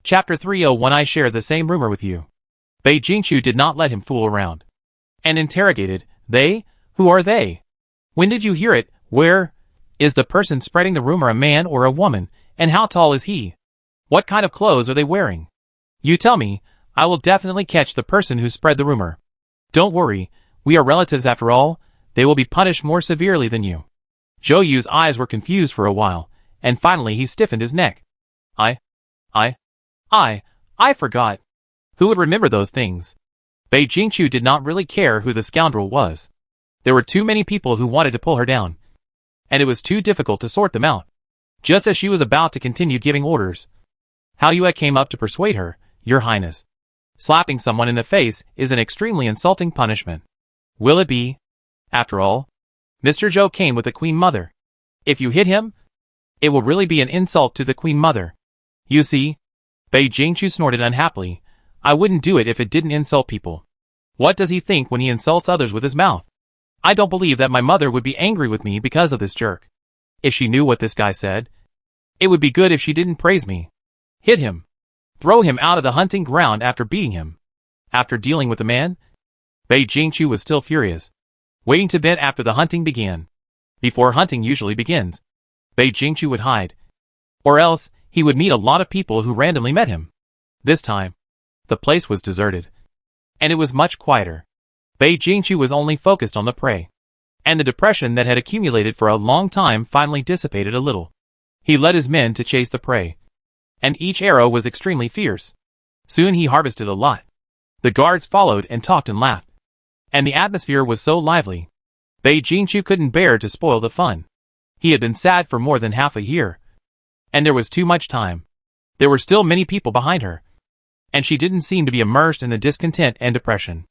Chapter 301. I share the same rumor with you. Bei Jingqiu did not let him fool around, and interrogated, They? Who are they? When did you hear it? Where? Is the person spreading the rumor a man or a woman, and how tall is he? What kind of clothes are they wearing? You tell me, I will definitely catch the person who spread the rumor. Don't worry, we are relatives after all, they will be punished more severely than you. Zhou Yu's eyes were confused for a while, and finally he stiffened his neck. I forgot. Who would remember those things? Bei Jingqiu did not really care who the scoundrel was. There were too many people who wanted to pull her down, and it was too difficult to sort them out. Just as she was about to continue giving orders, Hao Yue came up to persuade her, Your Highness. Slapping someone in the face is an extremely insulting punishment. Will it be? After all, Mr. Zhou came with the Queen Mother. If you hit him, it will really be an insult to the Queen Mother. You see? Bei Jingqiu snorted unhappily. I wouldn't do it if it didn't insult people. What does he think when he insults others with his mouth? I don't believe that my mother would be angry with me because of this jerk. If she knew what this guy said, it would be good if she didn't praise me. Hit him. Throw him out of the hunting ground after beating him. After dealing with the man, Bei Jingqiu was still furious, waiting to bid after the hunting began. Before hunting usually begins, Bei Jingqiu would hide. Or else, he would meet a lot of people who randomly met him. This time, the place was deserted, and it was much quieter. Bei Jingqiu was only focused on the prey, and the depression that had accumulated for a long time finally dissipated a little. He led his men to chase the prey, and each arrow was extremely fierce. Soon he harvested a lot. The guards followed and talked and laughed, and the atmosphere was so lively. Bei Jingqiu couldn't bear to spoil the fun. He had been sad for more than half a year, and there was too much time. There were still many people behind her, and she didn't seem to be immersed in the discontent and depression.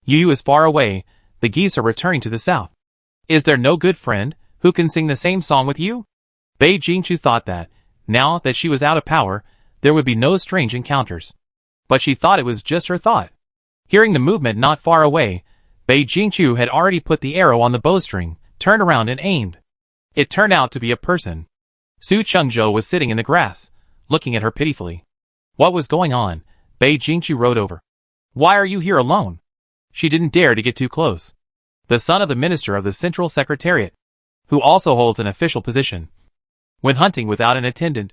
Yu is far away, the geese are returning to the south. Is there no good friend who can sing the same song with you? Bei Jingqiu thought that, now that she was out of power, there would be no strange encounters. But she thought it was just her thought. Hearing the movement not far away, Bei Jingqiu had already put the arrow on the bowstring, turned around and aimed. It turned out to be a person. Su Chengzhou was sitting in the grass, looking at her pitifully. What was going on? Bei Jingqiu rode over. Why are you here alone? She didn't dare to get too close. The son of the minister of the Central Secretariat, who also holds an official position, went hunting without an attendant.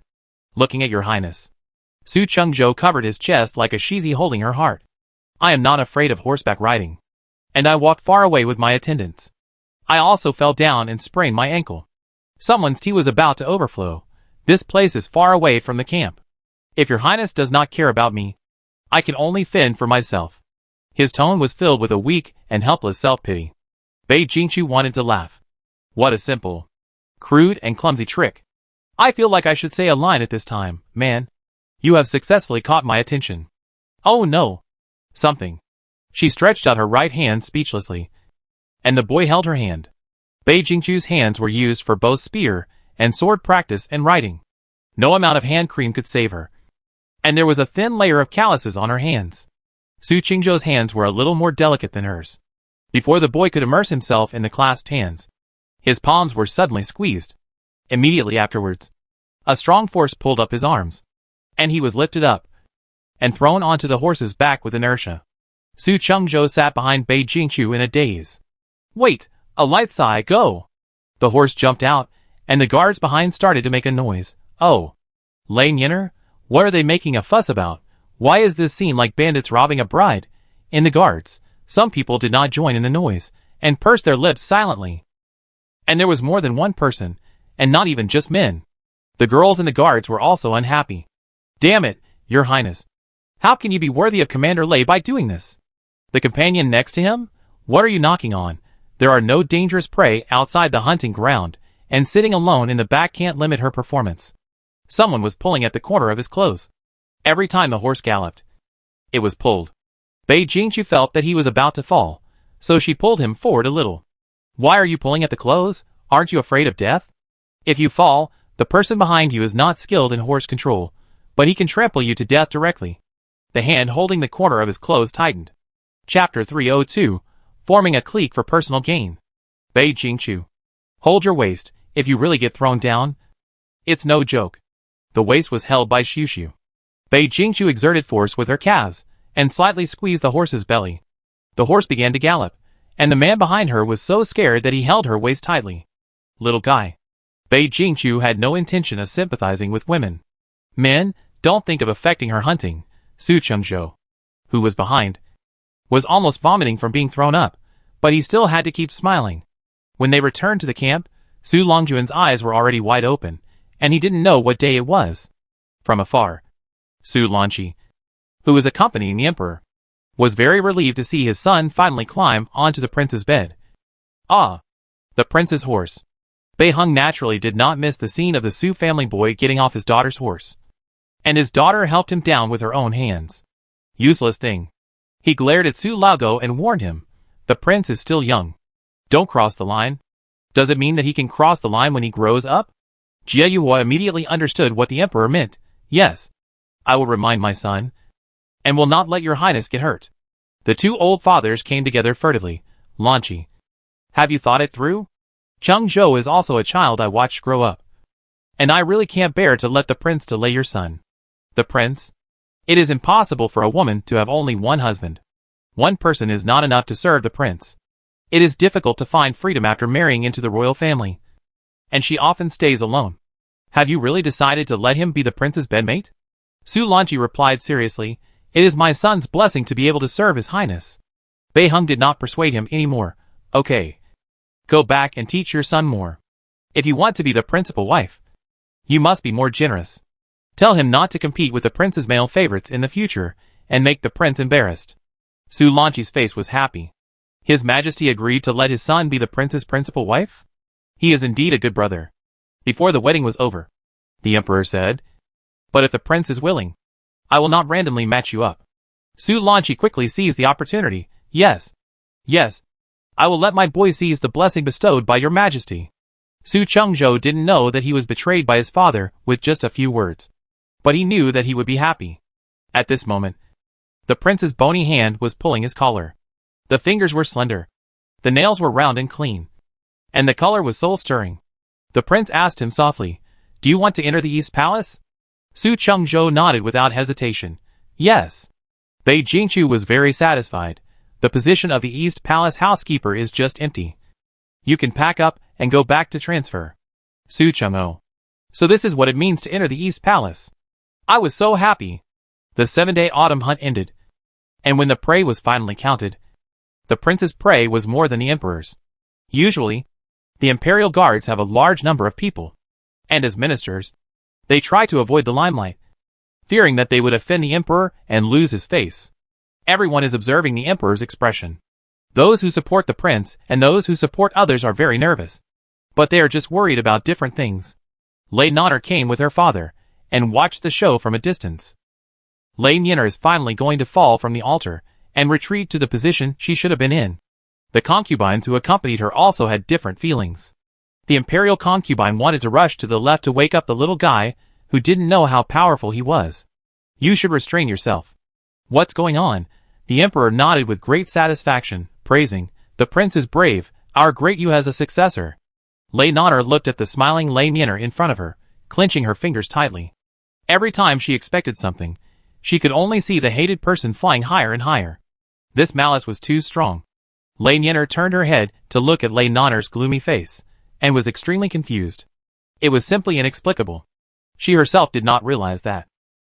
Looking at your highness. Su Chengzhou covered his chest like a shizi holding her heart. I am not afraid of horseback riding, and I walked far away with my attendants. I also fell down and sprained my ankle. Someone's tea was about to overflow. This place is far away from the camp. If your highness does not care about me, I can only fend for myself. His tone was filled with a weak and helpless self-pity. Bei Jingqiu wanted to laugh. What a simple, crude and clumsy trick. I feel like I should say a line at this time. Man, you have successfully caught my attention. Oh no. Something. She stretched out her right hand speechlessly, and the boy held her hand. Bei Jingqiu's hands were used for both spear and sword practice and riding. No amount of hand cream could save her, and there was a thin layer of calluses on her hands. Su Chengzhou's hands were a little more delicate than hers. Before the boy could immerse himself in the clasped hands, his palms were suddenly squeezed. Immediately afterwards, a strong force pulled up his arms, and he was lifted up and thrown onto the horse's back with inertia. Su Chengzhou sat behind Bei Jingqiu in a daze. Wait, a light sigh, go! The horse jumped out, and the guards behind started to make a noise. Oh, Lane Yinner, what are they making a fuss about? Why is this scene like bandits robbing a bride? In the guards, some people did not join in the noise, and pursed their lips silently. And there was more than one person, and not even just men. The girls and the guards were also unhappy. Damn it, your highness. How can you be worthy of Commander Lei by doing this? The companion next to him? What are you knocking on? There are no dangerous prey outside the hunting ground, and sitting alone in the back can't limit her performance. Someone was pulling at the corner of his clothes. Every time the horse galloped, it was pulled. Bei Jingqiu felt that he was about to fall, so she pulled him forward a little. Why are you pulling at the clothes? Aren't you afraid of death? If you fall, the person behind you is not skilled in horse control, but he can trample you to death directly. The hand holding the corner of his clothes tightened. Chapter 302, Forming a Clique for Personal Gain. Bei Jingqiu. Hold your waist, if you really get thrown down. It's no joke. The waist was held by Xiushu. Bei Jingqiu exerted force with her calves, and slightly squeezed the horse's belly. The horse began to gallop, and the man behind her was so scared that he held her waist tightly. Little guy. Bei Jingqiu had no intention of sympathizing with women. Men, don't think of affecting her hunting. Su Chengzhou, who was behind, was almost vomiting from being thrown up, but he still had to keep smiling. When they returned to the camp, Su Longjuan's eyes were already wide open, and he didn't know what day it was. From afar, Su Longqi, who was accompanying the emperor, was very relieved to see his son finally climb onto the prince's bed. Ah! The prince's horse. Bei Heng naturally did not miss the scene of the Su family boy getting off his daughter's horse. And his daughter helped him down with her own hands. Useless thing. He glared at Su Laogo and warned him, the prince is still young. Don't cross the line. Does it mean that he can cross the line when he grows up? Jie Yuhua immediately understood what the emperor meant. Yes. I will remind my son, and will not let your highness get hurt. The two old fathers came together furtively. Longqi, have you thought it through? Chengzhou is also a child I watched grow up. And I really can't bear to let the prince delay your son. The prince? It is impossible for a woman to have only one husband. One person is not enough to serve the prince. It is difficult to find freedom after marrying into the royal family. And she often stays alone. Have you really decided to let him be the prince's bedmate? Su Longqi replied seriously, it is my son's blessing to be able to serve his highness. Bei Heng did not persuade him anymore. Okay. Go back and teach your son more. If you want to be the principal wife, you must be more generous. Tell him not to compete with the prince's male favorites in the future, and make the prince embarrassed. Su Longqi's face was happy. His Majesty agreed to let his son be the prince's principal wife? He is indeed a good brother. Before the wedding was over, the emperor said, but if the prince is willing, I will not randomly match you up. Su Longqi quickly seized the opportunity. Yes. Yes. I will let my boy seize the blessing bestowed by your majesty. Su Chengzhou didn't know that he was betrayed by his father with just a few words. But he knew that he would be happy. At this moment, the prince's bony hand was pulling his collar. The fingers were slender. The nails were round and clean. And the color was soul-stirring. The prince asked him softly, do you want to enter the East Palace? Su Chengzhou nodded without hesitation. Yes. Bei Jingqiu was very satisfied. The position of the East Palace housekeeper is just empty. You can pack up and go back to transfer. Su Chengzhou. So this is what it means to enter the East Palace. I was so happy. The 7-day autumn hunt ended. And when the prey was finally counted, the prince's prey was more than the emperor's. Usually, the imperial guards have a large number of people. And as ministers, they try to avoid the limelight, fearing that they would offend the emperor and lose his face. Everyone is observing the emperor's expression. Those who support the prince and those who support others are very nervous. But they are just worried about different things. Lei Nonner came with her father, and watched the show from a distance. Lei Nonner is finally going to fall from the altar, and retreat to the position she should have been in. The concubines who accompanied her also had different feelings. The imperial concubine wanted to rush to the left to wake up the little guy, who didn't know how powerful he was. You should restrain yourself. What's going on? The emperor nodded with great satisfaction, praising, the prince is brave, our great Yu has a successor. Lei Nonner looked at the smiling Lei Nonner in front of her, clenching her fingers tightly. Every time she expected something, she could only see the hated person flying higher and higher. This malice was too strong. Lei Nonner turned her head to look at Lei Nonner's gloomy face, and was extremely confused. It was simply inexplicable. She herself did not realize that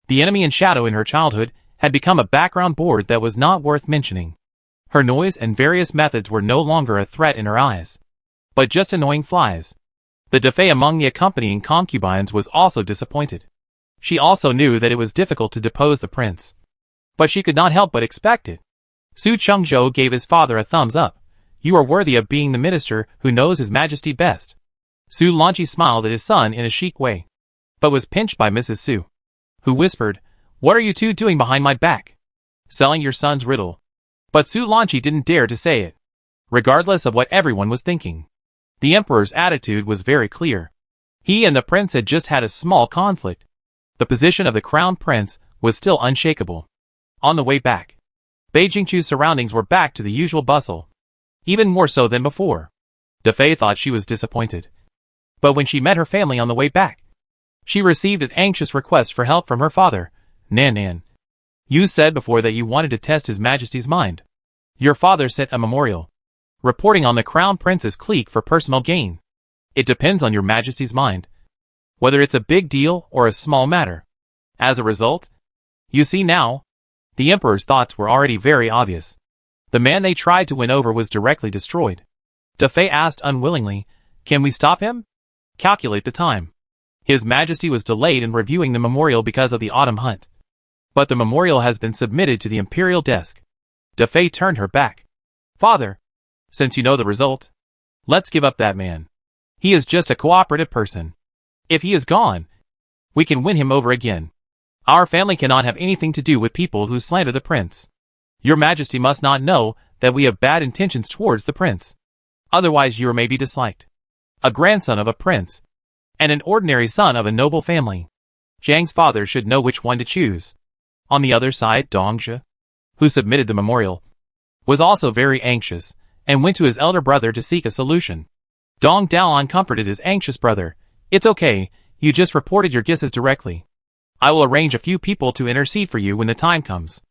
the enemy in shadow in her childhood had become a background board that was not worth mentioning. Her noise and various methods were no longer a threat in her eyes, but just annoying flies. The Defei among the accompanying concubines was also disappointed. She also knew that it was difficult to depose the prince, but she could not help but expect it. Su Chengzhou gave his father a thumbs up. You are worthy of being the minister who knows his majesty best. Su Longqi smiled at his son in a chic way, but was pinched by Mrs. Su, who whispered, what are you two doing behind my back? Selling your son's riddle. But Su Longqi didn't dare to say it, regardless of what everyone was thinking. The emperor's attitude was very clear. He and the prince had just had a small conflict. The position of the crown prince was still unshakable. On the way back, Bei Jingqiu's surroundings were back to the usual bustle, even more so than before. Defei thought she was disappointed. But when she met her family on the way back, she received an anxious request for help from her father. Nan. You said before that you wanted to test His Majesty's mind. Your father sent a memorial, reporting on the Crown Prince's clique for personal gain. It depends on your Majesty's mind, whether it's a big deal or a small matter. As a result, you see now, the Emperor's thoughts were already very obvious. The man they tried to win over was directly destroyed. Defei asked unwillingly, "Can we stop him?" Calculate the time. His Majesty was delayed in reviewing the memorial because of the autumn hunt. But the memorial has been submitted to the Imperial desk. Defei turned her back. "Father, since you know the result, let's give up that man. He is just a cooperative person. If he is gone, we can win him over again. Our family cannot have anything to do with people who slander the prince. Your Majesty must not know that we have bad intentions towards the prince. Otherwise you may be disliked. A grandson of a prince, and an ordinary son of a noble family. Zhang's father should know which one to choose." On the other side, Dongzhi, who submitted the memorial, was also very anxious, and went to his elder brother to seek a solution. Dong Daoan comforted his anxious brother. "It's okay, you just reported your guesses directly. I will arrange a few people to intercede for you when the time comes.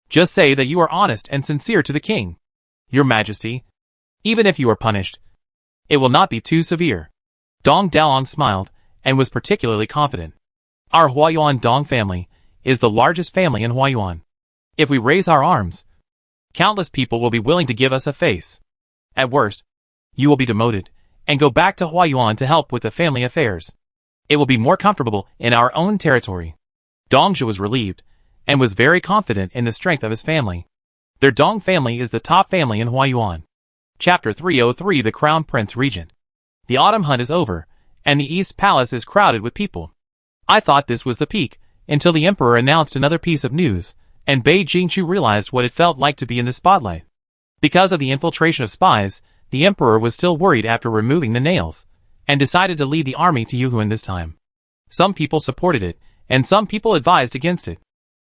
Just say that you are honest and sincere to the king. Your Majesty, even if you are punished, it will not be too severe." Dong Daoan smiled, and was particularly confident. "Our Huayuan Dong family is the largest family in Huayuan. If we raise our arms, countless people will be willing to give us a face. At worst, you will be demoted, and go back to Huayuan to help with the family affairs. It will be more comfortable in our own territory." Dongzhi was relieved, and was very confident in the strength of his family. Their Dong family is the top family in Huayuan. Chapter 303 The Crown Prince Regent. The autumn hunt is over, and the East Palace is crowded with people. I thought this was the peak, until the Emperor announced another piece of news, and Bei Jingqiu realized what it felt like to be in the spotlight. Because of the infiltration of spies, the Emperor was still worried after removing the nails, and decided to lead the army to Yuhuan this time. Some people supported it, and some people advised against it.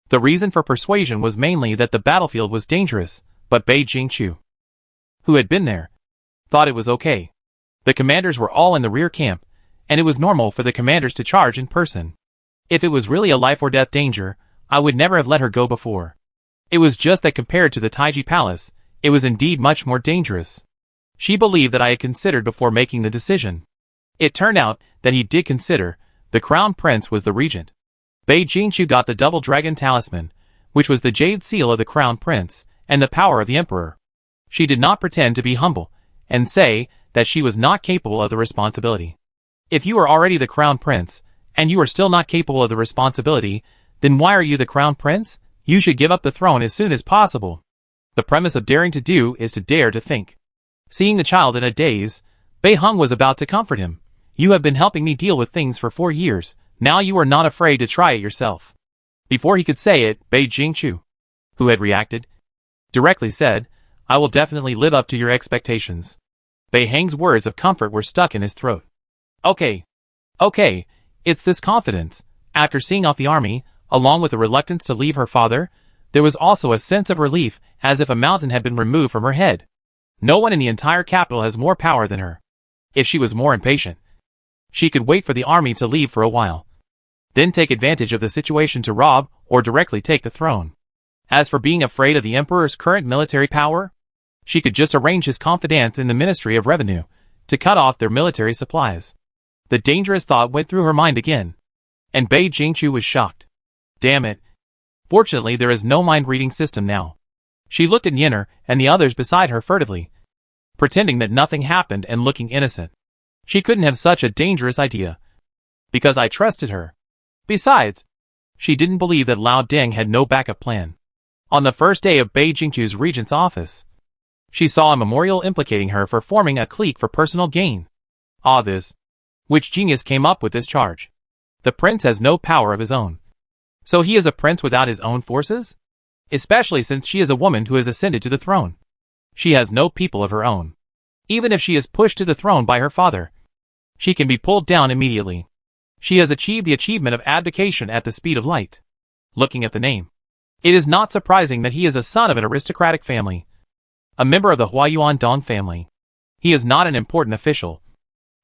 The reason for persuasion was mainly that the battlefield was dangerous, but Bei Jingqiu, who had been there, thought it was okay. The commanders were all in the rear camp, and it was normal for the commanders to charge in person. If it was really a life or death danger, I would never have let her go before. It was just that compared to the Taiji Palace, it was indeed much more dangerous. She believed that I had considered before making the decision. It turned out that he did consider. The Crown Prince was the regent. Bei Jingqiu got the Double Dragon Talisman, which was the jade seal of the Crown Prince, and the power of the Emperor. She did not pretend to be humble, and say that she was not capable of the responsibility. If you are already the Crown Prince, and you are still not capable of the responsibility, then why are you the Crown Prince? You should give up the throne as soon as possible. The premise of daring to do is to dare to think. Seeing the child in a daze, Bei Heng was about to comfort him. "You have been helping me deal with things for 4 years, now you are not afraid to try it yourself." Before he could say it, Bei Jingqiu, who had reacted, directly said, "I will definitely live up to your expectations." Bei Heng's words of comfort were stuck in his throat. Okay, it's this confidence. After seeing off the army, along with the reluctance to leave her father, there was also a sense of relief, as if a mountain had been removed from her head. No one in the entire capital has more power than her. If she was more impatient, she could wait for the army to leave for a while, then take advantage of the situation to rob or directly take the throne. As for being afraid of the Emperor's current military power, she could just arrange his confidants in the Ministry of Revenue to cut off their military supplies. The dangerous thought went through her mind again, and Bei Jingqiu was shocked. Damn it. Fortunately there is no mind-reading system now. She looked at Yenner and the others beside her furtively, pretending that nothing happened and looking innocent. She couldn't have such a dangerous idea. Because I trusted her. Besides, she didn't believe that Lao Deng had no backup plan. On the first day of Bei Jingqiu's regent's office, she saw a memorial implicating her for forming a clique for personal gain. Which genius came up with this charge? The prince has no power of his own. So he is a prince without his own forces? Especially since she is a woman who has ascended to the throne. She has no people of her own. Even if she is pushed to the throne by her father, she can be pulled down immediately. She has achieved the achievement of abdication at the speed of light. Looking at the name, it is not surprising that he is a son of an aristocratic family, a member of the Huayuan Dong family. He is not an important official,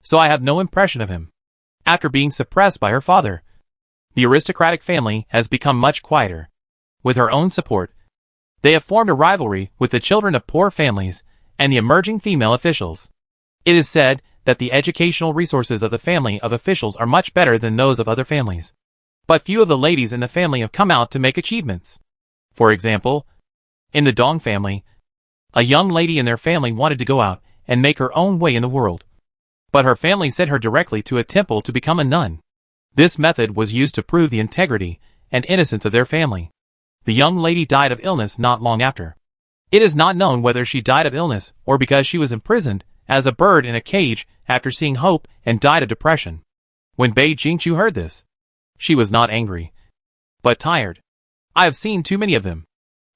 so I have no impression of him. After being suppressed by her father, The aristocratic family has become much quieter. With her own support, they have formed a rivalry with the children of poor families and the emerging female officials. It is said that the educational resources of the family of officials are much better than those of other families. But few of the ladies in the family have come out to make achievements. For example, in the Dong family, a young lady in their family wanted to go out and make her own way in the world. But her family sent her directly to a temple to become a nun. This method was used to prove the integrity and innocence of their family. The young lady died of illness not long after. It is not known whether she died of illness or because she was imprisoned as a bird in a cage after seeing hope and died of depression. When Bei Jingqiu heard this, she was not angry, but tired. I have seen too many of them.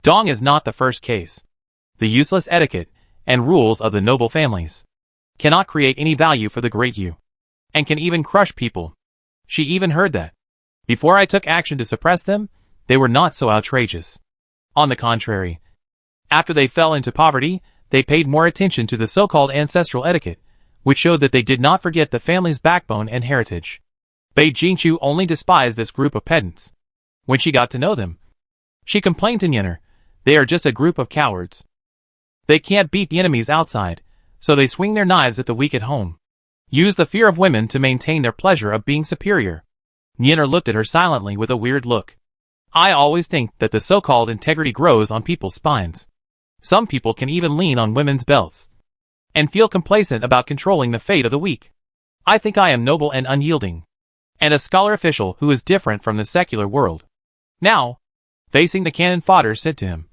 Dong is not the first case. The useless etiquette and rules of the noble families cannot create any value for the great you, and can even crush people. She even heard that. Before I took action to suppress them, they were not so outrageous. On the contrary, after they fell into poverty, they paid more attention to the so-called ancestral etiquette, which showed that they did not forget the family's backbone and heritage. Bei Jingqiu only despised this group of pedants. When she got to know them, she complained to Nyener, "They are just a group of cowards. They can't beat the enemies outside, so they swing their knives at the weak at home. Use the fear of women to maintain their pleasure of being superior." Nyener looked at her silently with a weird look. I always think that the so-called integrity grows on people's spines. Some people can even lean on women's belts and feel complacent about controlling the fate of the weak. I think I am noble and unyielding, and a scholar official who is different from the secular world. Now, facing the cannon fodder, said to him.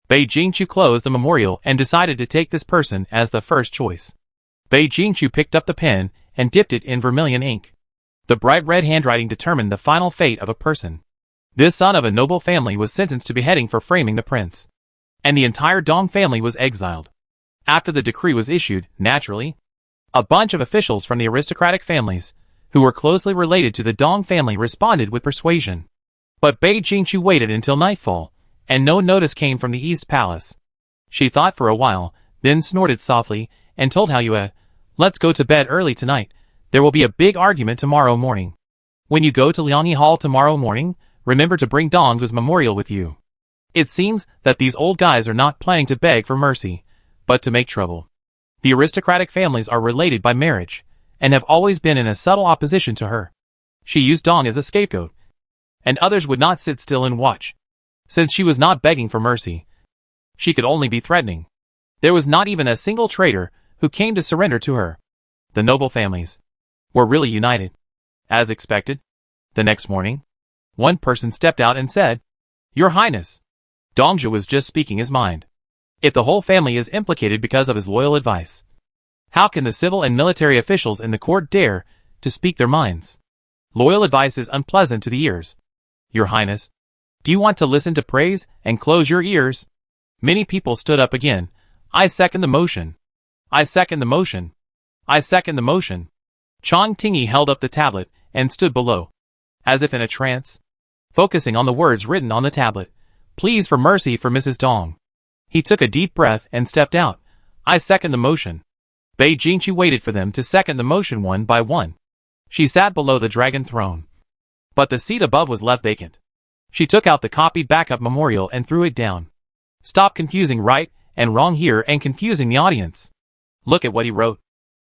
Bei Jingqiu closed the memorial and decided to take this person as the first choice. Bei Jingqiu picked up the pen and dipped it in vermilion ink. The bright red handwriting determined the final fate of a person. This son of a noble family was sentenced to beheading for framing the prince, and the entire Dong family was exiled. After the decree was issued, naturally, a bunch of officials from the aristocratic families, who were closely related to the Dong family, responded with persuasion. But Bei Jingqiu waited until nightfall, and no notice came from the East Palace. She thought for a while, then snorted softly, and told Hao Yue, "Let's go to bed early tonight. There will be a big argument tomorrow morning. When you go to Liangyi Hall tomorrow morning, remember to bring Dong's memorial with you. It seems that these old guys are not planning to beg for mercy, but to make trouble. The aristocratic families are related by marriage, and have always been in a subtle opposition to her." She used Dong as a scapegoat, and others would not sit still and watch. Since she was not begging for mercy, she could only be threatening. There was not even a single traitor who came to surrender to her. The noble families were really united. As expected, the next morning, one person stepped out and said, "Your Highness, Dongzhi was just speaking his mind. If the whole family is implicated because of his loyal advice, how can the civil and military officials in the court dare to speak their minds? Loyal advice is unpleasant to the ears. Your Highness, do you want to listen to praise and close your ears?" Many people stood up again. "I second the motion. I second the motion. I second the motion." Chang Tingyi held up the tablet and stood below, as if in a trance, focusing on the words written on the tablet. "Pleas for mercy for Mrs. Dong." He took a deep breath and stepped out. "I second the motion." Bei Jingqiu waited for them to second the motion one by one. She sat below the dragon throne, but the seat above was left vacant. She took out the copied backup memorial and threw it down. "Stop confusing right and wrong here and confusing the audience. Look at what he wrote.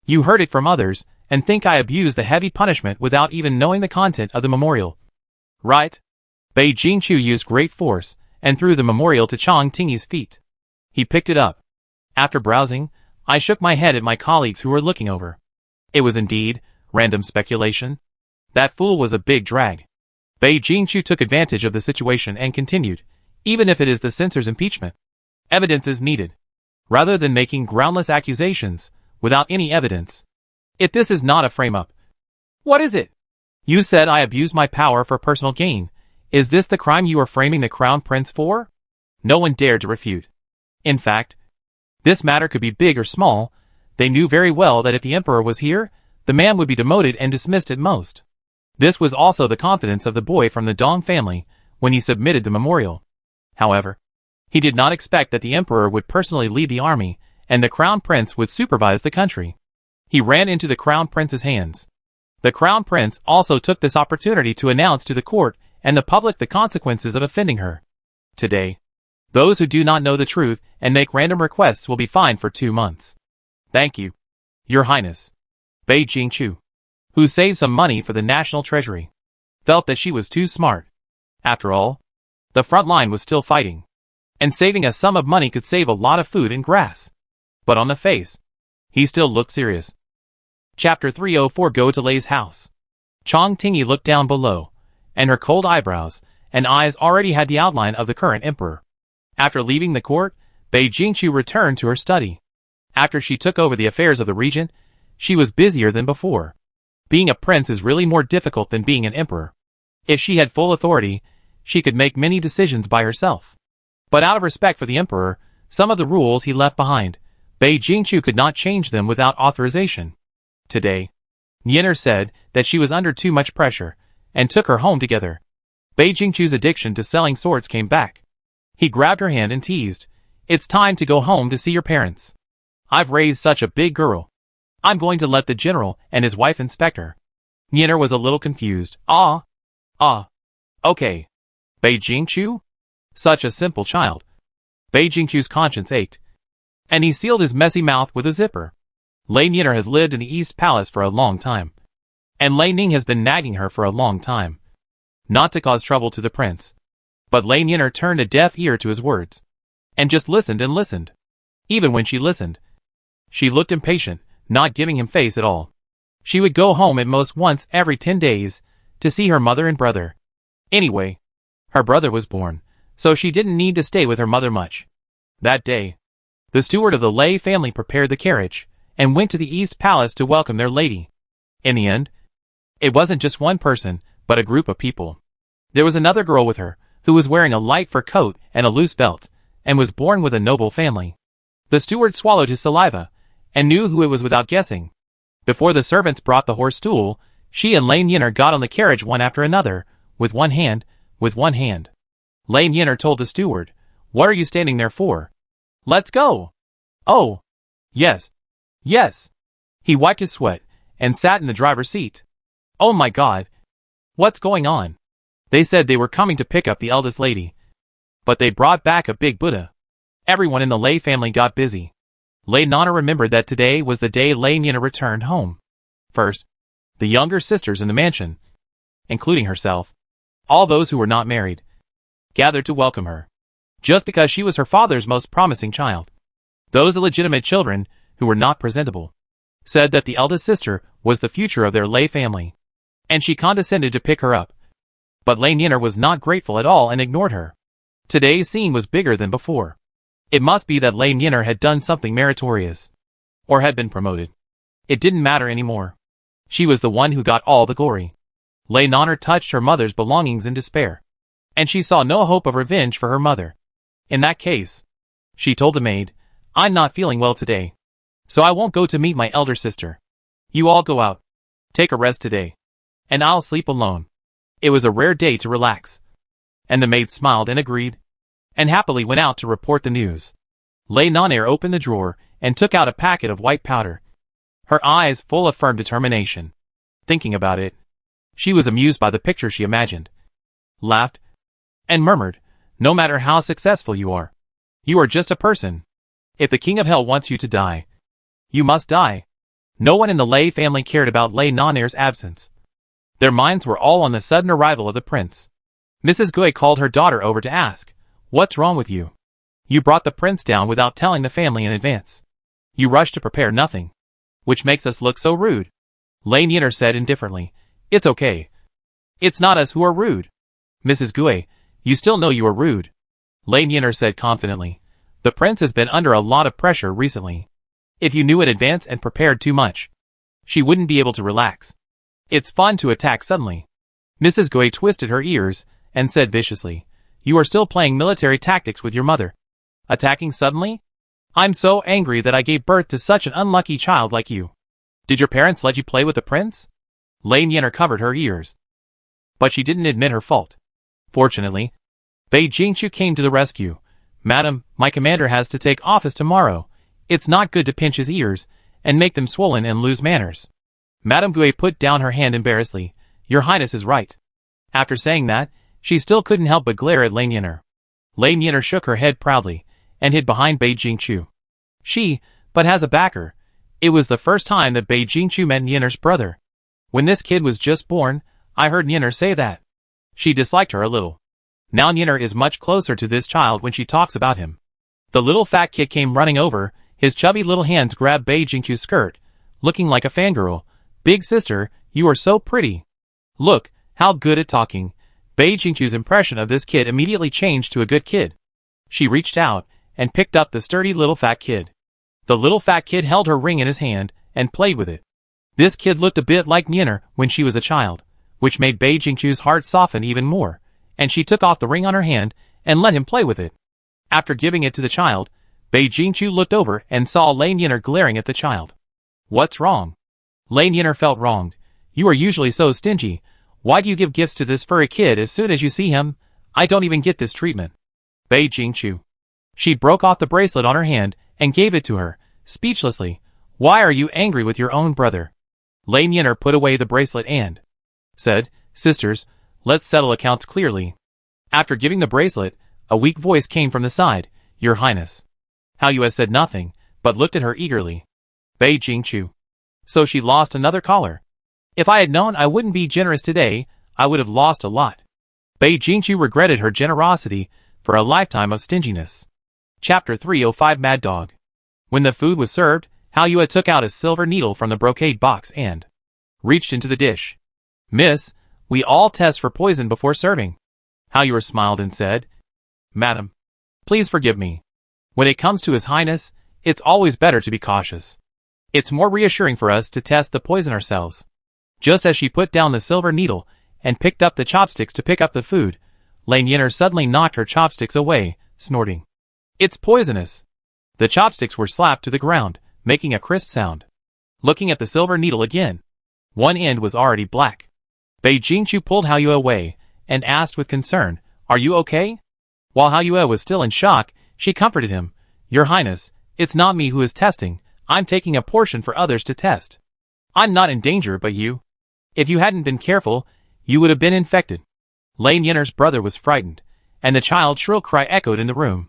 You heard it from others and think I abused the heavy punishment without even knowing the content of the memorial. Right?" Bei Jingqiu used great force and threw the memorial to Chang Tingyi's feet. He picked it up. After browsing, I shook my head at my colleagues who were looking over. It was indeed random speculation. That fool was a big drag. Bei Jingqiu took advantage of the situation and continued, "Even if it is the censor's impeachment, evidence is needed, rather than making groundless accusations without any evidence. If this is not a frame-up, what is it? You said I abused my power for personal gain. Is this the crime you are framing the crown prince for?" No one dared to refute. In fact, this matter could be big or small. They knew very well that if the emperor was here, the man would be demoted and dismissed at most. This was also the confidence of the boy from the Dong family when he submitted the memorial. However, he did not expect that the emperor would personally lead the army and the crown prince would supervise the country. He ran into the crown prince's hands. The crown prince also took this opportunity to announce to the court and the public the consequences of offending her. Today, those who do not know the truth and make random requests will be fined for 2 months. Thank you, Your Highness. Bei Jingqiu, who saved some money for the national treasury, felt that she was too smart. After all, the front line was still fighting, and saving a sum of money could save a lot of food and grass. But on the face, he still looked serious. Chapter 304. Go to Lei's house. Chong Tingyi looked down below, and her cold eyebrows and eyes already had the outline of the current emperor. After leaving the court, Bei Jingqiu returned to her study. After she took over the affairs of the region, she was busier than before. Being a prince is really more difficult than being an emperor. If she had full authority, she could make many decisions by herself. But out of respect for the emperor, some of the rules he left behind, Bei Jingqiu could not change them without authorization. Today, Nianer said that she was under too much pressure, and took her home together. Bei Jingqiu's addiction to selling swords came back. He grabbed her hand and teased, "It's time to go home to see your parents. I've raised such a big girl. I'm going to let the general and his wife inspect her." Nianer was a little confused. Okay. Bei Jingqiu? Such a simple child. Bei Jingqiu's conscience ached, and he sealed his messy mouth with a zipper. Lei Nianer has lived in the East Palace for a long time, and Lei Ning has been nagging her for a long time, not to cause trouble to the prince. But Lei Nianer turned a deaf ear to his words, and just listened and listened. Even when she listened, she looked impatient, not giving him face at all. She would go home at most once every 10 days, to see her mother and brother. Anyway, her brother was born, so she didn't need to stay with her mother much. That day, the steward of the Lei family prepared the carriage, and went to the East Palace to welcome their lady. In the end, it wasn't just one person, but a group of people. There was another girl with her, who was wearing a light fur coat and a loose belt, and was born with a noble family. The steward swallowed his saliva, and knew who it was without guessing. Before the servants brought the horse stool, she and Lei Nianer got on the carriage one after another, with one hand. Lei Nianer told the steward, "What are you standing there for? Let's go." "Oh, yes. He wiped his sweat, and sat in the driver's seat. "Oh my God. What's going on?" They said they were coming to pick up the eldest lady, but they brought back a big Buddha. Everyone in the Lei family got busy. Lei Nana remembered that today was the day Lei Nianer returned home. First, the younger sisters in the mansion, including herself, all those who were not married, gathered to welcome her, just because she was her father's most promising child. Those illegitimate children, who were not presentable, said that the eldest sister was the future of their Lei family, and she condescended to pick her up. But Lei Nianer was not grateful at all and ignored her. Today's scene was bigger than before. It must be that Lei Nianer had done something meritorious, or had been promoted. It didn't matter anymore. She was the one who got all the glory. Lei Nianer touched her mother's belongings in despair, and she saw no hope of revenge for her mother. In that case, she told the maid, "I'm not feeling well today, so I won't go to meet my elder sister. You all go out, take a rest today, and I'll sleep alone." It was a rare day to relax, and the maid smiled and agreed, and happily went out to report the news. Lei Nianer opened the drawer and took out a packet of white powder, her eyes full of firm determination. Thinking about it, she was amused by the picture she imagined, laughed, and murmured, "No matter how successful you are just a person. If the king of hell wants you to die, you must die." No one in the Lei family cared about Lei Nianer's absence. Their minds were all on the sudden arrival of the prince. Mrs. Gui called her daughter over to ask, "What's wrong with you? You brought the prince down without telling the family in advance. You rushed to prepare nothing, which makes us look so rude." Lei Nianer said indifferently, "It's okay. It's not us who are rude." "Mrs. Gui, you still know you are rude," Lei Nianer said confidently. "The prince has been under a lot of pressure recently. If you knew in advance and prepared too much, she wouldn't be able to relax. It's fun to attack suddenly." Mrs. Gui twisted her ears and said viciously, "You are still playing military tactics with your mother. Attacking suddenly? I'm so angry that I gave birth to such an unlucky child like you. Did your parents let you play with the prince?" Lei Nianer covered her ears, but she didn't admit her fault. Fortunately, Bei Jingqiu came to the rescue. "Madam, my commander has to take office tomorrow. It's not good to pinch his ears and make them swollen and lose manners." Madame Gouet put down her hand embarrassedly. Your Highness is right. After saying that, she still couldn't help but glare at Lane Yinner. Lane Yinner shook her head proudly, and hid behind Bei Jingchu. She, but has a backer. It was the first time that Bei Jingchu met Yinner's brother. When this kid was just born, I heard Yinner say that. She disliked her a little. Now Yinner is much closer to this child when she talks about him. The little fat kid came running over, his chubby little hands grabbed Bei Jingchu's skirt, looking like a fangirl. Big sister, you are so pretty. Look, how good at talking. Bei Jingchu's impression of this kid immediately changed to a good kid. She reached out, and picked up the sturdy little fat kid. The little fat kid held her ring in his hand, and played with it. This kid looked a bit like Yinner when she was a child, which made Bei Jingchu's heart soften even more, and she took off the ring on her hand, and let him play with it. After giving it to the child, Bei Jingchu looked over and saw Lane Yinner glaring at the child. What's wrong? Lane Yinner felt wronged. You are usually so stingy. Why do you give gifts to this furry kid as soon as you see him? I don't even get this treatment. Bei Jingchu. She broke off the bracelet on her hand and gave it to her, speechlessly. Why are you angry with your own brother? Lane Yinner put away the bracelet and said, Sisters, let's settle accounts clearly. After giving the bracelet, a weak voice came from the side. Your Highness. Hao Yue said nothing, but looked at her eagerly. Bei Jingchu. So she lost another collar. If I had known I wouldn't be generous today, I would have lost a lot. Bei Jingchu regretted her generosity for a lifetime of stinginess. Chapter 305 Mad Dog. When the food was served, Hao Yue took out a silver needle from the brocade box and reached into the dish. Miss, we all test for poison before serving. Hao Yue smiled and said, Madam, please forgive me. When it comes to His Highness, it's always better to be cautious. It's more reassuring for us to test the poison ourselves. Just as she put down the silver needle and picked up the chopsticks to pick up the food, Lane Yinner suddenly knocked her chopsticks away, snorting. It's poisonous. The chopsticks were slapped to the ground, making a crisp sound. Looking at the silver needle again. One end was already black. Bei Jingchu pulled Hao Yue away and asked with concern, Are you okay? While Hao Yue was still in shock, she comforted him. Your Highness, it's not me who is testing. I'm taking a portion for others to test. I'm not in danger but you. If you hadn't been careful, you would have been infected. Lane Yinner's brother was frightened, and the child's shrill cry echoed in the room.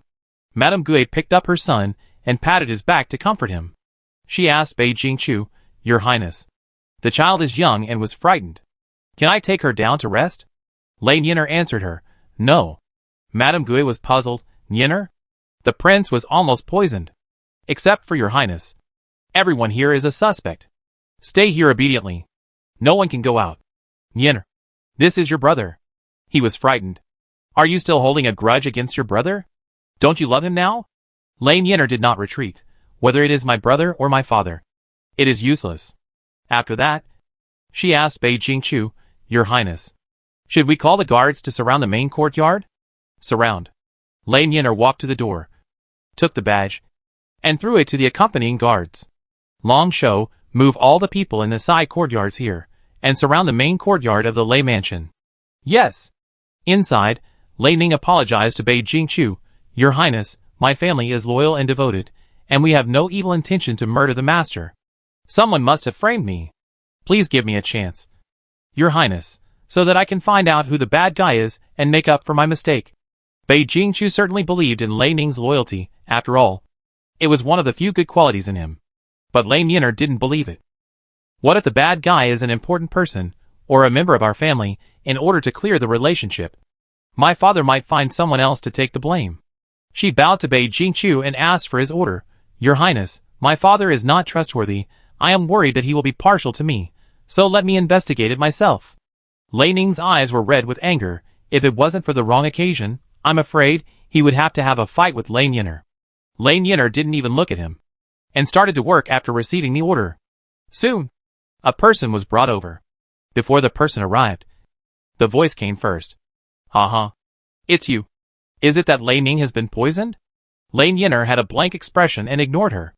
Madame Gouet picked up her son and patted his back to comfort him. She asked Bei Jingchu, Your Highness. The child is young and was frightened. Can I take her down to rest? Lane Yinner answered her, No. Madame Gouet was puzzled. Yinner? The prince was almost poisoned. Except for Your Highness. Everyone here is a suspect. Stay here obediently. No one can go out. Yinner. This is your brother. He was frightened. Are you still holding a grudge against your brother? Don't you love him now? Lane Yinner did not retreat, whether it is my brother or my father. It is useless. After that, she asked Bei Jingchu, Your Highness. Should we call the guards to surround the main courtyard? Surround. Lane Yinner walked to the door, took the badge, and threw it to the accompanying guards. Long Shou, move all the people in the side courtyards here, and surround the main courtyard of the Lei mansion. Yes. Inside, Lei Ning apologized to Bei Jingchu. Your Highness, my family is loyal and devoted, and we have no evil intention to murder the master. Someone must have framed me. Please give me a chance. Your Highness, so that I can find out who the bad guy is and make up for my mistake. Bei Jingchu certainly believed in Lei Ning's loyalty, after all. It was one of the few good qualities in him. But Lane Yinner didn't believe it. What if the bad guy is an important person, or a member of our family, in order to clear the relationship? My father might find someone else to take the blame. She bowed to Bei Jingchu and asked for his order. Your Highness, my father is not trustworthy. I am worried that he will be partial to me, so let me investigate it myself. Lei Ning's eyes were red with anger. If it wasn't for the wrong occasion, I'm afraid he would have to have a fight with Lane Yinner. Lane Yinner didn't even look at him, and started to work after receiving the order. Soon, a person was brought over. Before the person arrived, the voice came first. Ha. It's you. Is it that Lei Ning has been poisoned? Lane Yinner had a blank expression and ignored her.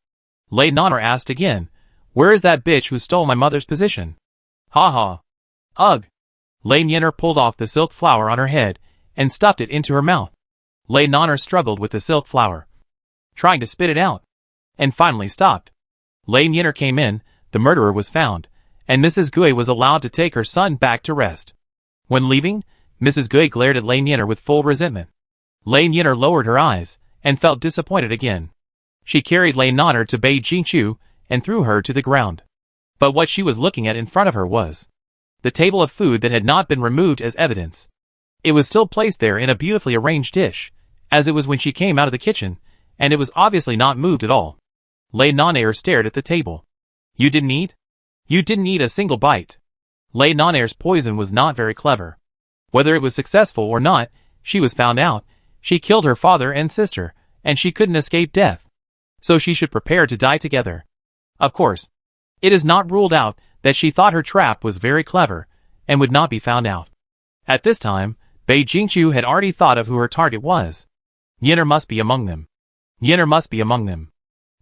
Lei Nonner asked again, Where is that bitch who stole my mother's position? Ha. Ugh. Lane Yinner pulled off the silk flower on her head and stuffed it into her mouth. Lei Nonner struggled with the silk flower, trying to spit it out, and finally stopped. Lane Yinner came in. The murderer was found, and Mrs. Gui was allowed to take her son back to rest. When leaving, Mrs. Gui glared at Lei Niner with full resentment. Lei Niner lowered her eyes, and felt disappointed again. She carried Lei Niner to Bei Jingqiu, and threw her to the ground. But what she was looking at in front of her was the table of food that had not been removed as evidence. It was still placed there in a beautifully arranged dish, as it was when she came out of the kitchen, and it was obviously not moved at all. Lei Niner stared at the table. You didn't eat? You didn't eat a single bite. Lei Niner's poison was not very clever. Whether it was successful or not, she was found out. She killed her father and sister, and she couldn't escape death. So she should prepare to die together. Of course, it is not ruled out that she thought her trap was very clever, and would not be found out. At this time, Bei Jingqiu had already thought of who her target was. Niner must be among them. Niner must be among them.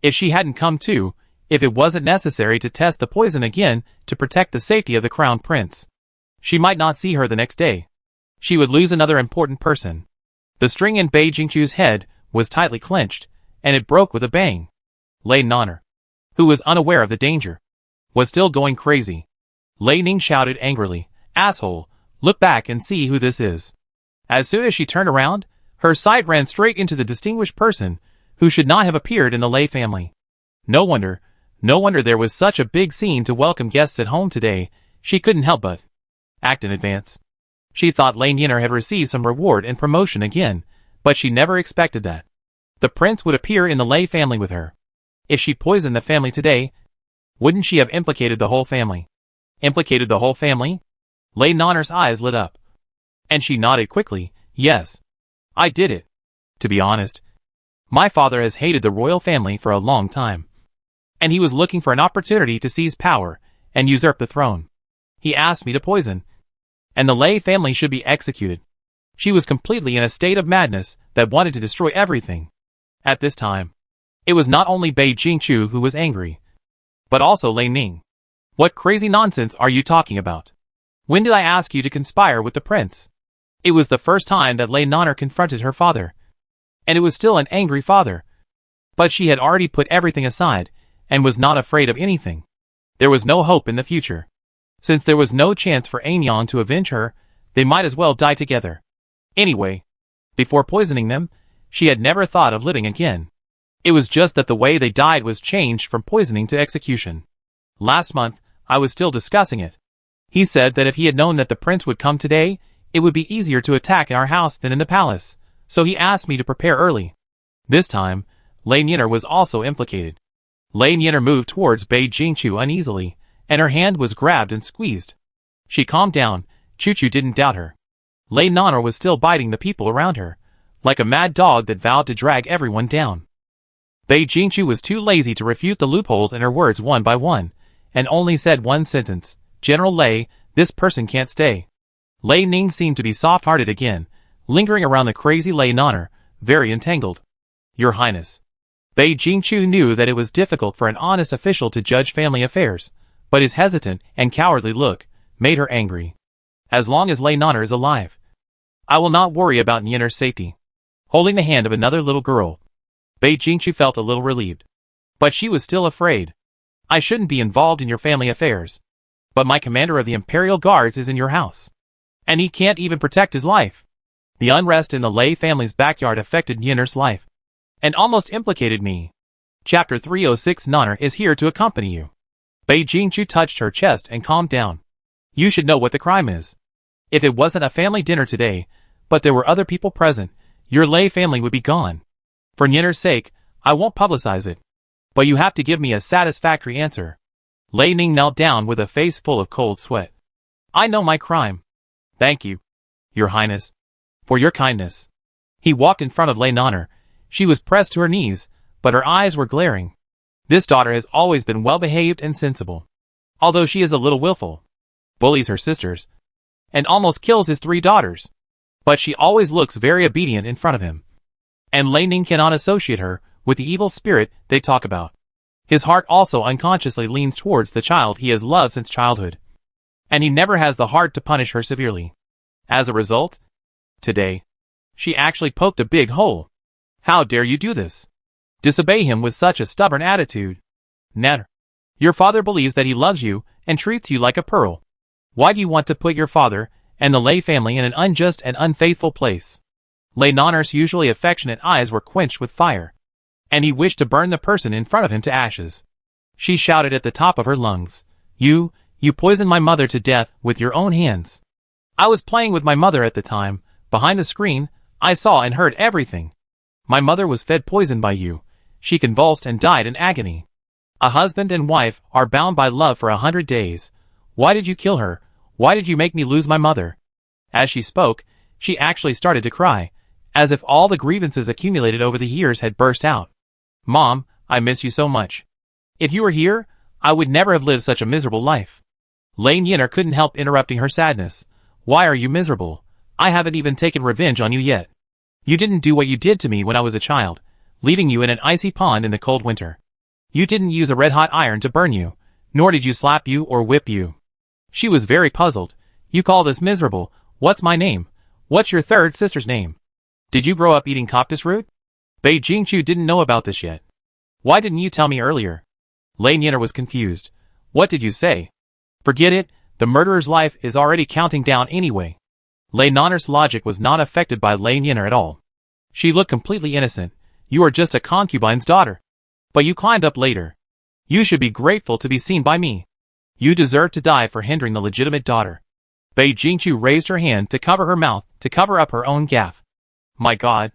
If she hadn't come to, if it wasn't necessary to test the poison again to protect the safety of the crown prince, she might not see her the next day. She would lose another important person. The string in Bei Jingqiu's head was tightly clenched, and it broke with a bang. Lei Niner, who was unaware of the danger, was still going crazy. Lei Ning shouted angrily, "Asshole, look back and see who this is." As soon as she turned around, her sight ran straight into the distinguished person who should not have appeared in the Lei family. No wonder there was such a big scene to welcome guests at home today. She couldn't help but act in advance. She thought Lei Niner had received some reward and promotion again, but she never expected that the prince would appear in the Lei family with her. If she poisoned the family today, wouldn't she have implicated the whole family? Implicated the whole family? Lei Niner's eyes lit up, and she nodded quickly. Yes, I did it. To be honest, my father has hated the royal family for a long time, and he was looking for an opportunity to seize power and usurp the throne. He asked me to poison, and the Lei family should be executed. She was completely in a state of madness that wanted to destroy everything. At this time, it was not only Bei Jingqiu who was angry, but also Lei Ning. What crazy nonsense are you talking about? When did I ask you to conspire with the prince? It was the first time that Lei Niner confronted her father, and it was still an angry father. But she had already put everything aside, and was not afraid of anything. There was no hope in the future. Since there was no chance for Anyang to avenge her, they might as well die together. Anyway, before poisoning them, she had never thought of living again. It was just that the way they died was changed from poisoning to execution. Last month, I was still discussing it. He said that if he had known that the prince would come today, it would be easier to attack in our house than in the palace, so he asked me to prepare early. This time, Lei Niner was also implicated. Lei Niner moved towards Bei Jingqiu uneasily, and her hand was grabbed and squeezed. She calmed down. Chu didn't doubt her. Lei Niner was still biting the people around her, like a mad dog that vowed to drag everyone down. Bei Jingqiu was too lazy to refute the loopholes in her words one by one, and only said one sentence, "General Lei, this person can't stay." Lei Ning seemed to be soft-hearted again, lingering around the crazy Lei Niner, very entangled. "Your Highness." Bei Jingqiu knew that it was difficult for an honest official to judge family affairs, but his hesitant and cowardly look made her angry. As long as Lei Niner is alive, I will not worry about Niner's safety. Holding the hand of another little girl, Bei Jingqiu felt a little relieved. But she was still afraid. "I shouldn't be involved in your family affairs. But my commander of the Imperial Guards is in your house, and he can't even protect his life." The unrest in the Lei family's backyard affected Niner's life, and almost implicated me. Chapter 306. Niner is here to accompany you. Bei Jingqiu touched her chest and calmed down. "You should know what the crime is. If it wasn't a family dinner today, but there were other people present, your Lei family would be gone. For Niner's sake, I won't publicize it. But you have to give me a satisfactory answer." Lei Ning knelt down with a face full of cold sweat. "I know my crime. Thank you, Your Highness, for your kindness." He walked in front of Lei Niner. She was pressed to her knees, but her eyes were glaring. This daughter has always been well-behaved and sensible, although she is a little willful, bullies her sisters, and almost kills his 3 daughters. But she always looks very obedient in front of him. And Lei Ning cannot associate her with the evil spirit they talk about. His heart also unconsciously leans towards the child he has loved since childhood, and he never has the heart to punish her severely. As a result, today, she actually poked a big hole. "How dare you do this? Disobey him with such a stubborn attitude? Niner, your father believes that he loves you and treats you like a pearl. Why do you want to put your father and the Lei family in an unjust and unfaithful place?" Lei Nanner's usually affectionate eyes were quenched with fire, and he wished to burn the person in front of him to ashes. She shouted at the top of her lungs, You poisoned my mother to death with your own hands. I was playing with my mother at the time. Behind the screen, I saw and heard everything. My mother was fed poison by you. She convulsed and died in agony. A husband and wife are bound by love for 100 days. Why did you kill her? Why did you make me lose my mother?" As she spoke, she actually started to cry, as if all the grievances accumulated over the years had burst out. "Mom, I miss you so much. If you were here, I would never have lived such a miserable life." Lei Nanner couldn't help interrupting her sadness. "Why are you miserable? I haven't even taken revenge on you yet. You didn't do what you did to me when I was a child, leaving you in an icy pond in the cold winter. You didn't use a red-hot iron to burn you, nor did you slap you or whip you." She was very puzzled. "You call this miserable? What's my name? What's your third sister's name? Did you grow up eating cactus root?" Bei Jingqiu didn't know about this yet. "Why didn't you tell me earlier?" Lei Nanner was confused. "What did you say?" "Forget it, the murderer's life is already counting down anyway." Lei Nanner's logic was not affected by Lei Nanner at all. She looked completely innocent. "You are just a concubine's daughter. But you climbed up later. You should be grateful to be seen by me. You deserve to die for hindering the legitimate daughter." Bei Jingqiu raised her hand to cover her mouth to cover up her own gaffe. My God.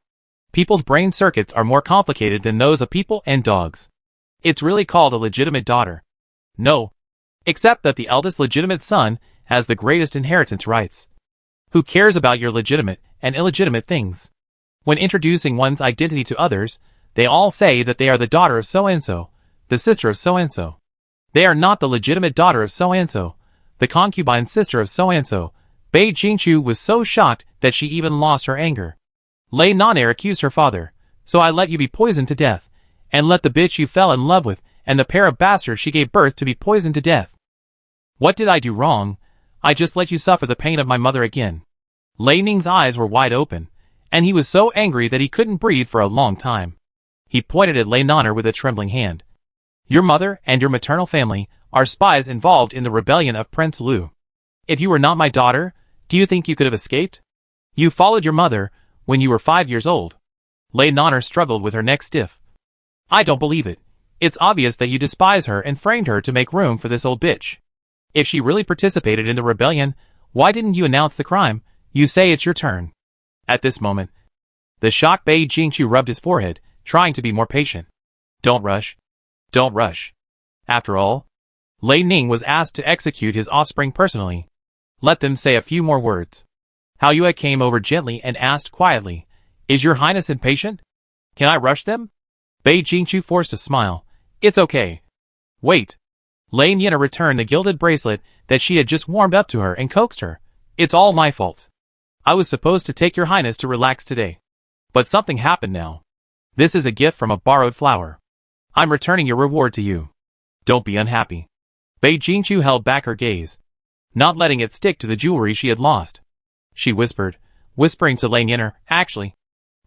People's brain circuits are more complicated than those of people and dogs. It's really called a legitimate daughter. No. Except that the eldest legitimate son has the greatest inheritance rights. Who cares about your legitimate and illegitimate things? When introducing one's identity to others, they all say that they are the daughter of so-and-so, the sister of so-and-so. They are not the legitimate daughter of so-and-so, the concubine sister of so-and-so. Bei Jingqiu was so shocked that she even lost her anger. Lei Nanner accused her father, "So I let you be poisoned to death, and let the bitch you fell in love with and the pair of bastards she gave birth to be poisoned to death. What did I do wrong? I just let you suffer the pain of my mother again." Lei Ning's eyes were wide open, and he was so angry that he couldn't breathe for a long time. He pointed at Lei Nanner with a trembling hand. "Your mother and your maternal family are spies involved in the rebellion of Prince Lu. If you were not my daughter, do you think you could have escaped? You followed your mother when you were 5 years old." Lei Nanner struggled with her neck stiff. "I don't believe it. It's obvious that you despise her and framed her to make room for this old bitch. If she really participated in the rebellion, why didn't you announce the crime? You say it's your turn." At this moment, the shocked Bei Jingqiu rubbed his forehead, trying to be more patient. "Don't rush. Don't rush. After all, Lei Ning was asked to execute his offspring personally. Let them say a few more words." Hao Yue came over gently and asked quietly, "Is your highness impatient? Can I rush them?" Bei Jingqiu forced a smile. "It's okay. Wait." Lei Nanner returned the gilded bracelet that she had just warmed up to her and coaxed her. "It's all my fault. I was supposed to take your highness to relax today. But something happened now. This is a gift from a borrowed flower. I'm returning your reward to you. Don't be unhappy." Bei Jingqiu held back her gaze, not letting it stick to the jewelry she had lost. She whispered, whispering to Lei Nanner, "Actually,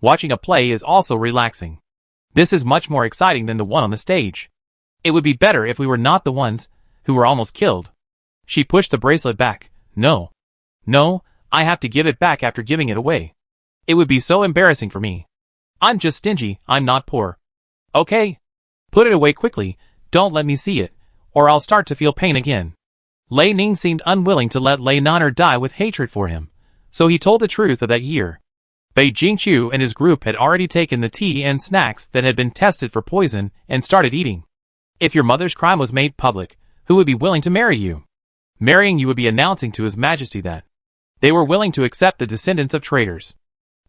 watching a play is also relaxing. This is much more exciting than the one on the stage. It would be better if we were not the ones who were almost killed." She pushed the bracelet back. No, I have to give it back after giving it away. It would be so embarrassing for me. I'm just stingy, I'm not poor. Okay? Put it away quickly, don't let me see it, or I'll start to feel pain again. Lei Ning seemed unwilling to let Lei Nanner die with hatred for him, so he told the truth of that year. Bei Jingqiu and his group had already taken the tea and snacks that had been tested for poison and started eating. If your mother's crime was made public, who would be willing to marry you? Marrying you would be announcing to His Majesty that they were willing to accept the descendants of traitors.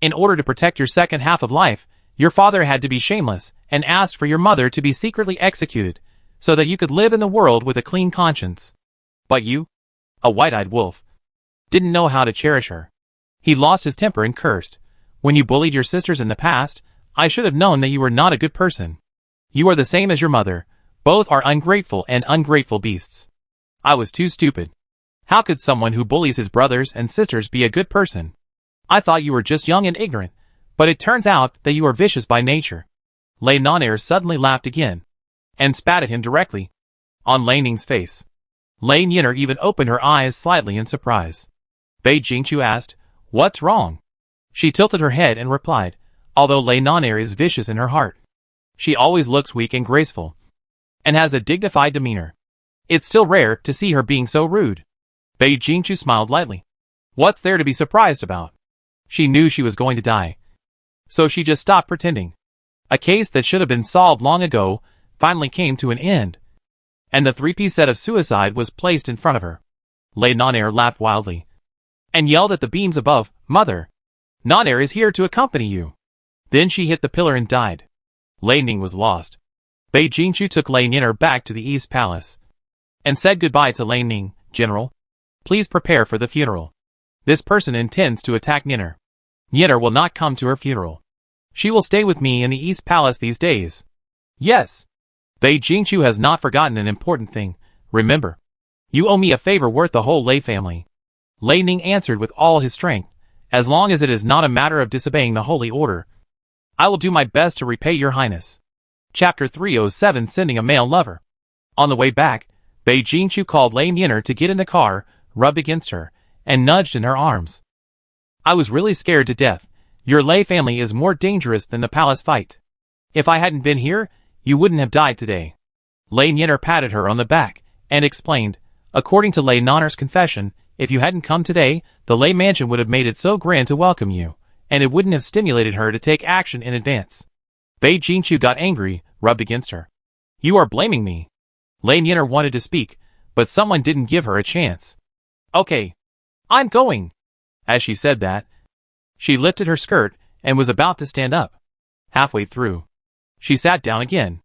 In order to protect your second half of life, your father had to be shameless and asked for your mother to be secretly executed, so that you could live in the world with a clean conscience. But you, a white-eyed wolf, didn't know how to cherish her. He lost his temper and cursed. When you bullied your sisters in the past, I should have known that you were not a good person. You are the same as your mother. Both are ungrateful and ungrateful beasts. I was too stupid. How could someone who bullies his brothers and sisters be a good person? I thought you were just young and ignorant, but it turns out that you are vicious by nature." Lei Nanner suddenly laughed again, and spat at him directly on Lei Ning's face. Lane Yinner even opened her eyes slightly in surprise. Bei Jingqiu asked, "What's wrong?" She tilted her head and replied, "Although Lei Naner is vicious in her heart, she always looks weak and graceful, and has a dignified demeanor. It's still rare to see her being so rude." Bei Jingqiu smiled lightly. What's there to be surprised about? She knew she was going to die, so she just stopped pretending. A case that should have been solved long ago finally came to an end, and the three-piece set of suicide was placed in front of her. Lei Naner laughed wildly and yelled at the beams above, "Mother, Naner is here to accompany you." Then she hit the pillar and died. Lei Ning was lost. Bei Jingqiu took Lei Yinner back to the East Palace and said goodbye to Lei Ning. "General, please prepare for the funeral. This person intends to attack Yinner. Yinner will not come to her funeral. She will stay with me in the East Palace these days." "Yes." Bei Jingqiu has not forgotten an important thing. "Remember, you owe me a favor worth the whole Lei family." Lei Ning answered with all his strength, "As long as it is not a matter of disobeying the holy order, I will do my best to repay your highness." Chapter 307, Sending a Male Lover. On the way back, Bei Jingqiu called Lane Yinner to get in the car, rubbed against her, and nudged in her arms. "I was really scared to death. Your Lei family is more dangerous than the palace fight. If I hadn't been here, you wouldn't have died today." Lane Yinner patted her on the back and explained, "According to Lei Naner's confession, if you hadn't come today, the Lei mansion would have made it so grand to welcome you, and it wouldn't have stimulated her to take action in advance." Bei Jingqiu got angry, rubbed against her. "You are blaming me." Lane Yinner wanted to speak, but someone didn't give her a chance. "Okay, I'm going." As she said that, she lifted her skirt and was about to stand up. Halfway through, she sat down again.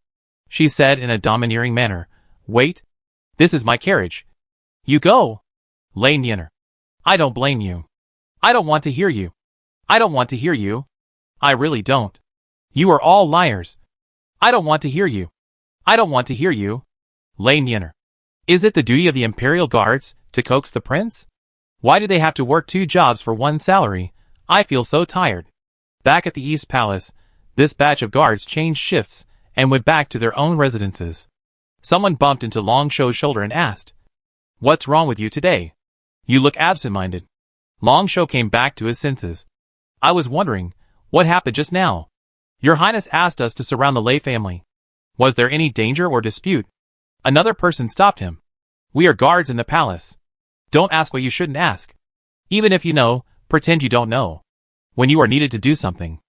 She said in a domineering manner, "Wait, this is my carriage. You go." Lane Yinner, "I don't blame you. I don't want to hear you. I don't want to hear you. I really don't. You are all liars. I don't want to hear you. I don't want to hear you." Lane Yinner, "Is it the duty of the Imperial Guards to coax the prince? Why do they have to work 2 jobs for 1 salary? I feel so tired." Back at the East Palace, this batch of guards changed shifts and went back to their own residences. Someone bumped into Long Shou's shoulder and asked, "What's wrong with you today? You look absent-minded." Long Shou came back to his senses. "I was wondering, what happened just now? Your Highness asked us to surround the Lei family. Was there any danger or dispute?" Another person stopped him. "We are guards in the palace. Don't ask what you shouldn't ask. Even if you know, pretend you don't know. When you are needed to do something,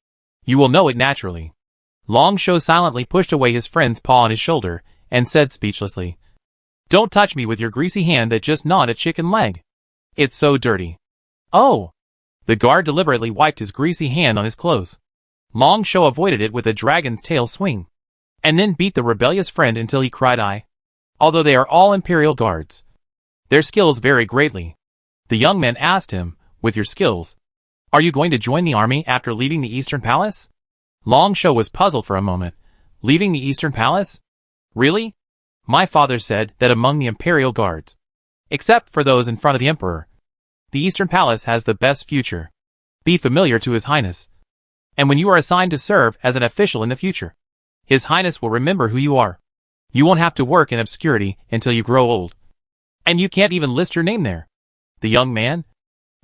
you will know it naturally." Long Shou silently pushed away his friend's paw on his shoulder and said speechlessly, "Don't touch me with your greasy hand that just gnawed a chicken leg. It's so dirty." "Oh!" The guard deliberately wiped his greasy hand on his clothes. Long Shou avoided it with a dragon's tail swing, and then beat the rebellious friend until he cried "I." Although they are all Imperial Guards, their skills vary greatly. The young man asked him, "With your skills, are you going to join the army after leaving the Eastern Palace?" Long Shou was puzzled for a moment. "Leaving the Eastern Palace? Really? My father said that among the Imperial Guards, except for those in front of the Emperor, the Eastern Palace has the best future. Be familiar to His Highness, and when you are assigned to serve as an official in the future, His Highness will remember who you are. You won't have to work in obscurity until you grow old. And you can't even list your name there." The young man,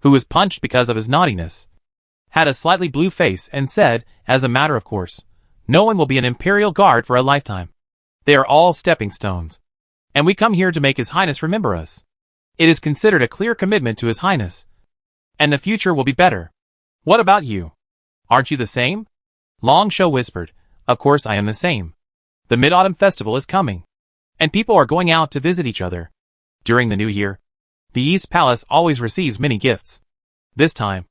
who was punched because of his naughtiness, had a slightly blue face and said, as a matter of course, "No one will be an Imperial Guard for a lifetime. They are all stepping stones. And we come here to make His Highness remember us. It is considered a clear commitment to His Highness. And the future will be better. What about you? Aren't you the same?" Long Shou whispered, "Of course I am the same. The Mid-Autumn Festival is coming, and people are going out to visit each other. During the New Year, the East Palace always receives many gifts. This time,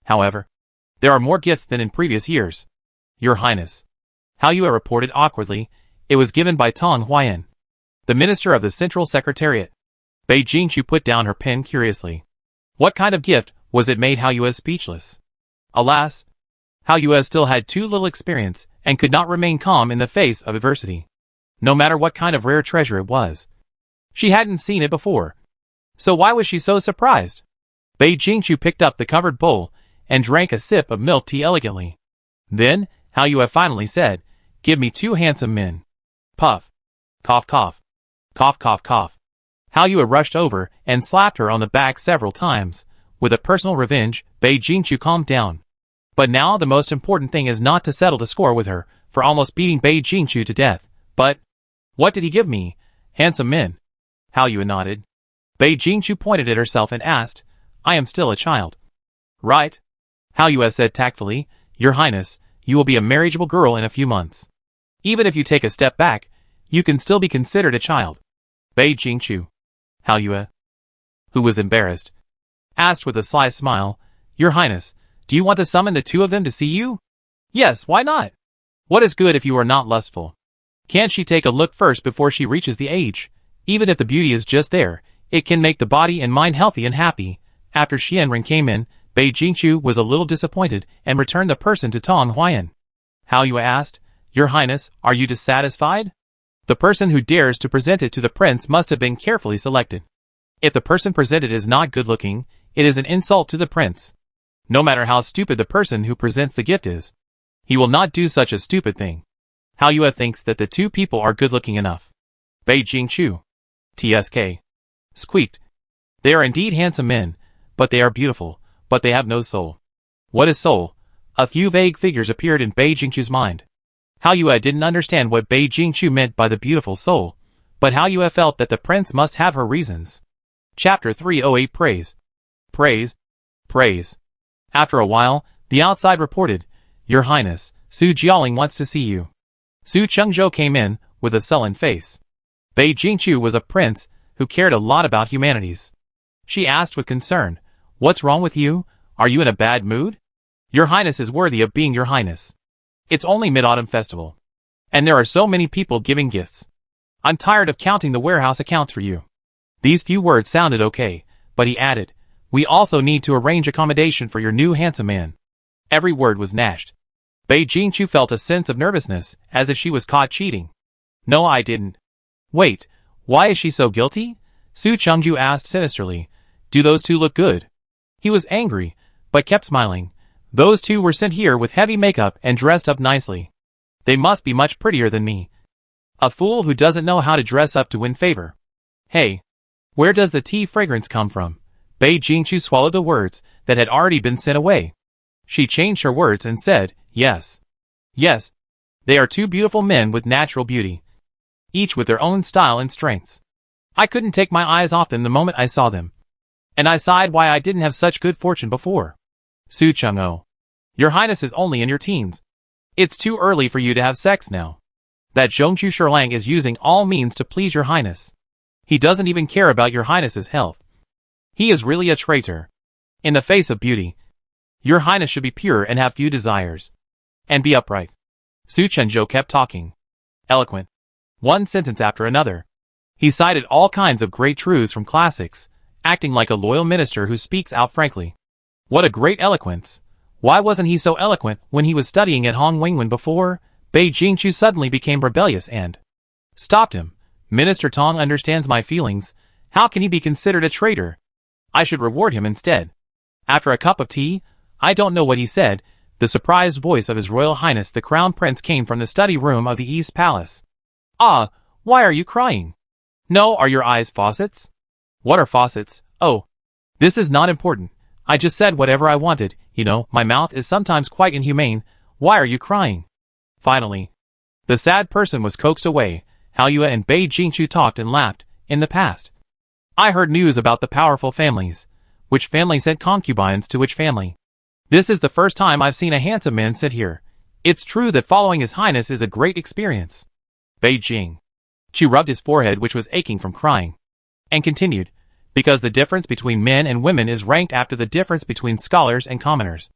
however, there are more gifts than in previous years. Your Highness." How Yue reported awkwardly, "It was given by Tong Huayan, the Minister of the Central Secretariat." Bei Jingqiu put down her pen curiously. What kind of gift was it made Hao Yue speechless? Alas, Hao Yue still had too little experience and could not remain calm in the face of adversity, no matter what kind of rare treasure it was. She hadn't seen it before, so why was she so surprised? Bei Jingqiu picked up the covered bowl and drank a sip of milk tea elegantly. Then, Hao Yue finally said, "Give me 2 handsome men." Puff. Cough cough. Cough cough cough. Yue rushed over and slapped her on the back several times. With a personal revenge, Bei Jingqiu calmed down. But now the most important thing is not to settle the score with her for almost beating Bei Jingqiu to death. But what did he give me? Handsome men. Yue nodded. Bei Jingqiu pointed at herself and asked, I am still a child. Right? Yue said tactfully, Your Highness, you will be a marriageable girl in a few months. Even if you take a step back, you can still be considered a child. Bei Jingqiu. Yue, who was embarrassed, asked with a sly smile, Your Highness, do you want to summon the two of them to see you? Yes, why not? What is good if you are not lustful? Can't she take a look first before she reaches the age? Even if the beauty is just there, it can make the body and mind healthy and happy. After Xianren came in, Bei Jingqiu was a little disappointed and returned the person to Tong Huayan. Yue asked, Your Highness, are you dissatisfied? The person who dares to present it to the prince must have been carefully selected. If the person presented is not good-looking, it is an insult to the prince. No matter how stupid the person who presents the gift is, he will not do such a stupid thing. Yue thinks that the two people are good-looking enough. Bei Jingqiu. TSK. Squeaked. They are indeed handsome men, but they are beautiful, but they have no soul. What is soul? A few vague figures appeared in Bei Jingqiu's mind. Yue didn't understand what Bei Jingqiu meant by the beautiful soul, but Yue felt that the prince must have her reasons. Chapter 308 Praise. Praise. Praise. After a while, the outside reported, Your Highness, Su Jialing wants to see you. Su Chengzhou came in, with a sullen face. Bei Jingqiu was a prince who cared a lot about humanities. She asked with concern, What's wrong with you? Are you in a bad mood? Your Highness is worthy of being Your Highness. It's only Mid-Autumn Festival. And there are so many people giving gifts. I'm tired of counting the warehouse accounts for you. These few words sounded okay, but he added, We also need to arrange accommodation for your new handsome man. Every word was gnashed. Bei Jingqiu felt a sense of nervousness, as if she was caught cheating. No, I didn't. Wait, why is she so guilty? Su Chengzhou asked sinisterly. Do those two look good? He was angry, but kept smiling. Those two were sent here with heavy makeup and dressed up nicely. They must be much prettier than me. A fool who doesn't know how to dress up to win favor. Hey, where does the tea fragrance come from? Bei Jingqiu swallowed the words that had already been sent away. She changed her words and said, Yes. Yes. They are two beautiful men with natural beauty. Each with their own style and strengths. I couldn't take my eyes off them the moment I saw them. And I sighed why I didn't have such good fortune before. Su Chengzhou. Your Highness is only in your teens. It's too early for you to have sex now. That Zhongqiu Shilang is using all means to please Your Highness. He doesn't even care about Your Highness's health. He is really a traitor. In the face of beauty, Your Highness should be pure and have few desires. And be upright. Su Chengzhou kept talking. Eloquent. One sentence after another. He cited all kinds of great truths from classics, acting like a loyal minister who speaks out frankly. What a great eloquence. Why wasn't he so eloquent when he was studying at Hong Wingwen before? Bei Jingqiu suddenly became rebellious and stopped him. Minister Tong understands my feelings. How can he be considered a traitor? I should reward him instead. After a cup of tea, I don't know what he said, the surprised voice of His Royal Highness the Crown Prince came from the study room of the East Palace. Ah, why are you crying? No, are your eyes faucets? What are faucets? Oh, this is not important. I just said whatever I wanted, you know, my mouth is sometimes quite inhumane. Why are you crying? Finally, the sad person was coaxed away. Yue and Bei Jingqiu talked and laughed. In the past, I heard news about the powerful families. Which family sent concubines to which family? This is the first time I've seen a handsome man sit here. It's true that following His Highness is a great experience. Bei Jingqiu rubbed his forehead, which was aching from crying, and continued, because the difference between men and women is ranked after the difference between scholars and commoners.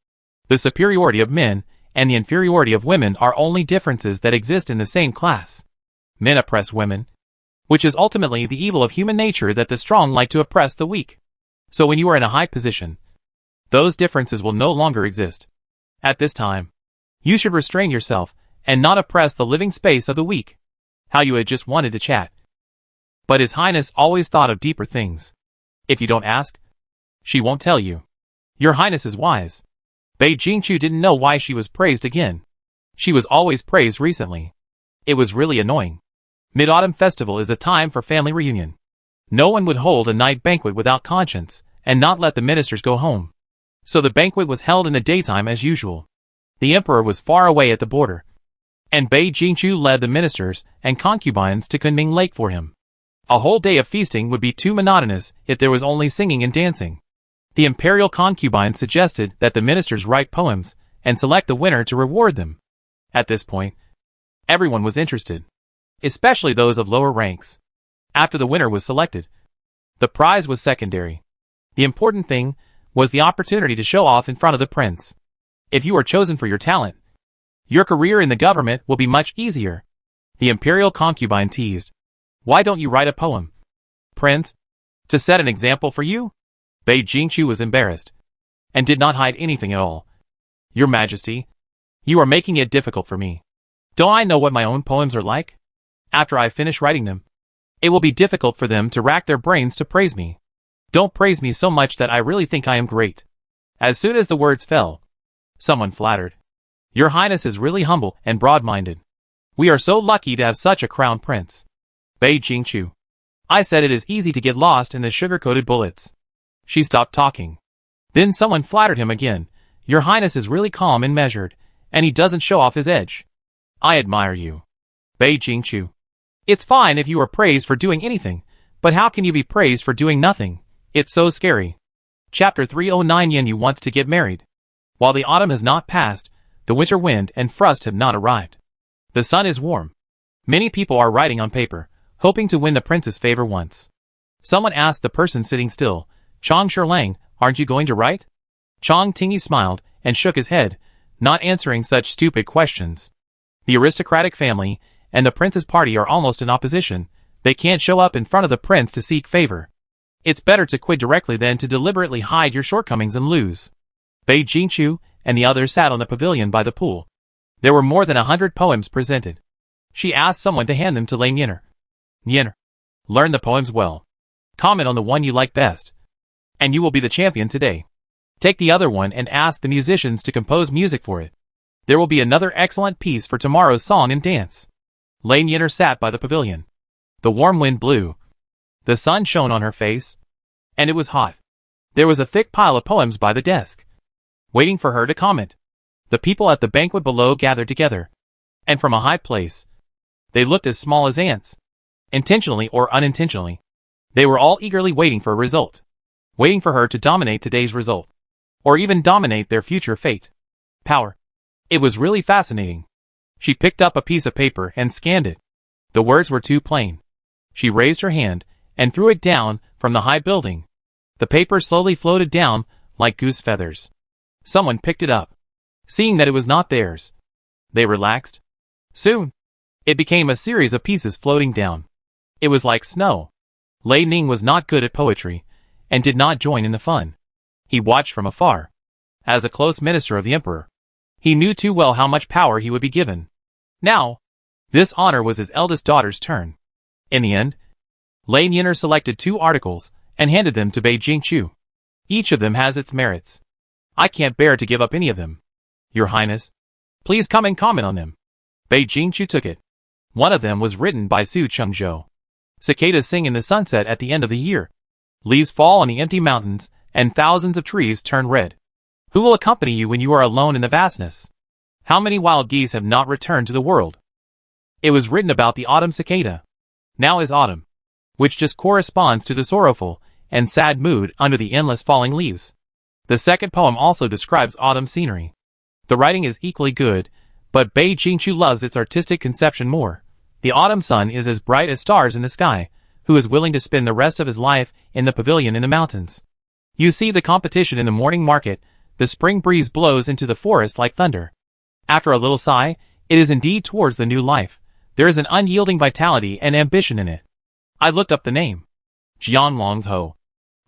The superiority of men and the inferiority of women are only differences that exist in the same class. Men oppress women, which is ultimately the evil of human nature that the strong like to oppress the weak. So when you are in a high position, those differences will no longer exist. At this time, you should restrain yourself and not oppress the living space of the weak. Yue had just wanted to chat. But His Highness always thought of deeper things. If you don't ask, she won't tell you. Your Highness is wise. Bei Jingqiu didn't know why she was praised again. She was always praised recently. It was really annoying. Mid-Autumn Festival is a time for family reunion. No one would hold a night banquet without conscience, and not let the ministers go home. So the banquet was held in the daytime as usual. The emperor was far away at the border, and Bei Jingchu led the ministers and concubines to Kunming Lake for him. A whole day of feasting would be too monotonous if there was only singing and dancing. The imperial concubine suggested that the ministers write poems and select the winner to reward them. At this point, everyone was interested, especially those of lower ranks. After the winner was selected, the prize was secondary. The important thing was the opportunity to show off in front of the prince. If you are chosen for your talent, your career in the government will be much easier. The imperial concubine teased. Why don't you write a poem, Prince? To set an example for you? Bei Jingchu was embarrassed, and did not hide anything at all. Your Majesty, you are making it difficult for me. Don't I know what my own poems are like? After I finish writing them, it will be difficult for them to rack their brains to praise me. Don't praise me so much that I really think I am great. As soon as the words fell, someone flattered. Your Highness is really humble and broad-minded. We are so lucky to have such a crown prince. Bei Jingchu. I said it is easy to get lost in the sugar-coated bullets. She stopped talking. Then someone flattered him again. Your Highness is really calm and measured, and he doesn't show off his edge. I admire you. Bei Jingchu. It's fine if you are praised for doing anything, but how can you be praised for doing nothing? It's so scary. Chapter 309. Yen Yu wants to get married. While the autumn has not passed, the winter wind and frost have not arrived. The sun is warm. Many people are writing on paper, hoping to win the prince's favor once. Someone asked the person sitting still, Chong Shirlang, aren't you going to write? Chong Tingy smiled and shook his head, not answering such stupid questions. The aristocratic family and the prince's party are almost in opposition. They can't show up in front of the prince to seek favor. It's better to quit directly than to deliberately hide your shortcomings and lose. Bei Jingchu and the others sat on the pavilion by the pool. There were more than 100 poems presented. She asked someone to hand them to Lane Yinner. Yinner, learn the poems well. Comment on the one you like best, and you will be the champion today. Take the other one and ask the musicians to compose music for it. There will be another excellent piece for tomorrow's song and dance. Lane Yinner sat by the pavilion. The warm wind blew. The sun shone on her face, and it was hot. There was a thick pile of poems by the desk, waiting for her to comment. The people at the banquet below gathered together, and from a high place, they looked as small as ants. Intentionally or unintentionally, they were all eagerly waiting for a result, waiting for her to dominate today's result, or even dominate their future fate. Power. It was really fascinating. She picked up a piece of paper and scanned it. The words were too plain. She raised her hand and threw it down from the high building. The paper slowly floated down like goose feathers. Someone picked it up. Seeing that it was not theirs, they relaxed. Soon, it became a series of pieces floating down. It was like snow. Lei Ning was not good at poetry, and did not join in the fun. He watched from afar. As a close minister of the emperor, he knew too well how much power he would be given. Now, this honor was his eldest daughter's turn. In the end, Lane Yinner selected 2 articles and handed them to Bei Jingchu. Each of them has its merits. I can't bear to give up any of them. Your Highness, please come and comment on them. Bei Jingchu took it. One of them was written by Su Chengzhou. Cicadas sing in the sunset at the end of the year. Leaves fall on the empty mountains, and thousands of trees turn red. Who will accompany you when you are alone in the vastness? How many wild geese have not returned to the world? It was written about the autumn cicada. Now is autumn, which just corresponds to the sorrowful and sad mood under the endless falling leaves. The second poem also describes autumn scenery. The writing is equally good, but Bei Jingchu loves its artistic conception more. The autumn sun is as bright as stars in the sky, who is willing to spend the rest of his life in the pavilion in the mountains. You see the competition in the morning market. The spring breeze blows into the forest like thunder. After a little sigh, it is indeed towards the new life. There is an unyielding vitality and ambition in it. I looked up the name. Jian Longzhou.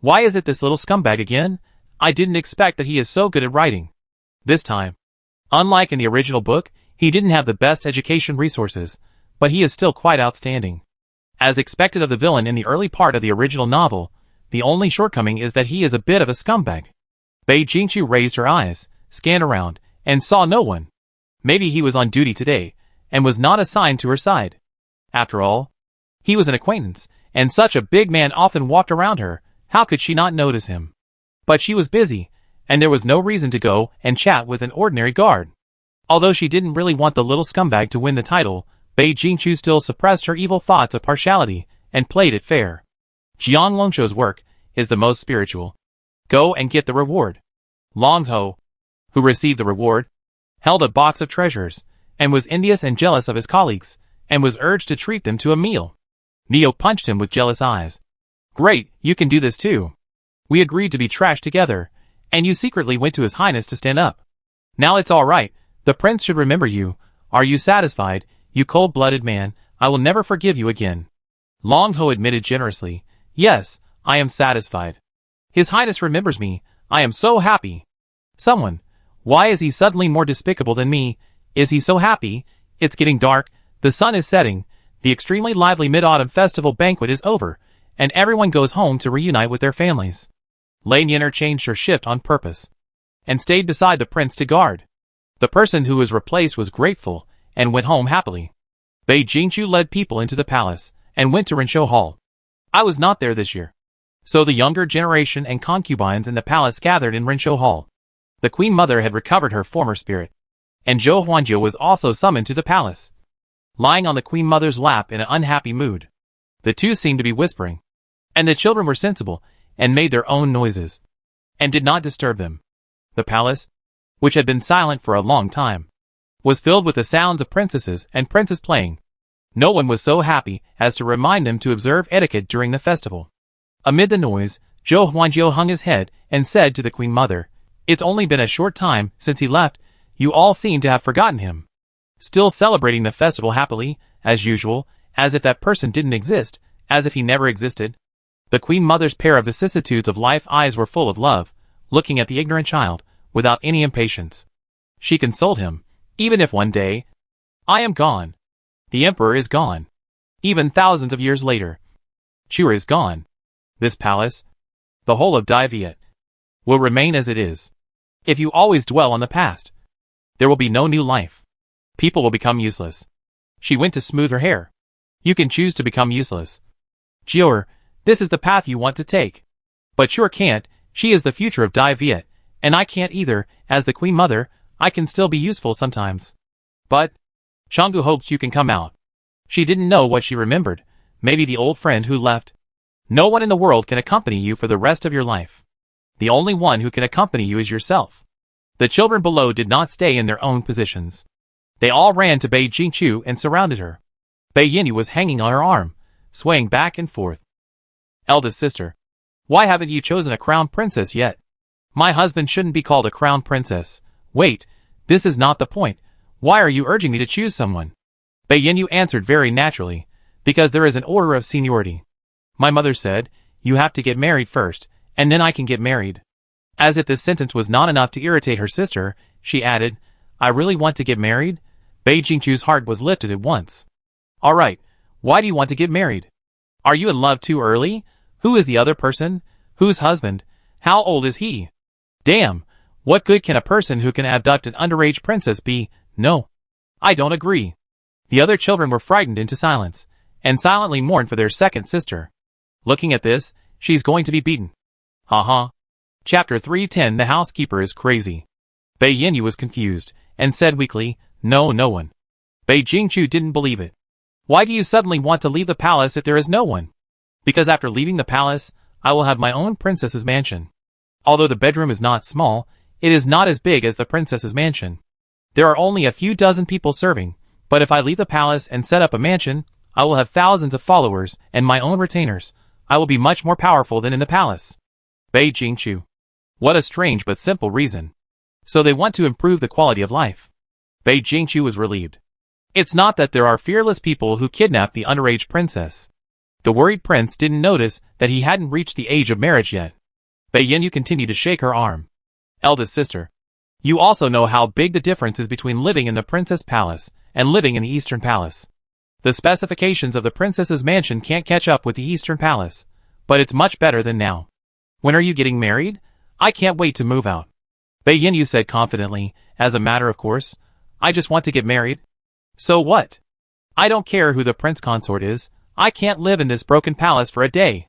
Why is it this little scumbag again? I didn't expect that he is so good at writing. This time, unlike in the original book, he didn't have the best education resources, but he is still quite outstanding. As expected of the villain in the early part of the original novel, the only shortcoming is that he is a bit of a scumbag. Bei Jingchu raised her eyes, scanned around, and saw no one. Maybe he was on duty today, and was not assigned to her side. After all, he was an acquaintance, and such a big man often walked around her, how could she not notice him? But she was busy, and there was no reason to go and chat with an ordinary guard. Although she didn't really want the little scumbag to win the title, Bei Jingqiu still suppressed her evil thoughts of partiality and played it fair. Jiang Longshou's work is the most spiritual. Go and get the reward. Long Ho, who received the reward, held a box of treasures, and was envious and jealous of his colleagues, and was urged to treat them to a meal. Neo punched him with jealous eyes. Great, you can do this too. We agreed to be trashed together, and you secretly went to His Highness to stand up. Now it's all right, the prince should remember you. Are you satisfied, you cold-blooded man? I will never forgive you again. Long Ho admitted generously, yes, I am satisfied. His Highness remembers me, I am so happy. Someone, why is he suddenly more despicable than me? Is he so happy? It's getting dark, the sun is setting, the extremely lively Mid-Autumn Festival banquet is over, and everyone goes home to reunite with their families. Lane Yin'er changed her shift on purpose, and stayed beside the prince to guard. The person who was replaced was grateful, and went home happily. Bei Jingqiu led people into the palace, and went to Renshou Hall. I was not there this year. So the younger generation and concubines in the palace gathered in Renshou Hall. The queen mother had recovered her former spirit, and Zhou Huanjiu was also summoned to the palace. Lying on the queen mother's lap in an unhappy mood, the two seemed to be whispering, and the children were sensible, and made their own noises, and did not disturb them. The palace, which had been silent for a long time, was filled with the sounds of princesses and princes playing. No one was so happy as to remind them to observe etiquette during the festival. Amid the noise, Zhou Huanjiu hung his head and said to the queen mother, "It's only been a short time since he left, you all seem to have forgotten him. Still celebrating the festival happily, as usual, as if that person didn't exist, as if he never existed." The queen mother's pair of vicissitudes of life eyes were full of love, looking at the ignorant child, without any impatience. She consoled him, even if one day, I am gone. The emperor is gone. Even thousands of years later, Chua is gone. This palace, the whole of Dai Viet, will remain as it is. If you always dwell on the past, there will be no new life. People will become useless. She went to smooth her hair. You can choose to become useless. Jior, this is the path you want to take. But Chua can't, she is the future of Dai Viet, and I can't either, as the queen mother, I can still be useful sometimes. But, Changgu hopes you can come out. She didn't know what she remembered, maybe the old friend who left. No one in the world can accompany you for the rest of your life. The only one who can accompany you is yourself. The children below did not stay in their own positions. They all ran to Bei Jingqiu and surrounded her. Bei Yinyu was hanging on her arm, swaying back and forth. Eldest sister, why haven't you chosen a crown princess yet? My husband shouldn't be called a crown princess. Wait, this is not the point. Why are you urging me to choose someone? Bei Yinyu answered very naturally, because there is an order of seniority. My mother said, you have to get married first, and then I can get married. As if this sentence was not enough to irritate her sister, she added, I really want to get married? Bei Jingqiu's heart was lifted at once. All right, why do you want to get married? Are you in love too early? Who is the other person? Whose husband? How old is he? Damn, what good can a person who can abduct an underage princess be? No, I don't agree. The other children were frightened into silence, and silently mourned for their second sister. Looking at this, she's going to be beaten. Haha. Chapter 310 The housekeeper is crazy. Bei Yinyu was confused, and said weakly, no one. Bei Jingqiu didn't believe it. Why do you suddenly want to leave the palace if there is no one? Because after leaving the palace, I will have my own princess's mansion. Although the bedroom is not small, it is not as big as the princess's mansion. There are only a few dozen people serving, but if I leave the palace and set up a mansion, I will have thousands of followers and my own retainers. I will be much more powerful than in the palace. Bei Jingqiu. What a strange but simple reason. So they want to improve the quality of life. Bei Jingqiu was relieved. It's not that there are fearless people who kidnap the underage princess. The worried prince didn't notice that he hadn't reached the age of marriage yet. Bei Yinyu continued to shake her arm. Eldest sister, you also know how big the difference is between living in the princess palace and living in the eastern palace. The specifications of the princess's mansion can't catch up with the eastern palace, but it's much better than now. When are you getting married? I can't wait to move out. Bei Yinyu said confidently, as a matter of course, I just want to get married. So what? I don't care who the prince consort is, I can't live in this broken palace for a day.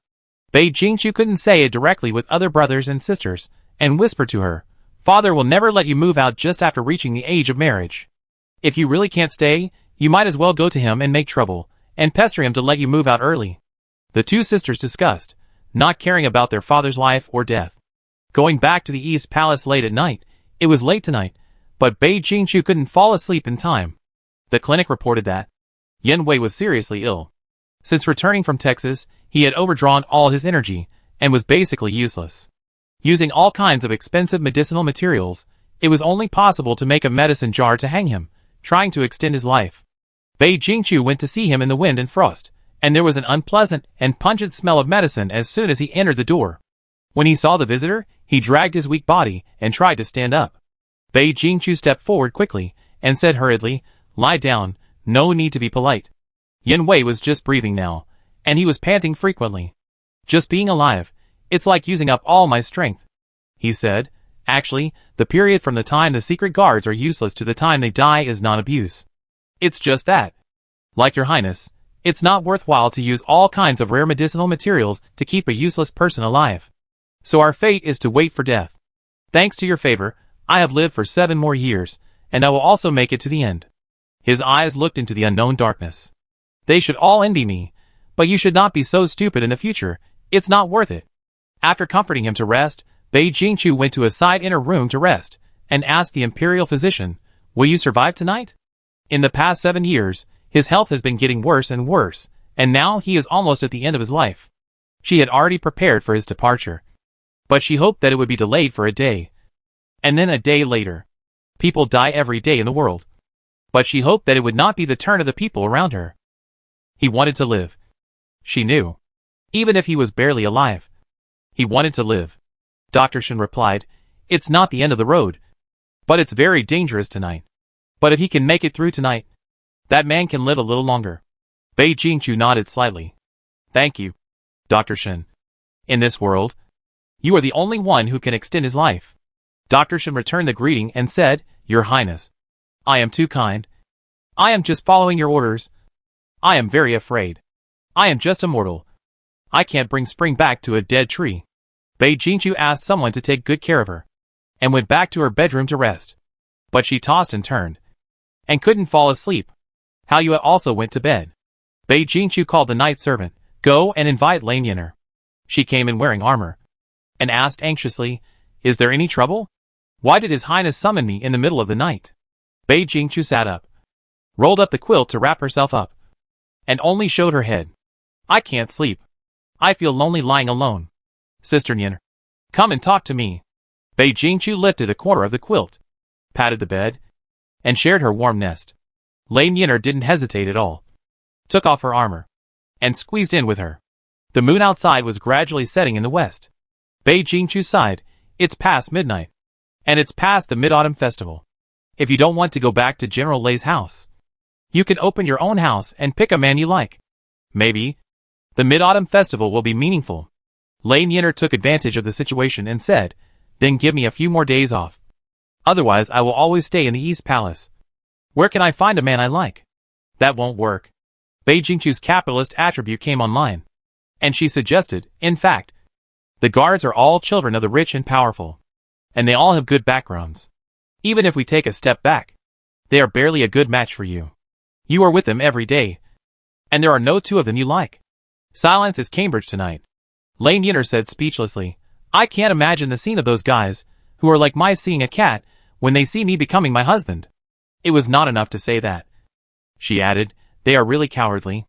Bei Jingchu couldn't say it directly with other brothers and sisters, and whispered to her, Father will never let you move out just after reaching the age of marriage. If you really can't stay, you might as well go to him and make trouble, and pester him to let you move out early. The two sisters discussed, not caring about their father's life or death. Going back to the East Palace late at night, it was late tonight, but Bei Jingchu couldn't fall asleep in time. The clinic reported that Yan Wei was seriously ill. Since returning from Texas, he had overdrawn all his energy, and was basically useless. Using all kinds of expensive medicinal materials, it was only possible to make a medicine jar to hang him, trying to extend his life. Bei Jingchu went to see him in the wind and frost, and there was an unpleasant and pungent smell of medicine as soon as he entered the door. When he saw the visitor, he dragged his weak body and tried to stand up. Bei Jingchu stepped forward quickly and said hurriedly, Lie down, no need to be polite. Yan Wei was just breathing now, and he was panting frequently. Just being alive, it's like using up all my strength, he said. Actually, the period from the time the secret guards are useless to the time they die is non-abuse. It's just that. Like your highness, it's not worthwhile to use all kinds of rare medicinal materials to keep a useless person alive. So our fate is to wait for death. Thanks to your favor, I have lived for 7 more years, and I will also make it to the end. His eyes looked into the unknown darkness. They should all envy me, but you should not be so stupid in the future, it's not worth it. After comforting him to rest, Bei Jingchu went to a side inner room to rest, and asked the imperial physician, Will you survive tonight? In the past 7 years, his health has been getting worse and worse, and now he is almost at the end of his life. She had already prepared for his departure, but she hoped that it would be delayed for a day. And then a day later. People die every day in the world. But she hoped that it would not be the turn of the people around her. He wanted to live. She knew. Even if he was barely alive. He wanted to live. Dr. Shen replied, It's not the end of the road. But it's very dangerous tonight. But if he can make it through tonight, that man can live a little longer. Bei Jingchu nodded slightly. Thank you, Dr. Shen. In this world, you are the only one who can extend his life. Dr. Shen returned the greeting and said, Your Highness. I am too kind. I am just following your orders. I am very afraid. I am just a mortal. I can't bring spring back to a dead tree. Bei Jingchu asked someone to take good care of her, and went back to her bedroom to rest. But she tossed and turned, and couldn't fall asleep. Hao Yue also went to bed. Bei Jingchu called the night servant, Go and invite Lane Yin'er. She came in wearing armor, and asked anxiously, Is there any trouble? Why did His Highness summon me in the middle of the night? Bei Jingchu sat up, rolled up the quilt to wrap herself up, and only showed her head. I can't sleep. I feel lonely lying alone. Sister Yin'er, come and talk to me. Bei Jingchu lifted a corner of the quilt, patted the bed, and shared her warm nest. Lane Yin'er didn't hesitate at all, took off her armor, and squeezed in with her. The moon outside was gradually setting in the west. Bei Jingchu sighed, It's past midnight, and it's past the Mid-Autumn Festival. If you don't want to go back to General Lei's house, you can open your own house and pick a man you like. Maybe the Mid-Autumn Festival will be meaningful. Lane Yin'er took advantage of the situation and said, Then give me a few more days off. Otherwise I will always stay in the East Palace. Where can I find a man I like? That won't work. Bei Jingchu's capitalist attribute came online, and she suggested, in fact, the guards are all children of the rich and powerful, and they all have good backgrounds. Even if we take a step back, they are barely a good match for you. You are with them every day, and there are no 2 of them you like. Silence is Cambridge tonight. Lane Yin'er said speechlessly, I can't imagine the scene of those guys, who are like mice seeing a cat, when they see me becoming my husband. It was not enough to say that. She added, They are really cowardly.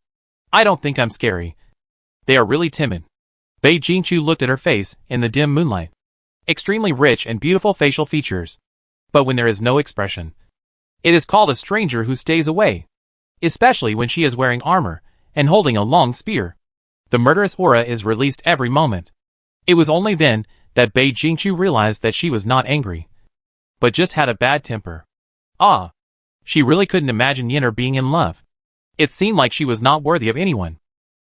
I don't think I'm scary. They are really timid. Bei Jingchu looked at her face in the dim moonlight. Extremely rich and beautiful facial features. But when there is no expression, it is called a stranger who stays away. Especially when she is wearing armor and holding a long spear. The murderous aura is released every moment. It was only then that Bei Jingchu realized that she was not angry, but just had a bad temper. Ah! She really couldn't imagine Yin'er being in love. It seemed like she was not worthy of anyone.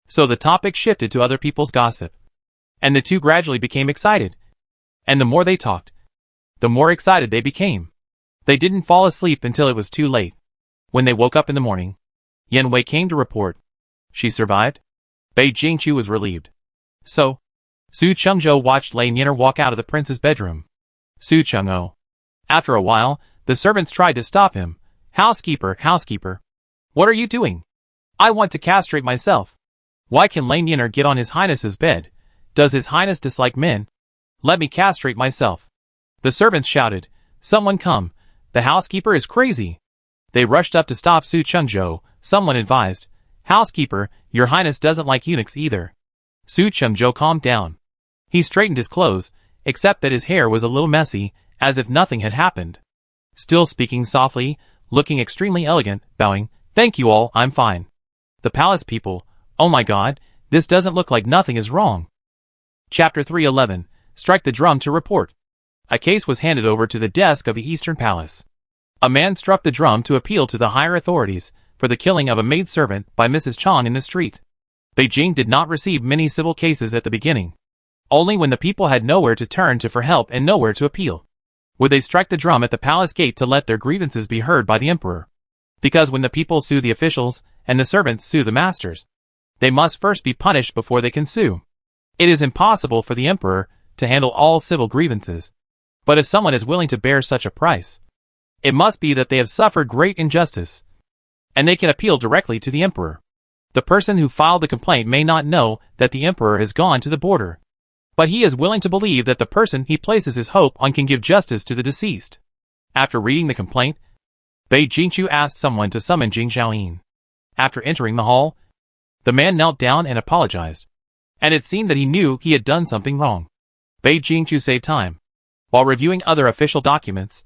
So the topic shifted to other people's gossip. And the two gradually became excited. And the more they talked, the more excited they became. They didn't fall asleep until it was too late. When they woke up in the morning, Yan Wei came to report. She survived? Bei Jingqiu was relieved. So, Su Chengzhou watched Lei Nianer walk out of the prince's bedroom. Su Chengzhou. After a while, the servants tried to stop him. Housekeeper, housekeeper. What are you doing? I want to castrate myself. Why can Lei Nianer get on His Highness's bed? Does His Highness dislike men? Let me castrate myself. The servants shouted, Someone come. The housekeeper is crazy. They rushed up to stop Su Chengzhou. Someone advised, Housekeeper, your highness doesn't like eunuchs either. Su Chengzhou calmed down. He straightened his clothes, except that his hair was a little messy, as if nothing had happened. Still speaking softly, looking extremely elegant, bowing, Thank you all, I'm fine. The palace people, oh my god, this doesn't look like nothing is wrong. Chapter 311, Strike the Drum to Report. A case was handed over to the desk of the Eastern Palace. A man struck the drum to appeal to the higher authorities for the killing of a maidservant by Mrs. Chang in the street. Beijing did not receive many civil cases at the beginning. Only when the people had nowhere to turn to for help and nowhere to appeal would they strike the drum at the palace gate to let their grievances be heard by the emperor. Because when the people sue the officials and the servants sue the masters, they must first be punished before they can sue. It is impossible for the emperor to handle all civil grievances. But if someone is willing to bear such a price, it must be that they have suffered great injustice, and they can appeal directly to the emperor. The person who filed the complaint may not know that the emperor has gone to the border, but he is willing to believe that the person he places his hope on can give justice to the deceased. After reading the complaint, Bei Jingqiu asked someone to summon Jing Xiaoyin. After entering the hall, the man knelt down and apologized, and it seemed that he knew he had done something wrong. Bei Jingqiu saved time, while reviewing other official documents,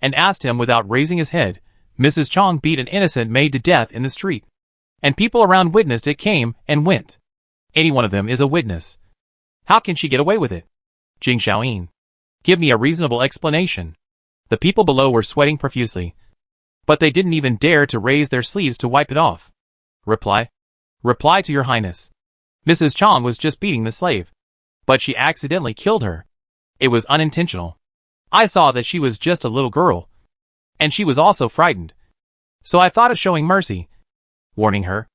and asked him without raising his head, Mrs. Chang beat an innocent maid to death in the street, and people around witnessed it came and went. Any one of them is a witness. How can she get away with it? Jing Xiaoyin. Give me a reasonable explanation. The people below were sweating profusely, but they didn't even dare to raise their sleeves to wipe it off. Reply. Reply to your highness. Mrs. Chang was just beating the slave, but she accidentally killed her. It was unintentional. I saw that she was just a little girl, and she was also frightened. So I thought of showing mercy, warning her,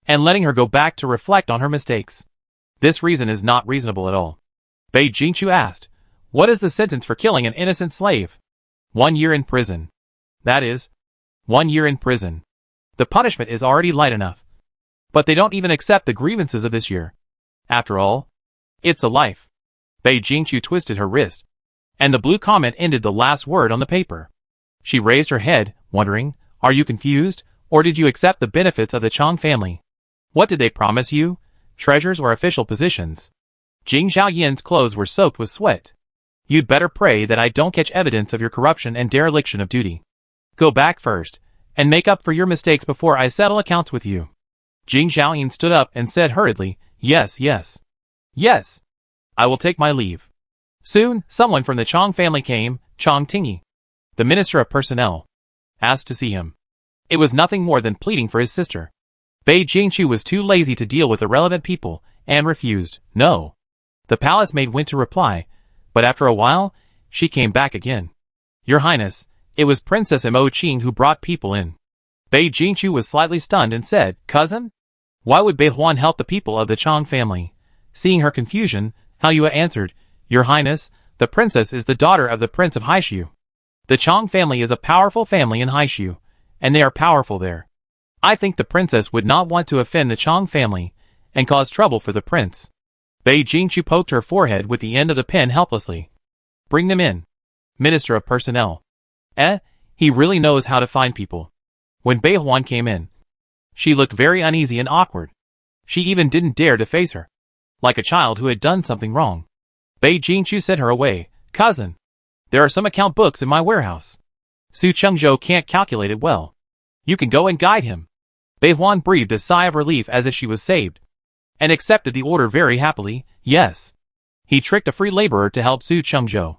and letting her go back to reflect on her mistakes. This reason is not reasonable at all. Bei Jingqiu asked, What is the sentence for killing an innocent slave? 1 year in prison. That is, 1 year in prison. The punishment is already light enough. But they don't even accept the grievances of this year. After all, it's a life. Bei Jingqiu twisted her wrist, and the blue comment ended the last word on the paper. She raised her head, wondering, Are you confused, or did you accept the benefits of the Chang family? What did they promise you? Treasures or official positions? Jing Xiaoyin's clothes were soaked with sweat. You'd better pray that I don't catch evidence of your corruption and dereliction of duty. Go back first, and make up for your mistakes before I settle accounts with you. Jing Xiaoyin stood up and said hurriedly, Yes, yes. Yes. I will take my leave. Soon, someone from the Chang family came, Chang Tingyi, the Minister of Personnel, asked to see him. It was nothing more than pleading for his sister. Bei Jingqiu was too lazy to deal with irrelevant people, and refused, No. The palace maid went to reply, but after a while, she came back again. Your Highness, it was Princess Mo Qing who brought people in. Bei Jingqiu was slightly stunned and said, Cousin? Why would Bei Huan help the people of the Chang family? Seeing her confusion, Hao Yue answered, Your Highness, the princess is the daughter of the Prince of Haishu. The Chang family is a powerful family in Haishu, and they are powerful there. I think the princess would not want to offend the Chang family and cause trouble for the prince. Bei Jingqiu poked her forehead with the end of the pen helplessly. Bring them in. Minister of Personnel. He really knows how to find people. When Bei Huan came in, she looked very uneasy and awkward. She even didn't dare to face her, like a child who had done something wrong. Bei Jingqiu sent her away. Cousin, there are some account books in my warehouse. Su Chengzhou can't calculate it well. You can go and guide him. Bei Huan breathed a sigh of relief as if she was saved, and accepted the order very happily. Yes. He tricked a free laborer to help Su Chengzhou.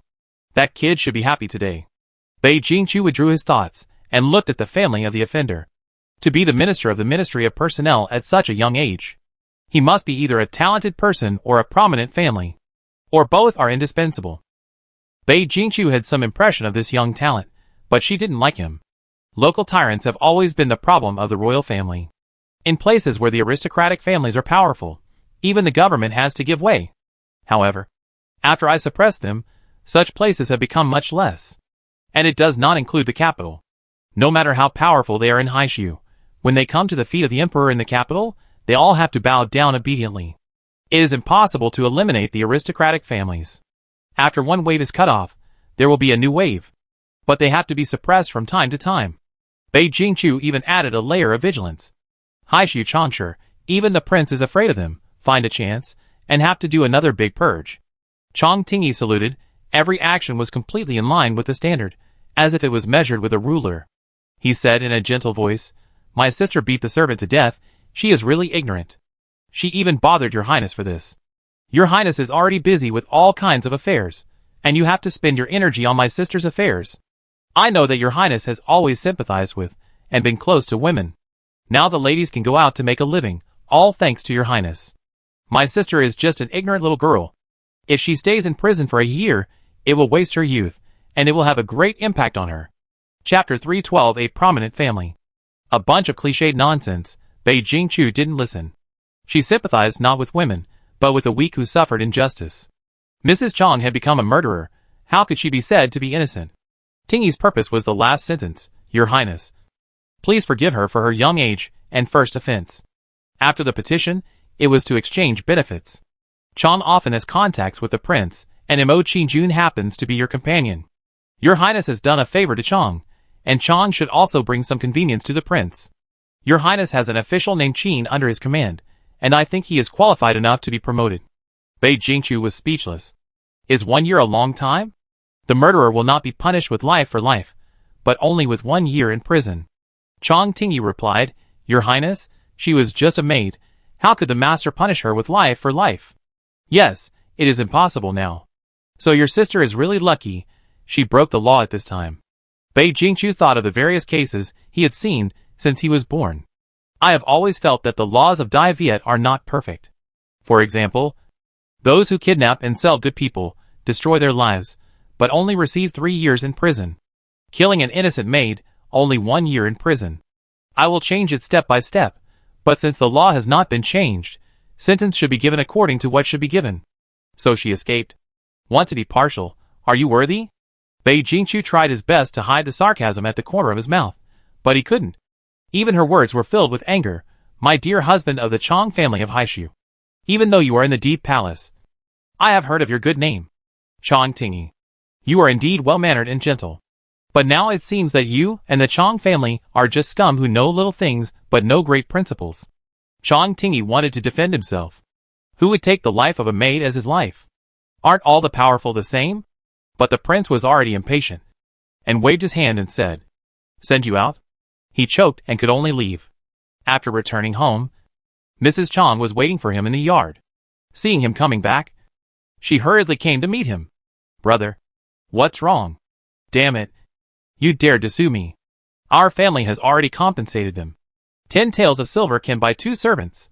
That kid should be happy today. Bei Jingqiu withdrew his thoughts, and looked at the family of the offender. To be the minister of the Ministry of Personnel at such a young age, he must be either a talented person or a prominent family, or both are indispensable. Bei Jingqiu had some impression of this young talent, but she didn't like him. Local tyrants have always been the problem of the royal family. In places where the aristocratic families are powerful, even the government has to give way. However, after I suppressed them, such places have become much less. And it does not include the capital. No matter how powerful they are in Haishu, when they come to the feet of the emperor in the capital, they all have to bow down obediently. It is impossible to eliminate the aristocratic families. After one wave is cut off, there will be a new wave. But they have to be suppressed from time to time. Bei Jingqiu even added a layer of vigilance. Haishu Changshe, even the prince is afraid of them, find a chance, and have to do another big purge. Chang Tingyi saluted. Every action was completely in line with the standard, as if it was measured with a ruler. He said in a gentle voice, "My sister beat the servant to death. She is really ignorant. She even bothered your highness for this. Your highness is already busy with all kinds of affairs, and you have to spend your energy on my sister's affairs. I know that your highness has always sympathized with and been close to women. Now the ladies can go out to make a living, all thanks to your highness. My sister is just an ignorant little girl. If she stays in prison for a year, it will waste her youth, and it will have a great impact on her." Chapter 312. A Prominent Family. A bunch of cliched nonsense. Bei Jingqiu didn't listen. She sympathized not with women, but with the weak who suffered injustice. Mrs. Chang had become a murderer. How could she be said to be innocent? Tingyi's purpose was the last sentence, "Your Highness. Please forgive her for her young age and first offense." After the petition, it was to exchange benefits. Chang often has contacts with the prince, and Mo Qinjun happens to be your companion. Your Highness has done a favor to Chang, and Chang should also bring some convenience to the prince. Your Highness has an official named Qin under his command, and I think he is qualified enough to be promoted. Bei Jingqiu was speechless. Is 1 year a long time? The murderer will not be punished with life for life, but only with 1 year in prison. Chang Tingyi replied, "Your Highness, she was just a maid. How could the master punish her with life for life? Yes, it is impossible now. So your sister is really lucky. She broke the law at this time." Bei Jingqiu thought of the various cases he had seen since he was born. "I have always felt that the laws of Dai Viet are not perfect. For example, those who kidnap and sell good people destroy their lives, but only receive 3 years in prison. Killing an innocent maid, only 1 year in prison. I will change it step by step, but since the law has not been changed, sentence should be given according to what should be given." So she escaped. Want to be partial? Are you worthy? Bei Jingqiu tried his best to hide the sarcasm at the corner of his mouth, but he couldn't. Even her words were filled with anger. "My dear husband of the Chang family of Haishu, even though you are in the deep palace, I have heard of your good name. Chang Tingyi. You are indeed well-mannered and gentle. But now it seems that you and the Chang family are just scum who know little things but no great principles." Chang Tingyi wanted to defend himself. Who would take the life of a maid as his life? Aren't all the powerful the same? But the prince was already impatient, and waved his hand and said, "Send you out?" He choked and could only leave. After returning home, Mrs. Chang was waiting for him in the yard. Seeing him coming back, she hurriedly came to meet him. "Brother, what's wrong? Damn it. You dared to sue me. Our family has already compensated them. 10 taels of silver can buy 2 servants.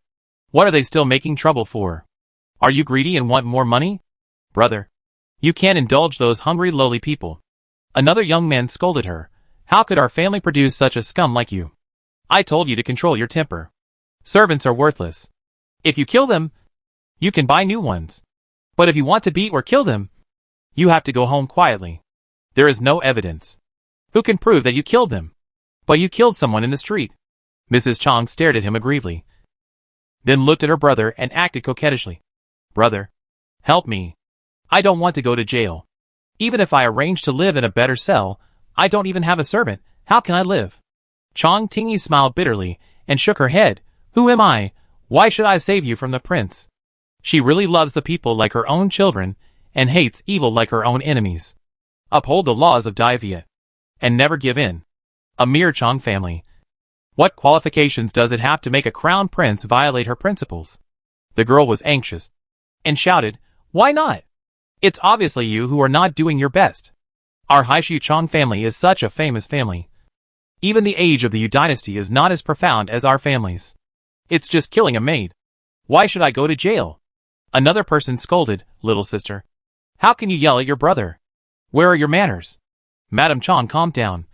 What are they still making trouble for? Are you greedy and want more money? Brother, you can't indulge those hungry lowly people." Another young man scolded her. "How could our family produce such a scum like you? I told you to control your temper. Servants are worthless. If you kill them, you can buy new ones. But if you want to beat or kill them, you have to go home quietly. There is no evidence. Who can prove that you killed them? But you killed someone in the street." Mrs. Chang stared at him aggrievedly, then looked at her brother and acted coquettishly. "Brother, help me. I don't want to go to jail. Even if I arrange to live in a better cell, I don't even have a servant. How can I live?" Chang Tingyi smiled bitterly and shook her head. "Who am I? Why should I save you from the prince? She really loves the people like her own children and hates evil like her own enemies. Uphold the laws of Dai Viet and never give in. A mere Chang family. What qualifications does it have to make a crown prince violate her principles?" The girl was anxious and shouted, "Why not? It's obviously you who are not doing your best. Our Haishu Chang family is such a famous family. Even the age of the Yu dynasty is not as profound as our families. It's just killing a maid. Why should I go to jail?" Another person scolded, "Little sister, how can you yell at your brother? Where are your manners?" Madame Chang calmed down,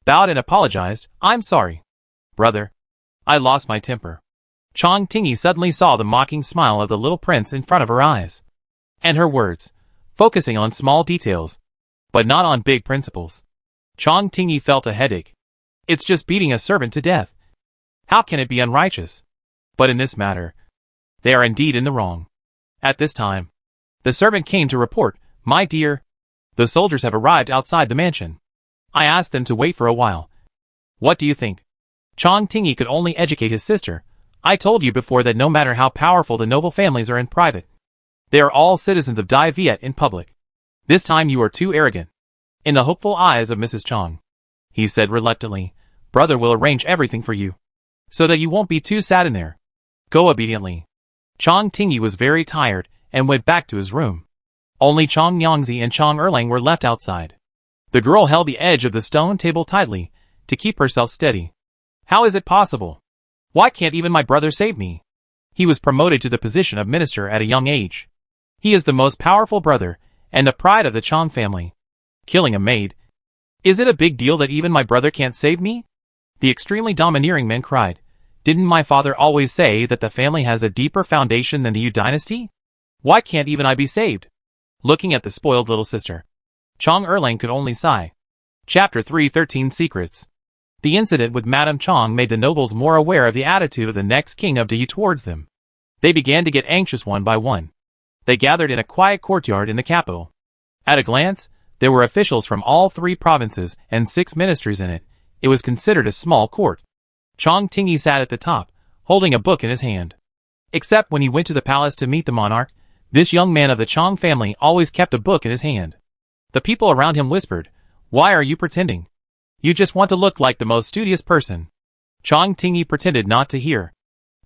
bowed and apologized. "I'm sorry. Brother, I lost my temper. Chong Tingy suddenly saw the mocking smile of the little prince in front of her eyes. And her words, focusing on small details, but not on big principles. Chong Tingy felt a headache. It's just beating a servant to death. How can it be unrighteous? But in this matter, they are indeed in the wrong. At this time, the servant came to report, "My dear, the soldiers have arrived outside the mansion. I asked them to wait for a while. What do you think?" Chong Tingy could only educate his sister. "I told you before that no matter how powerful the noble families are in private, they are all citizens of Dai Viet in public. This time you are too arrogant." In the hopeful eyes of Mrs. Chong, he said reluctantly, "Brother will arrange everything for you, so that you won't be too sad in there. Go obediently." Chong Tingy was very tired and went back to his room. Only Chong Yongzi and Chong Erlang were left outside. The girl held the edge of the stone table tightly to keep herself steady. "How is it possible? Why can't even my brother save me? He was promoted to the position of minister at a young age. He is the most powerful brother and the pride of the Chong family. Killing a maid. Is it a big deal that even my brother can't save me?" The extremely domineering man cried. "Didn't my father always say that the family has a deeper foundation than the Yu dynasty? Why can't even I be saved?" Looking at the spoiled little sister, Chong Erlang could only sigh. Chapter 313 Secrets. The incident with Madame Chong made the nobles more aware of the attitude of the next king of the Yu towards them. They began to get anxious one by one. They gathered in a quiet courtyard in the capital. At a glance, there were officials from all 3 provinces and 6 ministries in it. It was considered a small court. Chong Tingy sat at the top, holding a book in his hand. Except when he went to the palace to meet the monarch, this young man of the Chong family always kept a book in his hand. The people around him whispered, "Why are you pretending? You just want to look like the most studious person." Chong Tingy pretended not to hear.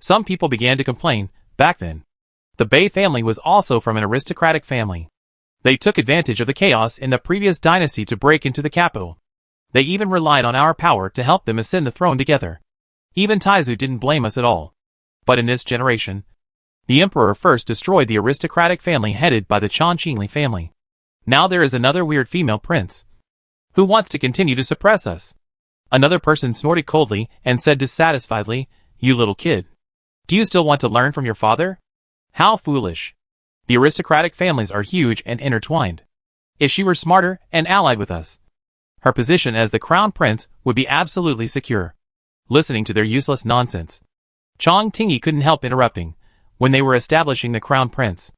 Some people began to complain. Back then, the Bei family was also from an aristocratic family. They took advantage of the chaos in the previous dynasty to break into the capital. They even relied on our power to help them ascend the throne together. Even Taizu didn't blame us at all. But in this generation, the emperor first destroyed the aristocratic family headed by the Chan Qingli family. Now there is another weird female prince who wants to continue to suppress us. Another person snorted coldly and said dissatisfiedly, "You little kid. Do you still want to learn from your father? How foolish. The aristocratic families are huge and intertwined. If she were smarter and allied with us, her position as the crown prince would be absolutely secure." Listening to their useless nonsense, Chong Tingy couldn't help interrupting. When they were establishing the crown prince,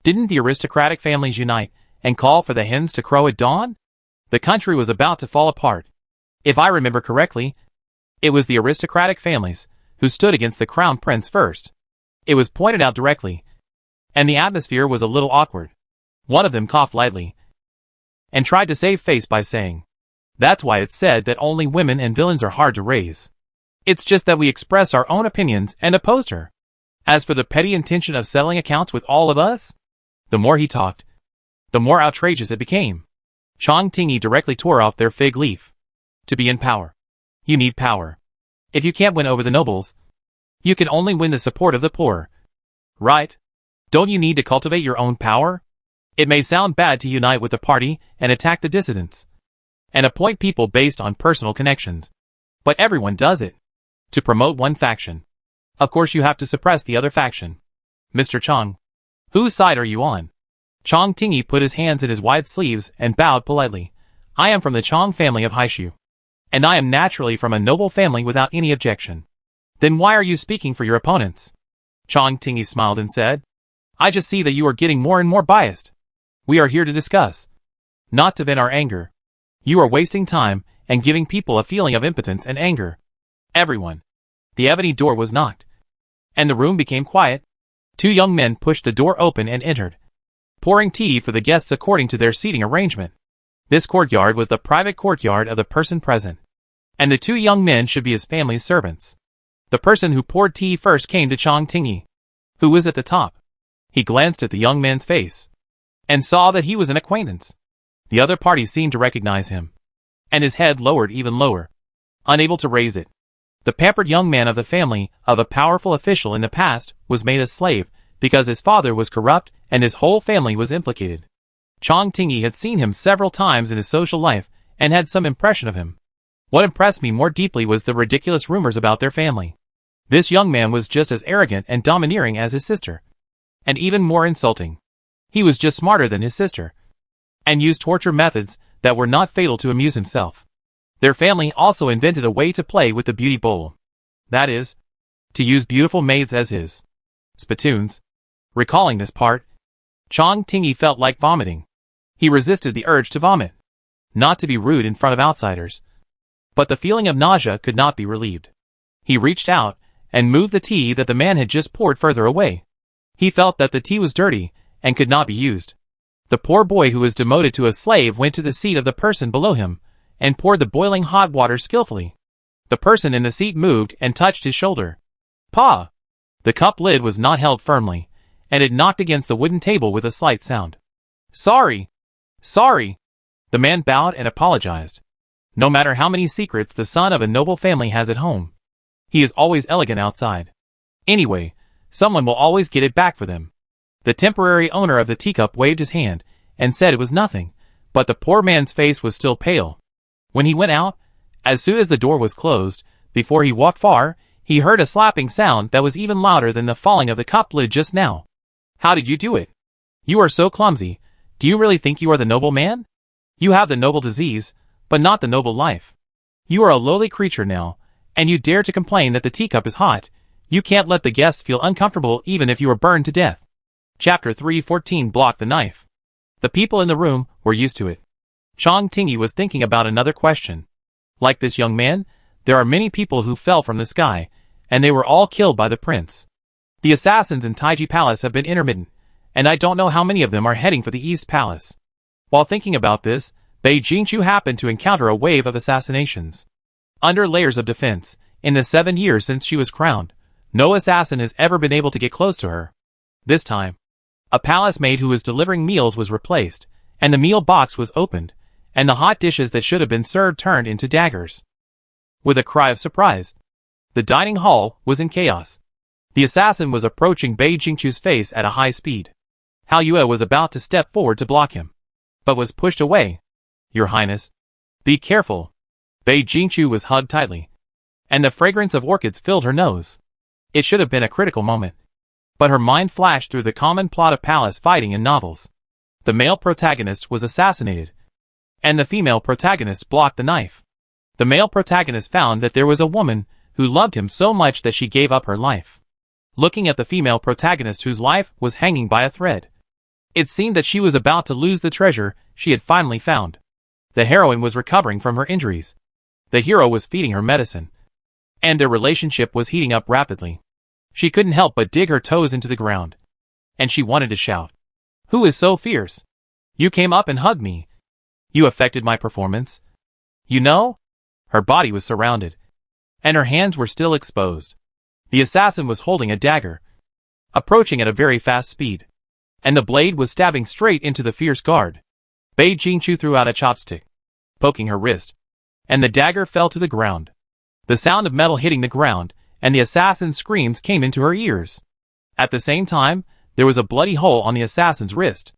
didn't the aristocratic families unite and call for the hens to crow at dawn? The country was about to fall apart. If I remember correctly, it was the aristocratic families who stood against the crown prince first. It was pointed out directly, and the atmosphere was a little awkward. One of them coughed lightly and tried to save face by saying, "That's why it's said that only women and villains are hard to raise. It's just that we expressed our own opinions and opposed her. As for the petty intention of settling accounts with all of us," the more he talked, the more outrageous it became. Chong Tingy directly tore off their fig leaf. To be in power, you need power. If you can't win over the nobles, you can only win the support of the poor. Right? Don't you need to cultivate your own power? It may sound bad to unite with the party and attack the dissidents, and appoint people based on personal connections. But everyone does it. To promote one faction, of course you have to suppress the other faction. Mr. Chong, whose side are you on? Chong Tingy put his hands in his wide sleeves and bowed politely. I am from the Chong family of Haishu, and I am naturally from a noble family without any objection. Then why are you speaking for your opponents? Chong Tingy smiled and said, I just see that you are getting more and more biased. We are here to discuss, not to vent our anger. You are wasting time and giving people a feeling of impotence and anger. Everyone. The ebony door was knocked, and the room became quiet. Two young men pushed the door open and entered, pouring tea for the guests according to their seating arrangement. This courtyard was the private courtyard of the person present, and the two young men should be his family's servants. The person who poured tea first came to Chong Tingy, who was at the top. He glanced at the young man's face, and saw that he was an acquaintance. The other party seemed to recognize him, and his head lowered even lower, unable to raise it. The pampered young man of the family of a powerful official in the past was made a slave because his father was corrupt and his whole family was implicated. Chong Tingy had seen him several times in his social life and had some impression of him. What impressed me more deeply was the ridiculous rumors about their family. This young man was just as arrogant and domineering as his sister. And even more insulting. He was just smarter than his sister. And used torture methods that were not fatal to amuse himself. Their family also invented a way to play with the beauty bowl. That is, to use beautiful maids as his spittoons. Recalling this part, Chong Tingy felt like vomiting. He resisted the urge to vomit. Not to be rude in front of outsiders. But the feeling of nausea could not be relieved. He reached out and moved the tea that the man had just poured further away. He felt that the tea was dirty and could not be used. The poor boy who was demoted to a slave went to the seat of the person below him and poured the boiling hot water skillfully. The person in the seat moved and touched his shoulder. Pa! The cup lid was not held firmly, and it knocked against the wooden table with a slight sound. Sorry! Sorry! The man bowed and apologized. No matter how many secrets the son of a noble family has at home, he is always elegant outside. Anyway, someone will always get it back for them. The temporary owner of the teacup waved his hand and said it was nothing, but the poor man's face was still pale. When he went out, as soon as the door was closed, before he walked far, he heard a slapping sound that was even louder than the falling of the cup lid just now. How did you do it? You are so clumsy. Do you really think you are the noble man? You have the noble disease, but not the noble life. You are a lowly creature now, and you dare to complain that the teacup is hot. You can't let the guests feel uncomfortable even if you are burned to death. Chapter 314 Block the Knife. The people in the room were used to it. Chong Tingy was thinking about another question. Like this young man, there are many people who fell from the sky, and they were all killed by the prince. The assassins in Taiji Palace have been intermittent, and I don't know how many of them are heading for the East Palace. While thinking about this, Bei Jingqiu happened to encounter a wave of assassinations. Under layers of defense, in the 7 years since she was crowned, no assassin has ever been able to get close to her. This time, a palace maid who was delivering meals was replaced, and the meal box was opened, and the hot dishes that should have been served turned into daggers. With a cry of surprise, the dining hall was in chaos. The assassin was approaching Bei Jingqiu's face at a high speed. Hao Yue was about to step forward to block him, but was pushed away. Your Highness, be careful. Bei Jingqiu was hugged tightly, and the fragrance of orchids filled her nose. It should have been a critical moment, but her mind flashed through the common plot of palace fighting in novels. The male protagonist was assassinated, and the female protagonist blocked the knife. The male protagonist found that there was a woman who loved him so much that she gave up her life. Looking at the female protagonist whose life was hanging by a thread, it seemed that she was about to lose the treasure she had finally found. The heroine was recovering from her injuries. The hero was feeding her medicine, and their relationship was heating up rapidly. She couldn't help but dig her toes into the ground, and she wanted to shout, "Who is so fierce? You came up and hugged me. You affected my performance. You know?" Her body was surrounded, and her hands were still exposed. The assassin was holding a dagger, approaching at a very fast speed, and the blade was stabbing straight into the fierce guard. Bei Jingqiu threw out a chopstick, poking her wrist, and the dagger fell to the ground. The sound of metal hitting the ground and the assassin's screams came into her ears. At the same time, there was a bloody hole on the assassin's wrist.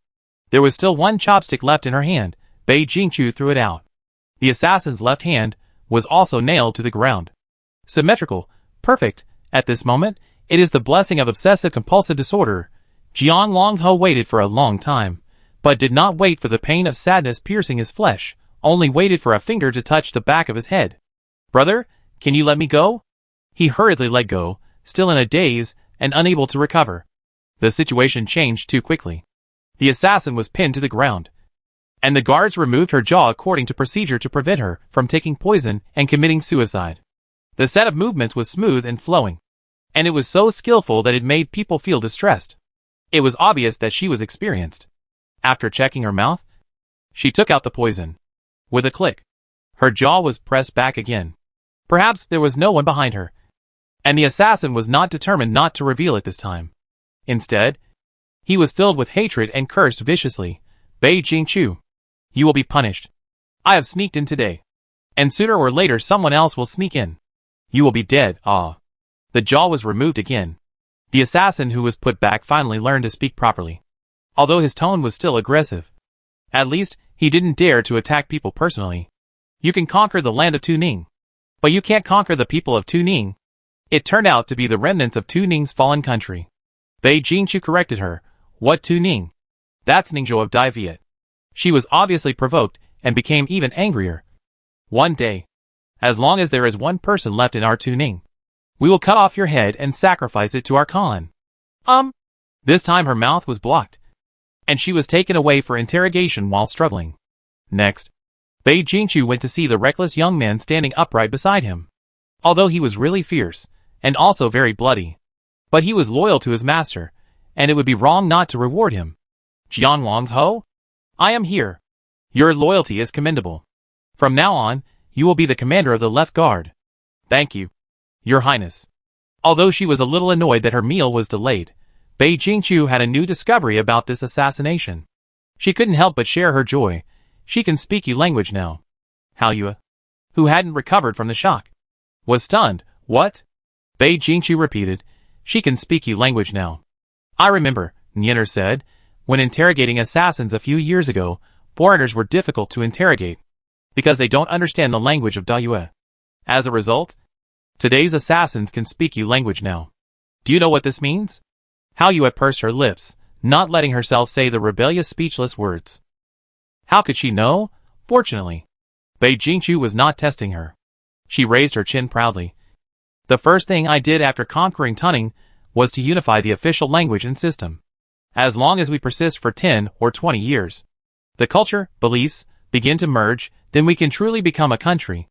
There was still one chopstick left in her hand. Bei Jingqiu threw it out. The assassin's left hand was also nailed to the ground. Symmetrical, perfect. At this moment, it is the blessing of obsessive-compulsive disorder. Jiang Longhe waited for a long time, but did not wait for the pain of sadness piercing his flesh, only waited for a finger to touch the back of his head. "Brother, can you let me go?" He hurriedly let go, still in a daze and unable to recover. The situation changed too quickly. The assassin was pinned to the ground, and the guards removed her jaw according to procedure to prevent her from taking poison and committing suicide. The set of movements was smooth and flowing, and it was so skillful that it made people feel distressed. It was obvious that she was experienced. After checking her mouth, she took out the poison. With a click, her jaw was pressed back again. Perhaps there was no one behind her, and the assassin was not determined not to reveal it this time. Instead, he was filled with hatred and cursed viciously. "Bei Jingqiu, you will be punished. I have sneaked in today, and sooner or later someone else will sneak in. You will be dead." The jaw was removed again. The assassin who was put back finally learned to speak properly, although his tone was still aggressive. At least, he didn't dare to attack people personally. "You can conquer the land of Tuning, but you can't conquer the people of Tuning." It turned out to be the remnants of Tu Ning's fallen country. Bei Jingqiu corrected her. What Tu Ning? That's Ningzhou of Dai Viet. She was obviously provoked and became even angrier. One day, as long as there is one person left in our Tu Ning, we will cut off your head and sacrifice it to our Khan. This time her mouth was blocked, and she was taken away for interrogation while struggling. Next, Bei Jingqiu went to see the reckless young man standing upright beside him. Although he was really fierce, and also very bloody, but he was loyal to his master, and it would be wrong not to reward him. Jian Wang's-ho? I am here. Your loyalty is commendable. From now on, you will be the commander of the left guard. Thank you, Your Highness. Although she was a little annoyed that her meal was delayed, Bei Jingqiu had a new discovery about this assassination. She couldn't help but share her joy. She can speak Yu language now. Hao Yue, who hadn't recovered from the shock, was stunned. What? Bei Jingqiu repeated. She can speak Yu language now. I remember, Nyener said, when interrogating assassins a few years ago, foreigners were difficult to interrogate, because they don't understand the language of Dayue. As a result, today's assassins can speak Yu language now. Do you know what this means? Hao Yue pursed her lips, not letting herself say the rebellious speechless words. How could she know? Fortunately, Bei Jingqiu was not testing her. She raised her chin proudly. The first thing I did after conquering Tunning was to unify the official language and system. As long as we persist for 10 or 20 years, the culture, beliefs, begin to merge, then we can truly become a country.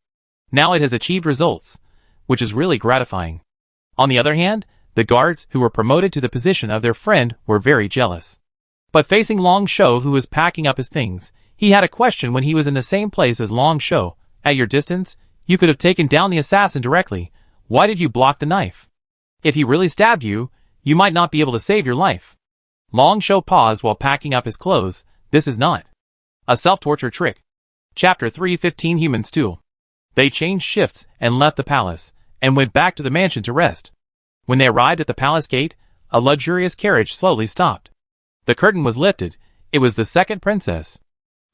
Now it has achieved results, which is really gratifying. On the other hand, the guards who were promoted to the position of their friend were very jealous. But facing Long Shou, who was packing up his things, he had a question. When he was in the same place as Long Shou, at your distance, you could have taken down the assassin directly. Why did you block the knife? If he really stabbed you, you might not be able to save your life. Long Shou paused while packing up his clothes. This is not a self-torture trick. Chapter 315 Human Stool. They changed shifts and left the palace, and went back to the mansion to rest. When they arrived at the palace gate, a luxurious carriage slowly stopped. The curtain was lifted. It was the second princess.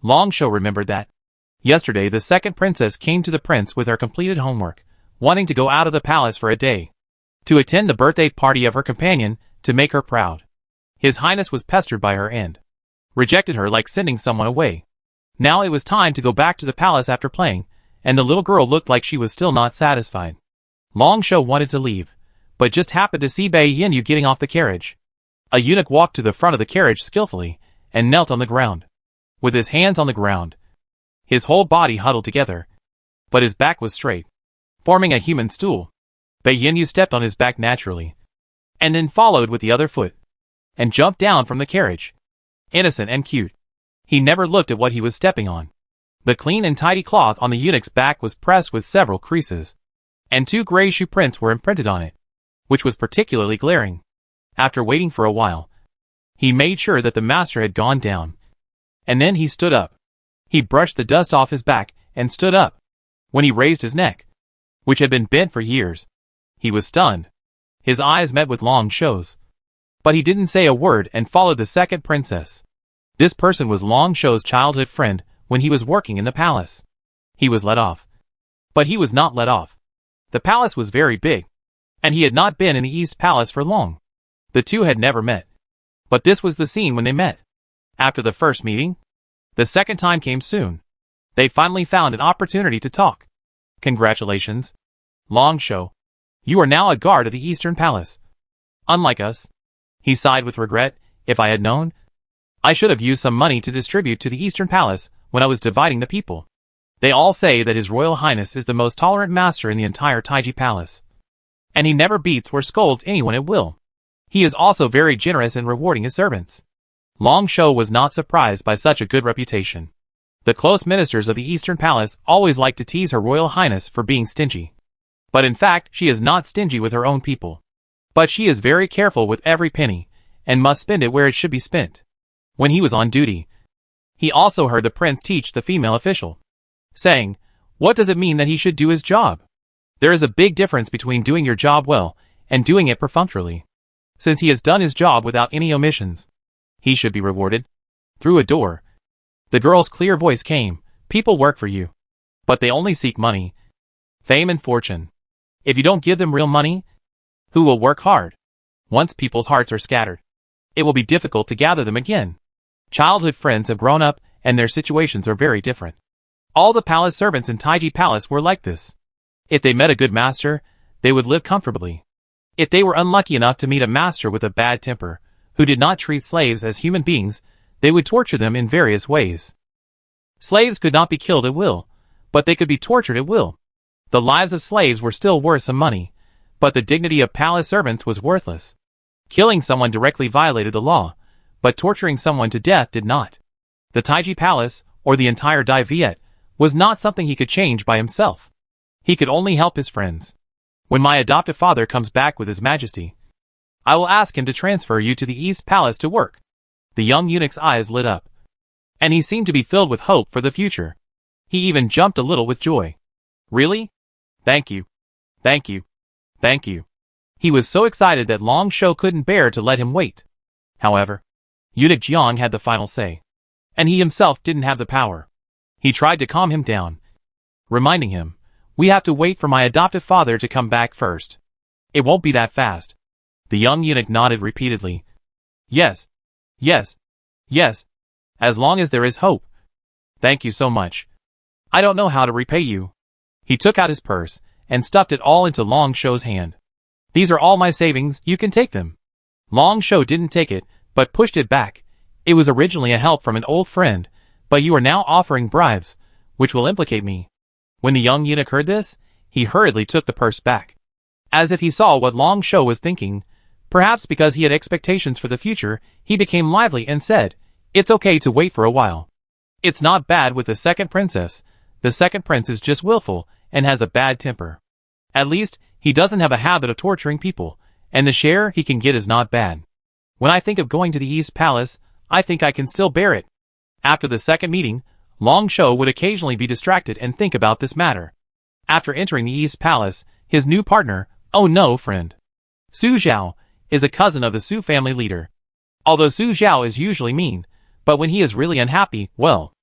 Long Shou remembered that. Yesterday the second princess came to the prince with her completed homework, wanting to go out of the palace for a day, to attend the birthday party of her companion, to make her proud. His Highness was pestered by her and rejected her like sending someone away. Now it was time to go back to the palace after playing, and the little girl looked like she was still not satisfied. Long Shou wanted to leave, but just happened to see Bei Yinyu getting off the carriage. A eunuch walked to the front of the carriage skillfully, and knelt on the ground. With his hands on the ground, his whole body huddled together, but his back was straight, forming a human stool. Bei Yinyu stepped on his back naturally, and then followed with the other foot, and jumped down from the carriage. Innocent and cute. He never looked at what he was stepping on. The clean and tidy cloth on the eunuch's back was pressed with several creases, and 2 gray shoe prints were imprinted on it, which was particularly glaring. After waiting for a while, he made sure that the master had gone down, and then he stood up. He brushed the dust off his back and stood up. When he raised his neck, which had been bent for years, he was stunned. His eyes met with Long Shou's, but he didn't say a word and followed the second princess. This person was Long Shou's childhood friend when he was working in the palace. He was let off. But he was not let off. The palace was very big, and he had not been in the East Palace for long. The two had never met. But this was the scene when they met. After the first meeting, the second time came soon. They finally found an opportunity to talk. Congratulations, Long Shou. You are now a guard of the Eastern Palace. Unlike us. He sighed with regret. If I had known, I should have used some money to distribute to the Eastern Palace when I was dividing the people. They all say that His Royal Highness is the most tolerant master in the entire Taiji Palace, and he never beats or scolds anyone at will. He is also very generous in rewarding his servants. Long Shou was not surprised by such a good reputation. The close ministers of the Eastern Palace always like to tease Her Royal Highness for being stingy. But in fact, she is not stingy with her own people. But she is very careful with every penny, and must spend it where it should be spent. When he was on duty, he also heard the prince teach the female official, saying, "What does it mean that he should do his job? There is a big difference between doing your job well and doing it perfunctorily. Since he has done his job without any omissions, he should be rewarded." Through a door, the girl's clear voice came, "People work for you, but they only seek money, fame and fortune. If you don't give them real money, Who will work hard? Once people's hearts are scattered, it will be difficult to gather them again. Childhood friends have grown up, and their situations are very different. All the palace servants in Taiji Palace were like this. If they met a good master, they would live comfortably. If they were unlucky enough to meet a master with a bad temper, who did not treat slaves as human beings, they would torture them in various ways. Slaves could not be killed at will, but they could be tortured at will. The lives of slaves were still worth some money, but the dignity of palace servants was worthless. Killing someone directly violated the law, but torturing someone to death did not. The Taiji Palace, or the entire Dai Viet, was not something he could change by himself. He could only help his friends. When my adoptive father comes back with his majesty, I will ask him to transfer you to the East Palace to work. The young eunuch's eyes lit up, and he seemed to be filled with hope for the future. He even jumped a little with joy. Really? Thank you. Thank you. Thank you. He was so excited that Long Shou couldn't bear to let him wait. However, Eunuch Jiang had the final say, and he himself didn't have the power. He tried to calm him down, reminding him, "We have to wait for my adoptive father to come back first. It won't be that fast." The young eunuch nodded repeatedly. Yes. Yes. Yes. As long as there is hope. Thank you so much. I don't know how to repay you. He took out his purse and stuffed it all into Long Shou's hand. These are all my savings, you can take them. Long Shou didn't take it, but pushed it back. It was originally a help from an old friend, but you are now offering bribes, which will implicate me. When the young eunuch heard this, he hurriedly took the purse back. As if he saw what Long Shou was thinking, perhaps because he had expectations for the future, he became lively and said, "It's okay to wait for a while. It's not bad with the second princess. The second prince is just willful and has a bad temper. At least, he doesn't have a habit of torturing people, and the share he can get is not bad. When I think of going to the East Palace, I think I can still bear it." After the second meeting, Long Shou would occasionally be distracted and think about this matter. After entering the East Palace, his new partner, oh no friend, Su Zhao, is a cousin of the Su family leader. Although Su Zhao is usually mean, but when he is really unhappy, well,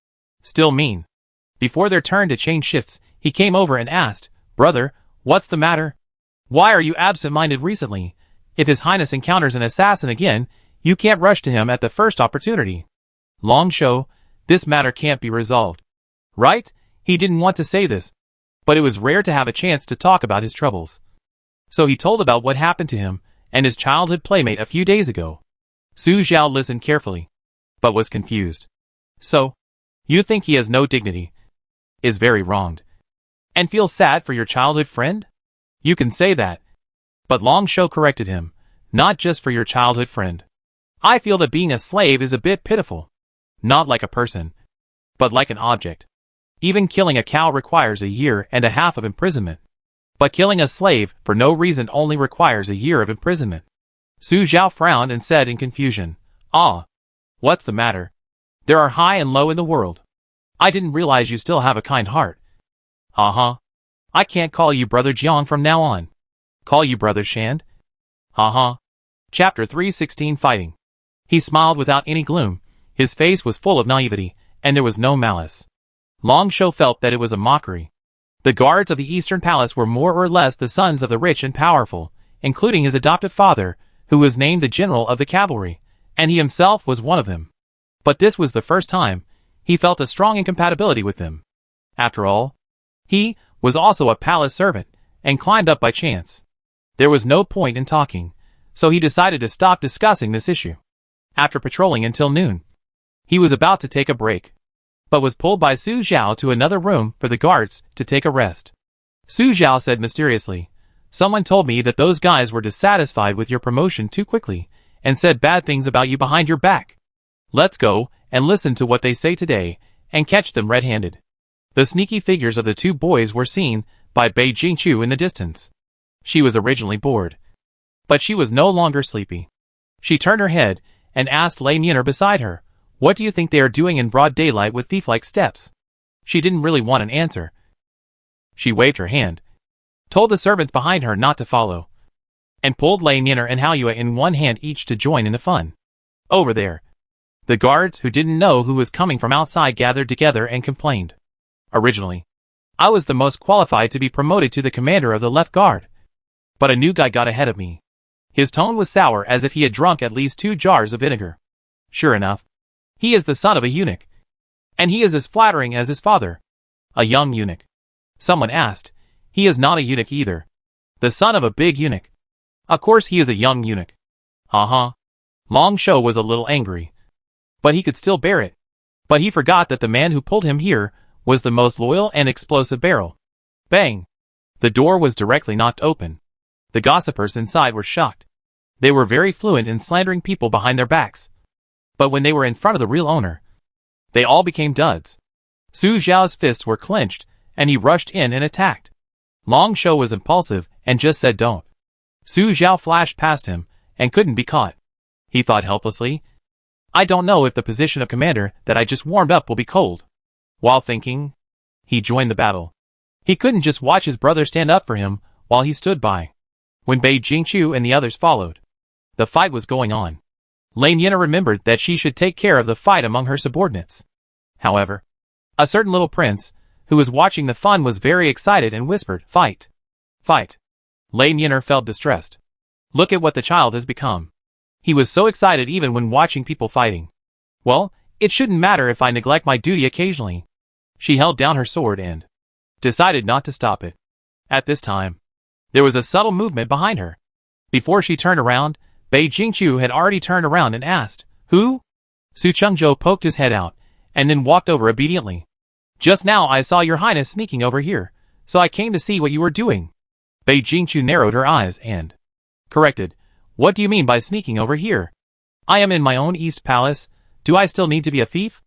still mean. Before their turn to change shifts, he came over and asked, "Brother, what's the matter? Why are you absent-minded recently? If His Highness encounters an assassin again, you can't rush to him at the first opportunity." Long Shou, this matter can't be resolved. Right? He didn't want to say this, but it was rare to have a chance to talk about his troubles. So he told about what happened to him and his childhood playmate a few days ago. Su Zhao listened carefully, but was confused. "So, you think he has no dignity, is very wronged, and feels sad for your childhood friend? You can say that." But Long Shou corrected him, "Not just for your childhood friend. I feel that being a slave is a bit pitiful. Not like a person, but like an object. Even killing a cow requires 1.5 years of imprisonment. But killing a slave for no reason only requires 1 year of imprisonment." Su Zhao frowned and said in confusion, "Ah, what's the matter? There are high and low in the world. I didn't realize you still have a kind heart." "Uh-huh. I can't call you Brother Jiang from now on. Call you Brother Shand?" "Uh-huh." Chapter 316 Fighting. He smiled without any gloom. His face was full of naivety, and there was no malice. Long Shou felt that it was a mockery. The guards of the Eastern Palace were more or less the sons of the rich and powerful, including his adoptive father, who was named the General of the Cavalry, and he himself was one of them. But this was the first time he felt a strong incompatibility with them. After all, he was also a palace servant, and climbed up by chance. There was no point in talking, so he decided to stop discussing this issue. After patrolling until noon, he was about to take a break, but was pulled by Su Zhao to another room for the guards to take a rest. Su Zhao said mysteriously, "Someone told me that those guys were dissatisfied with your promotion too quickly, and said bad things about you behind your back. Let's go and listen to what they say today, and catch them red-handed." The sneaky figures of the two boys were seen by Bei Jingqiu in the distance. She was originally bored, but she was no longer sleepy. She turned her head and asked Lei Niner beside her, "What do you think they are doing in broad daylight with thief-like steps?" She didn't really want an answer. She waved her hand, told the servants behind her not to follow, and pulled Lei Niner and Hao Yue in one hand each to join in the fun. Over there, the guards who didn't know who was coming from outside gathered together and complained. "Originally, I was the most qualified to be promoted to the commander of the left guard. But a new guy got ahead of me. His tone was sour as if he had drunk at least 2 jars of vinegar. Sure enough. He is the son of a eunuch. And he is as flattering as his father. A young eunuch. Someone asked. He is not a eunuch either. The son of a big eunuch. Of course he is a young eunuch. Long Shou was a little angry. But he could still bear it. But he forgot that the man who pulled him here was the most loyal and explosive barrel. Bang! The door was directly knocked open. The gossipers inside were shocked. They were very fluent in slandering people behind their backs. But when they were in front of the real owner, they all became duds. Su Zhao's fists were clenched, and he rushed in and attacked. Long Shou was impulsive and just said don't. Su Zhao flashed past him and couldn't be caught. He thought helplessly, I don't know if the position of commander that I just warmed up will be cold. While thinking, he joined the battle. He couldn't just watch his brother stand up for him while he stood by. When Bei Jingqiu and the others followed, the fight was going on. Lane Yina remembered that she should take care of the fight among her subordinates. However, a certain little prince, who was watching the fun, was very excited and whispered, Fight! Fight! Lane Yina felt distressed. Look at what the child has become. He was so excited even when watching people fighting. Well, it shouldn't matter if I neglect my duty occasionally. She held down her sword and decided not to stop it. At this time, there was a subtle movement behind her. Before she turned around, Bei Jingqiu had already turned around and asked, Who? Su Chengzhou poked his head out, and then walked over obediently. Just now I saw your highness sneaking over here, so I came to see what you were doing. Bei Jingqiu narrowed her eyes and corrected, What do you mean by sneaking over here? I am in my own East Palace. Do I still need to be a thief?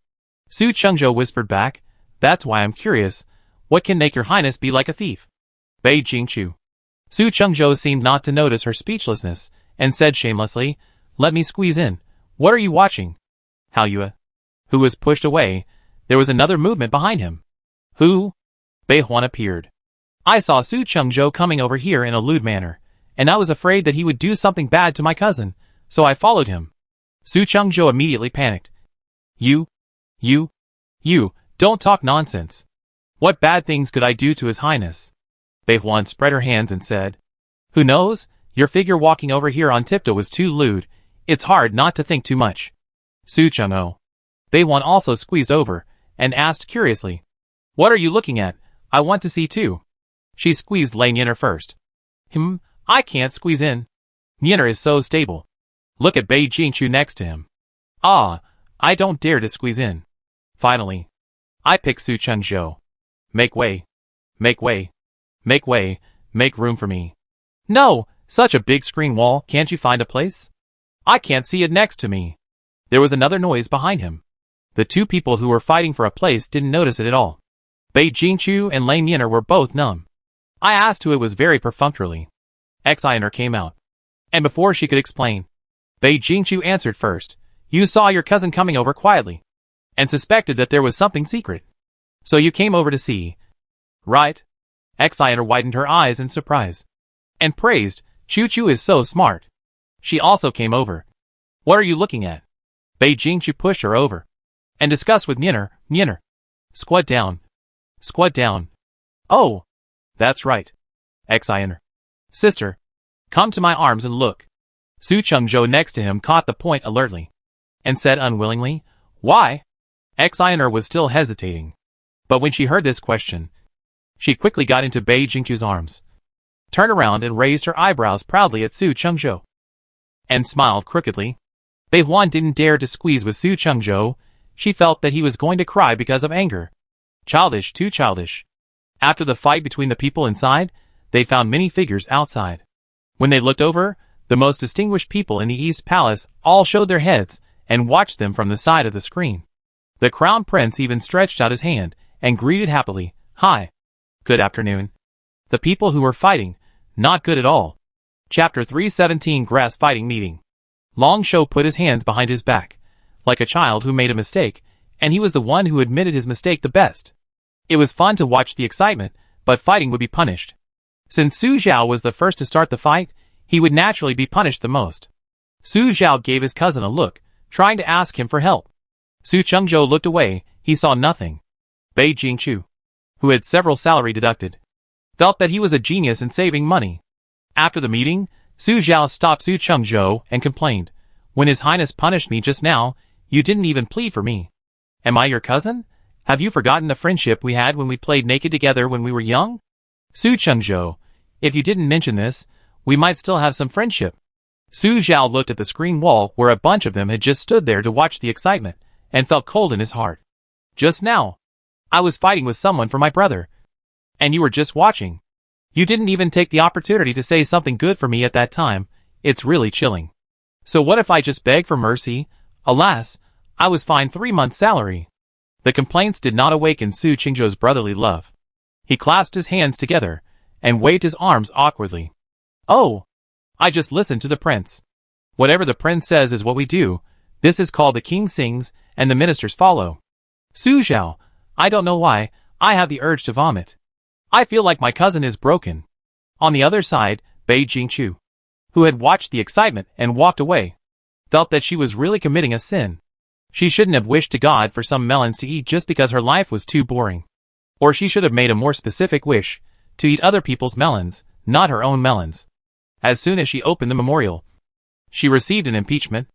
Su Chengzhou whispered back, That's why I'm curious. What can make your highness be like a thief? Bei Jingqiu. Su Chengzhou seemed not to notice her speechlessness, and said shamelessly, Let me squeeze in. What are you watching? Hao Yue, who was pushed away. There was another movement behind him. Who? Bei Huan appeared. I saw Su Chengzhou coming over here in a lewd manner, and I was afraid that he would do something bad to my cousin, so I followed him. Su Chengzhou immediately panicked. You, don't talk nonsense. What bad things could I do to his highness? Bei Huan spread her hands and said, Who knows? Your figure walking over here on tiptoe was too lewd. It's hard not to think too much. Su Chengzhou. Bei Huan also squeezed over, and asked curiously, What are you looking at? I want to see too. She squeezed Lane Yinner first. I can't squeeze in. Yinner is so stable. Look at Bei Jingqiu next to him. I don't dare to squeeze in. Finally, I pick Su Chengzhou. Make way. Make way. Make way. Make room for me. No, such a big screen wall, can't you find a place? I can't see it next to me. There was another noise behind him. The two people who were fighting for a place didn't notice it at all. Bei Jingqiu and Lane Yinner were both numb. I asked who it was very perfunctorily. Xiner came out. And before she could explain, Bei Jingqiu answered first. You saw your cousin coming over quietly, and suspected that there was something secret. So you came over to see. Right? Xiner widened her eyes in surprise. And praised, Chu is so smart. She also came over. What are you looking at? Bei Jingqiu pushed her over. And discussed with Yinner. Squat down. Squat down. Oh, that's right. Xiner. Sister, come to my arms and look. Su Chengzhou next to him caught the point alertly, and said unwillingly, Why? Xiner was still hesitating. But when she heard this question, she quickly got into Bei Jingqiu's arms, turned around and raised her eyebrows proudly at Su Chengzhou, and smiled crookedly. Bei Huan didn't dare to squeeze with Su Chengzhou. She felt that he was going to cry because of anger. Childish, too childish. After the fight between the people inside, they found many figures outside. When they looked over, the most distinguished people in the East Palace all showed their heads and watched them from the side of the screen. The Crown Prince even stretched out his hand and greeted happily, Hi. Good afternoon. The people who were fighting, not good at all. Chapter 317 Grass Fighting Meeting. Long Shou put his hands behind his back, like a child who made a mistake, and he was the one who admitted his mistake the best. It was fun to watch the excitement, but fighting would be punished. Since Su Zhao was the first to start the fight, he would naturally be punished the most. Su Zhao gave his cousin a look, trying to ask him for help. Su Chengzhou looked away. He saw nothing. Bei Jingqiu, who had several salary deducted, felt that he was a genius in saving money. After the meeting, Su Zhao stopped Su Chengzhou and complained, "When His Highness punished me just now, you didn't even plead for me. Am I your cousin? Have you forgotten the friendship we had when we played naked together when we were young? Su Chengzhou, if you didn't mention this, we might still have some friendship." Su Zhao looked at the screen wall where a bunch of them had just stood there to watch the excitement, and felt cold in his heart. "Just now, I was fighting with someone for my brother. And you were just watching. You didn't even take the opportunity to say something good for me at that time. It's really chilling. So what if I just beg for mercy? Alas, I was fined 3 months' salary." The complaints did not awaken Su Chengzhou's brotherly love. He clasped his hands together, and waved his arms awkwardly. "Oh, I just listened to the prince. Whatever the prince says is what we do. This is called the king sings, and the ministers follow. Su Zhao, I don't know why, I have the urge to vomit. I feel like my cousin is broken." On the other side, Bei Jingqiu, who had watched the excitement and walked away, felt that she was really committing a sin. She shouldn't have wished to God for some melons to eat just because her life was too boring. Or she should have made a more specific wish, to eat other people's melons, not her own melons. As soon as she opened the memorial, she received an impeachment.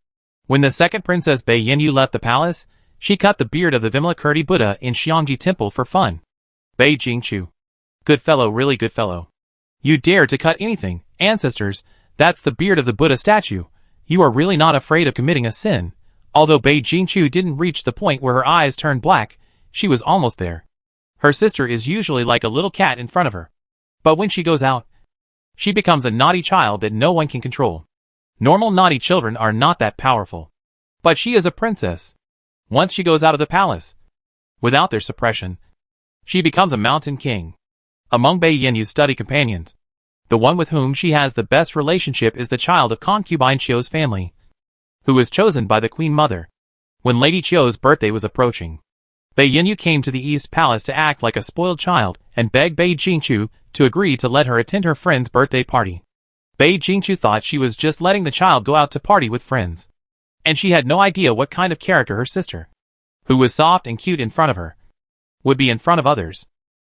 When the second princess Bei Yanyu left the palace, she cut the beard of the Vimalakirti Buddha in Xiangji Temple for fun. Bei Jingqiu. Good fellow, really good fellow. You dare to cut anything, ancestors, that's the beard of the Buddha statue. You are really not afraid of committing a sin. Although Bei Jingqiu didn't reach the point where her eyes turned black, she was almost there. Her sister is usually like a little cat in front of her. But when she goes out, she becomes a naughty child that no one can control. Normal naughty children are not that powerful. But she is a princess. Once she goes out of the palace, without their suppression, she becomes a mountain king. Among Bei Yinyu's study companions, the one with whom she has the best relationship is the child of concubine Qiu's family, who was chosen by the queen mother. When Lady Qiu's birthday was approaching, Bei Yinyu came to the East Palace to act like a spoiled child and begged Bei Jingqiu to agree to let her attend her friend's birthday party. Bei Jingqiu thought she was just letting the child go out to party with friends. And she had no idea what kind of character her sister, who was soft and cute in front of her, would be in front of others.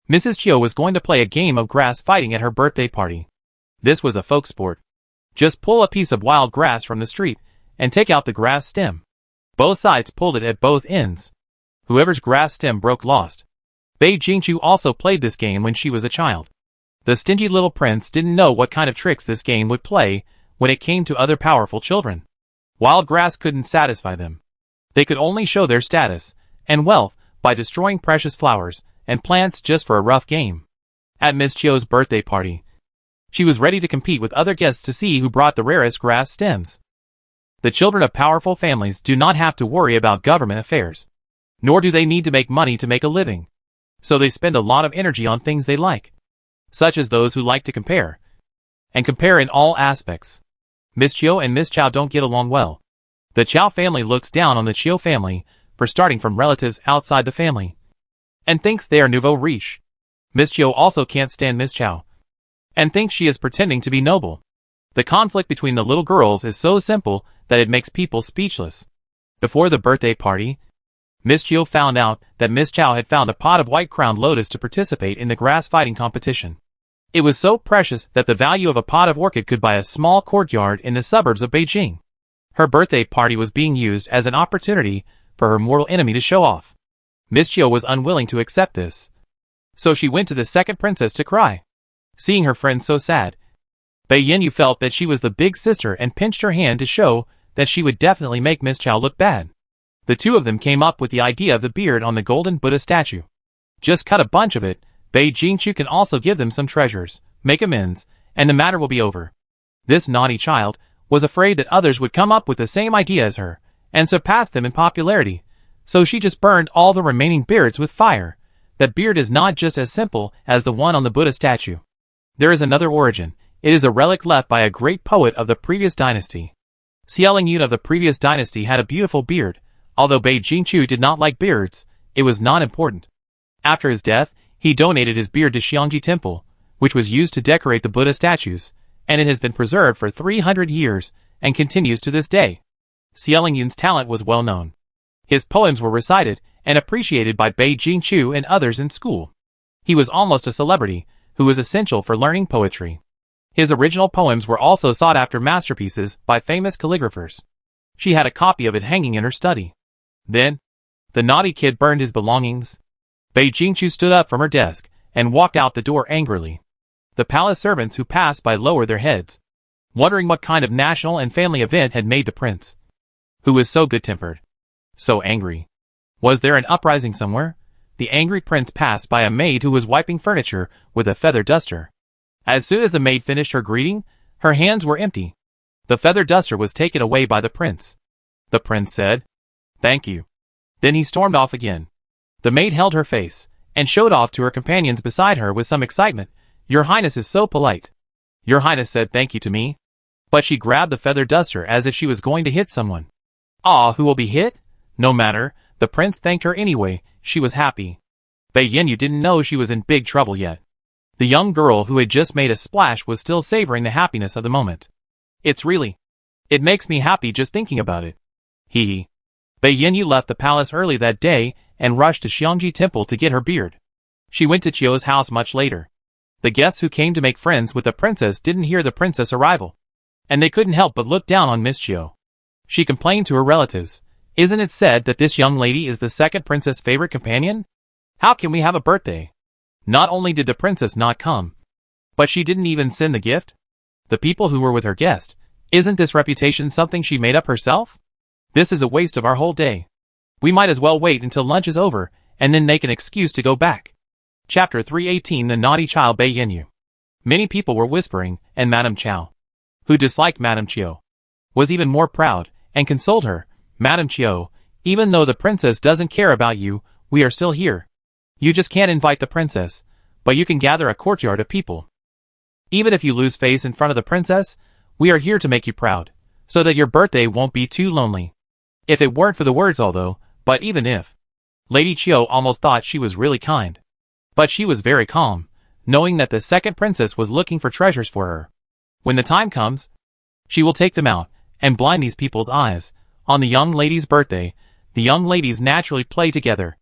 Mrs. Qiu was going to play a game of grass fighting at her birthday party. This was a folk sport. Just pull a piece of wild grass from the street and take out the grass stem. Both sides pulled it at both ends. Whoever's grass stem broke lost. Bei Jingqiu also played this game when she was a child. The stingy little prince didn't know what kind of tricks this game would play when it came to other powerful children. Wild grass couldn't satisfy them. They could only show their status and wealth by destroying precious flowers and plants just for a rough game. At Miss Qiu's birthday party, she was ready to compete with other guests to see who brought the rarest grass stems. The children of powerful families do not have to worry about government affairs, nor do they need to make money to make a living. So they spend a lot of energy on things they like, such as those who like to compare, and compare in all aspects. Miss Qiu and Miss Qiao don't get along well. The Qiao family looks down on the Qiu family for starting from relatives outside the family, and thinks they are nouveau riche. Miss Qiu also can't stand Miss Qiao, and thinks she is pretending to be noble. The conflict between the little girls is so simple that it makes people speechless. Before the birthday party, Miss Qiu found out that Miss Qiao had found a pot of white-crowned lotus to participate in the grass fighting competition. It was so precious that the value of a pot of orchid could buy a small courtyard in the suburbs of Beijing. Her birthday party was being used as an opportunity for her mortal enemy to show off. Miss Qiu was unwilling to accept this, so she went to the second princess to cry. Seeing her friend so sad, Bei Yinyu felt that she was the big sister and pinched her hand to show that she would definitely make Miss Qiao look bad. The two of them came up with the idea of the beard on the golden Buddha statue. Just cut a bunch of it. Bei Jingqiu can also give them some treasures, make amends, and the matter will be over. This naughty child was afraid that others would come up with the same idea as her, and surpass them in popularity, so she just burned all the remaining beards with fire. That beard is not just as simple as the one on the Buddha statue. There is another origin. It is a relic left by a great poet of the previous dynasty. Xie Yun of the previous dynasty had a beautiful beard. Although Bei Jingqiu did not like beards, it was not important. After his death, he donated his beard to Xiangji Temple, which was used to decorate the Buddha statues, and it has been preserved for 300 years and continues to this day. Xie Yun's talent was well known. His poems were recited and appreciated by Bei Jingqiu and others in school. He was almost a celebrity, who was essential for learning poetry. His original poems were also sought-after masterpieces by famous calligraphers. She had a copy of it hanging in her study. Then, the naughty kid burned his belongings. Bei Jingqiu stood up from her desk and walked out the door angrily. The palace servants who passed by lowered their heads, wondering what kind of national and family event had made the prince, who was so good-tempered, so angry. Was there an uprising somewhere? The angry prince passed by a maid who was wiping furniture with a feather duster. As soon as the maid finished her greeting, her hands were empty. The feather duster was taken away by the prince. The prince said, "Thank you." Then he stormed off again. The maid held her face and showed off to her companions beside her with some excitement. "Your Highness is so polite." Your Highness said thank you to me. But she grabbed the feather duster as if she was going to hit someone. Ah, who will be hit? No matter, the prince thanked her anyway. She was happy. Bei Yanyu didn't know she was in big trouble yet. The young girl who had just made a splash was still savoring the happiness of the moment. It makes me happy just thinking about it. Hee hee. Bei Yanyu left the palace early that day and rushed to Xiangji Temple to get her beard. She went to Chio's house much later. The guests who came to make friends with the princess didn't hear the princess' arrival, and they couldn't help but look down on Miss Chio. She complained to her relatives. "Isn't it said that this young lady is the second princess' favorite companion? How can we have a birthday?" Not only did the princess not come, but she didn't even send the gift. The people who were with her guest, isn't this reputation something she made up herself? This is a waste of our whole day. We might as well wait until lunch is over and then make an excuse to go back. Chapter 318 The Naughty Child Bei Yanyu. Many people were whispering, and Madame Chao, who disliked Madame Chio, was even more proud, and consoled her. "Madame Chio, even though the princess doesn't care about you, we are still here. You just can't invite the princess, but you can gather a courtyard of people. Even if you lose face in front of the princess, we are here to make you proud, so that your birthday won't be too lonely." If it weren't for the words although, but even if. Lady Chio almost thought she was really kind. But she was very calm, knowing that the second princess was looking for treasures for her. When the time comes, she will take them out and blind these people's eyes. On the young lady's birthday, the young ladies naturally play together.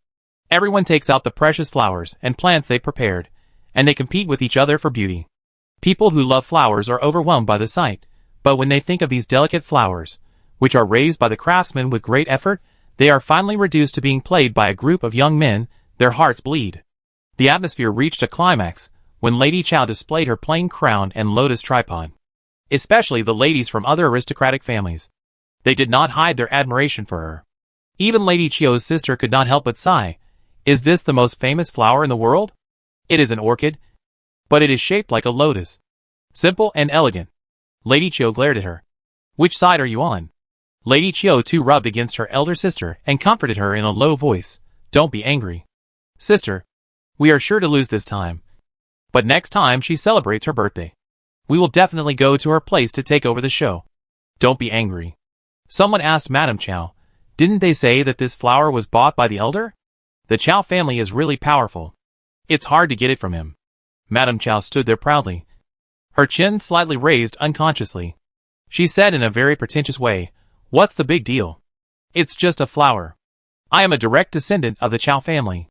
Everyone takes out the precious flowers and plants they prepared, and they compete with each other for beauty. People who love flowers are overwhelmed by the sight, but when they think of these delicate flowers, which are raised by the craftsmen with great effort, they are finally reduced to being played by a group of young men, their hearts bleed. The atmosphere reached a climax when Lady Chao displayed her plain crown and lotus tripod. Especially the ladies from other aristocratic families. They did not hide their admiration for her. Even Lady Chio's sister could not help but sigh. "Is this the most famous flower in the world? It is an orchid, but it is shaped like a lotus. Simple and elegant." Lady Chio glared at her. "Which side are you on?" Lady Chio too rubbed against her elder sister and comforted her in a low voice. "Don't be angry, sister. We are sure to lose this time. But next time she celebrates her birthday, we will definitely go to her place to take over the show. Don't be angry." Someone asked Madame Chao, "Didn't they say that this flower was bought by the elder? The Chao family is really powerful. It's hard to get it from him." Madame Chao stood there proudly, her chin slightly raised unconsciously. She said in a very pretentious way, "What's the big deal? It's just a flower. I am a direct descendant of the Chao family.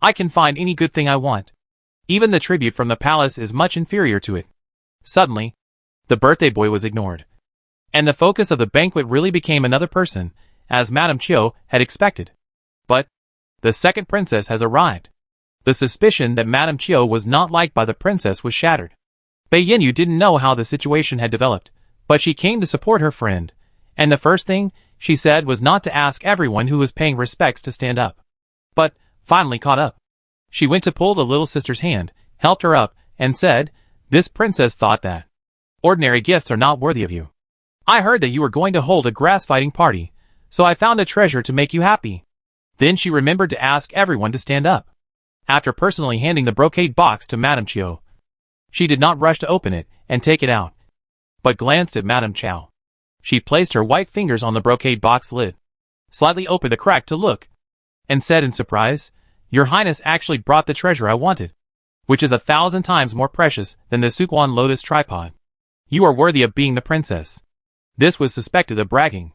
I can find any good thing I want. Even the tribute from the palace is much inferior to it." Suddenly, the birthday boy was ignored, and the focus of the banquet really became another person, as Madame Chio had expected. But the second princess has arrived. The suspicion that Madame Chio was not liked by the princess was shattered. Bei Yanyu didn't know how the situation had developed, but she came to support her friend, and the first thing she said was not to ask everyone who was paying respects to stand up, but finally caught up. She went to pull the little sister's hand, helped her up, and said, "This princess thought that ordinary gifts are not worthy of you. I heard that you were going to hold a grass-fighting party, so I found a treasure to make you happy." Then she remembered to ask everyone to stand up. After personally handing the brocade box to Madame Chio, she did not rush to open it and take it out, but glanced at Madame Chao. She placed her white fingers on the brocade box lid, slightly opened a crack to look, and said in surprise, "Your Highness actually brought the treasure I wanted, which is 1,000 times more precious than the Suquan lotus tripod. You are worthy of being the princess." This was suspected of bragging,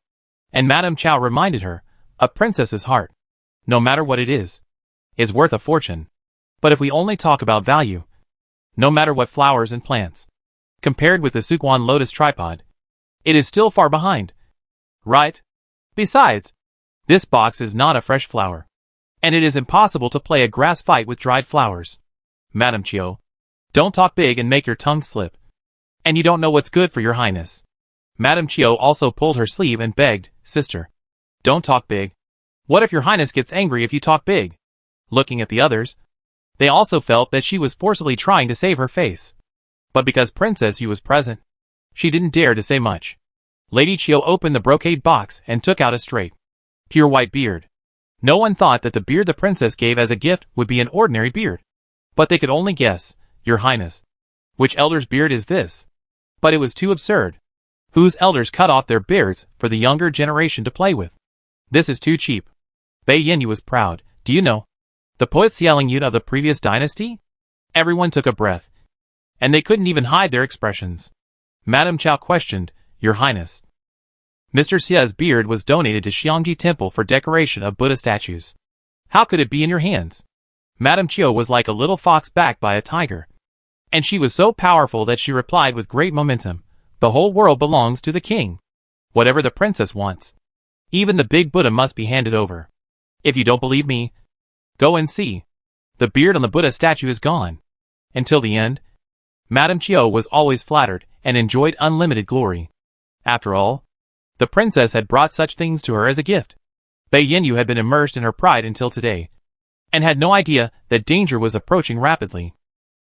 and Madame Chao reminded her, "A princess's heart, no matter what it is worth a fortune. But if we only talk about value, no matter what flowers and plants, Compared with the Sukwon Lotus tripod, it is still far behind. Right? Besides, this box is not a fresh flower, and it is impossible to play a grass fight with dried flowers. Madam Chio, don't talk big and make your tongue slip. And you don't know what's good for your highness. Madam Chio also pulled her sleeve and begged, Sister, don't talk big. What if your highness gets angry if you talk big? Looking at the others, they also felt that she was forcibly trying to save her face. But because Princess Yu was present, she didn't dare to say much. Lady Chio opened the brocade box and took out a straight, pure white beard. No one thought that the beard the princess gave as a gift would be an ordinary beard. But they could only guess, Your Highness. Which elder's beard is this? But it was too absurd. Whose elders cut off their beards for the younger generation to play with? This is too cheap. Bei Yinyu was proud, do you know? The poets yelling youth of the previous dynasty? Everyone took a breath, and they couldn't even hide their expressions. Madame Chao questioned, Your Highness. Mr. Xia's beard was donated to Xiangji Temple for decoration of Buddha statues. How could it be in your hands? Madame Chio was like a little fox backed by a tiger. And she was so powerful that she replied with great momentum, The whole world belongs to the king. Whatever the princess wants. Even the big Buddha must be handed over. If you don't believe me, go and see. The beard on the Buddha statue is gone. Until the end, Madame Chio was always flattered and enjoyed unlimited glory. After all, the princess had brought such things to her as a gift. Bei Yinyu had been immersed in her pride until today, and had no idea that danger was approaching rapidly.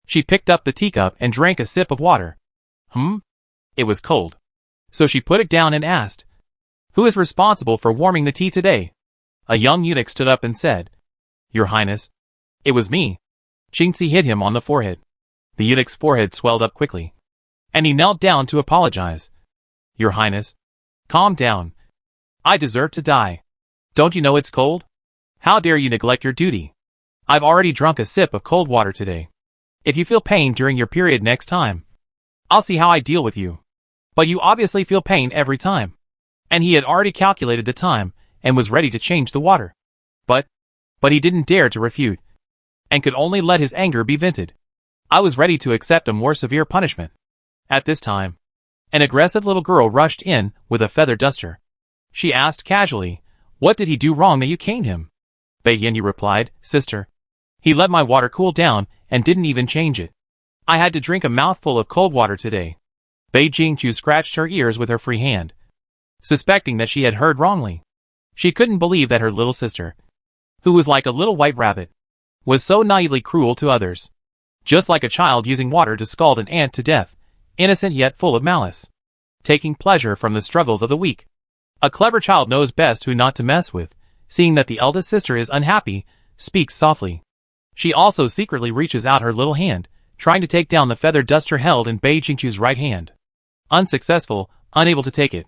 She picked up the teacup and drank a sip of water. It was cold. So she put it down and asked, Who is responsible for warming the tea today? A young eunuch stood up and said, Your Highness. It was me. Qingxi hit him on the forehead. The eunuch's forehead swelled up quickly, and he knelt down to apologize. Your Highness, calm down. I deserve to die. Don't you know it's cold? How dare you neglect your duty? I've already drunk a sip of cold water today. If you feel pain during your period next time, I'll see how I deal with you. But you obviously feel pain every time. And he had already calculated the time, and was ready to change the water. But he didn't dare to refute, and could only let his anger be vented. I was ready to accept a more severe punishment. At this time, an aggressive little girl rushed in with a feather duster. She asked casually, What did he do wrong that you caned him? Bei Yinyu replied, Sister, he let my water cool down and didn't even change it. I had to drink a mouthful of cold water today. Bei Jingqiu scratched her ears with her free hand, suspecting that she had heard wrongly. She couldn't believe that her little sister, who was like a little white rabbit, was so naively cruel to others. Just like a child using water to scald an ant to death, innocent yet full of malice. Taking pleasure from the struggles of the weak. A clever child knows best who not to mess with, seeing that the eldest sister is unhappy, speaks softly. She also secretly reaches out her little hand, trying to take down the feather duster held in Bei Jingqiu's right hand. Unsuccessful, unable to take it.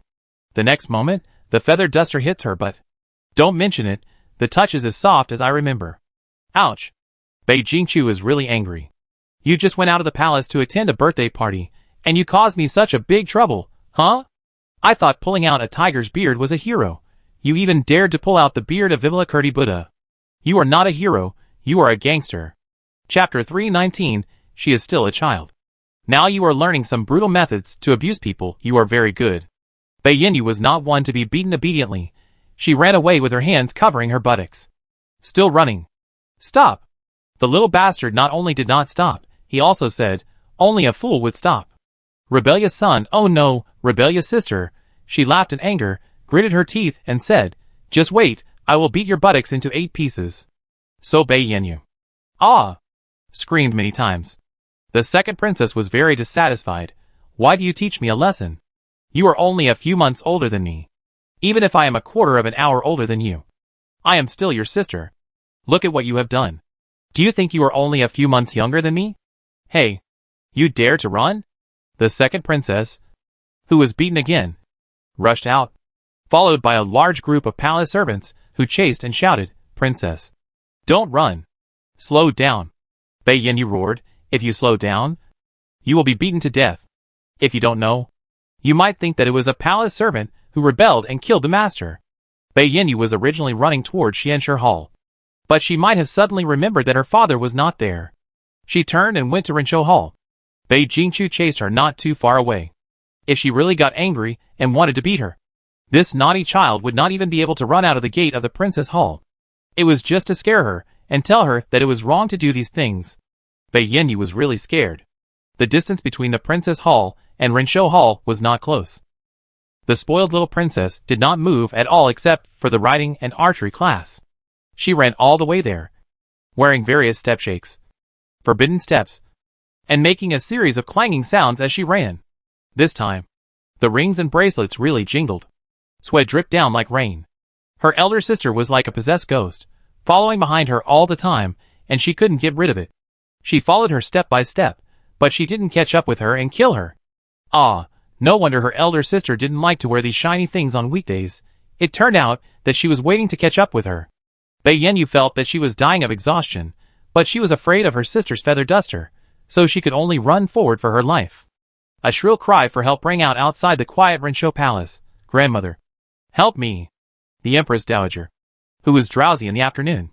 The next moment, the feather duster hits her but, don't mention it, the touch is as soft as I remember. Ouch. Bei Jingqiu is really angry. You just went out of the palace to attend a birthday party, and you caused me such a big trouble, huh? I thought pulling out a tiger's beard was a hero. You even dared to pull out the beard of Vimalakirti Buddha. You are not a hero, you are a gangster. Chapter 319, She is still a child. Now you are learning some brutal methods to abuse people, you are very good. Bei Yinyu was not one to be beaten obediently. She ran away with her hands covering her buttocks. Still running. Stop. The little bastard not only did not stop, he also said, only a fool would stop. Rebellious son, oh no, rebellious sister. She laughed in anger, gritted her teeth, and said, Just wait, I will beat your buttocks into 8 pieces. So Bei Yinyu, ah, screamed many times. The second princess was very dissatisfied. Why do you teach me a lesson? You are only a few months older than me. Even if I am a quarter of an hour older than you, I am still your sister. Look at what you have done. Do you think you are only a few months younger than me? Hey, you dare to run? The second princess, who was beaten again, rushed out, followed by a large group of palace servants who chased and shouted, Princess, don't run. Slow down. Bei Yinyu roared, If you slow down, you will be beaten to death. If you don't know, you might think that it was a palace servant who rebelled and killed the master. Bei Yinyu was originally running toward Xianshi Hall, but she might have suddenly remembered that her father was not there. She turned and went to Rinshou Hall. Bei Jingqiu chased her not too far away. If she really got angry and wanted to beat her, this naughty child would not even be able to run out of the gate of the princess hall. It was just to scare her and tell her that it was wrong to do these things. Bei Yanyu was really scared. The distance between the princess hall and Renshou hall was not close. The spoiled little princess did not move at all except for the riding and archery class. She ran all the way there, wearing various step shakes, forbidden steps, and making a series of clanging sounds as she ran. This time, the rings and bracelets really jingled. Sweat dripped down like rain. Her elder sister was like a possessed ghost, following behind her all the time, and she couldn't get rid of it. She followed her step by step, but she didn't catch up with her and kill her. Ah, no wonder her elder sister didn't like to wear these shiny things on weekdays. It turned out that she was waiting to catch up with her. Bei Yanyu felt that she was dying of exhaustion, but she was afraid of her sister's feather duster, so she could only run forward for her life. A shrill cry for help rang out outside the quiet Renshou palace. Grandmother, help me! The Empress Dowager, who was drowsy in the afternoon,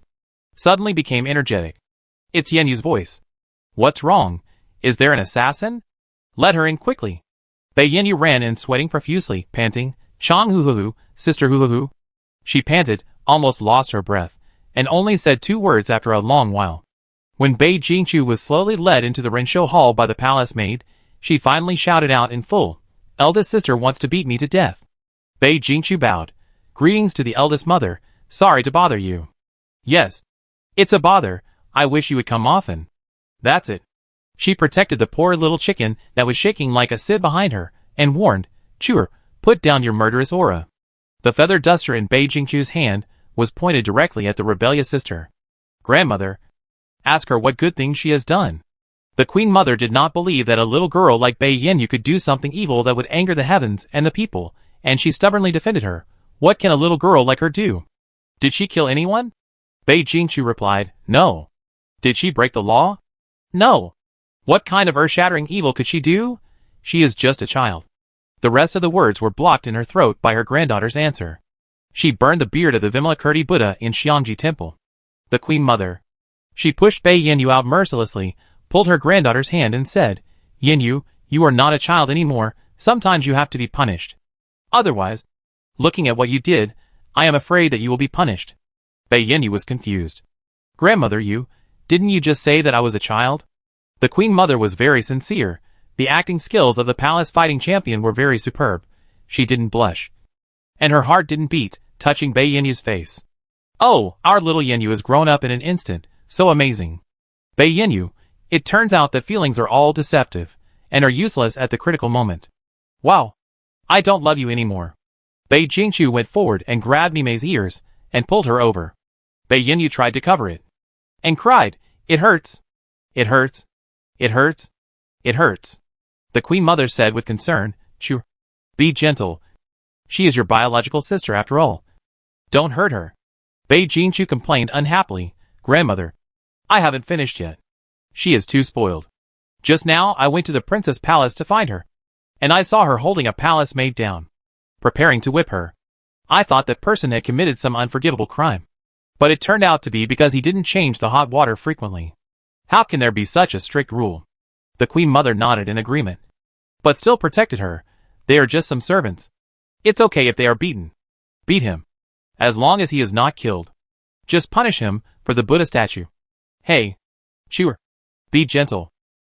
suddenly became energetic. It's Yanyu's voice. What's wrong? Is there an assassin? Let her in quickly. Bei Yanyu ran in sweating profusely, panting, Chang hu, sister hu. She panted, almost lost her breath, and only said 2 words after a long while. When Bei Jingqiu was slowly led into the Renshou hall by the palace maid, she finally shouted out in full, Eldest sister wants to beat me to death. Bei Jingqiu bowed. Greetings to the eldest mother, sorry to bother you. Yes. It's a bother, I wish you would come often. That's it. She protected the poor little chicken that was shaking like a sieve behind her, and warned, Chewer, put down your murderous aura. The feather duster in Bei Jingqiu's hand was pointed directly at the rebellious sister. Grandmother, ask her what good things she has done. The Queen Mother did not believe that a little girl like Bei Yanyu could do something evil that would anger the heavens and the people, and she stubbornly defended her. What can a little girl like her do? Did she kill anyone? Bei Jingqiu replied, No. Did she break the law? No. What kind of earth-shattering evil could she do? She is just a child. The rest of the words were blocked in her throat by her granddaughter's answer. She burned the beard of the Vimalakirti Buddha in Xiangji Temple. The Queen Mother. She pushed Bei Yanyu out mercilessly, pulled her granddaughter's hand and said, Yanyu, you are not a child anymore, sometimes you have to be punished. Otherwise, looking at what you did, I am afraid that you will be punished. Bei Yanyu was confused. Grandmother, didn't you just say that I was a child? The Queen Mother was very sincere. The acting skills of the palace fighting champion were very superb. She didn't blush. And her heart didn't beat, touching Bei Yanyu's face. Oh, our little Yanyu has grown up in an instant, so amazing. Bei Yanyu, it turns out that feelings are all deceptive, and are useless at the critical moment. Wow. I don't love you anymore. Bei Jingqiu went forward and grabbed Mimei's ears, and pulled her over. Bei Yanyu tried to cover it, and cried, It hurts. It hurts. It hurts. It hurts. The Queen Mother said with concern, Chewer, be gentle. She is your biological sister after all. Don't hurt her. Bei Jingqiu complained unhappily, Grandmother, I haven't finished yet. She is too spoiled. Just now I went to the princess palace to find her, and I saw her holding a palace maid down, preparing to whip her. I thought that person had committed some unforgivable crime, but it turned out to be because he didn't change the hot water frequently. How can there be such a strict rule? The Queen Mother nodded in agreement, but still protected her. They are just some servants. It's okay if they are beaten. Beat him. As long as he is not killed. Just punish him for the Buddha statue. Hey, Chewer, be gentle.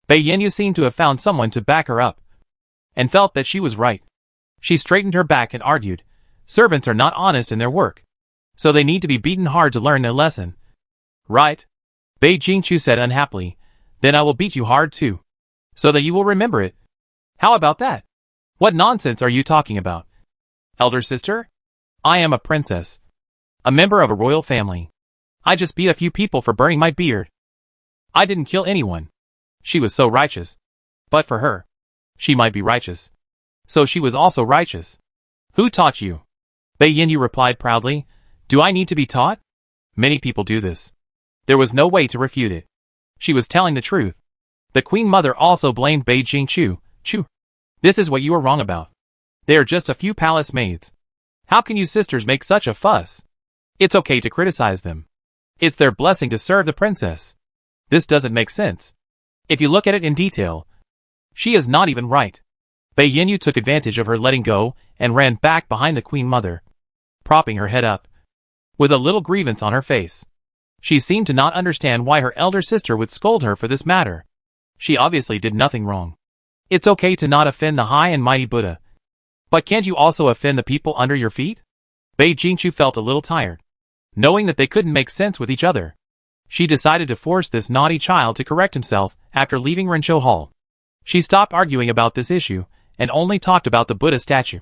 Bei Yanyu seemed to have found someone to back her up, and felt that she was right. She straightened her back and argued, servants are not honest in their work, so they need to be beaten hard to learn their lesson. Right? Bei Jingqiu said unhappily, then I will beat you hard too, so that you will remember it. How about that? What nonsense are you talking about? Elder sister? I am a princess, a member of a royal family. I just beat a few people for burning my beard. I didn't kill anyone. She was so righteous. But for her, she might be righteous. So she was also righteous. Who taught you? Bei Yanyu replied proudly, do I need to be taught? Many people do this. There was no way to refute it. She was telling the truth. The Queen Mother also blamed Bei Jingqiu. Chew. This is what you are wrong about. They are just a few palace maids. How can you sisters make such a fuss? It's okay to criticize them. It's their blessing to serve the princess. This doesn't make sense. If you look at it in detail, She is not even right. Bei Yinyu took advantage of her letting go and ran back behind the Queen Mother, propping her head up, with a little grievance on her face. She seemed to not understand why her elder sister would scold her for this matter. She obviously did nothing wrong. It's okay to not offend the high and mighty Buddha. But can't you also offend the people under your feet? Bei Jingchu felt a little tired, knowing that they couldn't make sense with each other. She decided to force this naughty child to correct himself after leaving Renshou Hall. She stopped arguing about this issue and only talked about the Buddha statue.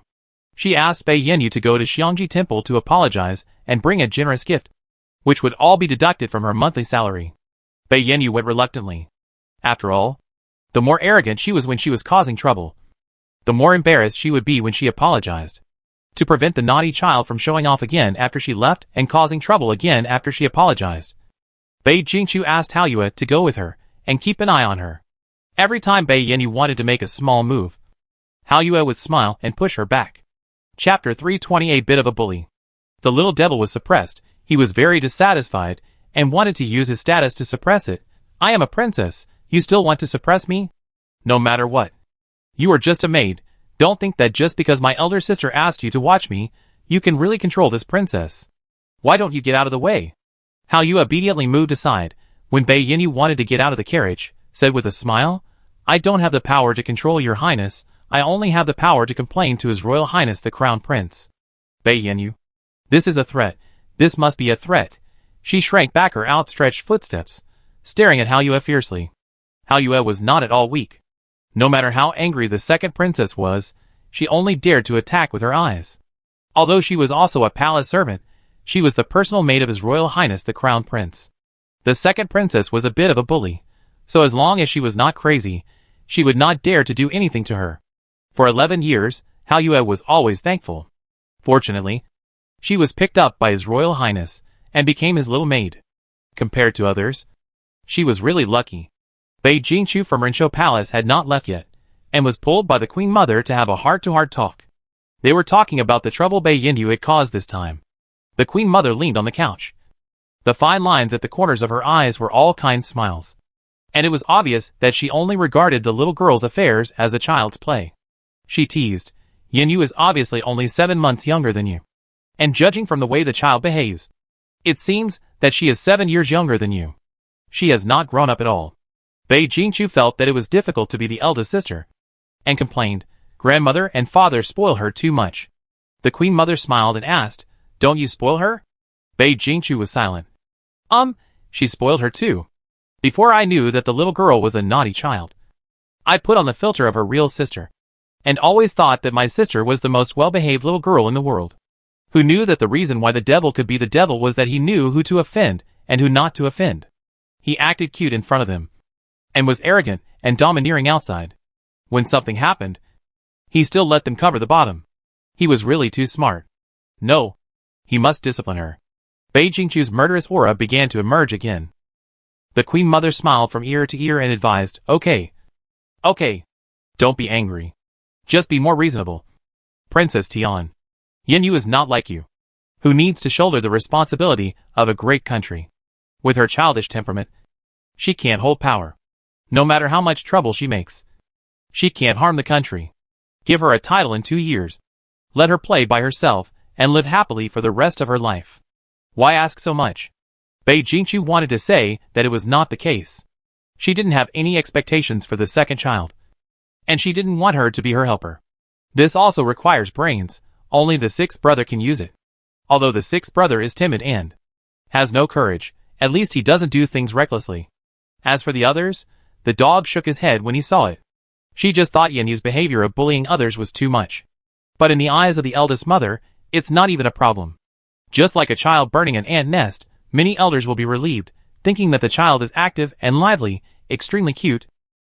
She asked Bei Yinyu to go to Xiangji Temple to apologize and bring a generous gift, which would all be deducted from her monthly salary. Bei Yinyu went reluctantly. After all, the more arrogant she was when she was causing trouble, the more embarrassed she would be when she apologized. To prevent the naughty child from showing off again after she left and causing trouble again after she apologized, Bei Jingchu asked Haoyue to go with her and keep an eye on her. Every time Bei Yinyu wanted to make a small move, Haoyue would smile and push her back. Chapter 328 Bit of a Bully. The little devil was suppressed. He was very dissatisfied and wanted to use his status to suppress it. I am a princess. You still want to suppress me? No matter what. You are just a maid. Don't think that just because my elder sister asked you to watch me, you can really control this princess. Why don't you get out of the way? Haoyue obediently moved aside when Bei Yinyu wanted to get out of the carriage, said with a smile, I don't have the power to control your highness. I only have the power to complain to His Royal Highness the Crown Prince. Bei Yinyu. This is a threat. This must be a threat. She shrank back her outstretched footsteps, staring at Haoyue fiercely. Haoyue was not at all weak. No matter how angry the second princess was, she only dared to attack with her eyes. Although she was also a palace servant, she was the personal maid of His Royal Highness the Crown Prince. The second princess was a bit of a bully, so as long as she was not crazy, she would not dare to do anything to her. For 11 years, Haoyue was always thankful. Fortunately, she was picked up by His Royal Highness and became his little maid. Compared to others, she was really lucky. Bei Jingchu from Renshou Palace had not left yet, and was pulled by the Queen Mother to have a heart-to-heart talk. They were talking about the trouble Bei Yinyu had caused this time. The Queen Mother leaned on the couch. The fine lines at the corners of her eyes were all kind smiles, and it was obvious that she only regarded the little girl's affairs as a child's play. She teased, Yinyu is obviously only 7 months younger than you. And judging from the way the child behaves, it seems that she is 7 years younger than you. She has not grown up at all. Bei Jingchu felt that it was difficult to be the eldest sister, and complained, grandmother and father spoil her too much. The Queen Mother smiled and asked, don't you spoil her? Bei Jingchu was silent. She spoiled her too. Before I knew that the little girl was a naughty child, I put on the filter of her real sister, and always thought that my sister was the most well-behaved little girl in the world, who knew that the reason why the devil could be the devil was that he knew who to offend and who not to offend. He acted cute in front of them, and was arrogant and domineering outside. When something happened, he still let them cover the bottom. He was really too smart. No, he must discipline her. Bei Jingchu's murderous aura began to emerge again. The Queen Mother smiled from ear to ear and advised, okay. Don't be angry. Just be more reasonable. Princess Tian. Yinyu is not like you, who needs to shoulder the responsibility of a great country. With her childish temperament, she can't hold power. No matter how much trouble she makes, she can't harm the country. Give her a title in 2 years. Let her play by herself and live happily for the rest of her life. Why ask so much? Bei Jingchu wanted to say that it was not the case. She didn't have any expectations for the second child, and she didn't want her to be her helper. This also requires brains. Only the sixth brother can use it. Although the sixth brother is timid and has no courage, at least he doesn't do things recklessly. As for the others, the dog shook his head when he saw it. She just thought Yinyu's behavior of bullying others was too much. But in the eyes of the eldest mother, it's not even a problem. Just like a child burning an ant nest, many elders will be relieved, thinking that the child is active and lively, extremely cute.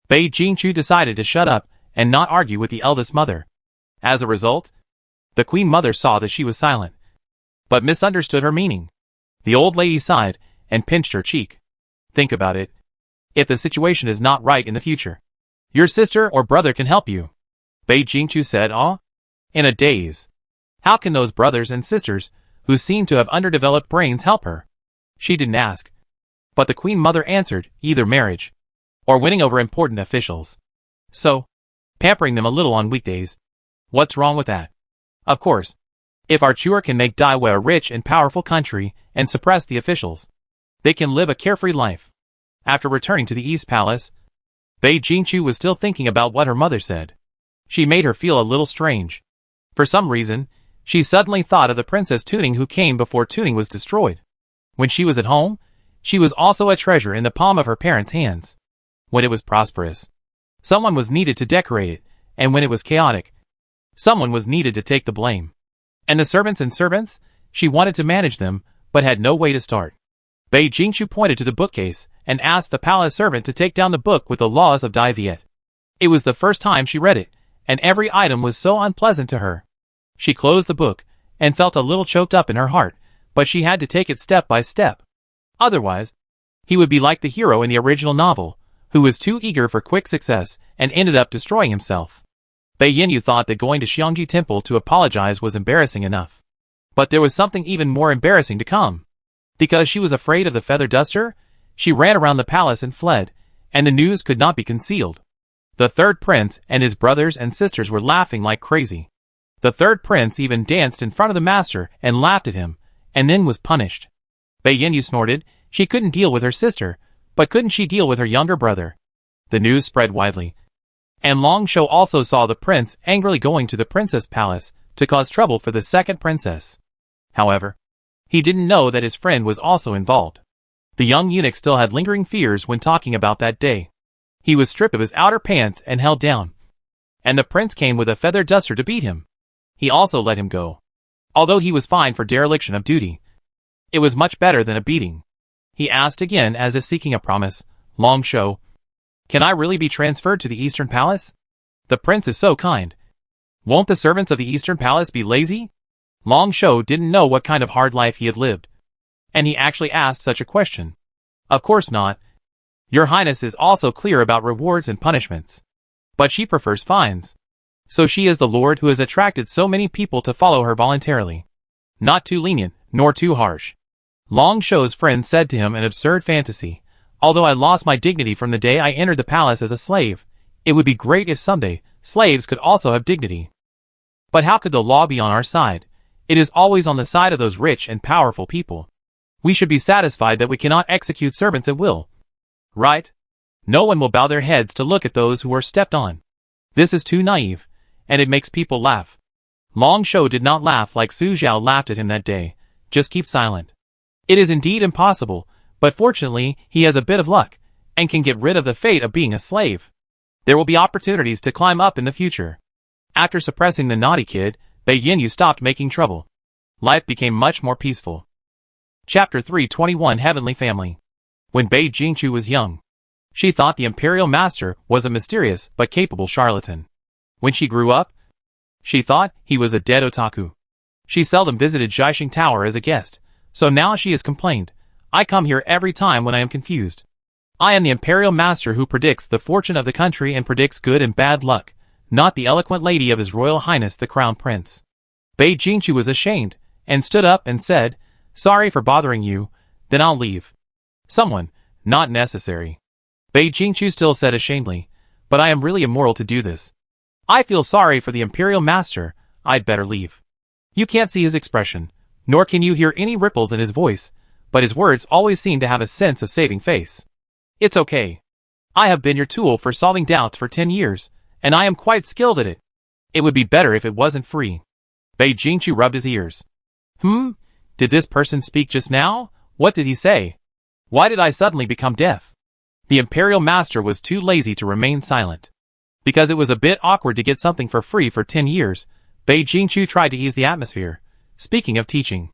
Bei Jingchu decided to shut up and not argue with the eldest mother. As a result, the Queen Mother saw that she was silent, but misunderstood her meaning. The old lady sighed and pinched her cheek. Think about it. If the situation is not right in the future, your sister or brother can help you. Bei Jingchu said, in a daze. How can those brothers and sisters, who seem to have underdeveloped brains, help her? She didn't ask. But the Queen Mother answered, either marriage, or winning over important officials. So, pampering them a little on weekdays. What's wrong with that? Of course. If Archur can make Daiwa a rich and powerful country and suppress the officials, they can live a carefree life. After returning to the East Palace, Bei Jingchu was still thinking about what her mother said. She made her feel a little strange. For some reason, she suddenly thought of the Princess Tuning who came before Tuning was destroyed. When she was at home, she was also a treasure in the palm of her parents' hands. When it was prosperous, someone was needed to decorate it, and when it was chaotic, someone was needed to take the blame. And the servants, she wanted to manage them, but had no way to start. Bei Jingchu pointed to the bookcase and asked the palace servant to take down the book with the laws of Dai Viet. It was the first time she read it, and every item was so unpleasant to her. She closed the book and felt a little choked up in her heart, but she had to take it step by step. Otherwise, he would be like the hero in the original novel, who was too eager for quick success and ended up destroying himself. Bei Yinyu thought that going to Xiangji Temple to apologize was embarrassing enough. But there was something even more embarrassing to come. Because she was afraid of the feather duster, she ran around the palace and fled, and the news could not be concealed. The third prince and his brothers and sisters were laughing like crazy. The third prince even danced in front of the master and laughed at him, and then was punished. Bei Yinyu snorted. She couldn't deal with her sister, but couldn't she deal with her younger brother? The news spread widely, and Long Shou also saw the prince angrily going to the princess palace to cause trouble for the second princess. However, he didn't know that his friend was also involved. The young eunuch still had lingering fears when talking about that day. He was stripped of his outer pants and held down, and the prince came with a feather duster to beat him. He also let him go. Although he was fined for dereliction of duty, it was much better than a beating. He asked again as if seeking a promise, Long Shou, can I really be transferred to the Eastern Palace? The prince is so kind. Won't the servants of the Eastern Palace be lazy? Long Shou didn't know what kind of hard life he had lived, and he actually asked such a question. Of course not. Your Highness is also clear about rewards and punishments. But she prefers fines. So she is the lord who has attracted so many people to follow her voluntarily. Not too lenient, nor too harsh. Long Shou's friend said to him an absurd fantasy. Although I lost my dignity from the day I entered the palace as a slave, it would be great if someday, slaves could also have dignity. But how could the law be on our side? It is always on the side of those rich and powerful people. We should be satisfied that we cannot execute servants at will. Right? No one will bow their heads to look at those who are stepped on. This is too naive, and it makes people laugh. Long Shou did not laugh like Su Zhao laughed at him that day. Just keep silent. It is indeed impossible, but fortunately he has a bit of luck, and can get rid of the fate of being a slave. There will be opportunities to climb up in the future. After suppressing the naughty kid, Bei Yinyu stopped making trouble. Life became much more peaceful. Chapter 321 Heavenly Family. When Bei Jingchu was young, she thought the Imperial Master was a mysterious but capable charlatan. When she grew up, she thought he was a dead otaku. She seldom visited Jiaxing Tower as a guest, so now she has complained, I come here every time when I am confused. I am the Imperial Master who predicts the fortune of the country and predicts good and bad luck, not the eloquent lady of His Royal Highness the Crown Prince. Bei Jingchu was ashamed, and stood up and said, sorry for bothering you, then I'll leave. Someone, not necessary. Bei Jingchu still said ashamedly, but I am really immoral to do this. I feel sorry for the Imperial Master, I'd better leave. You can't see his expression, nor can you hear any ripples in his voice, but his words always seem to have a sense of saving face. It's okay. I have been your tool for solving doubts for 10 years, and I am quite skilled at it. It would be better if it wasn't free. Bei Jingchu rubbed his ears. Did this person speak just now? What did he say? Why did I suddenly become deaf? The Imperial Master was too lazy to remain silent. Because it was a bit awkward to get something for free for 10 years, Bei Jingchu tried to ease the atmosphere. Speaking of teaching,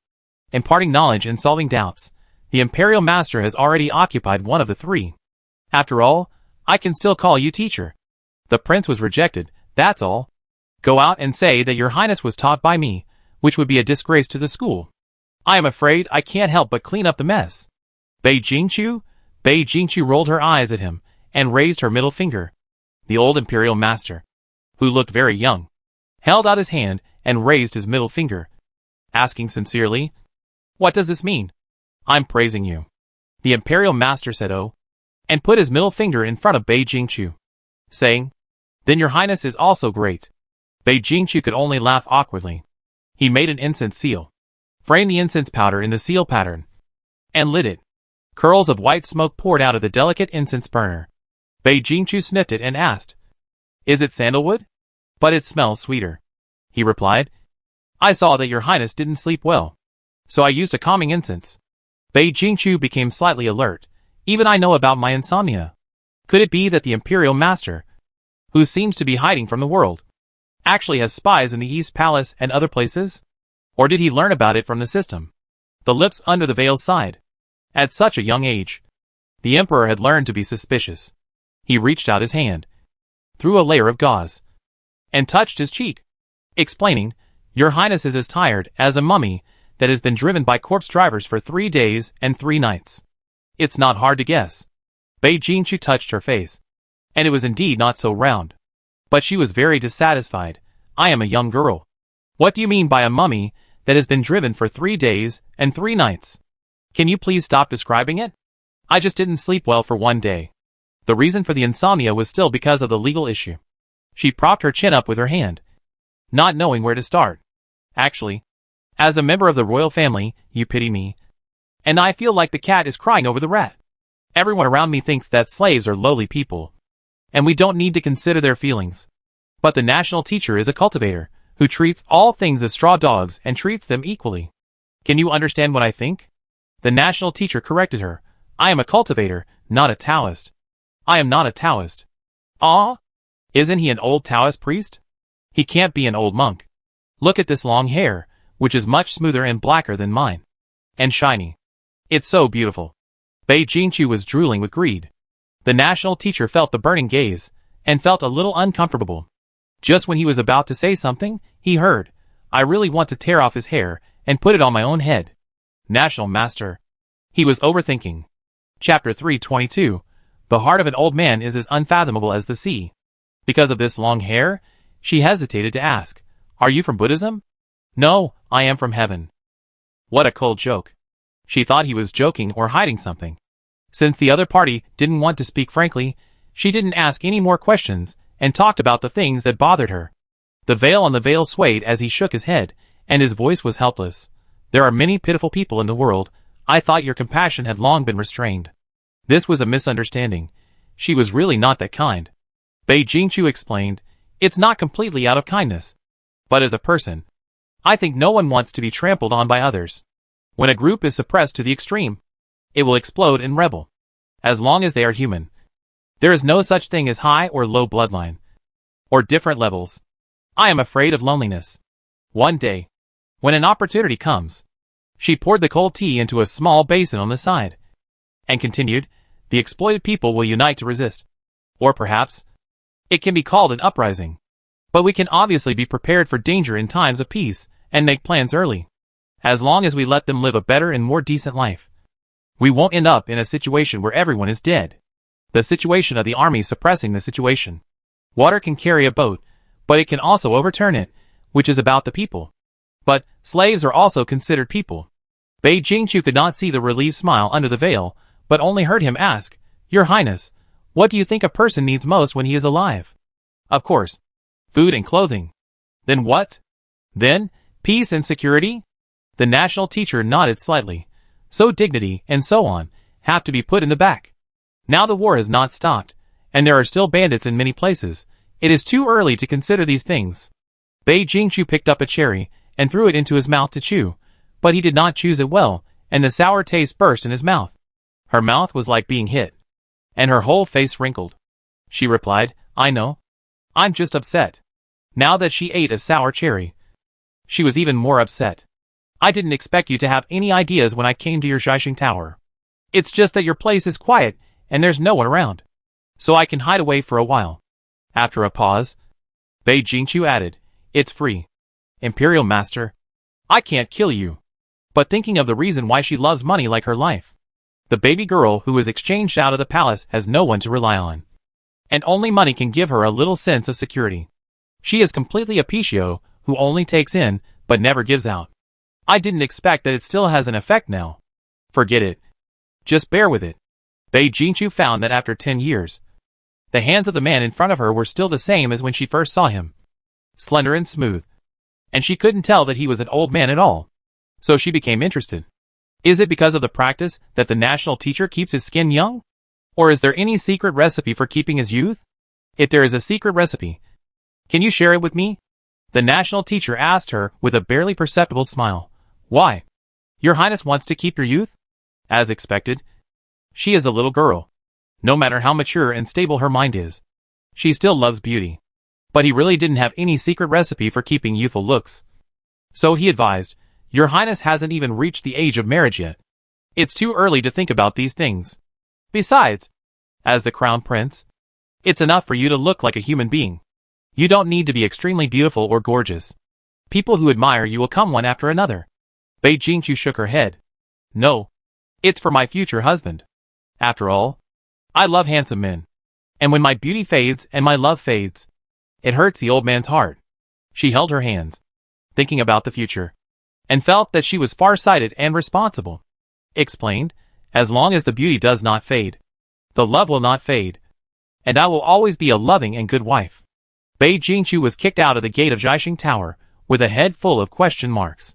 imparting knowledge and solving doubts, the Imperial Master has already occupied one of the three. After all, I can still call you teacher. The prince was rejected, that's all. Go out and say that your highness was taught by me, which would be a disgrace to the school. I am afraid I can't help but clean up the mess. Bei Jingchu rolled her eyes at him, and raised her middle finger. The old Imperial Master, who looked very young, held out his hand and raised his middle finger, asking sincerely, what does this mean? I'm praising you. The Imperial Master said oh, and put his middle finger in front of Bei Jingchu, saying, Then your highness is also great. Bei Jingqiu could only laugh awkwardly. He made an incense seal, framed the incense powder in the seal pattern, and lit it. Curls of white smoke poured out of the delicate incense burner. Bei Jingqiu sniffed it and asked, "Is it sandalwood?" "But it smells sweeter," he replied. "I saw that your highness didn't sleep well, so I used a calming incense." Bei Jingqiu became slightly alert. Even I know about my insomnia. Could it be that the imperial master, who seems to be hiding from the world, actually has spies in the East Palace and other places? Or did he learn about it from the system? The lips under the veil sighed. At such a young age, the emperor had learned to be suspicious. He reached out his hand, through a layer of gauze, and touched his cheek, explaining, "Your highness is as tired as a mummy that has been driven by corpse drivers for 3 days and 3 nights. It's not hard to guess." Bei Jingqiu touched her face, and it was indeed not so round. But she was very dissatisfied. "I am a young girl. What do you mean by a mummy that has been driven for 3 days and 3 nights? Can you please stop describing it? I just didn't sleep well for 1 day." The reason for the insomnia was still because of the legal issue. She propped her chin up with her hand, not knowing where to start. "Actually, as a member of the royal family, you pity me. And I feel like the cat is crying over the rat. Everyone around me thinks that slaves are lowly people, and we don't need to consider their feelings. But the national teacher is a cultivator, who treats all things as straw dogs and treats them equally. Can you understand what I think?" The national teacher corrected her. "I am a cultivator, not a Taoist." "I am not a Taoist." "Ah? Isn't he an old Taoist priest?" "He can't be an old monk. Look at this long hair, which is much smoother and blacker than mine. And shiny. It's so beautiful." Bei Jingqiu was drooling with greed. The national teacher felt the burning gaze, and felt a little uncomfortable. Just when he was about to say something, he heard, "I really want to tear off his hair, and put it on my own head." National master. He was overthinking. Chapter 322. The heart of an old man is as unfathomable as the sea. Because of this long hair, she hesitated to ask, "Are you from Buddhism?" "No, I am from heaven." What a cold joke. She thought he was joking or hiding something. Since the other party didn't want to speak frankly, she didn't ask any more questions, and talked about the things that bothered her. The veil on the veil swayed as he shook his head, and his voice was helpless. "There are many pitiful people in the world. I thought your compassion had long been restrained." This was a misunderstanding. She was really not that kind. Bei Jingqiu explained, "It's not completely out of kindness. But as a person, I think no one wants to be trampled on by others. When a group is suppressed to the extreme, it will explode and rebel. As long as they are human, there is no such thing as high or low bloodline, or different levels. I am afraid of loneliness." One day, when an opportunity comes, she poured the cold tea into a small basin on the side, and continued, "The exploited people will unite to resist. Or perhaps, it can be called an uprising. But we can obviously be prepared for danger in times of peace, and make plans early. As long as we let them live a better and more decent life, we won't end up in a situation where everyone is dead." The situation of the army suppressing the situation. Water can carry a boat, but it can also overturn it, which is about the people. But slaves are also considered people. Bei Jingqiu could not see the relieved smile under the veil, but only heard him ask, "Your Highness, what do you think a person needs most when he is alive?" "Of course, food and clothing." "Then what?" "Then, peace and security." The national teacher nodded slightly. "So dignity, and so on, have to be put in the back. Now the war has not stopped, and there are still bandits in many places. It is too early to consider these things." Bei Jingqiu picked up a cherry, and threw it into his mouth to chew, but he did not choose it well, and the sour taste burst in his mouth. Her mouth was like being hit, and her whole face wrinkled. She replied, "I know. I'm just upset." Now that she ate a sour cherry, she was even more upset. "I didn't expect you to have any ideas when I came to your Zhaixing Tower. It's just that your place is quiet, and there's no one around. So I can hide away for a while." After a pause, Bei Jingqiu added, "It's free. Imperial Master, I can't kill you." But thinking of the reason why she loves money like her life. The baby girl who was exchanged out of the palace has no one to rely on. And only money can give her a little sense of security. She is completely a Pichio, who only takes in, but never gives out. I didn't expect that it still has an effect now. Forget it. Just bear with it. Bei Jingqiu found that after 10 years, The hands of the man in front of her were still the same as when she first saw him. Slender and smooth. And she couldn't tell that he was an old man at all. So she became interested. Is it because of the practice that the national teacher keeps his skin young? Or is there any secret recipe for keeping his youth? If there is a secret recipe, can you share it with me? The national teacher asked her with a barely perceptible smile. Why? Your Highness wants to keep your youth? As expected. She is a little girl. No matter how mature and stable her mind is, she still loves beauty. But he really didn't have any secret recipe for keeping youthful looks. So he advised, Your Highness hasn't even reached the age of marriage yet. It's too early to think about these things. Besides, as the crown prince, it's enough for you to look like a human being. You don't need to be extremely beautiful or gorgeous. People who admire you will come one after another. Bei Jingqiu shook her head. No. It's for my future husband. After all, I love handsome men. And when my beauty fades and my love fades, it hurts the old man's heart. She held her hands, thinking about the future, and felt that she was far-sighted and responsible. Explained, as long as the beauty does not fade, the love will not fade, and I will always be a loving and good wife. Bei Jingqiu was kicked out of the gate of Jiaxing Tower, with a head full of question marks.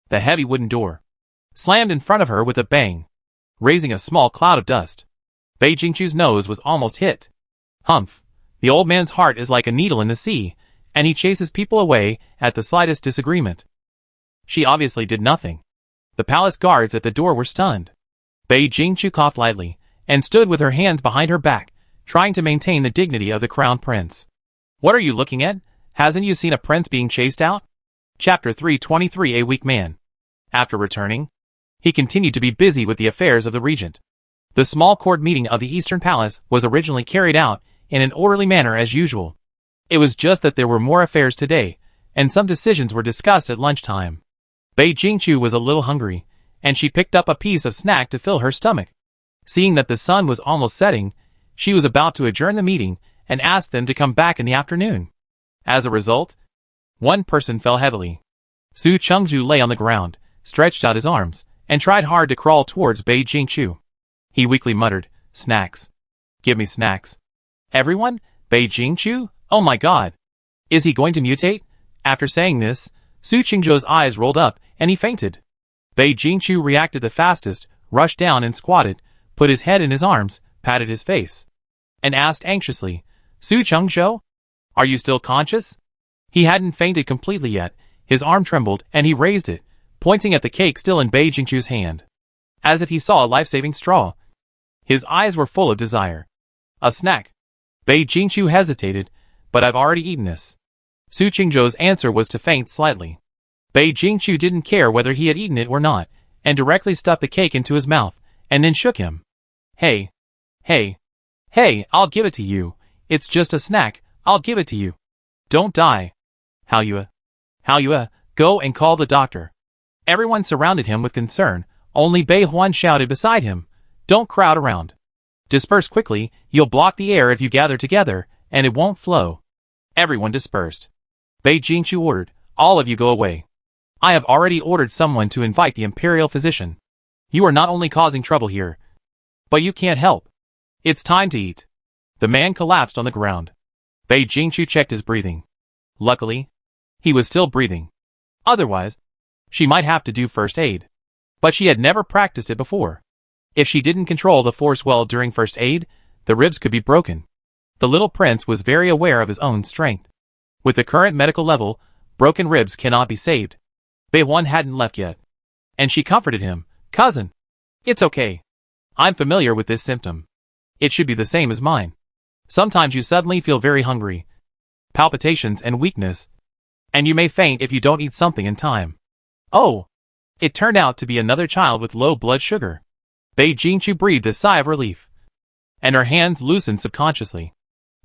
The heavy wooden door slammed in front of her with a bang, raising a small cloud of dust. Bei Jingqiu's nose was almost hit. Humph, the old man's heart is like a needle in the sea, and he chases people away at the slightest disagreement. She obviously did nothing. The palace guards at the door were stunned. Bei Jingqiu coughed lightly, and stood with her hands behind her back, trying to maintain the dignity of the crown prince. What are you looking at? Hasn't you seen a prince being chased out? Chapter 323. A weak man. After returning, he continued to be busy with the affairs of the regent. The small court meeting of the Eastern Palace was originally carried out in an orderly manner as usual. It was just that there were more affairs today, and some decisions were discussed at lunchtime. Bei Jingqiu was a little hungry, and she picked up a piece of snack to fill her stomach. Seeing that the sun was almost setting, she was about to adjourn the meeting and ask them to come back in the afternoon. As a result, one person fell heavily. Su Chengzhu lay on the ground, stretched out his arms, and tried hard to crawl towards Bei Jingqiu. He weakly muttered, Snacks. Give me snacks. Everyone? Bei Jingqiu? Oh my god. Is he going to mutate? After saying this, Su Chengzhu's eyes rolled up, and he fainted. Bei Jingqiu reacted the fastest, rushed down and squatted, put his head in his arms, patted his face, and asked anxiously, Su Chengzhou? Are you still conscious? He hadn't fainted completely yet. His arm trembled, and he raised it, pointing at the cake still in Bei Jingqiu's hand, as if he saw a life-saving straw. His eyes were full of desire. A snack. Bei Jingqiu hesitated, but I've already eaten this. Su Chengzhou's answer was to faint slightly. Bei Jingqiu didn't care whether he had eaten it or not, and directly stuffed the cake into his mouth, and then shook him. Hey. Hey. Hey, I'll give it to you. It's just a snack, I'll give it to you. Don't die. Haoyue, go and call the doctor. Everyone surrounded him with concern, only Bei Huan shouted beside him, Don't crowd around. Disperse quickly, you'll block the air if you gather together, and it won't flow. Everyone dispersed. Bei Jingqiu ordered, All of you go away. I have already ordered someone to invite the imperial physician. You are not only causing trouble here, but you can't help. It's time to eat. The man collapsed on the ground. Bei Jingqiu checked his breathing. Luckily, he was still breathing. Otherwise, she might have to do first aid. But she had never practiced it before. If she didn't control the force well during first aid, the ribs could be broken. The little prince was very aware of his own strength. With the current medical level, broken ribs cannot be saved. Bei Huan hadn't left yet. And she comforted him, Cousin. It's okay. I'm familiar with this symptom. It should be the same as mine. Sometimes you suddenly feel very hungry, palpitations and weakness, and you may faint if you don't eat something in time. Oh! It turned out to be another child with low blood sugar. Bei Jingqiu breathed a sigh of relief, and her hands loosened subconsciously.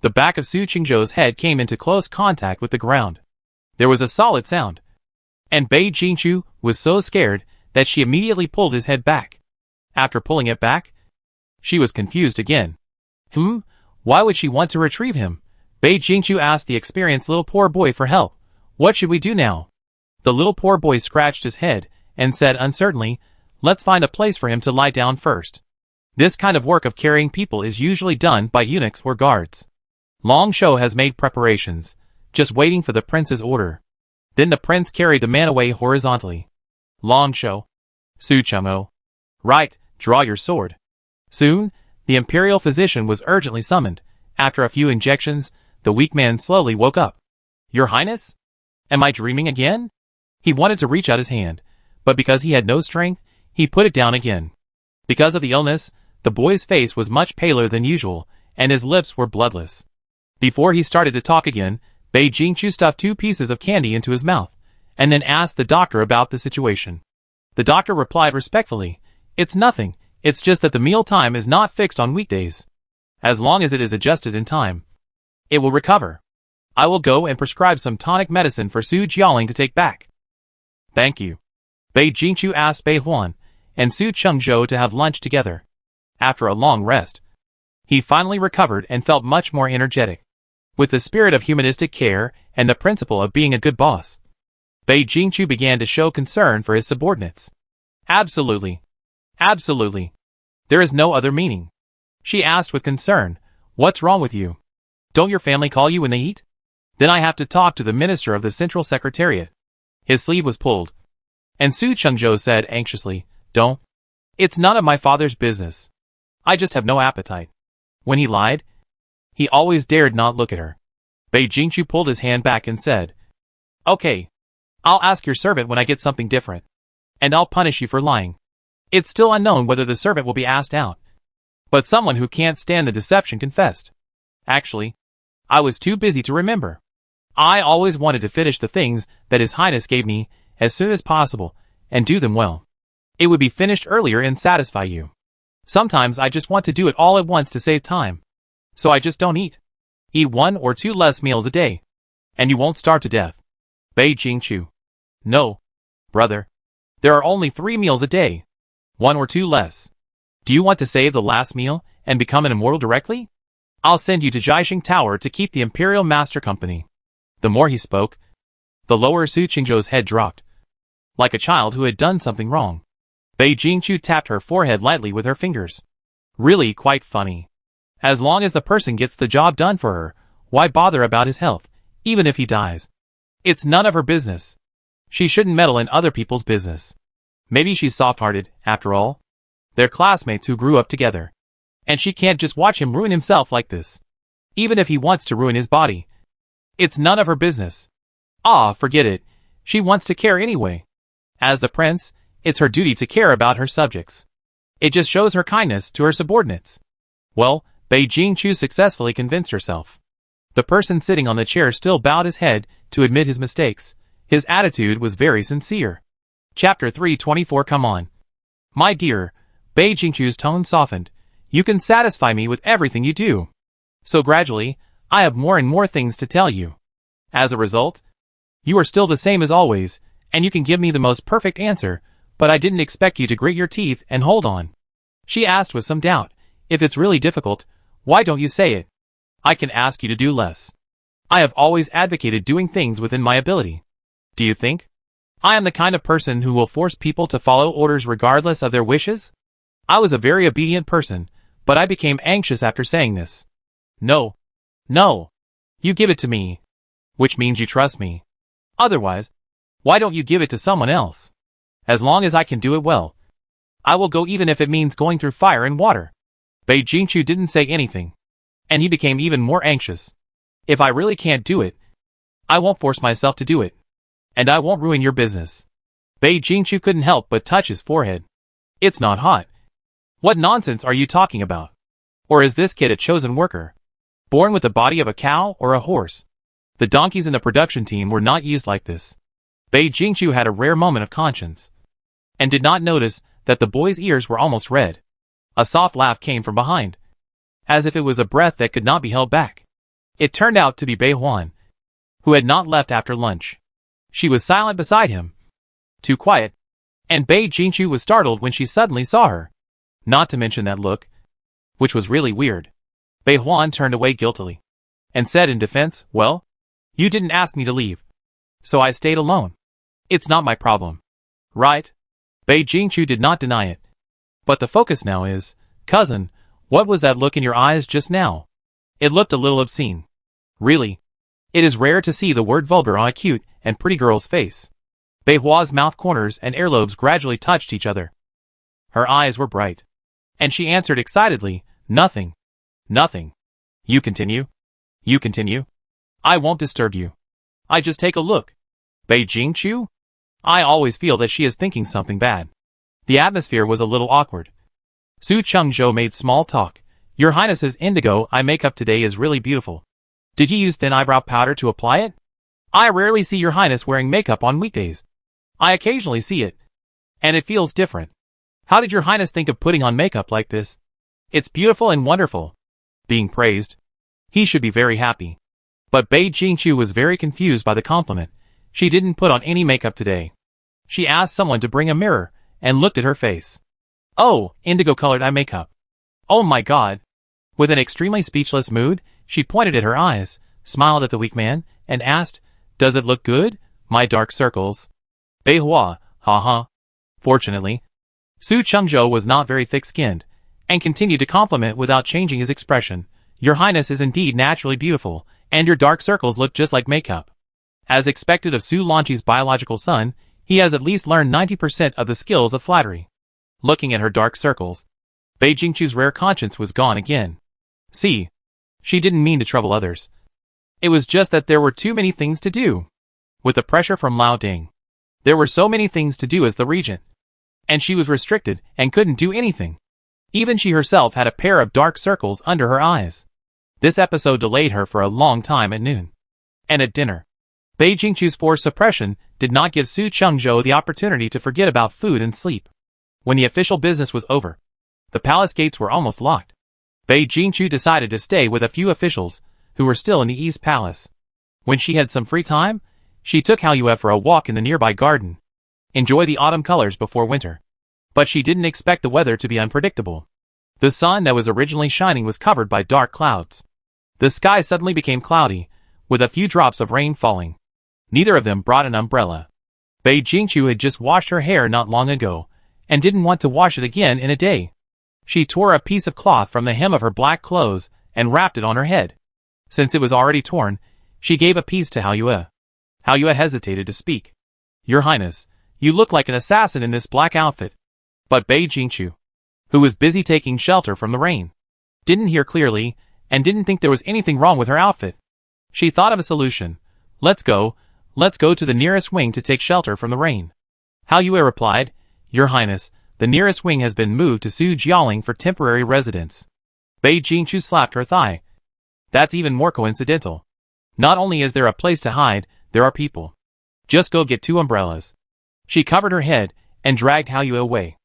The back of Su Chengzhou's head came into close contact with the ground. There was a solid sound, and Bei Jingqiu was so scared that she immediately pulled his head back. After pulling it back, she was confused again. Why would she want to retrieve him? Bei Jingqiu asked the experienced little poor boy for help. What should we do now? The little poor boy scratched his head and said uncertainly, Let's find a place for him to lie down first. This kind of work of carrying people is usually done by eunuchs or guards. Long Shou has made preparations, just waiting for the prince's order. Then the prince carried the man away horizontally. Long Shou. Su Chengmo. Right, draw your sword. Soon, the imperial physician was urgently summoned. After a few injections, the weak man slowly woke up. Your Highness? Am I dreaming again? He wanted to reach out his hand, but because he had no strength, he put it down again. Because of the illness, the boy's face was much paler than usual, and his lips were bloodless. Before he started to talk again, Bei Jingqiu stuffed 2 pieces of candy into his mouth, and then asked the doctor about the situation. The doctor replied respectfully, "It's nothing, it's just that the meal time is not fixed on weekdays. As long as it is adjusted in time, it will recover. I will go and prescribe some tonic medicine for Su Jialing to take back." Thank you. Bei Jingqiu asked Bei Huan and Su Chengzhou to have lunch together. After a long rest, he finally recovered and felt much more energetic. With the spirit of humanistic care and the principle of being a good boss, Bei Jingqiu began to show concern for his subordinates. Absolutely. Absolutely. There is no other meaning. She asked with concern, "What's wrong with you? Don't your family call you when they eat?" Then I have to talk to the minister of the Central Secretariat. His sleeve was pulled. And Su Chengzhou said anxiously, "Don't. It's none of my father's business. I just have no appetite." When he lied, he always dared not look at her. Bei Jingqiu pulled his hand back and said, "Okay. I'll ask your servant when I get something different. And I'll punish you for lying." It's still unknown whether the servant will be asked out. But someone who can't stand the deception confessed. Actually, I was too busy to remember. I always wanted to finish the things that His Highness gave me as soon as possible and do them well. It would be finished earlier and satisfy you. Sometimes I just want to do it all at once to save time. So I just don't eat. Eat 1 or 2 less meals a day. And you won't starve to death. Bei Jingqiu. No, brother. There are only 3 meals a day. 1 or 2 less. Do you want to save the last meal and become an immortal directly? I'll send you to Jiaxing Tower to keep the Imperial Master company. The more he spoke, the lower Su Chengzhou's head dropped. Like a child who had done something wrong. Bei Jingqiu tapped her forehead lightly with her fingers. Really quite funny. As long as the person gets the job done for her, why bother about his health, even if he dies? It's none of her business. She shouldn't meddle in other people's business. Maybe she's soft-hearted, after all. They're classmates who grew up together. And she can't just watch him ruin himself like this. Even if he wants to ruin his body. It's none of her business. Ah, forget it. She wants to care anyway. As the prince, it's her duty to care about her subjects. It just shows her kindness to her subordinates. Well, Bei Jingqiu successfully convinced herself. The person sitting on the chair still bowed his head to admit his mistakes. His attitude was very sincere. Chapter 324. Come on. My dear, Bei Jingqiu's tone softened. You can satisfy me with everything you do. So gradually, I have more and more things to tell you. As a result, you are still the same as always, and you can give me the most perfect answer, but I didn't expect you to grit your teeth and hold on. She asked with some doubt, if it's really difficult, why don't you say it? I can ask you to do less. I have always advocated doing things within my ability. Do you think I am the kind of person who will force people to follow orders regardless of their wishes? I was a very obedient person, but I became anxious after saying this. No. No. You give it to me. Which means you trust me. Otherwise, why don't you give it to someone else? As long as I can do it well, I will go even if it means going through fire and water. Bei Jingqiu didn't say anything, and he became even more anxious. If I really can't do it, I won't force myself to do it. And I won't ruin your business. Bei Jingqiu couldn't help but touch his forehead. It's not hot. What nonsense are you talking about? Or is this kid a chosen worker? Born with the body of a cow or a horse? The donkeys in the production team were not used like this. Bei Jingqiu had a rare moment of conscience, and did not notice that the boy's ears were almost red. A soft laugh came from behind, as if it was a breath that could not be held back. It turned out to be Bei Huan, who had not left after lunch. She was silent beside him, too quiet, and Bei Jingqiu was startled when she suddenly saw her. Not to mention that look, which was really weird. Bei Huan turned away guiltily, and said in defense, "Well, you didn't ask me to leave, so I stayed alone. It's not my problem. Right?" Bei Jingqiu did not deny it. But the focus now is, cousin, what was that look in your eyes just now? It looked a little obscene. Really? It is rare to see the word vulgar on a cute and pretty girl's face. Bei Hua's mouth corners and earlobes gradually touched each other. Her eyes were bright. And she answered excitedly, nothing. Nothing. You continue. You continue. I won't disturb you. I just take a look. Bei Jingqiu? I always feel that she is thinking something bad. The atmosphere was a little awkward. Su Chengzhou made small talk. Your Highness's indigo eye makeup today is really beautiful. Did you use thin eyebrow powder to apply it? I rarely see your Highness wearing makeup on weekdays. I occasionally see it. And it feels different. How did your Highness think of putting on makeup like this? It's beautiful and wonderful. Being praised. He should be very happy. But Bei Jingqiu was very confused by the compliment. She didn't put on any makeup today. She asked someone to bring a mirror, and looked at her face. Oh, indigo-colored eye makeup. Oh my god. With an extremely speechless mood, she pointed at her eyes, smiled at the weak man, and asked, Does it look good, my dark circles? Bei Hua, ha. Fortunately, Su Chengzhou was not very thick-skinned, and continued to compliment without changing his expression. Your Highness is indeed naturally beautiful, and your dark circles look just like makeup. As expected of Su Longqi's biological son, he has at least learned 90% of the skills of flattery. Looking at her dark circles, Bei Jingqiu's rare conscience was gone again. See, she didn't mean to trouble others. It was just that there were too many things to do. With the pressure from Lao Ding, there were so many things to do as the regent. And she was restricted and couldn't do anything. Even she herself had a pair of dark circles under her eyes. This episode delayed her for a long time at noon. And at dinner, Bei Jingqiu's forced suppression did not give Su Chengzhou the opportunity to forget about food and sleep. When the official business was over, the palace gates were almost locked. Bei Jingqiu decided to stay with a few officials who were still in the East Palace. When she had some free time, she took Hao Yue for a walk in the nearby garden. Enjoy the autumn colors before winter. But she didn't expect the weather to be unpredictable. The sun that was originally shining was covered by dark clouds. The sky suddenly became cloudy, with a few drops of rain falling. Neither of them brought an umbrella. Bei Jingqiu had just washed her hair not long ago, and didn't want to wash it again in a day. She tore a piece of cloth from the hem of her black clothes and wrapped it on her head. Since it was already torn, she gave a piece to Hao Yue. Hao Yue hesitated to speak. Your Highness, you look like an assassin in this black outfit. But Bei Jingqiu, who was busy taking shelter from the rain, didn't hear clearly and didn't think there was anything wrong with her outfit. She thought of a solution. Let's go to the nearest wing to take shelter from the rain. Hao Yue replied, Your Highness, the nearest wing has been moved to Su Jiaoling for temporary residence. Bei Jingqiu slapped her thigh. That's even more coincidental. Not only is there a place to hide, there are people. Just go get 2 umbrellas. She covered her head and dragged Hao Yue away.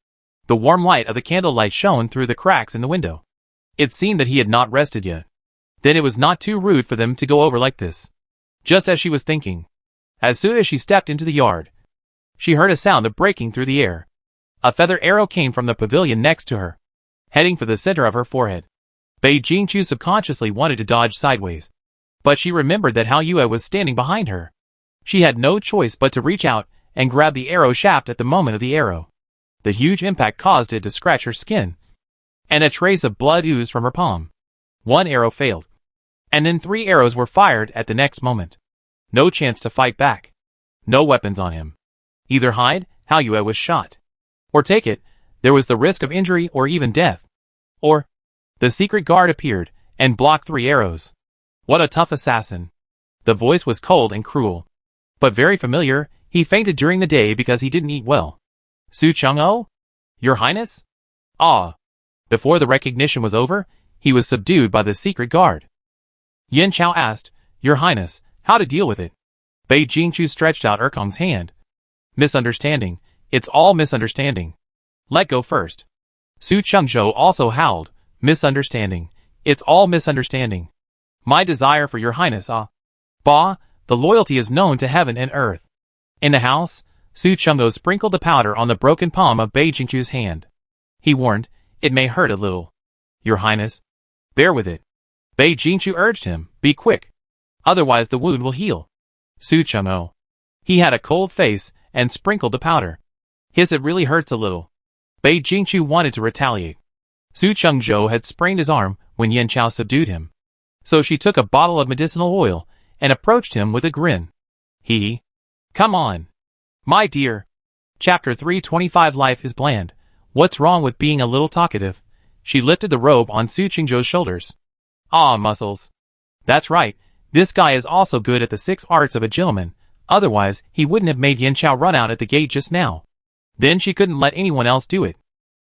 The warm light of the candlelight shone through the cracks in the window. It seemed that he had not rested yet. Then it was not too rude for them to go over like this. Just as she was thinking. As soon as she stepped into the yard, she heard a sound of breaking through the air. A feather arrow came from the pavilion next to her, heading for the center of her forehead. Bei Jingqiu subconsciously wanted to dodge sideways, but she remembered that Hao Yue was standing behind her. She had no choice but to reach out and grab the arrow shaft at the moment of the arrow. The huge impact caused it to scratch her skin, and a trace of blood oozed from her palm. 1 arrow failed, and then 3 arrows were fired at the next moment. No chance to fight back. No weapons on him. Either hide, Hao Yue was shot. Or take it, there was the risk of injury or even death. Or, the secret guard appeared and blocked 3 arrows. What a tough assassin. The voice was cold and cruel, but very familiar. He fainted during the day because he didn't eat well. Su Chengzhou? Your Highness? Ah. Before the recognition was over, he was subdued by the secret guard. Yan Chao asked, Your Highness, how to deal with it? Bei Jingqiu stretched out Erkong's hand. Misunderstanding. It's all misunderstanding. Let go first. Su Chengzhou also howled. Misunderstanding. It's all misunderstanding. My desire for your Highness, Bah, the loyalty is known to heaven and earth. In the house, Su Chengzhou sprinkled the powder on the broken palm of Bei Jingqiu's hand. He warned, It may hurt a little. Your Highness, bear with it. Bei Jingqiu urged him, Be quick. Otherwise the wound will heal. Su Chengzhou. He had a cold face and sprinkled the powder. It really hurts a little. Bei Jingqiu wanted to retaliate. Su Chengzhou had sprained his arm when Yan Chao subdued him. So she took a bottle of medicinal oil and approached him with a grin. Come on. My dear. Chapter 325 Life is bland. What's wrong with being a little talkative? She lifted the robe on Su Qingzhou's shoulders. Ah, muscles. That's right. This guy is also good at the 6 arts of a gentleman. Otherwise, he wouldn't have made Yin Chao run out at the gate just now. Then she couldn't let anyone else do it.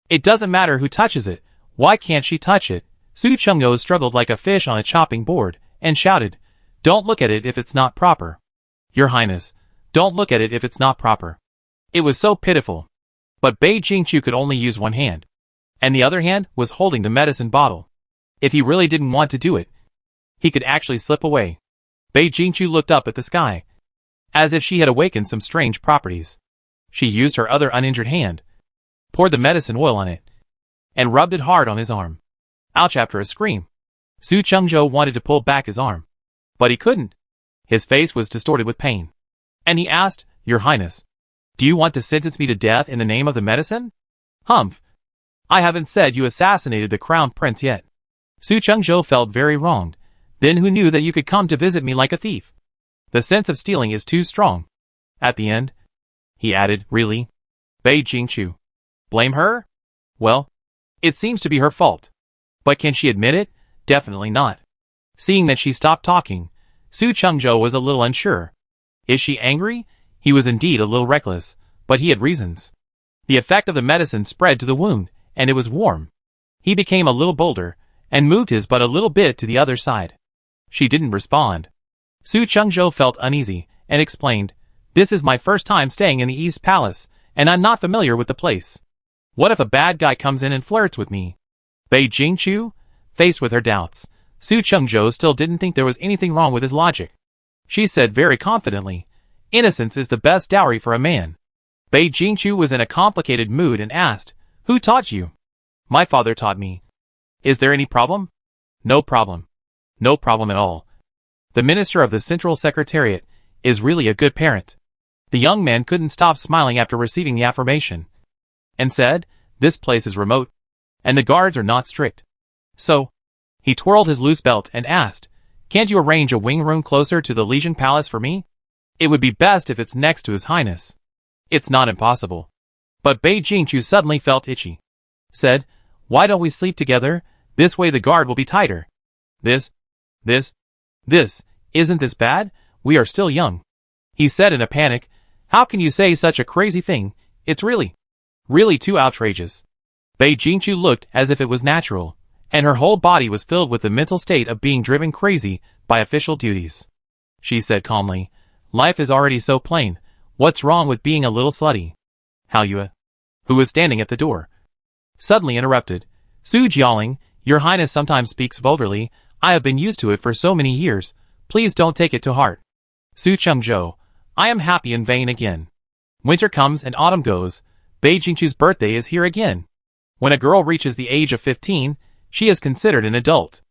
It doesn't matter who touches it. Why can't she touch it? Su Qingzhou struggled like a fish on a chopping board, and shouted, Don't look at it if it's not proper. Your Highness, don't look at it if it's not proper. It was so pitiful. But Bei Jingqiu could only use one hand. And the other hand was holding the medicine bottle. If he really didn't want to do it, he could actually slip away. Bei Jingqiu looked up at the sky, as if she had awakened some strange properties. She used her other uninjured hand, poured the medicine oil on it, and rubbed it hard on his arm. Ouch! After a scream, Su Qingzhou wanted to pull back his arm, but he couldn't. His face was distorted with pain, and he asked, Your Highness, do you want to sentence me to death in the name of the medicine? Humph! I haven't said you assassinated the crown prince yet. Su Qingzhou felt very wronged. Then who knew that you could come to visit me like a thief? The sense of stealing is too strong. At the end, he added, Really? Bei Jingqiu. Blame her? Well, it seems to be her fault. But can she admit it? Definitely not. Seeing that she stopped talking, Su Qingzhou was a little unsure. Is she angry? He was indeed a little reckless, but he had reasons. The effect of the medicine spread to the wound, and it was warm. He became a little bolder, and moved his butt a little bit to the other side. She didn't respond. Su Qingzhou felt uneasy, and explained, This is my first time staying in the East Palace, and I'm not familiar with the place. What if a bad guy comes in and flirts with me? Bei Jingqiu? Faced with her doubts, Su Qingzhou still didn't think there was anything wrong with his logic. She said very confidently, Innocence is the best dowry for a man. Bei Jingqiu was in a complicated mood and asked, Who taught you? My father taught me. Is there any problem? No problem. No problem at all. The Minister of the Central Secretariat is really a good parent. The young man couldn't stop smiling after receiving the affirmation, and said, This place is remote, and the guards are not strict. So, he twirled his loose belt and asked, Can't you arrange a wing room closer to the Legion Palace for me? It would be best if it's next to His Highness. It's not impossible. But Bei Jingqiu suddenly felt itchy. Said, Why don't we sleep together? This way the guard will be tighter. Isn't this bad? We are still young. He said in a panic, How can you say such a crazy thing? It's really too outrageous. Bei Jingqiu looked as if it was natural, and her whole body was filled with the mental state of being driven crazy by official duties. She said calmly, Life is already so plain. What's wrong with being a little slutty? Hao Yue, who was standing at the door, suddenly interrupted. Su Jialing, Your Highness sometimes speaks vulgarly. I have been used to it for so many years. Please don't take it to heart. Su Qingzhou, I am happy and vain again. Winter comes and autumn goes. Bei Jingqiu's birthday is here again. When a girl reaches the age of 15, she is considered an adult.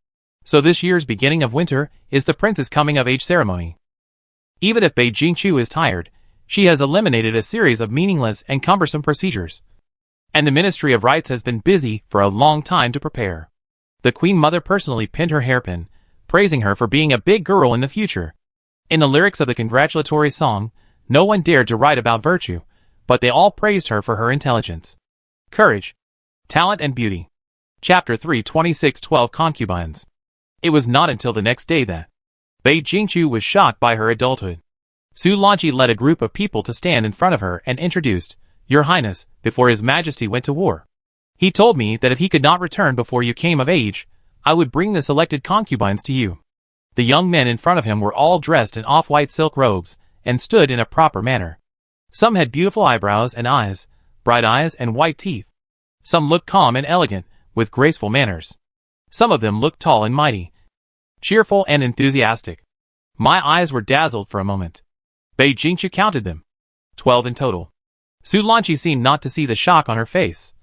So this year's beginning of winter is the prince's coming of age ceremony. Even if Bei Jingqiu is tired, she has eliminated a series of meaningless and cumbersome procedures. And the Ministry of Rites has been busy for a long time to prepare. The Queen Mother personally pinned her hairpin, praising her for being a big girl in the future. In the lyrics of the congratulatory song, no one dared to write about virtue, but they all praised her for her intelligence, courage, talent and beauty. Chapter 326 12 Concubines. It was not until the next day that Bei Jingqiu was shocked by her adulthood. Su Lanqi led a group of people to stand in front of her and introduced, Your Highness, before His Majesty went to war. He told me that if he could not return before you came of age, I would bring the selected concubines to you. The young men in front of him were all dressed in off-white silk robes, and stood in a proper manner. Some had beautiful eyebrows and eyes, bright eyes and white teeth. Some looked calm and elegant, with graceful manners. Some of them looked tall and mighty, cheerful and enthusiastic. My eyes were dazzled for a moment. Bei Jingqiu counted them. 12 in total. Su Lanqi seemed not to see the shock on her face,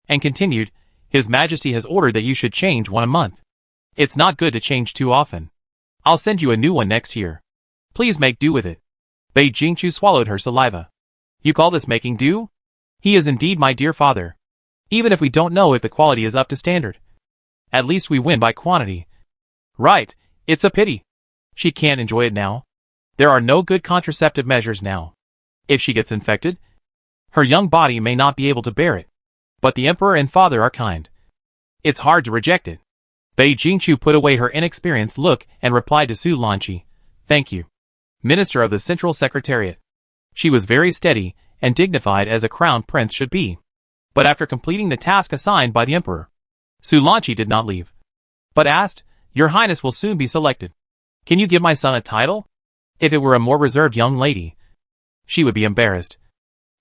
and continued, His Majesty has ordered that you should change one a month. It's not good to change too often. I'll send you a new one next year. Please make do with it. Bei Jingqiu swallowed her saliva. You call this making do? He is indeed my dear father. Even if we don't know if the quality is up to standard, at least we win by quantity. Right, It's a pity. She can't enjoy it now. There are no good contraceptive measures now. If she gets infected, her young body may not be able to bear it. But the emperor and father are kind. It's hard to reject it. Bei Jingqiu put away her inexperienced look and replied to Su Lanqi, "Thank you, Minister of the Central Secretariat." She was very steady and dignified as a crown prince should be. But after completing the task assigned by the emperor, Su Lanqi did not leave, but asked, "Your Highness will soon be selected. Can you give my son a title?" If it were a more reserved young lady, she would be embarrassed.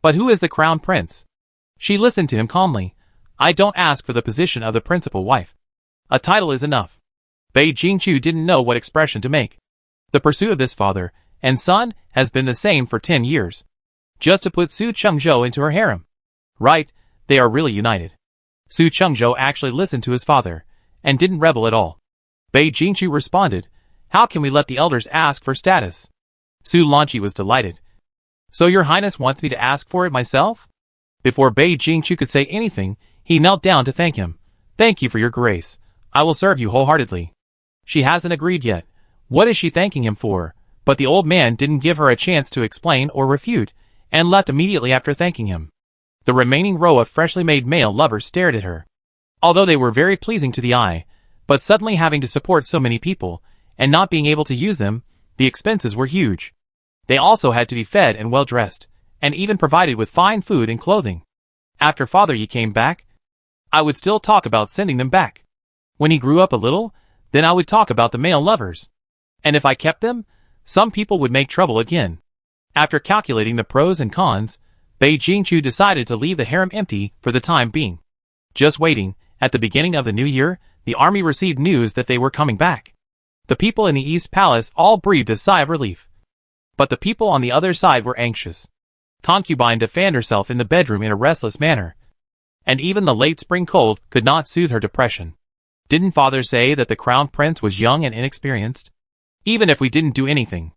But who is the crown prince? She listened to him calmly. "I don't ask for the position of the principal wife. A title is enough." Bei Jingqiu didn't know what expression to make. The pursuit of this father and son has been the same for 10 years. Just to put Su Chengzhou into her harem. Right, they are really united. Su Chengzhou actually listened to his father, and didn't rebel at all. Bei Jingqiu responded, "How can we let the elders ask for status?" Su Lanqi was delighted. "So your Highness wants me to ask for it myself?" Before Bei Jingqiu could say anything, he knelt down to thank him. "Thank you for your grace. I will serve you wholeheartedly." She hasn't agreed yet. What is she thanking him for? But the old man didn't give her a chance to explain or refute, and left immediately after thanking him. The remaining row of freshly made male lovers stared at her. Although they were very pleasing to the eye, but suddenly having to support so many people, and not being able to use them, the expenses were huge. They also had to be fed and well dressed, and even provided with fine food and clothing. After Father Yi came back, I would still talk about sending them back. When he grew up a little, then I would talk about the male lovers. And if I kept them, some people would make trouble again. After calculating the pros and cons, Bei Jingqiu decided to leave the harem empty for the time being. Just waiting, at the beginning of the new year, the army received news that they were coming back. The people in the East Palace all breathed a sigh of relief. But the people on the other side were anxious. Concubine fanned herself in the bedroom in a restless manner. And even the late spring cold could not soothe her depression. Didn't father say that the crown prince was young and inexperienced? Even if we didn't do anything,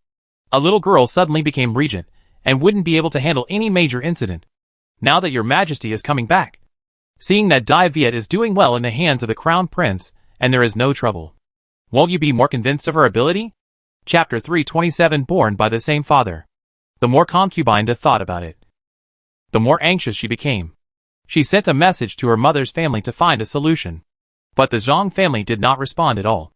a little girl suddenly became regent, and wouldn't be able to handle any major incident. Now that your majesty is coming back, seeing that Dai Viet is doing well in the hands of the crown prince, and there is no trouble, won't you be more convinced of her ability? Chapter 327 Born by the same father. The more Concubine thought about it, the more anxious she became. She sent a message to her mother's family to find a solution. But the Zhang family did not respond at all,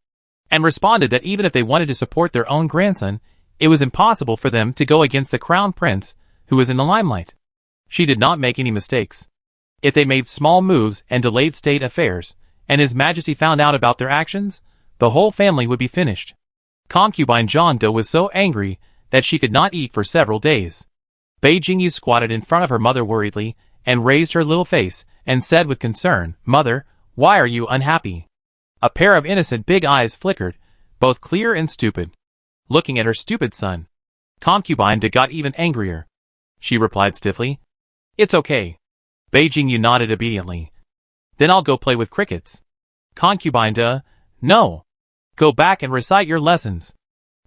and responded that even if they wanted to support their own grandson, it was impossible for them to go against the crown prince, who was in the limelight. She did not make any mistakes. If they made small moves and delayed state affairs, and His Majesty found out about their actions, the whole family would be finished. Concubine Zhang De was so angry that she could not eat for several days. Bei Jingyu squatted in front of her mother worriedly, and raised her little face, and said with concern, "Mother, why are you unhappy?" A pair of innocent big eyes flickered, both clear and stupid. Looking at her stupid son, Concubine got even angrier. She replied stiffly, "It's okay." Bei Jingyu nodded obediently. "Then I'll go play with crickets." Concubine "No. Go back and recite your lessons."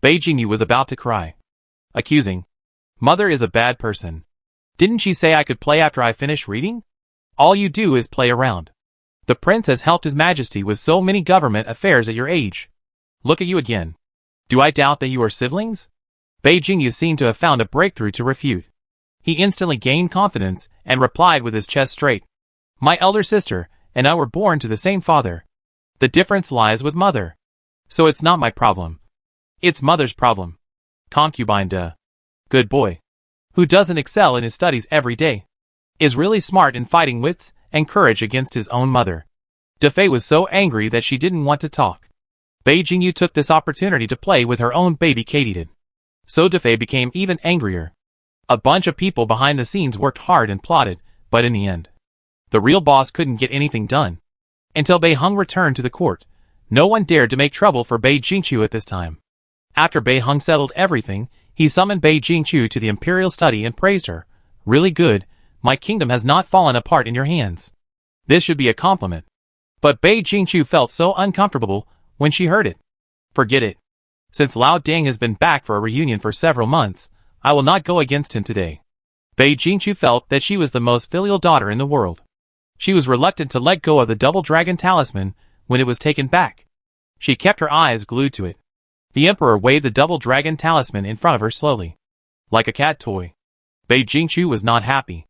Bei Jingyu was about to cry, accusing, "Mother is a bad person. Didn't she say I could play after I finish reading? All you do is play around. The prince has helped His Majesty with so many government affairs at your age. Look at you again. Do I doubt that you are siblings?" Bei Jingyu seemed to have found a breakthrough to refute. He instantly gained confidence and replied with his chest straight, "My elder sister and I were born to the same father. The difference lies with mother. So it's not my problem. It's mother's problem." Concubine "Good boy. Who doesn't excel in his studies every day, is really smart in fighting wits and courage against his own mother." Defei was so angry that she didn't want to talk. Bei Jingyu took this opportunity to play with her own baby katydid. So Defei became even angrier. A bunch of people behind the scenes worked hard and plotted, but in the end, the real boss couldn't get anything done. Until Bei Heng returned to the court, no one dared to make trouble for Bei Jingqiu at this time. After Bei Heng settled everything, he summoned Bei Jingqiu to the imperial study and praised her. "Really good. My kingdom has not fallen apart in your hands." This should be a compliment. But Bei Jingqiu felt so uncomfortable when she heard it. "Forget it. Since Lao Ding has been back for a reunion for several months, I will not go against him today." Bei Jingqiu felt that she was the most filial daughter in the world. She was reluctant to let go of the double dragon talisman when it was taken back. She kept her eyes glued to it. The emperor waved the double dragon talisman in front of her slowly, like a cat toy. Bei Jingqiu was not happy.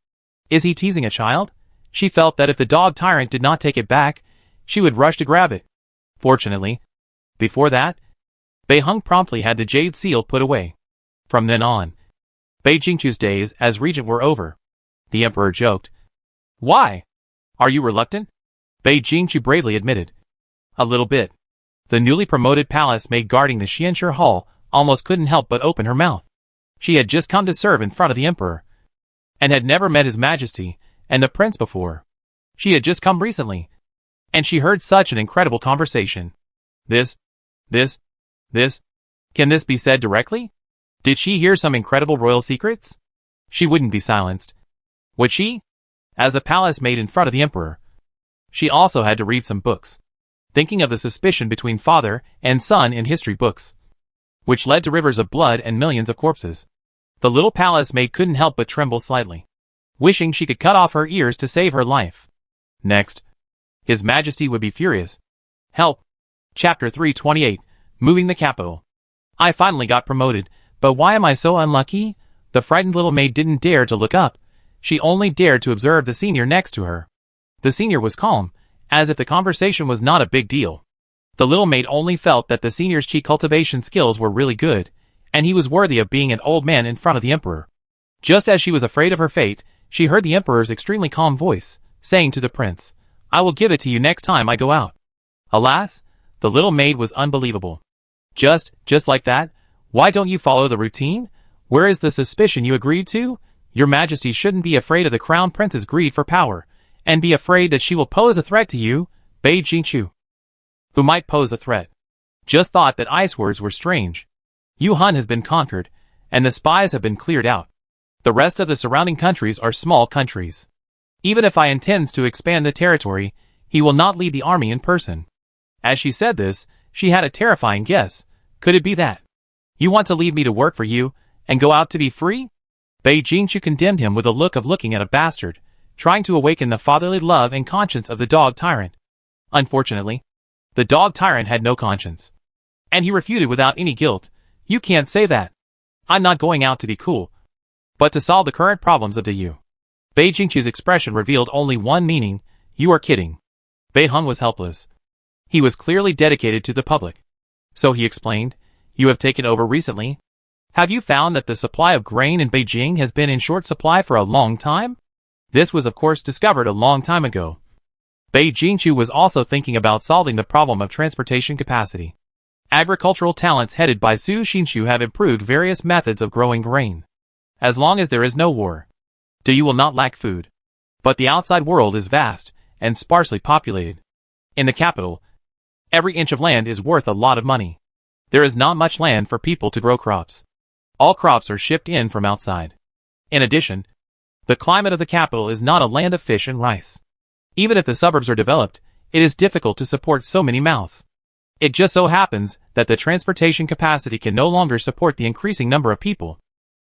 Is he teasing a child? She felt that if the dog tyrant did not take it back, she would rush to grab it. Fortunately, before that, Bei Heng promptly had the jade seal put away. From then on, Bei Jingqiu's days as regent were over. The emperor joked. Why? Are you reluctant? Bei Jingqiu bravely admitted. A little bit. The newly promoted palace maid guarding the Xianshi Hall almost couldn't help but open her mouth. She had just come to serve in front of the emperor, and had never met His Majesty and the prince before. She had just come recently, and she heard such an incredible conversation. This. Can this be said directly? Did she hear some incredible royal secrets? She wouldn't be silenced. Would she? As a palace maid in front of the emperor, she also had to read some books, thinking of the suspicion between father and son in history books, which led to rivers of blood and millions of corpses. The little palace maid couldn't help but tremble slightly, wishing she could cut off her ears to save her life. Next, His Majesty would be furious. Help! Chapter 328, Moving the Capital. I finally got promoted, but why am I so unlucky? The frightened little maid didn't dare to look up. She only dared to observe the senior next to her. The senior was calm, as if the conversation was not a big deal. The little maid only felt that the senior's chi cultivation skills were really good, and he was worthy of being an old man in front of the emperor. Just as she was afraid of her fate, she heard the emperor's extremely calm voice, saying to the prince, I will give it to you next time I go out. Alas, the little maid was unbelievable. Just like that? Why don't you follow the routine? Where is the suspicion you agreed to? Your Majesty shouldn't be afraid of the crown prince's greed for power, and be afraid that she will pose a threat to you, Bei Jingqiu. Who might pose a threat? Just thought that ice words were strange. Yuhan has been conquered, and the spies have been cleared out. The rest of the surrounding countries are small countries. Even if I intends to expand the territory, he will not lead the army in person. As she said this, she had a terrifying guess. Could it be that you want to leave me to work for you, and go out to be free? Bei Jingqiu condemned him with a look of looking at a bastard, trying to awaken the fatherly love and conscience of the dog tyrant. Unfortunately, the dog tyrant had no conscience, and he refuted without any guilt. You can't say that. I'm not going out to be cool, but to solve the current problems of the you. Bei Jingqiu's expression revealed only one meaning. You are kidding. Bei Heng was helpless. He was clearly dedicated to the public. So he explained, you have taken over recently? Have you found that the supply of grain in Beijing has been in short supply for a long time? This was of course discovered a long time ago. Bei Jingqiu was also thinking about solving the problem of transportation capacity. Agricultural talents headed by Su Xinshu have improved various methods of growing grain. As long as there is no war, you will not lack food. But the outside world is vast and sparsely populated. In the capital, every inch of land is worth a lot of money. There is not much land for people to grow crops. All crops are shipped in from outside. In addition, the climate of the capital is not a land of fish and rice. Even if the suburbs are developed, it is difficult to support so many mouths. It just so happens that the transportation capacity can no longer support the increasing number of people.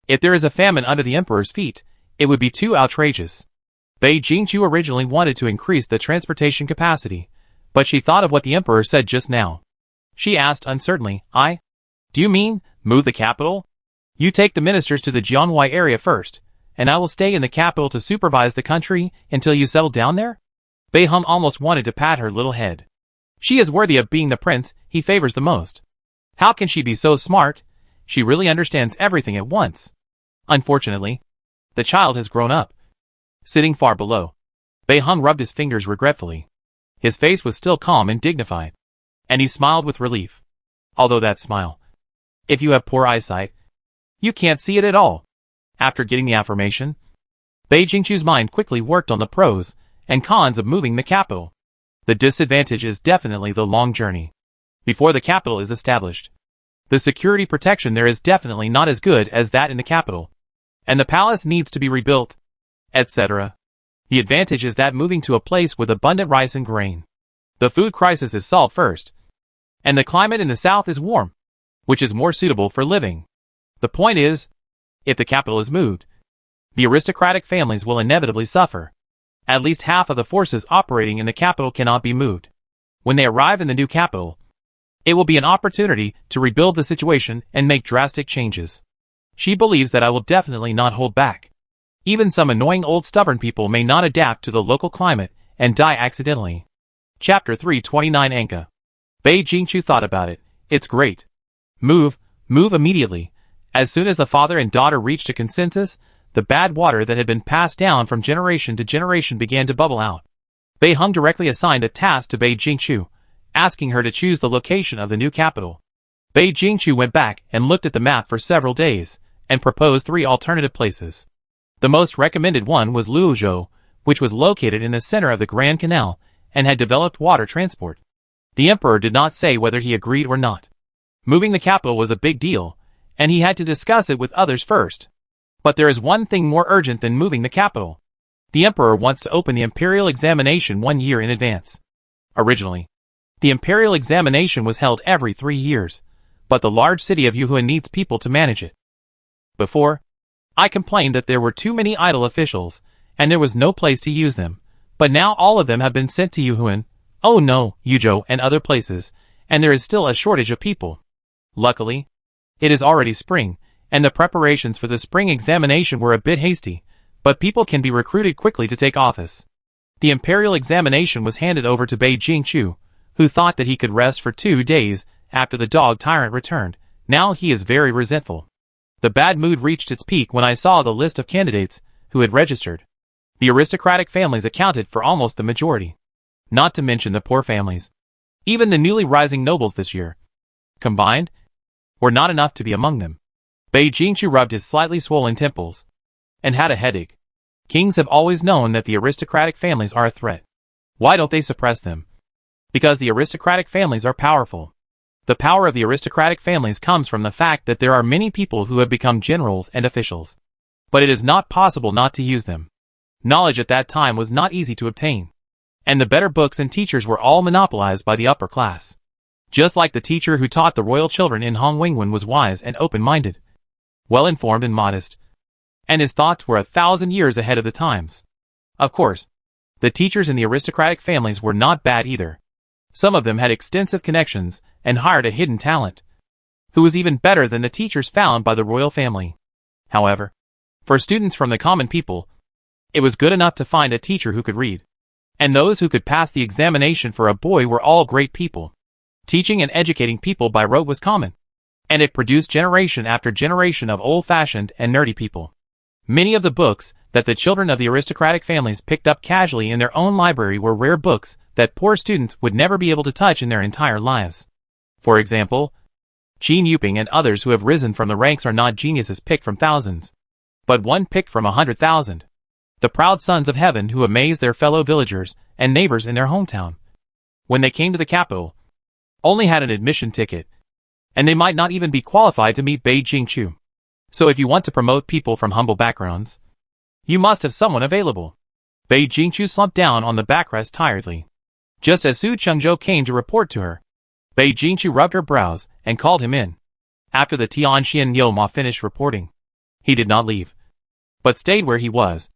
If there is a famine under the emperor's feet, it would be too outrageous. Bei Jingqiu originally wanted to increase the transportation capacity, but she thought of what the emperor said just now. She asked uncertainly, do you mean, move the capital? You take the ministers to the Jianhuai area first, and I will stay in the capital to supervise the country until you settle down there? Bei Heng almost wanted to pat her little head. She is worthy of being the prince he favors the most. How can she be so smart? She really understands everything at once. Unfortunately, the child has grown up. Sitting far below, Bei Heng rubbed his fingers regretfully. His face was still calm and dignified, and he smiled with relief. Although that smile, if you have poor eyesight, you can't see it at all. After getting the affirmation, Bei Jingqiu's mind quickly worked on the pros and cons of moving the capital. The disadvantage is definitely the long journey before the capital is established. The security protection there is definitely not as good as that in the capital, and the palace needs to be rebuilt, etc. The advantage is that moving to a place with abundant rice and grain, the food crisis is solved first, and the climate in the south is warm, which is more suitable for living. The point is, if the capital is moved, the aristocratic families will inevitably suffer. At least half of the forces operating in the capital cannot be moved. When they arrive in the new capital, It will be an opportunity to rebuild the situation and make drastic changes. She believes that I will definitely not hold back. Even some annoying old stubborn people may not adapt to the local climate and die accidentally. Chapter 329 Anka. Bei Jingchu thought about it. It's great. Move immediately. As soon as the father and daughter reached a consensus, the bad water that had been passed down from generation to generation began to bubble out. Bei Hung directly assigned a task to Bei Jingchu, asking her to choose the location of the new capital. Bei Jingchu went back and looked at the map for several days, and proposed 3 alternative places. The most recommended one was Luozhou, which was located in the center of the Grand Canal, and had developed water transport. The emperor did not say whether he agreed or not. Moving the capital was a big deal, and he had to discuss it with others first. But there is one thing more urgent than moving the capital. The emperor wants to open the imperial examination 1 year in advance. Originally, the imperial examination was held every 3 years, but the large city of Yuhuan needs people to manage it. Before, I complained that there were too many idle officials, and there was no place to use them, but now all of them have been sent to Yuhuan, oh no, Yuzhou and other places, and there is still a shortage of people. Luckily, it is already spring, and the preparations for the spring examination were a bit hasty, but people can be recruited quickly to take office. The imperial examination was handed over to Bei Jingchu, who thought that he could rest for 2 days after the dog tyrant returned. Now he is very resentful. The bad mood reached its peak when I saw the list of candidates who had registered. The aristocratic families accounted for almost the majority. Not to mention the poor families. Even the newly rising nobles this year, combined, were not enough to be among them. Bei Jingchu rubbed his slightly swollen temples and had a headache. Kings have always known that the aristocratic families are a threat. Why don't they suppress them? Because the aristocratic families are powerful. The power of the aristocratic families comes from the fact that there are many people who have become generals and officials. But it is not possible not to use them. Knowledge at that time was not easy to obtain. And the better books and teachers were all monopolized by the upper class. Just like the teacher who taught the royal children in Hong Wingwen was wise and open-minded, well-informed and modest, and his thoughts were 1,000 years ahead of the times. Of course, the teachers in the aristocratic families were not bad either. Some of them had extensive connections and hired a hidden talent, who was even better than the teachers found by the royal family. However, for students from the common people, it was good enough to find a teacher who could read. And those who could pass the examination for a boy were all great people. Teaching and educating people by rote was common, and it produced generation after generation of old-fashioned and nerdy people. Many of the books that the children of the aristocratic families picked up casually in their own library were rare books that poor students would never be able to touch in their entire lives. For example, Qin Yuping and others who have risen from the ranks are not geniuses picked from thousands, but one picked from 100,000. The proud sons of heaven who amazed their fellow villagers and neighbors in their hometown. When they came to the capital, only had an admission ticket, and they might not even be qualified to meet Bei Jingchu. So if you want to promote people from humble backgrounds, you must have someone available. Bei Jingchu slumped down on the backrest tiredly. Just as Su Chengzhou came to report to her, Bei Jingchu rubbed her brows and called him in. After the Tianxian Yoma finished reporting, he did not leave, but stayed where he was,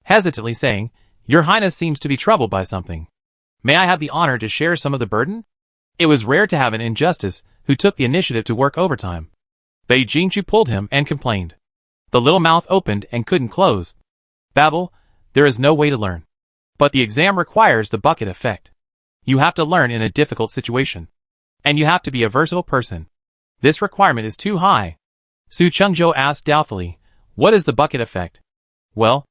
hesitantly saying, "Your Highness seems to be troubled by something. May I have the honor to share some of the burden?" It was rare to have an injustice who took the initiative to work overtime. Bei Jingchu pulled him and complained. The little mouth opened and couldn't close. Babble, there is no way to learn. But the exam requires the bucket effect. You have to learn in a difficult situation. And you have to be a versatile person. This requirement is too high. Su Chengzhou asked doubtfully, "What is the bucket effect?" "Well,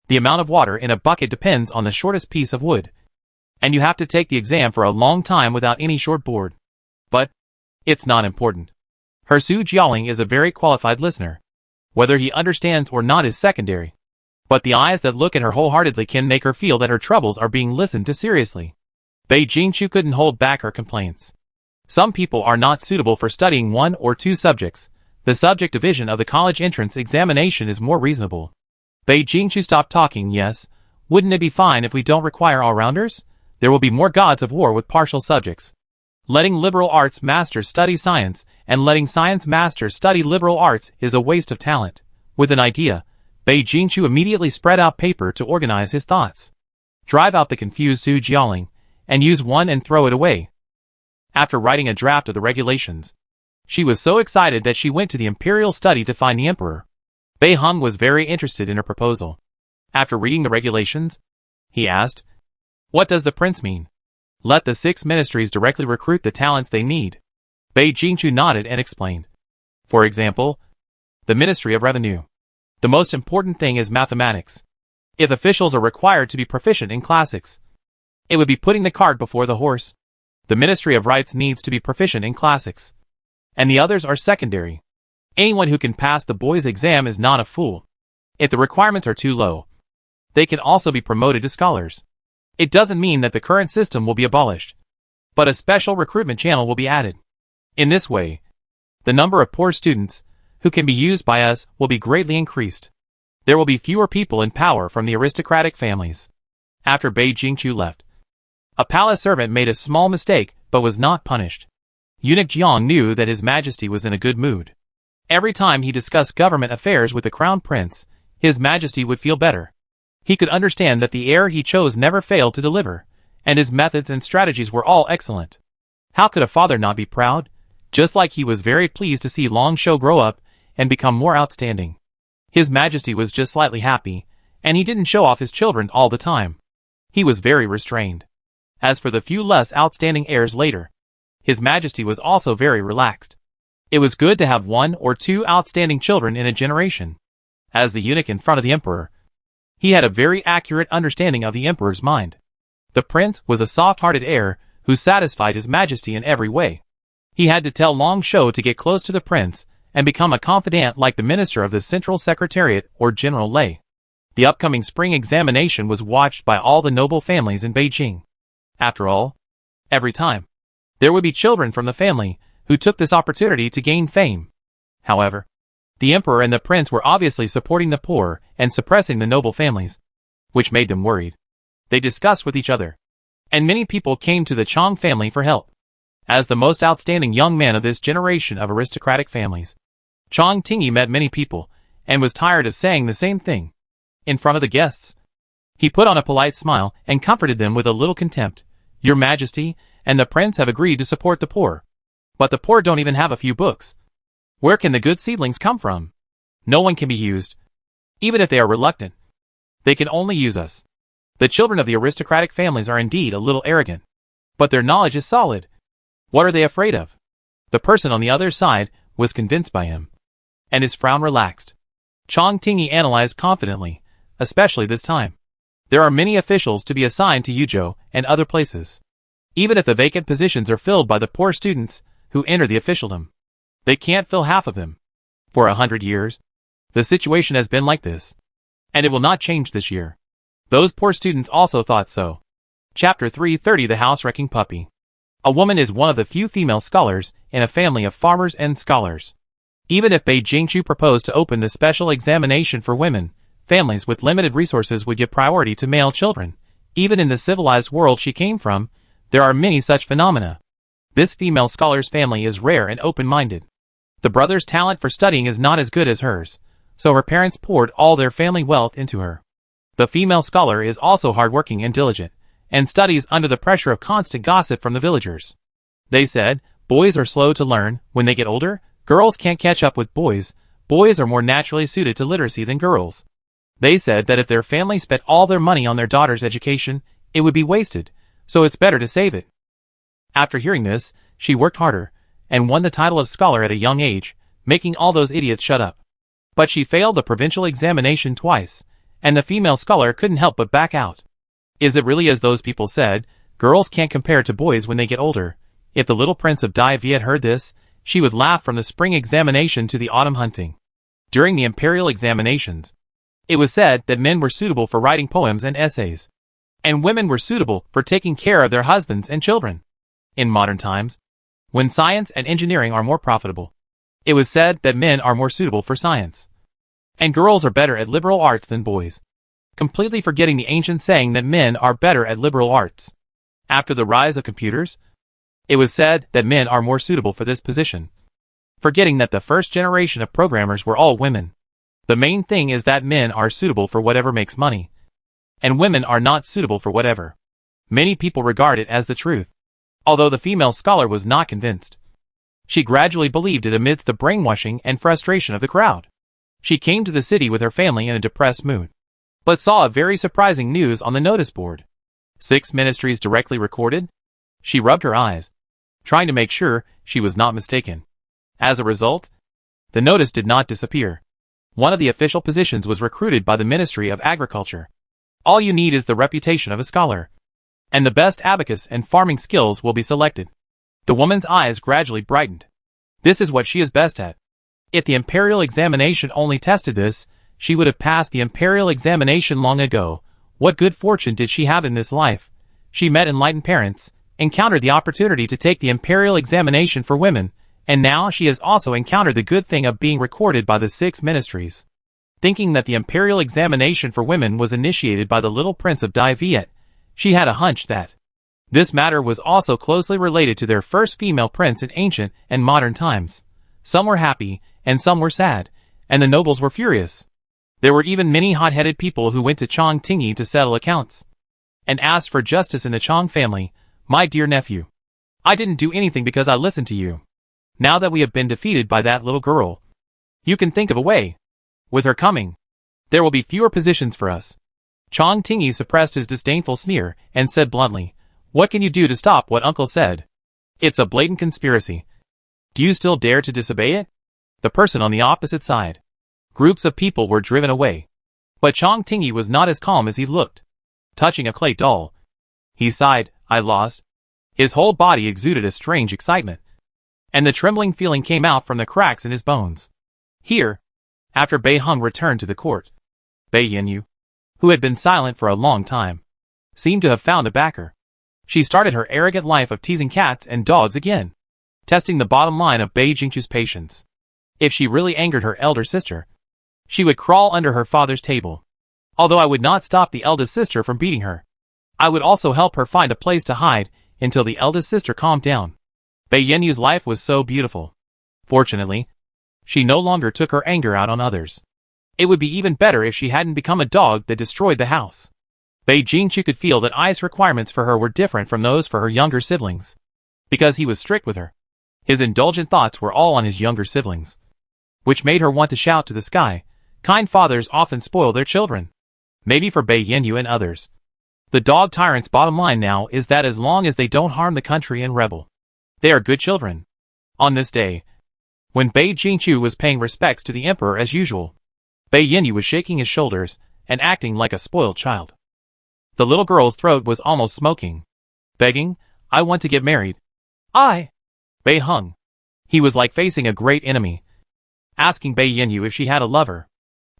the amount of water in a bucket depends on the shortest piece of wood. And you have to take the exam for a long time without any short board. But it's not important." Her Su Jiaoling is a very qualified listener. Whether he understands or not is secondary. But the eyes that look at her wholeheartedly can make her feel that her troubles are being listened to seriously. Bei Jingchu couldn't hold back her complaints. Some people are not suitable for studying 1 or 2 subjects. The subject division of the college entrance examination is more reasonable. Bei Jingchu stopped talking. "Yes, wouldn't it be fine if we don't require all-rounders? There will be more gods of war with partial subjects. Letting liberal arts masters study science and letting science masters study liberal arts is a waste of talent." With an idea, Bei Jingchu immediately spread out paper to organize his thoughts. Drive out the confused Su Jiaoling, and use one and throw it away. After writing a draft of the regulations, she was so excited that she went to the imperial study to find the emperor. Beihong was very interested in her proposal. After reading the regulations, he asked, "What does the prince mean? Let the 6 ministries directly recruit the talents they need." Bei Jingchu nodded and explained. For example, the Ministry of Revenue. The most important thing is mathematics. If officials are required to be proficient in classics, it would be putting the cart before the horse. The Ministry of Rights needs to be proficient in classics, and the others are secondary. Anyone who can pass the boys' exam is not a fool. If the requirements are too low, they can also be promoted to scholars. It doesn't mean that the current system will be abolished, but a special recruitment channel will be added. In this way, the number of poor students who can be used by us will be greatly increased. There will be fewer people in power from the aristocratic families. After Bei Jingchu left, a palace servant made a small mistake but was not punished. Eunuch Jiang knew that His Majesty was in a good mood. Every time he discussed government affairs with the crown prince, His Majesty would feel better. He could understand that the heir he chose never failed to deliver, and his methods and strategies were all excellent. How could a father not be proud? Just like he was very pleased to see Long Shou grow up and become more outstanding. His Majesty was just slightly happy, and he didn't show off his children all the time. He was very restrained. As for the few less outstanding heirs later, His Majesty was also very relaxed. It was good to have 1 or 2 outstanding children in a generation. As the eunuch in front of the emperor, he had a very accurate understanding of the emperor's mind. The prince was a soft-hearted heir who satisfied His Majesty in every way. He had to tell Long Shou to get close to the prince and become a confidant like the minister of the Central Secretariat or General Lei. The upcoming spring examination was watched by all the noble families in Beijing. After all, every time, there would be children from the family who took this opportunity to gain fame. However, the emperor and the prince were obviously supporting the poor and suppressing the noble families, which made them worried. They discussed with each other, and many people came to the Chang family for help. As the most outstanding young man of this generation of aristocratic families, Chang Tingyi met many people and was tired of saying the same thing in front of the guests. He put on a polite smile and comforted them with a little contempt. "Your Majesty and the prince have agreed to support the poor. But the poor don't even have a few books. Where can the good seedlings come from? No one can be used. Even if they are reluctant, they can only use us. The children of the aristocratic families are indeed a little arrogant, but their knowledge is solid. What are they afraid of?" The person on the other side was convinced by him, and his frown relaxed. Chang Tingyi analyzed confidently, especially this time. There are many officials to be assigned to Yuzhou and other places. Even if the vacant positions are filled by the poor students who enter the officialdom, they can't fill half of them. For 100 years, the situation has been like this, and it will not change this year. Those poor students also thought so. Chapter 330 The House-Wrecking Puppy. A woman is one of the few female scholars in a family of farmers and scholars. Even if Bei Jingchu proposed to open the special examination for women, families with limited resources would give priority to male children. Even in the civilized world she came from, there are many such phenomena. This female scholar's family is rare and open-minded. The brother's talent for studying is not as good as hers, so her parents poured all their family wealth into her. The female scholar is also hardworking and diligent, and studies under the pressure of constant gossip from the villagers. They said, boys are slow to learn. When they get older, girls can't catch up with boys. Boys are more naturally suited to literacy than girls. They said that if their family spent all their money on their daughter's education, it would be wasted, so it's better to save it. After hearing this, she worked harder, and won the title of scholar at a young age, making all those idiots shut up. But she failed the provincial examination twice, and the female scholar couldn't help but back out. Is it really as those people said? Girls can't compare to boys when they get older. If the little prince of Dai Viet heard this, she would laugh from the spring examination to the autumn hunting. During the imperial examinations, it was said that men were suitable for writing poems and essays, and women were suitable for taking care of their husbands and children. In modern times, when science and engineering are more profitable, it was said that men are more suitable for science, and girls are better at liberal arts than boys, completely forgetting the ancient saying that men are better at liberal arts. After the rise of computers, it was said that men are more suitable for this position, forgetting that the first generation of programmers were all women. The main thing is that men are suitable for whatever makes money, and women are not suitable for whatever. Many people regard it as the truth. although the female scholar was not convinced. She gradually believed it amidst the brainwashing and frustration of the crowd. She came to the city with her family in a depressed mood, but saw a very surprising news on the notice board. 6 ministries directly recorded? She rubbed her eyes, trying to make sure she was not mistaken. As a result, the notice did not disappear. One of the official positions was recruited by the Ministry of Agriculture. All you need is the reputation of a scholar, and the best abacus and farming skills will be selected. The woman's eyes gradually brightened. This is what she is best at. If the imperial examination only tested this, she would have passed the imperial examination long ago. What good fortune did she have in this life? She met enlightened parents, encountered the opportunity to take the imperial examination for women, and now she has also encountered the good thing of being recorded by the 6 ministries. Thinking that the imperial examination for women was initiated by the little prince of Dai Viet, she had a hunch that this matter was also closely related to their first female prince in ancient and modern times. Some were happy, and some were sad, and the nobles were furious. There were even many hot-headed people who went to Chong Tingy to settle accounts, and asked for justice in the Chong family. My dear nephew, I didn't do anything because I listened to you. Now that we have been defeated by that little girl, you can think of a way. With her coming, there will be fewer positions for us. Chong Tingy suppressed his disdainful sneer and said bluntly, what can you do to stop what uncle said? It's a blatant conspiracy. Do you still dare to disobey it? The person on the opposite side. Groups of people were driven away. But Chong Tingy was not as calm as he looked. Touching a clay doll, he sighed, I lost. His whole body exuded a strange excitement, and the trembling feeling came out from the cracks in his bones. Here, after Bei Hung returned to the court, Bei Yinyu, who had been silent for a long time, seemed to have found a backer. She started her arrogant life of teasing cats and dogs again, testing the bottom line of Bei Jingchu's patience. If she really angered her elder sister, she would crawl under her father's table. Although I would not stop the eldest sister from beating her, I would also help her find a place to hide until the eldest sister calmed down. Bei Yinyu's life was so beautiful. Fortunately, she no longer took her anger out on others. It would be even better if she hadn't become a dog that destroyed the house. Bei Jingchu could feel that Ai's requirements for her were different from those for her younger siblings, because he was strict with her. His indulgent thoughts were all on his younger siblings, which made her want to shout to the sky, kind fathers often spoil their children. Maybe for Bei Yinyu and others. The dog tyrant's bottom line now is that as long as they don't harm the country and rebel, they are good children. On this day, when Bei Jingchu was paying respects to the emperor as usual, Bei Yinyu was shaking his shoulders and acting like a spoiled child. The little girl's throat was almost smoking, begging, I want to get married. Bei Hung. He was like facing a great enemy, asking Bei Yinyu if she had a lover.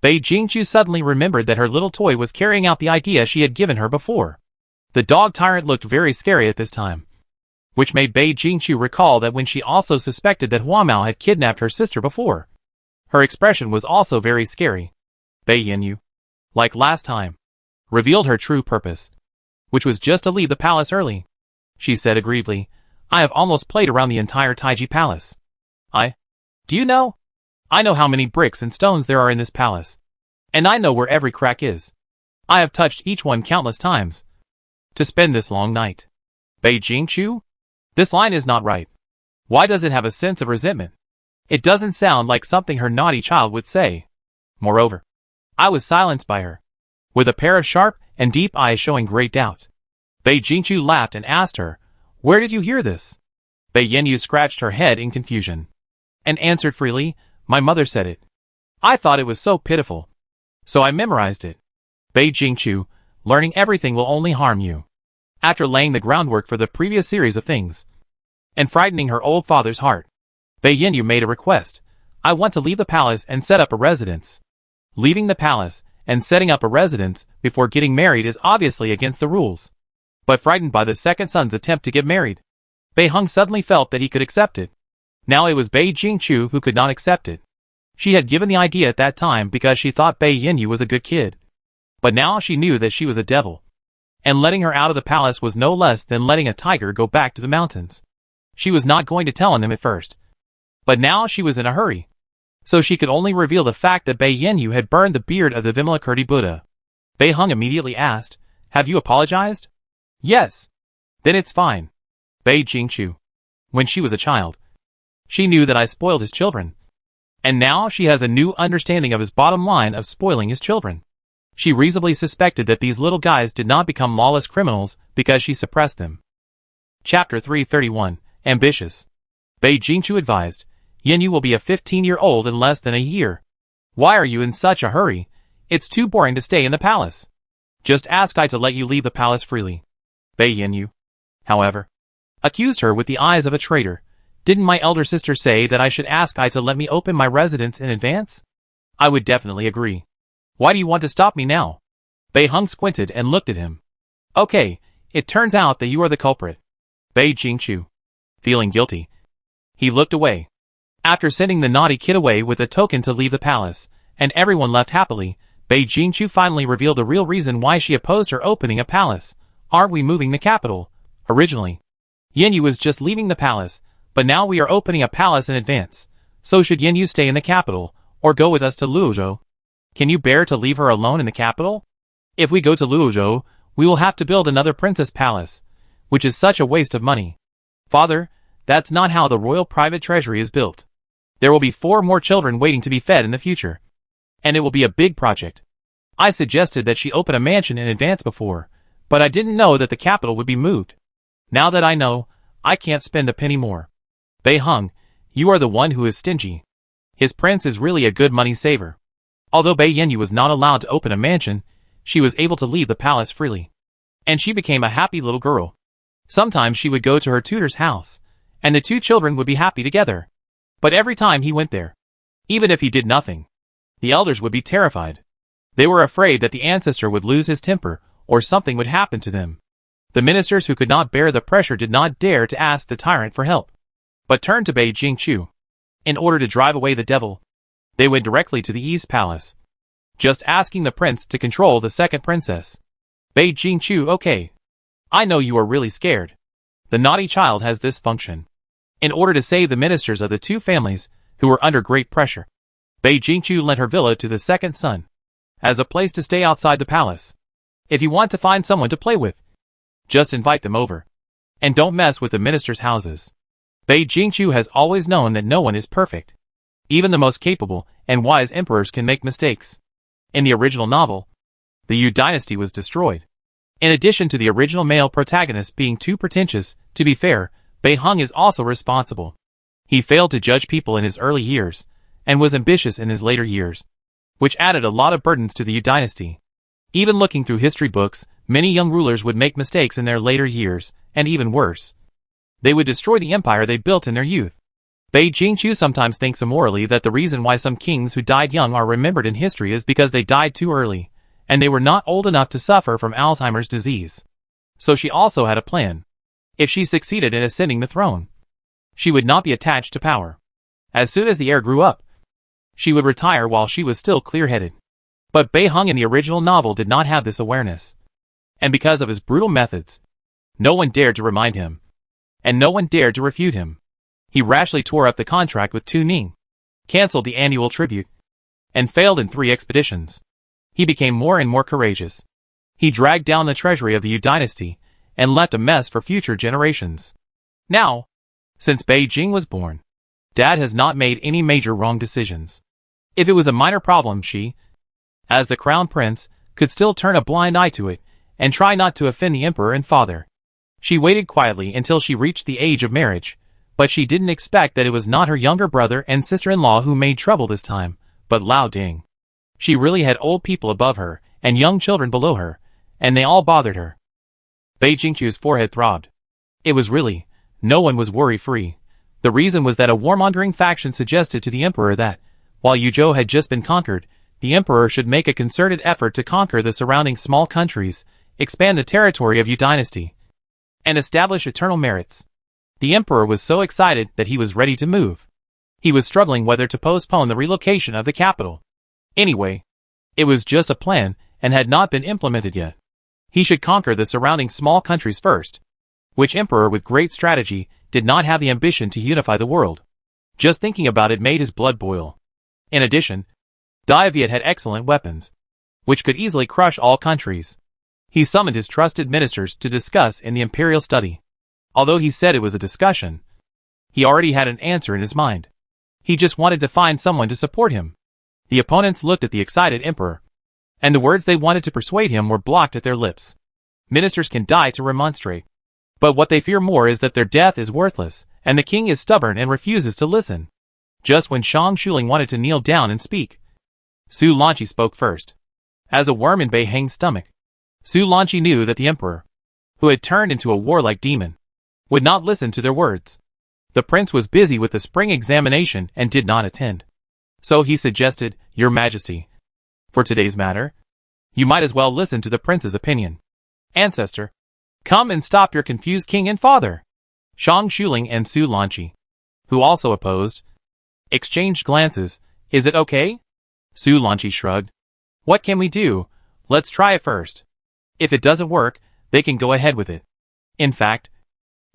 Bei Jingchu suddenly remembered that her little toy was carrying out the idea she had given her before. The dog tyrant looked very scary at this time, which made Bei Jingchu recall that when she also suspected that Huamao had kidnapped her sister before, her expression was also very scary. Bei Yinyu, like last time, revealed her true purpose, which was just to leave the palace early. She said aggrievedly, I have almost played around the entire Taiji palace. Do you know? I know how many bricks and stones there are in this palace, and I know where every crack is. I have touched each one countless times to spend this long night. Bei Jingchu? This line is not right. Why does it have a sense of resentment? It doesn't sound like something her naughty child would say. Moreover, I was silenced by her, with a pair of sharp and deep eyes showing great doubt. Bei Jingchu laughed and asked her, where did you hear this? Bei Yinyu scratched her head in confusion, and answered freely, my mother said it. I thought it was so pitiful, so I memorized it. Bei Jingchu, learning everything will only harm you. After laying the groundwork for the previous series of things, and frightening her old father's heart, Bei Yinyu made a request. I want to leave the palace and set up a residence. Leaving the palace and setting up a residence before getting married is obviously against the rules. But frightened by the second son's attempt to get married, Bei Hung suddenly felt that he could accept it. Now it was Bei Jingchu who could not accept it. She had given the idea at that time because she thought Bei Yinyu was a good kid. But now she knew that she was a devil, and letting her out of the palace was no less than letting a tiger go back to the mountains. She was not going to tell on him at first, but now she was in a hurry, so she could only reveal the fact that Bei Yinyu had burned the beard of the Vimalakirti Buddha. Bei Hung immediately asked, have you apologized? Yes. Then it's fine. Bei Jingqiu. When she was a child, she knew that I spoiled his children. And now she has a new understanding of his bottom line of spoiling his children. She reasonably suspected that these little guys did not become lawless criminals because she suppressed them. Chapter 331. Ambitious. Bei Jingqiu advised, Yanyu will be a 15-year-old in less than a year. Why are you in such a hurry? It's too boring to stay in the palace. Just ask I to let you leave the palace freely. Bei Yanyu, however, accused her with the eyes of a traitor. Didn't my elder sister say that I should ask I to let me open my residence in advance? I would definitely agree. Why do you want to stop me now? Bei Hung squinted and looked at him. Okay, it turns out that you are the culprit. Bei Jingqiu. Feeling guilty, he looked away. After sending the naughty kid away with a token to leave the palace, and everyone left happily, Bei Jingqiu finally revealed the real reason why she opposed her opening a palace. Aren't we moving the capital? Originally, Yanyu was just leaving the palace, but now we are opening a palace in advance. So should Yanyu stay in the capital, or go with us to Luozhou? Can you bear to leave her alone in the capital? If we go to Luozhou, we will have to build another princess palace, which is such a waste of money. Father, that's not how the royal private treasury is built. There will be 4 more children waiting to be fed in the future. And it will be a big project. I suggested that she open a mansion in advance before, but I didn't know that the capital would be moved. Now that I know, I can't spend a penny more. Bei Hung, you are the one who is stingy. His prince is really a good money saver. Although Bei Yanyu was not allowed to open a mansion, she was able to leave the palace freely. And she became a happy little girl. Sometimes she would go to her tutor's house, and the 2 children would be happy together. But every time he went there, even if he did nothing, the elders would be terrified. They were afraid that the ancestor would lose his temper, or something would happen to them. The ministers who could not bear the pressure did not dare to ask the tyrant for help, but turned to Bei Jingqiu. In order to drive away the devil, they went directly to the East Palace, just asking the prince to control the second princess. Bei Jingqiu, okay. I know you are really scared. The naughty child has this function. In order to save the ministers of the 2 families, who were under great pressure, Bei Jingqiu lent her villa to the second son, as a place to stay outside the palace. If you want to find someone to play with, just invite them over. And don't mess with the ministers' houses. Bei Jingqiu has always known that no one is perfect. Even the most capable and wise emperors can make mistakes. In the original novel, the Yu dynasty was destroyed. In addition to the original male protagonist being too pretentious, to be fair, Bei Hung is also responsible. He failed to judge people in his early years, and was ambitious in his later years, which added a lot of burdens to the Yu dynasty. Even looking through history books, many young rulers would make mistakes in their later years, and even worse, they would destroy the empire they built in their youth. Bei Jingqiu sometimes thinks immorally that the reason why some kings who died young are remembered in history is because they died too early, and they were not old enough to suffer from Alzheimer's disease. So she also had a plan. If she succeeded in ascending the throne, she would not be attached to power. As soon as the heir grew up, she would retire while she was still clear-headed. But Bei Hung in the original novel did not have this awareness. And because of his brutal methods, no one dared to remind him. And no one dared to refute him. He rashly tore up the contract with Tu Ning, cancelled the annual tribute, and failed in 3 expeditions. He became more and more courageous. He dragged down the treasury of the Yu dynasty, and left a mess for future generations. Now, since Bei Jing was born, Dad has not made any major wrong decisions. If it was a minor problem, she, as the crown prince, could still turn a blind eye to it, and try not to offend the emperor and father. She waited quietly until she reached the age of marriage, but she didn't expect that it was not her younger brother and sister-in-law who made trouble this time, but Lao Ding. She really had old people above her, and young children below her, and they all bothered her. Bei Jingqiu's forehead throbbed. It was really, no one was worry-free. The reason was that a warmongering faction suggested to the emperor that, while Yuzhou had just been conquered, the emperor should make a concerted effort to conquer the surrounding small countries, expand the territory of Yu dynasty, and establish eternal merits. The emperor was so excited that he was ready to move. He was struggling whether to postpone the relocation of the capital. Anyway, it was just a plan and had not been implemented yet. He should conquer the surrounding small countries first. Which emperor with great strategy did not have the ambition to unify the world? Just thinking about it made his blood boil. In addition, Dai Viet had excellent weapons, which could easily crush all countries. He summoned his trusted ministers to discuss in the imperial study. Although he said it was a discussion, he already had an answer in his mind. He just wanted to find someone to support him. The opponents looked at the excited emperor, and the words they wanted to persuade him were blocked at their lips. Ministers can die to remonstrate, but what they fear more is that their death is worthless, and the king is stubborn and refuses to listen. Just when Shang Xuling wanted to kneel down and speak, Su Lanqi spoke first. As a worm in Bei Heng's stomach, Su Lanqi knew that the emperor, who had turned into a warlike demon, would not listen to their words. The prince was busy with the spring examination and did not attend. So he suggested, Your Majesty, for today's matter, you might as well listen to the prince's opinion. Ancestor, come and stop your confused king and father. Shang Xuling and Su Lanqi, who also opposed, exchanged glances. Is it okay? Su Lanqi shrugged. What can we do? Let's try it first. If it doesn't work, they can go ahead with it. In fact,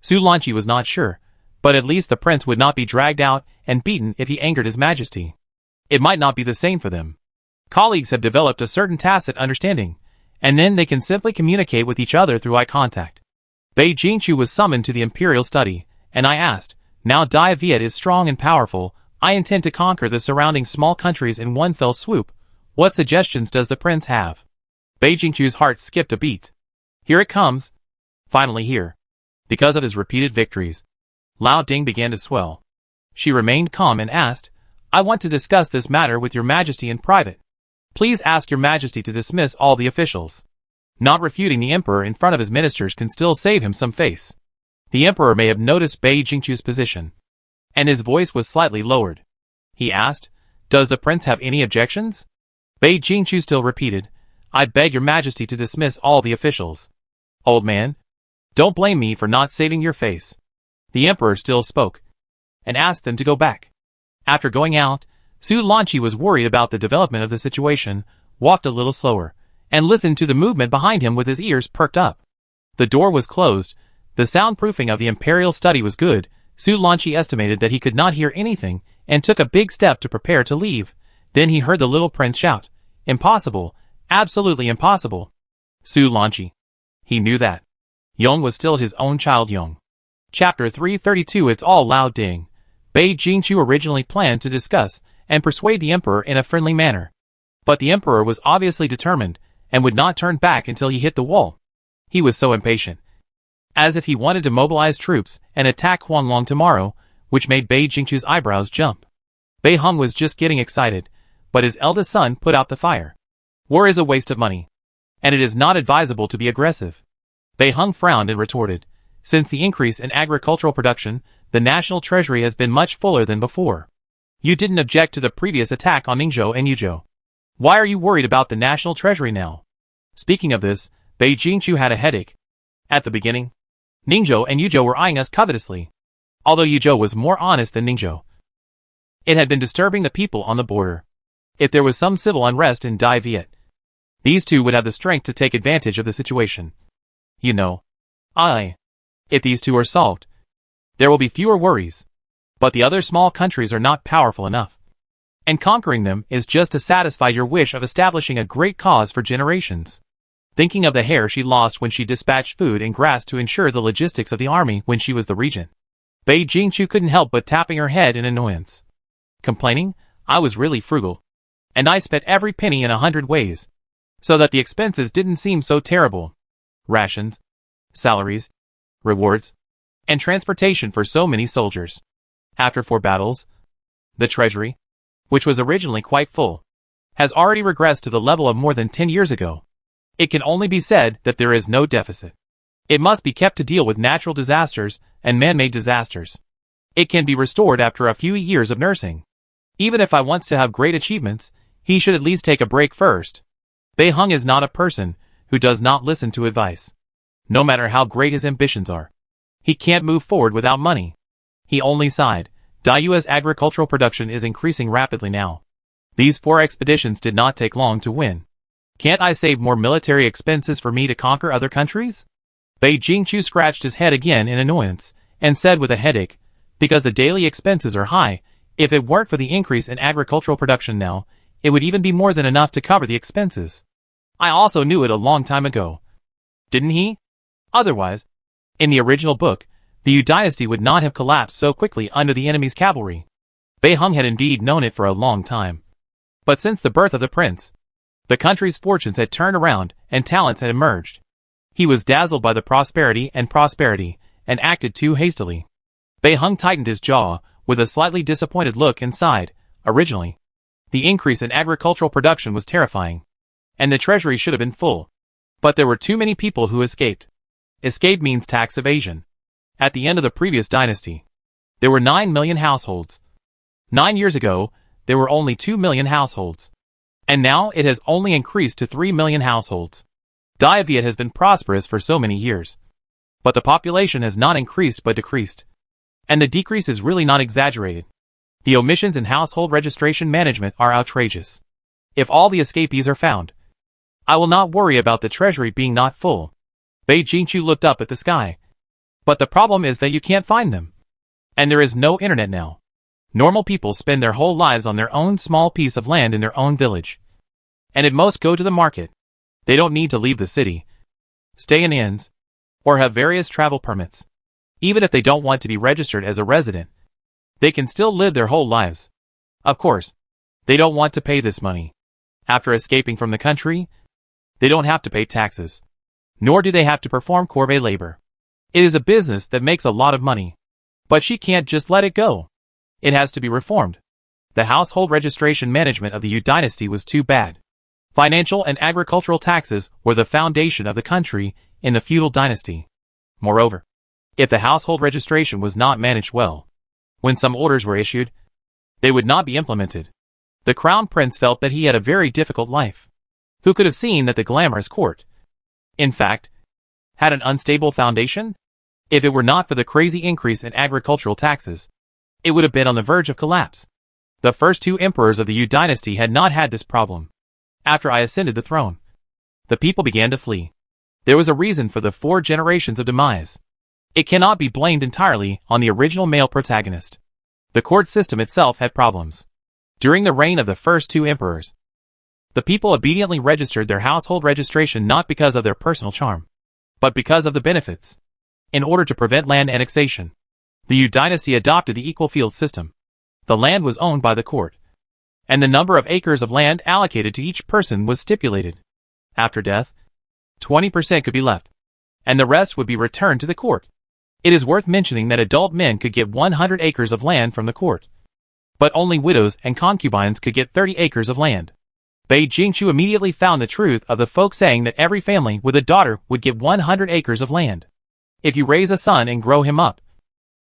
Su Lanqi was not sure, but at least the prince would not be dragged out and beaten if he angered his majesty. It might not be the same for them. Colleagues have developed a certain tacit understanding, and then they can simply communicate with each other through eye contact. Bei Jingqiu was summoned to the imperial study, and I asked, now Dai Viet is strong and powerful, I intend to conquer the surrounding small countries in one fell swoop. What suggestions does the prince have? Bei Jingqiu's heart skipped a beat. Here it comes. Finally here. Because of his repeated victories, Lao Ding began to swell. She remained calm and asked, I want to discuss this matter with your majesty in private. Please ask your majesty to dismiss all the officials. Not refuting the emperor in front of his ministers can still save him some face. The emperor may have noticed Bei Jingqiu's position, and his voice was slightly lowered. He asked, Does the prince have any objections? Bei Jingqiu still repeated, I beg your majesty to dismiss all the officials. Old man, don't blame me for not saving your face. The emperor still spoke, and asked them to go back. After going out, Su Lanqi was worried about the development of the situation, walked a little slower, and listened to the movement behind him with his ears perked up. The door was closed, the soundproofing of the imperial study was good. Su Lanqi estimated that he could not hear anything, and took a big step to prepare to leave. Then he heard the little prince shout, Impossible, absolutely impossible. Su Lanqi. He knew that Yong was still his own child Yong. Chapter 332 It's all Lao Ding. Bei Jingqiu originally planned to discuss and persuade the emperor in a friendly manner. But the emperor was obviously determined, and would not turn back until he hit the wall. He was so impatient, as if he wanted to mobilize troops and attack Huanglong tomorrow, which made Bei Jingqiu's eyebrows jump. Bei Heng was just getting excited, but his eldest son put out the fire. War is a waste of money, and it is not advisable to be aggressive. Bei Heng frowned and retorted, Since the increase in agricultural production, the national treasury has been much fuller than before. You didn't object to the previous attack on Ningzhou and Yuzhou. Why are you worried about the national treasury now? Speaking of this, Bei Jingqiu had a headache. At the beginning, Ningzhou and Yuzhou were eyeing us covetously. Although Yuzhou was more honest than Ningzhou, it had been disturbing the people on the border. If there was some civil unrest in Dai Viet, these two would have the strength to take advantage of the situation. You know, if these two are solved, there will be fewer worries. But the other small countries are not powerful enough, and conquering them is just to satisfy your wish of establishing a great cause for generations. Thinking of the hair she lost when she dispatched food and grass to ensure the logistics of the army when she was the regent, Bei Jingqiu couldn't help but tapping her head in annoyance. Complaining, I was really frugal, and I spent every penny in 100 ways, so that the expenses didn't seem so terrible. Rations, salaries, rewards, and transportation for so many soldiers. After 4 battles, the treasury, which was originally quite full, has already regressed to the level of more than 10 years ago. It can only be said that there is no deficit. It must be kept to deal with natural disasters and man-made disasters. It can be restored after a few years of nursing. Even if I wants to have great achievements, he should at least take a break first. Bei Heng is not a person who does not listen to advice. No matter how great his ambitions are, he can't move forward without money. He only sighed. Daiyua's agricultural production is increasing rapidly now. These 4 expeditions did not take long to win. Can't I save more military expenses for me to conquer other countries? Bei Jingqiu scratched his head again in annoyance, and said with a headache, Because the daily expenses are high, if it weren't for the increase in agricultural production now, it would even be more than enough to cover the expenses. I also knew it a long time ago. Didn't he? Otherwise, in the original book, The Yu dynasty would not have collapsed so quickly under the enemy's cavalry. Bei Heng had indeed known it for a long time. But since the birth of the prince, the country's fortunes had turned around and talents had emerged. He was dazzled by the prosperity and acted too hastily. Bei Heng tightened his jaw with a slightly disappointed look and sighed. Originally, the increase in agricultural production was terrifying, and the treasury should have been full. But there were too many people who escaped. Escape means tax evasion. At the end of the previous dynasty, there were 9 million households. 9 years ago, there were only 2 million households. And now it has only increased to 3 million households. Dai Viet has been prosperous for so many years. But the population has not increased but decreased. And the decrease is really not exaggerated. The omissions in household registration management are outrageous. If all the escapees are found, I will not worry about the treasury being not full. Bei Jingqiu looked up at the sky. But the problem is that you can't find them. And there is no internet now. Normal people spend their whole lives on their own small piece of land in their own village. And at most go to the market. They don't need to leave the city, stay in inns, or have various travel permits. Even if they don't want to be registered as a resident, they can still live their whole lives. Of course, they don't want to pay this money. After escaping from the country, they don't have to pay taxes. Nor do they have to perform corvée labor. It is a business that makes a lot of money. But she can't just let it go. It has to be reformed. The household registration management of the Yu dynasty was too bad. Financial and agricultural taxes were the foundation of the country in the feudal dynasty. Moreover, if the household registration was not managed well, when some orders were issued, they would not be implemented. The crown prince felt that he had a very difficult life. Who could have seen that the glamorous court, in fact, had an unstable foundation? If it were not for the crazy increase in agricultural taxes, it would have been on the verge of collapse. The first 2 emperors of the Yu dynasty had not had this problem. After I ascended the throne, the people began to flee. There was a reason for the 4 generations of demise. It cannot be blamed entirely on the original male protagonist. The court system itself had problems. During the reign of the first 2 emperors, the people obediently registered their household registration not because of their personal charm, but because of the benefits. In order to prevent land annexation, the Yu dynasty adopted the equal field system. The land was owned by the court, and the number of acres of land allocated to each person was stipulated. After death, 20% could be left, and the rest would be returned to the court. It is worth mentioning that adult men could get 100 acres of land from the court, but only widows and concubines could get 30 acres of land. Bei Jingqiu immediately found the truth of the folk saying that every family with a daughter would get 100 acres of land. If you raise a son and grow him up,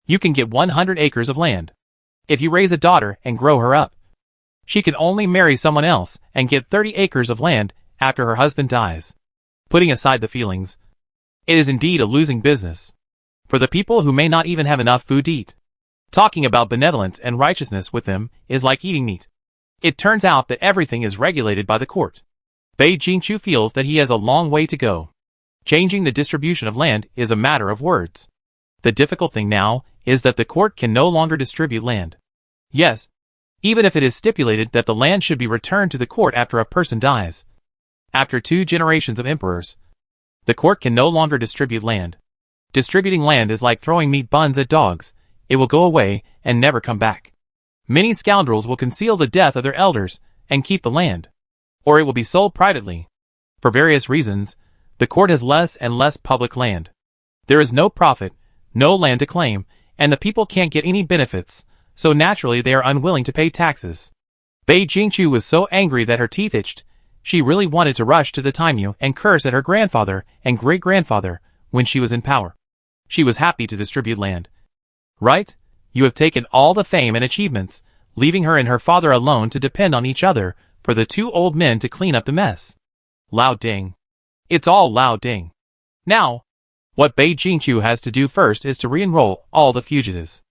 you can get 100 acres of land. If you raise a daughter and grow her up, she can only marry someone else and get 30 acres of land after her husband dies. Putting aside the feelings, it is indeed a losing business for the people who may not even have enough food to eat. Talking about benevolence and righteousness with them is like eating meat. It turns out that everything is regulated by the court. Bei Jingqiu feels that he has a long way to go. Changing the distribution of land is a matter of words. The difficult thing now is that the court can no longer distribute land. Yes, even if it is stipulated that the land should be returned to the court after a person dies. After 2 generations of emperors, the court can no longer distribute land. Distributing land is like throwing meat buns at dogs. It will go away and never come back. Many scoundrels will conceal the death of their elders and keep the land, or it will be sold privately. For various reasons, the court has less and less public land. There is no profit, no land to claim, and the people can't get any benefits, so naturally they are unwilling to pay taxes. Bei Jingqiu was so angry that her teeth itched. She really wanted to rush to the Taimyu and curse at her grandfather and great-grandfather when she was in power. She was happy to distribute land. Right? You have taken all the fame and achievements, leaving her and her father alone to depend on each other for the 2 old men to clean up the mess. Lao Ding. It's all Lao Ding. Now, what Bei Jingqiu has to do first is to re-enroll all the fugitives.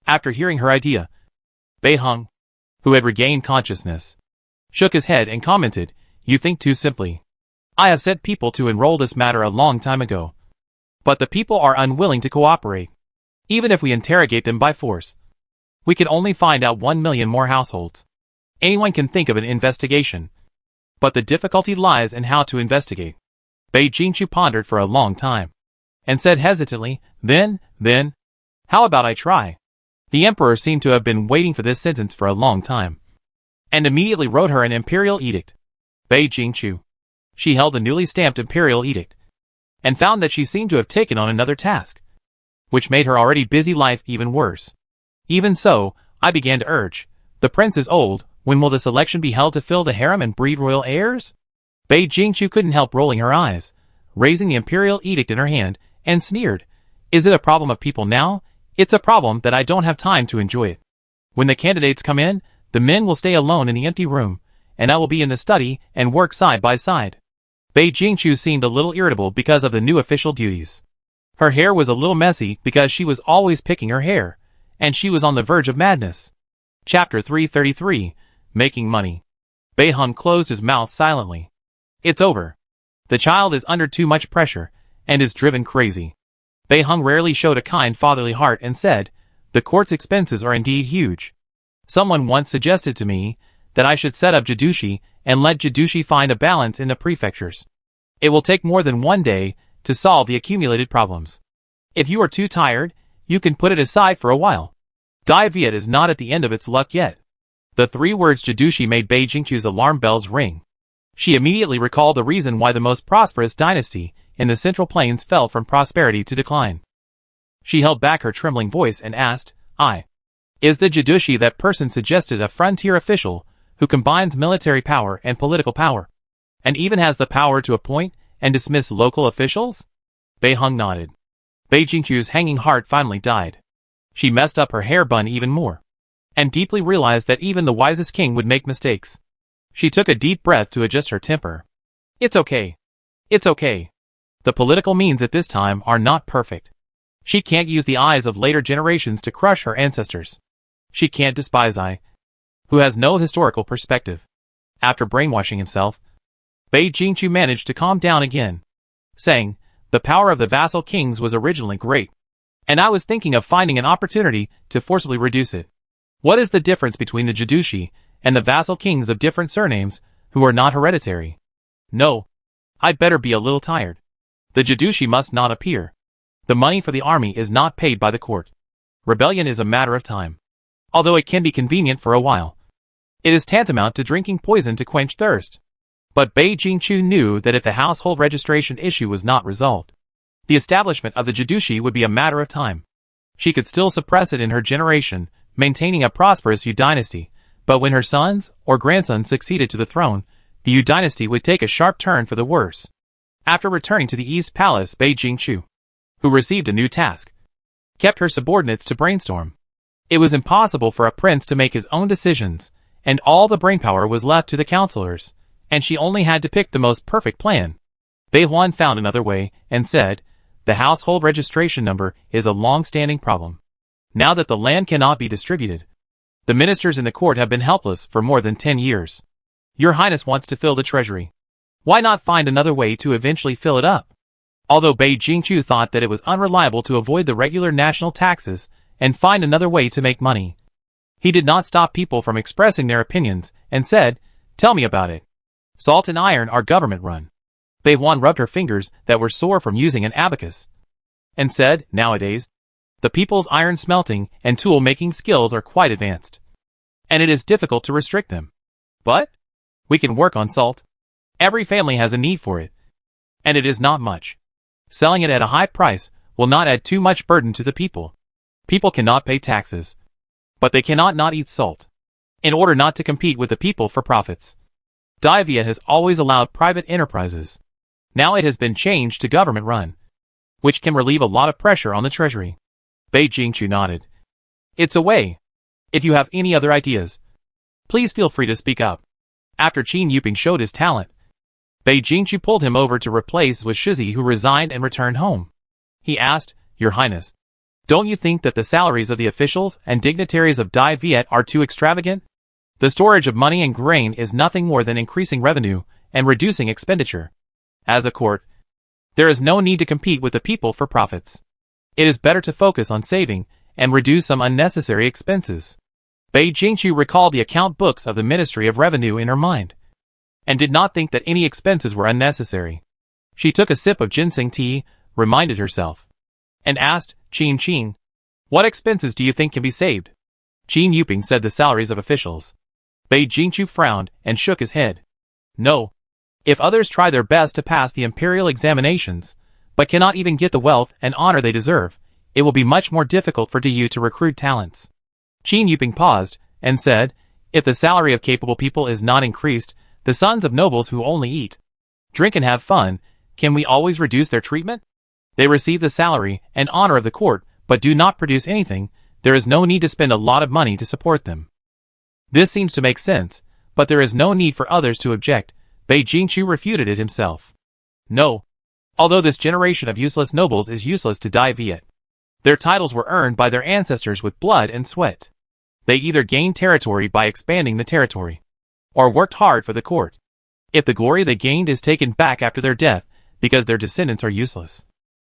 After hearing her idea, Bei Heng, who had regained consciousness, shook his head and commented, "You think too simply. I have set people to enroll this matter a long time ago. But the people are unwilling to cooperate. Even if we interrogate them by force, we can only find out 1 million more households. Anyone can think of an investigation. But the difficulty lies in how to investigate." Bei Jingqiu pondered for a long time, and said hesitantly, then, How about I try? The emperor seemed to have been waiting for this sentence for a long time, and immediately wrote her an imperial edict. Bei Jingqiu. She held the newly stamped imperial edict, and found that she seemed to have taken on another task, which made her already busy life even worse. Even so, I began to urge, the prince is old, when will this election be held to fill the harem and breed royal heirs? Bei Jingqiu couldn't help rolling her eyes, raising the imperial edict in her hand, and sneered, is it a problem of people now? It's a problem that I don't have time to enjoy it. When the candidates come in, the men will stay alone in the empty room, and I will be in the study and work side by side. Bei Jingqiu seemed a little irritable because of the new official duties. Her hair was a little messy because she was always picking her hair, and she was on the verge of madness. Chapter 333, Making Money. Bei Hong closed his mouth silently. It's over. The child is under too much pressure, and is driven crazy. Bei Hong rarely showed a kind fatherly heart and said, the court's expenses are indeed huge. Someone once suggested to me that I should set up Jidushi and let Jidushi find a balance in the prefectures. It will take more than one day to solve the accumulated problems. If you are too tired, you can put it aside for a while. Dai Viet is not at the end of its luck yet. The 3 words Jidushi made Bei Jingqiu's alarm bells ring. She immediately recalled the reason why the most prosperous dynasty in the Central Plains fell from prosperity to decline. She held back her trembling voice and asked, Is the Jidushi that person suggested a frontier official who combines military power and political power, and even has the power to appoint and dismiss local officials? Bei Hong nodded. Bei Jingqiu's hanging heart finally died. She messed up her hair bun even more, and deeply realized that even the wisest king would make mistakes. She took a deep breath to adjust her temper. It's okay. It's okay. The political means at this time are not perfect. She can't use the eyes of later generations to crush her ancestors. She can't despise I, who has no historical perspective. After brainwashing himself, Bei Jingqiu managed to calm down again, saying, the power of the vassal kings was originally great, and I was thinking of finding an opportunity to forcibly reduce it. What is the difference between the Jidushi and the vassal kings of different surnames who are not hereditary? No, I'd better be a little tired. The Jidushi must not appear. The money for the army is not paid by the court. Rebellion is a matter of time. Although it can be convenient for a while, it is tantamount to drinking poison to quench thirst. But Bei Jingqiu knew that if the household registration issue was not resolved, the establishment of the Jidushi would be a matter of time. She could still suppress it in her generation, maintaining a prosperous Yu dynasty, but when her sons or grandsons succeeded to the throne, the Yu dynasty would take a sharp turn for the worse. After returning to the East Palace, Bei Jingqiu, who received a new task, kept her subordinates to brainstorm. It was impossible for a prince to make his own decisions, and all the brainpower was left to the counselors, and she only had to pick the most perfect plan. Bei Huan found another way, and said, the household registration number is a long-standing problem. Now that the land cannot be distributed, the ministers in the court have been helpless for more than 10 years. Your Highness wants to fill the treasury. Why not find another way to eventually fill it up? Although Bei Jingqiu thought that it was unreliable to avoid the regular national taxes and find another way to make money, he did not stop people from expressing their opinions and said, tell me about it. Salt and iron are government-run. Bei Huan rubbed her fingers that were sore from using an abacus, and said, nowadays, the people's iron smelting and tool-making skills are quite advanced, and it is difficult to restrict them. But we can work on salt. Every family has a need for it, and it is not much. Selling it at a high price will not add too much burden to the people. People cannot pay taxes, but they cannot not eat salt. In order not to compete with the people for profits, Dai Viet has always allowed private enterprises. Now it has been changed to government-run, which can relieve a lot of pressure on the treasury. Bei Jingqiu nodded. It's a way. If you have any other ideas, please feel free to speak up. After Qin Yuping showed his talent, Bei Jingqiu pulled him over to replace with Shizi, who resigned and returned home. He asked, Your Highness, don't you think that the salaries of the officials and dignitaries of Dai Viet are too extravagant? The storage of money and grain is nothing more than increasing revenue and reducing expenditure. As a court, there is no need to compete with the people for profits. It is better to focus on saving and reduce some unnecessary expenses. Bei Jingqiu recalled the account books of the Ministry of Revenue in her mind, and did not think that any expenses were unnecessary. She took a sip of ginseng tea, reminded herself, and asked, Qin, What expenses do you think can be saved? Qin Yuping said the salaries of officials. Bei Jingqiu frowned and shook his head. No. If others try their best to pass the imperial examinations, but cannot even get the wealth and honor they deserve, it will be much more difficult for DU to recruit talents. Qin Yuping paused and said, if the salary of capable people is not increased, the sons of nobles who only eat, drink and have fun, can we always reduce their treatment? They receive the salary and honor of the court, but do not produce anything. There is no need to spend a lot of money to support them. This seems to make sense, but there is no need for others to object. Bei Jingqiu refuted it himself. No. Although this generation of useless nobles is useless to Dai Viet. Their titles were earned by their ancestors with blood and sweat. They either gained territory by expanding the territory, or worked hard for the court. If the glory they gained is taken back after their death because their descendants are useless,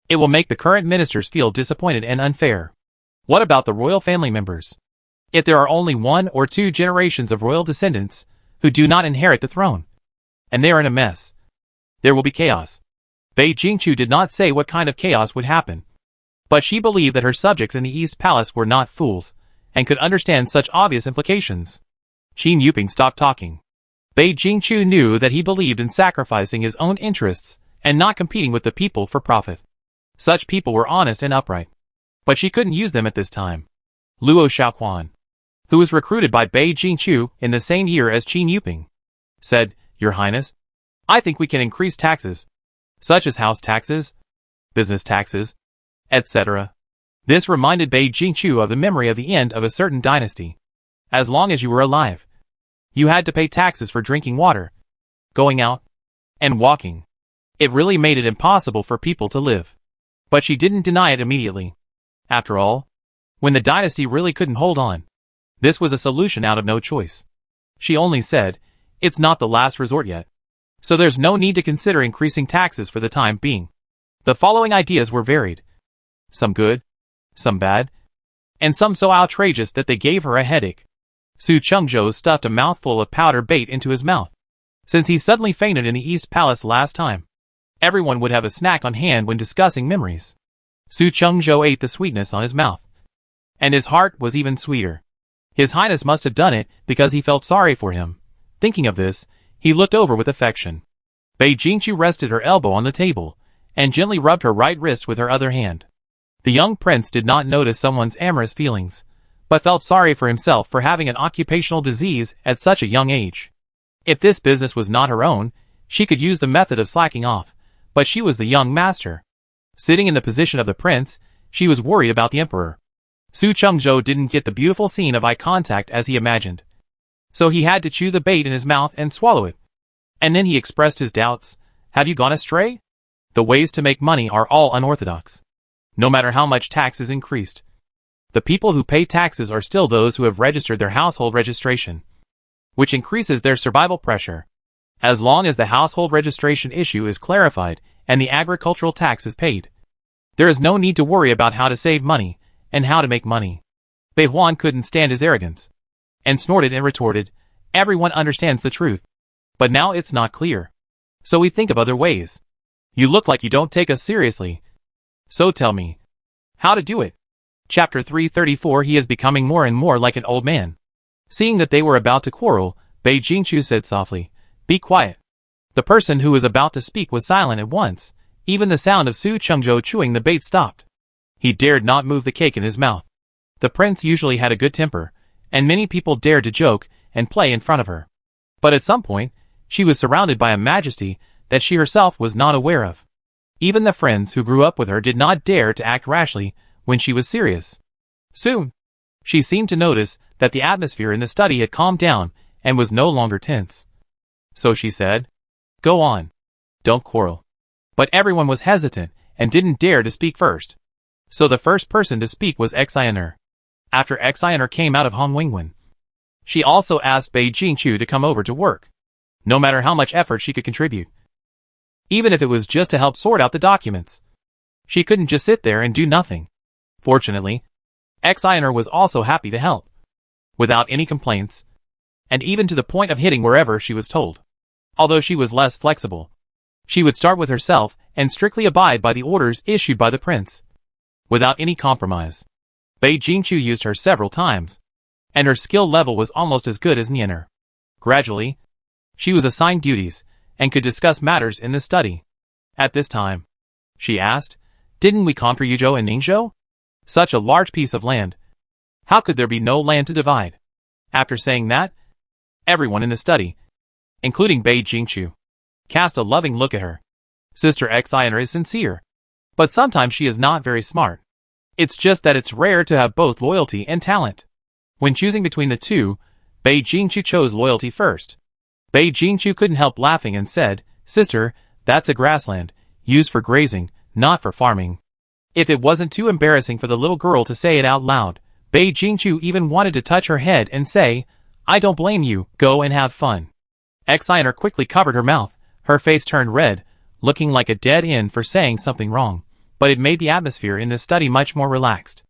it will make the current ministers feel disappointed and unfair. What about the royal family members? If there are only 1 or 2 generations of royal descendants who do not inherit the throne, and they are in a mess, there will be chaos. Bei Jingqiu did not say what kind of chaos would happen, but she believed that her subjects in the East Palace were not fools, and could understand such obvious implications. Qin Yuping stopped talking. Bei Jingqiu knew that he believed in sacrificing his own interests and not competing with the people for profit. Such people were honest and upright. But she couldn't use them at this time. Luo Xiaoquan, who was recruited by Bei Jingqiu in the same year as Qin Yuping, said, Your Highness, I think we can increase taxes, such as house taxes, business taxes, etc. This reminded Bei Jingqiu of the memory of the end of a certain dynasty. As long as you were alive, you had to pay taxes for drinking water, going out, and walking. It really made it impossible for people to live. But she didn't deny it immediately. After all, when the dynasty really couldn't hold on, this was a solution out of no choice. She only said, it's not the last resort yet, so there's no need to consider increasing taxes for the time being. The following ideas were varied. Some good, some bad, and some so outrageous that they gave her a headache. Su Chengzhou stuffed a mouthful of powder bait into his mouth. Since he suddenly fainted in the East Palace last time, everyone would have a snack on hand when discussing memories. Su Chengzhou ate the sweetness on his mouth, and his heart was even sweeter. His Highness must have done it because he felt sorry for him. Thinking of this, he looked over with affection. Bei Jingqiu rested her elbow on the table and gently rubbed her right wrist with her other hand. The young prince did not notice someone's amorous feelings, but felt sorry for himself for having an occupational disease at such a young age. If this business was not her own, she could use the method of slacking off, but she was the young master. Sitting in the position of the prince, she was worried about the emperor. Su Chengzhou didn't get the beautiful scene of eye contact as he imagined, so he had to chew the bait in his mouth and swallow it. And then he expressed his doubts. Have you gone astray? The ways to make money are all unorthodox. No matter how much tax is increased, the people who pay taxes are still those who have registered their household registration, which increases their survival pressure. As long as the household registration issue is clarified and the agricultural tax is paid, there is no need to worry about how to save money and how to make money. Bei Huan couldn't stand his arrogance, and snorted and retorted, everyone understands the truth, but now it's not clear, so we think of other ways. You look like you don't take us seriously, so tell me how to do it. Chapter 334. He is becoming more and more like an old man. Seeing that they were about to quarrel, Bei Jingqiu said softly, Be quiet. The person who was about to speak was silent at once. Even the sound of Su Chengzhou chewing the bait stopped. He dared not move the cake in his mouth. The prince usually had a good temper, and many people dared to joke and play in front of her. But at some point, she was surrounded by a majesty that she herself was not aware of. Even the friends who grew up with her did not dare to act rashly when she was serious. Soon, she seemed to notice that the atmosphere in the study had calmed down and was no longer tense. So she said, Go on. Don't quarrel. But everyone was hesitant and didn't dare to speak first. So the first person to speak was Xiner. After Xiner came out of Hong Wingwen, she also asked Bei Jingqiu to come over to work, no matter how much effort she could contribute. Even if it was just to help sort out the documents. She couldn't just sit there and do nothing. Fortunately, Xiner was also happy to help, without any complaints, and even to the point of hitting wherever she was told. Although she was less flexible, she would start with herself and strictly abide by the orders issued by the prince, without any compromise. Bei Jingqiu used her several times, and her skill level was almost as good as Nianer. Gradually, she was assigned duties, and could discuss matters in the study. At this time, she asked, "Didn't we conquer Yuzhou and Ningzhou? Such a large piece of land. How could there be no land to divide?" After saying that, everyone in the study, including Bei Jingqiu, cast a loving look at her. Sister Xiner is sincere, but sometimes she is not very smart. It's just that it's rare to have both loyalty and talent. When choosing between the two, Bei Jingqiu chose loyalty first. Bei Jingqiu couldn't help laughing and said, "Sister, that's a grassland, used for grazing, not for farming." If it wasn't too embarrassing for the little girl to say it out loud, Bei Jingqiu even wanted to touch her head and say, "I don't blame you, go and have fun." Xiner quickly covered her mouth, her face turned red, looking like a dead end for saying something wrong, but it made the atmosphere in the study much more relaxed.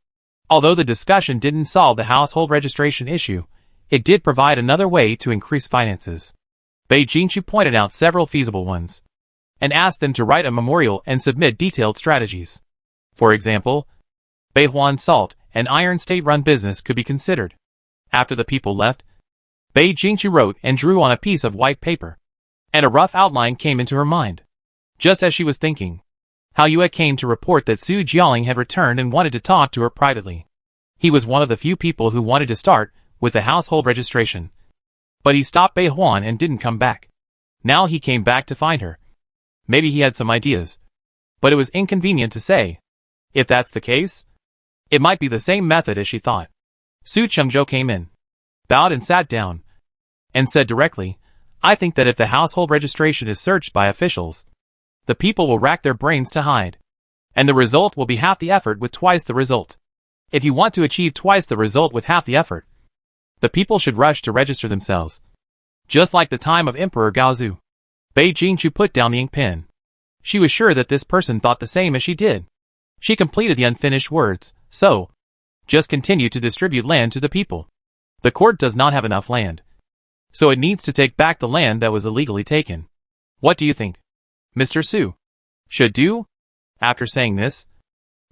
Although the discussion didn't solve the household registration issue, it did provide another way to increase finances. Bei Jingqiu pointed out several feasible ones, and asked them to write a memorial and submit detailed strategies. For example, Beihuan Salt and Iron state-run business could be considered. After the people left, Bei Jingqiu wrote and drew on a piece of white paper, and a rough outline came into her mind. Just as she was thinking, Hao Yue came to report that Su Jialing had returned and wanted to talk to her privately. He was one of the few people who wanted to start with the household registration, but he stopped Bei Huan and didn't come back. Now he came back to find her. Maybe he had some ideas, but it was inconvenient to say. If that's the case, it might be the same method as she thought. Su Chengzhou came in, bowed and sat down, and said directly, "I think that if the household registration is searched by officials, the people will rack their brains to hide, and the result will be half the effort with twice the result. If you want to achieve twice the result with half the effort, the people should rush to register themselves, just like the time of Emperor Gaozu." Bei Jingqiu put down the ink pen. She was sure that this person thought the same as she did. She completed the unfinished words, "So, just continue to distribute land to the people. The court does not have enough land, so it needs to take back the land that was illegally taken. What do you think, Mr. Su? Should do?" After saying this,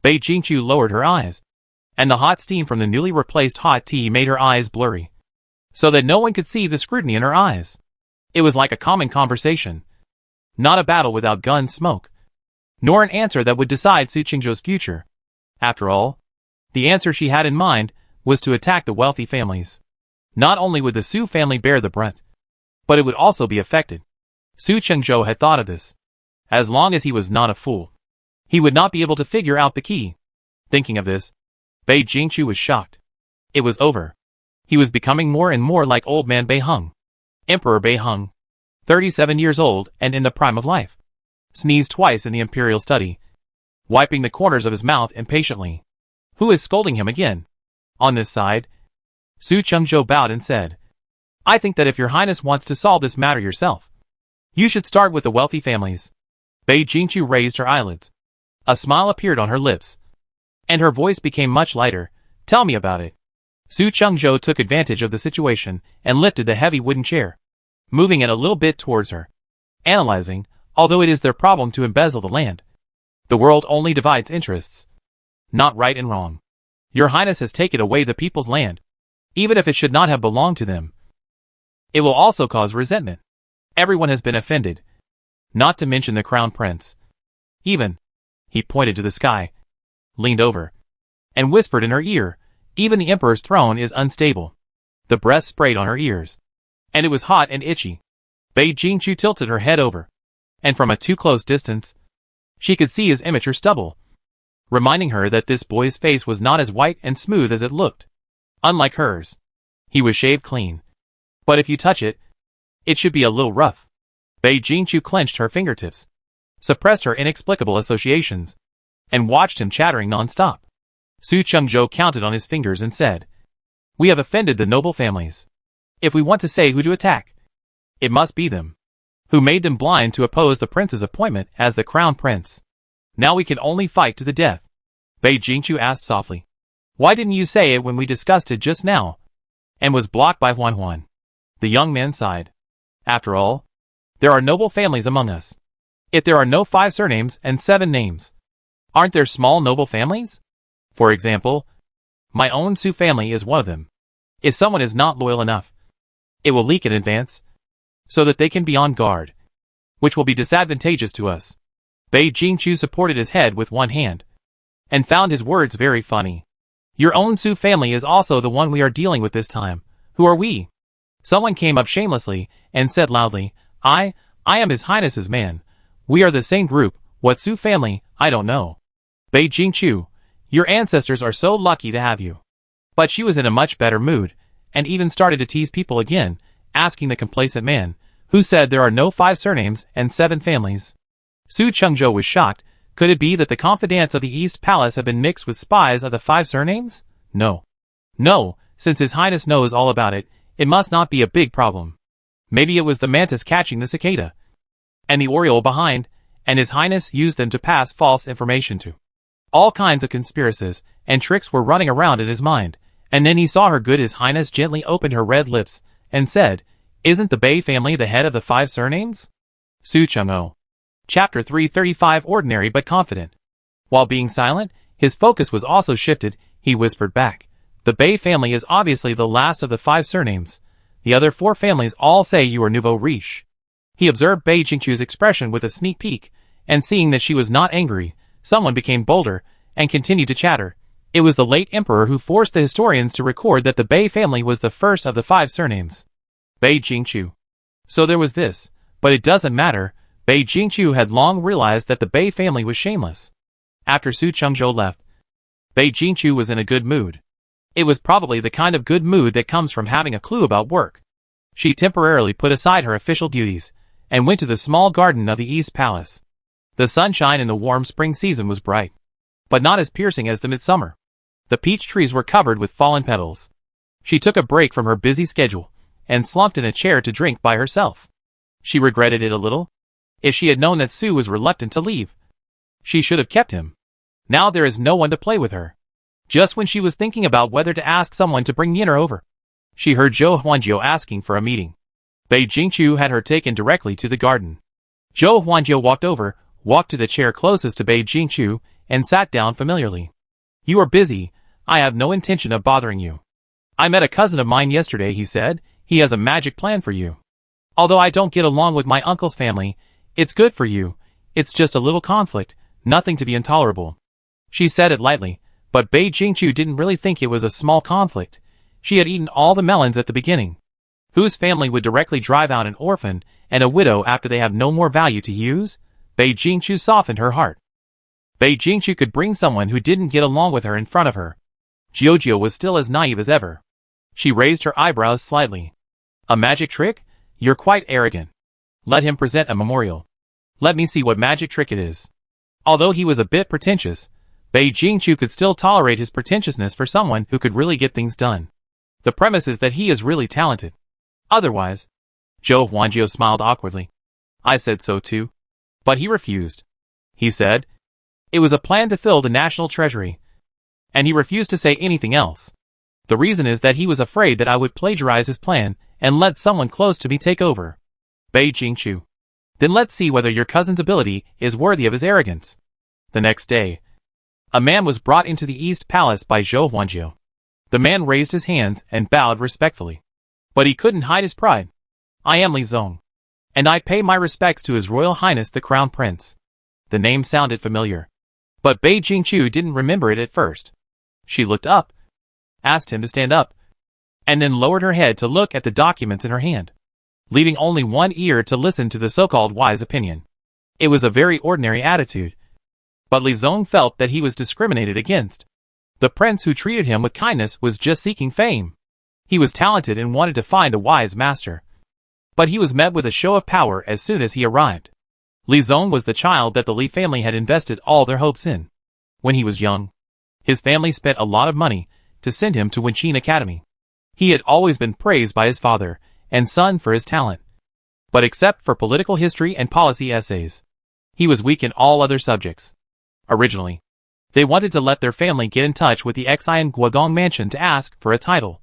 Bei Jingqiu lowered her eyes, and the hot steam from the newly replaced hot tea made her eyes blurry, so that no one could see the scrutiny in her eyes. It was like a common conversation, not a battle without gun smoke, nor an answer that would decide Su Qingzhou's future. After all, the answer she had in mind was to attack the wealthy families. Not only would the Su family bear the brunt, but it would also be affected. Su Chengzhou had thought of this. As long as he was not a fool, he would not be able to figure out the key. Thinking of this, Bei Jingqiu was shocked. It was over. He was becoming more and more like old man Bei Heng. Emperor Bei Heng, 37 years old and in the prime of life, sneezed twice in the imperial study, wiping the corners of his mouth impatiently. Who is scolding him again? On this side, Su Chengzhou bowed and said, "I think that if your highness wants to solve this matter yourself, you should start with the wealthy families." Bei Jingqiu raised her eyelids. A smile appeared on her lips, and her voice became much lighter. "Tell me about it." Su Chengzhou took advantage of the situation and lifted the heavy wooden chair, moving it a little bit towards her, analyzing, although it is their problem to embezzle the land, the world only divides interests, not right and wrong. Your highness has taken away the people's land, even if it should not have belonged to them. It will also cause resentment. Everyone has been offended, not to mention the crown prince. Even, he pointed to the sky, leaned over, and whispered in her ear, "Even the emperor's throne is unstable." The breath sprayed on her ears, and it was hot and itchy. Bei Jingqiu tilted her head over, and from a too close distance, she could see his immature stubble, reminding her that this boy's face was not as white and smooth as it looked. Unlike hers, he was shaved clean. But if you touch it, it should be a little rough. Bei Jingqiu clenched her fingertips, suppressed her inexplicable associations, and watched him chattering non-stop. Su Chengzhou counted on his fingers and said, "We have offended the noble families. If we want to say who to attack, it must be them, who made them blind to oppose the prince's appointment as the crown prince. Now we can only fight to the death." Bei Jingqiu asked softly, "Why didn't you say it when we discussed it just now?" And was blocked by Huan Huan. The young man sighed. After all, there are noble families among us. If there are no 5 surnames and 7 names, aren't there small noble families? For example, My own Su family is one of them. If someone is not loyal enough, it will leak in advance, so that they can be on guard, which will be disadvantageous to us. Bei Jingqiu supported his head with one hand, and found his words very funny. Your own Su family is also the one we are dealing with this time. Who are we? Someone came up shamelessly, and said loudly, I am His Highness's man. We are the same group. What Su family, I don't know. Bei Jingqiu, your ancestors are so lucky to have you. But she was in a much better mood, and even started to tease people again, asking the complacent man, who said there are no 5 surnames and 7 families. Su Chengzhou was shocked. Could it be that the confidants of the East Palace have been mixed with spies of the 5 surnames? No. No, since His Highness knows all about it, it must not be a big problem. Maybe it was the mantis catching the cicada, and the oriole behind, and His Highness used them to pass false information to. All kinds of conspiracies and tricks were running around in his mind, and then he saw her good His Highness gently opened her red lips, and said, Isn't the Bei family the head of the 5 surnames? Su Chengzhou. Chapter 335 Ordinary but confident. While being silent, his focus was also shifted. He whispered back, The Bei family is obviously the last of the 5 surnames. The other 4 families all say you are nouveau riche. He observed Bei Jingqiu's expression with a sneak peek, and seeing that she was not angry, someone became bolder, and continued to chatter. It was the late emperor who forced the historians to record that the Bei family was the first of the 5 surnames. Bei Jingqiu. So there was this, but it doesn't matter. Bei Jingqiu had long realized that the Bei family was shameless. After Su Chengzhou left, Bei Jingqiu was in a good mood. It was probably the kind of good mood that comes from having a clue about work. She temporarily put aside her official duties, and went to the small garden of the East Palace. The sunshine in the warm spring season was bright, but not as piercing as the midsummer. The peach trees were covered with fallen petals. She took a break from her busy schedule, and slumped in a chair to drink by herself. She regretted it a little. If she had known that Su was reluctant to leave, she should have kept him. Now there is no one to play with her. Just when she was thinking about whether to ask someone to bring Nina over, she heard Zhou Huanjiu asking for a meeting. Bei Jingqiu had her taken directly to the garden. Zhou Huanjiu walked to the chair closest to Bei Jingqiu, and sat down familiarly. You are busy. I have no intention of bothering you. I met a cousin of mine yesterday, he said. He has a magic plan for you. Although I don't get along with my uncle's family, it's good for you. It's just a little conflict, nothing to be intolerable. She said it lightly, but Bei Jingqiu didn't really think it was a small conflict. She had eaten all the melons at the beginning. Whose family would directly drive out an orphan and a widow after they have no more value to use? Bei Jingqiu softened her heart. Bei Jingqiu could bring someone who didn't get along with her in front of her. Jiujiu was still as naive as ever. She raised her eyebrows slightly. A magic trick? You're quite arrogant. Let him present a memorial. Let me see what magic trick it is. Although he was a bit pretentious, Bei Jingqiu could still tolerate his pretentiousness for someone who could really get things done. The premise is that he is really talented. Otherwise, Zhou Huanjiu smiled awkwardly. I said so too. But he refused. He said it was a plan to fill the national treasury, and he refused to say anything else. The reason is that he was afraid that I would plagiarize his plan and let someone close to me take over. Bei Jingqiu. Then let's see whether your cousin's ability is worthy of his arrogance. The next day, a man was brought into the East Palace by Zhou Huanjiu. The man raised his hands and bowed respectfully. But he couldn't hide his pride. I am Li Zong, and I pay my respects to His Royal Highness the Crown Prince. The name sounded familiar, but Bei Jingqiu didn't remember it at first. She looked up, asked him to stand up, and then lowered her head to look at the documents in her hand, leaving only one ear to listen to the so-called wise opinion. It was a very ordinary attitude, but Li Zong felt that he was discriminated against. The prince who treated him with kindness was just seeking fame. He was talented and wanted to find a wise master. But he was met with a show of power as soon as he arrived. Li Zong was the child that the Li family had invested all their hopes in. When he was young, his family spent a lot of money to send him to Wenqin Academy. He had always been praised by his father and son for his talent. But except for political history and policy essays, he was weak in all other subjects. Originally, they wanted to let their family get in touch with the Xian Guogong mansion to ask for a title.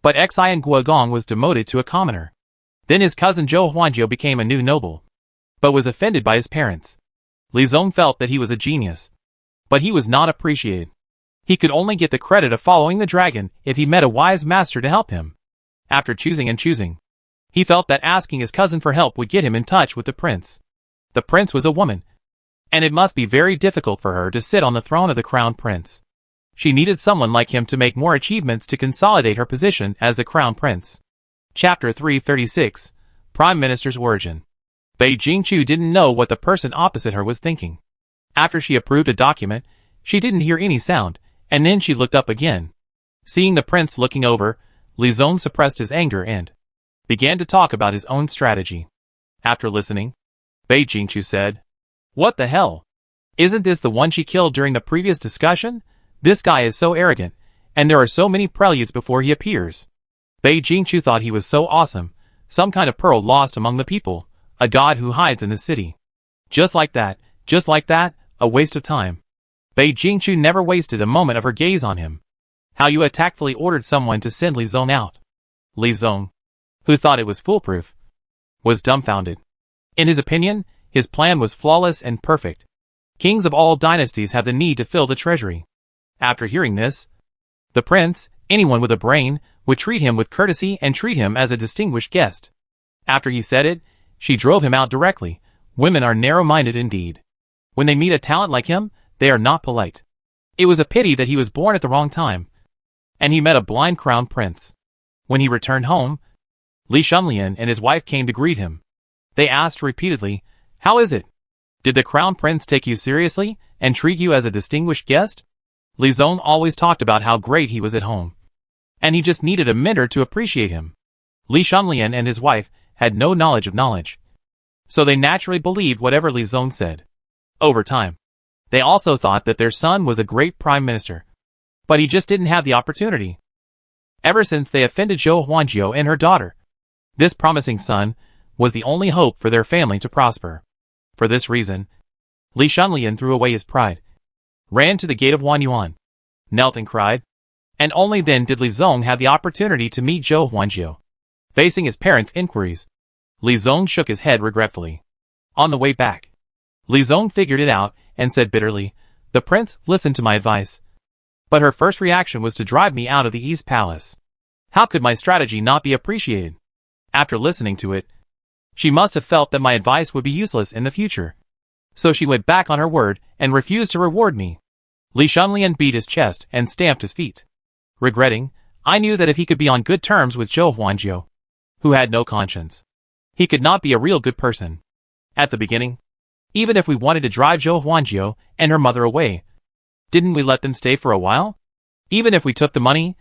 But Xian Guogong was demoted to a commoner. Then his cousin Zhou Huanjiu became a new noble, but was offended by his parents. Li Zong felt that he was a genius, but he was not appreciated. He could only get the credit of following the dragon if he met a wise master to help him. After choosing and choosing, he felt that asking his cousin for help would get him in touch with the prince. The prince was a woman, and it must be very difficult for her to sit on the throne of the crown prince. She needed someone like him to make more achievements to consolidate her position as the crown prince. Chapter 336, Prime Minister's Origin. Bei Jingqiu didn't know what the person opposite her was thinking. After she approved a document, she didn't hear any sound, and then she looked up again. Seeing the prince looking over, Li Zong suppressed his anger and began to talk about his own strategy. After listening, Bei Jingqiu said, "What the hell? Isn't this the one she killed during the previous discussion? This guy is so arrogant, and there are so many preludes before he appears." Bei Jingqiu thought he was so awesome, some kind of pearl lost among the people, a god who hides in the city. Just like that, a waste of time. Bei Jingqiu never wasted a moment of her gaze on him. How you tactfully ordered someone to send Li Zong out. Li Zong, who thought it was foolproof, was dumbfounded. In his opinion, his plan was flawless and perfect. Kings of all dynasties have the need to fill the treasury. After hearing this, the prince, anyone with a brain, would treat him with courtesy and treat him as a distinguished guest. After he said it, she drove him out directly. Women are narrow-minded indeed. When they meet a talent like him, they are not polite. It was a pity that he was born at the wrong time, and he met a blind crown prince. When he returned home, Li Shunlian and his wife came to greet him. They asked repeatedly, "How is it? Did the crown prince take you seriously and treat you as a distinguished guest?" Li Zong always talked about how great he was at home, and he just needed a mentor to appreciate him. Li Shunlian and his wife had no knowledge of knowledge, so they naturally believed whatever Li Zong said. Over time, they also thought that their son was a great prime minister, but he just didn't have the opportunity. Ever since they offended Zhou Huanjiu and her daughter, this promising son was the only hope for their family to prosper. For this reason, Li Shunlian threw away his pride, ran to the gate of Wanyuan, knelt and cried, and only then did Li Zong have the opportunity to meet Zhou Huanjiu. Facing his parents' inquiries, Li Zong shook his head regretfully. On the way back, Li Zong figured it out and said bitterly, "The prince listened to my advice, but her first reaction was to drive me out of the East Palace. How could my strategy not be appreciated? After listening to it, she must have felt that my advice would be useless in the future. So she went back on her word and refused to reward me." Li Shunlian beat his chest and stamped his feet. Regretting, "I knew that if he could be on good terms with Zhou Huanjiu, who had no conscience, he could not be a real good person. At the beginning, even if we wanted to drive Zhou Huanjiu and her mother away, didn't we let them stay for a while? Even if we took the money?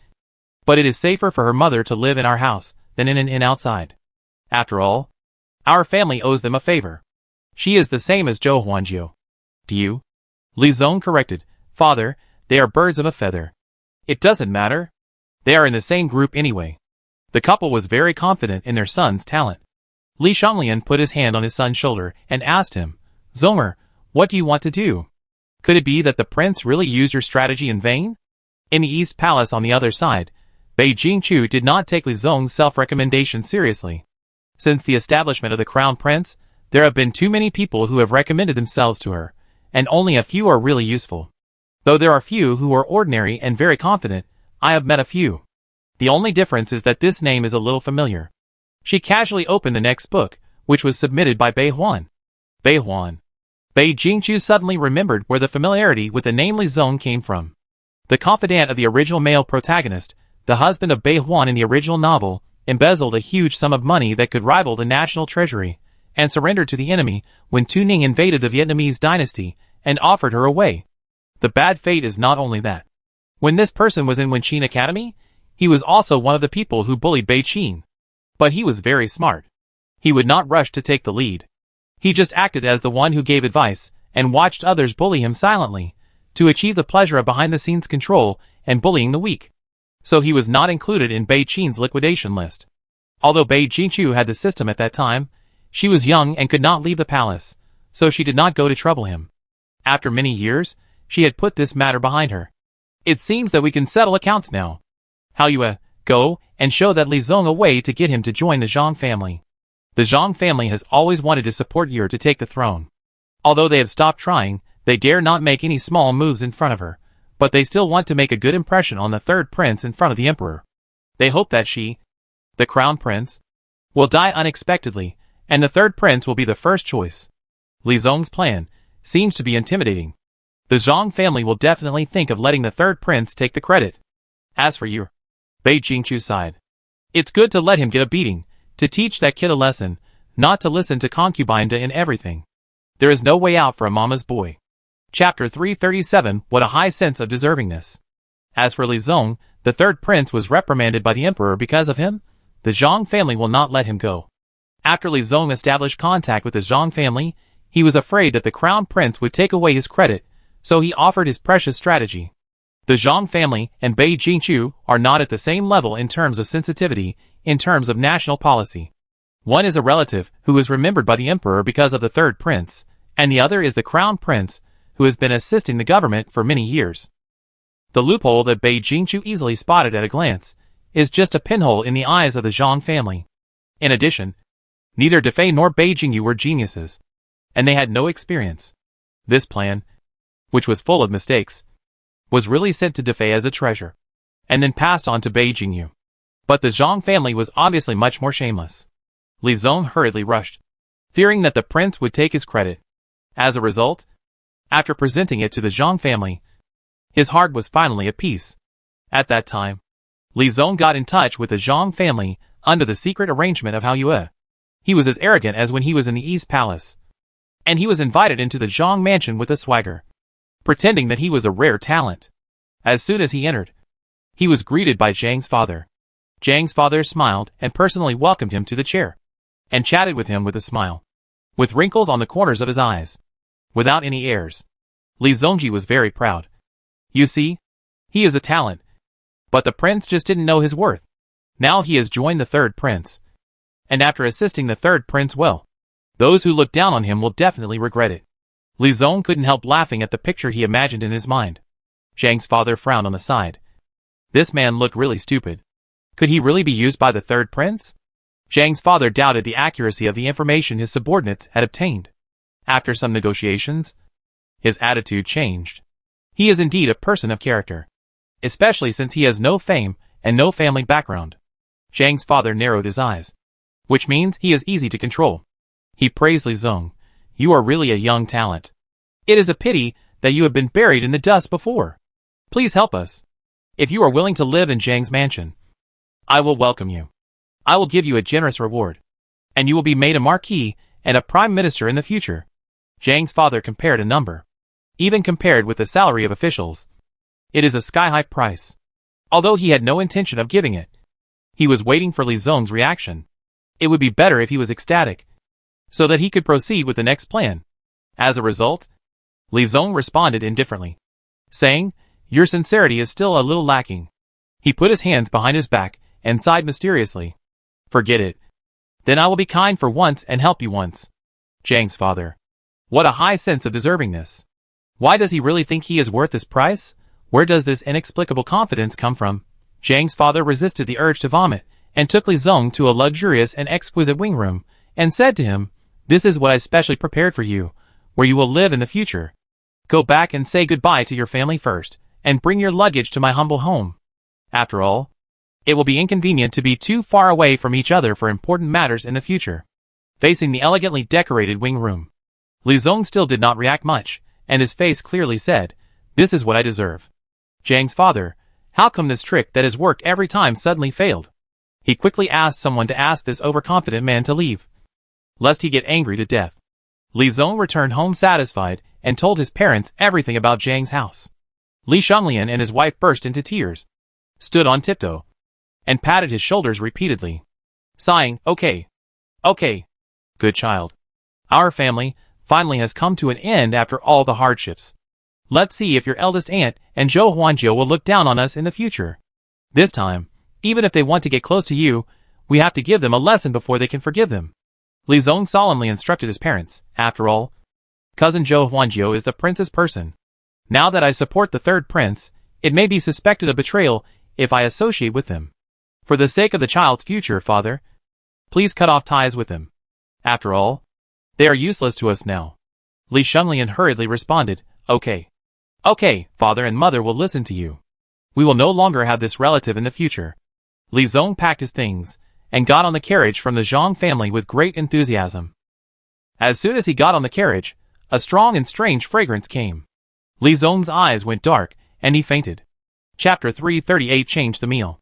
But it is safer for her mother to live in our house than in an inn outside. After all, our family owes them a favor. She is the same as Zhou Huanjiu." "Do you?" Li Zong corrected. "Father, they are birds of a feather. It doesn't matter. They are in the same group anyway." The couple was very confident in their son's talent. Li Shunlian put his hand on his son's shoulder and asked him, "Zonger, what do you want to do? Could it be that the prince really used your strategy in vain?" In the East Palace on the other side, Bei Jingqiu did not take Li Zong's self-recommendation seriously. Since the establishment of the crown prince, there have been too many people who have recommended themselves to her, and only a few are really useful. Though there are few who are ordinary and very confident, I have met a few. The only difference is that this name is a little familiar. She casually opened the next book, which was submitted by Bei Huan. Bei Huan. Bei Jingqiu suddenly remembered where the familiarity with the name Li Zong came from. The confidant of the original male protagonist, the husband of Bei Huan in the original novel, embezzled a huge sum of money that could rival the national treasury, and surrendered to the enemy when Tu Ning invaded the Vietnamese dynasty and offered her away. The bad fate is not only that. When this person was in Wenqin Academy, he was also one of the people who bullied Bei Qin. But he was very smart. He would not rush to take the lead. He just acted as the one who gave advice, and watched others bully him silently, to achieve the pleasure of behind-the-scenes control and bullying the weak. So he was not included in Bei Qin's liquidation list. Although Bei Jingqiu had the system at that time, she was young and could not leave the palace, so she did not go to trouble him. After many years, she had put this matter behind her. "It seems that we can settle accounts now. How you, go and show that Li Zong a way to get him to join the Zhang family. The Zhang family has always wanted to support you to take the throne. Although they have stopped trying, they dare not make any small moves in front of her, but they still want to make a good impression on the third prince in front of the emperor. They hope that she, the crown prince, will die unexpectedly, and the third prince will be the first choice. Li Zong's plan seems to be intimidating. The Zhang family will definitely think of letting the third prince take the credit. As for you, Bei Jingqiu sighed. It's good to let him get a beating, to teach that kid a lesson, not to listen to concubine in everything. There is no way out for a mama's boy. Chapter 337. What a high sense of deservingness. As for Li Zong, the third prince was reprimanded by the emperor because of him. The Zhang family will not let him go. After Li Zong established contact with the Zhang family, he was afraid that the crown prince would take away his credit, so he offered his precious strategy. The Zhang family and Bei Jingqiu are not at the same level in terms of sensitivity, in terms of national policy. One is a relative who is remembered by the emperor because of the third prince, and the other is the crown prince who has been assisting the government for many years. The loophole that Bei Jingqiu easily spotted at a glance is just a pinhole in the eyes of the Zhang family. In addition, neither Defei nor Bei Jingyu were geniuses, and they had no experience. This plan, which was full of mistakes, was really sent to Defei as a treasure, and then passed on to Bei Jingyu. But the Zhang family was obviously much more shameless. Li Zong hurriedly rushed, fearing that the prince would take his credit. As a result, after presenting it to the Zhang family, his heart was finally at peace. At that time, Li Zong got in touch with the Zhang family under the secret arrangement of Hao Yue. He was as arrogant as when he was in the East Palace, and he was invited into the Zhang mansion with a swagger, pretending that he was a rare talent. As soon as he entered, he was greeted by Zhang's father. Zhang's father smiled and personally welcomed him to the chair, and chatted with him with a smile, with wrinkles on the corners of his eyes, without any airs. Li Zongji was very proud. You see, he is a talent, but the prince just didn't know his worth. Now he has joined the third prince, and after assisting the third prince well, those who look down on him will definitely regret it. Li Zong couldn't help laughing at the picture he imagined in his mind. Zhang's father frowned on the side. This man looked really stupid. Could he really be used by the third prince? Zhang's father doubted the accuracy of the information his subordinates had obtained. After some negotiations, his attitude changed. He is indeed a person of character, especially since he has no fame and no family background. Zhang's father narrowed his eyes, which means he is easy to control. He praised Li Zong. You are really a young talent. It is a pity that you have been buried in the dust before. Please help us. If you are willing to live in Zhang's mansion, I will welcome you. I will give you a generous reward, and you will be made a marquis and a prime minister in the future. Zhang's father compared a number. Even compared with the salary of officials, it is a sky-high price. Although he had no intention of giving it, he was waiting for Li Zong's reaction. It would be better if he was ecstatic, so that he could proceed with the next plan. As a result, Li Zong responded indifferently, saying, Your sincerity is still a little lacking. He put his hands behind his back and sighed mysteriously. Forget it. Then I will be kind for once and help you once. Zhang's father. What a high sense of deservingness. Why does he really think he is worth this price? Where does this inexplicable confidence come from? Zhang's father resisted the urge to vomit, and took Li Zong to a luxurious and exquisite wing room, and said to him, This is what I specially prepared for you, where you will live in the future. Go back and say goodbye to your family first, and bring your luggage to my humble home. After all, it will be inconvenient to be too far away from each other for important matters in the future. Facing the elegantly decorated wing room, Li Zong still did not react much, and his face clearly said, This is what I deserve. Zhang's father, how come this trick that has worked every time suddenly failed? He quickly asked someone to ask this overconfident man to leave, lest he get angry to death. Li Zong returned home satisfied and told his parents everything about Zhang's house. Li Shanglian and his wife burst into tears, stood on tiptoe, and patted his shoulders repeatedly, sighing, Okay, good child. Our family finally has come to an end after all the hardships. Let's see if your eldest aunt and Zhou Huanjiu will look down on us in the future. This time, even if they want to get close to you, we have to give them a lesson before they can forgive them. Li Zong solemnly instructed his parents. After all, cousin Zhou Huanjiu is the prince's person. Now that I support the third prince, it may be suspected of betrayal if I associate with them. For the sake of the child's future, father, please cut off ties with them. After all, they are useless to us now. Li Shanglian hurriedly responded, Okay. Okay, father and mother will listen to you. We will no longer have this relative in the future. Li Zong packed his things and got on the carriage from the Zhang family with great enthusiasm. As soon as he got on the carriage, a strong and strange fragrance came. Li Zong's eyes went dark, and he fainted. Chapter 338 changed the meal.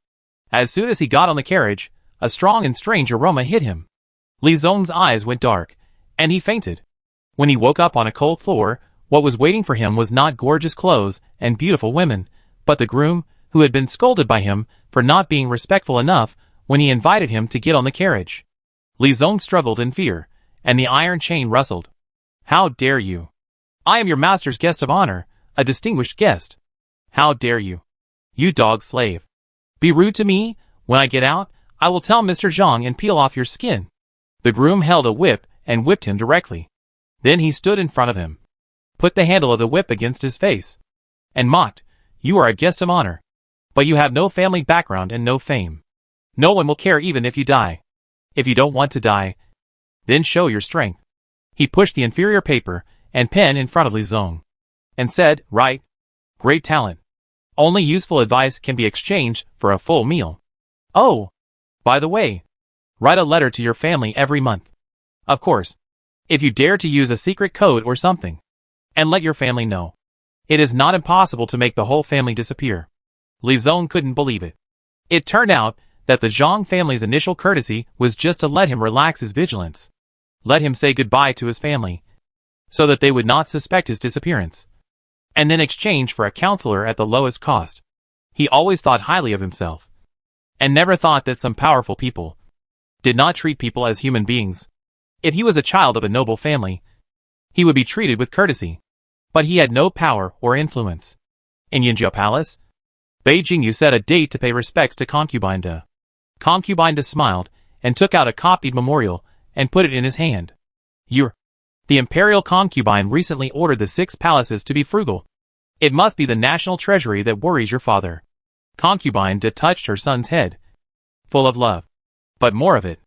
As soon as he got on the carriage, a strong and strange aroma hit him. Li Zong's eyes went dark, and he fainted. When he woke up on a cold floor, what was waiting for him was not gorgeous clothes and beautiful women, but the groom, who had been scolded by him for not being respectful enough when he invited him to get on the carriage. Li Zong struggled in fear, and the iron chain rustled. How dare you? I am your master's guest of honor, a distinguished guest. How dare you? You dog slave. Be rude to me. When I get out, I will tell Mr. Zhang and peel off your skin. The groom held a whip and whipped him directly. Then he stood in front of him, put the handle of the whip against his face, and mocked, You are a guest of honor, but you have no family background and no fame. No one will care even if you die. If you don't want to die, then show your strength. He pushed the inferior paper and pen in front of Li Zong, and said, Write. Great talent. Only useful advice can be exchanged for a full meal. Oh, by the way, write a letter to your family every month. Of course, if you dare to use a secret code or something, and let your family know. It is not impossible to make the whole family disappear. Li Zong couldn't believe it. It turned out that the Zhang family's initial courtesy was just to let him relax his vigilance. Let him say goodbye to his family, so that they would not suspect his disappearance, and then exchange for a counselor at the lowest cost. He always thought highly of himself, and never thought that some powerful people did not treat people as human beings. If he was a child of a noble family, he would be treated with courtesy, but he had no power or influence. In Yinjiao Palace, Bei Jingyu set a date to pay respects to Concubine De. Concubine De smiled and took out a copied memorial and put it in his hand. The imperial concubine recently ordered the 6 palaces to be frugal. It must be the national treasury that worries your father. Concubine De touched her son's head, full of love, but more of it.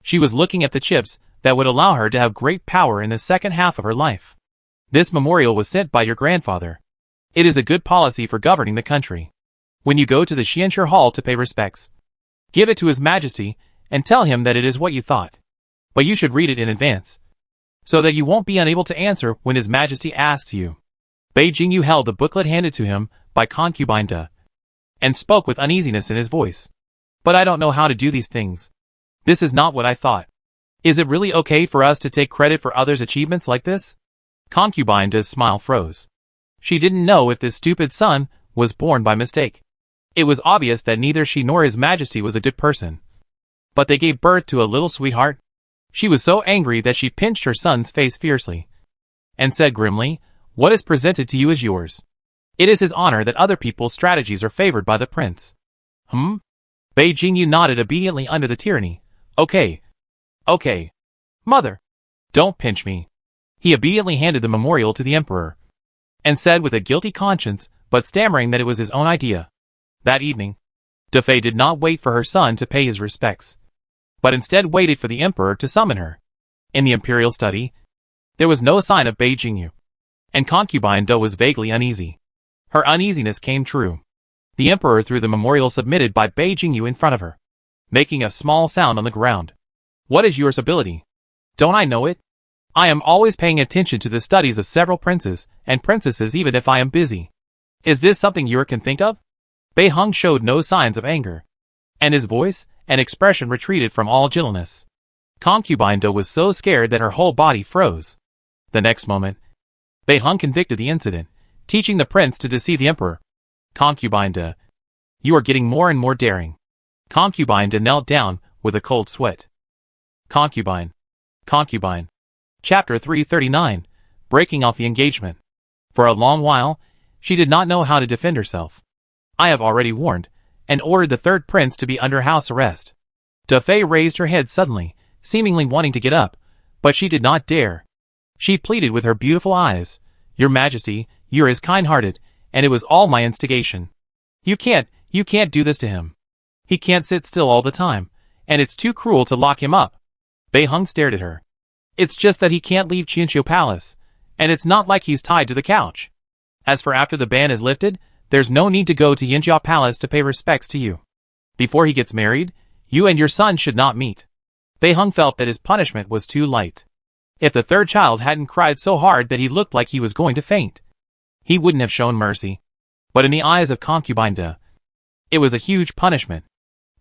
She was looking at the chips that would allow her to have great power in the second half of her life. This memorial was sent by your grandfather. It is a good policy for governing the country. When you go to the Xianshi Hall to pay respects, give it to His Majesty and tell him that it is what you thought. But you should read it in advance, so that you won't be unable to answer when His Majesty asks you. Bei Jingyu held the booklet handed to him by Concubine De, and spoke with uneasiness in his voice. But I don't know how to do these things. This is not what I thought. Is it really okay for us to take credit for others' achievements like this? Concubine De's smile froze. She didn't know if this stupid son was born by mistake. It was obvious that neither she nor His Majesty was a good person. But they gave birth to a little sweetheart. She was so angry that she pinched her son's face fiercely, and said grimly, What is presented to you is yours. It is his honor that other people's strategies are favored by the prince. Bei Jingyu nodded obediently under the tyranny. Okay. Mother, don't pinch me. He obediently handed the memorial to the emperor, and said with a guilty conscience, but stammering that it was his own idea. That evening, De Fei did not wait for her son to pay his respects, but instead waited for the emperor to summon her. In the imperial study, there was no sign of Bei Jingyu, and Concubine De was vaguely uneasy. Her uneasiness came true. The emperor threw the memorial submitted by Bei Jingyu in front of her, making a small sound on the ground. What is your ability? Don't I know it? I am always paying attention to the studies of several princes and princesses even if I am busy. Is this something you can think of? Bei Heng showed no signs of anger, and his voice and expression retreated from all gentleness. Concubine De was so scared that her whole body froze. The next moment, Bei Heng convicted the incident, teaching the prince to deceive the emperor. Concubine De, you are getting more and more daring. Concubine De knelt down with a cold sweat. Concubine. Chapter 339, Breaking off the engagement. For a long while, she did not know how to defend herself. I have already warned, and ordered the 3rd prince to be under house arrest. De Fei raised her head suddenly, seemingly wanting to get up, but she did not dare. She pleaded with her beautiful eyes, Your Majesty, you are as kind-hearted, and it was all my instigation. You can't do this to him. He can't sit still all the time, and it's too cruel to lock him up. Bei Heng stared at her. It's just that he can't leave Qianqiu Palace, and it's not like he's tied to the couch. As for after the ban is lifted, there's no need to go to Yinjia Palace to pay respects to you. Before he gets married, you and your son should not meet. Bei Hong felt that his punishment was too light. If the third child hadn't cried so hard that he looked like he was going to faint, he wouldn't have shown mercy. But in the eyes of concubine De, it was a huge punishment.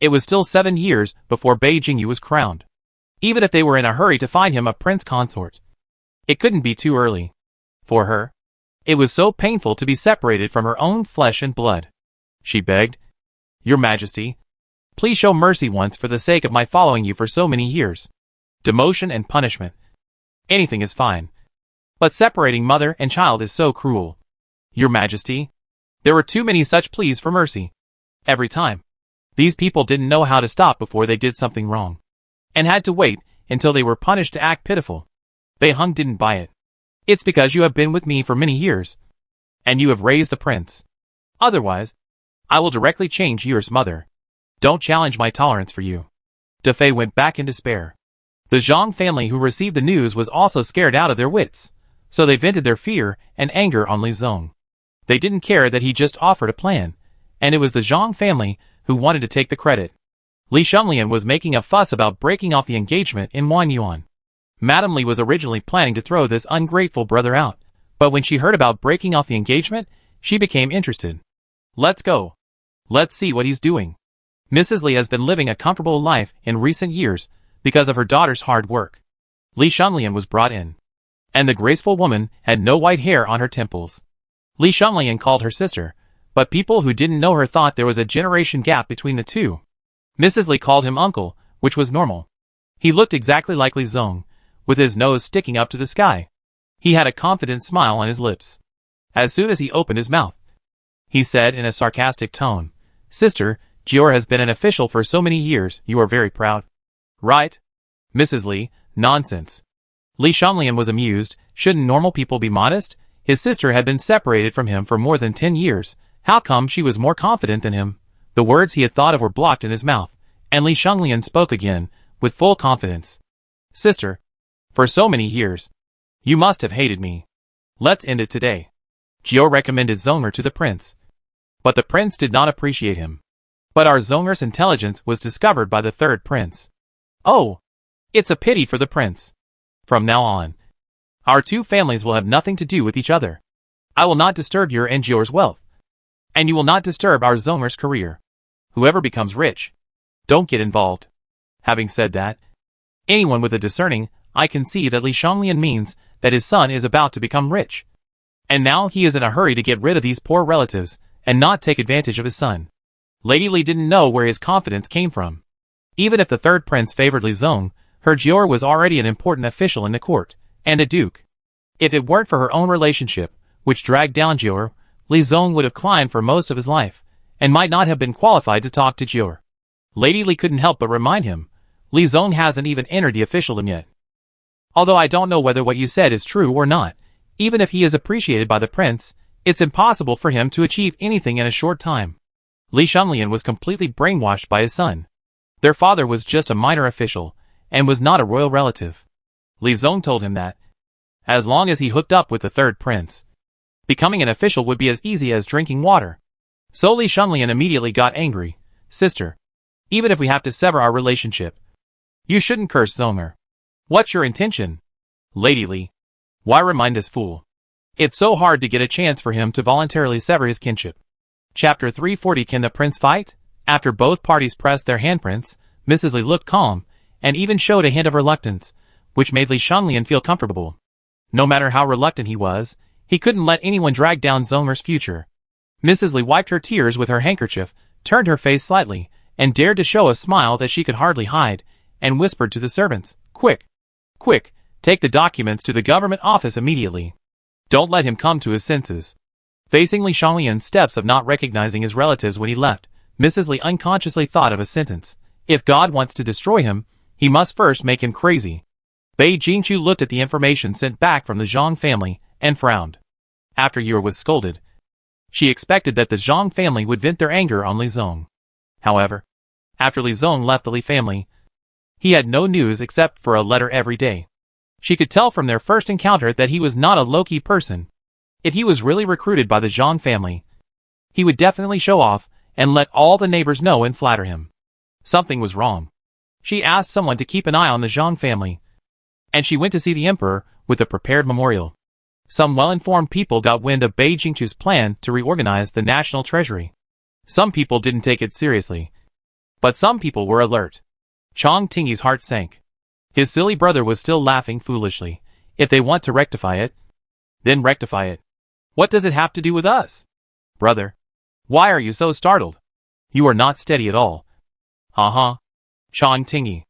It was still 7 years before Bei Jingyu was crowned. Even if they were in a hurry to find him a prince consort, it couldn't be too early. For her, it was so painful to be separated from her own flesh and blood. She begged, "Your Majesty, please show mercy once for the sake of my following you for so many years. Demotion and punishment. Anything is fine. But separating mother and child is so cruel. Your Majesty." There were too many such pleas for mercy. Every time. These people didn't know how to stop before they did something wrong, and had to wait until they were punished to act pitiful. Bei Hong didn't buy it. "It's because you have been with me for many years, and you have raised the prince. Otherwise, I will directly change yours mother. Don't challenge my tolerance for you." De Fei went back in despair. The Zhang family who received the news was also scared out of their wits, so they vented their fear and anger on Li Zong. They didn't care that he just offered a plan, and it was the Zhang family who wanted to take the credit. Li Shunlian was making a fuss about breaking off the engagement in Wanyuan. Madame Li was originally planning to throw this ungrateful brother out, but when she heard about breaking off the engagement, she became interested. "Let's go. Let's see what he's doing." Mrs. Li has been living a comfortable life in recent years because of her daughter's hard work. Li Shunlian was brought in, and the graceful woman had no white hair on her temples. Li Shunlian called her sister, but people who didn't know her thought there was a generation gap between the two. Mrs. Li called him uncle, which was normal. He looked exactly like Li Zong, with his nose sticking up to the sky. He had a confident smile on his lips. As soon as he opened his mouth, he said in a sarcastic tone, "Sister, Jior has been an official for so many years, you are very proud." "Right? Mrs. Li, nonsense." Li Shunlian was amused. Shouldn't normal people be modest? His sister had been separated from him for more than 10 years. How come she was more confident than him? The words he had thought of were blocked in his mouth, and Li Shunlian spoke again, with full confidence. "Sister, for so many years, you must have hated me. Let's end it today." Jiao recommended Zonger to the prince, but the prince did not appreciate him. But our Zonger's intelligence was discovered by the third prince. "Oh, it's a pity for the prince. From now on, our two families will have nothing to do with each other. I will not disturb your and Jior's wealth, and you will not disturb our Zonger's career. Whoever becomes rich, don't get involved." Having said that, anyone with a discerning eye can see that Li Shunlian means that his son is about to become rich. And now he is in a hurry to get rid of these poor relatives, and not take advantage of his son. Lady Li didn't know where his confidence came from. Even if the third prince favored Li Zong, her Jior was already an important official in the court, and a duke. If it weren't for her own relationship, which dragged down Jior, Li Zong would have climbed for most of his life, and might not have been qualified to talk to Jior. Lady Li couldn't help but remind him, Li Zong hasn't even entered the officialdom yet. Although I don't know whether what you said is true or not, even if he is appreciated by the prince, it's impossible for him to achieve anything in a short time. Li Shunlian was completely brainwashed by his son. Their father was just a minor official, and was not a royal relative. Li Zong told him that, as long as he hooked up with the third prince, becoming an official would be as easy as drinking water. So Li Shunlian immediately got angry. "Sister, even if we have to sever our relationship, you shouldn't curse Zonger. What's your intention?" "Lady Li, why remind this fool? It's so hard to get a chance for him to voluntarily sever his kinship." Chapter 340. Can the prince fight? After both parties pressed their handprints, Mrs. Li looked calm, and even showed a hint of reluctance, which made Li Shunlian feel comfortable. No matter how reluctant he was, he couldn't let anyone drag down Zonger's future. Mrs. Li wiped her tears with her handkerchief, turned her face slightly, and dared to show a smile that she could hardly hide, and whispered to the servants, "Quick! Quick! Take the documents to the government office immediately. Don't let him come to his senses." Facing Li Shunlian's steps of not recognizing his relatives when he left, Mrs. Li unconsciously thought of a sentence. If God wants to destroy him, he must first make him crazy. Bei Jingchu looked at the information sent back from the Zhang family, and frowned. After Yor was scolded, she expected that the Zhang family would vent their anger on Li Zong. However, after Li Zong left the Li family, he had no news except for a letter every day. She could tell from their first encounter that he was not a low-key person. If he was really recruited by the Zhang family, he would definitely show off and let all the neighbors know and flatter him. Something was wrong. She asked someone to keep an eye on the Zhang family, and she went to see the emperor with a prepared memorial. Some well-informed people got wind of Bei Jingchu's plan to reorganize the national treasury. Some people didn't take it seriously, but some people were alert. Chong Tingyi's heart sank. His silly brother was still laughing foolishly. If they want to rectify it, then rectify it. What does it have to do with us? Brother, why are you so startled? You are not steady at all. Chong Tingyi.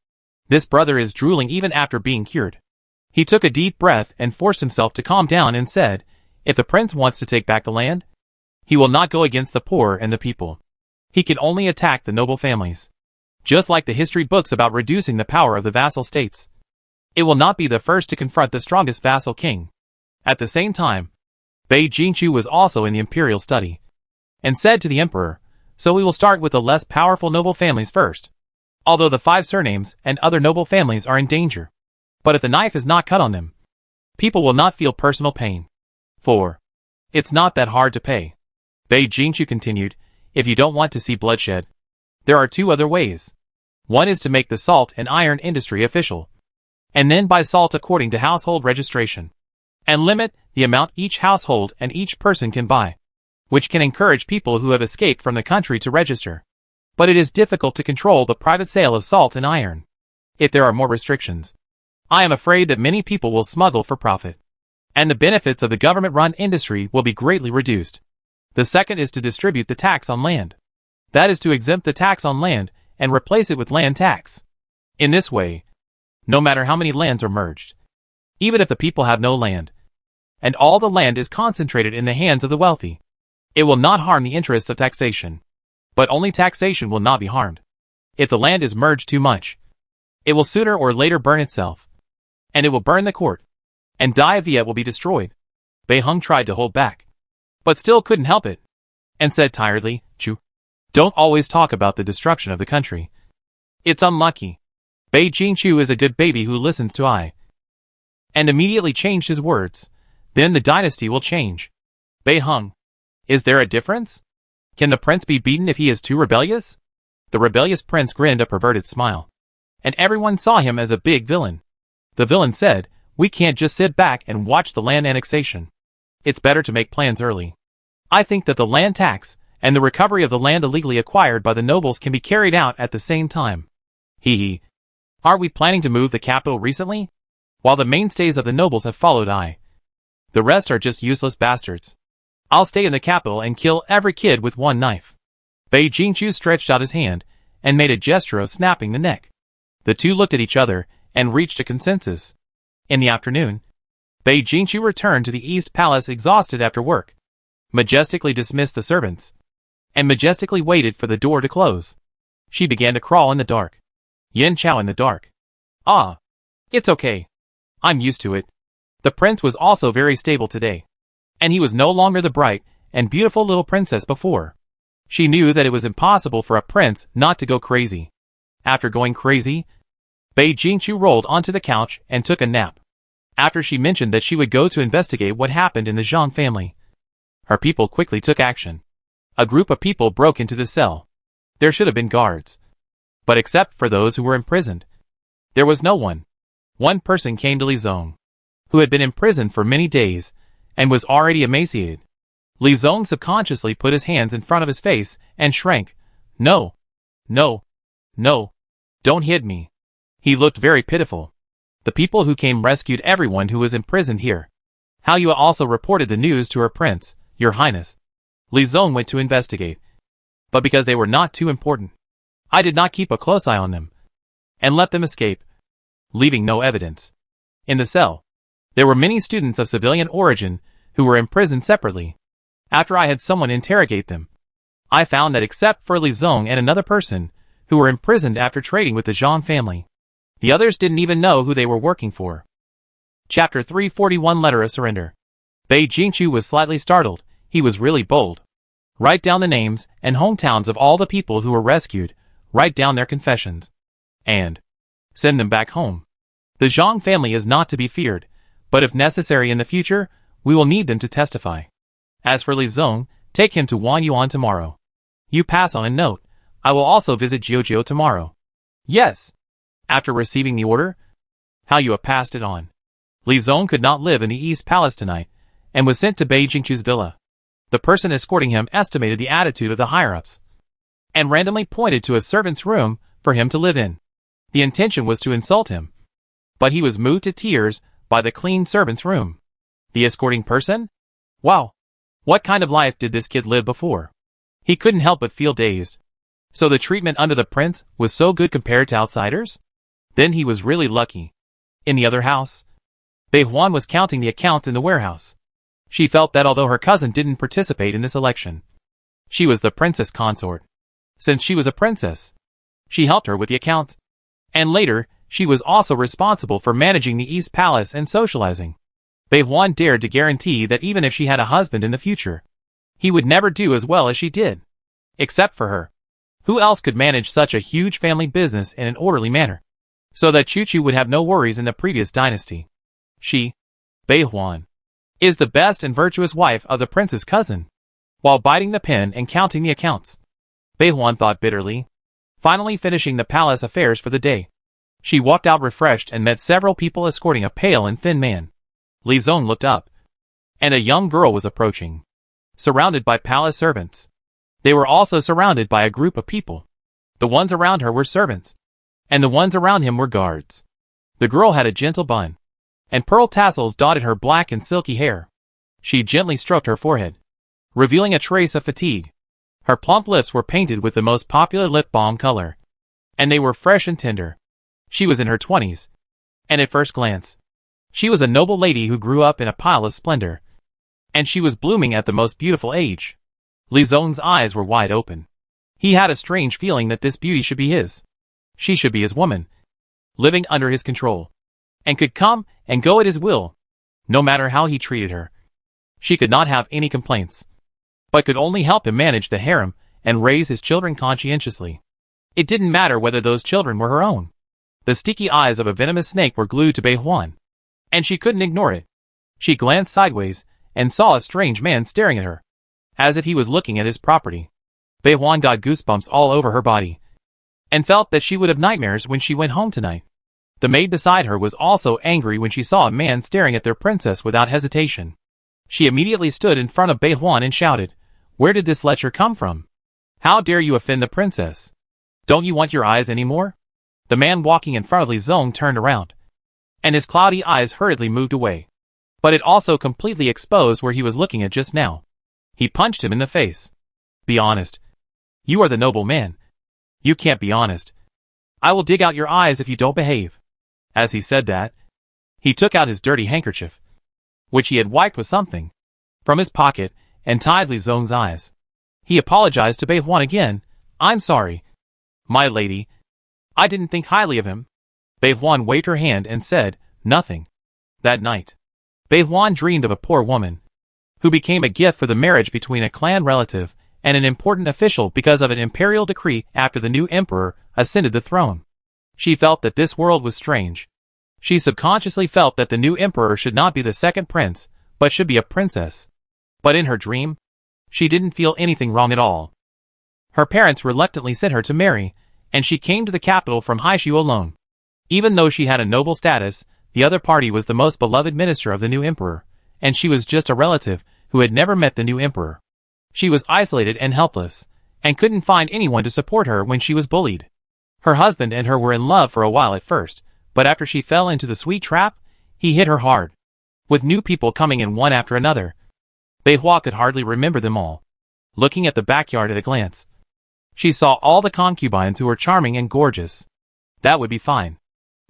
This brother is drooling even after being cured. He took a deep breath and forced himself to calm down and said, if the prince wants to take back the land, he will not go against the poor and the people. He can only attack the noble families. Just like the history books about reducing the power of the vassal states. It will not be the first to confront the strongest vassal king. At the same time, Bei Jingchu was also in the imperial study, and said to the emperor, so we will start with the less powerful noble families first. Although the 5 surnames and other noble families are in danger. But if the knife is not cut on them, people will not feel personal pain. 4. It's not that hard to pay. Bei Jingchu continued, if you don't want to see bloodshed, there are 2 other ways. One is to make the salt and iron industry official, and then buy salt according to household registration, and limit the amount each household and each person can buy, which can encourage people who have escaped from the country to register. But it is difficult to control the private sale of salt and iron. If there are more restrictions, I am afraid that many people will smuggle for profit, and the benefits of the government-run industry will be greatly reduced. The second is to distribute the tax on land. That is to exempt the tax on land and replace it with land tax. In this way, no matter how many lands are merged, even if the people have no land, and all the land is concentrated in the hands of the wealthy, it will not harm the interests of taxation. But only taxation will not be harmed. If the land is merged too much, it will sooner or later burn itself, and it will burn the court, and Dai Viet will be destroyed. Bei Heng tried to hold back, but still couldn't help it, and said tiredly, Chu, don't always talk about the destruction of the country. It's unlucky. Bei Jingchu is a good baby who listens to I. And immediately changed his words. Then the dynasty will change. Bei Heng, is there a difference? Can the prince be beaten if he is too rebellious? The rebellious prince grinned a perverted smile, and everyone saw him as a big villain. The villain said, we can't just sit back and watch the land annexation. It's better to make plans early. I think that the land tax and the recovery of the land illegally acquired by the nobles can be carried out at the same time. Hee. Are we planning to move the capital recently? While the mainstays of the nobles have followed I. The rest are just useless bastards. I'll stay in the capital and kill every kid with one knife. Bei Jingchu stretched out his hand and made a gesture of snapping the neck. The two looked at each other and reached a consensus. In the afternoon, Bei Jingchu returned to the East Palace exhausted after work, majestically dismissed the servants, and majestically waited for the door to close. She began to crawl in the dark. Yin Chao in the dark. Ah, it's okay. I'm used to it. The prince was also very stable today, and he was no longer the bright and beautiful little princess before. She knew that it was impossible for a prince not to go crazy. After going crazy, Bei Jingchu rolled onto the couch and took a nap. After she mentioned that she would go to investigate what happened in the Zhang family, her people quickly took action. A group of people broke into the cell. There should have been guards, but except for those who were imprisoned, there was no one. One person came to Li Zong, who had been imprisoned for many days and was already emaciated. Li Zong subconsciously put his hands in front of his face and shrank. No, no, no, don't hit me. He looked very pitiful. The people who came rescued everyone who was imprisoned here. How Yue also reported the news to her prince, Your Highness. Li Zong went to investigate, but because they were not too important, I did not keep a close eye on them, and let them escape, leaving no evidence. In the cell, there were many students of civilian origin who were imprisoned separately. After I had someone interrogate them, I found that except for Li Zong and another person, who were imprisoned after trading with the Zhang family, the others didn't even know who they were working for. Chapter 341 Letter of Surrender. Bei Jingchu was slightly startled. He was really bold. Write down the names and hometowns of all the people who were rescued, write down their confessions, and send them back home. The Zhang family is not to be feared, but if necessary in the future, We will need them to testify. As for Li Zong, take him to Wan Yuan tomorrow. You pass on a note. I will also visit Jiujiu tomorrow. Yes. After receiving the order, Hao Yue passed it on. Li Zong could not live in the East Palace tonight, and was sent to Bei Jingchu's villa. The person escorting him estimated the attitude of the higher-ups, and randomly pointed to a servant's room for him to live in. The intention was to insult him, but he was moved to tears by the clean servant's room. The escorting person? Wow! What kind of life did this kid live before? He couldn't help but feel dazed. So the treatment under the prince was so good compared to outsiders? Then he was really lucky. In the other house, Bei Huan was counting the accounts in the warehouse. She felt that although her cousin didn't participate in this election, she was the princess consort. Since she was a princess, she helped her with the accounts. And later, she was also responsible for managing the East Palace and socializing. Bei Huan dared to guarantee that even if she had a husband in the future, he would never do as well as she did. Except for her. Who else could manage such a huge family business in an orderly manner, so that Chu would have no worries in the previous dynasty? She, Bei Huan, is the best and virtuous wife of the prince's cousin. While biting the pen and counting the accounts, Bei Huan thought bitterly. Finally finishing the palace affairs for the day, she walked out refreshed and met several people escorting a pale and thin man. Li Zong looked up, and a young girl was approaching, surrounded by palace servants. They were also surrounded by a group of people. The ones around her were servants, and the ones around him were guards. The girl had a gentle bun, and pearl tassels dotted her black and silky hair. She gently stroked her forehead, revealing a trace of fatigue. Her plump lips were painted with the most popular lip balm color, and they were fresh and tender. She was in her 20s, and at first glance, she was a noble lady who grew up in a pile of splendor, and she was blooming at the most beautiful age. Li Zong's eyes were wide open. He had a strange feeling that this beauty should be his. She should be his woman, living under his control, and could come and go at his will, no matter how he treated her. She could not have any complaints, but could only help him manage the harem and raise his children conscientiously. It didn't matter whether those children were her own. The sticky eyes of a venomous snake were glued to Bei Huan, and she couldn't ignore it. She glanced sideways and saw a strange man staring at her, as if he was looking at his property. Bei Huan got goosebumps all over her body, and felt that she would have nightmares when she went home tonight. The maid beside her was also angry when she saw a man staring at their princess without hesitation. She immediately stood in front of Bei Huan and shouted, "Where did this lecher come from? How dare you offend the princess? Don't you want your eyes anymore?" The man walking in front of Li Zong turned around, and his cloudy eyes hurriedly moved away. But it also completely exposed where he was looking at just now. He punched him in the face. "Be honest. You are the noble man. You can't be honest. I will dig out your eyes if you don't behave." As he said that, he took out his dirty handkerchief, which he had wiped with something, from his pocket, and tied Li Zong's eyes. He apologized to Bei Huan again. "I'm sorry, my lady. I didn't think highly of him." Bei Huan waved her hand and said, "Nothing." That night, Bei Huan dreamed of a poor woman, who became a gift for the marriage between a clan relative and an important official because of an imperial decree after the new emperor ascended the throne. She felt that this world was strange. She subconsciously felt that the new emperor should not be the second prince, but should be a princess. But in her dream, she didn't feel anything wrong at all. Her parents reluctantly sent her to marry, and she came to the capital from Haishu alone. Even though she had a noble status, the other party was the most beloved minister of the new emperor, and she was just a relative who had never met the new emperor. She was isolated and helpless, and couldn't find anyone to support her when she was bullied. Her husband and her were in love for a while at first, but after she fell into the sweet trap, he hit her hard, with new people coming in one after another. Bei Huan could hardly remember them all. Looking at the backyard at a glance, she saw all the concubines who were charming and gorgeous. That would be fine.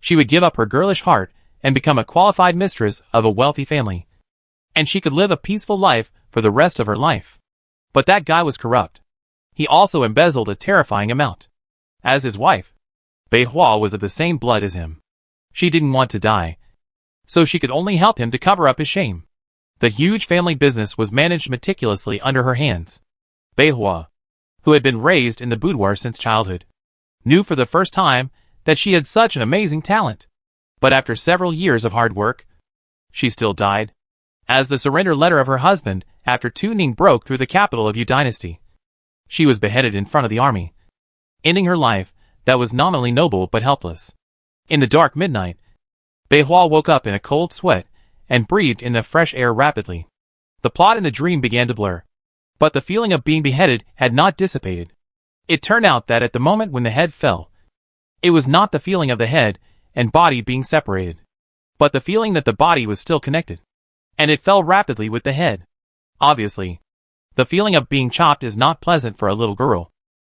She would give up her girlish heart and become a qualified mistress of a wealthy family, and she could live a peaceful life for the rest of her life. But that guy was corrupt. He also embezzled a terrifying amount. As his wife, Bei Huan was of the same blood as him. She didn't want to die, so she could only help him to cover up his shame. The huge family business was managed meticulously under her hands. Bei Huan, who had been raised in the boudoir since childhood, knew for the first time that she had such an amazing talent. But after several years of hard work, she still died, as the surrender letter of her husband after Tuning broke through the capital of Yu dynasty. She was beheaded in front of the army, ending her life that was nominally noble but helpless. In the dark midnight, Beihua woke up in a cold sweat and breathed in the fresh air rapidly. The plot in the dream began to blur, but the feeling of being beheaded had not dissipated. It turned out that at the moment when the head fell, it was not the feeling of the head and body being separated, but the feeling that the body was still connected, and it fell rapidly with the head. Obviously, the feeling of being chopped is not pleasant for a little girl.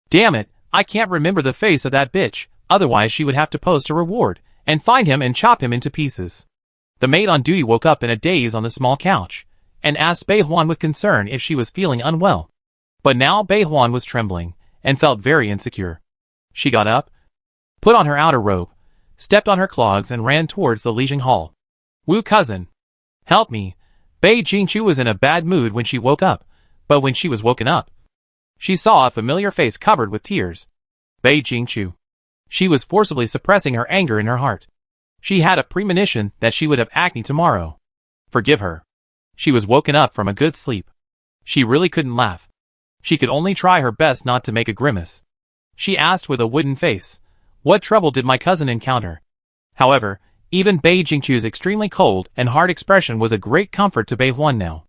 Damn it, I can't remember the face of that bitch, otherwise she would have to post a reward and find him and chop him into pieces. The maid on duty woke up in a daze on the small couch and asked Bei Huan with concern if she was feeling unwell. But now Bei Huan was trembling and felt very insecure. She got up, put on her outer robe, stepped on her clogs and ran towards the Lijiang Hall. Wu cousin, help me. Bei Jingchu was in a bad mood when she woke up, but when she was woken up, she saw a familiar face covered with tears. Bei Jingchu. She was forcibly suppressing her anger in her heart. She had a premonition that she would have acne tomorrow. Forgive her. She was woken up from a good sleep. She really couldn't laugh. She could only try her best not to make a grimace. She asked with a wooden face, "What trouble did my cousin encounter?" However, even Bei Jingchu's extremely cold and hard expression was a great comfort to Bei Huan now.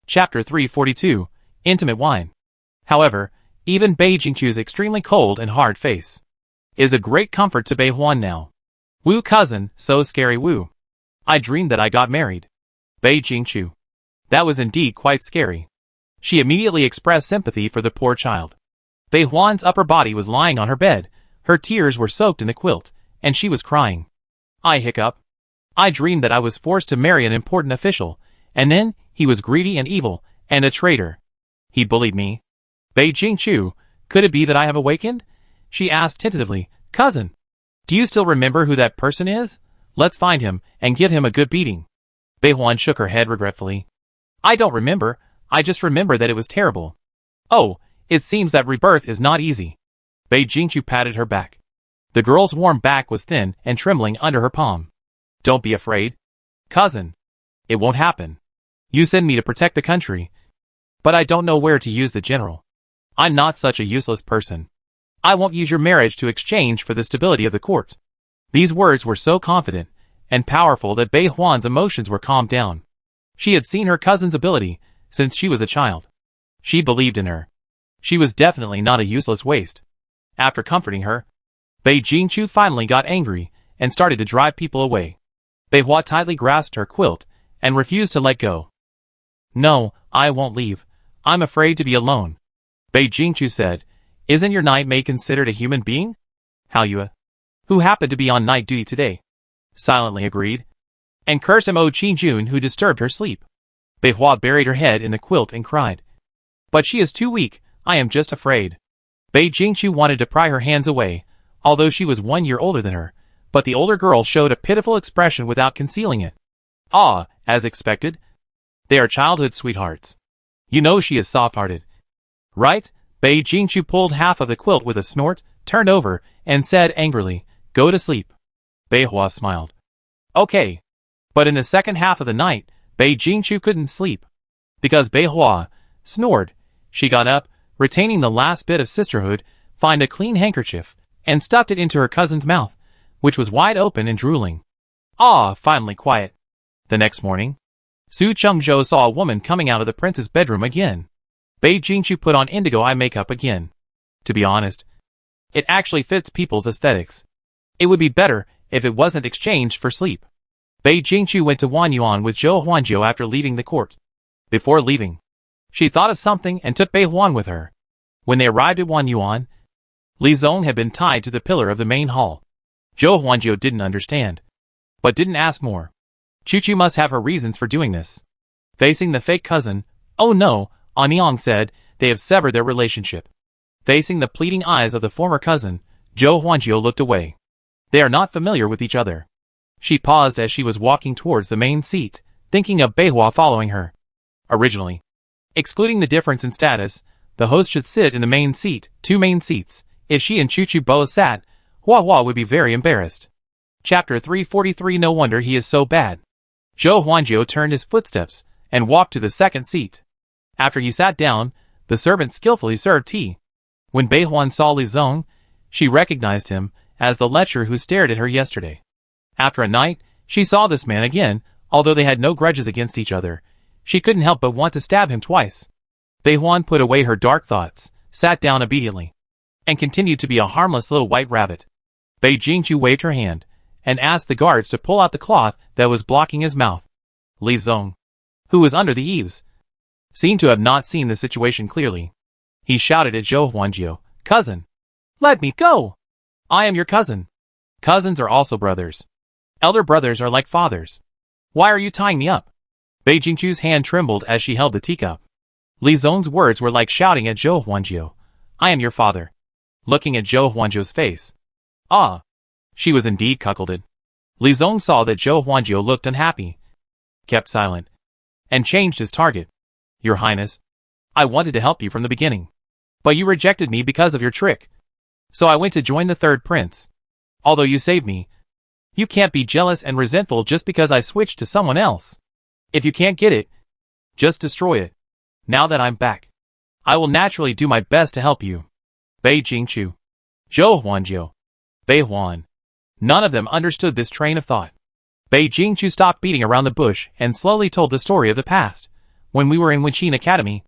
Chapter 342, Intimate Wine. However, even Bei Jingchu's extremely cold and hard face is a great comfort to Bei Huan now. Wu cousin, so scary Wu. I dreamed that I got married. Bei Jingchu. That was indeed quite scary. She immediately expressed sympathy for the poor child. Bei Huan's upper body was lying on her bed, her tears were soaked in the quilt, and she was crying. I hiccup. I dreamed that I was forced to marry an important official, and then he was greedy and evil, and a traitor. He bullied me. Bei Jingchu, could it be that I have awakened? She asked tentatively, cousin, do you still remember who that person is? Let's find him and give him a good beating. Bei Huan shook her head regretfully. I don't remember, I just remember that it was terrible. Oh, it seems that rebirth is not easy. Bei Jingchu patted her back. The girl's warm back was thin and trembling under her palm. Don't be afraid. Cousin. It won't happen. You send me to protect the country. But I don't know where to use the general. I'm not such a useless person. I won't use your marriage to exchange for the stability of the court. These words were so confident and powerful that Bei Huan's emotions were calmed down. She had seen her cousin's ability since she was a child. She believed in her. She was definitely not a useless waste. After comforting her, Bei Jingchu finally got angry and started to drive people away. Bei Hua tightly grasped her quilt and refused to let go. No, I won't leave. I'm afraid to be alone. Bei Jingchu said, isn't your night maid considered a human being? Hao Yue, who happened to be on night duty today, silently agreed, and cursed Mo Qingjun who disturbed her sleep. Bei Hua buried her head in the quilt and cried. But she is too weak, I am just afraid. Bei Jingchu wanted to pry her hands away, although she was 1 year older than her, but the older girl showed a pitiful expression without concealing it. Ah, as expected. They are childhood sweethearts. You know she is soft-hearted. Right? Bei Jingchu pulled half of the quilt with a snort, turned over, and said angrily, go to sleep. Bei Hua smiled. Okay. But in the second half of the night, Bei Jingchu couldn't sleep. Because Bei Hua snored, she got up, retaining the last bit of sisterhood, found a clean handkerchief, and stuffed it into her cousin's mouth, which was wide open and drooling. Ah, finally quiet. The next morning, Su Chengzhou saw a woman coming out of the prince's bedroom again. Bei Jingchu put on indigo eye makeup again. To be honest, it actually fits people's aesthetics. It would be better if it wasn't exchanged for sleep. Bei Jingchu went to Wanyuan with Zhou Huanjiu after leaving the court. Before leaving, she thought of something and took Bei Huan with her. When they arrived at Wanyuan, Li Zong had been tied to the pillar of the main hall. Zhou Huanjiu didn't understand, but didn't ask more. Chu must have her reasons for doing this. Facing the fake cousin, oh no, Anyang said, they have severed their relationship. Facing the pleading eyes of the former cousin, Zhou Huanjiu looked away. They are not familiar with each other. She paused as she was walking towards the main seat, thinking of Bei Hua following her. Originally, excluding the difference in status, the host should sit in the main seat, 2 main seats. If she and Chu both sat, Hua Hua would be very embarrassed. Chapter 343 No wonder he is so bad. Zhou Huanjiu turned his footsteps and walked to the second seat. After he sat down, the servant skillfully served tea. When Bei Huan saw Li Zong, she recognized him as the lecher who stared at her yesterday. After a night, she saw this man again, although they had no grudges against each other. She couldn't help but want to stab him twice. Bei Huan put away her dark thoughts, sat down obediently, and continued to be a harmless little white rabbit. Bei Jingqiu waved her hand, and asked the guards to pull out the cloth that was blocking his mouth. Li Zong, who was under the eaves, seemed to have not seen the situation clearly. He shouted at Zhou Huanjiu, "Cousin! Let me go! I am your cousin. Cousins are also brothers. Elder brothers are like fathers. Why are you tying me up?" Bei Jingqiu's hand trembled as she held the teacup. Li Zong's words were like shouting at Zhou Huanjiu, "I am your father." Looking at Zhou Huanjiu's face. Ah! She was indeed cuckolded. Li Zong saw that Zhou Huanjiu looked unhappy, kept silent, and changed his target. "Your Highness, I wanted to help you from the beginning, but you rejected me because of your trick. So I went to join the third prince. Although you saved me, you can't be jealous and resentful just because I switched to someone else. If you can't get it, just destroy it. Now that I'm back, I will naturally do my best to help you." Bei Jingqiu, Zhou Huanjiu, Bei Huan. None of them understood this train of thought. Bei Jingqiu stopped beating around the bush and slowly told the story of the past. "When we were in Wenqin Academy,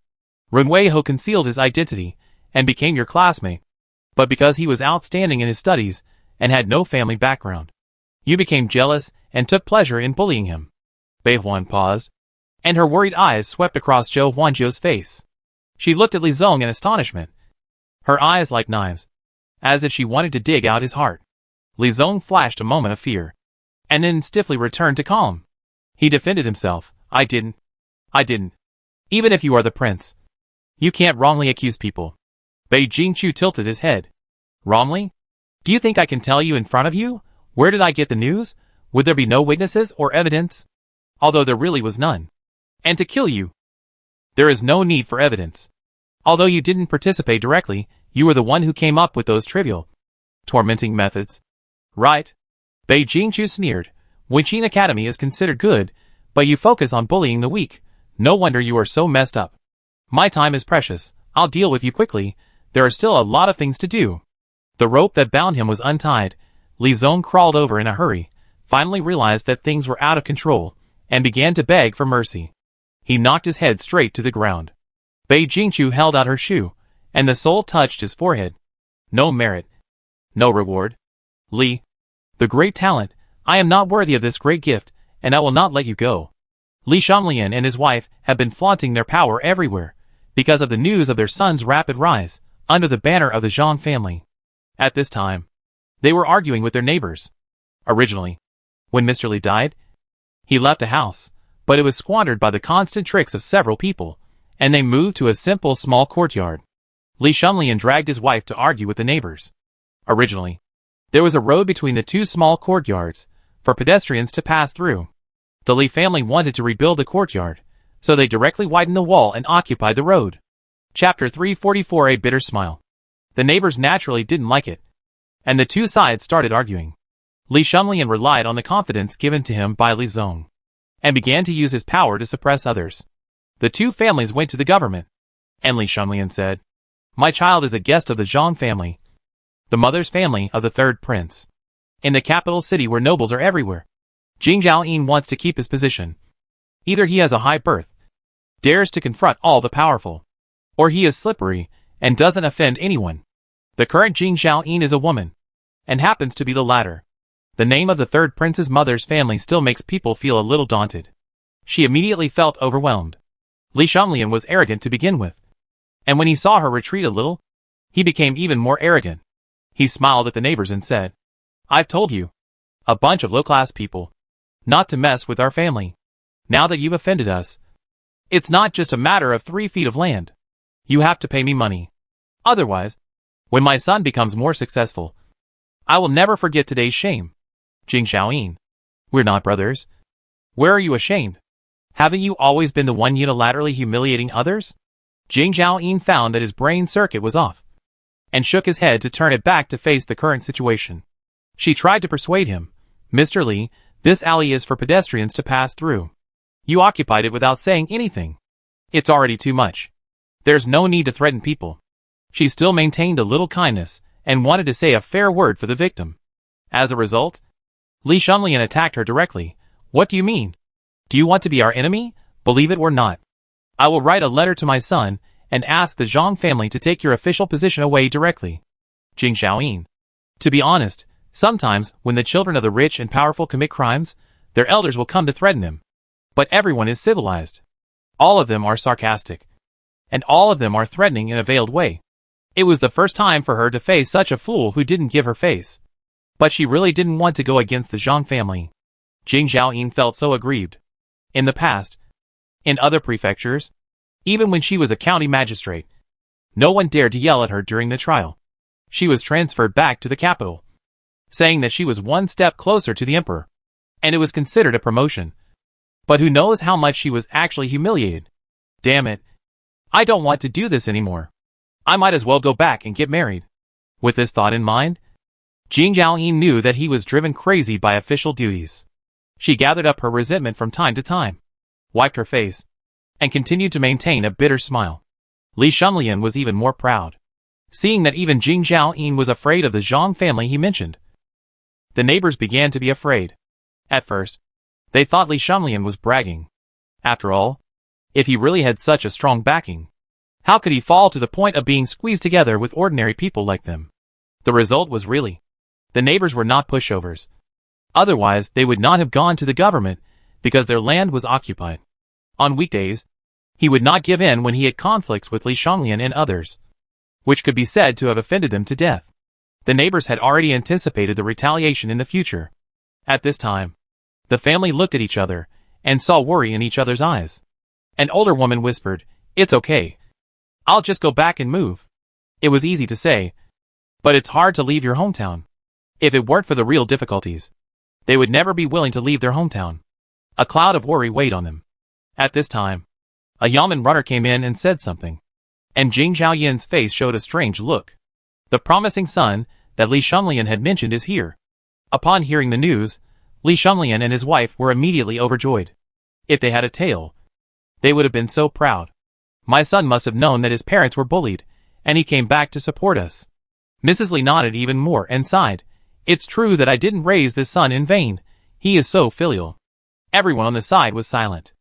Renwei concealed his identity and became your classmate. But because he was outstanding in his studies and had no family background, you became jealous and took pleasure in bullying him." Bei Huan paused, and her worried eyes swept across Zhou Huanjiu's face. She looked at Li Zong in astonishment, her eyes like knives, as if she wanted to dig out his heart. Li Zong flashed a moment of fear, and then stiffly returned to calm. He defended himself. I didn't. Even if you are the prince, you can't wrongly accuse people." Bei Jingqiu tilted his head. "Wrongly? Do you think I can tell you in front of you? Where did I get the news? Would there be no witnesses or evidence? Although there really was none. And to kill you, there is no need for evidence. Although you didn't participate directly, you were the one who came up with those trivial, tormenting methods. Right?" Bei Jingqiu sneered. "Wenqin Academy is considered good, but you focus on bullying the weak. No wonder you are so messed up. My time is precious. I'll deal with you quickly. There are still a lot of things to do." The rope that bound him was untied. Li Zong crawled over in a hurry, finally realized that things were out of control, and began to beg for mercy. He knocked his head straight to the ground. Bei Jingqiu held out her shoe, and the sole touched his forehead. "No merit. No reward. Li, the great talent, I am not worthy of this great gift, and I will not let you go." Li Shanglian and his wife have been flaunting their power everywhere, because of the news of their son's rapid rise, under the banner of the Zhang family. At this time, they were arguing with their neighbors. Originally, when Mr. Li died, he left the house, but it was squandered by the constant tricks of several people, and they moved to a simple small courtyard. Li Shanglian dragged his wife to argue with the neighbors. Originally, there was a road between the two small courtyards, for pedestrians to pass through. The Li family wanted to rebuild the courtyard, so they directly widened the wall and occupied the road. Chapter 344. A bitter smile. The neighbors naturally didn't like it, and the two sides started arguing. Li Shanglian relied on the confidence given to him by Li Zong, and began to use his power to suppress others. The two families went to the government, and Li Shanglian said, "My child is a guest of the Zhang family, the mother's family of the third prince, in the capital city where nobles are everywhere. Jing Zhaoyin wants to keep his position. Either he has a high birth, dares to confront all the powerful, or he is slippery and doesn't offend anyone. The current Jing Zhaoyin is a woman, and happens to be the latter. The name of the third prince's mother's family still makes people feel a little daunted." She immediately felt overwhelmed. Li Shanglian was arrogant to begin with, and when he saw her retreat a little, he became even more arrogant. He smiled at the neighbors and said, "I've told you, a bunch of low-class people, not to mess with our family. Now that you've offended us, it's not just a matter of 3 feet of land. You have to pay me money. Otherwise, when my son becomes more successful, I will never forget today's shame. Jing Zhaoyin, we're not brothers. Where are you ashamed? Haven't you always been the one unilaterally humiliating others?" Jing Zhaoyin found that his brain circuit was off, and shook his head to turn it back to face the current situation. She tried to persuade him, "Mr. Li, this alley is for pedestrians to pass through. You occupied it without saying anything. It's already too much. There's no need to threaten people. She still maintained a little kindness, and wanted to say a fair word for the victim. As a result, Li Shunlian attacked her directly. What do you mean? Do you want to be our enemy? Believe it or not. I will write a letter to my son, and ask the Zhang family to take your official position away directly. Jing Xiaoyin. To be honest, sometimes, when the children of the rich and powerful commit crimes, their elders will come to threaten them. But everyone is civilized. All of them are sarcastic. And all of them are threatening in a veiled way. It was the first time for her to face such a fool who didn't give her face. But she really didn't want to go against the Zhang family. Jing Xiaoyin felt so aggrieved. In the past, in other prefectures, even when she was a county magistrate, no one dared to yell at her during the trial. She was transferred back to the capital, saying that she was one step closer to the emperor, and it was considered a promotion. But who knows how much she was actually humiliated. Damn it. I don't want to do this anymore. I might as well go back and get married. With this thought in mind, Jing Xiaoyin knew that he was driven crazy by official duties. She gathered up her resentment from time to time, wiped her face, and continued to maintain a bitter smile. Li Shunlian was even more proud, seeing that even Jing Xiaoyin was afraid of the Zhang family he mentioned. The neighbors began to be afraid. At first, they thought Li Shunlian was bragging. After all, if he really had such a strong backing, how could he fall to the point of being squeezed together with ordinary people like them? The result was really, the neighbors were not pushovers. Otherwise, they would not have gone to the government, because their land was occupied. On weekdays, he would not give in when he had conflicts with Li Shunlian and others, which could be said to have offended them to death. The neighbors had already anticipated the retaliation in the future. At this time, the family looked at each other, and saw worry in each other's eyes. An older woman whispered, "It's okay. I'll just go back and move." It was easy to say, but it's hard to leave your hometown. If it weren't for the real difficulties, they would never be willing to leave their hometown. A cloud of worry weighed on them. At this time, a yeoman runner came in and said something, and Jing Xiaoyin's face showed a strange look. The promising son that Li Shunlian had mentioned is here. Upon hearing the news, Li Shunlian and his wife were immediately overjoyed. If they had a tail, they would have been so proud. My son must have known that his parents were bullied, and he came back to support us. Mrs. Li nodded even more and sighed. It's true that I didn't raise this son in vain. He is so filial. Everyone on the side was silent.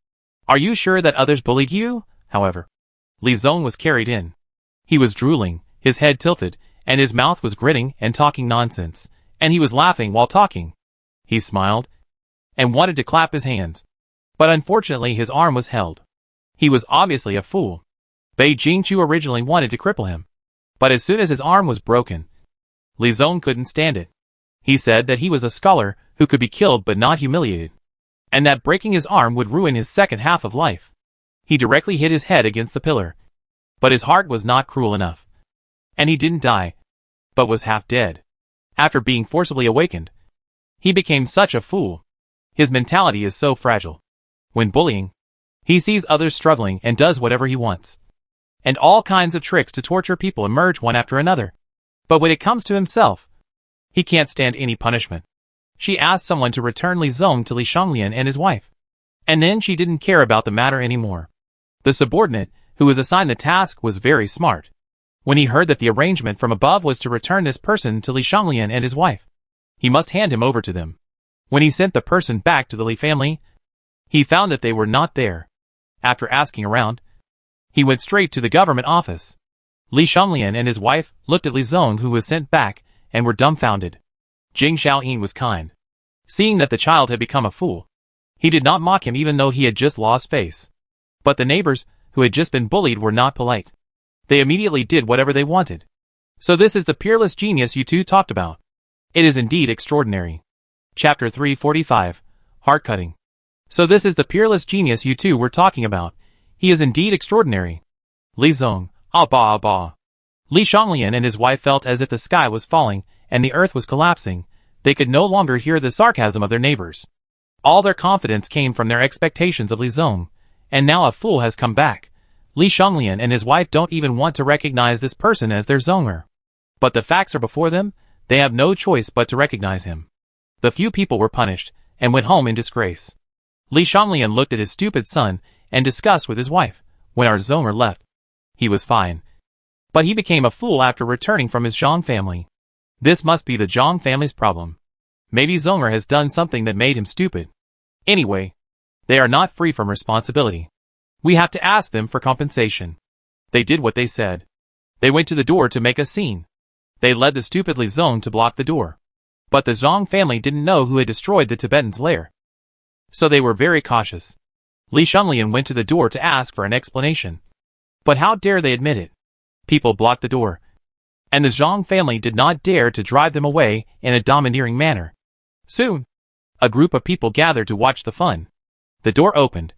Are you sure that others bullied you? However, Li Zong was carried in. He was drooling, his head tilted, and his mouth was gritting and talking nonsense, and he was laughing while talking. He smiled, and wanted to clap his hands. But unfortunately his arm was held. He was obviously a fool. Bei Jingqiu originally wanted to cripple him. But as soon as his arm was broken, Li Zong couldn't stand it. He said that he was a scholar who could be killed but not humiliated, and that breaking his arm would ruin his second half of life. He directly hit his head against the pillar. But his heart was not cruel enough. And he didn't die, but was half dead. After being forcibly awakened, he became such a fool. His mentality is so fragile. When bullying, he sees others struggling and does whatever he wants. And all kinds of tricks to torture people emerge one after another. But when it comes to himself, he can't stand any punishment. She asked someone to return Li Zong to Li Shunlian and his wife. And then she didn't care about the matter anymore. The subordinate, who was assigned the task, was very smart. When he heard that the arrangement from above was to return this person to Li Shunlian and his wife, he must hand him over to them. When he sent the person back to the Li family, he found that they were not there. After asking around, he went straight to the government office. Li Shunlian and his wife looked at Li Zong, who was sent back, and were dumbfounded. Jing Xiaoyin was kind. Seeing that the child had become a fool, he did not mock him even though he had just lost face. But the neighbors, who had just been bullied, were not polite. They immediately did whatever they wanted. So this is the peerless genius you two talked about. It is indeed extraordinary. Chapter 345, Heart-Cutting. So this is the peerless genius you two were talking about. He is indeed extraordinary. Li Zong, ah bah ah bah. Li Shunlian and his wife felt as if the sky was falling and the earth was collapsing. They could no longer hear the sarcasm of their neighbors. All their confidence came from their expectations of Li Zong, and now a fool has come back. Li Shunlian and his wife don't even want to recognize this person as their Zonger. But the facts are before them, they have no choice but to recognize him. The few people were punished, and went home in disgrace. Li Shanglian looked at his stupid son and discussed with his wife. When our Zomer left, he was fine. But he became a fool after returning from his Zhang family. This must be the Zhang family's problem. Maybe Zomer has done something that made him stupid. Anyway, they are not free from responsibility. We have to ask them for compensation. They did what they said. They went to the door to make a scene. They led the stupid Li Zong to block the door. But the Zhang family didn't know who had destroyed the Tibetan's lair. So they were very cautious. Li Shanglian went to the door to ask for an explanation. But how dare they admit it? People blocked the door. And the Zhang family did not dare to drive them away in a domineering manner. Soon, a group of people gathered to watch the fun. The door opened,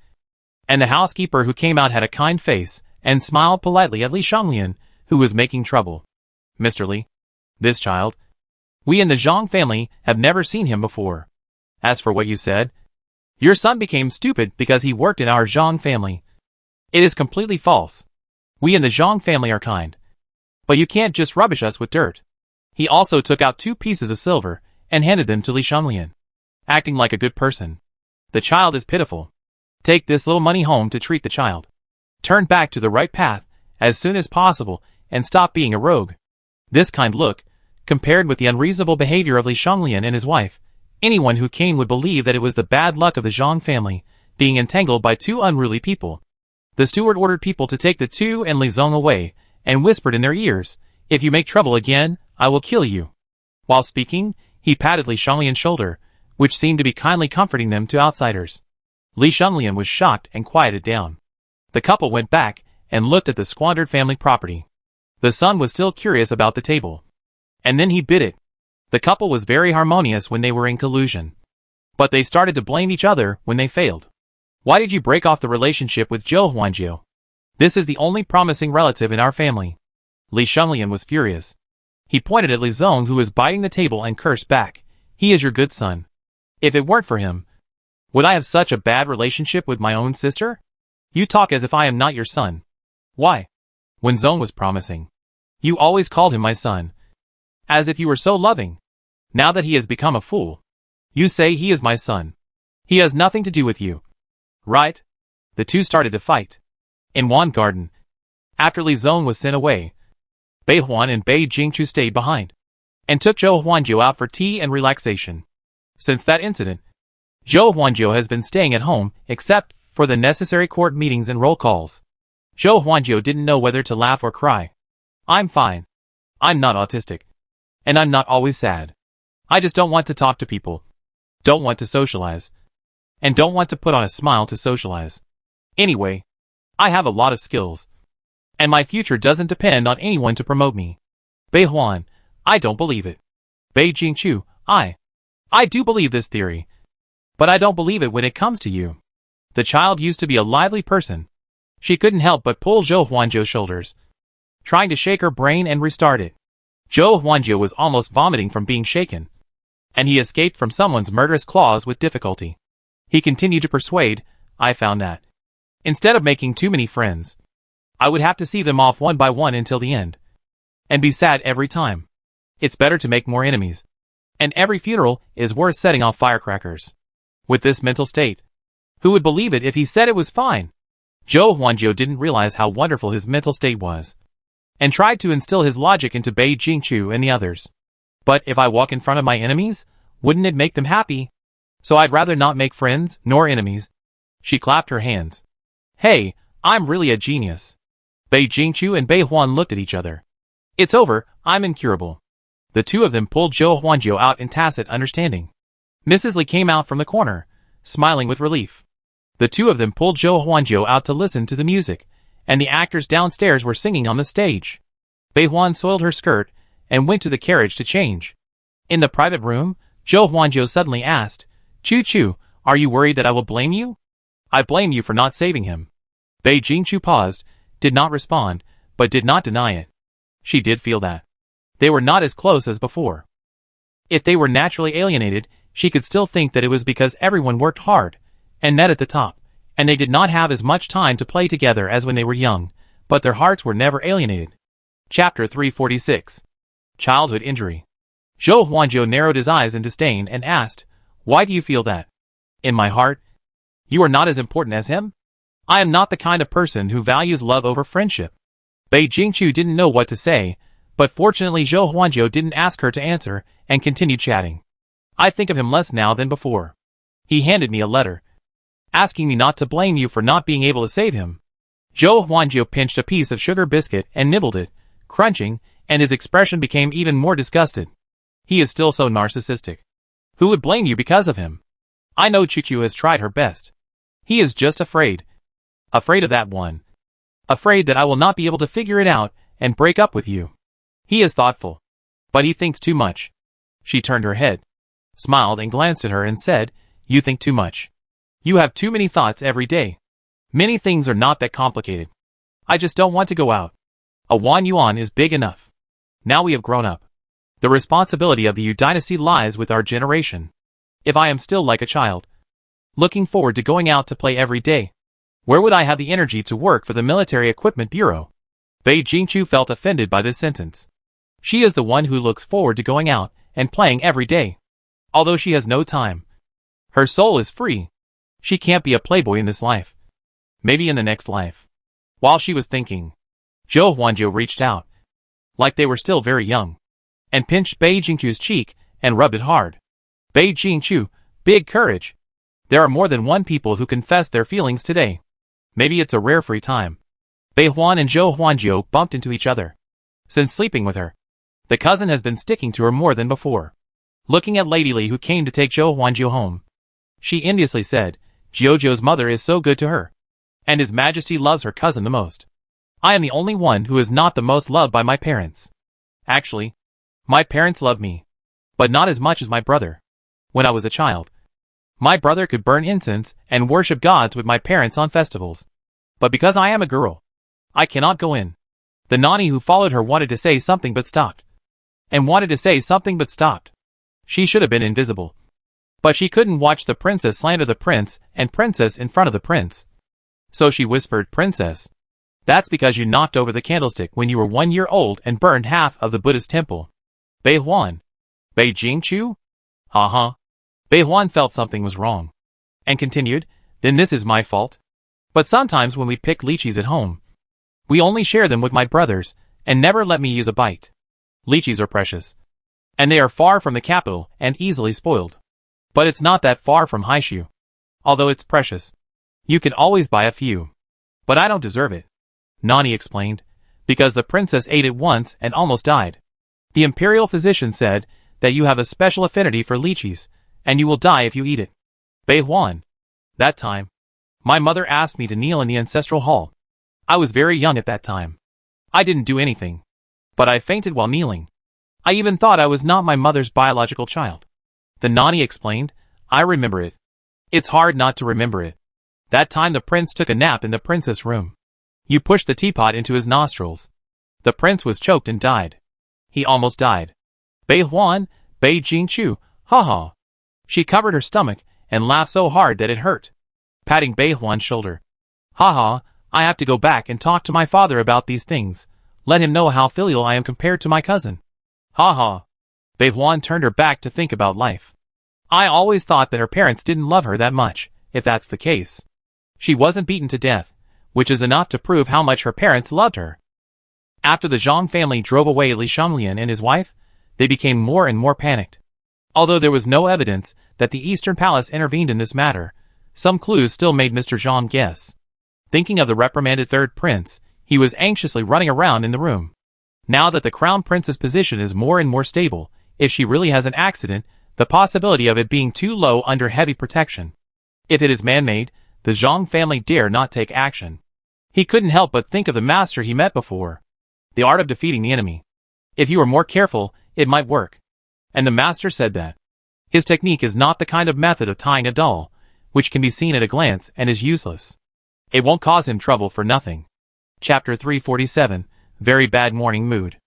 and the housekeeper who came out had a kind face and smiled politely at Li Shanglian, who was making trouble. Mr. Li, this child, we in the Zhang family have never seen him before. As for what you said, your son became stupid because he worked in our Zhang family. It is completely false. We in the Zhang family are kind. But you can't just rubbish us with dirt. He also took out 2 pieces of silver and handed them to Li Shanglian, acting like a good person. The child is pitiful. Take this little money home to treat the child. Turn back to the right path as soon as possible and stop being a rogue. This kind look, compared with the unreasonable behavior of Li Shanglian and his wife, anyone who came would believe that it was the bad luck of the Zhang family, being entangled by 2 unruly people. The steward ordered people to take the 2 and Li Zong away, and whispered in their ears, "If you make trouble again, I will kill you." While speaking, he patted Li Shanglian's shoulder, which seemed to be kindly comforting them to outsiders. Li Shanglian was shocked and quieted down. The couple went back and looked at the squandered family property. The son was still curious about the table. And then he bit it. The couple was very harmonious when they were in collusion. But they started to blame each other when they failed. Why did you break off the relationship with Zhou Huanjiu? This is the only promising relative in our family. Li Shanglian was furious. He pointed at Li Zong, who was biting the table, and cursed back. He is your good son. If it weren't for him, would I have such a bad relationship with my own sister? You talk as if I am not your son. Why? When Zong was promising, you always called him my son. As if you were so loving. Now that he has become a fool, you say he is my son. He has nothing to do with you. Right? The 2 started to fight. In Wan Garden, after Li Zong was sent away, Bei Huan and Bei Jingchu stayed behind, and took Zhou Huanjiu out for tea and relaxation. Since that incident, Zhou Huanjiu has been staying at home, except for the necessary court meetings and roll calls. Zhou Huanjiu didn't know whether to laugh or cry. I'm fine. I'm not autistic. And I'm not always sad. I just don't want to talk to people. Don't want to socialize. And don't want to put on a smile to socialize. Anyway, I have a lot of skills. And my future doesn't depend on anyone to promote me. Bei Huan, I don't believe it. Bei Jingchu, I do believe this theory. But I don't believe it when it comes to you. The child used to be a lively person. She couldn't help but pull Zhou Huanjiu's shoulders, trying to shake her brain and restart it. Zhou Huanjiu was almost vomiting from being shaken, and he escaped from someone's murderous claws with difficulty. He continued to persuade, I found that, instead of making too many friends, I would have to see them off one by one until the end, and be sad every time. It's better to make more enemies. And every funeral is worth setting off firecrackers. With this mental state, who would believe it if he said it was fine? Zhou Huanjiu didn't realize how wonderful his mental state was, and tried to instill his logic into Bei Jingchu and the others. But if I walk in front of my enemies, wouldn't it make them happy? So I'd rather not make friends, nor enemies. She clapped her hands. Hey, I'm really a genius. Bei Jingchu and Bei Huan looked at each other. It's over, I'm incurable. The 2 of them pulled Zhou Huanjiu out in tacit understanding. Mrs. Li came out from the corner, smiling with relief. The 2 of them pulled Zhou Huanjiu out to listen to the music, and the actors downstairs were singing on the stage. Bei Huan soiled her skirt and went to the carriage to change. In the private room, Zhou Huanjiu suddenly asked, Chu Chu, are you worried that I will blame you? I blame you for not saving him. Bei Jingchu paused, did not respond, but did not deny it. She did feel that they were not as close as before. If they were naturally alienated, she could still think that it was because everyone worked hard and met at the top, and they did not have as much time to play together as when they were young, but their hearts were never alienated. Chapter 346. Childhood Injury. Zhou Huanjiu narrowed his eyes in disdain and asked, Why do you feel that? In my heart, You are not as important as him? I am not the kind of person who values love over friendship. Bei Jingqiu didn't know what to say, but fortunately Zhou Huanjiu didn't ask her to answer and continued chatting. I think of him less now than before. He handed me a letter, asking me not to blame you for not being able to save him. Zhou Huanjiu pinched a piece of sugar biscuit and nibbled it, crunching, and his expression became even more disgusted. He is still so narcissistic. Who would blame you because of him? I know Chuchu has tried her best. He is just afraid. Afraid of that one. Afraid that I will not be able to figure it out and break up with you. He is thoughtful. But he thinks too much. She turned her head, smiled and glanced at her and said, You think too much. You have too many thoughts every day. Many things are not that complicated. I just don't want to go out. A Wan Yuan is big enough. Now we have grown up. The responsibility of the Yu dynasty lies with our generation. If I am still like a child, looking forward to going out to play every day, where would I have the energy to work for the Military Equipment Bureau? Bei Jingqiu felt offended by this sentence. She is the one who looks forward to going out and playing every day. Although she has no time. Her soul is free. She can't be a playboy in this life. Maybe in the next life. While she was thinking, Zhou Huanjiu reached out, like they were still very young, and pinched Bei Jingqiu's cheek and rubbed it hard. Bei Jingqiu, big courage. There are more than one people who confess their feelings today. Maybe it's a rare free time. Bei Huan and Zhou Huanjiu bumped into each other. Since sleeping with her, the cousin has been sticking to her more than before. Looking at Lady Li, who came to take Zhou Huanjiu home, she enviously said, Jiuzhou's mother is so good to her. And His Majesty loves her cousin the most. I am the only one who is not the most loved by my parents. Actually, my parents love me, but not as much as my brother. When I was a child, my brother could burn incense and worship gods with my parents on festivals. But because I am a girl, I cannot go in. The Nani who followed her wanted to say something but stopped. And wanted to say something but stopped. She should have been invisible. But she couldn't watch the princess slander the prince and princess in front of the prince. So she whispered, Princess, that's because you knocked over the candlestick when you were 1 year old and burned half of the Buddhist temple. Bei Huan. Bei Jingqiu? Bei Huan felt something was wrong. And continued, Then this is my fault. But sometimes when we pick lychees at home, we only share them with my brothers, and never let me use a bite. Lychees are precious. And they are far from the capital and easily spoiled. But it's not that far from Haishu. Although it's precious, you can always buy a few. But I don't deserve it, Nani explained, because the princess ate it once and almost died. The imperial physician said that you have a special affinity for lychees, and you will die if you eat it. Bei Huan. That time, my mother asked me to kneel in the ancestral hall. I was very young at that time. I didn't do anything, but I fainted while kneeling. I even thought I was not my mother's biological child. The Nani explained, I remember it. It's hard not to remember it. That time the prince took a nap in the princess' room. You pushed the teapot into his nostrils. The prince was choked and died. He almost died. Bei Huan, Bei Jingqiu, ha. She covered her stomach and laughed so hard that it hurt. Patting Bei Huan's shoulder. Ha, I have to go back and talk to my father about these things. Let him know how filial I am compared to my cousin. Ha. Bei Huan turned her back to think about life. I always thought that her parents didn't love her that much, if that's the case. She wasn't beaten to death, which is enough to prove how much her parents loved her. After the Zhang family drove away Li Shanglian and his wife, they became more and more panicked. Although there was no evidence that the Eastern Palace intervened in this matter, some clues still made Mr. Zhang guess. Thinking of the reprimanded third prince, he was anxiously running around in the room. Now that the crown prince's position is more and more stable, if she really has an accident, the possibility of it being too low under heavy protection. If it is man-made, the Zhang family dare not take action. He couldn't help but think of the master he met before. The art of defeating the enemy. If you were more careful, it might work. And the master said that. His technique is not the kind of method of tying a doll, which can be seen at a glance and is useless. It won't cause him trouble for nothing. Chapter 347, Very Bad Morning Mood.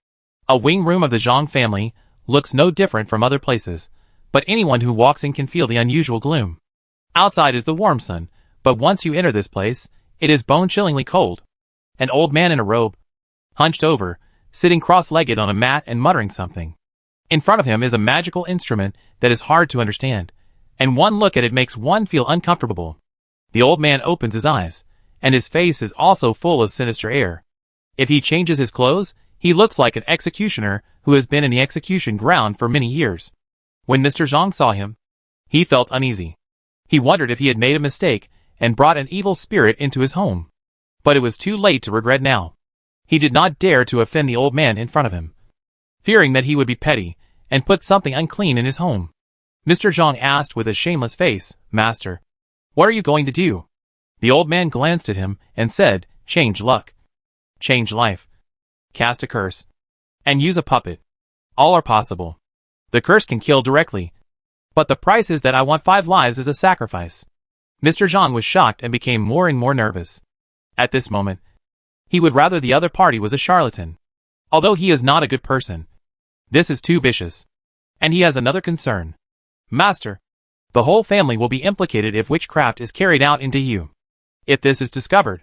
A wing room of the Zhang family looks no different from other places, but anyone who walks in can feel the unusual gloom. Outside is the warm sun, but once you enter this place, it is bone-chillingly cold. An old man in a robe, hunched over, sitting cross-legged on a mat and muttering something. In front of him is a magical instrument that is hard to understand, and one look at it makes one feel uncomfortable. The old man opens his eyes, and his face is also full of sinister air. If he changes his clothes, he looks like an executioner who has been in the execution ground for many years. When Mr. Zhang saw him, he felt uneasy. He wondered if he had made a mistake and brought an evil spirit into his home. But it was too late to regret now. He did not dare to offend the old man in front of him, fearing that he would be petty and put something unclean in his home. Mr. Zhang asked with a shameless face, "Master, what are you going to do?" The old man glanced at him and said, "Change luck. Change life. Cast a curse. And use a puppet. All are possible. The curse can kill directly. But the price is that I want 5 lives as a sacrifice." Mr. Zhang was shocked and became more and more nervous. At this moment, he would rather the other party was a charlatan. Although he is not a good person, this is too vicious. And he has another concern. "Master, the whole family will be implicated if witchcraft is carried out into you. If this is discovered."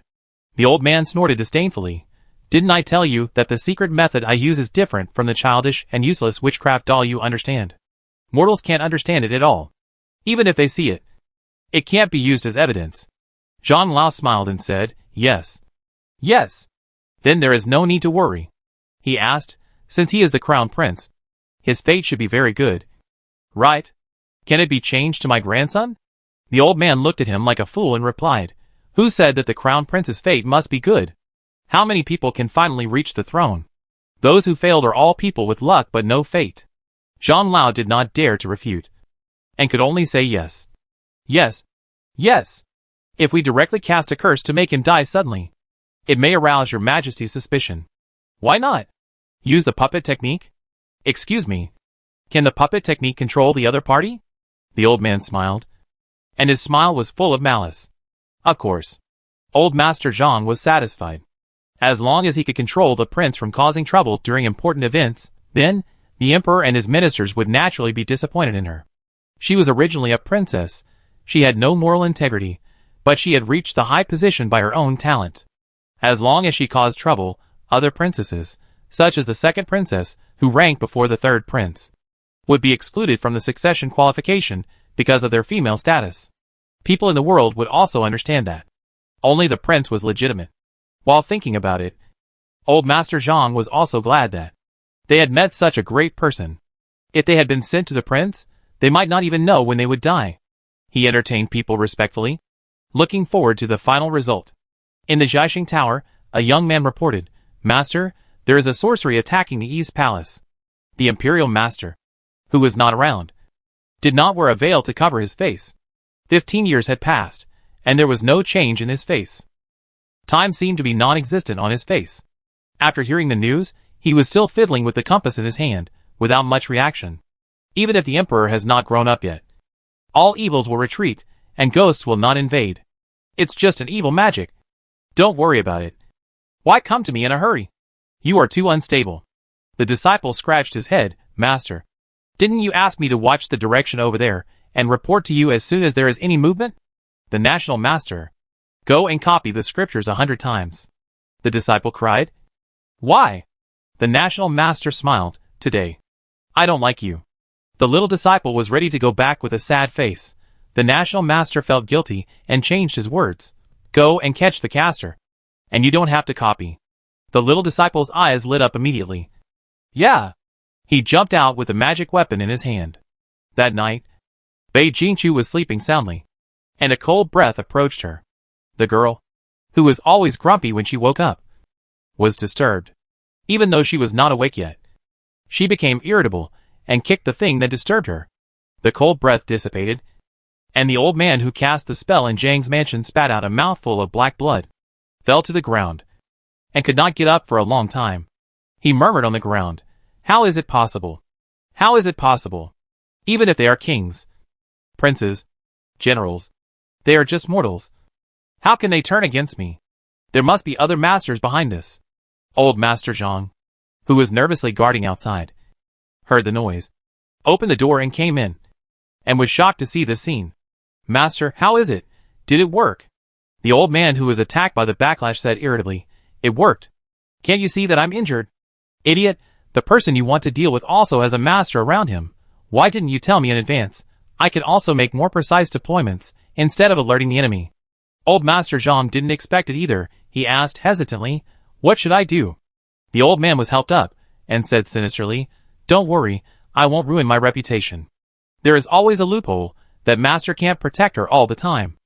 The old man snorted disdainfully. "Didn't I tell you that the secret method I use is different from the childish and useless witchcraft doll you understand? Mortals can't understand it at all. Even if they see it, it can't be used as evidence." Zhang Lao smiled and said, "Yes. Yes. Then there is no need to worry." He asked, "Since he is the crown prince, his fate should be very good, right? Can it be changed to my grandson?" The old man looked at him like a fool and replied, "Who said that the crown prince's fate must be good? How many people can finally reach the throne? Those who failed are all people with luck but no fate." Zhang Lao did not dare to refute, and could only say yes. "Yes. Yes. If we directly cast a curse to make him die suddenly, it may arouse your majesty's suspicion." "Why not? Use the puppet technique?" "Excuse me. Can the puppet technique control the other party?" The old man smiled, and his smile was full of malice. Of course. Old Master Zhang was satisfied. As long as he could control the prince from causing trouble during important events, then the emperor and his ministers would naturally be disappointed in her. She was originally a princess. She had no moral integrity, but she had reached the high position by her own talent. As long as she caused trouble, other princesses, such as the second princess, who ranked before the third prince, would be excluded from the succession qualification because of their female status. People in the world would also understand that only the prince was legitimate. While thinking about it, old Master Zhang was also glad that they had met such a great person. If they had been sent to the prince, they might not even know when they would die. He entertained people respectfully, looking forward to the final result. In the Jiaxing Tower, a young man reported, "Master, there is a sorcery attacking the East Palace." The Imperial Master, who was not around, did not wear a veil to cover his face. 15 years had passed, and there was no change in his face. Time seemed to be non-existent on his face. After hearing the news, he was still fiddling with the compass in his hand, without much reaction. Even if the emperor has not grown up yet, all evils will retreat, and ghosts will not invade. It's just an evil magic. Don't worry about it. Why come to me in a hurry? You are too unstable. The disciple scratched his head. "Master, didn't you ask me to watch the direction over there and report to you as soon as there is any movement?" The national master, "Go and copy the scriptures 100 times. The disciple cried. "Why?" The national master smiled. "Today, I don't like you." The little disciple was ready to go back with a sad face. The national master felt guilty and changed his words. "Go and catch the caster. And you don't have to copy." The little disciple's eyes lit up immediately. "Yeah." He jumped out with the magic weapon in his hand. That night, Bei Jingqiu was sleeping soundly, and a cold breath approached her. The girl, who was always grumpy when she woke up, was disturbed. Even though she was not awake yet, she became irritable and kicked the thing that disturbed her. The cold breath dissipated, and the old man who cast the spell in Zhang's mansion spat out a mouthful of black blood, fell to the ground, and could not get up for a long time. He murmured on the ground, "How is it possible? How is it possible? Even if they are kings, princes, generals, they are just mortals. How can they turn against me? There must be other masters behind this." Old Master Zhang, who was nervously guarding outside, heard the noise, opened the door and came in, and was shocked to see the scene. "Master, how is it? Did it work?" The old man who was attacked by the backlash said irritably, "It worked. Can't you see that I'm injured? Idiot, the person you want to deal with also has a master around him. Why didn't you tell me in advance? I can also make more precise deployments, instead of alerting the enemy." Old Master Zhang didn't expect it either. He asked hesitantly, "What should I do?" The old man was helped up, and said sinisterly, "Don't worry, I won't ruin my reputation. There is always a loophole. That master can't protect her all the time.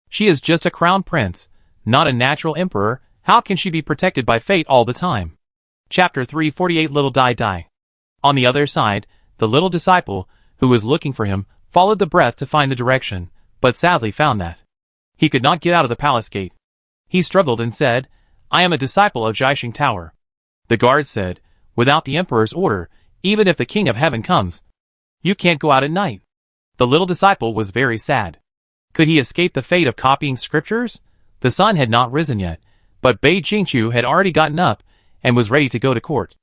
She is just a crown prince, not a natural emperor. How can she be protected by fate all the time?" Chapter 348 Little Dai Dai. On the other side, the little disciple, who was looking for him, followed the breath to find the direction, but sadly found that he could not get out of the palace gate. He struggled and said, "I am a disciple of Jiaxing Tower." The guard said, "Without the emperor's order, even if the king of heaven comes, you can't go out at night." The little disciple was very sad. Could he escape the fate of copying scriptures? The sun had not risen yet, but Bei Jingqiu had already gotten up and was ready to go to court.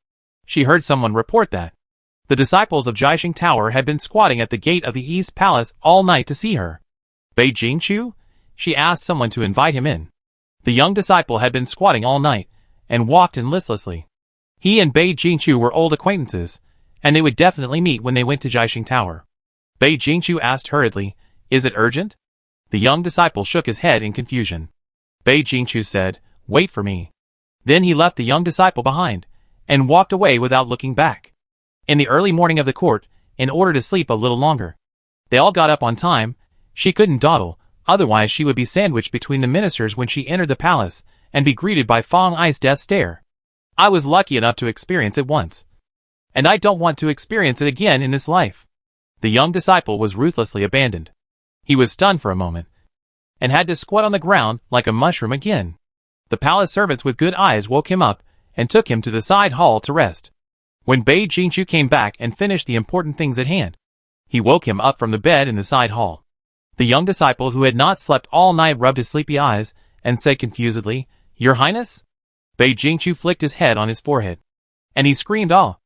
She heard someone report that the disciples of Jiaxing Tower had been squatting at the gate of the East Palace all night to see her. "Bei Jingqiu?" She asked someone to invite him in. The young disciple had been squatting all night, and walked in listlessly. He and Bei Jingqiu were old acquaintances, and they would definitely meet when they went to Jiaxing Tower. Bei Jingqiu asked hurriedly, "Is it urgent?" The young disciple shook his head in confusion. Bei Jingqiu said, "Wait for me." Then he left the young disciple behind, and walked away without looking back. In the early morning of the court, in order to sleep a little longer, they all got up on time. She couldn't dawdle, otherwise she would be sandwiched between the ministers when she entered the palace, and be greeted by Feng Ai's death stare. I was lucky enough to experience it once, and I don't want to experience it again in this life. The young disciple was ruthlessly abandoned. He was stunned for a moment, and had to squat on the ground like a mushroom again. The palace servants with good eyes woke him up, and took him to the side hall to rest. When Bei Jingqiu came back and finished the important things at hand, he woke him up from the bed in the side hall. The young disciple who had not slept all night rubbed his sleepy eyes, and said confusedly, "Your Highness?" Bei Jingqiu flicked his head on his forehead, and he screamed "Ah!"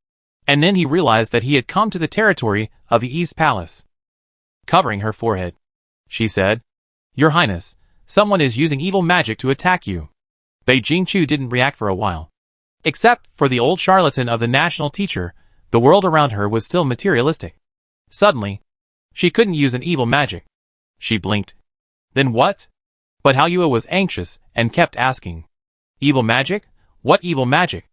And then he realized that he had come to the territory of the East Palace. Covering her forehead, she said, "Your Highness, someone is using evil magic to attack you." Bei Jingqiu didn't react for a while. Except for the old charlatan of the national teacher, the world around her was still materialistic. Suddenly, she couldn't use an evil magic. She blinked. Then what? But Hao Yue was anxious and kept asking, "Evil magic? What evil magic?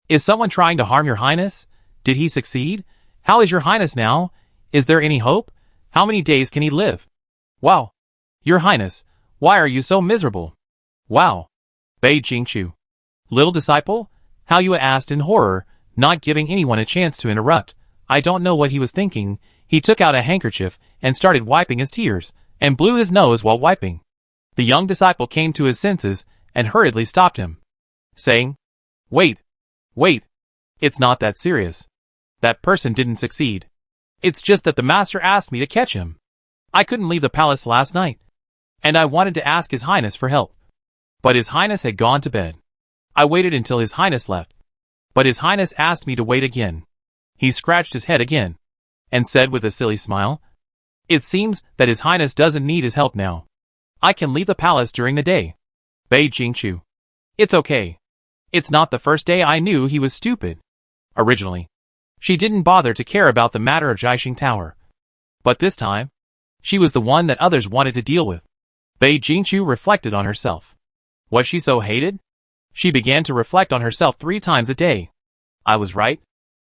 Is someone trying to harm your Highness? Did he succeed? How is your Highness now? Is there any hope? How many days can he live? Wow! Your Highness, why are you so miserable? Wow!" Bei Jingqiu. Little disciple? Hao Yue asked in horror, not giving anyone a chance to interrupt. I don't know what he was thinking. He took out a handkerchief and started wiping his tears, and blew his nose while wiping. The young disciple came to his senses and hurriedly stopped him, saying, Wait. It's not that serious. That person didn't succeed. It's just that the master asked me to catch him. I couldn't leave the palace last night, and I wanted to ask His Highness for help. But His Highness had gone to bed. I waited until His Highness left, but His Highness asked me to wait again. He scratched his head again, and said with a silly smile, It seems that His Highness doesn't need his help now. I can leave the palace during the day. Bei Jingqiu. It's okay. It's not the first day I knew he was stupid. Originally, she didn't bother to care about the matter of Jiaxing Tower. But this time, she was the one that others wanted to deal with. Bei Jingqiu reflected on herself. Was she so hated? She began to reflect on herself 3 times a day. I was right.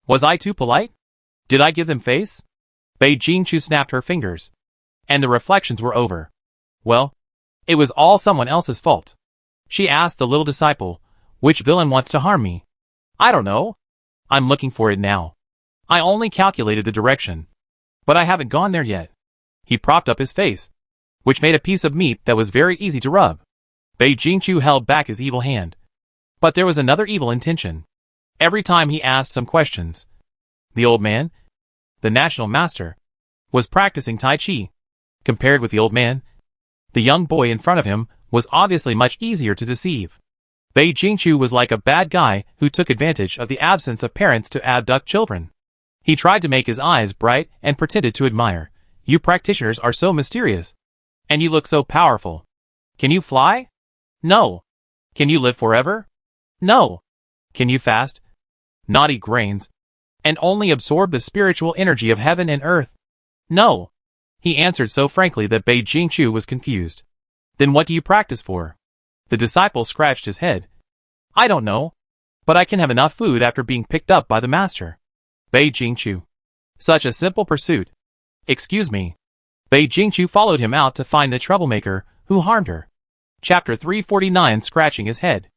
Was I too polite? Did I give them face? Bei Jingqiu snapped her fingers, and the reflections were over. Well, it was all someone else's fault. She asked the little disciple, Which villain wants to harm me? I don't know. I'm looking for it now. I only calculated the direction, but I haven't gone there yet. He propped up his face, which made a piece of meat that was very easy to rub. Bei Jingqiu held back his evil hand. But there was another evil intention. Every time he asked some questions, the old man, the national master, was practicing Tai Chi. Compared with the old man, the young boy in front of him was obviously much easier to deceive. Bei Jingqiu was like a bad guy who took advantage of the absence of parents to abduct children. He tried to make his eyes bright and pretended to admire. You practitioners are so mysterious. And you look so powerful. Can you fly? No. Can you live forever? No. Can you fast? Not eat grains, and only absorb the spiritual energy of heaven and earth? No. He answered so frankly that Bei Jingqiu was confused. Then what do you practice for? The disciple scratched his head. I don't know. But I can have enough food after being picked up by the master. Bei Jingqiu. Such a simple pursuit. Excuse me. Bei Jingqiu followed him out to find the troublemaker who harmed her. Chapter 349 Scratching his head.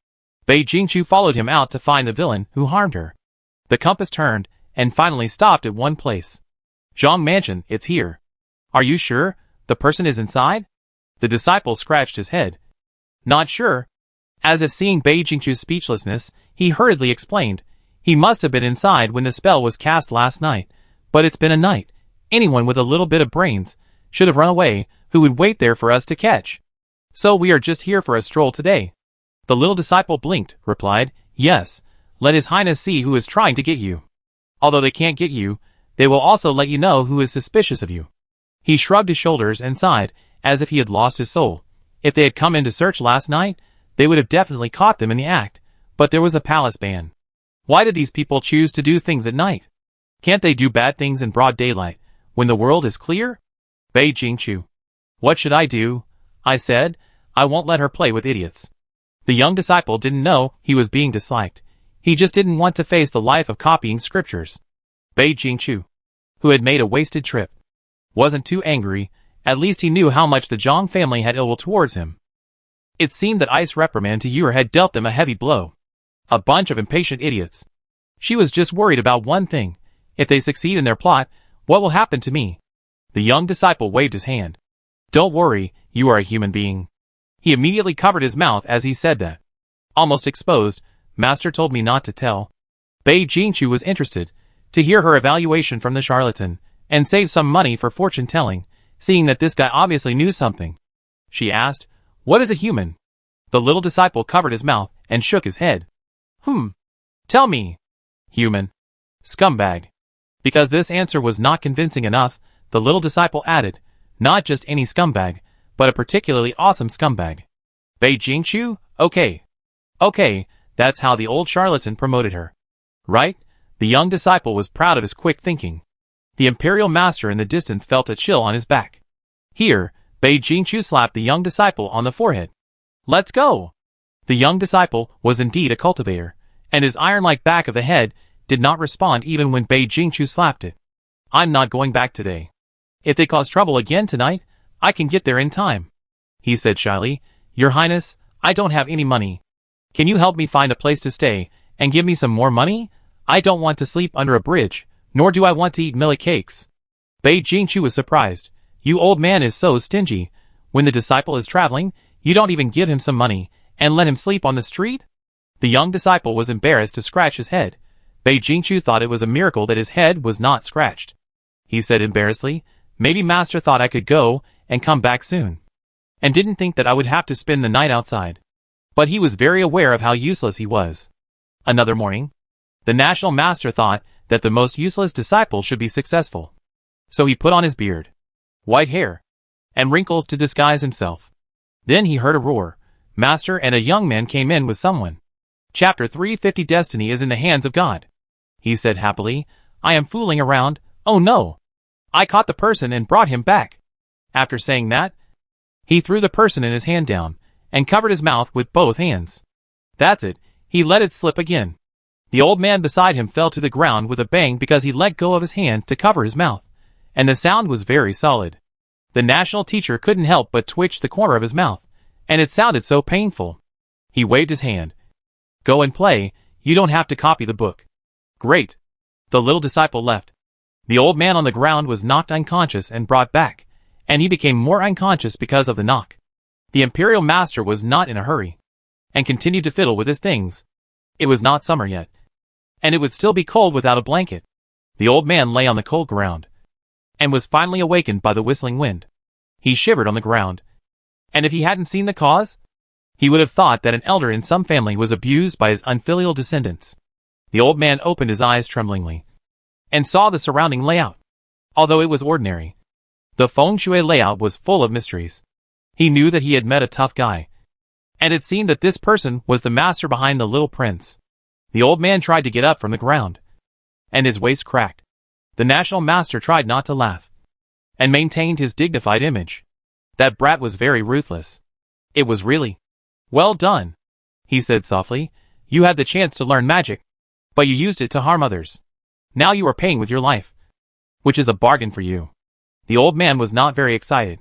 Bei Jingqiu followed him out to find the villain who harmed her. The compass turned and finally stopped at one place. Zhang Mansion, it's here. Are you sure the person is inside? The disciple scratched his head. Not sure. As if seeing Bei Jingqiu's speechlessness, he hurriedly explained. He must have been inside when the spell was cast last night, but it's been a night. Anyone with a little bit of brains should have run away, who would wait there for us to catch. So we are just here for a stroll today. The little disciple blinked, replied, Yes, let His Highness see who is trying to get you. Although they can't get you, they will also let you know who is suspicious of you. He shrugged his shoulders and sighed, as if he had lost his soul. If they had come in to search last night, they would have definitely caught them in the act, but there was a palace ban. Why did these people choose to do things at night? Can't they do bad things in broad daylight, when the world is clear? Bei Jingqiu. What should I do? I said. I won't let her play with idiots. The young disciple didn't know he was being disliked. He just didn't want to face the life of copying scriptures. Bei Jingqiu, who had made a wasted trip, wasn't too angry. At least he knew how much the Zhang family had ill will towards him. It seemed that Ice reprimand to Yur had dealt them a heavy blow. A bunch of impatient idiots. She was just worried about one thing. If they succeed in their plot, what will happen to me? The young disciple waved his hand. Don't worry, you are a human being. He immediately covered his mouth as he said that. Almost exposed, Master told me not to tell. Bei Jingqiu was interested to hear her evaluation from the charlatan, and save some money for fortune-telling, seeing that this guy obviously knew something. She asked, What is a human? The little disciple covered his mouth and shook his head. Tell me. Human. Scumbag. Because this answer was not convincing enough, the little disciple added, Not just any scumbag, but a particularly awesome scumbag. Bei Jingqiu? Okay. Okay, that's how the old charlatan promoted her. Right? The young disciple was proud of his quick thinking. The imperial master in the distance felt a chill on his back. Here, Bei Jingqiu slapped the young disciple on the forehead. Let's go! The young disciple was indeed a cultivator, and his iron-like back of the head did not respond even when Bei Jingqiu slapped it. I'm not going back today. If they cause trouble again tonight, I can get there in time. He said shyly, Your Highness, I don't have any money. Can you help me find a place to stay, and give me some more money? I don't want to sleep under a bridge, nor do I want to eat millet cakes. Bei Jingqiu was surprised. You old man is so stingy. When the disciple is traveling, you don't even give him some money, and let him sleep on the street? The young disciple was embarrassed to scratch his head. Bei Jingqiu thought it was a miracle that his head was not scratched. He said embarrassedly, Maybe Master thought I could go and come back soon, and didn't think that I would have to spend the night outside. But he was very aware of how useless he was. Another morning, the national master thought that the most useless disciple should be successful. So he put on his beard, white hair, and wrinkles to disguise himself. Then he heard a roar. Master and a young man came in with someone. Chapter 350 Destiny is in the hands of God. He said happily, I am fooling around. Oh no! I caught the person and brought him back. After saying that, he threw the person in his hand down, and covered his mouth with both hands. That's it, he let it slip again. The old man beside him fell to the ground with a bang because he let go of his hand to cover his mouth, and the sound was very solid. The national teacher couldn't help but twitch the corner of his mouth, and it sounded so painful. He waved his hand. Go and play, you don't have to copy the book. Great. The little disciple left. The old man on the ground was knocked unconscious and brought back, and he became more unconscious because of the knock. The imperial master was not in a hurry, and continued to fiddle with his things. It was not summer yet, and it would still be cold without a blanket. The old man lay on the cold ground, and was finally awakened by the whistling wind. He shivered on the ground, and if he hadn't seen the cause, he would have thought that an elder in some family was abused by his unfilial descendants. The old man opened his eyes tremblingly, and saw the surrounding layout. Although it was ordinary, the feng shui layout was full of mysteries. He knew that he had met a tough guy, and it seemed that this person was the master behind the little prince. The old man tried to get up from the ground, and his waist cracked. The national master tried not to laugh, and maintained his dignified image. That brat was very ruthless. It was really well done, he said softly. You had the chance to learn magic, but you used it to harm others. Now you are paying with your life, which is a bargain for you. The old man was not very excited.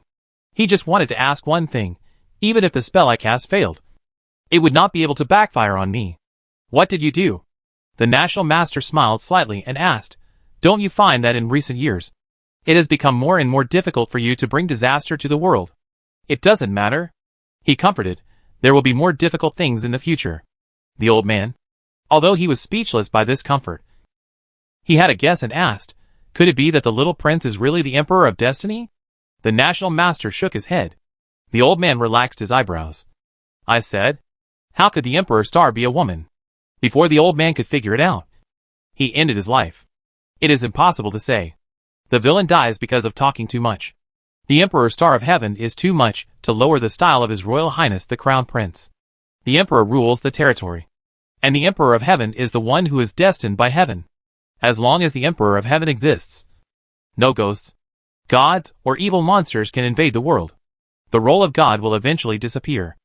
He just wanted to ask one thing. Even if the spell I cast failed, it would not be able to backfire on me. What did you do? The National Master smiled slightly and asked, don't you find that in recent years, it has become more and more difficult for you to bring disaster to the world? It doesn't matter, he comforted. There will be more difficult things in the future. The old man, although he was speechless by this comfort, he had a guess and asked, could it be that the little prince is really the Emperor of Destiny? The National Master shook his head. The old man relaxed his eyebrows. I said, how could the Emperor Star be a woman? Before the old man could figure it out, he ended his life. It is impossible to say. The villain dies because of talking too much. The Emperor Star of Heaven is too much to lower the style of His Royal Highness the Crown Prince. The Emperor rules the territory, and the Emperor of Heaven is the one who is destined by heaven. As long as the Emperor of Heaven exists, no ghosts, gods, or evil monsters can invade the world. The role of God will eventually disappear,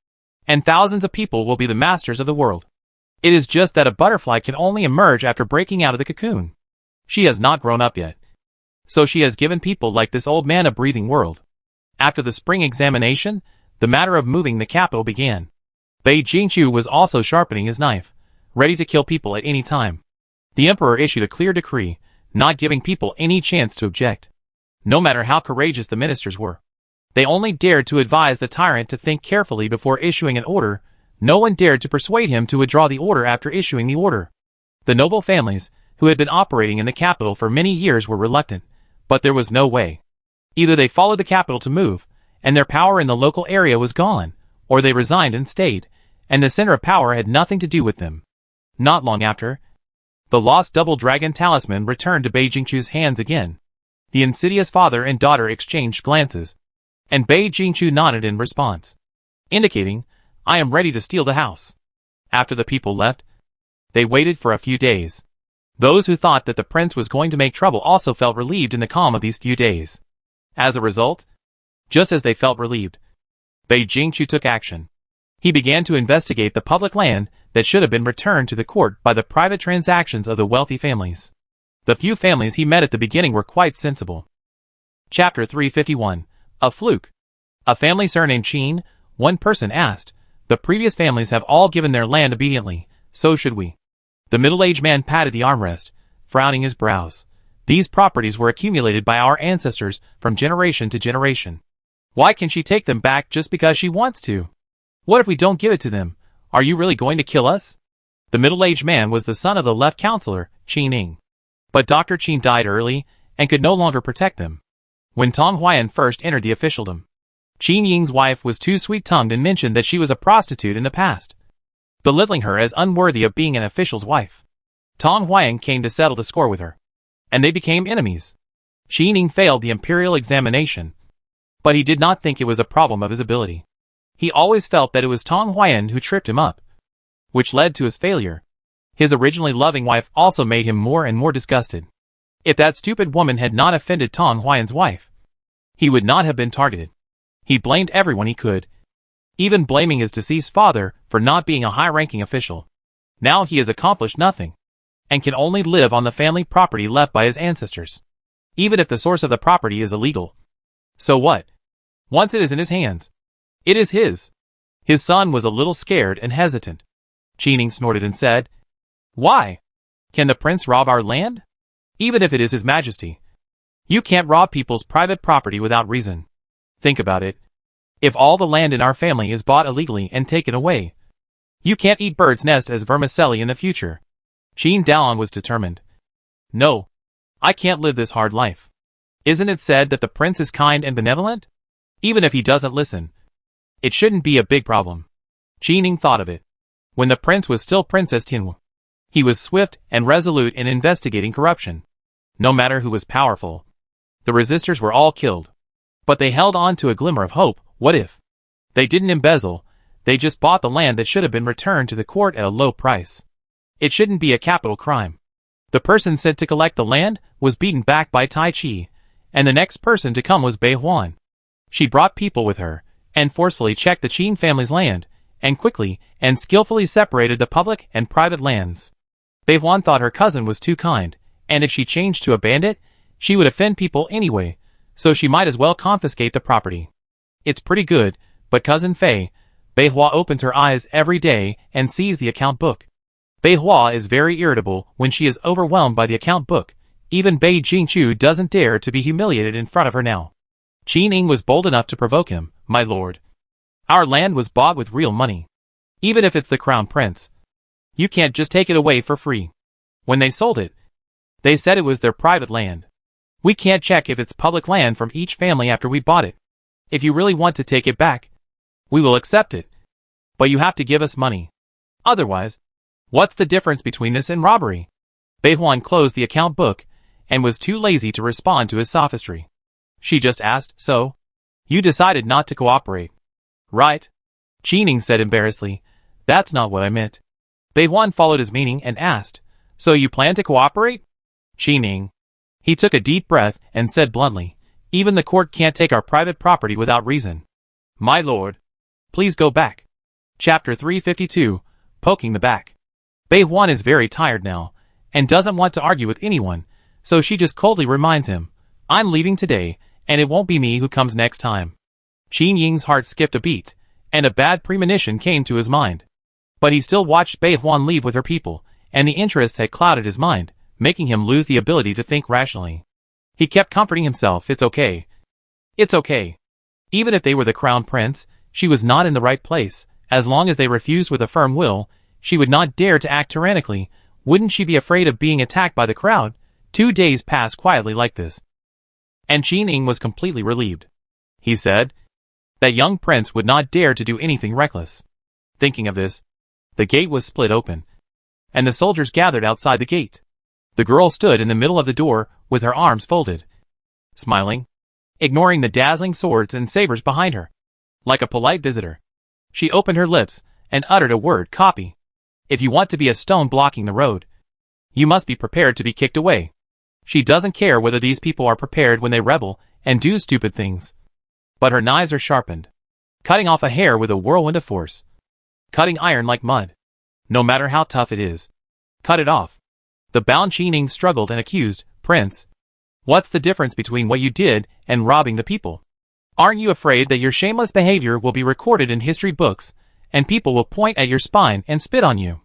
and thousands of people will be the masters of the world. It is just that a butterfly can only emerge after breaking out of the cocoon. She has not grown up yet, so she has given people like this old man a breathing world. After the spring examination, the matter of moving the capital began. Bei Jingqiu was also sharpening his knife, ready to kill people at any time. The emperor issued a clear decree, not giving people any chance to object. No matter how courageous the ministers were, they only dared to advise the tyrant to think carefully before issuing an order. No one dared to persuade him to withdraw the order after issuing the order. The noble families, who had been operating in the capital for many years, were reluctant, but there was no way. Either they followed the capital to move, and their power in the local area was gone, or they resigned and stayed, and the center of power had nothing to do with them. Not long after, the lost double dragon talisman returned to Bei Jingqiu's hands again. The insidious father and daughter exchanged glances, and Bei Jingqiu nodded in response, indicating, I am ready to steal the house. After the people left, they waited for a few days. Those who thought that the prince was going to make trouble also felt relieved in the calm of these few days. As a result, just as they felt relieved, Bei Jingqiu took action. He began to investigate the public land that should have been returned to the court by the private transactions of the wealthy families. The few families he met at the beginning were quite sensible. Chapter 351. A Fluke. A family surnamed Qin, one person asked, the previous families have all given their land obediently, so should we. The middle-aged man patted the armrest, frowning his brows. These properties were accumulated by our ancestors from generation to generation. Why can she take them back just because she wants to? What if we don't give it to them? Are you really going to kill us? The middle-aged man was the son of the left counselor, Qin Ning. But Dr. Qin died early and could no longer protect them. When Tong Huayan first entered the officialdom, Qin Ying's wife was too sweet-tongued and mentioned that she was a prostitute in the past, belittling her as unworthy of being an official's wife. Tong Huayan came to settle the score with her, and they became enemies. Qin Ning failed the imperial examination, but he did not think it was a problem of his ability. He always felt that it was Tong Huayan who tripped him up, which led to his failure. His originally loving wife also made him more and more disgusted. If that stupid woman had not offended Tong Huayan's wife, he would not have been targeted. He blamed everyone he could, even blaming his deceased father for not being a high-ranking official. Now he has accomplished nothing, and can only live on the family property left by his ancestors. Even if the source of the property is illegal. So what? Once it is in his hands, it is his. His son was a little scared and hesitant. Qin Ning snorted and said, Why? Can the prince rob our land? Even if it is his majesty. You can't rob people's private property without reason. Think about it. If all the land in our family is bought illegally and taken away, you can't eat bird's nest as vermicelli in the future. Qin Daoan was determined. No. I can't live this hard life. Isn't it said that the prince is kind and benevolent? Even if he doesn't listen, it shouldn't be a big problem. Qin Ning thought of it. When the prince was still Princess Tianwu, he was swift and resolute in investigating corruption. No matter who was powerful, the resistors were all killed. But they held on to a glimmer of hope. What if they didn't embezzle, they just bought the land that should have been returned to the court at a low price? It shouldn't be a capital crime. The person sent to collect the land was beaten back by Tai Chi, and the next person to come was Bei Huan. She brought people with her, and forcefully checked the Qin family's land, and quickly and skillfully separated the public and private lands. Bei Huan thought her cousin was too kind, and if she changed to a bandit, she would offend people anyway, so she might as well confiscate the property. It's pretty good, but Cousin Fei, Bei Hua opens her eyes every day and sees the account book. Bei Hua is very irritable when she is overwhelmed by the account book. Even Bei Jingchu doesn't dare to be humiliated in front of her now. Qin Ning was bold enough to provoke him. My lord, our land was bought with real money. Even if it's the crown prince, you can't just take it away for free. When they sold it, they said it was their private land. We can't check if it's public land from each family after we bought it. If you really want to take it back, we will accept it. But you have to give us money. Otherwise, what's the difference between this and robbery? Bei Huan closed the account book and was too lazy to respond to his sophistry. She just asked, so? You decided not to cooperate, right? Qin Ning said embarrassedly, that's not what I meant. Bei Huan followed his meaning and asked, so you plan to cooperate? Qin Ning. He took a deep breath and said bluntly, even the court can't take our private property without reason. My lord, please go back. Chapter 352, Poking the Back. Bei Huan is very tired now, and doesn't want to argue with anyone, so she just coldly reminds him, I'm leaving today, and it won't be me who comes next time. Qin Ying's heart skipped a beat, and a bad premonition came to his mind. But he still watched Bei Huan leave with her people, and the interests had clouded his mind, making him lose the ability to think rationally. He kept comforting himself, it's okay. It's okay. Even if they were the crown prince, she was not in the right place. As long as they refused with a firm will, she would not dare to act tyrannically. Wouldn't she be afraid of being attacked by the crowd? 2 days passed quietly like this. And Qin Ning was completely relieved. He said, that young prince would not dare to do anything reckless. Thinking of this, the gate was split open, and the soldiers gathered outside the gate. The girl stood in the middle of the door with her arms folded, smiling, ignoring the dazzling swords and sabers behind her. Like a polite visitor, she opened her lips and uttered a word, copy. If you want to be a stone blocking the road, you must be prepared to be kicked away. She doesn't care whether these people are prepared when they rebel and do stupid things. But her knives are sharpened, cutting off a hair with a whirlwind of force, cutting iron like mud. No matter how tough it is, cut it off. The bound Qin Ning struggled and accused, Prince, what's the difference between what you did and robbing the people? Aren't you afraid that your shameless behavior will be recorded in history books, and people will point at your spine and spit on you?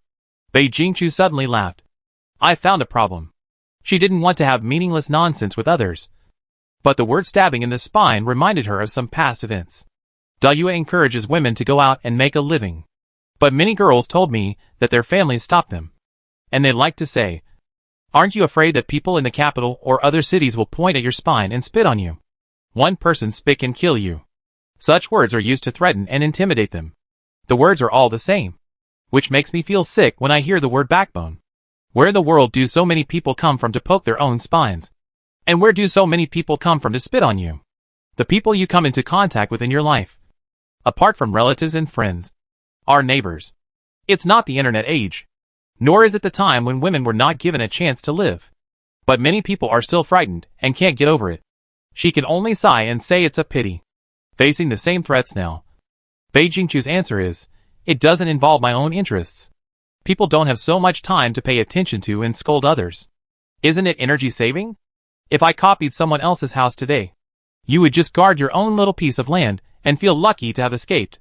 Bei Jingchu suddenly laughed. I found a problem. She didn't want to have meaningless nonsense with others, but the word stabbing in the spine reminded her of some past events. Dayue encourages women to go out and make a living, but many girls told me that their families stopped them, and they like to say, aren't you afraid that people in the capital or other cities will point at your spine and spit on you? One person spit can kill you. Such words are used to threaten and intimidate them. The words are all the same, which makes me feel sick when I hear the word backbone. Where in the world do so many people come from to poke their own spines? And where do so many people come from to spit on you? The people you come into contact with in your life, apart from relatives and friends, are neighbors. It's not the internet age, nor is it the time when women were not given a chance to live. But many people are still frightened and can't get over it. She can only sigh and say it's a pity. Facing the same threats now, Bei Jingchu's answer is, it doesn't involve my own interests. People don't have so much time to pay attention to and scold others. Isn't it energy saving? If I copied someone else's house today, you would just guard your own little piece of land and feel lucky to have escaped.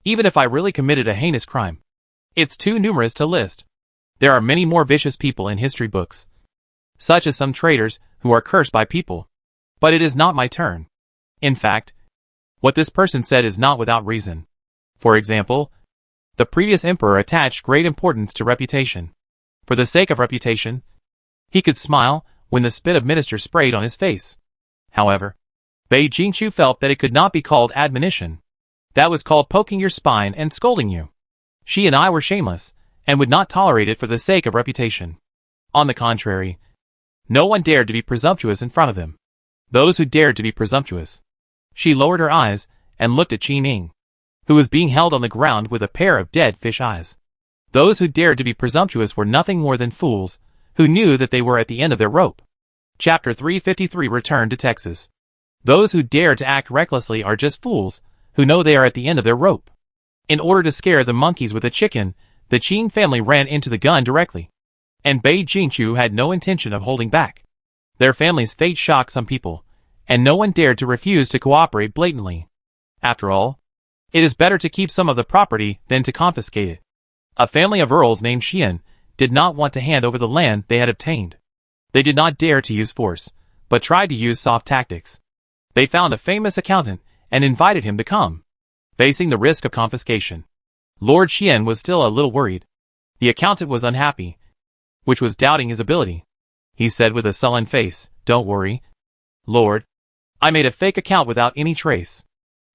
Even if I really committed a heinous crime, it's too numerous to list. There are many more vicious people in history books, such as some traitors who are cursed by people. But it is not my turn. In fact, what this person said is not without reason. For example, the previous emperor attached great importance to reputation. For the sake of reputation, he could smile when the spit of ministers sprayed on his face. However, Bei Jingchu felt that it could not be called admonition. That was called poking your spine and scolding you. She and I were shameless, and would not tolerate it for the sake of reputation. On the contrary, no one dared to be presumptuous in front of them. Those who dared to be presumptuous. She lowered her eyes and looked at Qin Ning, who was being held on the ground with a pair of dead fish eyes. Those who dared to be presumptuous were nothing more than fools, who knew that they were at the end of their rope. Chapter 353 Return to Texas. Those who dare to act recklessly are just fools, who know they are at the end of their rope. In order to scare the monkeys with a chicken, the Qin family ran into the gun directly. And Bei Jingqiu had no intention of holding back. Their family's fate shocked some people, and no one dared to refuse to cooperate blatantly. After all, it is better to keep some of the property than to confiscate it. A family of earls named Xian did not want to hand over the land they had obtained. They did not dare to use force, but tried to use soft tactics. They found a famous accountant and invited him to come. Facing the risk of confiscation, Lord Xian was still a little worried. The accountant was unhappy, which was doubting his ability. He said with a sullen face, "Don't worry, Lord. I made a fake account without any trace."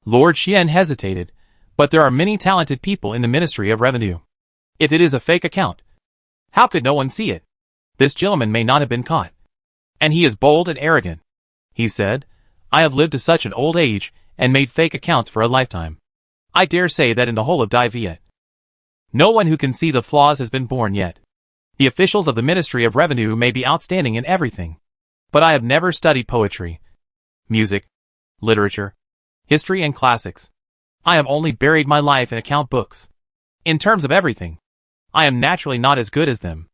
Lord Xian hesitated, but there are many talented people in the Ministry of Revenue. If it is a fake account, how could no one see it? This gentleman may not have been caught. And he is bold and arrogant. He said, "I have lived to such an old age and made fake accounts for a lifetime. I dare say that in the whole of Dai Viet, no one who can see the flaws has been born yet. The officials of the Ministry of Revenue may be outstanding in everything, but I have never studied poetry, music, literature, history and classics. I have only buried my life in account books. In terms of everything, I am naturally not as good as them.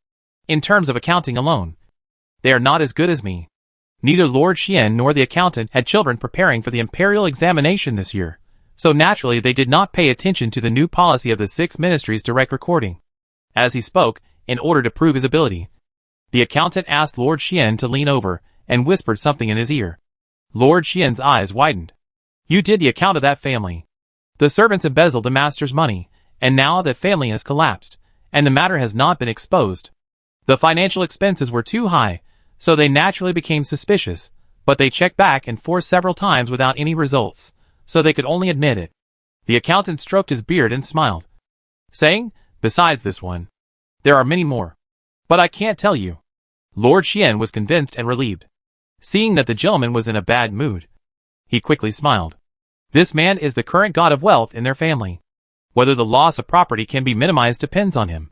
In terms of accounting alone, they are not as good as me." Neither Lord Xian nor the accountant had children preparing for the imperial examination this year, so naturally they did not pay attention to the new policy of the 6 ministries' direct recording. As he spoke, in order to prove his ability, the accountant asked Lord Xian to lean over and whispered something in his ear. Lord Xian's eyes widened. "You did the account of that family. The servants embezzled the master's money, and now that family has collapsed, and the matter has not been exposed. The financial expenses were too high, so they naturally became suspicious, but they checked back and forth several times without any results, so they could only admit it." The accountant stroked his beard and smiled, saying, "Besides this one, there are many more. But I can't tell you." Lord Xian was convinced and relieved. Seeing that the gentleman was in a bad mood, he quickly smiled. This man is the current god of wealth in their family. Whether the loss of property can be minimized depends on him.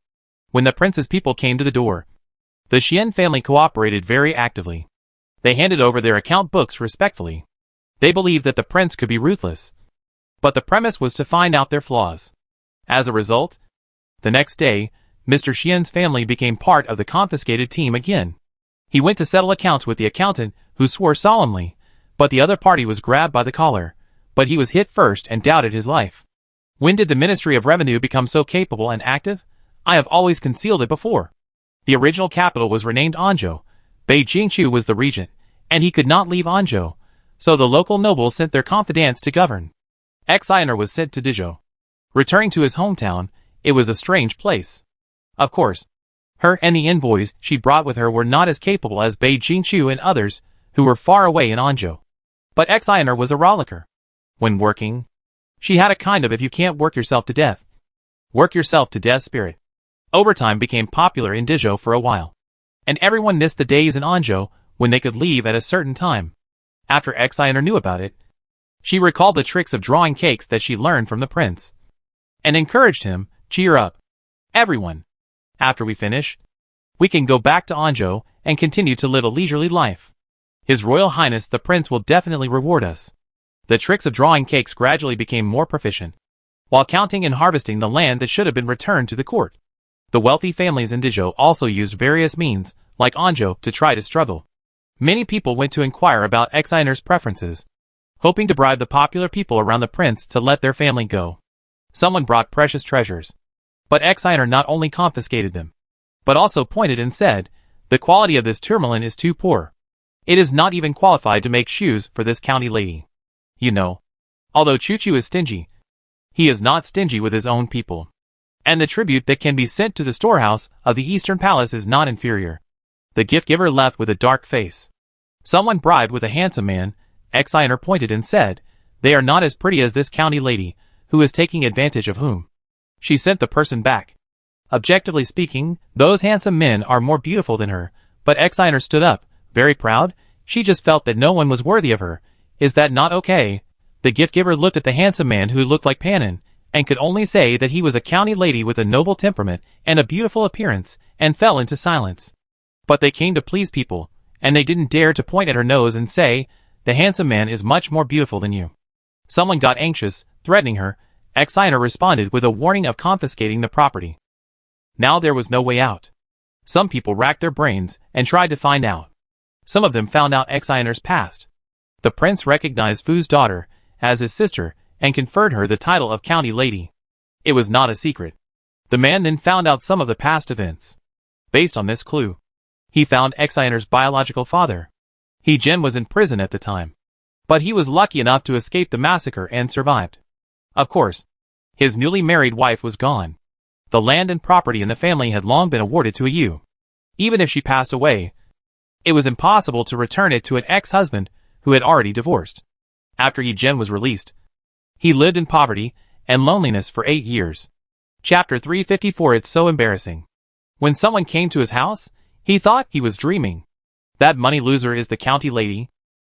When the prince's people came to the door, the Xian family cooperated very actively. They handed over their account books respectfully. They believed that the prince could be ruthless, but the premise was to find out their flaws. As a result, the next day, Mr. Xian's family became part of the confiscated team again. He went to settle accounts with the accountant, who swore solemnly, but the other party was grabbed by the collar, but he was hit first and doubted his life. When did the Ministry of Revenue become so capable and active? I have always concealed it before. The original capital was renamed Anzhou. Bei Jingqiu was the regent, and he could not leave Anzhou, so the local nobles sent their confidants to govern. Xiner was sent to Dizhou. Returning to his hometown, it was a strange place. Of course, her and the envoys she brought with her were not as capable as Bei Jingqiu and others, who were far away in Anzhou. But Xiner was a rollicker. When working, she had a kind of if you can't work yourself to death, work yourself to death spirit. Overtime became popular in Dizhou for a while, and everyone missed the days in Anzhou when they could leave at a certain time. After Xiner knew about it, she recalled the tricks of drawing cakes that she learned from the prince, and encouraged him, "Cheer up, everyone. After we finish, we can go back to Anzhou and continue to live a leisurely life. His Royal Highness the Prince will definitely reward us." The tricks of drawing cakes gradually became more proficient, while counting and harvesting the land that should have been returned to the court. The wealthy families in Dizhou also used various means, like Anzhou, to try to struggle. Many people went to inquire about Xiner's preferences, hoping to bribe the popular people around the prince to let their family go. Someone brought precious treasures, but Xiner not only confiscated them, but also pointed and said, "The quality of this tourmaline is too poor. It is not even qualified to make shoes for this county lady. You know, although Chuchu is stingy, he is not stingy with his own people. And the tribute that can be sent to the storehouse of the Eastern Palace is not inferior." The gift giver left with a dark face. Someone bribed with a handsome man. Xiner pointed and said, "They are not as pretty as this county lady, who is taking advantage of whom." She sent the person back. Objectively speaking, those handsome men are more beautiful than her, but Xiner stood up, very proud. She just felt that no one was worthy of her. Is that not okay? The gift giver looked at the handsome man who looked like Panin, and could only say that he was a county lady with a noble temperament and a beautiful appearance, and fell into silence. But they came to please people, and they didn't dare to point at her nose and say, "The handsome man is much more beautiful than you." Someone got anxious, Threatening her, Exiner responded with a warning of confiscating the property. Now there was no way out. Some people racked their brains and tried to find out. Some of them found out Exiner's past. The prince recognized Fu's daughter as his sister and conferred her the title of county lady. It was not a secret. The man then found out some of the past events. Based on this clue, he found Exiner's biological father. He Jin was in prison at the time, but he was lucky enough to escape the massacre and survived. Of course, his newly married wife was gone. The land and property in the family had long been awarded to a Yu. Even if she passed away, it was impossible to return it to an ex-husband who had already divorced. After Yi Jin was released, he lived in poverty and loneliness for 8 years. Chapter 354. It's so embarrassing. When someone came to his house, he thought he was dreaming. That money loser is the county lady.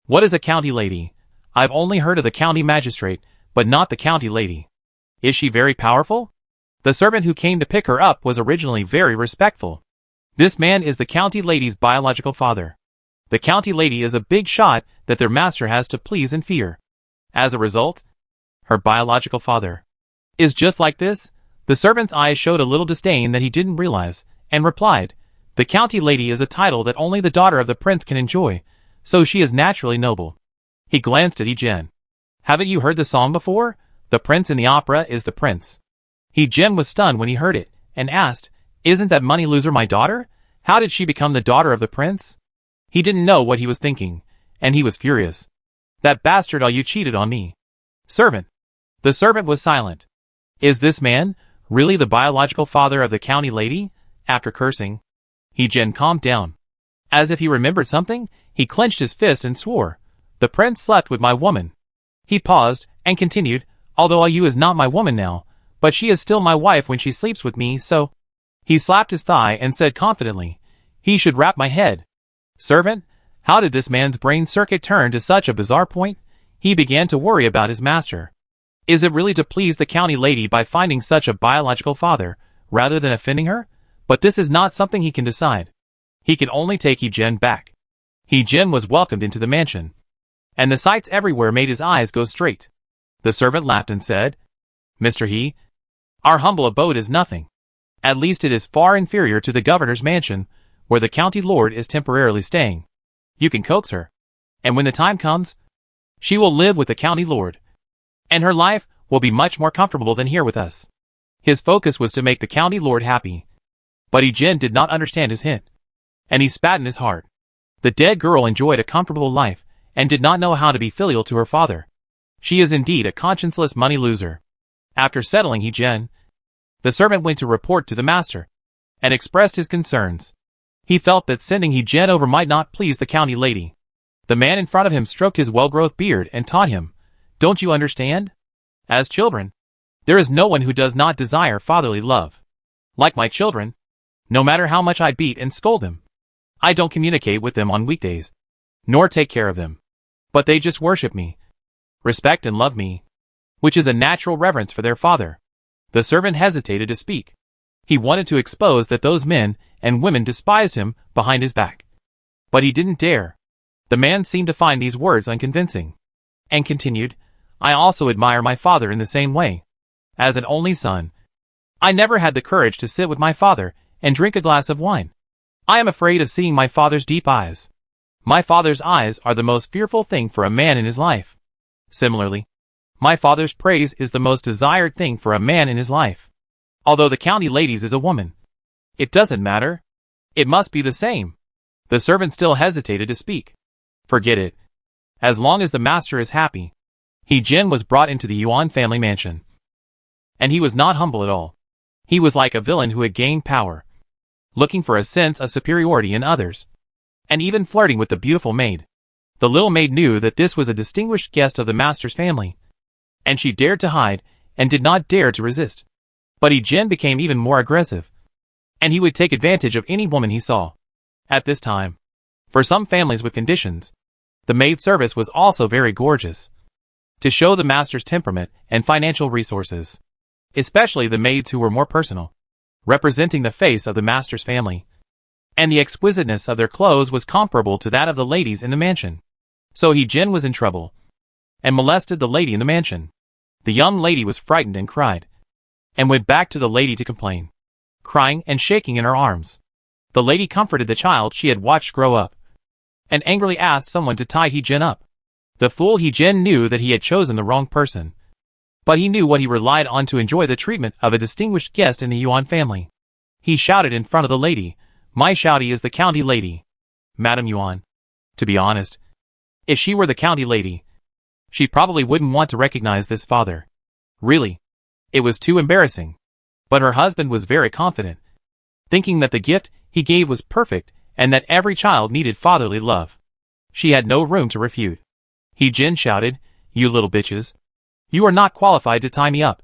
What is a county lady? I've only heard of the county magistrate, but not the county lady. Is she very powerful? The servant who came to pick her up was originally very respectful. This man is the county lady's biological father. The county lady is a big shot that their master has to please and fear. As a result, her biological father is just like this. The servant's eyes showed a little disdain that he didn't realize, and replied, "The county lady is a title that only the daughter of the prince can enjoy, so she is naturally noble." He glanced at Yi Jin. "Haven't you heard the song before? The prince in the opera is the prince." Yi Jin was stunned when he heard it, and asked, "Isn't that money loser my daughter? How did she become the daughter of the prince?" He didn't know what he was thinking, and he was furious. "That bastard you cheated on me." "Servant." The servant was silent. "Is this man really the biological father of the county lady?" After cursing, Yi Jin calmed down. As if he remembered something, he clenched his fist and swore, "The prince slept with my woman." He paused, and continued, "Although Ayu is not my woman now, but she is still my wife when she sleeps with me, so—" He slapped his thigh and said confidently, "He should wrap my head." "Servant, how did this man's brain circuit turn to such a bizarre point?" He began to worry about his master. Is it really to please the county lady by finding such a biological father, rather than offending her? But this is not something he can decide. He can only take Yi Jin back. Yi Jin was welcomed into the mansion, and the sights everywhere made his eyes go straight. The servant laughed and said, "Mr. He, our humble abode is nothing. At least it is far inferior to the governor's mansion, where the county lord is temporarily staying. You can coax her, and when the time comes, she will live with the county lord, and her life will be much more comfortable than here with us." His focus was to make the county lord happy. But Yi Jin did not understand his hint, and he spat in his heart. The dead girl enjoyed a comfortable life, and did not know how to be filial to her father. She is indeed a conscienceless money loser. After settling Yi Jin, the servant went to report to the master, and expressed his concerns. He felt that sending Yi Jin over might not please the county lady. The man in front of him stroked his well-growth beard and taught him, "Don't you understand? As children, there is no one who does not desire fatherly love. Like my children, no matter how much I beat and scold them, I don't communicate with them on weekdays, nor take care of them. But they just worship me, respect and love me, which is a natural reverence for their father." The servant hesitated to speak. He wanted to expose that those men and women despised him behind his back. But he didn't dare. The man seemed to find these words unconvincing, and continued, "I also admire my father in the same way. As an only son, I never had the courage to sit with my father and drink a glass of wine. I am afraid of seeing my father's deep eyes. My father's eyes are the most fearful thing for a man in his life. Similarly, my father's praise is the most desired thing for a man in his life. Although the county lady's is a woman, it doesn't matter. It must be the same." The servant still hesitated to speak. "Forget it. As long as the master is happy." Yi Jin was brought into the Yuan family mansion, and he was not humble at all. He was like a villain who had gained power, looking for a sense of superiority in others, and even flirting with the beautiful maid. The little maid knew that this was a distinguished guest of the master's family, and she dared to hide and did not dare to resist. But Yi Jin became even more aggressive, and he would take advantage of any woman he saw. At this time, for some families with conditions, the maid service was also very gorgeous, to show the master's temperament and financial resources, especially the maids who were more personal, representing the face of the master's family. And the exquisiteness of their clothes was comparable to that of the ladies in the mansion. So Yi Jin was in trouble, and molested the lady in the mansion. The young lady was frightened and cried, and went back to the lady to complain, crying and shaking in her arms. The lady comforted the child she had watched grow up, and angrily asked someone to tie He-jin up. The fool He-jin knew that he had chosen the wrong person, but he knew what he relied on to enjoy the treatment of a distinguished guest in the Yuan family. He shouted in front of the lady, "My shouty is the county lady, Madame Yuan." To be honest, if she were the county lady, she probably wouldn't want to recognize this father. Really, it was too embarrassing. But her husband was very confident, thinking that the gift he gave was perfect and that every child needed fatherly love. She had no room to refute. He-jin shouted, "You little bitches. You are not qualified to tie me up.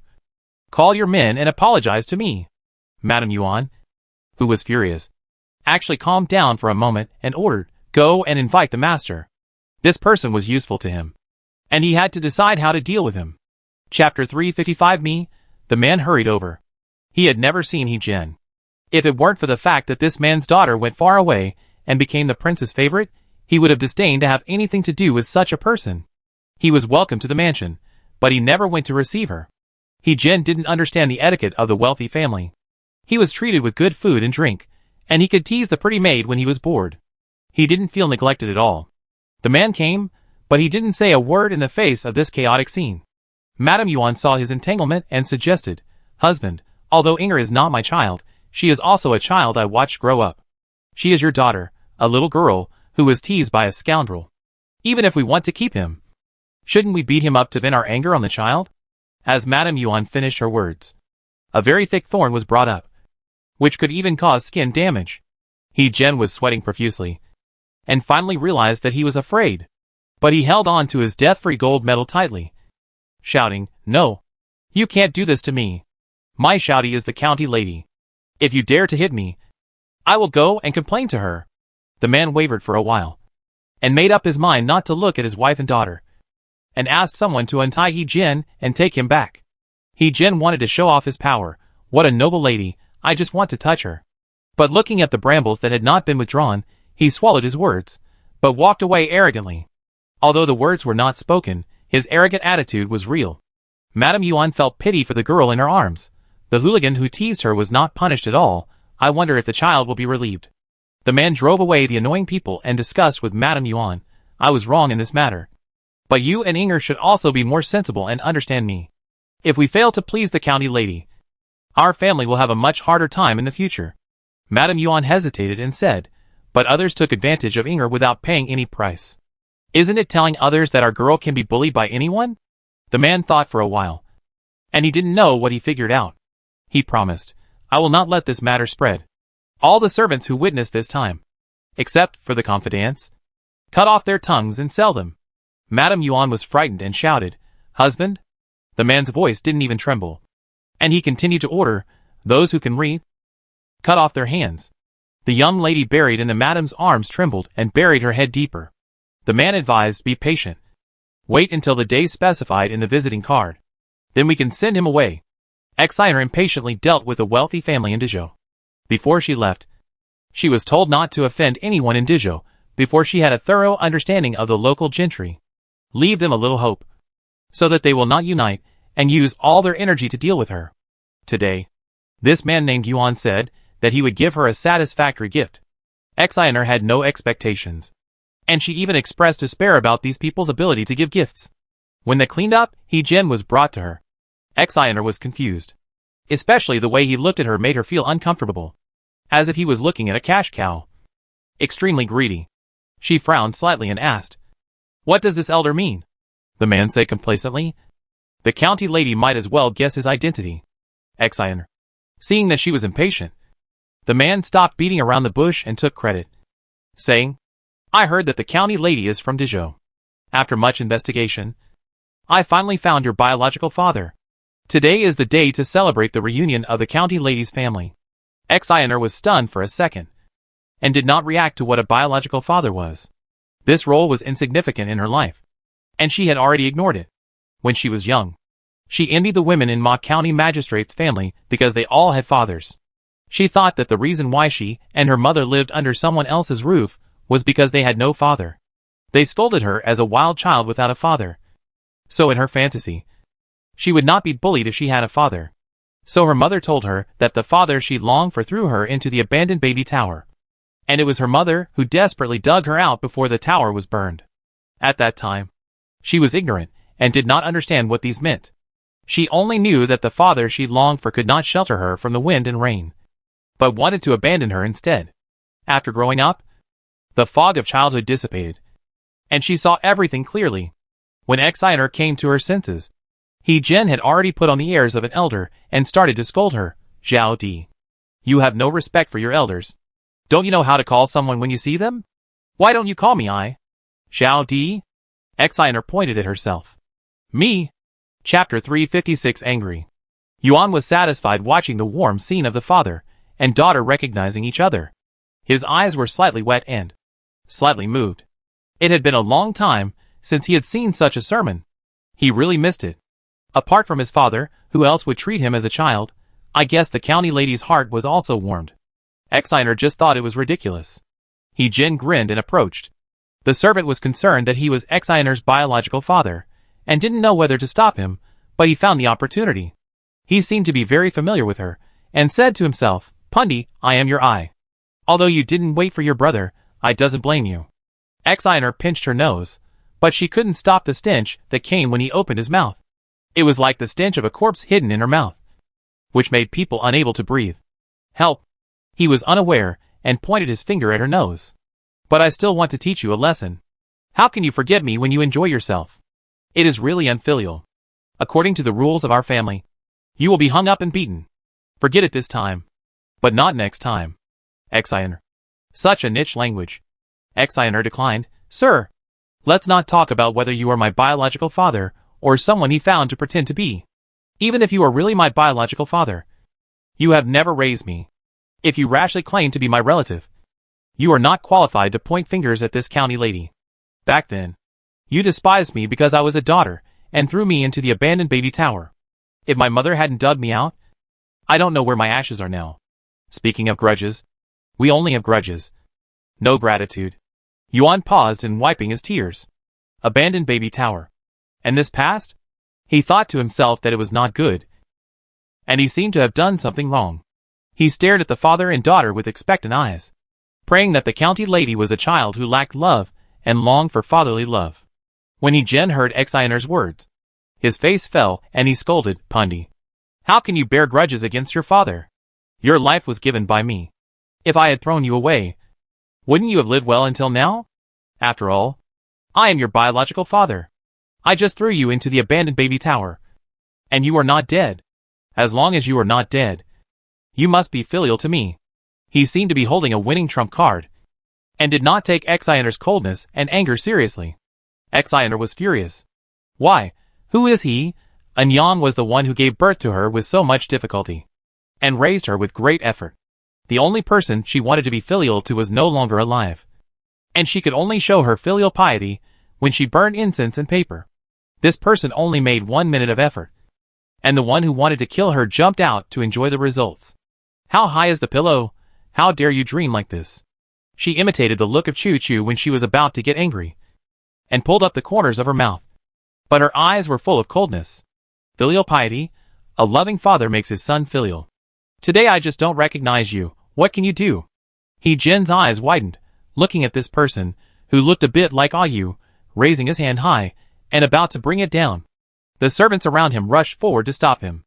Call your men and apologize to me." Madame Yuan, who was furious, actually calmed down for a moment and ordered, "Go and invite the master." This person was useful to him, and he had to decide how to deal with him. Chapter 355. The man hurried over. He had never seen He-jin. If it weren't for the fact that this man's daughter went far away and became the prince's favorite, he would have disdained to have anything to do with such a person. He was welcome to the mansion, but he never went to receive her. He-jin didn't understand the etiquette of the wealthy family. He was treated with good food and drink, and he could tease the pretty maid when he was bored. He didn't feel neglected at all. The man came, but he didn't say a word in the face of this chaotic scene. Madame Yuan saw his entanglement and suggested, "Husband, although Inger is not my child, she is also a child I watched grow up. She is your daughter, a little girl, who was teased by a scoundrel. Even if we want to keep him, shouldn't we beat him up to vent our anger on the child?" As Madame Yuan finished her words, a very thick thorn was brought up, which could even cause skin damage. He-jin was sweating profusely, and finally realized that he was afraid. But he held on to his death-free gold medal tightly, shouting, "No! You can't do this to me. My shouty is the county lady. If you dare to hit me, I will go and complain to her." The man wavered for a while, and made up his mind not to look at his wife and daughter, and asked someone to untie He-jin and take him back. He-jin wanted to show off his power. "What a noble lady, I just want to touch her." But looking at the brambles that had not been withdrawn, he swallowed his words, but walked away arrogantly. Although the words were not spoken, his arrogant attitude was real. Madame Yuan felt pity for the girl in her arms. The hooligan who teased her was not punished at all. I wonder if the child will be relieved. The man drove away the annoying people and discussed with Madame Yuan, "I was wrong in this matter. But you and Inger should also be more sensible and understand me. If we fail to please the county lady, our family will have a much harder time in the future." Madame Yuan hesitated and said, "But others took advantage of Inger without paying any price. Isn't it telling others that our girl can be bullied by anyone?" The man thought for a while, and he didn't know what he figured out. He promised, "I will not let this matter spread. All the servants who witness this time, except for the confidants, cut off their tongues and sell them." Madame Yuan was frightened and shouted, "Husband?" The man's voice didn't even tremble, and he continued to order, "Those who can read, cut off their hands." The young lady buried in the madame's arms trembled and buried her head deeper. The man advised, "Be patient. Wait until the day specified in the visiting card. Then we can send him away." Exiner impatiently dealt with a wealthy family in Dizhou. Before she left, she was told not to offend anyone in Dizhou before she had a thorough understanding of the local gentry. Leave them a little hope, so that they will not unite and use all their energy to deal with her. Today, this man named Yuan said that he would give her a satisfactory gift. Exiner had no expectations, and she even expressed despair about these people's ability to give gifts. When they cleaned up, He-jin was brought to her. Exiner was confused. Especially the way he looked at her made her feel uncomfortable, as if he was looking at a cash cow. Extremely greedy. She frowned slightly and asked, "What does this elder mean?" The man said complacently, "The county lady might as well guess his identity." Exiner, seeing that she was impatient, the man stopped beating around the bush and took credit, saying, "I heard that the county lady is from Dizhou. After much investigation, I finally found your biological father. Today is the day to celebrate the reunion of the county lady's family." Exiner was stunned for a second, and did not react to what a biological father was. This role was insignificant in her life, and she had already ignored it. When she was young, she envied the women in Ma County Magistrate's family because they all had fathers. She thought that the reason why she and her mother lived under someone else's roof was because they had no father. They scolded her as a wild child without a father. So in her fantasy, She would not be bullied if she had a father. So her mother told her that the father she longed for threw her into the abandoned baby tower. And it was her mother who desperately dug her out before the tower was burned. At that time, she was ignorant and did not understand what these meant. She only knew that the father she longed for could not shelter her from the wind and rain, but wanted to abandon her instead. After growing up, the fog of childhood dissipated, and she saw everything clearly. When Exiner came to her senses, He-Jin had already put on the airs of an elder and started to scold her. Zhao Di, you have no respect for your elders. Don't you know how to call someone when you see them? Why don't you call me I? Zhao Di? Exiner pointed at herself. Me? Chapter 356 Angry. Yuan was satisfied watching the warm scene of the father and daughter recognizing each other. His eyes were slightly wet and slightly moved. It had been a long time since he had seen such a sermon. He really missed it. Apart from his father, who else would treat him as a child? I guess the county lady's heart was also warmed. Exiner just thought it was ridiculous. He-Jin grinned and approached. The servant was concerned that he was Exiner's biological father, and didn't know whether to stop him, but he found the opportunity. He seemed to be very familiar with her, and said to himself, Pundi, I am your I. Although you didn't wait for your brother, I doesn't blame you. Exiner pinched her nose, but she couldn't stop the stench that came when he opened his mouth. It was like the stench of a corpse hidden in her mouth, which made people unable to breathe. Help! He was unaware, and pointed his finger at her nose. But I still want to teach you a lesson. How can you forget me when you enjoy yourself? It is really unfilial. According to the rules of our family, you will be hung up and beaten. Forget it this time. But not next time. Exiner. Such a niche language. Exiner declined. Sir, let's not talk about whether you are my biological father or someone he found to pretend to be. Even if you are really my biological father, you have never raised me. If you rashly claim to be my relative, you are not qualified to point fingers at this county lady. Back then, you despised me because I was a daughter and threw me into the abandoned baby tower. If my mother hadn't dug me out, I don't know where my ashes are now. Speaking of grudges, we only have grudges. No gratitude. Yuan paused and wiping his tears. Abandoned baby tower. And this past? He thought to himself that it was not good, and he seemed to have done something wrong. He stared at the father and daughter with expectant eyes, praying that the county lady was a child who lacked love and longed for fatherly love. When He-Jin heard Exiner's words, his face fell and he scolded, Pundi, how can you bear grudges against your father? Your life was given by me. If I had thrown you away, wouldn't you have lived well until now? After all, I am your biological father. I just threw you into the abandoned baby tower, and you are not dead. As long as you are not dead, you must be filial to me. He seemed to be holding a winning trump card, and did not take Exiner's coldness and anger seriously. Exiner was furious. Why, who is he? Anyan was the one who gave birth to her with so much difficulty, and raised her with great effort. The only person she wanted to be filial to was no longer alive, and she could only show her filial piety when she burned incense and paper. This person only made 1 minute of effort, and the one who wanted to kill her jumped out to enjoy the results. How high is the pillow? How dare you dream like this? She imitated the look of Chu-Chu when she was about to get angry, and pulled up the corners of her mouth. But her eyes were full of coldness. Filial piety? A loving father makes his son filial. Today I just don't recognize you. What can you do? He-Jin's eyes widened, looking at this person, who looked a bit like Ayu, raising his hand high, and about to bring it down. The servants around him rushed forward to stop him.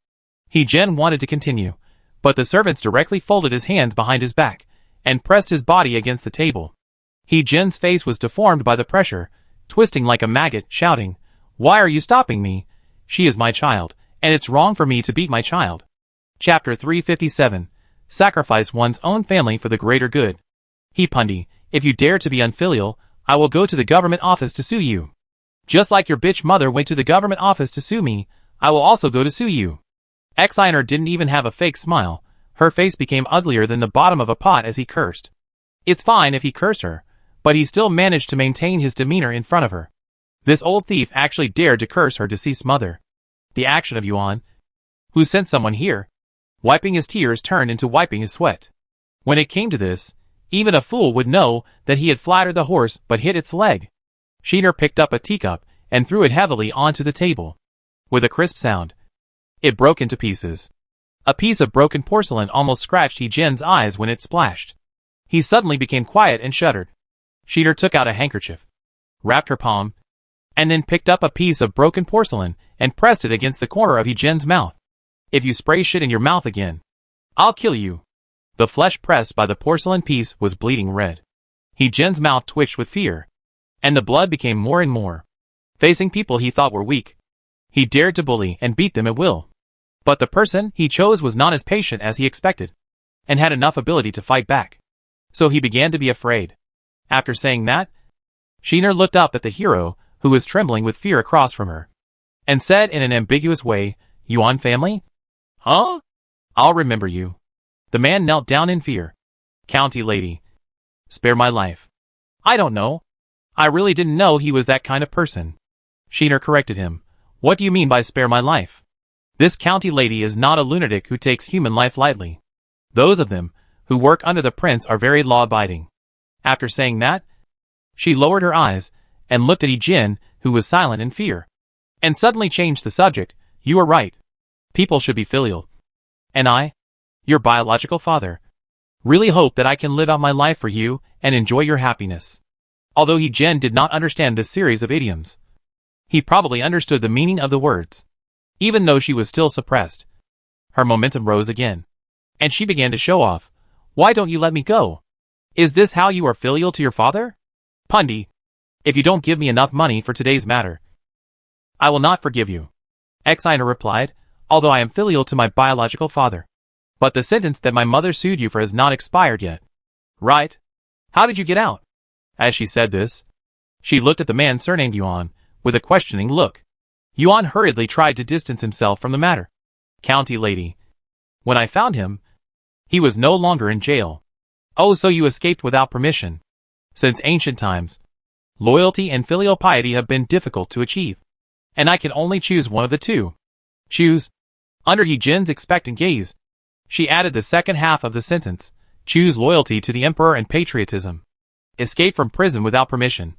He-Jin wanted to continue, but the servants directly folded his hands behind his back, and pressed his body against the table. He-Jin's face was deformed by the pressure, twisting like a maggot, shouting, Why are you stopping me? She is my child, and it's wrong for me to beat my child. Chapter 357. Sacrifice one's own family for the greater good. Pundi, if you dare to be unfilial, I will go to the government office to sue you. Just like your bitch mother went to the government office to sue me, I will also go to sue you. Exiner didn't even have a fake smile. Her face became uglier than the bottom of a pot as he cursed. It's fine if he cursed her, but he still managed to maintain his demeanor in front of her. This old thief actually dared to curse her deceased mother. The action of Yuan, who sent someone here, wiping his tears turned into wiping his sweat. When it came to this, even a fool would know that he had flattered the horse but hit its leg. Sheener picked up a teacup and threw it heavily onto the table. With a crisp sound, It broke into pieces. A piece of broken porcelain almost scratched He-Jin's eyes when it splashed. He suddenly became quiet and shuddered. Sheener took out a handkerchief, wrapped her palm, and then picked up a piece of broken porcelain and pressed it against the corner of He-Jin's mouth. If you spray shit in your mouth again, I'll kill you. The flesh pressed by the porcelain piece was bleeding red. He-Jin's mouth twitched with fear, and the blood became more and more. Facing people he thought were weak, he dared to bully and beat them at will. But the person he chose was not as patient as he expected, and had enough ability to fight back. So he began to be afraid. After saying that, Sheener looked up at the hero, who was trembling with fear across from her, and said in an ambiguous way, "Yuan family? Huh? I'll remember you." The man knelt down in fear. "County lady, spare my life." "I don't know. I really didn't know he was that kind of person." Sheener corrected him. "What do you mean by spare my life? This county lady is not a lunatic who takes human life lightly. Those of them who work under the prince are very law-abiding." After saying that, she lowered her eyes and looked at He-Jin, who was silent in fear, and suddenly changed the subject. "You are right. People should be filial. And I, your biological father, really hope that I can live out my life for you and enjoy your happiness." Although He-Jin did not understand this series of idioms, he probably understood the meaning of the words. Even though she was still suppressed, her momentum rose again, and she began to show off. "Why don't you let me go? Is this how you are filial to your father? Pundi, if you don't give me enough money for today's matter, I will not forgive you." Exiner replied, "Although I am filial to my biological father, but the sentence that my mother sued you for has not expired yet." "Right? How did you get out?" As she said this, she looked at the man surnamed Yuan with a questioning look. Yuan hurriedly tried to distance himself from the matter. "County lady, when I found him, he was no longer in jail." "Oh, so you escaped without permission." "Since ancient times, loyalty and filial piety have been difficult to achieve, and I can only choose one of the two." "Choose?" Under He-Jin's expectant gaze, she added the second half of the sentence. "Choose loyalty to the emperor and patriotism. Escape from prison without permission.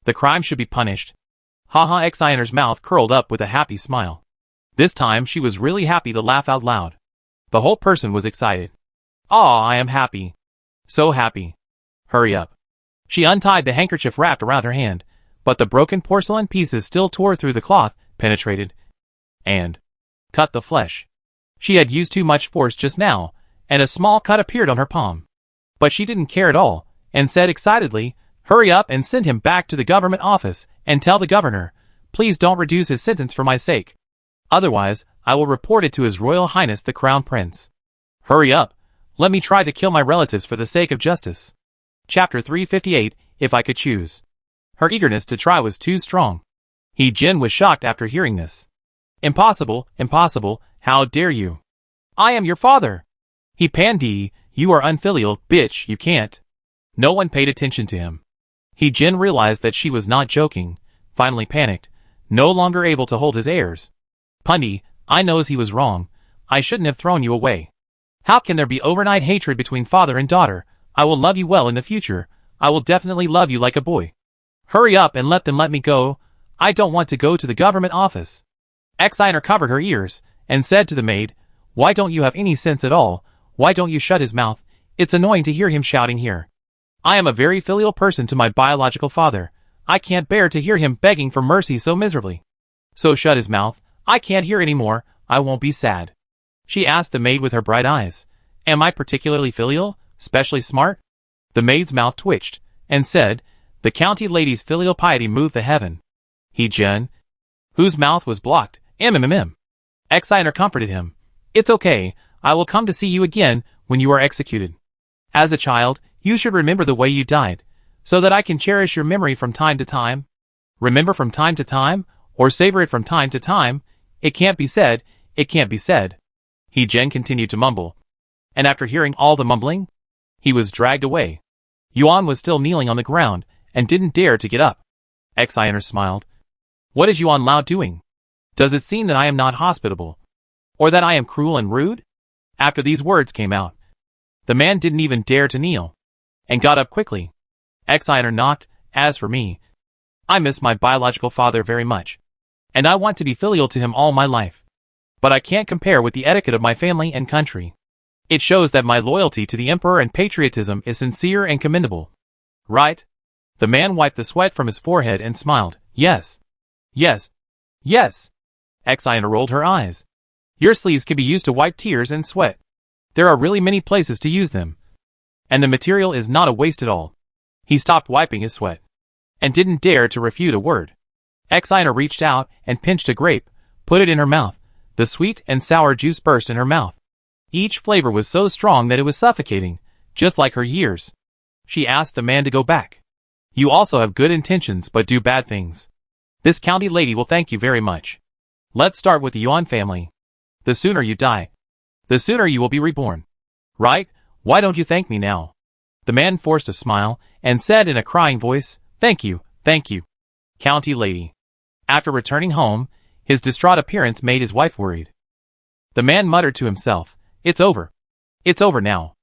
The crime should be punished." Haha, Exiner's mouth curled up with a happy smile. This time she was really happy to laugh out loud. The whole person was excited. "Aw, I am happy. So happy. Hurry up." She untied the handkerchief wrapped around her hand, but the broken porcelain pieces still tore through the cloth, penetrated, and cut the flesh. She had used too much force just now, and a small cut appeared on her palm. But she didn't care at all, and said excitedly, "Hurry up and send him back to the government office, and tell the governor, please don't reduce his sentence for my sake. Otherwise, I will report it to His Royal Highness the Crown Prince. Hurry up, let me try to kill my relatives for the sake of justice." Chapter 358, If I Could Choose. Her eagerness to try was too strong. He-Jin was shocked after hearing this. "Impossible, impossible, how dare you? I am your father." "He Pandi, you are unfilial, bitch, you can't." No one paid attention to him. He-Jin realized that she was not joking, finally panicked, no longer able to hold his airs. "Pundi, I knows he was wrong. I shouldn't have thrown you away. How can there be overnight hatred between father and daughter? I will love you well in the future. I will definitely love you like a boy. Hurry up and let me go. I don't want to go to the government office." Exiner covered her ears, and said to the maid, "Why don't you have any sense at all? Why don't you shut his mouth? It's annoying to hear him shouting here. I am a very filial person to my biological father. I can't bear to hear him begging for mercy so miserably. So shut his mouth. I can't hear any more. I won't be sad." She asked the maid with her bright eyes, "Am I particularly filial? Specially smart?" The maid's mouth twitched, and said, "The county lady's filial piety moved the heaven." He-Jin, whose mouth was blocked, Exiner comforted him. "It's okay, I will come to see you again when you are executed. As a child, you should remember the way you died, so that I can cherish your memory from time to time." "Remember from time to time, or savor it from time to time? It can't be said, it can't be said." He-Jin continued to mumble, and after hearing all the mumbling, he was dragged away. Yuan was still kneeling on the ground, and didn't dare to get up. Exiner smiled. "What is Yuan Lao doing? Does it seem that I am not hospitable? Or that I am cruel and rude?" After these words came out, the man didn't even dare to kneel, and got up quickly. Exiner knocked. "As for me, I miss my biological father very much, and I want to be filial to him all my life. But I can't compare with the etiquette of my family and country. It shows that my loyalty to the emperor and patriotism is sincere and commendable. Right? The man wiped the sweat from his forehead and smiled. Yes. Yes. Yes. Exina rolled her eyes. Your sleeves can be used to wipe tears and sweat. There are really many places to use them. And the material is not a waste at all. He stopped wiping his sweat. And didn't dare to refute a word. Exina reached out and pinched a grape, put it in her mouth. The sweet and sour juice burst in her mouth. Each flavor was so strong that it was suffocating, just like her years. She asked the man to go back. You also have good intentions but do bad things. This county lady will thank you very much. Let's start with the Yuan family. The sooner you die, the sooner you will be reborn. Right? Why don't you thank me now? The man forced a smile and said in a crying voice, Thank you, county lady. After returning home, his distraught appearance made his wife worried. The man muttered to himself, It's over. It's over now.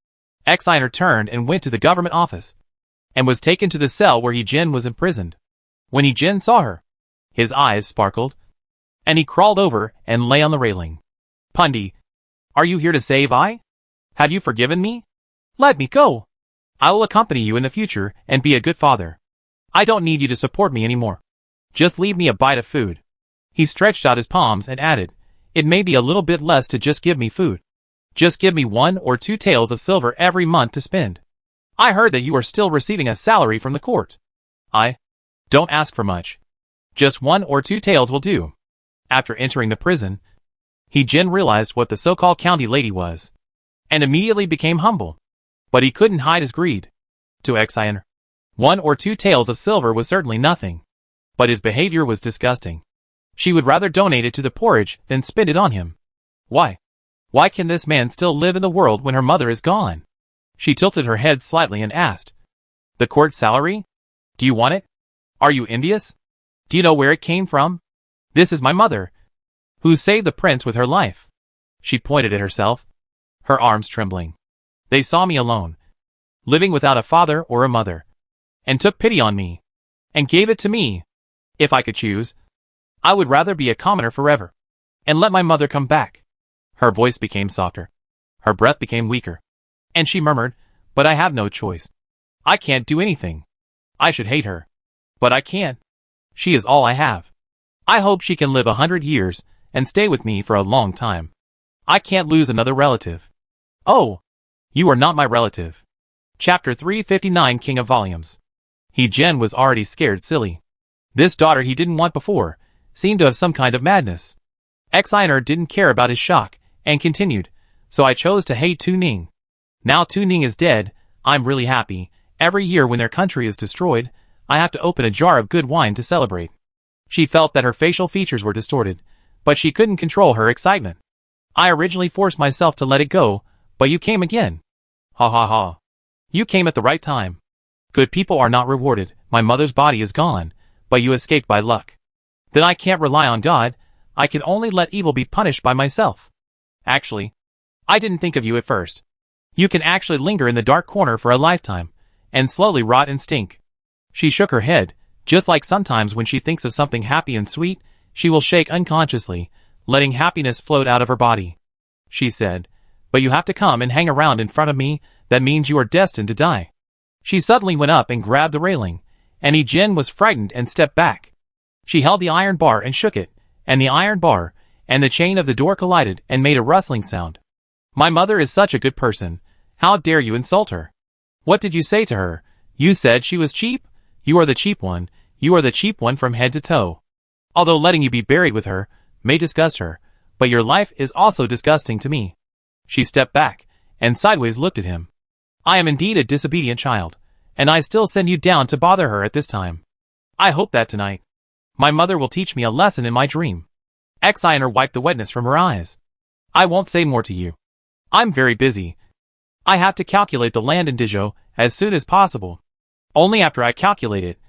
Exiner turned and went to the government office, and was taken to the cell where Jin was imprisoned. When Jin saw her, his eyes sparkled, and he crawled over and lay on the railing. Pundi, are you here to save I? Have you forgiven me? Let me go. I will accompany you in the future and be a good father. I don't need you to support me anymore. Just leave me a bite of food. He stretched out his palms and added, It may be a little bit less to just give me food. Just give me 1 or 2 taels of silver every month to spend. I heard that you are still receiving a salary from the court. Don't ask for much. Just 1 or 2 taels will do. After entering the prison, Jin realized what the so-called county lady was, and immediately became humble. But he couldn't hide his greed. To Exiner, 1 or 2 taels of silver was certainly nothing. But his behavior was disgusting. She would rather donate it to the porridge than spend it on him. Why? Why can this man still live in the world when her mother is gone? She tilted her head slightly and asked, The court salary? Do you want it? Are you envious? Do you know where it came from? This is my mother, who saved the prince with her life. She pointed at herself, her arms trembling. They saw me alone, living without a father or a mother, and took pity on me, and gave it to me. If I could choose, I would rather be a commoner forever, and let my mother come back. Her voice became softer. Her breath became weaker. And she murmured, But I have no choice. I can't do anything. I should hate her. But I can't. She is all I have. I hope she can live 100 years and stay with me for a long time. I can't lose another relative. Oh, you are not my relative. Chapter 359 King of Volumes. Jin was already scared silly. This daughter he didn't want before seemed to have some kind of madness. Exiner didn't care about his shock and continued, So I chose to hate Tu Ning. Now Tu Ning is dead, I'm really happy. Every year when their country is destroyed, I have to open a jar of good wine to celebrate. She felt that her facial features were distorted, but she couldn't control her excitement. I originally forced myself to let it go, but you came again. Ha ha ha. You came at the right time. Good people are not rewarded, my mother's body is gone, but you escaped by luck. Then I can't rely on God, I can only let evil be punished by myself. Actually, I didn't think of you at first. You can actually linger in the dark corner for a lifetime, and slowly rot and stink. She shook her head, just like sometimes when she thinks of something happy and sweet, she will shake unconsciously, letting happiness float out of her body. She said, But you have to come and hang around in front of me, that means you are destined to die. She suddenly went up and grabbed the railing, and Jin was frightened and stepped back. She held the iron bar and shook it, and the iron bar and the chain of the door collided and made a rustling sound. My mother is such a good person. How dare you insult her? What did you say to her? You said she was cheap? You are the cheap one. You are the cheap one from head to toe. Although letting you be buried with her may disgust her, but your life is also disgusting to me. She stepped back and sideways looked at him. I am indeed a disobedient child, and I still send you down to bother her at this time. I hope that tonight my mother will teach me a lesson in my dream. Exiner wiped the wetness from her eyes. I won't say more to you. I'm very busy. I have to calculate the land in Dijon as soon as possible. Only after I calculate it,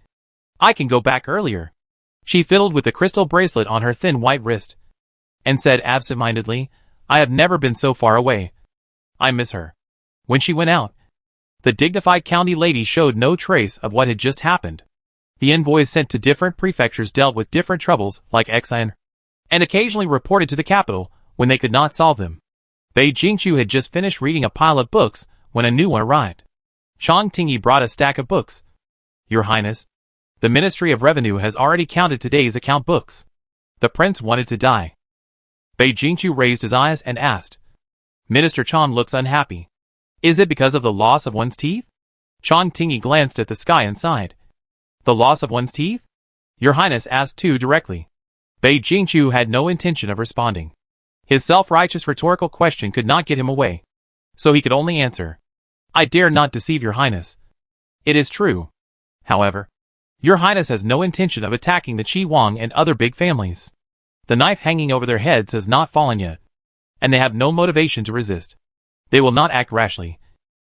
I can go back earlier. She fiddled with the crystal bracelet on her thin white wrist, and said absent-mindedly, I have never been so far away. I miss her. When she went out, the dignified county lady showed no trace of what had just happened. The envoys sent to different prefectures dealt with different troubles like Exiner, and occasionally reported to the capital, when they could not solve them. Bei Jingqiu had just finished reading a pile of books when a new one arrived. Chang Tingyi brought a stack of books. Your Highness, the Ministry of Revenue has already counted today's account books. The prince wanted to die. Bei Jingqiu raised his eyes and asked. Minister Chang looks unhappy. Is it because of the loss of one's teeth? Chang Tingyi glanced at the sky and sighed. The loss of one's teeth? Your Highness asked too directly. Bei Jingqiu had no intention of responding. His self-righteous rhetorical question could not get him away. So he could only answer. I dare not deceive your Highness. It is true. However, your Highness has no intention of attacking the Qi Wang and other big families. The knife hanging over their heads has not fallen yet, and they have no motivation to resist. They will not act rashly,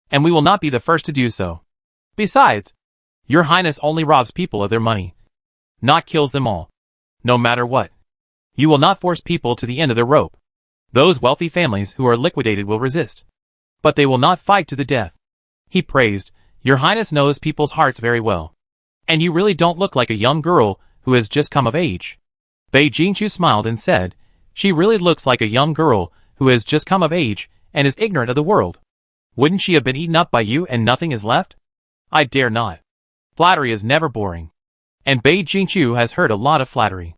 and we will not be the first to do so. Besides, your Highness only robs people of their money, not kills them all, no matter what. You will not force people to the end of their rope. Those wealthy families who are liquidated will resist, but they will not fight to the death. He praised, Your Highness knows people's hearts very well. And you really don't look like a young girl who has just come of age. Bei Jingqiu smiled and said, She really looks like a young girl who has just come of age and is ignorant of the world. Wouldn't she have been eaten up by you and nothing is left? I dare not. Flattery is never boring. And Bei Jingqiu has heard a lot of flattery.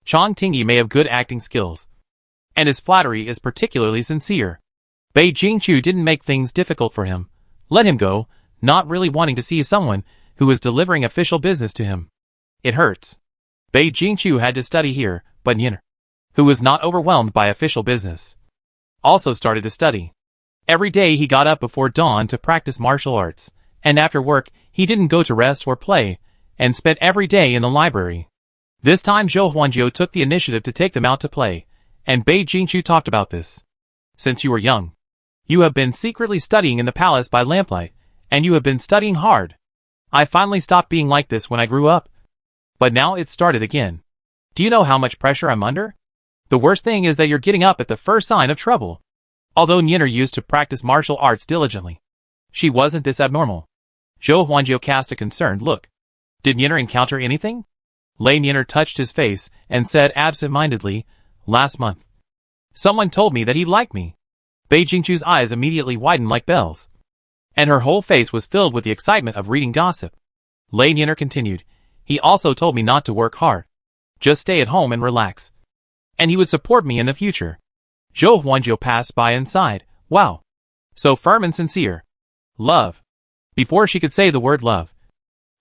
Chang Tingyi may have good acting skills, and his flattery is particularly sincere. Bei Jingqiu didn't make things difficult for him. Let him go, not really wanting to see someone who was delivering official business to him. It hurts. Bei Jingqiu had to study here, but Niner, who was not overwhelmed by official business, also started to study. Every day he got up before dawn to practice martial arts, and after work he didn't go to rest or play, and spent every day in the library. This time Zhou Huanjiu took the initiative to take them out to play, and Bei Jingqiu talked about this. Since you were young, you have been secretly studying in the palace by lamplight, and you have been studying hard. I finally stopped being like this when I grew up. But now it started again. Do you know how much pressure I'm under? The worst thing is that you're getting up at the first sign of trouble. Although Niner used to practice martial arts diligently, she wasn't this abnormal. Zhou Huanjiu cast a concerned look. Did Niner encounter anything? Lei Niner touched his face and said absent-mindedly, Last month, someone told me that he liked me. Bei Jingqiu's eyes immediately widened like bells, and her whole face was filled with the excitement of reading gossip. Lei Niner continued, He also told me not to work hard. Just stay at home and relax. And he would support me in the future. Zhou Huanjiu passed by and sighed, Wow. So firm and sincere. Love. Before she could say the word love,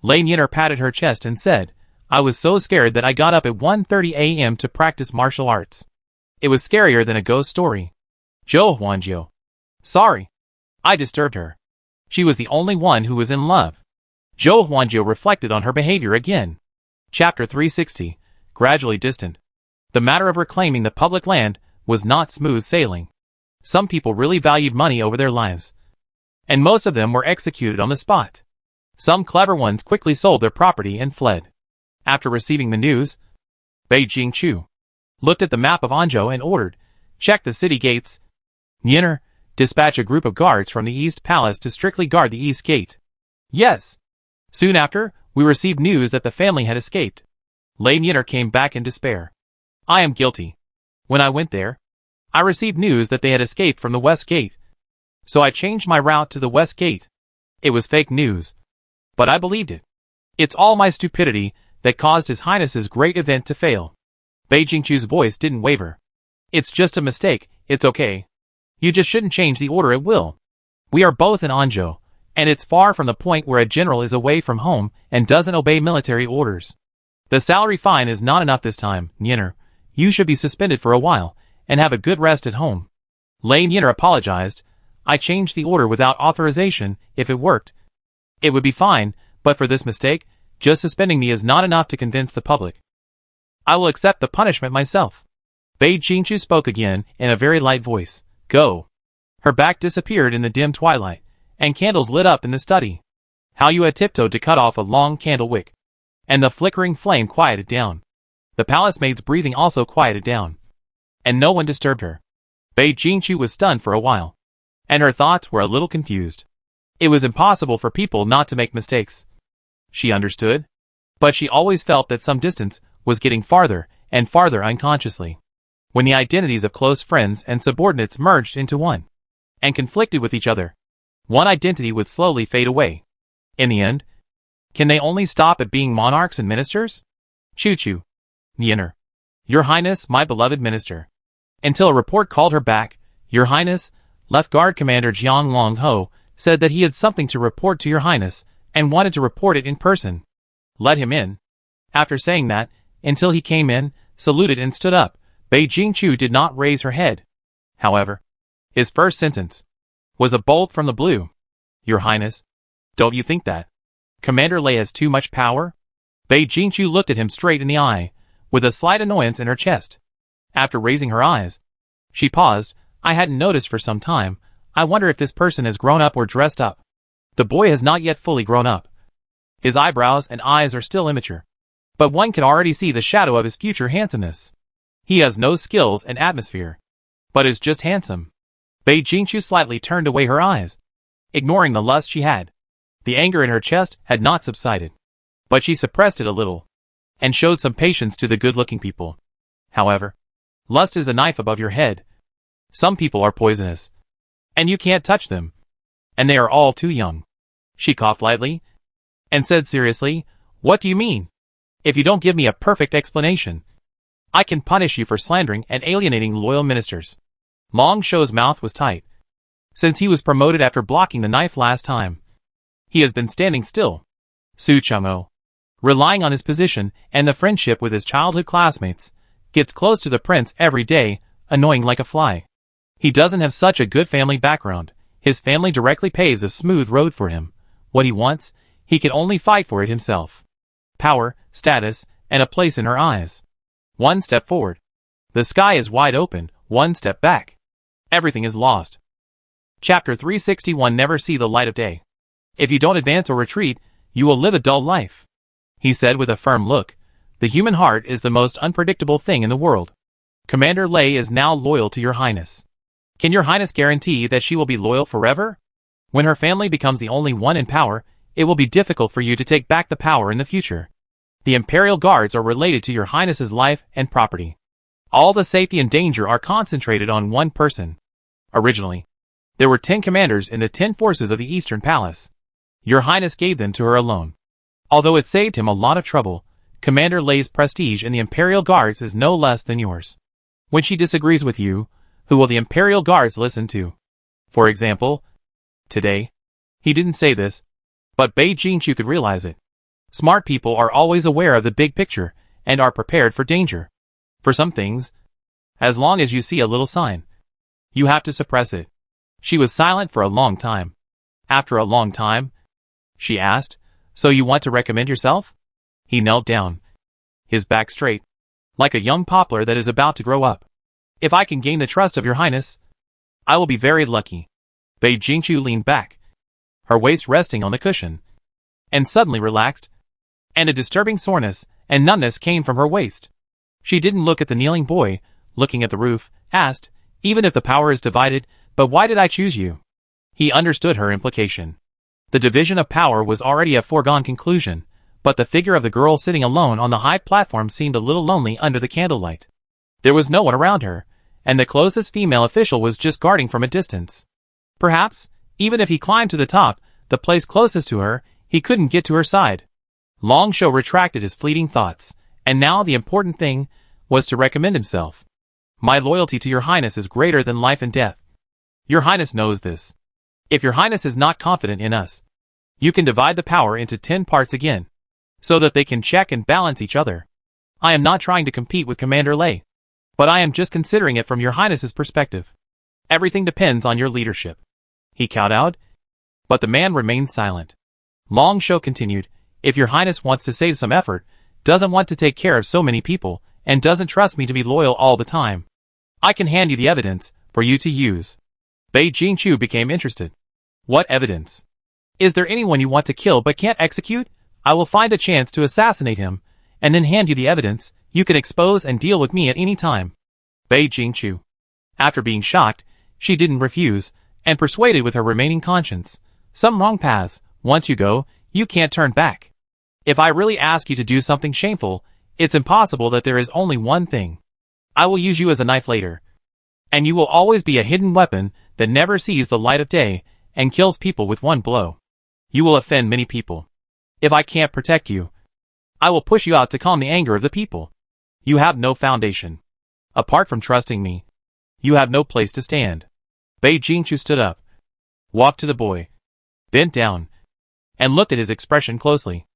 Lei Niner patted her chest and said, I was so scared that I got up at 1:30 a.m. to practice martial arts. It was scarier than a ghost story. Zhou Huanjiu. Sorry. I disturbed her. She was the only one who was in love. Zhou Huanjiu reflected on her behavior again. Chapter 360. Gradually distant. The matter of reclaiming the public land was not smooth sailing. Some people really valued money over their lives, and most of them were executed on the spot. Some clever ones quickly sold their property and fled. After receiving the news, Bei Jingqiu looked at the map of Anzhou and ordered, Check the city gates. Niner, dispatch a group of guards from the East Palace to strictly guard the East Gate. Yes. Soon after, we received news that the family had escaped. Lei Niner came back in despair. I am guilty. When I went there, I received news that they had escaped from the West Gate. So I changed my route to the West Gate. It was fake news, but I believed it. It's all my stupidity that caused His Highness's great event to fail. Bei Jingqiu's voice didn't waver. It's just a mistake, it's okay. You just shouldn't change the order at will. We are both in Anzhou, and it's far from the point where a general is away from home and doesn't obey military orders. The salary fine is not enough this time, Niner. You should be suspended for a while, and have a good rest at home. Lei Niner apologized. I changed the order without authorization. If it worked, it would be fine, but for this mistake, just suspending me is not enough to convince the public. I will accept the punishment myself. Bei Jingqiu spoke again in a very light voice. Go. Her back disappeared in the dim twilight, and candles lit up in the study. Hao Yu had tiptoed to cut off a long candle wick, and the flickering flame quieted down. The palace maid's breathing also quieted down, and no one disturbed her. Bei Jingqiu was stunned for a while, and her thoughts were a little confused. It was impossible for people not to make mistakes. She understood, but she always felt that some distance was getting farther and farther unconsciously. when the identities of close friends and subordinates merged into one, and conflicted with each other, one identity would slowly fade away. In the end, can they only stop at being monarchs and ministers? Choo-choo. Nyener. Your Highness, my beloved minister. Until a report called her back, Your Highness, Left Guard Commander Jiang Long-ho said that he had something to report to Your Highness and wanted to report it in person. Let him in. After saying that, until he came in, saluted and stood up, Bei Jingqiu did not raise her head. However, his first sentence was a bolt from the blue. Your Highness, don't you think that Commander Lei has too much power? Bei Jingqiu looked at him straight in the eye, with a slight annoyance in her chest. After raising her eyes, she paused. I hadn't noticed for some time. I wonder if this person has grown up or dressed up. The boy has not yet fully grown up. His eyebrows and eyes are still immature, but one can already see the shadow of his future handsomeness. He has no skills and atmosphere, but is just handsome. Bei Jingqiu slightly turned away her eyes, ignoring the lust she had. The anger in her chest had not subsided, but she suppressed it a little, and showed some patience to the good-looking people. However, lust is a knife above your head. Some people are poisonous, and you can't touch them, and they are all too young. She coughed lightly, and said seriously, What do you mean? If you don't give me a perfect explanation, I can punish you for slandering and alienating loyal ministers. Long Shou's mouth was tight. Since he was promoted after blocking the knife last time, he has been standing still. Su Chang'o, relying on his position and the friendship with his childhood classmates, gets close to the prince every day, annoying like a fly. He doesn't have such a good family background. His family directly paves a smooth road for him. What he wants, he can only fight for it himself. Power, status, and a place in her eyes. One step forward. The sky is wide open. One step back. Everything is lost. Chapter 361. Never see the light of day. If you don't advance or retreat, you will live a dull life, he said with a firm look. The human heart is the most unpredictable thing in the world. Commander Lei is now loyal to Your Highness. Can Your Highness guarantee that she will be loyal forever? When her family becomes the only one in power, it will be difficult for you to take back the power in the future. The Imperial Guards are related to Your Highness's life and property. All the safety and danger are concentrated on one person. Originally, there were 10 commanders in the 10 forces of the Eastern Palace. Your Highness gave them to her alone. Although it saved him a lot of trouble, Commander Lei's prestige in the Imperial Guards is no less than yours. When she disagrees with you, who will the Imperial Guards listen to? For example, today, he didn't say this, but Bei Jingqiu could realize it. Smart people are always aware of the big picture and are prepared for danger. For some things, as long as you see a little sign, you have to suppress it. She was silent for a long time. After a long time, she asked, So you want to recommend yourself? He knelt down, his back straight, like a young poplar that is about to grow up. If I can gain the trust of Your Highness, I will be very lucky. Bei Jingqiu leaned back, her waist resting on the cushion, and suddenly relaxed, and a disturbing soreness and numbness came from her waist. She didn't look at the kneeling boy, looking at the roof, asked, Even if the power is divided, but why did I choose you? He understood her implication. The division of power was already a foregone conclusion, but the figure of the girl sitting alone on the high platform seemed a little lonely under the candlelight. There was no one around her, and the closest female official was just guarding from a distance. Perhaps, even if he climbed to the top, the place closest to her, he couldn't get to her side. Long Shou retracted his fleeting thoughts, and now the important thing was to recommend himself. My loyalty to Your Highness is greater than life and death. Your Highness knows this. If Your Highness is not confident in us, you can divide the power into 10 parts again, so that they can check and balance each other. I am not trying to compete with Commander Lei, but I am just considering it from Your Highness's perspective. Everything depends on your leadership. He kowtowed, but the man remained silent. Long Shou continued, If Your Highness wants to save some effort, doesn't want to take care of so many people, and doesn't trust me to be loyal all the time, I can hand you the evidence for you to use. Bei Jingqiu became interested. What evidence? Is there anyone you want to kill but can't execute? I will find a chance to assassinate him, and then hand you the evidence. You can expose and deal with me at any time. Bei Jingqiu. After being shocked, she didn't refuse, and persuaded with her remaining conscience. Some wrong paths, once you go, you can't turn back. If I really ask you to do something shameful, it's impossible that there is only one thing. I will use you as a knife later. And you will always be a hidden weapon that never sees the light of day and kills people with one blow. You will offend many people. If I can't protect you, I will push you out to calm the anger of the people. You have no foundation. Apart from trusting me, you have no place to stand. Bei Jingqiu stood up, walked to the boy, bent down, and looked at his expression closely.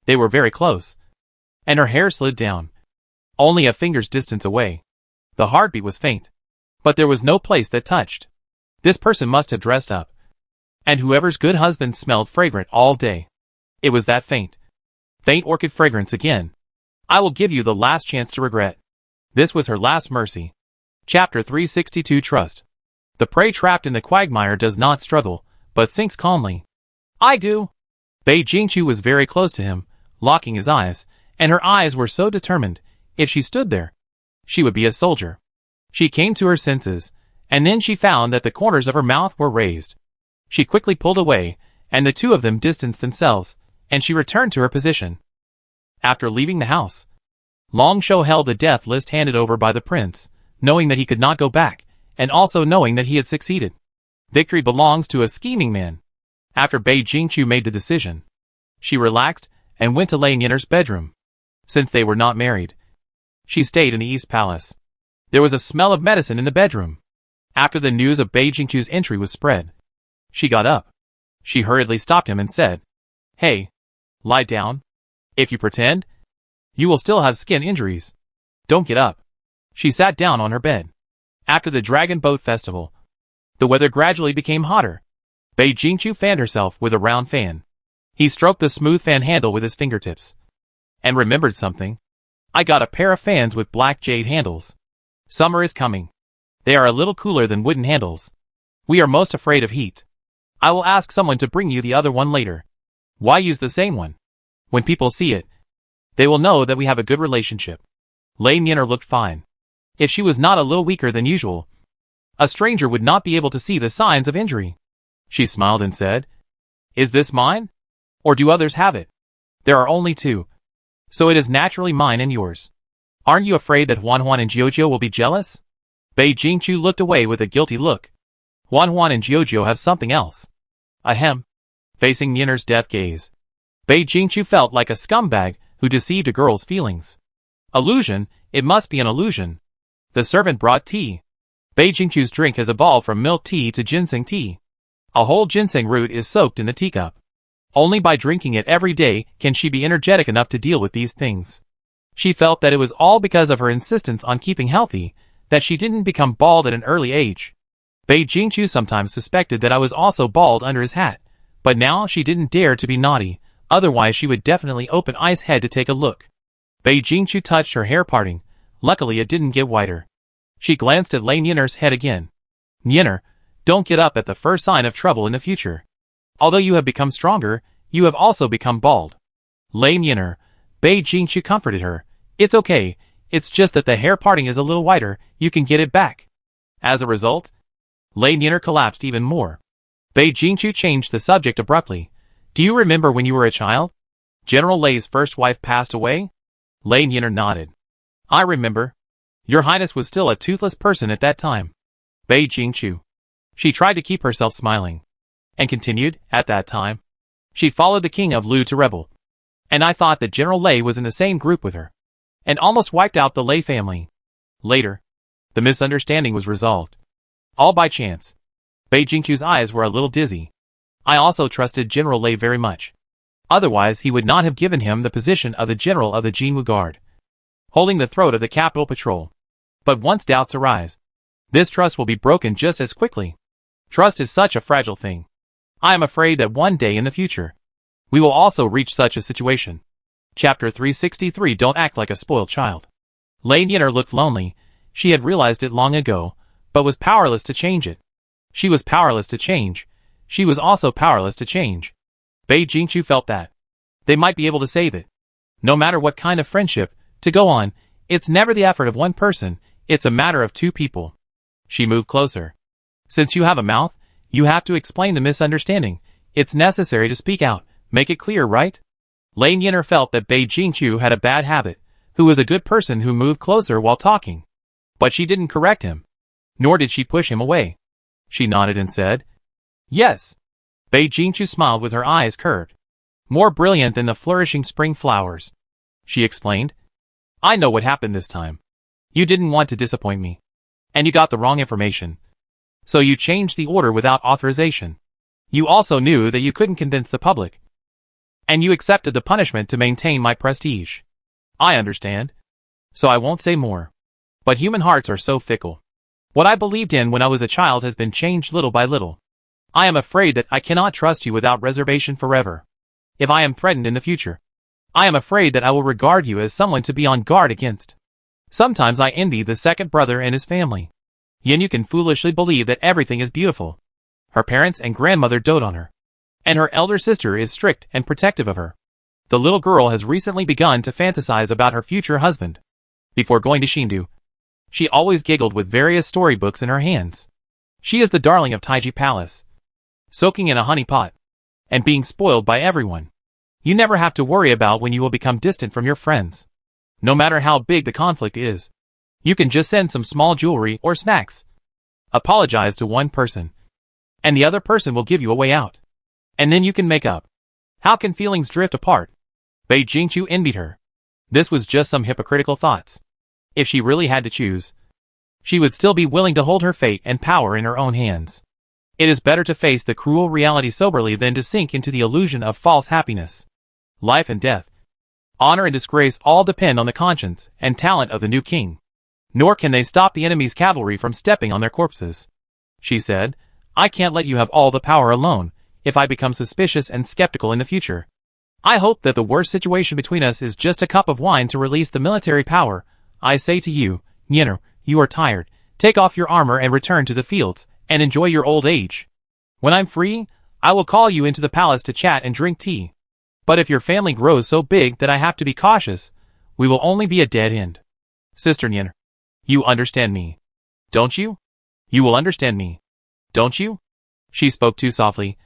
They were very close, and her hair slid down, only a finger's distance away. The heartbeat was faint, but there was no place that touched. This person must have dressed up, and whoever's good husband smelled fragrant all day. It was that faint orchid fragrance again. I will give you the last chance to regret. This was her last mercy. Chapter 362 Trust. The prey trapped in the quagmire does not struggle, but sinks calmly. I do. Bei Jingqiu was very close to him, locking his eyes, and her eyes were so determined, if she stood there, she would be a soldier. She came to her senses, and then she found that the corners of her mouth were raised. She quickly pulled away, and the two of them distanced themselves, and she returned to her position. After leaving the house, Long Shou held the death list handed over by the prince, knowing that he could not go back, and also knowing that he had succeeded. Victory belongs to a scheming man. After Bei Jingqiu made the decision, she relaxed and went to Lei Yin'er's bedroom. Since they were not married, she stayed in the East Palace. There was a smell of medicine in the bedroom. After the news of Bei Jingqiu's entry was spread, she got up. She hurriedly stopped him and said, "Hey, lie down. If you pretend, you will still have skin injuries. Don't get up." She sat down on her bed. After the Dragon Boat Festival, the weather gradually became hotter. Bei Jingqiu fanned herself with a round fan. He stroked the smooth fan handle with his fingertips, and remembered something. I got a pair of fans with black jade handles. Summer is coming. They are a little cooler than wooden handles. We are most afraid of heat. I will ask someone to bring you the other one later. Why use the same one? When people see it, they will know that we have a good relationship. Lei Yin'er looked fine. If she was not a little weaker than usual, a stranger would not be able to see the signs of injury. She smiled and said, "Is this mine? Or do others have it? There are only two, so it is naturally mine and yours. Aren't you afraid that Huan and Jiujiu will be jealous?" Bei Jingqiu looked away with a guilty look. Huan and Jiujiu have something else. Ahem. Facing Yin'er's death gaze, Bei Jingqiu felt like a scumbag who deceived a girl's feelings. Illusion, it must be an illusion. The servant brought tea. Bei Jingqiu's drink has evolved from milk tea to ginseng tea. A whole ginseng root is soaked in the teacup. Only by drinking it every day can she be energetic enough to deal with these things. She felt that it was all because of her insistence on keeping healthy that she didn't become bald at an early age. Bei Jingqiu sometimes suspected that I was also bald under his hat, but now she didn't dare to be naughty, otherwise she would definitely open I's head to take a look. Bei Jingqiu touched her hair parting. Luckily it didn't get whiter. She glanced at Lei Yin'er's head again. "Yin'er, don't get up at the first sign of trouble in the future. Although you have become stronger, you have also become bald." Lei Yin'er, Bei Jingqiu comforted her. "It's okay, it's just that the hair parting is a little whiter, you can get it back." As a result, Lei Yin'er collapsed even more. Bei Jingqiu changed the subject abruptly. "Do you remember when you were a child? General Lei's first wife passed away?" Lei Yin'er nodded. "I remember. Your Highness was still a toothless person at that time." Bei Jingqiu. She tried to keep herself smiling, and continued, "At that time, she followed the king of Lu to rebel. And I thought that General Lei was in the same group with her, and almost wiped out the Lei family. Later, the misunderstanding was resolved. All by chance." Bei Jingqiu's eyes were a little dizzy. "I also trusted General Lei very much. Otherwise he would not have given him the position of the general of the Jinwu Guard, holding the throat of the capital patrol. But once doubts arise, this trust will be broken just as quickly. Trust is such a fragile thing. I am afraid that one day in the future, we will also reach such a situation." Chapter 363 Don't act like a spoiled child. Lei Yin'er looked lonely. She had realized it long ago, but was powerless to change it. She was powerless to change. She was also powerless to change. Bei Jingqiu felt that they might be able to save it. No matter what kind of friendship, to go on, it's never the effort of one person, it's a matter of two people. She moved closer. "Since you have a mouth, you have to explain the misunderstanding. It's necessary to speak out, make it clear, right?" Lei Yin'er felt that Bei Jingqiu had a bad habit, who was a good person who moved closer while talking. But she didn't correct him. Nor did she push him away. She nodded and said, "Yes." Bei Jingqiu smiled with her eyes curved. "More brilliant than the flourishing spring flowers," she explained. "I know what happened this time. You didn't want to disappoint me. And you got the wrong information. So you changed the order without authorization. You also knew that you couldn't convince the public. And you accepted the punishment to maintain my prestige. I understand. So I won't say more. But human hearts are so fickle. What I believed in when I was a child has been changed little by little. I am afraid that I cannot trust you without reservation forever. If I am threatened in the future, I am afraid that I will regard you as someone to be on guard against. Sometimes I envy the second brother and his family. Yin, you can foolishly believe that everything is beautiful. Her parents and grandmother dote on her. And her elder sister is strict and protective of her. The little girl has recently begun to fantasize about her future husband. Before going to Shindu, she always giggled with various storybooks in her hands. She is the darling of Taiji Palace, soaking in a honey pot, and being spoiled by everyone. You never have to worry about when you will become distant from your friends. No matter how big the conflict is, you can just send some small jewelry or snacks. Apologize to one person, and the other person will give you a way out. And then you can make up. How can feelings drift apart? Bei Jingqiu envied her. This was just some hypocritical thoughts. If she really had to choose, she would still be willing to hold her fate and power in her own hands. It is better to face the cruel reality soberly than to sink into the illusion of false happiness. Life and death, honor and disgrace all depend on the conscience and talent of the new king. Nor can they stop the enemy's cavalry from stepping on their corpses. She said, "I can't let you have all the power alone, if I become suspicious and skeptical in the future. I hope that the worst situation between us is just a cup of wine to release the military power. I say to you, Nyener, you are tired. Take off your armor and return to the fields, and enjoy your old age. When I'm free, I will call you into the palace to chat and drink tea. But if your family grows so big that I have to be cautious, we will only be a dead end. Sister Nyener, you understand me, don't you? You will understand me, don't you?" She spoke too softly,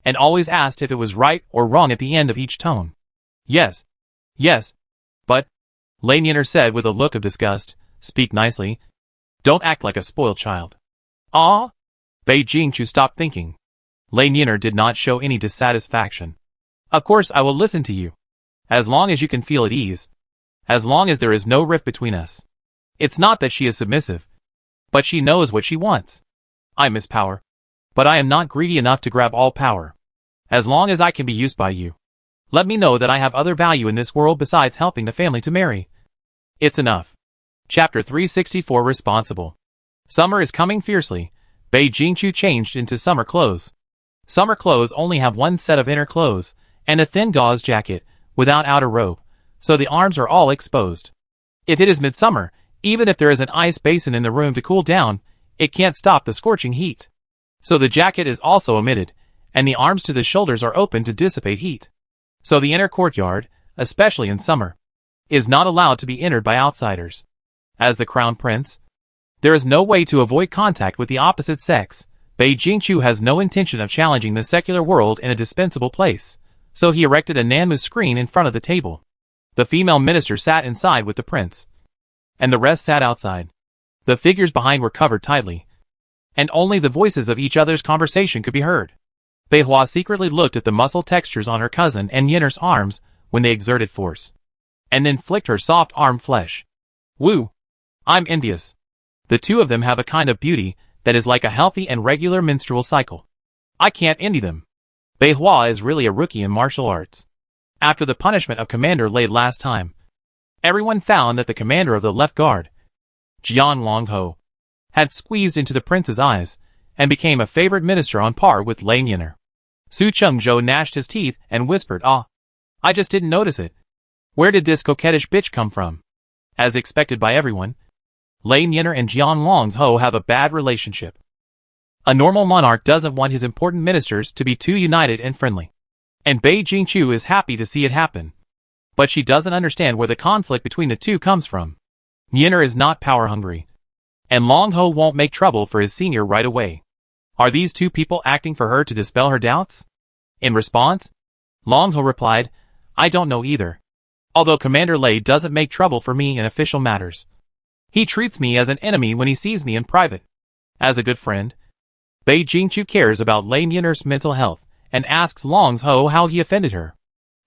and always asked if it was right or wrong at the end of each tone. "Yes, yes, but," Lei Nyener said with a look of disgust, "speak nicely. Don't act like a spoiled child." "Ah?" Bei Jingqiu stopped thinking. Lei Nyener did not show any dissatisfaction. "Of course I will listen to you. As long as you can feel at ease. As long as there is no rift between us. It's not that she is submissive, but she knows what she wants. I miss power, but I am not greedy enough to grab all power. As long as I can be used by you, let me know that I have other value in this world besides helping the family to marry. It's enough." Chapter 364 Responsible. Summer is coming fiercely. Bei Jingqiu changed into summer clothes. Summer clothes only have one set of inner clothes, and a thin gauze jacket, without outer robe, so the arms are all exposed. If it is midsummer, even if there is an ice basin in the room to cool down, it can't stop the scorching heat. So the jacket is also omitted, and the arms to the shoulders are open to dissipate heat. So the inner courtyard, especially in summer, is not allowed to be entered by outsiders. As the crown prince, there is no way to avoid contact with the opposite sex. Bei Jingqiu has no intention of challenging the secular world in a dispensable place, so he erected a Nanmu screen in front of the table. The female minister sat inside with the prince, and the rest sat outside. The figures behind were covered tightly, and only the voices of each other's conversation could be heard. Bei Hua secretly looked at the muscle textures on her cousin and Yenner's arms when they exerted force, and then flicked her soft arm flesh. "Woo! I'm envious. The two of them have a kind of beauty that is like a healthy and regular menstrual cycle. I can't envy them." Bei Hua is really a rookie in martial arts. After the punishment of Commander Lei last time, everyone found that the commander of the left guard, Jian Longho, had squeezed into the prince's eyes, and became a favorite minister on par with Lei Nyener. Su Chengzhou gnashed his teeth and whispered, "Ah, I just didn't notice it. Where did this coquettish bitch come from?" As expected by everyone, Lei Nyener and Jian Longho have a bad relationship. A normal monarch doesn't want his important ministers to be too united and friendly. And Bei Jingqiu is happy to see it happen. But she doesn't understand where the conflict between the two comes from. Nyener is not power-hungry, and Longho won't make trouble for his senior right away. Are these two people acting for her to dispel her doubts? In response, Longho replied, "I don't know either. Although Commander Lei doesn't make trouble for me in official matters, He treats me as an enemy when he sees me in private. As a good friend, Bei Jingchu cares about Lane Yinner's mental health and asks Longs Ho how he offended her.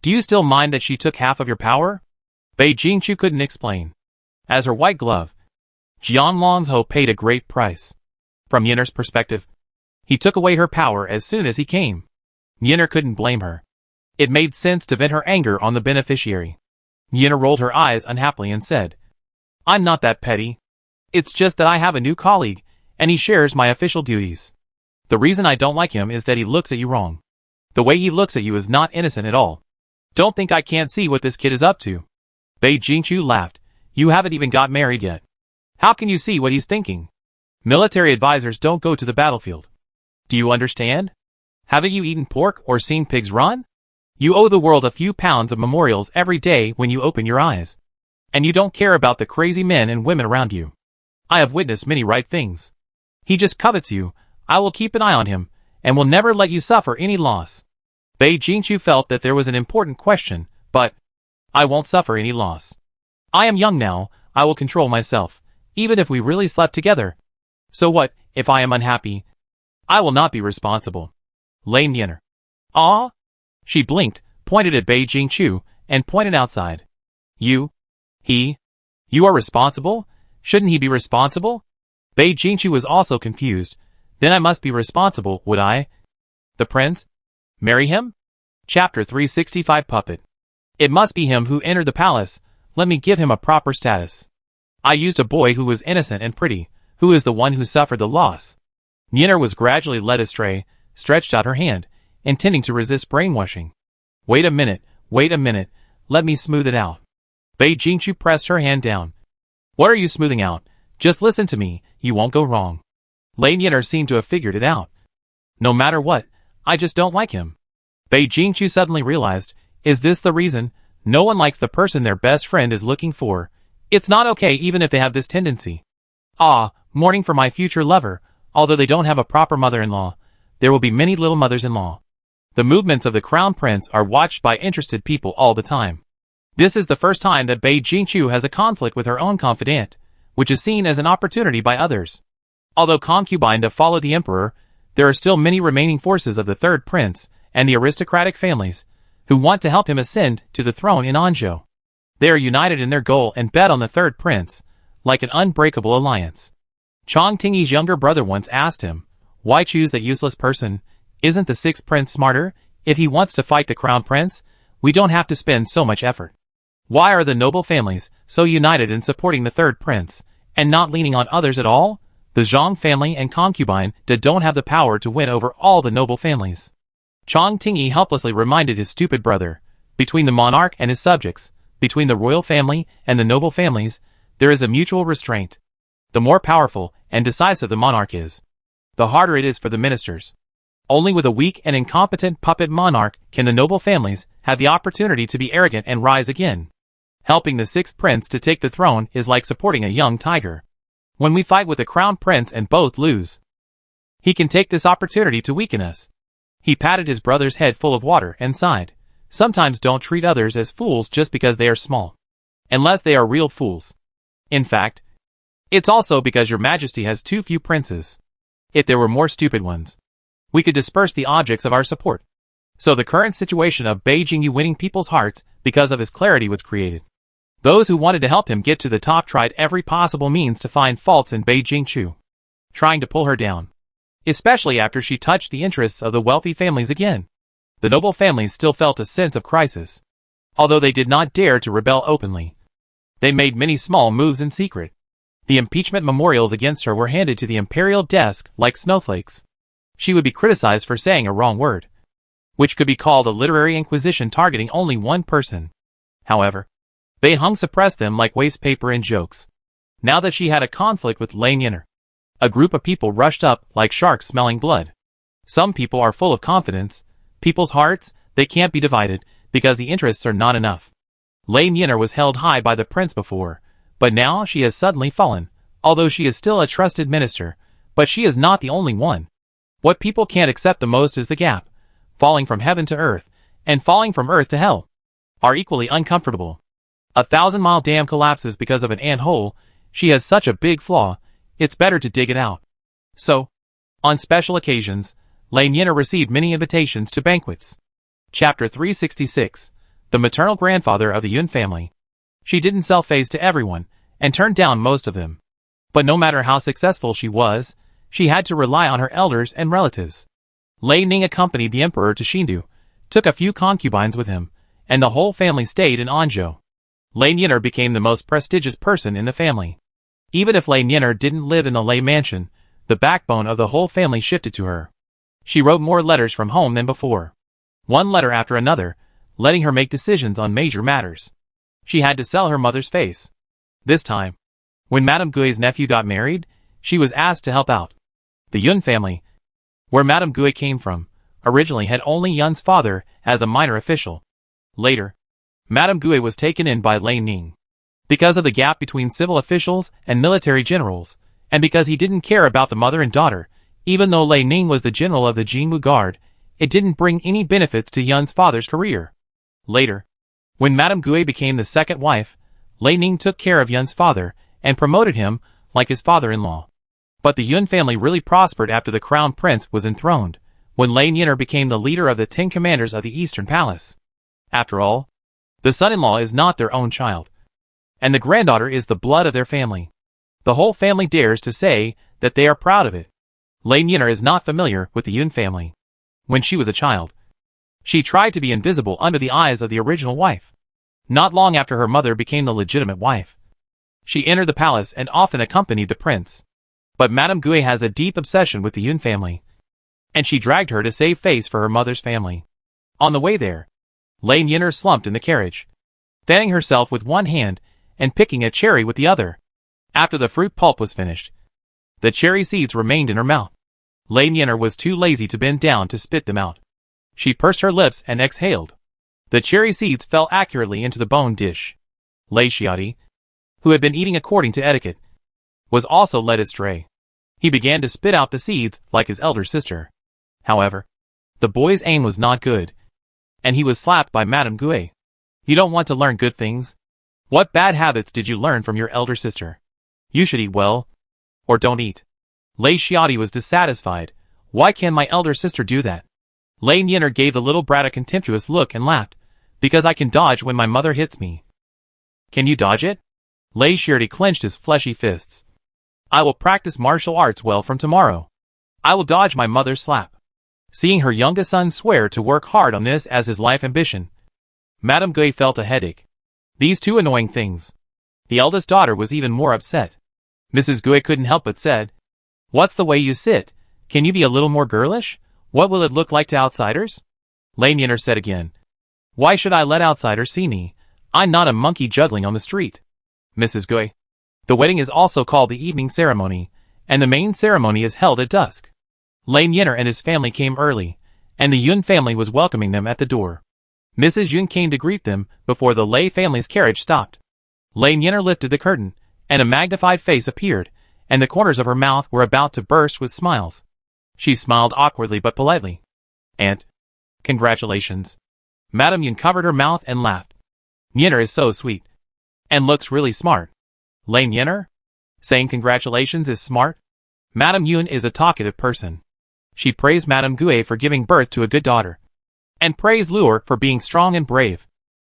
Do you still mind that she took half of your power? Bei Jingchu couldn't explain. As her white glove, Jian Longs Ho paid a great price. From Yinner's perspective, he took away her power as soon as he came. Yinner couldn't blame her. It made sense to vent her anger on the beneficiary. Yinner rolled her eyes unhappily and said, I'm not that petty. It's just that I have a new colleague, and he shares my official duties. The reason I don't like him is that he looks at you wrong. The way he looks at you is not innocent at all. Don't think I can't see what this kid is up to. Bei Jingchu laughed. You haven't even got married yet. How can you see what he's thinking? Military advisors don't go to the battlefield. Do you understand? Haven't you eaten pork or seen pigs run? You owe the world a few pounds of memorials every day when you open your eyes. And you don't care about the crazy men and women around you. I have witnessed many right things. He just covets you. I will keep an eye on him, and will never let you suffer any loss. Bei Jingchu felt that there was an important question, but I won't suffer any loss. I am young now, I will control myself, even if we really slept together. So what, if I am unhappy? I will not be responsible. Lane Yinner. Ah? She blinked, pointed at Bei Jingchu, and pointed outside. You are responsible? Shouldn't he be responsible? Bei Jingchu was also confused. Then I must be responsible, would I? The prince? Marry him? Chapter 365 Puppet. It must be him who entered the palace. Let me give him a proper status. I used a boy who was innocent and pretty, who is the one who suffered the loss. Yinner was gradually led astray, stretched out her hand, intending to resist brainwashing. Wait a minute, let me smooth it out. Bei Jingchu pressed her hand down. What are you smoothing out? Just listen to me, you won't go wrong. Lane Yinner seemed to have figured it out. No matter what, I just don't like him. Bei Jingchu suddenly realized, is this the reason? No one likes the person their best friend is looking for. It's not okay even if they have this tendency. Mourning for my future lover, although they don't have a proper mother-in-law. There will be many little mothers-in-law. The movements of the crown prince are watched by interested people all the time. This is the first time that Bei Jingchu has a conflict with her own confidant, which is seen as an opportunity by others. Although concubine to follow the emperor, there are still many remaining forces of the third prince and the aristocratic families who want to help him ascend to the throne in Anzhou. They are united in their goal and bet on the third prince, like an unbreakable alliance. Chong Tingyi's younger brother once asked him, why choose that useless person? Isn't the sixth prince smarter? If he wants to fight the crown prince, we don't have to spend so much effort. Why are the noble families so united in supporting the third prince, and not leaning on others at all? The Zhang family and concubine don't have the power to win over all the noble families. Chong Tingyi helplessly reminded his stupid brother, between the monarch and his subjects, between the royal family and the noble families, there is a mutual restraint. The more powerful and decisive the monarch is, the harder it is for the ministers. Only with a weak and incompetent puppet monarch can the noble families have the opportunity to be arrogant and rise again. Helping the sixth prince to take the throne is like supporting a young tiger. When we fight with the crown prince and both lose, he can take this opportunity to weaken us. He patted his brother's head full of water and sighed. Sometimes don't treat others as fools just because they are small. Unless they are real fools. In fact, it's also because your majesty has too few princes. If there were more stupid ones, we could disperse the objects of our support. So the current situation of Bei Jingyu winning people's hearts because of his clarity was created. Those who wanted to help him get to the top tried every possible means to find faults in Bei Jingchu, trying to pull her down. Especially after she touched the interests of the wealthy families again. The noble families still felt a sense of crisis. Although they did not dare to rebel openly, they made many small moves in secret. The impeachment memorials against her were handed to the imperial desk like snowflakes. She would be criticized for saying a wrong word, which could be called a literary inquisition targeting only one person. However, Bei Hung suppressed them like waste paper and jokes. Now that she had a conflict with Lane Yinner, a group of people rushed up like sharks smelling blood. Some people are full of confidence. People's hearts, they can't be divided because the interests are not enough. Lane Yinner was held high by the prince before, but now she has suddenly fallen, although she is still a trusted minister, but she is not the only one. What people can't accept the most is the gap, falling from heaven to earth, and falling from earth to hell, are equally uncomfortable. A 1,000-mile dam collapses because of an ant hole, She has such a big flaw, it's better to dig it out. So, on special occasions, Lei Nina received many invitations to banquets. Chapter 366. The maternal grandfather of the Yun family. She didn't sell face to everyone, and turned down most of them. But no matter how successful she was, she had to rely on her elders and relatives. Lei Ning accompanied the emperor to Shindu, took a few concubines with him, and the whole family stayed in Anzhou. Lei Niner became the most prestigious person in the family. Even if Lei Niner didn't live in the Lei mansion, the backbone of the whole family shifted to her. She wrote more letters from home than before. One letter after another, letting her make decisions on major matters. She had to sell her mother's face. This time, when Madame Gui's nephew got married, she was asked to help out. The Yun family, where Madame Gui came from, originally had only Yun's father as a minor official. Later, Madame Gui was taken in by Lei Ning. Because of the gap between civil officials and military generals, and because he didn't care about the mother and daughter, even though Lei Ning was the general of the Jingwu Guard, it didn't bring any benefits to Yun's father's career. Later, when Madame Gui became the second wife, Lei Ning took care of Yun's father and promoted him like his father-in-law. But the Yun family really prospered after the crown prince was enthroned, when Lei Niner became the leader of the 10 commanders of the Eastern Palace. After all, the son-in-law is not their own child, and the granddaughter is the blood of their family. The whole family dares to say that they are proud of it. Lei Niner is not familiar with the Yun family. When she was a child, she tried to be invisible under the eyes of the original wife. Not long after her mother became the legitimate wife, she entered the palace and often accompanied the prince. But Madame Gui has a deep obsession with the Yun family, and she dragged her to save face for her mother's family. On the way there, Lei Niner slumped in the carriage, fanning herself with one hand and picking a cherry with the other. After the fruit pulp was finished, the cherry seeds remained in her mouth. Lei Niner was too lazy to bend down to spit them out. She pursed her lips and exhaled. The cherry seeds fell accurately into the bone dish. Lei Xiaodi, who had been eating according to etiquette, was also led astray. He began to spit out the seeds like his elder sister. However, the boy's aim was not good, and he was slapped by Madame Gui. You don't want to learn good things? What bad habits did you learn from your elder sister? You should eat well, or don't eat. Lei Xiaodi was dissatisfied. Why can my elder sister do that? Lei Niner gave the little brat a contemptuous look and laughed. Because I can dodge when my mother hits me. Can you dodge it? Lei Xiaodi clenched his fleshy fists. I will practice martial arts well from tomorrow. I will dodge my mother's slap. Seeing her youngest son swear to work hard on this as his life ambition, Madame Gui felt a headache. These two annoying things. The eldest daughter was even more upset. Mrs. Gui couldn't help but said, "What's the way you sit? Can you be a little more girlish? What will it look like to outsiders?" Lei Niner said again, "Why should I let outsiders see me? I'm not a monkey juggling on the street." Mrs. Gui. The wedding is also called the evening ceremony, and the main ceremony is held at dusk. Lei Niner and his family came early, and the Yun family was welcoming them at the door. Mrs. Yun came to greet them before the Lei family's carriage stopped. Lei Niner lifted the curtain, and a magnified face appeared, and the corners of her mouth were about to burst with smiles. She smiled awkwardly but politely. "Aunt, congratulations." Madame Yun covered her mouth and laughed. "Niner is so sweet. And looks really smart." Lei Niner? Saying congratulations is smart? Madame Yun is a talkative person. She praised Madame Gui for giving birth to a good daughter, and praised Luer for being strong and brave,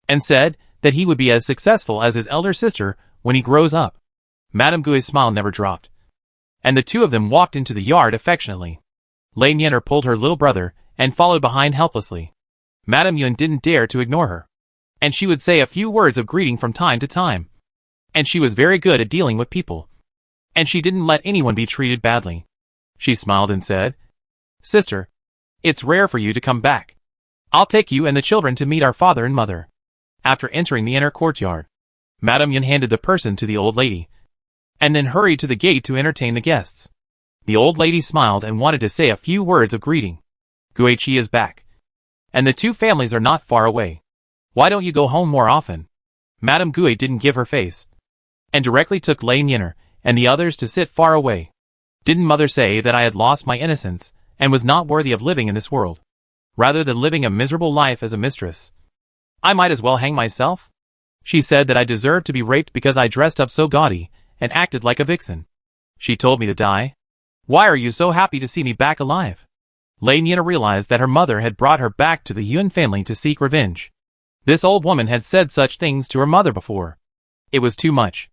and said that he would be as successful as his elder sister when he grows up. Madame Gui's smile never dropped, and the two of them walked into the yard affectionately. Lei Niner pulled her little brother and followed behind helplessly. Madame Yun didn't dare to ignore her, and she would say a few words of greeting from time to time. And she was very good at dealing with people, and she didn't let anyone be treated badly. She smiled and said, "Sister, it's rare for you to come back. I'll take you and the children to meet our father and mother." After entering the inner courtyard, Madame Yun handed the person to the old lady, and then hurried to the gate to entertain the guests. The old lady smiled and wanted to say a few words of greeting. "Guichi is back, and the two families are not far away. Why don't you go home more often?" Madame Gui didn't give her face, and directly took Lei Niner and the others to sit far away. "Didn't mother say that I had lost my innocence and was not worthy of living in this world? Rather than living a miserable life as a mistress, I might as well hang myself? She said that I deserved to be raped because I dressed up so gaudy and acted like a vixen. She told me to die. Why are you so happy to see me back alive? Lei Nian realized that her mother had brought her back to the Yuan family to seek revenge. This old woman had said such things to her mother before. It was too much.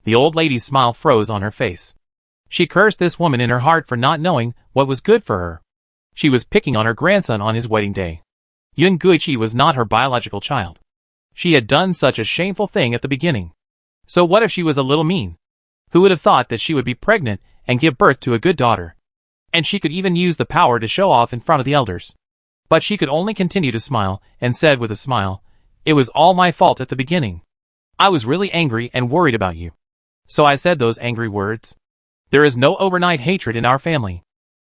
The old lady's smile froze on her face. She cursed this woman in her heart for not knowing what was good for her. She was picking on her grandson on his wedding day. Yun Guiqi was not her biological child. She had done such a shameful thing at the beginning. So what if she was a little mean? Who would have thought that she would be pregnant and give birth to a good daughter? And she could even use the power to show off in front of the elders. But she could only continue to smile, and said with a smile, "It was all my fault at the beginning. I was really angry and worried about you. So I said those angry words. There is no overnight hatred in our family.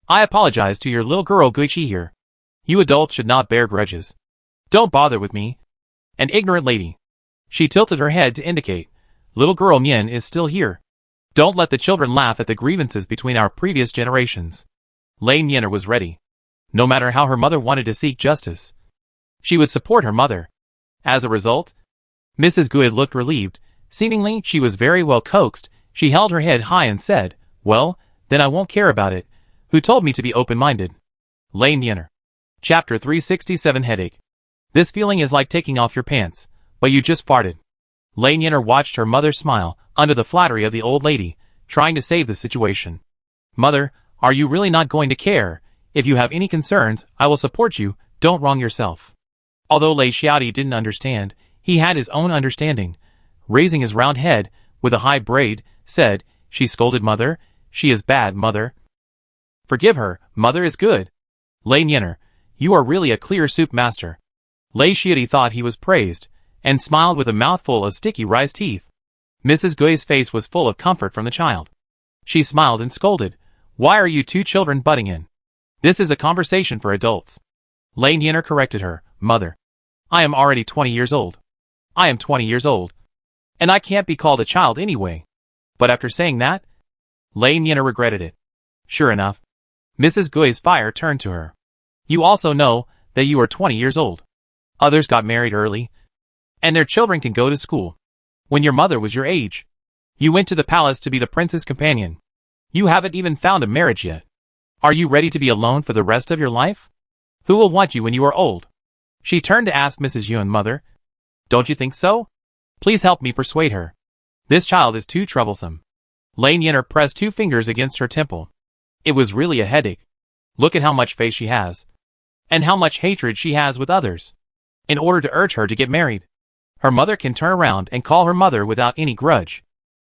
I apologize to your little girl Guiqi here. You adults should not bear grudges. Don't bother with me. An ignorant lady." She tilted her head to indicate, "Little girl Nian is still here. Don't let the children laugh at the grievances between our previous generations." Lei Nian was ready. No matter how her mother wanted to seek justice, she would support her mother. As a result, Mrs. Guid looked relieved. Seemingly, she was very well coaxed. She held her head high and said, "Well, then I won't care about it. Who told me to be open-minded?" Lei Nian. Chapter 367 Headache. This feeling is like taking off your pants, but you just farted. Lei Nian watched her mother smile, under the flattery of the old lady, trying to save the situation. "Mother, are you really not going to care? If you have any concerns, I will support you, don't wrong yourself." Although Lei Xiaodi didn't understand, he had his own understanding. Raising his round head, with a high braid, said, "She scolded mother, she is bad, mother. Forgive her, mother is good." Lei Nian, you are really a clear soup master. Lei Xiaodi thought he was praised, and smiled with a mouthful of sticky rice teeth. Mrs. Gui's face was full of comfort from the child. She smiled and scolded, "Why are you two children butting in? This is a conversation for adults." Lei Nian corrected her, "Mother, I am already 20 years old. I am 20 years old. And I can't be called a child anyway." But after saying that, Lei Nian regretted it. Sure enough, Mrs. Gui's fire turned to her. "You also know that you are 20 years old. Others got married early, and their children can go to school. When your mother was your age, you went to the palace to be the prince's companion. You haven't even found a marriage yet. Are you ready to be alone for the rest of your life? Who will want you when you are old?" She turned to ask Mrs. Yuan, "Mother, don't you think so? Please help me persuade her. This child is too troublesome." Lei Nian pressed 2 fingers against her temple. It was really a headache. Look at how much faith she has, and how much hatred she has with others. In order to urge her to get married, her mother can turn around and call her mother without any grudge.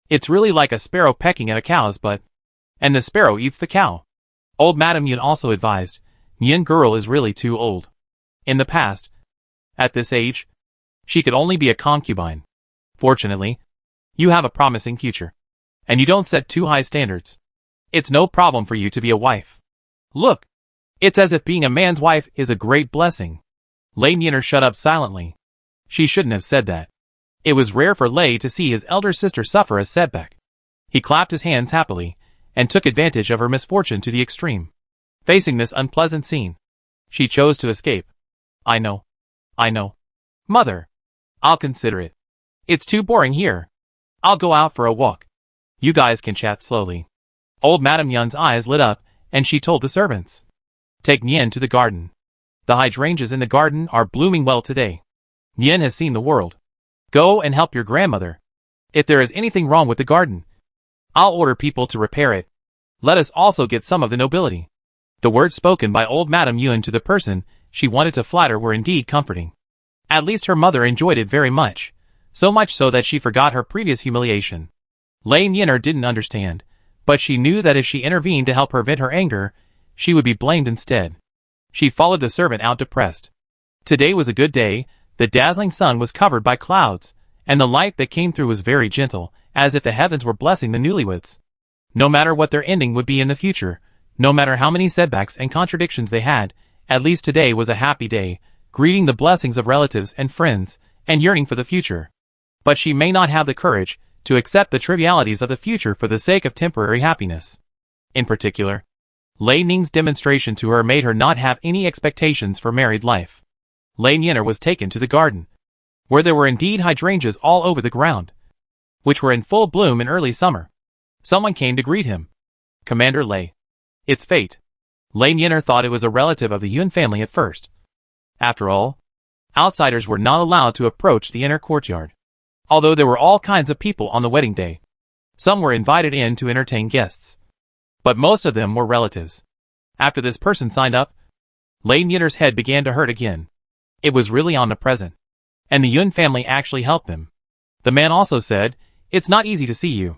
It's really like a sparrow pecking at a cow's butt, and the sparrow eats the cow. Old Madame Yun also advised, "Nian girl is really too old. In the past, at this age, she could only be a concubine. Fortunately, you have a promising future, and you don't set too high standards. It's no problem for you to be a wife. Look, it's as if being a man's wife is a great blessing." Lei Nian shut up silently. She shouldn't have said that. It was rare for Lei to see his elder sister suffer a setback. He clapped his hands happily, and took advantage of her misfortune to the extreme. Facing this unpleasant scene, she chose to escape. I know. Mother, I'll consider it. It's too boring here. I'll go out for a walk. You guys can chat slowly." Old Madame Yun's eyes lit up, and she told the servants, "Take Nian to the garden. The hydrangeas in the garden are blooming well today. Nian has seen the world. Go and help your grandmother. If there is anything wrong with the garden, I'll order people to repair it. Let us also get some of the nobility." The words spoken by old Madame Yun to the person she wanted to flatter were indeed comforting. At least her mother enjoyed it very much, so much so that she forgot her previous humiliation. Lei Nian didn't understand, but she knew that if she intervened to help her vent her anger, she would be blamed instead. She followed the servant out depressed. Today was a good day. The dazzling sun was covered by clouds, and the light that came through was very gentle, as if the heavens were blessing the newlyweds. No matter what their ending would be in the future, no matter how many setbacks and contradictions they had, at least today was a happy day, greeting the blessings of relatives and friends, and yearning for the future. But she may not have the courage to accept the trivialities of the future for the sake of temporary happiness. In particular, Lei Ning's demonstration to her made her not have any expectations for married life. Lei Nian was taken to the garden, where there were indeed hydrangeas all over the ground, which were in full bloom in early summer. Someone came to greet him. Commander Lei. It's fate. Lei Yin'er thought it was a relative of the Yun family at first. After all, outsiders were not allowed to approach the inner courtyard. Although there were all kinds of people on the wedding day. Some were invited in to entertain guests. But most of them were relatives. After this person signed up, Lei Yin'er's head began to hurt again. It was really omnipresent. And the Yun family actually helped them. The man also said, "It's not easy to see you.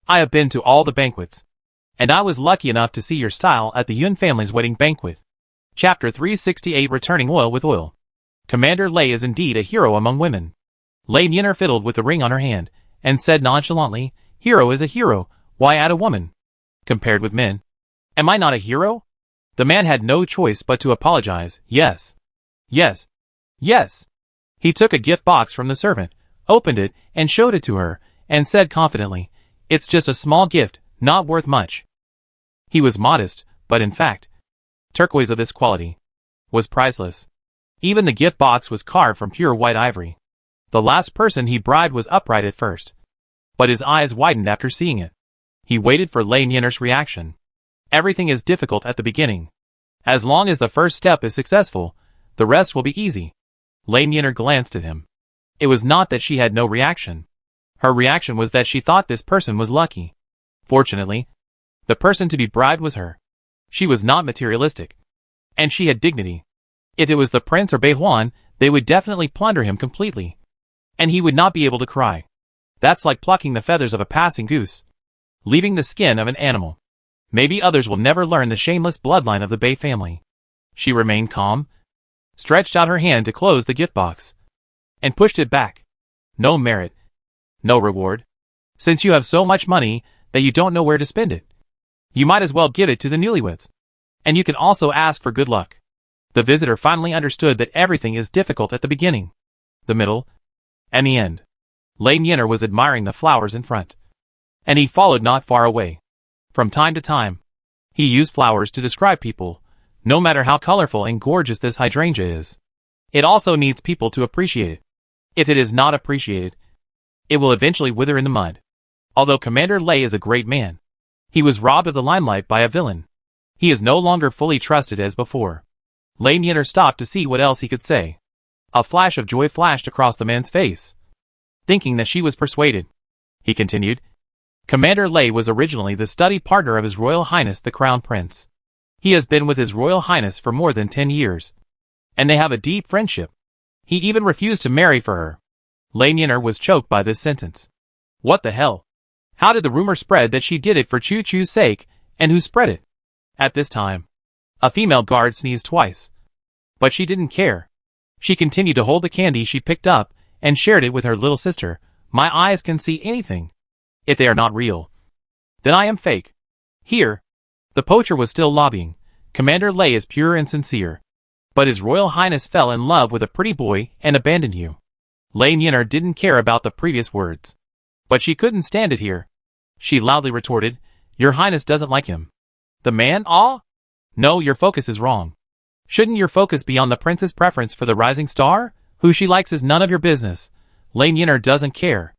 I have been to all the banquets. And I was lucky enough to see your style at the Yun family's wedding banquet." Chapter 368 Returning Oil with Oil. Commander Lei is indeed a hero among women. Lei Yin'er fiddled with the ring on her hand, and said nonchalantly, "Hero is a hero, why add a woman? Compared with men. Am I not a hero?" The man had no choice but to apologize. Yes. Yes. Yes. He took a gift box from the servant, opened it, and showed it to her, and said confidently, "It's just a small gift, not worth much." He was modest, but in fact, turquoise of this quality was priceless. Even the gift box was carved from pure white ivory. The last person he bribed was upright at first, but his eyes widened after seeing it. He waited for Lei Yin'er's reaction. Everything is difficult at the beginning. As long as the first step is successful, the rest will be easy. Lei Yin'er glanced at him. It was not that she had no reaction. Her reaction was that she thought this person was lucky. Fortunately, the person to be bribed was her. She was not materialistic. And she had dignity. If it was the prince or Beihuan, they would definitely plunder him completely. And he would not be able to cry. That's like plucking the feathers of a passing goose, leaving the skin of an animal. Maybe others will never learn the shameless bloodline of the Bei family. She remained calm, stretched out her hand to close the gift box, and pushed it back. No merit. No reward. Since you have so much money that you don't know where to spend it, you might as well give it to the newlyweds. And you can also ask for good luck. The visitor finally understood that everything is difficult at the beginning, the middle, and the end. Lei Yin'er was admiring the flowers in front, and he followed not far away. From time to time, he used flowers to describe people, no matter how colorful and gorgeous this hydrangea is. It also needs people to appreciate it. If it is not appreciated, it will eventually wither in the mud. Although Commander Lei is a great man, he was robbed of the limelight by a villain. He is no longer fully trusted as before. Lei Yin'er stopped to see what else he could say. A flash of joy flashed across the man's face. Thinking that she was persuaded, he continued, "Commander Lei was originally the study partner of His Royal Highness the Crown Prince. He has been with His Royal Highness for more than 10 years. And they have a deep friendship. He even refused to marry for her." Lei Yin'er was choked by this sentence. What the hell? How did the rumor spread that she did it for Chu Chu's sake, and who spread it? At this time, a female guard sneezed twice. But she didn't care. She continued to hold the candy she picked up, and shared it with her little sister. "My eyes can see anything. If they are not real, then I am fake." Here, the poacher was still lobbying. "Commander Lei is pure and sincere. But His Royal Highness fell in love with a pretty boy and abandoned you." Lei Yin'er didn't care about the previous words. But she couldn't stand it here. She loudly retorted, "Your Highness doesn't like him." "The man? Ah? No, your focus is wrong. Shouldn't your focus be on the prince's preference for the rising star? Who she likes is none of your business." Lei Yin'er doesn't care.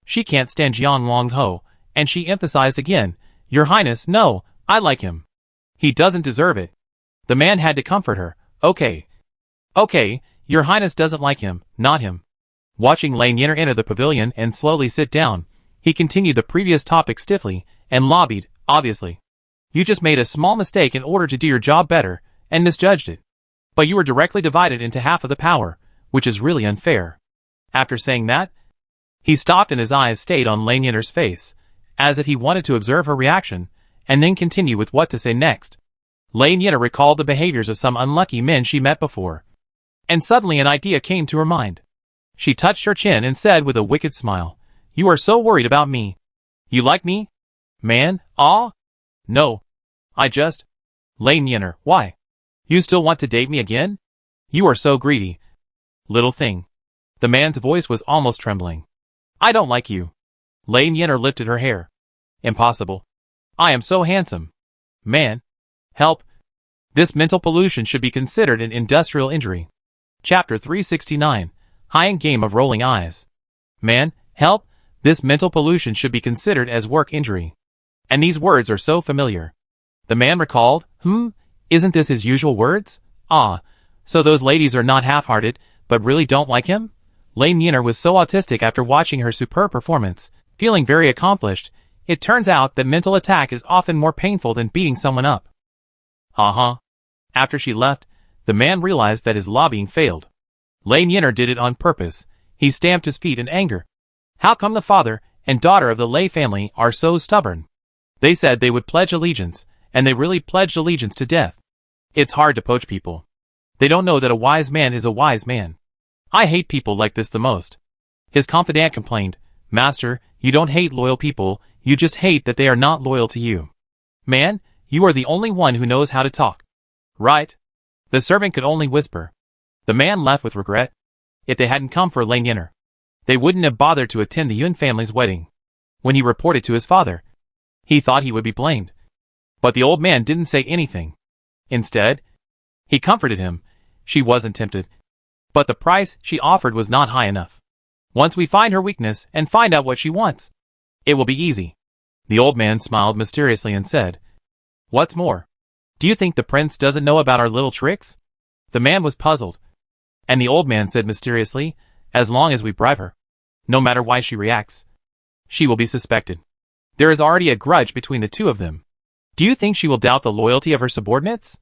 She can't stand Jiang Longho, and she emphasized again, "Your Highness, no, I like him. He doesn't deserve it." The man had to comfort her. Okay, your Highness doesn't like him, not him." Watching Lei Yin'er enter the pavilion and slowly sit down, he continued the previous topic stiffly, and lobbied, "Obviously. You just made a small mistake in order to do your job better, and misjudged it. But you were directly divided into half of the power, which is really unfair." After saying that, he stopped and his eyes stayed on Lei Yin'er's face, as if he wanted to observe her reaction, and then continue with what to say next. Lei Yin'er recalled the behaviors of some unlucky men she met before. And suddenly an idea came to her mind. She touched her chin and said with a wicked smile, "You are so worried about me. You like me? Man, ah? No. I just..." "Lei Yin'er, why? You still want to date me again? You are so greedy. Little thing." The man's voice was almost trembling. "I don't like you." Lei Yin'er lifted her hair. "Impossible. I am so handsome. Man. Help. This mental pollution should be considered an industrial injury." Chapter 369 High-End Game of Rolling Eyes. "Man, help. This mental pollution should be considered as work injury." And these words are so familiar. The man recalled, isn't this his usual words? Ah, so those ladies are not half-hearted, but really don't like him? Lane Yinner was so autistic after watching her superb performance, feeling very accomplished. It turns out that mental attack is often more painful than beating someone up. After she left, the man realized that his lobbying failed. Lane Yinner did it on purpose. He stamped his feet in anger. How come the father and daughter of the Lei family are so stubborn? They said they would pledge allegiance, and they really pledged allegiance to death. It's hard to poach people. They don't know that a wise man is a wise man. I hate people like this the most. His confidant complained, Master, you don't hate loyal people, you just hate that they are not loyal to you. Man, you are the only one who knows how to talk. Right? The servant could only whisper. The man left with regret. If they hadn't come for Lane Yinner, they wouldn't have bothered to attend the Yun family's wedding. When he reported to his father, he thought he would be blamed. But the old man didn't say anything. Instead, he comforted him. She wasn't tempted. But the price she offered was not high enough. Once we find her weakness and find out what she wants, it will be easy. The old man smiled mysteriously and said, What's more? Do you think the prince doesn't know about our little tricks? The man was puzzled. And the old man said mysteriously, As long as we bribe her, no matter why she reacts, she will be suspected. There is already a grudge between the two of them. Do you think she will doubt the loyalty of her subordinates?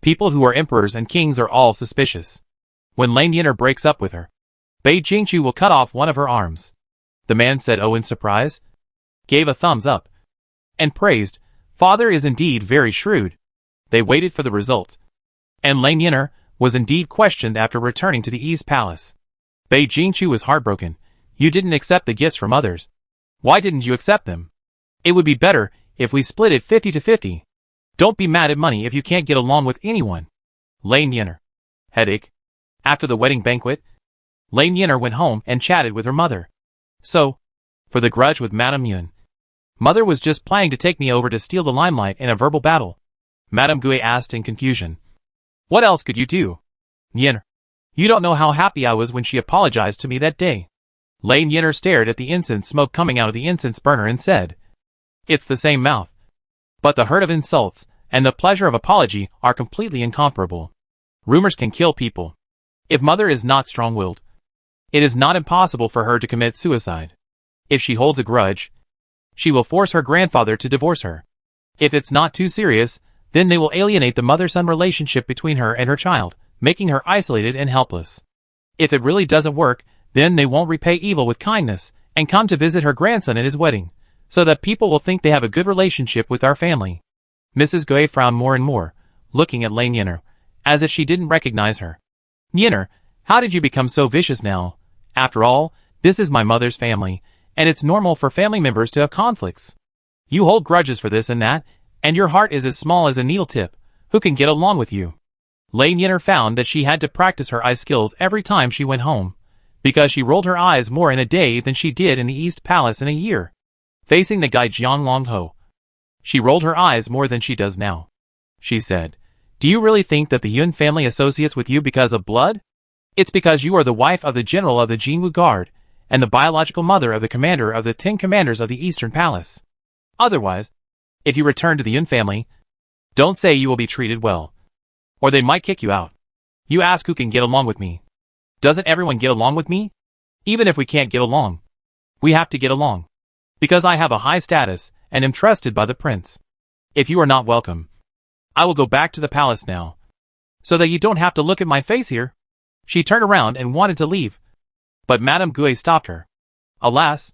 People who are emperors and kings are all suspicious. When Lane Yinner breaks up with her, Bei Jingchu will cut off one of her arms. The man said in surprise, gave a thumbs up, and praised, Father is indeed very shrewd. They waited for the result. And Lane Yinner was indeed questioned after returning to the East Palace. Bei Jingchu was heartbroken. You didn't accept the gifts from others. Why didn't you accept them? It would be better if we split it 50-50. Don't be mad at money if you can't get along with anyone. Lane Yinner. Headache. After the wedding banquet, Lane Yinner went home and chatted with her mother. So, for the grudge with Madame Yun. Mother was just planning to take me over to steal the limelight in a verbal battle. Madame Gui asked in confusion. What else could you do? Yinner. You don't know how happy I was when she apologized to me that day. Lane Yinner stared at the incense smoke coming out of the incense burner and said, It's the same mouth. But the hurt of insults and the pleasure of apology are completely incomparable. Rumors can kill people. If mother is not strong-willed, it is not impossible for her to commit suicide. If she holds a grudge, she will force her grandfather to divorce her. If it's not too serious, then they will alienate the mother-son relationship between her and her child, making her isolated and helpless. If it really doesn't work, then they won't repay evil with kindness and come to visit her grandson at his wedding, so that people will think they have a good relationship with our family. Mrs. Gui frowned more and more, looking at Lane Yinner, as if she didn't recognize her. Yinner, how did you become so vicious now? After all, this is my mother's family, and it's normal for family members to have conflicts. You hold grudges for this and that, and your heart is as small as a needle tip. Who can get along with you? Lane Yinner found that she had to practice her eye skills every time she went home, because she rolled her eyes more in a day than she did in the East Palace in a year. Facing the guy Jiang Longho, she rolled her eyes more than she does now. She said, Do you really think that the Yun family associates with you because of blood? It's because you are the wife of the general of the Jinwu Guard, and the biological mother of the commander of the 10 commanders of the Eastern Palace. Otherwise, if you return to the Yun family, don't say you will be treated well, or they might kick you out. You ask who can get along with me. Doesn't everyone get along with me? Even if we can't get along, we have to get along. Because I have a high status and am trusted by the prince. If you are not welcome, I will go back to the palace now, so that you don't have to look at my face here. She turned around and wanted to leave, but Madame Gui stopped her. Alas,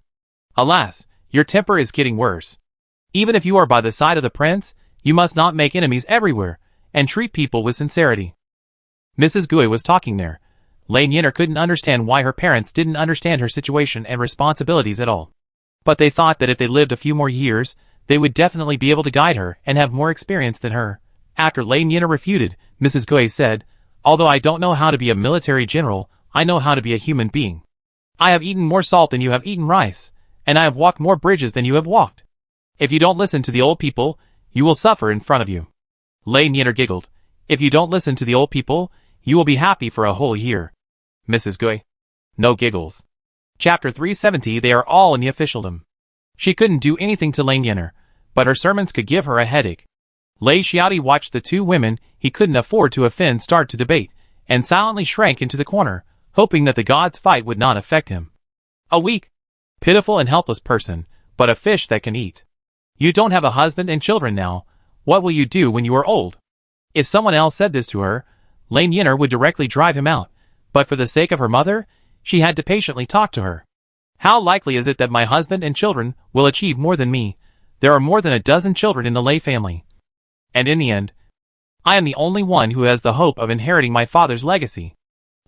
your temper is getting worse. Even if you are by the side of the prince, you must not make enemies everywhere, and treat people with sincerity. Mrs. Gui was talking there. Lane Yinner couldn't understand why her parents didn't understand her situation and responsibilities at all. But they thought that if they lived a few more years, they would definitely be able to guide her and have more experience than her. After Lane Yinner refuted, Mrs. Gui said, Although I don't know how to be a military general, I know how to be a human being. I have eaten more salt than you have eaten rice, and I have walked more bridges than you have walked. If you don't listen to the old people, you will suffer in front of you. Lane Yinner giggled. If you don't listen to the old people, you will be happy for a whole year. Mrs. Gui. No giggles. Chapter 370 They are all in the officialdom. She couldn't do anything to Lane Yinner, but her sermons could give her a headache. Lei Xiaodi watched the two women he couldn't afford to offend start to debate, and silently shrank into the corner, hoping that the gods' fight would not affect him. A weak, pitiful and helpless person, but a fish that can eat. You don't have a husband and children now. What will you do when you are old? If someone else said this to her, Lane Yinner would directly drive him out, but for the sake of her mother, she had to patiently talk to her. How likely is it that my husband and children will achieve more than me? There are more than a dozen children in the Lei family. And in the end, I am the only one who has the hope of inheriting my father's legacy.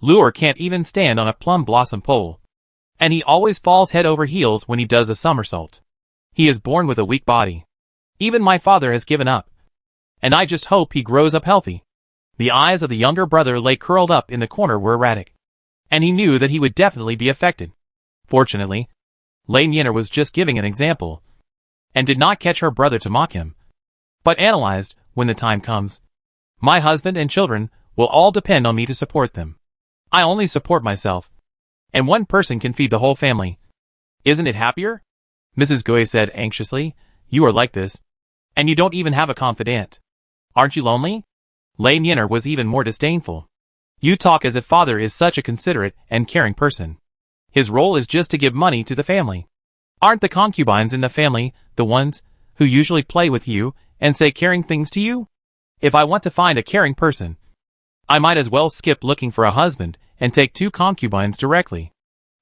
Luer can't even stand on a plum blossom pole. And he always falls head over heels when he does a somersault. He is born with a weak body. Even my father has given up. And I just hope he grows up healthy. The eyes of the younger brother lay curled up in the corner were erratic. And he knew that he would definitely be affected. Fortunately, Lane Yinner was just giving an example, and did not catch her brother to mock him, but analyzed, when the time comes, my husband and children will all depend on me to support them. I only support myself, and one person can feed the whole family. Isn't it happier? Mrs. Gui said anxiously. You are like this, and you don't even have a confidant. Aren't you lonely? Lane Yinner was even more disdainful. You talk as if father is such a considerate and caring person. His role is just to give money to the family. Aren't the concubines in the family the ones who usually play with you and say caring things to you? If I want to find a caring person, I might as well skip looking for a husband and take 2 concubines directly.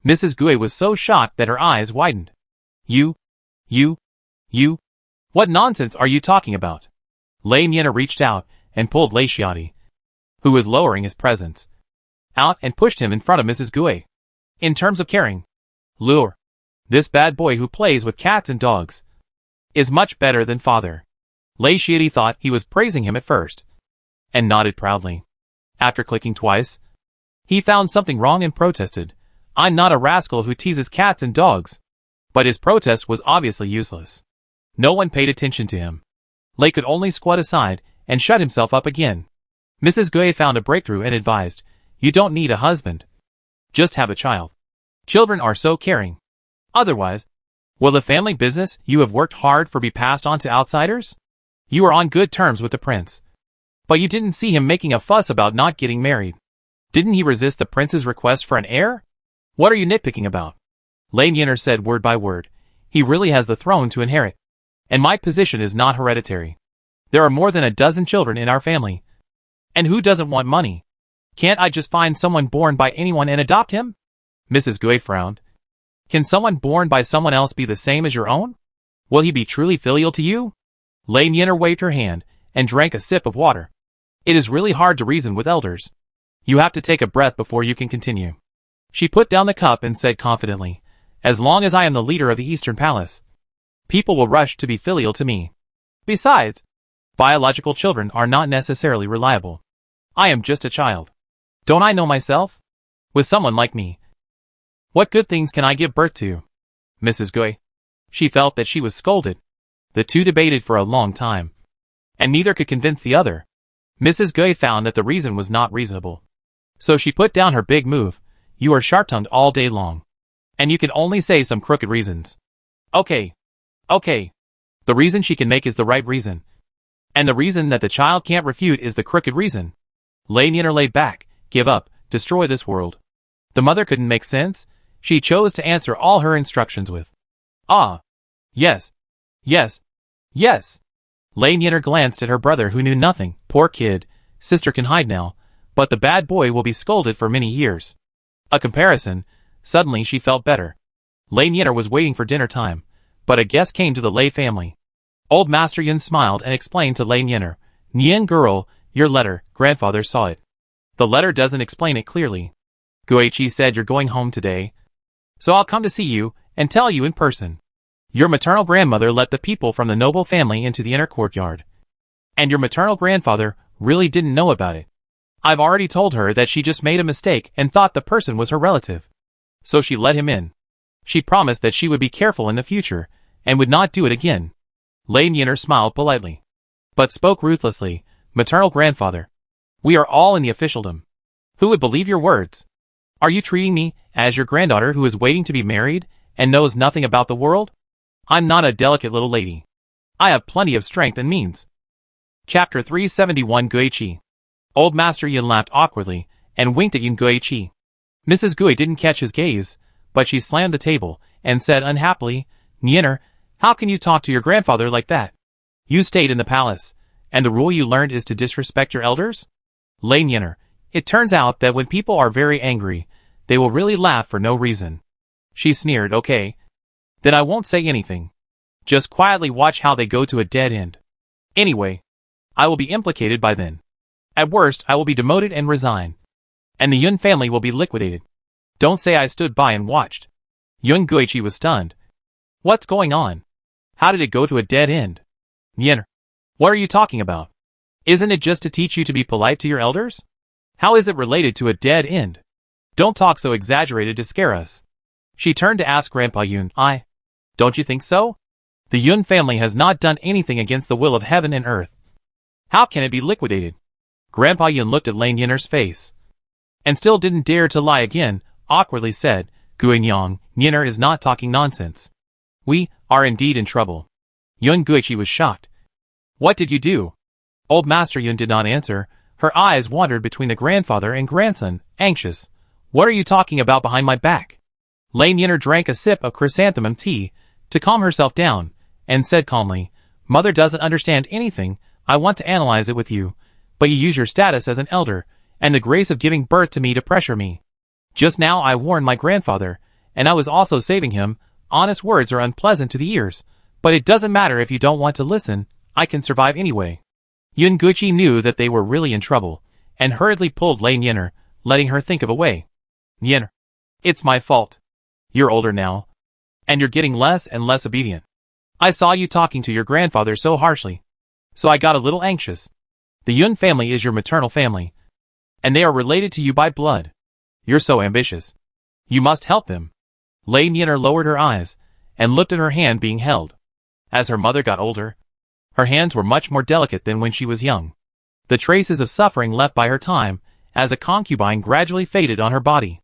Mrs. Gui was so shocked that her eyes widened. You? What nonsense are you talking about? Lane Yinner reached out and pulled Lei Xiaodi, who was lowering his presence, out and pushed him in front of Mrs. Gui. In terms of caring, Luer, this bad boy who plays with cats and dogs, is much better than father. Lei Xiaodi thought he was praising him at first, and nodded proudly. After clicking twice, he found something wrong and protested. I'm not a rascal who teases cats and dogs. But his protest was obviously useless. No one paid attention to him. Lei could only squat aside and shut himself up again. Mrs. Gui found a breakthrough and advised, you don't need a husband. Just have a child. Children are so caring. Otherwise, will the family business you have worked hard for be passed on to outsiders? You are on good terms with the prince. But you didn't see him making a fuss about not getting married. Didn't he resist the prince's request for an heir? What are you nitpicking about? Lane Yinner said word by word. He really has the throne to inherit. And my position is not hereditary. There are more than a dozen children in our family. And who doesn't want money? Can't I just find someone born by anyone and adopt him? Mrs. Gui frowned. Can someone born by someone else be the same as your own? Will he be truly filial to you? Lane Yinner waved her hand and drank a sip of water. It is really hard to reason with elders. You have to take a breath before you can continue. She put down the cup and said confidently, as long as I am the leader of the Eastern Palace, people will rush to be filial to me. Besides, biological children are not necessarily reliable. I am just a child. Don't I know myself? With someone like me, what good things can I give birth to? Mrs. Gui. She felt that she was scolded. The two debated for a long time, and neither could convince the other. Mrs. Gui found that the reason was not reasonable. So she put down her big move. You are sharp-tongued all day long, and you can only say some crooked reasons. Okay. The reason she can make is the right reason. And the reason that the child can't refute is the crooked reason. Lane Yinner lay back, give up, destroy this world. The mother couldn't make sense. She chose to answer all her instructions with, ah, yes. Lane Yinner glanced at her brother who knew nothing. Poor kid, sister can hide now, but the bad boy will be scolded for many years. A comparison, suddenly she felt better. Lane Yinner was waiting for dinner time, but a guest came to the Lei family. Old Master Yun smiled and explained to Lane Yinner, Nian girl, your letter, grandfather saw it. The letter doesn't explain it clearly. Guichi said you're going home today, so I'll come to see you and tell you in person. Your maternal grandmother let the people from the noble family into the inner courtyard. And your maternal grandfather really didn't know about it. I've already told her that she just made a mistake and thought the person was her relative. So she let him in. She promised that she would be careful in the future, and would not do it again. Lane Yinner smiled politely, but spoke ruthlessly, maternal grandfather. We are all in the officialdom. Who would believe your words? Are you treating me as your granddaughter who is waiting to be married, and knows nothing about the world? I'm not a delicate little lady. I have plenty of strength and means. Chapter 371 Guichi. Old Master Yun laughed awkwardly and winked at Yun Guichi. Mrs. Gui didn't catch his gaze, but she slammed the table and said unhappily, Nyener, how can you talk to your grandfather like that? You stayed in the palace, and the rule you learned is to disrespect your elders? Lei Nyener, it turns out that when people are very angry, they will really laugh for no reason. She sneered, okay. Then I won't say anything. Just quietly watch how they go to a dead end. Anyway, I will be implicated by then. At worst, I will be demoted and resign. And the Yun family will be liquidated. Don't say I stood by and watched. Yun Guichi was stunned. What's going on? How did it go to a dead end? Nyener, what are you talking about? Isn't it just to teach you to be polite to your elders? How is it related to a dead end? Don't talk so exaggerated to scare us. She turned to ask Grandpa Yun, don't you think so? The Yun family has not done anything against the will of heaven and earth. How can it be liquidated? Grandpa Yun looked at Lei Nyener's face. And still didn't dare to lie again, awkwardly said, Guinyang, Nyener is not talking nonsense. We are indeed in trouble. Yun Guichi was shocked. What did you do? Old Master Yun did not answer. Her eyes wandered between the grandfather and grandson, anxious. What are you talking about behind my back? Lei Nyener drank a sip of chrysanthemum tea to calm herself down, and said calmly, Mother doesn't understand anything. I want to analyze it with you, but you use your status as an elder, and the grace of giving birth to me to pressure me. Just now I warned my grandfather, and I was also saving him. Honest words are unpleasant to the ears, but it doesn't matter if you don't want to listen. I can survive anyway. Yun Guichi knew that they were really in trouble, and hurriedly pulled Lei Nyener, letting her think of a way. Nyener, it's my fault. You're older now, and you're getting less and less obedient. I saw you talking to your grandfather so harshly, so I got a little anxious. The Yun family is your maternal family, and they are related to you by blood. You're so ambitious. You must help them. Lei Nyener lowered her eyes, and looked at her hand being held. As her mother got older, her hands were much more delicate than when she was young. The traces of suffering left by her time, as a concubine gradually faded on her body.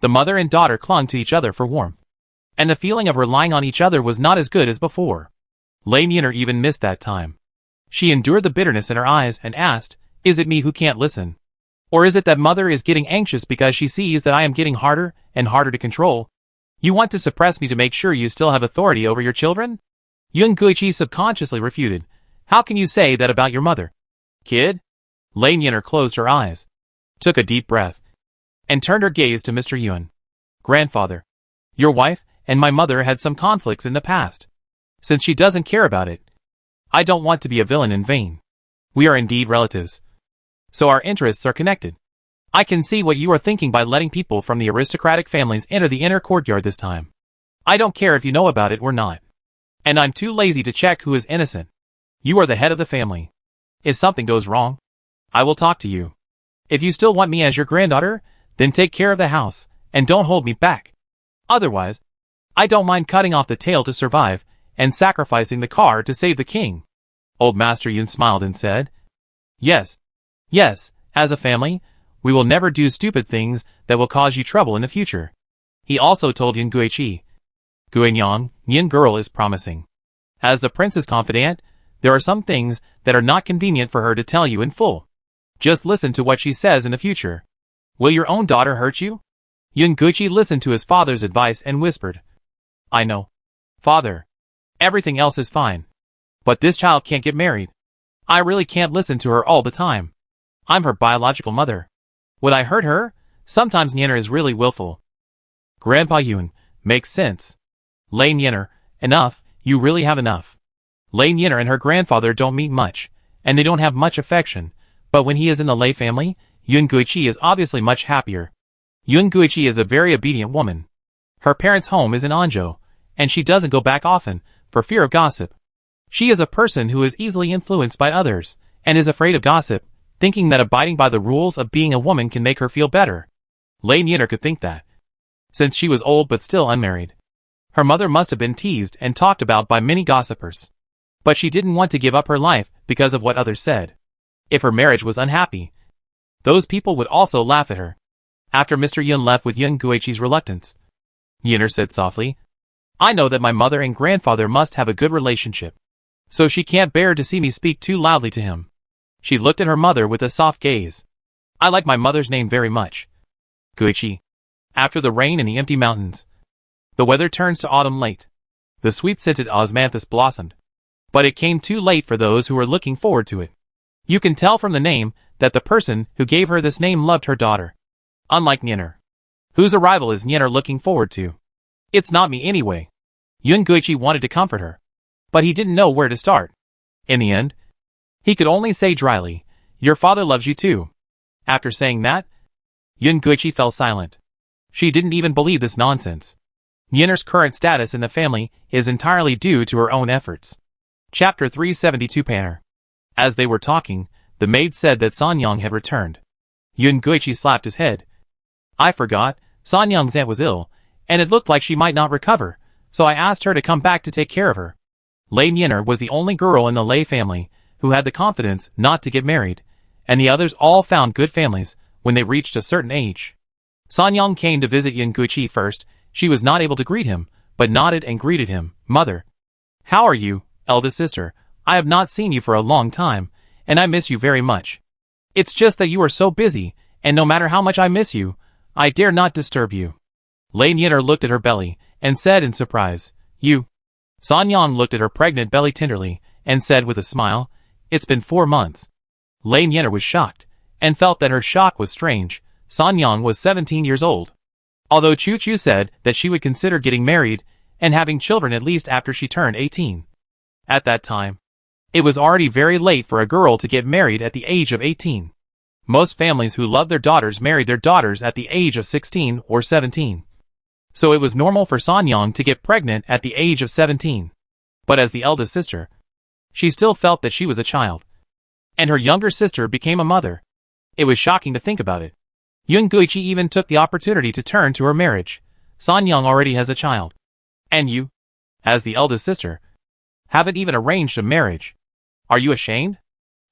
The mother and daughter clung to each other for warmth, and the feeling of relying on each other was not as good as before. Lei Nyener even missed that time. She endured the bitterness in her eyes and asked, Is it me who can't listen? Or is it that Mother is getting anxious because she sees that I am getting harder and harder to control? You want to suppress me to make sure you still have authority over your children? Yun Guichi subconsciously refuted. How can you say that about your mother? Kid? Lei Nyener closed her eyes, took a deep breath, and turned her gaze to Mr. Yun. Grandfather, your wife and my mother had some conflicts in the past. Since she doesn't care about it, I don't want to be a villain in vain. We are indeed relatives, so our interests are connected. I can see what you are thinking by letting people from the aristocratic families enter the inner courtyard this time. I don't care if you know about it or not. And I'm too lazy to check who is innocent. You are the head of the family. If something goes wrong, I will talk to you. If you still want me as your granddaughter, then take care of the house, and don't hold me back. Otherwise, I don't mind cutting off the tail to survive, and sacrificing the car to save the king. Old Master Yun smiled and said, Yes, as a family, we will never do stupid things that will cause you trouble in the future. He also told Yun Guichi, Guinyang, Yin girl is promising. As the prince's confidant, there are some things that are not convenient for her to tell you in full. Just listen to what she says in the future. Will your own daughter hurt you? Yun Guichi listened to his father's advice and whispered, I know. Father, everything else is fine. But this child can't get married. I really can't listen to her all the time. I'm her biological mother. Would I hurt her? Sometimes Nyener is really willful. Grandpa Yun, makes sense. Lei Nyener, enough, you really have enough. Lei Nyener and her grandfather don't meet much, and they don't have much affection, but when he is in the Lei family, Yun Guichi is obviously much happier. Yun Guichi is a very obedient woman. Her parents' home is in Anzhou, and she doesn't go back often, for fear of gossip. She is a person who is easily influenced by others, and is afraid of gossip, thinking that abiding by the rules of being a woman can make her feel better. Lei Nyener could think that, since she was old but still unmarried. Her mother must have been teased and talked about by many gossipers. But she didn't want to give up her life because of what others said. If her marriage was unhappy, those people would also laugh at her. After Mr. Yun left with Yun Guichi's reluctance, Nyener said softly, I know that my mother and grandfather must have a good relationship. so she can't bear to see me speak too loudly to him. She looked at her mother with a soft gaze. I like my mother's name very much. Guichi. After the rain in the empty mountains, the weather turns to autumn late. The sweet-scented osmanthus blossomed, but it came too late for those who were looking forward to it. You can tell from the name that the person who gave her this name loved her daughter. Unlike Nyener, whose arrival is Nyener looking forward to. It's not me anyway. Yun Guichi wanted to comfort her, but he didn't know where to start. In the end, he could only say dryly, your father loves you too. After saying that, Yun Guichi fell silent. She didn't even believe this nonsense. Nyener's current status in the family is entirely due to her own efforts. Chapter 372 Panner. As they were talking, the maid said that Sanyang had returned. Yun Guichi slapped his head. I forgot, Sanyang's aunt was ill, and it looked like she might not recover, so I asked her to come back to take care of her. Lei Nyener was the only girl in the Lei family who had the confidence not to get married, and the others all found good families when they reached a certain age. Sanyang came to visit Yun Guichi first. She was not able to greet him, but nodded and greeted him. Mother. How are you, eldest sister? I have not seen you for a long time, and I miss you very much. It's just that you are so busy, and no matter how much I miss you, I dare not disturb you. Lei Nyener looked at her belly, and said in surprise, You. Sanyang looked at her pregnant belly tenderly, and said with a smile, It's been 4 months. Lei Nyener was shocked, and felt that her shock was strange. Sanyang was 17 years old. Although Chu Chu said that she would consider getting married and having children at least after she turned 18. At that time, it was already very late for a girl to get married at the age of 18. Most families who loved their daughters married their daughters at the age of 16 or 17. So it was normal for Sanyang to get pregnant at the age of 17. But as the eldest sister, she still felt that she was a child. And her younger sister became a mother. It was shocking to think about it. Yun Guichi even took the opportunity to turn to her marriage. Sanyang already has a child. And you, as the eldest sister, haven't even arranged a marriage. Are you ashamed?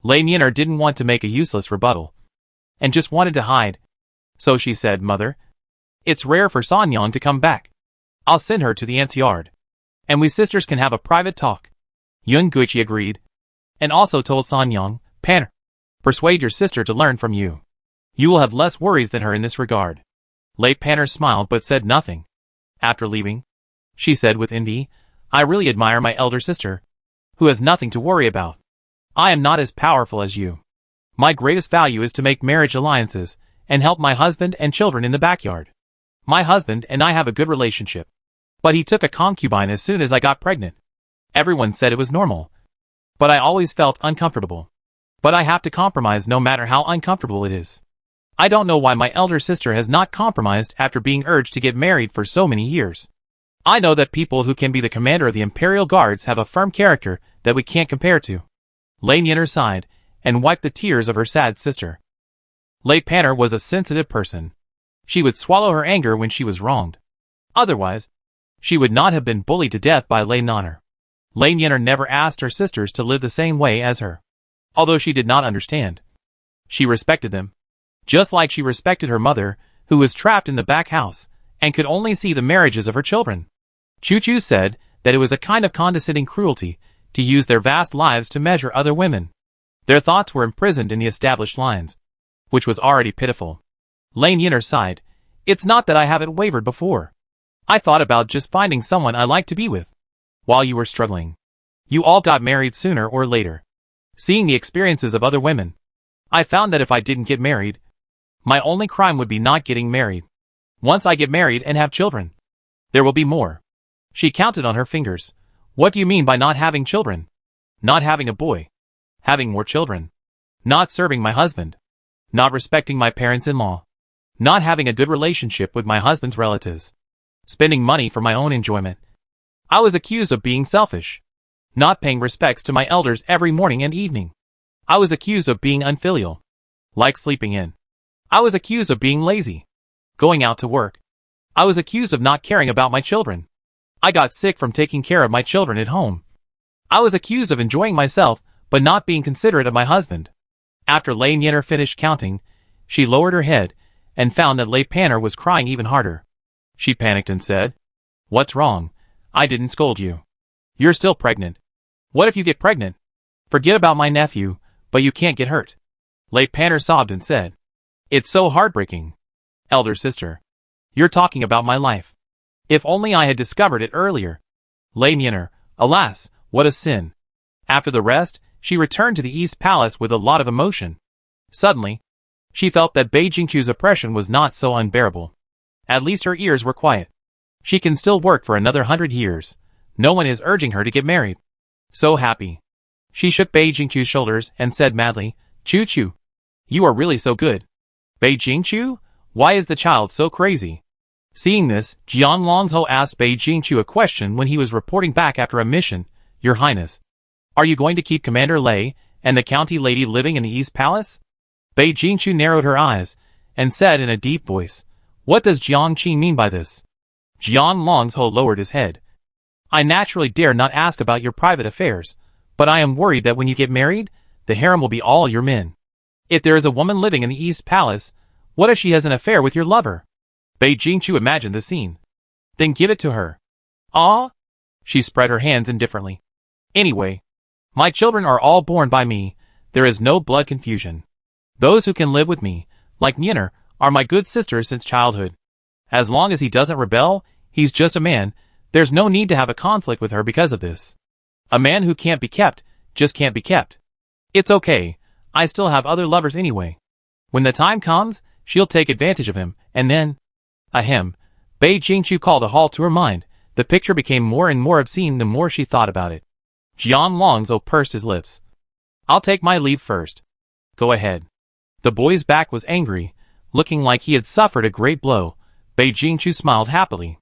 Lei Nyener didn't want to make a useless rebuttal, and just wanted to hide. So she said, Mother, it's rare for Sanyang to come back. I'll send her to the aunt's yard, and we sisters can have a private talk. Yun Guichi agreed, and also told Sanyang, Panner, persuade your sister to learn from you. You will have less worries than her in this regard. Lei Panner smiled but said nothing. After leaving, she said with envy, I really admire my elder sister, who has nothing to worry about. I am not as powerful as you. My greatest value is to make marriage alliances and help my husband and children in the backyard. My husband and I have a good relationship, but he took a concubine as soon as I got pregnant. Everyone said it was normal, but I always felt uncomfortable. But I have to compromise no matter how uncomfortable it is. I don't know why my elder sister has not compromised after being urged to get married for so many years. I know that people who can be the commander of the Imperial Guards have a firm character that we can't compare to. Lei Nyener sighed and wiped the tears of her sad sister. Lei Panner was a sensitive person. She would swallow her anger when she was wronged. Otherwise, she would not have been bullied to death by Lei Nyener. Lei Nyener never asked her sisters to live the same way as her. Although she did not understand, she respected them. Just like she respected her mother, who was trapped in the back house and could only see the marriages of her children. Chu Chu said that it was a kind of condescending cruelty to use their vast lives to measure other women. Their thoughts were imprisoned in the established lines, which was already pitiful. Lei Nyener sighed. It's not that I haven't wavered before. I thought about just finding someone I like to be with. While you were struggling, you all got married sooner or later. Seeing the experiences of other women, I found that if I didn't get married, my only crime would be not getting married. Once I get married and have children, there will be more. She counted on her fingers. What do you mean by not having children? Not having a boy. Having more children. Not serving my husband. Not respecting my parents-in-law. Not having a good relationship with my husband's relatives. Spending money for my own enjoyment. I was accused of being selfish. Not paying respects to my elders every morning and evening. I was accused of being unfilial. Like sleeping in. I was accused of being lazy. Going out to work. I was accused of not caring about my children. I got sick from taking care of my children at home. I was accused of enjoying myself, but not being considerate of my husband. After Lei Nyener finished counting, she lowered her head, and found that Lei Panner was crying even harder. She panicked and said, What's wrong? I didn't scold you. You're still pregnant. What if you get pregnant? Forget about my nephew, but you can't get hurt. Lei Panner sobbed and said. It's so heartbreaking. Elder sister. You're talking about my life. If only I had discovered it earlier. Lei Nyener, alas, what a sin. After the rest, she returned to the East Palace with a lot of emotion. Suddenly, she felt that Bei Jingchu's oppression was not so unbearable. At least her ears were quiet. She can still work for another 100 years. No one is urging her to get married. So happy. She shook Bei Jingchu's shoulders and said madly, Chu-chu. You are really so good. Bei Jingchu? Why is the child so crazy? Seeing this, Jian Longzhou asked Bei Jingchu a question when he was reporting back after a mission. Your Highness, are you going to keep Commander Lei and the county lady living in the East Palace? Bei Jingchu narrowed her eyes and said in a deep voice, What does Jiang Qi mean by this? Jian Longzhou lowered his head. I naturally dare not ask about your private affairs, but I am worried that when you get married, the harem will be all your men. If there is a woman living in the East Palace, what if she has an affair with your lover? Bei Jingchu imagined the scene. Then give it to her. Ah? She spread her hands indifferently. Anyway, my children are all born by me. There is no blood confusion. Those who can live with me, like Nyener, are my good sisters since childhood. As long as he doesn't rebel, he's just a man. There's no need to have a conflict with her because of this. A man who can't be kept, just can't be kept. It's okay. I still have other lovers anyway. When the time comes, she'll take advantage of him, and then... Ahem. Bei Jingchu called a halt to her mind. The picture became more and more obscene the more she thought about it. Jian Longzhou pursed his lips. I'll take my leave first. Go ahead. The boy's back was angry, looking like he had suffered a great blow. Bei Jingchu smiled happily.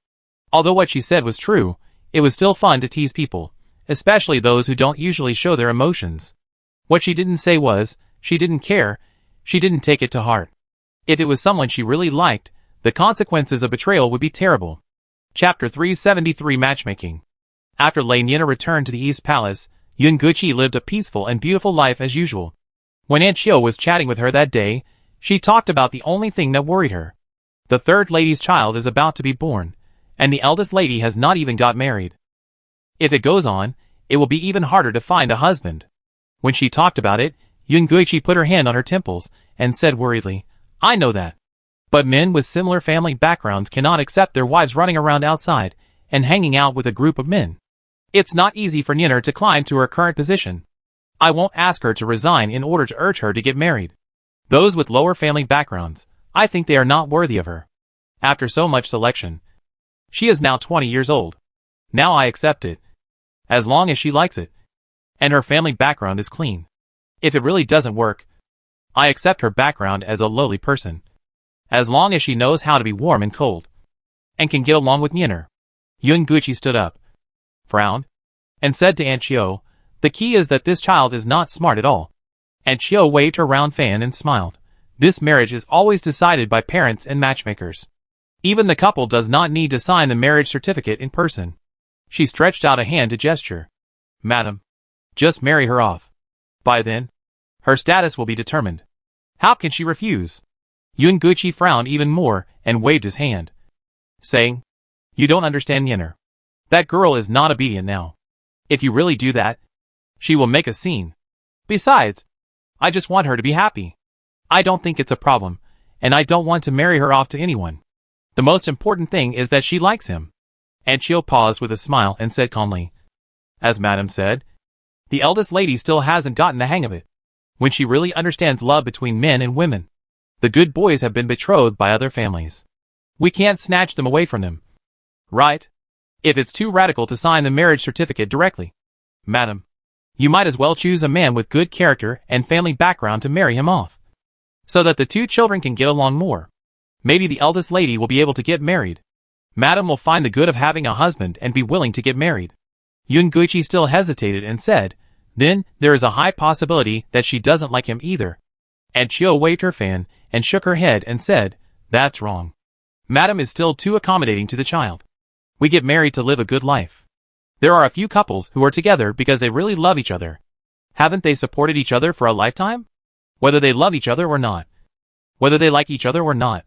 Although what she said was true, it was still fun to tease people, especially those who don't usually show their emotions. What she didn't say was, she didn't care, she didn't take it to heart. If it was someone she really liked, the consequences of betrayal would be terrible. Chapter 373 Matchmaking. After Lei Nyener returned to the East Palace, Yun Guqi lived a peaceful and beautiful life as usual. When Aunt Chiu was chatting with her that day, she talked about the only thing that worried her. The third lady's child is about to be born, and the eldest lady has not even got married. If it goes on, it will be even harder to find a husband. When she talked about it, Yun Guqi put her hand on her temples and said worriedly, I know that. But men with similar family backgrounds cannot accept their wives running around outside and hanging out with a group of men. It's not easy for Nyener to climb to her current position. I won't ask her to resign in order to urge her to get married. Those with lower family backgrounds, I think they are not worthy of her. After so much selection, she is now 20 years old. Now I accept it. As long as she likes it. And her family background is clean. If it really doesn't work, I accept her background as a lowly person. As long as she knows how to be warm and cold, and can get along with Nyener. Yun Guqi stood up, frowned, and said to Aunt Chiu, the key is that this child is not smart at all. Aunt Chiu waved her round fan and smiled. This marriage is always decided by parents and matchmakers. Even the couple does not need to sign the marriage certificate in person. She stretched out a hand to gesture. Madam, just marry her off. By then, her status will be determined. How can she refuse? Yun Guqi frowned even more and waved his hand, saying, You don't understand Nyener. That girl is not obedient now. If you really do that, she will make a scene. Besides, I just want her to be happy. I don't think it's a problem, and I don't want to marry her off to anyone. The most important thing is that she likes him. Aunt Chiu paused with a smile and said calmly, As Madam said, the eldest lady still hasn't gotten the hang of it. When she really understands love between men and women, the good boys have been betrothed by other families. We can't snatch them away from them. Right? If it's too radical to sign the marriage certificate directly. Madam, you might as well choose a man with good character and family background to marry him off. So that the two children can get along more. Maybe the eldest lady will be able to get married. Madam will find the good of having a husband and be willing to get married. Yun Guqi still hesitated and said, Then, there is a high possibility that she doesn't like him either. Aunt Chiu waved her fan and shook her head and said, That's wrong. Madam is still too accommodating to the child. We get married to live a good life. There are a few couples who are together because they really love each other. Haven't they supported each other for a lifetime? Whether they love each other or not, whether they like each other or not,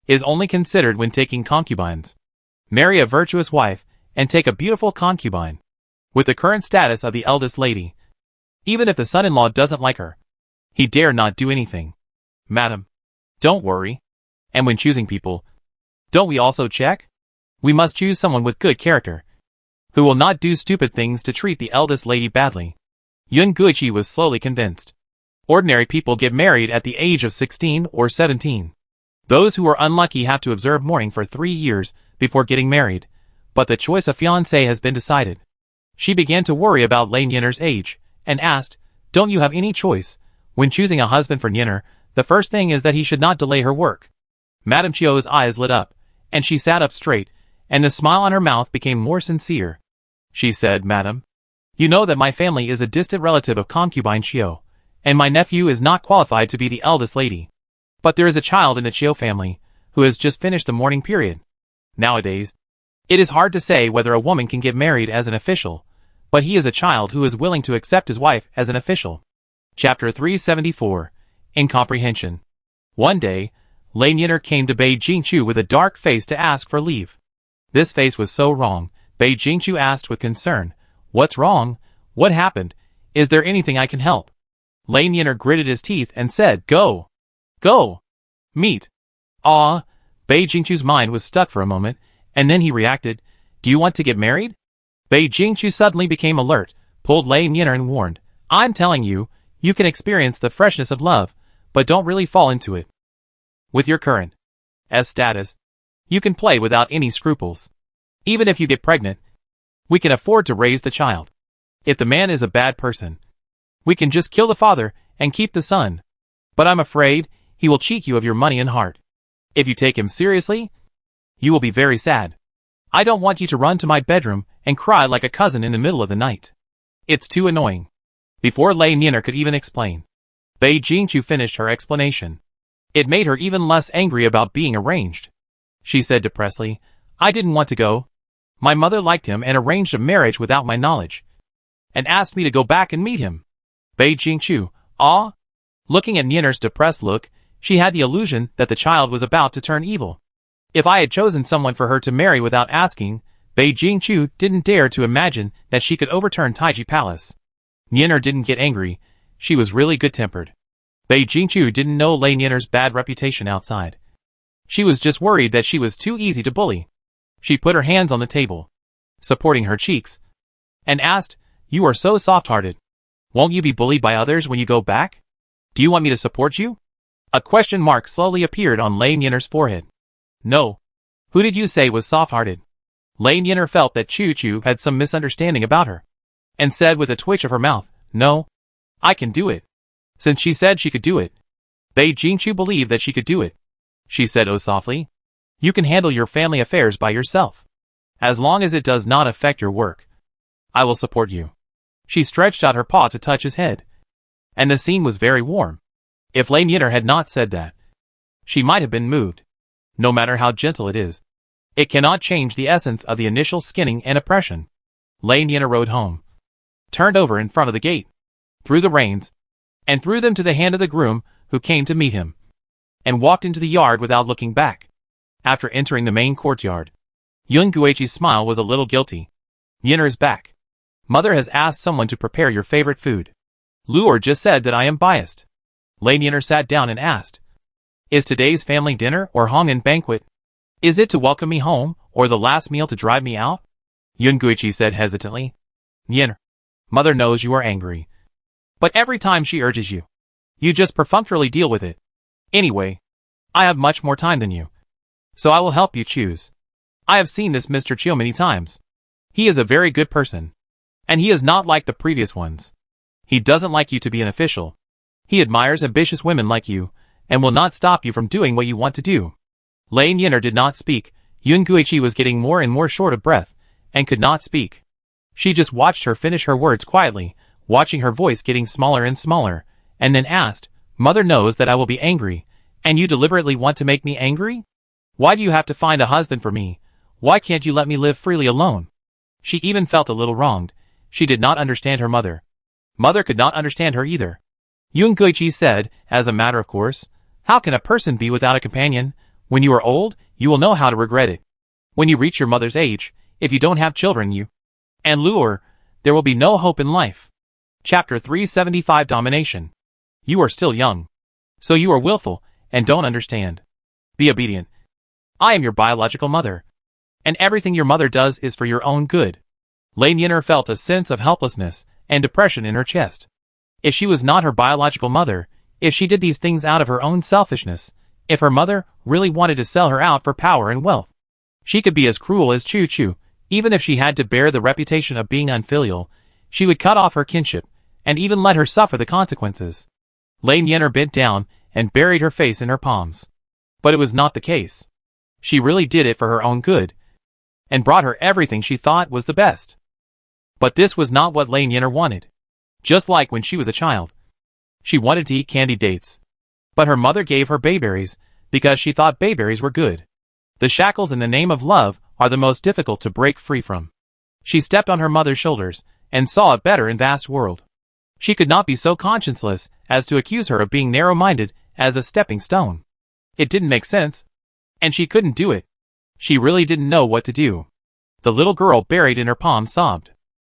is only considered when taking concubines. Marry a virtuous wife and take a beautiful concubine. With the current status of the eldest lady, even if the son-in-law doesn't like her, he dare not do anything. Madam, don't worry. And when choosing people, don't we also check? We must choose someone with good character, who will not do stupid things to treat the eldest lady badly. Yun Guichi was slowly convinced. Ordinary people get married at the age of 16 or 17. Those who are unlucky have to observe mourning for 3 years before getting married, but the choice of fiancé has been decided. She began to worry about Lei Nyener's age, and asked, "Don't you have any choice? When choosing a husband for Nyener, the first thing is that he should not delay her work." Madame Chio's eyes lit up, and she sat up straight, and the smile on her mouth became more sincere. She said, "Madam, you know that my family is a distant relative of concubine Chio, and my nephew is not qualified to be the eldest lady. But there is a child in the Chio family, who has just finished the mourning period. Nowadays, it is hard to say whether a woman can get married as an official, but he is a child who is willing to accept his wife as an official." Chapter 374. Incomprehension. One day, Lei Nyener came to Bei Jingchu with a dark face to ask for leave. This face was so wrong, Bei Jingchu asked with concern, "What's wrong? What happened? Is there anything I can help?" Lei Nyener gritted his teeth and said, "Go! Go! Meet!" Ah! Bei Jingchu's mind was stuck for a moment, and then he reacted, "Do you want to get married?" Bei Jingchu suddenly became alert, pulled Lei Nyener and warned, "I'm telling you, you can experience the freshness of love, but don't really fall into it. With your current status, you can play without any scruples. Even if you get pregnant, we can afford to raise the child. If the man is a bad person, we can just kill the father and keep the son. But I'm afraid he will cheat you of your money and heart. If you take him seriously, you will be very sad. I don't want you to run to my bedroom and cry like a cousin in the middle of the night. It's too annoying." Before Lei Nyener could even explain, Bei Jingchu finished her explanation. It made her even less angry about being arranged. She said depressedly, "I didn't want to go. My mother liked him and arranged a marriage without my knowledge, and asked me to go back and meet him." Bei Jingchu, ah? Looking at Nyener's depressed look, she had the illusion that the child was about to turn evil. If I had chosen someone for her to marry without asking, Bei Jingchu didn't dare to imagine that she could overturn Taiji Palace. Nyener didn't get angry, she was really good-tempered. Bei Jingchu didn't know Lei Nyener's bad reputation outside. She was just worried that she was too easy to bully. She put her hands on the table, supporting her cheeks, and asked, "You are so soft-hearted. Won't you be bullied by others when you go back? Do you want me to support you?" A question mark slowly appeared on Lei Nyener's forehead. "No. Who did you say was soft-hearted?" Lei Nyener felt that Chu Chu had some misunderstanding about her, and said with a twitch of her mouth, "No. I can do it." Since she said she could do it, Bei Jingchu believed that she could do it. She said, "Oh, softly. You can handle your family affairs by yourself. As long as it does not affect your work, I will support you." She stretched out her paw to touch his head, and the scene was very warm. If Lei Nyener had not said that, she might have been moved. No matter how gentle it is, it cannot change the essence of the initial skinning and oppression. Lei Nyener rode home, turned over in front of the gate, threw the reins, and threw them to the hand of the groom who came to meet him, and walked into the yard without looking back. After entering the main courtyard, Yun Guichi's smile was a little guilty. "Nyener is back. Mother has asked someone to prepare your favorite food. Luor just said that I am biased." Lei Nyener sat down and asked, "Is today's family dinner or Hong'an banquet? Is it to welcome me home, or the last meal to drive me out?" Yun Guichi said hesitantly, "Nyener, Mother knows you are angry. But every time she urges you, you just perfunctorily deal with it. Anyway, I have much more time than you, so I will help you choose. I have seen this Mr. Chiu many times. He is a very good person, and he is not like the previous ones. He doesn't like you to be an official. He admires ambitious women like you, and will not stop you from doing what you want to do." Lei Nyener did not speak. Yun Guichi was getting more and more short of breath, and could not speak. She just watched her finish her words quietly, watching her voice getting smaller and smaller, and then asked, "Mother knows that I will be angry, and you deliberately want to make me angry? Why do you have to find a husband for me? Why can't you let me live freely alone?" She even felt a little wronged. She did not understand her mother. Mother could not understand her either. Yun Guichi said, as a matter of course, "How can a person be without a companion? When you are old, you will know how to regret it. When you reach your mother's age, if you don't have children, you..." And Luor, there will be no hope in life. Chapter 375 Domination. You are still young. So you are willful, and don't understand. Be obedient. I am your biological mother. And everything your mother does is for your own good. Lane Yinner felt a sense of helplessness and depression in her chest. If she was not her biological mother, if she did these things out of her own selfishness, if her mother really wanted to sell her out for power and wealth, she could be as cruel as Choo Choo. Even if she had to bear the reputation of being unfilial, she would cut off her kinship, and even let her suffer the consequences. Lane Yinner bent down and buried her face in her palms. But it was not the case. She really did it for her own good, and brought her everything she thought was the best. But this was not what Lane Yinner wanted. Just like when she was a child. She wanted to eat candy dates. But her mother gave her bayberries, because she thought bayberries were good. The shackles in the name of love are the most difficult to break free from. She stepped on her mother's shoulders, and saw a better and vast world. She could not be so conscienceless as to accuse her of being narrow-minded as a stepping stone. It didn't make sense. And she couldn't do it. She really didn't know what to do. The little girl buried in her palms sobbed.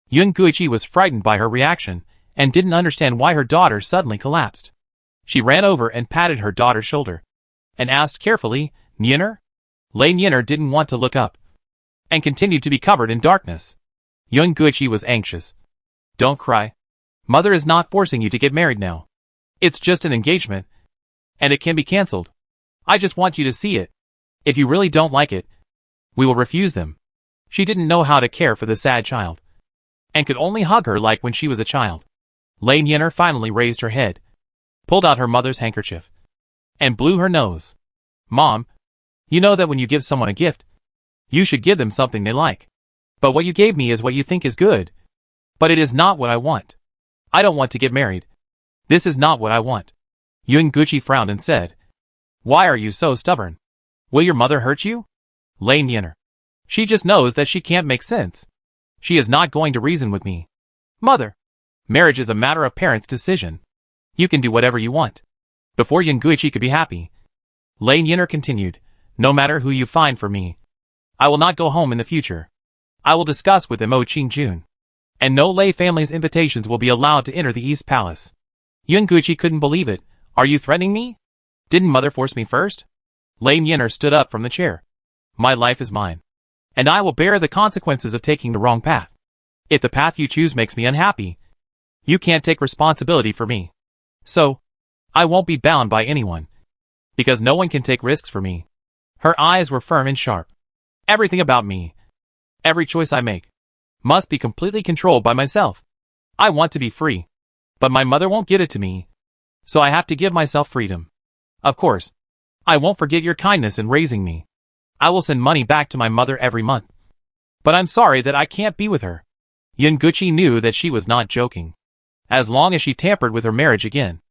Yun Guichi was frightened by her reaction, and didn't understand why her daughter suddenly collapsed. She ran over and patted her daughter's shoulder, and asked carefully, "Yinner?" Lane Yinner didn't want to look up, and continued to be covered in darkness. Yun Guichi was anxious. "Don't cry. Mother is not forcing you to get married now. It's just an engagement, and it can be cancelled. I just want you to see it. If you really don't like it, we will refuse them." She didn't know how to care for the sad child, and could only hug her like when she was a child. Lane Yinner finally raised her head, pulled out her mother's handkerchief, and blew her nose. "Mom, you know that when you give someone a gift, you should give them something they like. But what you gave me is what you think is good. But it is not what I want. I don't want to get married. This is not what I want." Yun Guichi frowned and said, "Why are you so stubborn? Will your mother hurt you?" Lane Yinner. "She just knows that she can't make sense. She is not going to reason with me. Mother, marriage is a matter of parents' decision. You can do whatever you want." Before Yun Guichi could be happy, Lane Yinner continued, "No matter who you find for me, I will not go home in the future. I will discuss with Mo Qingjun. And no Lei family's invitations will be allowed to enter the East Palace." Yun Guichi couldn't believe it. "Are you threatening me? Didn't mother force me first?" Lane Yinner stood up from the chair. "My life is mine, and I will bear the consequences of taking the wrong path. If the path you choose makes me unhappy, you can't take responsibility for me. So, I won't be bound by anyone, because no one can take risks for me." Her eyes were firm and sharp. "Everything about me, every choice I make, must be completely controlled by myself. I want to be free, but my mother won't give it to me, so I have to give myself freedom. Of course, I won't forget your kindness in raising me. I will send money back to my mother every month. But I'm sorry that I can't be with her." Yun Guichi knew that she was not joking. As long as she tampered with her marriage again,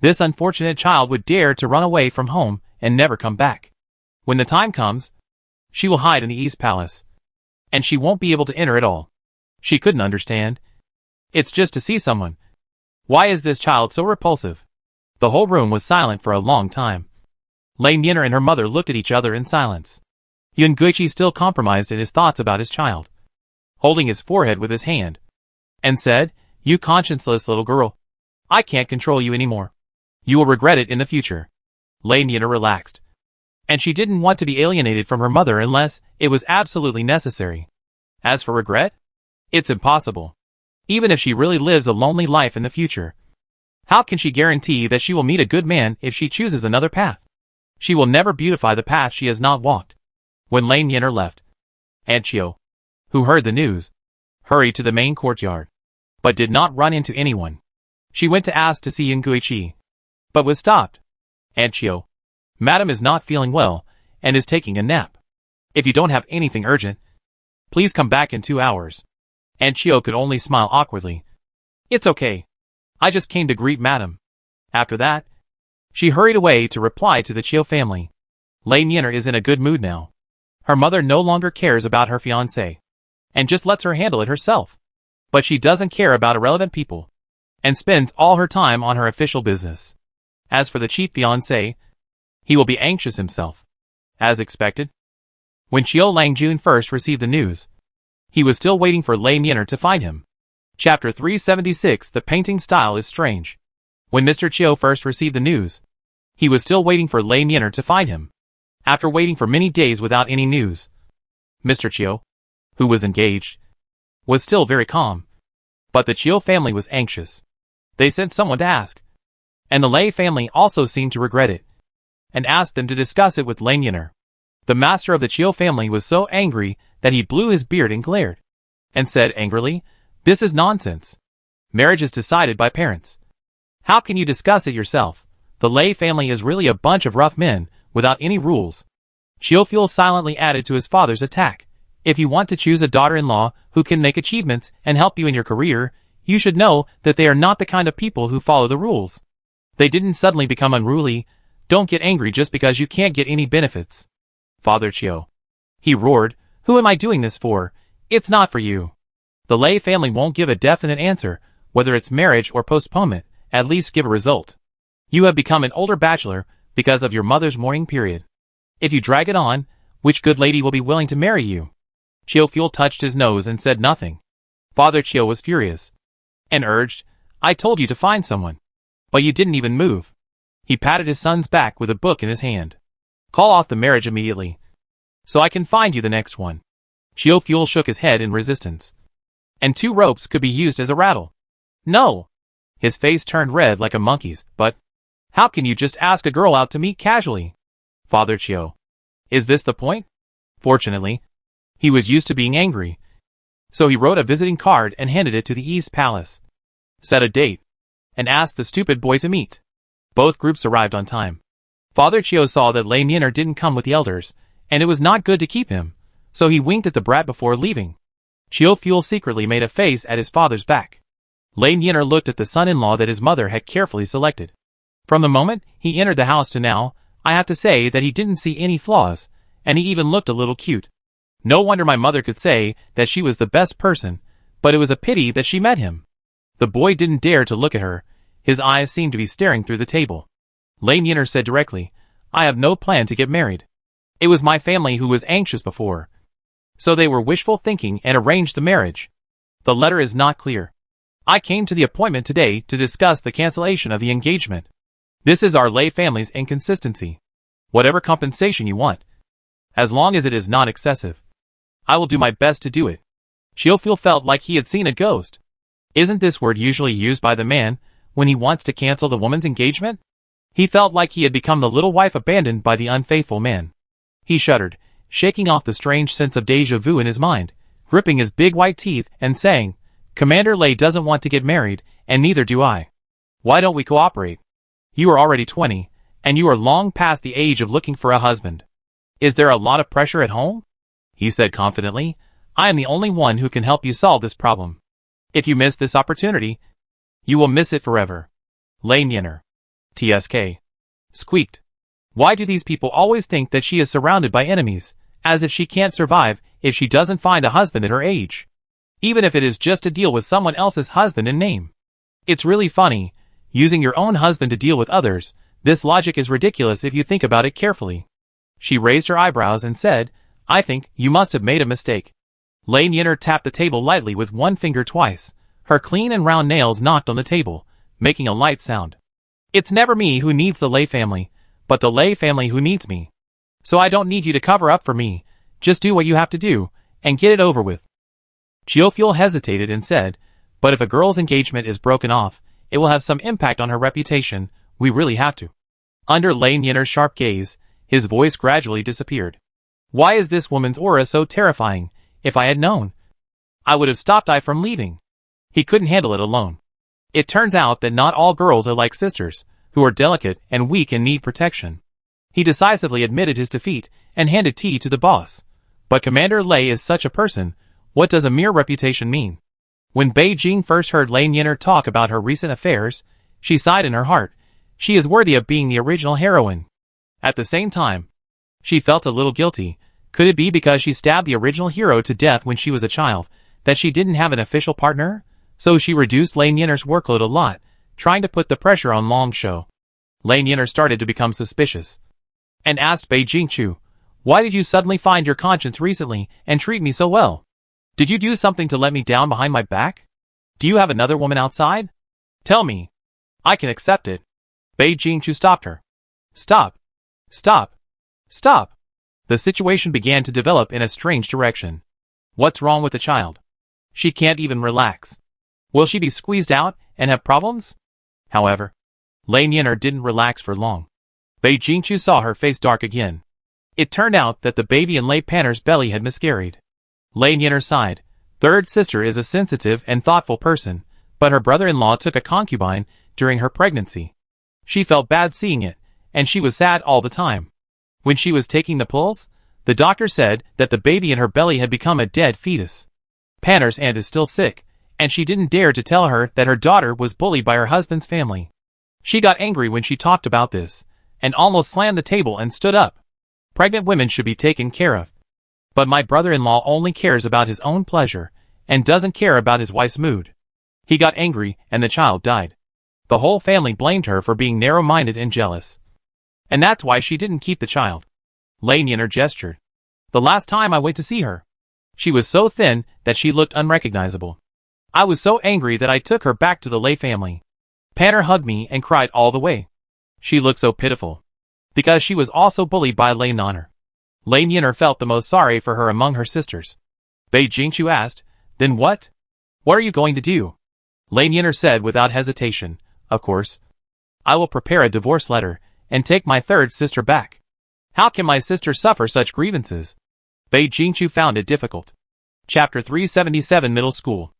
this unfortunate child would dare to run away from home and never come back. When the time comes, she will hide in the East Palace, and she won't be able to enter at all. She couldn't understand. It's just to see someone. Why is this child so repulsive? The whole room was silent for a long time. Lane Yinner and her mother looked at each other in silence. Yun Guichi still compromised in his thoughts about his child, holding his forehead with his hand, and said, "You conscienceless little girl. I can't control you anymore. You will regret it in the future." Lane Yinner relaxed, and she didn't want to be alienated from her mother unless it was absolutely necessary. As for regret, it's impossible. Even if she really lives a lonely life in the future, how can she guarantee that she will meet a good man if she chooses another path? She will never beautify the path she has not walked. When Lane Yinner left, Aunt Chio, who heard the news, hurried to the main courtyard, but did not run into anyone. She went to ask to see Yun Guichi, but was stopped. "Aunt Chio, Madam is not feeling well, and is taking a nap. If you don't have anything urgent, please come back in 2 hours." Aunt Chio could only smile awkwardly. "It's okay. I just came to greet Madam." After that, she hurried away to reply to the Chio family. Lane Yinner is in a good mood now. Her mother no longer cares about her fiancé, and just lets her handle it herself. But she doesn't care about irrelevant people, and spends all her time on her official business. As for the cheap fiancé, he will be anxious himself. As expected, when Xiao Langjun first received the news, he was still waiting for Lane Yinner to find him. Chapter 376. The painting style is strange. When Mr. Chiu first received the news, he was still waiting for Lei Niner to find him. After waiting for many days without any news, Mr. Chiu, who was engaged, was still very calm. But the Chiu family was anxious. They sent someone to ask, and the Lei family also seemed to regret it, and asked them to discuss it with Lei Niner. The master of the Chiu family was so angry that he blew his beard and glared, and said angrily, "This is nonsense. Marriage is decided by parents. How can you discuss it yourself? The Lei family is really a bunch of rough men, without any rules." Chiu silently added to his father's attack. "If you want to choose a daughter-in-law who can make achievements and help you in your career, you should know that they are not the kind of people who follow the rules. They didn't suddenly become unruly. Don't get angry just because you can't get any benefits." "Father Chiu," he roared, "who am I doing this for? It's not for you. The Lei family won't give a definite answer, whether it's marriage or postponement. At least give a result. You have become an older bachelor because of your mother's mourning period. If you drag it on, which good lady will be willing to marry you?" Chiu touched his nose and said nothing. Father Chiu was furious, and urged, "I told you to find someone, but you didn't even move." He patted his son's back with a book in his hand. "Call off the marriage immediately, so I can find you the next one." Chiu shook his head in resistance. "And 2 ropes could be used as a rattle." "No." His face turned red like a monkey's. "But how can you just ask a girl out to meet casually?" "Father Chiu, is this the point?" Fortunately, he was used to being angry, so he wrote a visiting card and handed it to the East Palace, set a date, and asked the stupid boy to meet. Both groups arrived on time. Father Chiu saw that Lei Niner didn't come with the elders, and it was not good to keep him, so he winked at the brat before leaving. Chiu secretly made a face at his father's back. Lei Niner looked at the son-in-law that his mother had carefully selected. From the moment he entered the house to now, I have to say that he didn't see any flaws, and he even looked a little cute. No wonder my mother could say that she was the best person, but it was a pity that she met him. The boy didn't dare to look at her. His eyes seemed to be staring through the table. Lei Niner said directly, "I have no plan to get married. It was my family who was anxious before, so they were wishful thinking and arranged the marriage. The letter is not clear. I came to the appointment today to discuss the cancellation of the engagement. This is our Lei family's inconsistency. Whatever compensation you want, as long as it is not excessive, I will do my best to do it." Chiu felt like he had seen a ghost. Isn't this word usually used by the man when he wants to cancel the woman's engagement? He felt like he had become the little wife abandoned by the unfaithful man. He shuddered, shaking off the strange sense of déjà vu in his mind, gripping his big white teeth and saying, "Commander Lei doesn't want to get married, and neither do I. Why don't we cooperate? You are already 20, and you are long past the age of looking for a husband. Is there a lot of pressure at home?" He said confidently, "I am the only one who can help you solve this problem. If you miss this opportunity, you will miss it forever." Lei Niner, TSK, squeaked. Why do these people always think that she is surrounded by enemies, as if she can't survive if she doesn't find a husband at her age? Even if it is just to deal with someone else's husband in name. It's really funny, using your own husband to deal with others. This logic is ridiculous if you think about it carefully. She raised her eyebrows and said, "I think you must have made a mistake." Lei Niner tapped the table lightly with one finger twice. Her clean and round nails knocked on the table, making a light sound. "It's never me who needs the Lei family, but the Lei family who needs me. So I don't need you to cover up for me. Just do what you have to do, and get it over with." Chiu hesitated and said, "But if a girl's engagement is broken off, it will have some impact on her reputation. We really have to." Under Lei Niner's sharp gaze, his voice gradually disappeared. "Why is this woman's aura so terrifying? If I had known, I would have stopped I from leaving." He couldn't handle it alone. It turns out that not all girls are like sisters, who are delicate and weak and need protection. He decisively admitted his defeat and handed tea to the boss. But Commander Lei is such a person. What does a mere reputation mean? When Beijing first heard Lei Niner talk about her recent affairs, she sighed in her heart. She is worthy of being the original heroine. At the same time, she felt a little guilty. Could it be because she stabbed the original hero to death when she was a child, that she didn't have an official partner? So she reduced Lei Niner's workload a lot, trying to put the pressure on Long Shou. Lei Niner started to become suspicious, and asked Beijing Chu, "Why did you suddenly find your conscience recently and treat me so well? Did you do something to let me down behind my back?" Do you have another woman outside? Tell me. I can accept it. Bei Jingchu stopped her. Stop. Stop. Stop. The situation began to develop in a strange direction. What's wrong with the child? She can't even relax. Will she be squeezed out and have problems? However, Lane Yin'er didn't relax for long. Bei Jingchu saw her face dark again. It turned out that the baby in Lei Panner's belly had miscarried. Lane Yin'er sighed. Third sister is a sensitive and thoughtful person, but her brother-in-law took a concubine during her pregnancy. She felt bad seeing it, and she was sad all the time. When she was taking the pills, the doctor said that the baby in her belly had become a dead fetus. Panner's aunt is still sick, and she didn't dare to tell her that her daughter was bullied by her husband's family. She got angry when she talked about this, and almost slammed the table and stood up. Pregnant women should be taken care of. But my brother-in-law only cares about his own pleasure, and doesn't care about his wife's mood. He got angry, and the child died. The whole family blamed her for being narrow-minded and jealous. And that's why she didn't keep the child. Lane Yin'er gestured. The last time I went to see her, she was so thin that she looked unrecognizable. I was so angry that I took her back to the Lei family. Panner hugged me and cried all the way. She looked so pitiful. Because she was also bullied by Lei Nan'er. Lane Yin'er felt the most sorry for her among her sisters. Bei Jingchu asked, Then what? What are you going to do? Lane Yin'er said without hesitation, Of course. I will prepare a divorce letter, and take my third sister back. How can my sister suffer such grievances? Bei Jingchu found it difficult. Chapter 377 Middle School.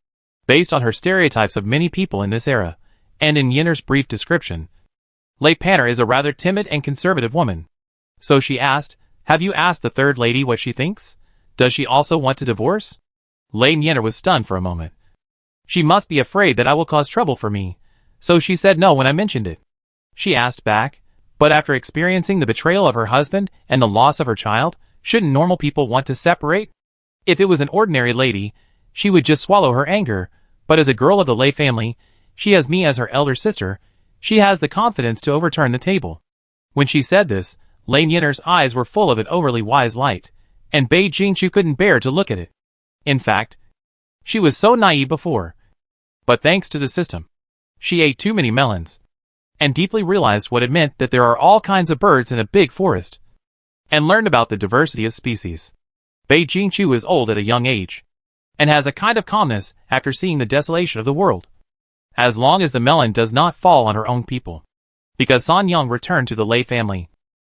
Based on her stereotypes of many people in this era, and in Yin'er's brief description, Lei Panner is a rather timid and conservative woman. So she asked, Have you asked the third lady what she thinks? Does she also want to divorce? Lane Yin'er was stunned for a moment. She must be afraid that I will cause trouble for me, so she said no when I mentioned it. She asked back, But after experiencing the betrayal of her husband and the loss of her child, shouldn't normal people want to separate? If it was an ordinary lady, she would just swallow her anger, but as a girl of the Lei family, she has me as her elder sister, she has the confidence to overturn the table. When she said this, Lane Yin'er's eyes were full of an overly wise light, and Bei Jingchu couldn't bear to look at it. In fact, she was so naive before. But thanks to the system, she ate too many melons, and deeply realized what it meant that there are all kinds of birds in a big forest, and learned about the diversity of species. Bei Jingchu is old at a young age, and has a kind of calmness after seeing the desolation of the world. As long as the melon does not fall on her own people. Because San Yang returned to the Lei family,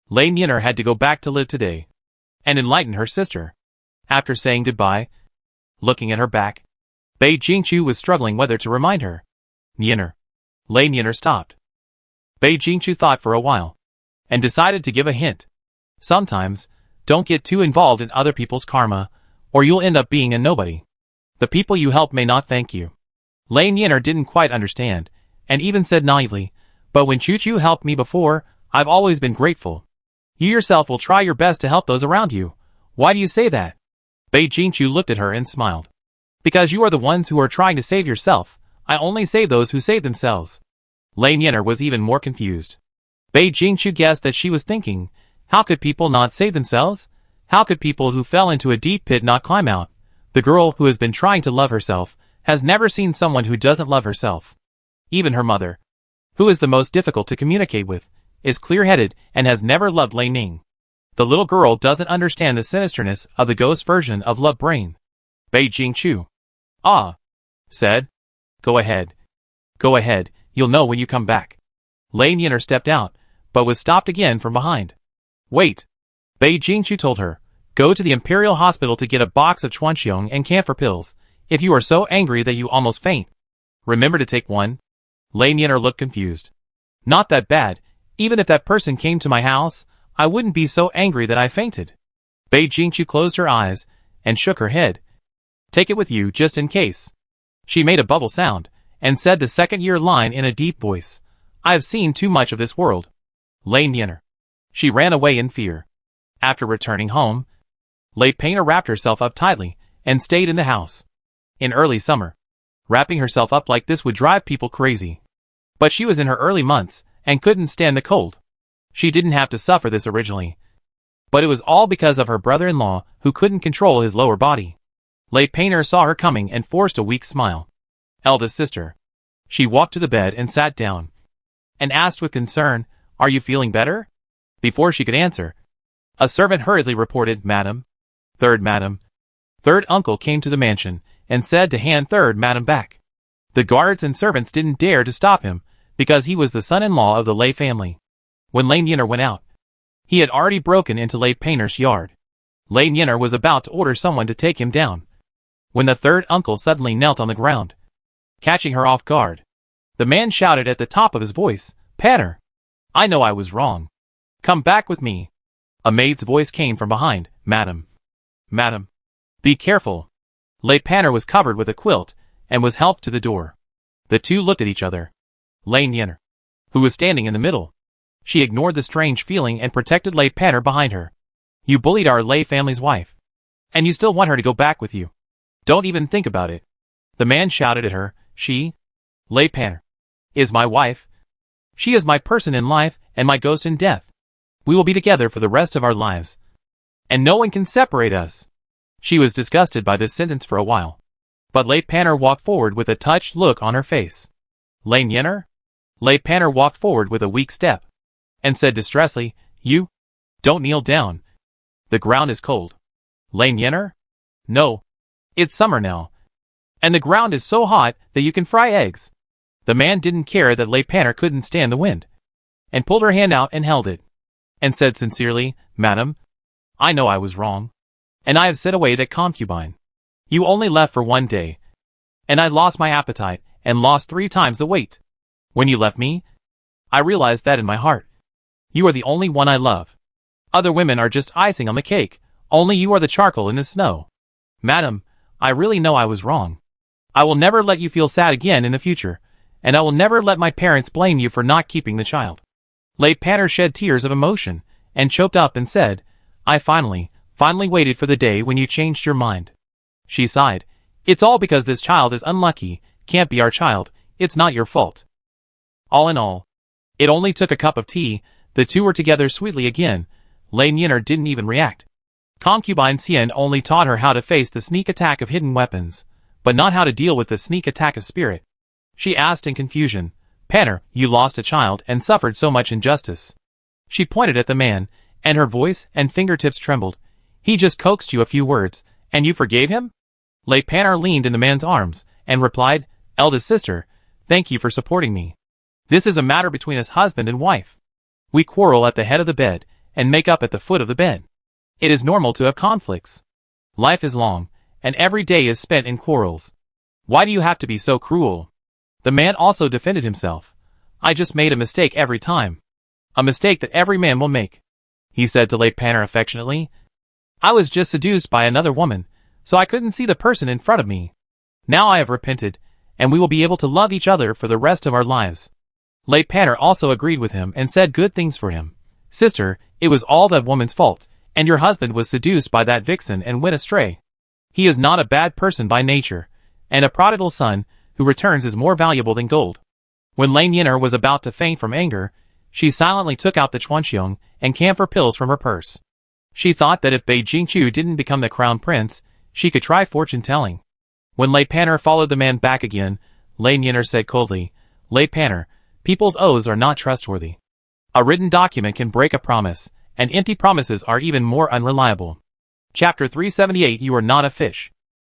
Lane Yin'er had to go back to live today, and enlighten her sister. After saying goodbye, looking at her back, Bei Jingchu was struggling whether to remind her. Yin'er. Lane Yin'er stopped. Bei Jingchu thought for a while, and decided to give a hint. Sometimes, don't get too involved in other people's karma, or you'll end up being a nobody. The people you help may not thank you. Lane Yin'er didn't quite understand, and even said naively, But when Chu helped me before, I've always been grateful. You yourself will try your best to help those around you. Why do you say that? Bei Jingchu looked at her and smiled. Because you are the ones who are trying to save yourself. I only save those who save themselves. Lane Yin'er was even more confused. Bei Jingchu guessed that she was thinking, How could people not save themselves? How could people who fell into a deep pit not climb out? The girl who has been trying to love herself has never seen someone who doesn't love herself. Even her mother, who is the most difficult to communicate with, is clear-headed and has never loved Lei Ning. The little girl doesn't understand the sinisterness of the ghost version of Love Brain. Bei Jingchu said, Go ahead. Go ahead, you'll know when you come back. Lane Yin'er stepped out, but was stopped again from behind. Wait. Bei Jingchu told her, Go to the Imperial Hospital to get a box of chuanxiong and camphor pills, if you are so angry that you almost faint. Remember to take one? Lane Yin'er looked confused. Not that bad. Even if that person came to my house, I wouldn't be so angry that I fainted. Bei Jingchu closed her eyes and shook her head. Take it with you just in case. She made a bubble sound and said the second-year line in a deep voice. I have seen too much of this world. Lane Yin'er. She ran away in fear. After returning home, Lei Panner wrapped herself up tightly and stayed in the house. In early summer, wrapping herself up like this would drive people crazy. But she was in her early months and couldn't stand the cold. She didn't have to suffer this originally. But it was all because of her brother-in-law who couldn't control his lower body. Lei Panner saw her coming and forced a weak smile. Eldest sister. She walked to the bed and sat down, and asked with concern, "Are you feeling better?" Before she could answer, a servant hurriedly reported, "Madam." "Third madam." Third uncle came to the mansion, and said to hand third madam back. The guards and servants didn't dare to stop him, because he was the son-in-law of the Lay family. When Lay Nyenner went out, he had already broken into Lay Painter's yard. Lay Nyenner was about to order someone to take him down, when the third uncle suddenly knelt on the ground, catching her off guard. The man shouted at the top of his voice, "Painter, I know I was wrong. Come back with me." A maid's voice came from behind, "Madam. Madam. Be careful." Lay Painter was covered with a quilt, and was helped to the door. The two looked at each other. Lay Nyenner, who was standing in the middle. She ignored the strange feeling and protected Lay Painter behind her. "You bullied our Lay family's wife, and you still want her to go back with you. Don't even think about it." The man shouted at her, "She, Lay Painter, is my wife. She is my person in life and my ghost in death. We will be together for the rest of our lives, and no one can separate us." She was disgusted by this sentence for a while, but Lay Painter walked forward with a touched look on her face. "Lay Nyenner?" Lay Painter walked forward with a weak step, and said distressfully, "You don't kneel down. The ground is cold." "Lay Nyenner?" "No. It's summer now, and the ground is so hot that you can fry eggs." The man didn't care that Lay Painter couldn't stand the wind, and pulled her hand out and held it, and said sincerely, "Madam, I know I was wrong, and I have sent away that concubine. You only left for 1 day, and I lost my appetite, and lost 3 times the weight. When you left me, I realized that in my heart. You are the only one I love. Other women are just icing on the cake, only you are the charcoal in the snow. Madam, I really know I was wrong. I will never let you feel sad again in the future, and I will never let my parents blame you for not keeping the child." Lay Painter shed tears of emotion, and choked up and said, "I finally waited for the day when you changed your mind." She sighed, "It's all because this child is unlucky, can't be our child, it's not your fault." All in all, it only took a cup of tea, the two were together sweetly again. Lay Nyenner didn't even react. Concubine Hsien only taught her how to face the sneak attack of hidden weapons, but not how to deal with the sneak attack of spirit. She asked in confusion, "Painter, you lost a child and suffered so much injustice." She pointed at the man, and her voice and fingertips trembled. "He just coaxed you a few words, and you forgave him?" Lay Painter leaned in the man's arms, and replied, "Eldest sister, thank you for supporting me. This is a matter between us husband and wife. We quarrel at the head of the bed, and make up at the foot of the bed. It is normal to have conflicts. Life is long, and every day is spent in quarrels. Why do you have to be so cruel?" The man also defended himself. "I just made a mistake every time. A mistake that every man will make," he said to Lay Painter affectionately. "I was just seduced by another woman, so I couldn't see the person in front of me. Now I have repented, and we will be able to love each other for the rest of our lives." Lay Painter also agreed with him and said good things for him. "Sister, it was all that woman's fault, and your husband was seduced by that vixen and went astray. He is not a bad person by nature, and a prodigal son who returns is more valuable than gold." When Lay Nyenner was about to faint from anger, she silently took out the chuanxiong and camphor pills from her purse. She thought that if Bei Jingqiu didn't become the crown prince, she could try fortune-telling. When Lay Painter followed the man back again, Lay Nyenner said coldly, "Lay Painter, people's oaths are not trustworthy. A written document can break a promise, and empty promises are even more unreliable." Chapter 378. You are not a fish.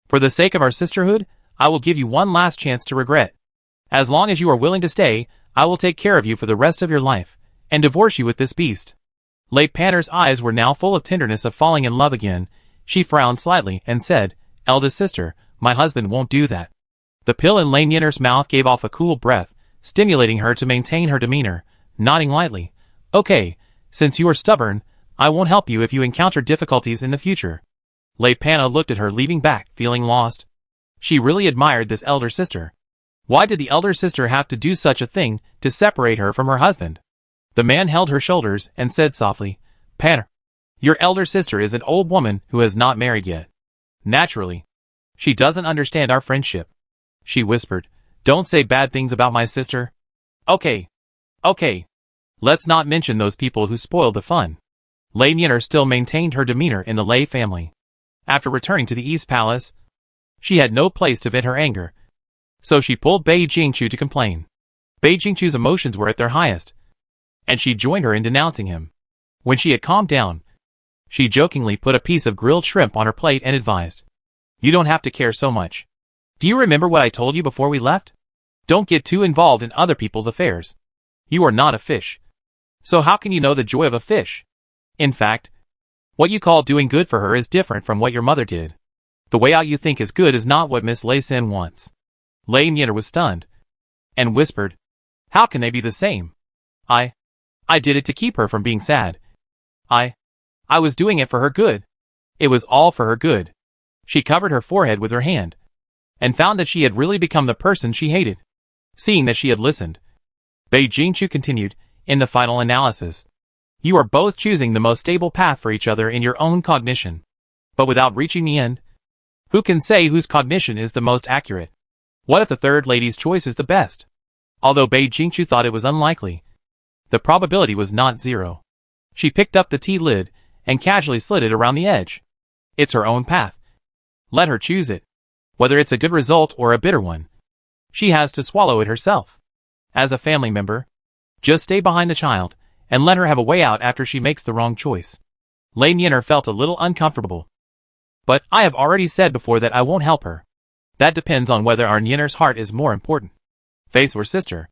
For the sake of our sisterhood, I will give you one last chance to regret. As long as you are willing to stay, I will take care of you for the rest of your life, and divorce you with this beast. Lay Painter's eyes were now full of tenderness of falling in love again. She frowned slightly and said, "Eldest sister, my husband won't do that." The pill in Lay Nyenner's mouth gave off a cool breath, stimulating her to maintain her demeanor, nodding lightly. "Okay, since you are stubborn, I won't help you if you encounter difficulties in the future." Lay Painter looked at her leaving back, feeling lost. She really admired this elder sister. Why did the elder sister have to do such a thing to separate her from her husband? The man held her shoulders and said softly, "Painter, your elder sister is an old woman who has not married yet. Naturally, she doesn't understand our friendship." She whispered, "Don't say bad things about my sister." Okay. Let's not mention those people who spoiled the fun." Lay Nyenner still maintained her demeanor in the Lay family. After returning to the East Palace, she had no place to vent her anger, So she pulled Bei Jingchu to complain. Bei Jingchu's emotions were at their highest, and she joined her in denouncing him. When she had calmed down, she jokingly put a piece of grilled shrimp on her plate and advised, "You don't have to care so much. Do you remember what I told you before we left? Don't get too involved in other people's affairs. You are not a fish. So how can you know the joy of a fish? In fact, what you call doing good for her is different from what your mother did. The way out you think is good is not what Miss Lei Sin wants." Lei Nyener was stunned, and whispered, "How can they be the same? I did it to keep her from being sad. I was doing it for her good. It was all for her good." She covered her forehead with her hand, and found that she had really become the person she hated. Seeing that she had listened, Bei Jingchu continued, "In the final analysis, you are both choosing the most stable path for each other in your own cognition. But without reaching the end, who can say whose cognition is the most accurate? What if the third lady's choice is the best?" Although Bei Jingchu thought it was unlikely, the probability was not zero. She picked up the tea lid and casually slid it around the edge. It's her own path. Let her choose it. Whether it's a good result or a bitter one, she has to swallow it herself. As a family member, just stay behind the child and let her have a way out after she makes the wrong choice. Lei Nyener felt a little uncomfortable. "But I have already said before that I won't help her. That depends on whether our Nyener's heart is more important. Face or sister.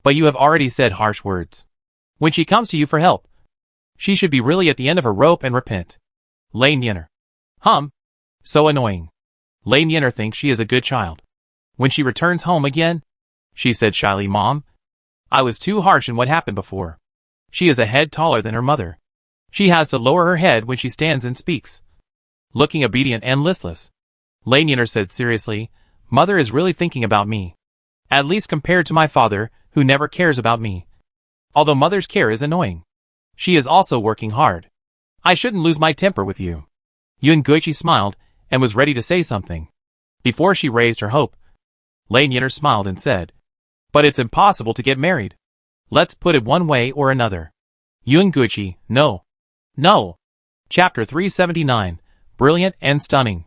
But you have already said harsh words. When she comes to you for help, she should be really at the end of her rope and repent." Lei Nyener. So annoying. Lei Nyener thinks she is a good child. When she returns home again, she said shyly, "Mom, I was too harsh in what happened before." She is a head taller than her mother. She has to lower her head when she stands and speaks. Looking obedient and listless, Lei Nyener said seriously, "Mother is really thinking about me. At least compared to my father, who never cares about me. Although mother's care is annoying, she is also working hard. I shouldn't lose my temper with you." Yun Guichi smiled and was ready to say something. Before she raised her hope, Lei Nyener smiled and said, "But it's impossible to get married. Let's put it one way or another." Yun Guichi, no. Chapter 379, Brilliant and Stunning.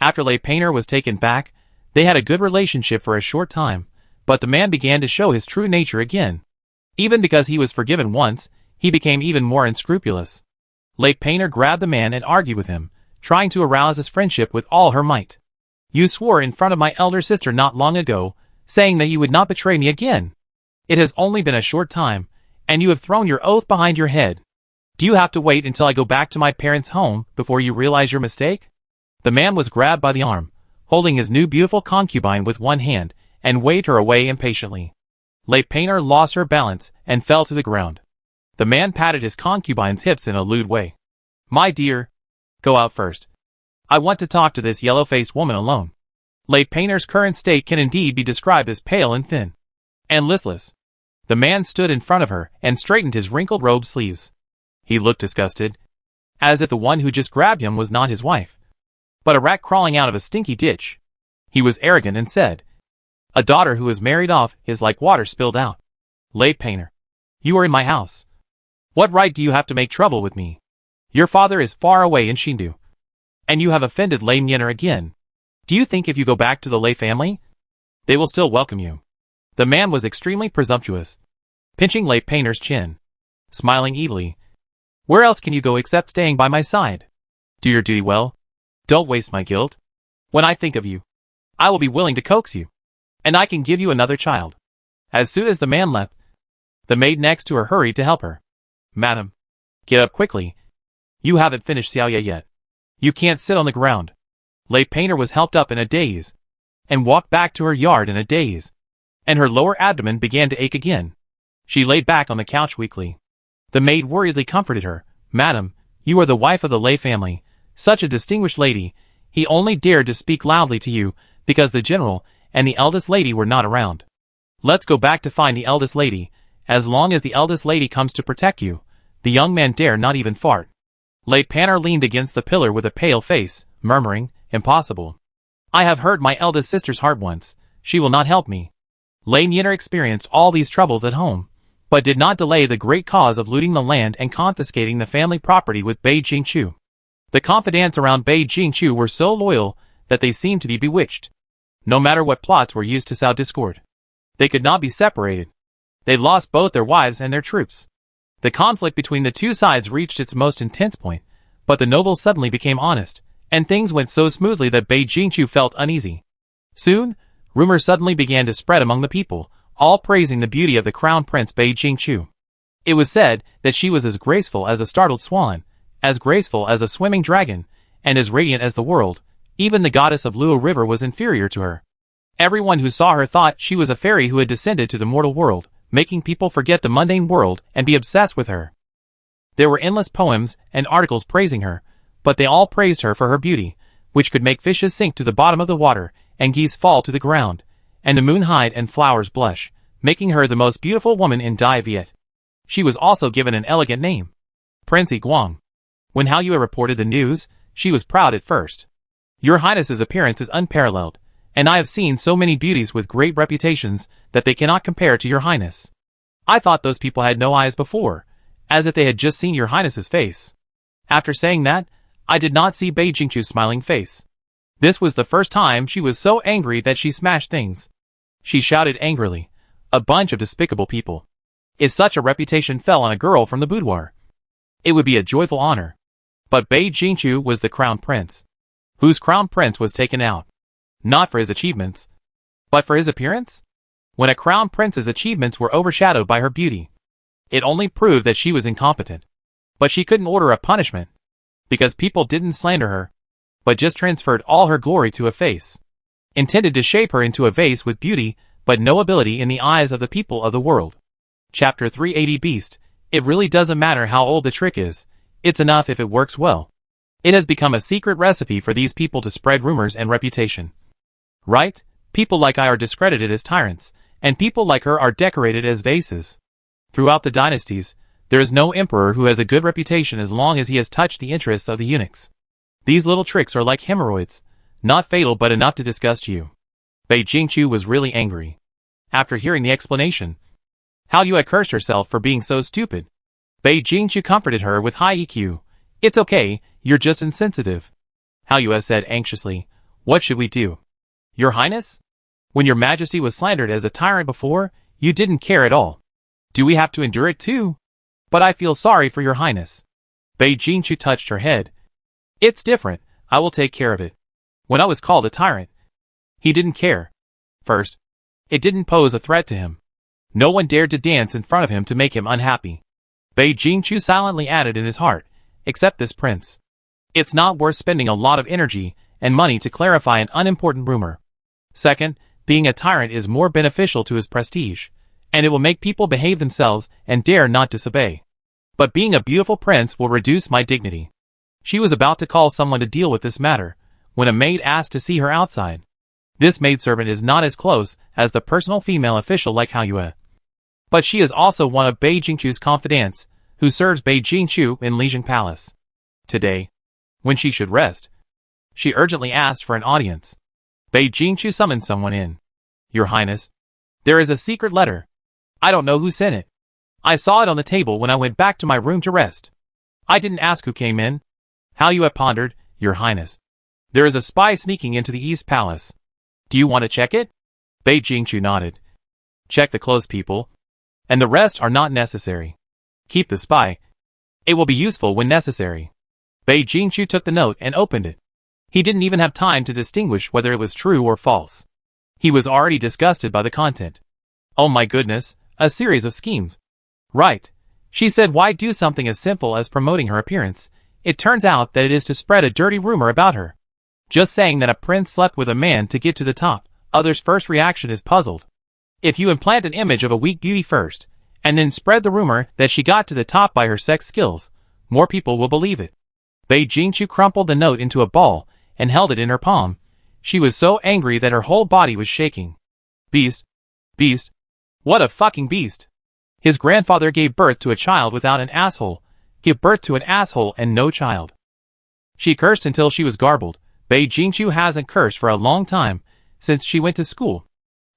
After Lei Painter was taken back, they had a good relationship for a short time, but the man began to show his true nature again. Even because he was forgiven once, he became even more unscrupulous. Lei Painter grabbed the man and argued with him, trying to arouse his friendship with all her might. "You swore in front of my elder sister not long ago, saying that you would not betray me again. It has only been a short time, and you have thrown your oath behind your head. Do you have to wait until I go back to my parents' home before you realize your mistake?" The man was grabbed by the arm, holding his new beautiful concubine with one hand, and waved her away impatiently. Lei Painter lost her balance and fell to the ground. The man patted his concubine's hips in a lewd way. "My dear, go out first. I want to talk to this yellow-faced woman alone." Lei Painter's current state can indeed be described as pale and thin, and listless. The man stood in front of her and straightened his wrinkled robe sleeves. He looked disgusted, as if the one who just grabbed him was not his wife, but a rat crawling out of a stinky ditch. He was arrogant and said, "A daughter who is married off is like water spilled out." Lei Painter, you are in my house. What right do you have to make trouble with me? Your father is far away in Shindu, and you have offended Lei Nyener again. Do you think if you go back to the Lei family, they will still welcome you? The man was extremely presumptuous, pinching Lei Painter's chin, smiling evilly. "Where else can you go except staying by my side? Do your duty well. Don't waste my guilt. When I think of you, I will be willing to coax you, and I can give you another child." As soon as the man left, the maid next to her hurried to help her. "Madam, get up quickly. You haven't finished Xiaoya yet. You can't sit on the ground." Lei Painter was helped up in a daze, and walked back to her yard in a daze, and her lower abdomen began to ache again. She laid back on the couch weakly. The maid worriedly comforted her. "Madam, you are the wife of the Lei family, such a distinguished lady. He only dared to speak loudly to you because the general and the eldest lady were not around. Let's go back to find the eldest lady. As long as the eldest lady comes to protect you, the young man dare not even fart." Lei Painter leaned against the pillar with a pale face, murmuring, "Impossible. I have hurt my eldest sister's heart once. She will not help me." Lei Nyener experienced all these troubles at home, but did not delay the great cause of looting the land and confiscating the family property with Bei Jingchu. The confidants around Bei Jingchu were so loyal that they seemed to be bewitched. No matter what plots were used to sow discord, they could not be separated. They lost both their wives and their troops. The conflict between the two sides reached its most intense point, but the nobles suddenly became honest, and things went so smoothly that Bei Jingqiu felt uneasy. Soon, rumors suddenly began to spread among the people, all praising the beauty of the crown prince Bei Jingqiu. It was said that she was as graceful as a startled swan, as graceful as a swimming dragon, and as radiant as the world. Even the goddess of Luo River was inferior to her. Everyone who saw her thought she was a fairy who had descended to the mortal world, making people forget the mundane world and be obsessed with her. There were endless poems and articles praising her, but they all praised her for her beauty, which could make fishes sink to the bottom of the water, and geese fall to the ground, and the moon hide and flowers blush, making her the most beautiful woman in Dai Viet. She was also given an elegant name, Prince Guang. When Hao Yue reported the news, she was proud at first. Your Highness's appearance is unparalleled, and I have seen so many beauties with great reputations that they cannot compare to your Highness. I thought those people had no eyes before, as if they had just seen your Highness's face. After saying that, I did not see Bei Jingqiu's smiling face. This was the first time she was so angry that she smashed things. She shouted angrily, "A bunch of despicable people. If such a reputation fell on a girl from the boudoir, it would be a joyful honor." But Bei Jingqiu was the crown prince, whose crown prince was taken out, not for his achievements, but for his appearance? When a crown prince's achievements were overshadowed by her beauty, it only proved that she was incompetent. But she couldn't order a punishment, because people didn't slander her, but just transferred all her glory to a face, intended to shape her into a vase with beauty, but no ability in the eyes of the people of the world. Chapter 380 Beast. It really doesn't matter how old the trick is, it's enough if it works well. It has become a secret recipe for these people to spread rumors and reputation. Right? People like I are discredited as tyrants, and people like her are decorated as vases. Throughout the dynasties, there is no emperor who has a good reputation as long as he has touched the interests of the eunuchs. These little tricks are like hemorrhoids, not fatal but enough to disgust you. Bei Jingqiu was really angry. After hearing the explanation, Hao Yue cursed herself for being so stupid. Bei Jingqiu comforted her with high EQ. "It's okay, you're just insensitive." Hao Yue said anxiously, "What should we do?" "Your Highness? When your Majesty was slandered as a tyrant before, you didn't care at all. Do we have to endure it too? But I feel sorry for your Highness." Bei Jingqiu touched her head. "It's different, I will take care of it. When I was called a tyrant, he didn't care. First, it didn't pose a threat to him. No one dared to dance in front of him to make him unhappy." Bei Jingqiu silently added in his heart, "Except this prince. It's not worth spending a lot of energy and money to clarify an unimportant rumor. Second, being a tyrant is more beneficial to his prestige, and it will make people behave themselves and dare not disobey. But being a beautiful prince will reduce my dignity." She was about to call someone to deal with this matter, when a maid asked to see her outside. This maidservant is not as close as the personal female official like Hao Yue, but she is also one of Bei Jingqiu's confidants, who serves Bei Jingqiu in Lijiang Palace. Today, when she should rest, she urgently asked for an audience. Bei Jingqiu summoned someone in. "Your Highness, there is a secret letter. I don't know who sent it. I saw it on the table when I went back to my room to rest. I didn't ask who came in." Hao Yue pondered. "Your Highness, there is a spy sneaking into the East Palace. Do you want to check it?" Bei Jingqiu nodded. "Check the close people, and the rest are not necessary. Keep the spy. It will be useful when necessary." Bei Jingqiu took the note and opened it. He didn't even have time to distinguish whether it was true or false. He was already disgusted by the content. Oh my goodness, a series of schemes. Right. She said, why do something as simple as promoting her appearance? It turns out that it is to spread a dirty rumor about her. Just saying that a prince slept with a man to get to the top, others' first reaction is puzzled. If you implant an image of a weak beauty first, and then spread the rumor that she got to the top by her sex skills, more people will believe it. Bei Jingqiu crumpled the note into a ball and held it in her palm. She was so angry that her whole body was shaking. Beast. Beast. What a fucking beast. His grandfather gave birth to a child without an asshole. Give birth to an asshole and no child. She cursed until she was garbled. Bei Jingqiu hasn't cursed for a long time, since she went to school.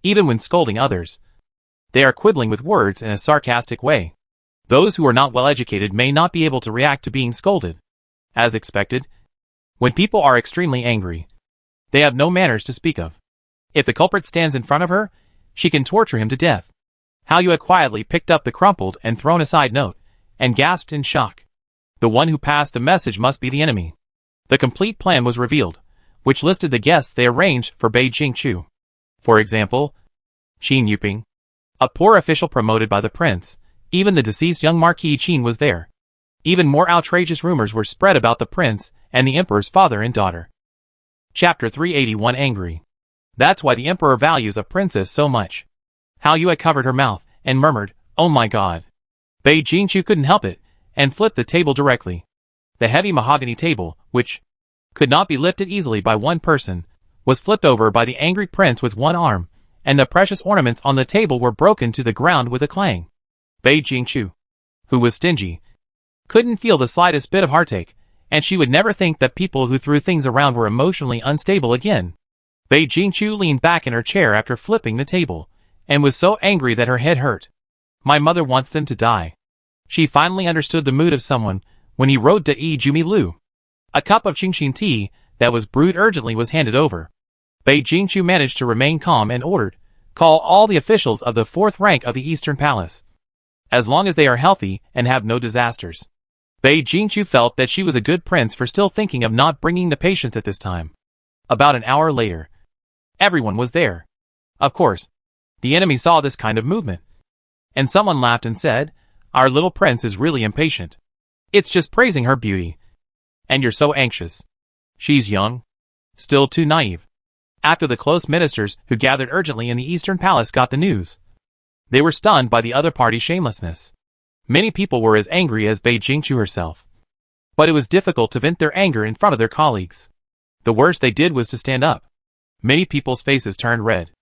Even when scolding others, they are quibbling with words in a sarcastic way. Those who are not well educated may not be able to react to being scolded. As expected, when people are extremely angry, they have no manners to speak of. If the culprit stands in front of her, she can torture him to death. Hao Yue quietly picked up the crumpled and thrown aside note, and gasped in shock. The one who passed the message must be the enemy. The complete plan was revealed, which listed the guests they arranged for Bei Jingqiu. For example, Qin Yuping, a poor official promoted by the prince. Even the deceased young Marquis Qin was there. Even more outrageous rumors were spread about the prince and the emperor's father and daughter. Chapter 381 Angry. That's why the emperor values a princess so much. Hao Yue covered her mouth and murmured, "Oh my god." Bei Jingqiu couldn't help it, and flipped the table directly. The heavy mahogany table, which could not be lifted easily by one person, was flipped over by the angry prince with one arm, and the precious ornaments on the table were broken to the ground with a clang. Bei Jingqiu, who was stingy, couldn't feel the slightest bit of heartache, and she would never think that people who threw things around were emotionally unstable again. Bei Jingqiu leaned back in her chair after flipping the table, and was so angry that her head hurt. My mother wants them to die. She finally understood the mood of someone when he rode to Yi Jumi Lu. A cup of Qingxin tea that was brewed urgently was handed over. Bei Jingqiu managed to remain calm and ordered, "Call all the officials of the 4th rank of the Eastern Palace. As long as they are healthy and have no disasters." Bei Jingqiu felt that she was a good prince for still thinking of not bringing the patients at this time. About an hour later, everyone was there. Of course, the enemy saw this kind of movement. And someone laughed and said, "Our little prince is really impatient. It's just praising her beauty. And you're so anxious. She's young. Still too naive." After the close ministers who gathered urgently in the Eastern Palace got the news, they were stunned by the other party's shamelessness. Many people were as angry as Bei Jingqiu herself. But it was difficult to vent their anger in front of their colleagues. The worst they did was to stand up. Many people's faces turned red.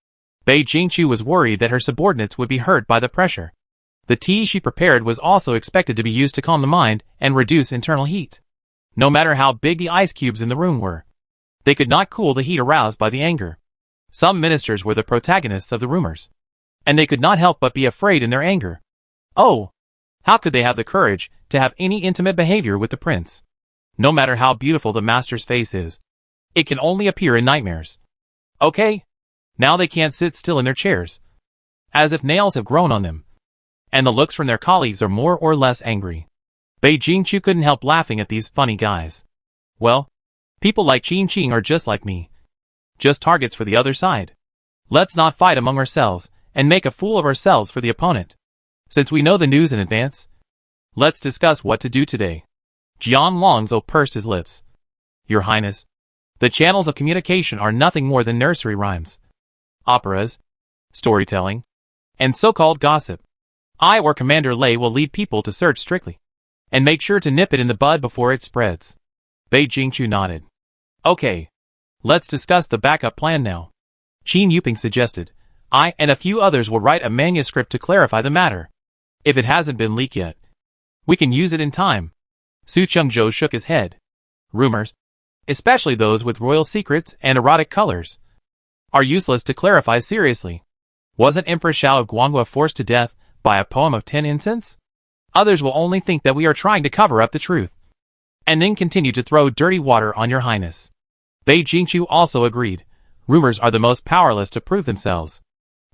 Bei Jingqiu was worried that her subordinates would be hurt by the pressure. The tea she prepared was also expected to be used to calm the mind and reduce internal heat. No matter how big the ice cubes in the room were, they could not cool the heat aroused by the anger. Some ministers were the protagonists of the rumors, and they could not help but be afraid in their anger. Oh, how could they have the courage to have any intimate behavior with the prince? No matter how beautiful the master's face is, it can only appear in nightmares. Okay, now they can't sit still in their chairs, as if nails have grown on them. And the looks from their colleagues are more or less angry. Bei Jingqiu couldn't help laughing at these funny guys. Well, people like Qing are just like me. Just targets for the other side. Let's not fight among ourselves and make a fool of ourselves for the opponent. Since we know the news in advance, let's discuss what to do today. Jian Longzhou pursed his lips. Your Highness, the channels of communication are nothing more than nursery rhymes, operas, storytelling, and so-called gossip. I or Commander Lei will lead people to search strictly, and make sure to nip it in the bud before it spreads. Bei Jingqiu nodded. Okay, let's discuss the backup plan now. Qin Yuping suggested. I and a few others will write a manuscript to clarify the matter. If it hasn't been leaked yet, we can use it in time. Su Chengzhou shook his head. Rumors, especially those with royal secrets and erotic colors, are useless to clarify seriously. Wasn't Empress Xiao of Guanghua forced to death by a poem of 10 incense? Others will only think that we are trying to cover up the truth, and then continue to throw dirty water on your highness. Bei Jingqiu also agreed. Rumors are the most powerless to prove themselves.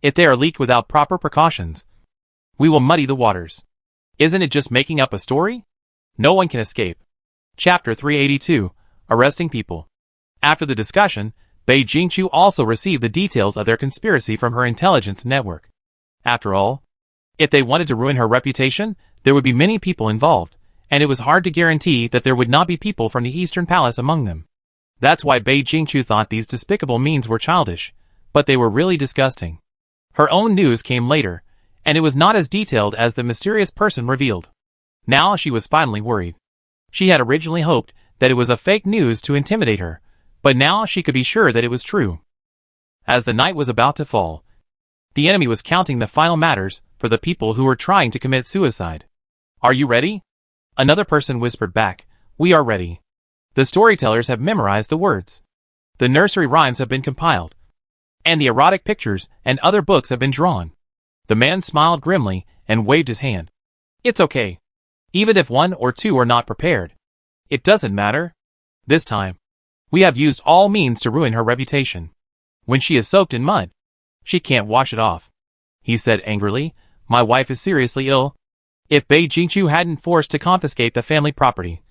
If they are leaked without proper precautions, we will muddy the waters. Isn't it just making up a story? No one can escape. Chapter 382, Arresting People. After the discussion, Bei Jingqiu also received the details of their conspiracy from her intelligence network. After all, if they wanted to ruin her reputation, there would be many people involved, and it was hard to guarantee that there would not be people from the Eastern Palace among them. That's why Bei Jingqiu thought these despicable means were childish, but they were really disgusting. Her own news came later, and it was not as detailed as the mysterious person revealed. Now she was finally worried. She had originally hoped that it was a fake news to intimidate her, but now she could be sure that it was true. As the night was about to fall, the enemy was counting the final matters for the people who were trying to commit suicide. Are you ready? Another person whispered back, We are ready. The storytellers have memorized the words. The nursery rhymes have been compiled, and the erotic pictures and other books have been drawn. The man smiled grimly and waved his hand. It's okay. Even if one or two are not prepared, it doesn't matter. This time, we have used all means to ruin her reputation. When she is soaked in mud, she can't wash it off. He said angrily, my wife is seriously ill. If Bei Jingqiu hadn't forced to confiscate the family property,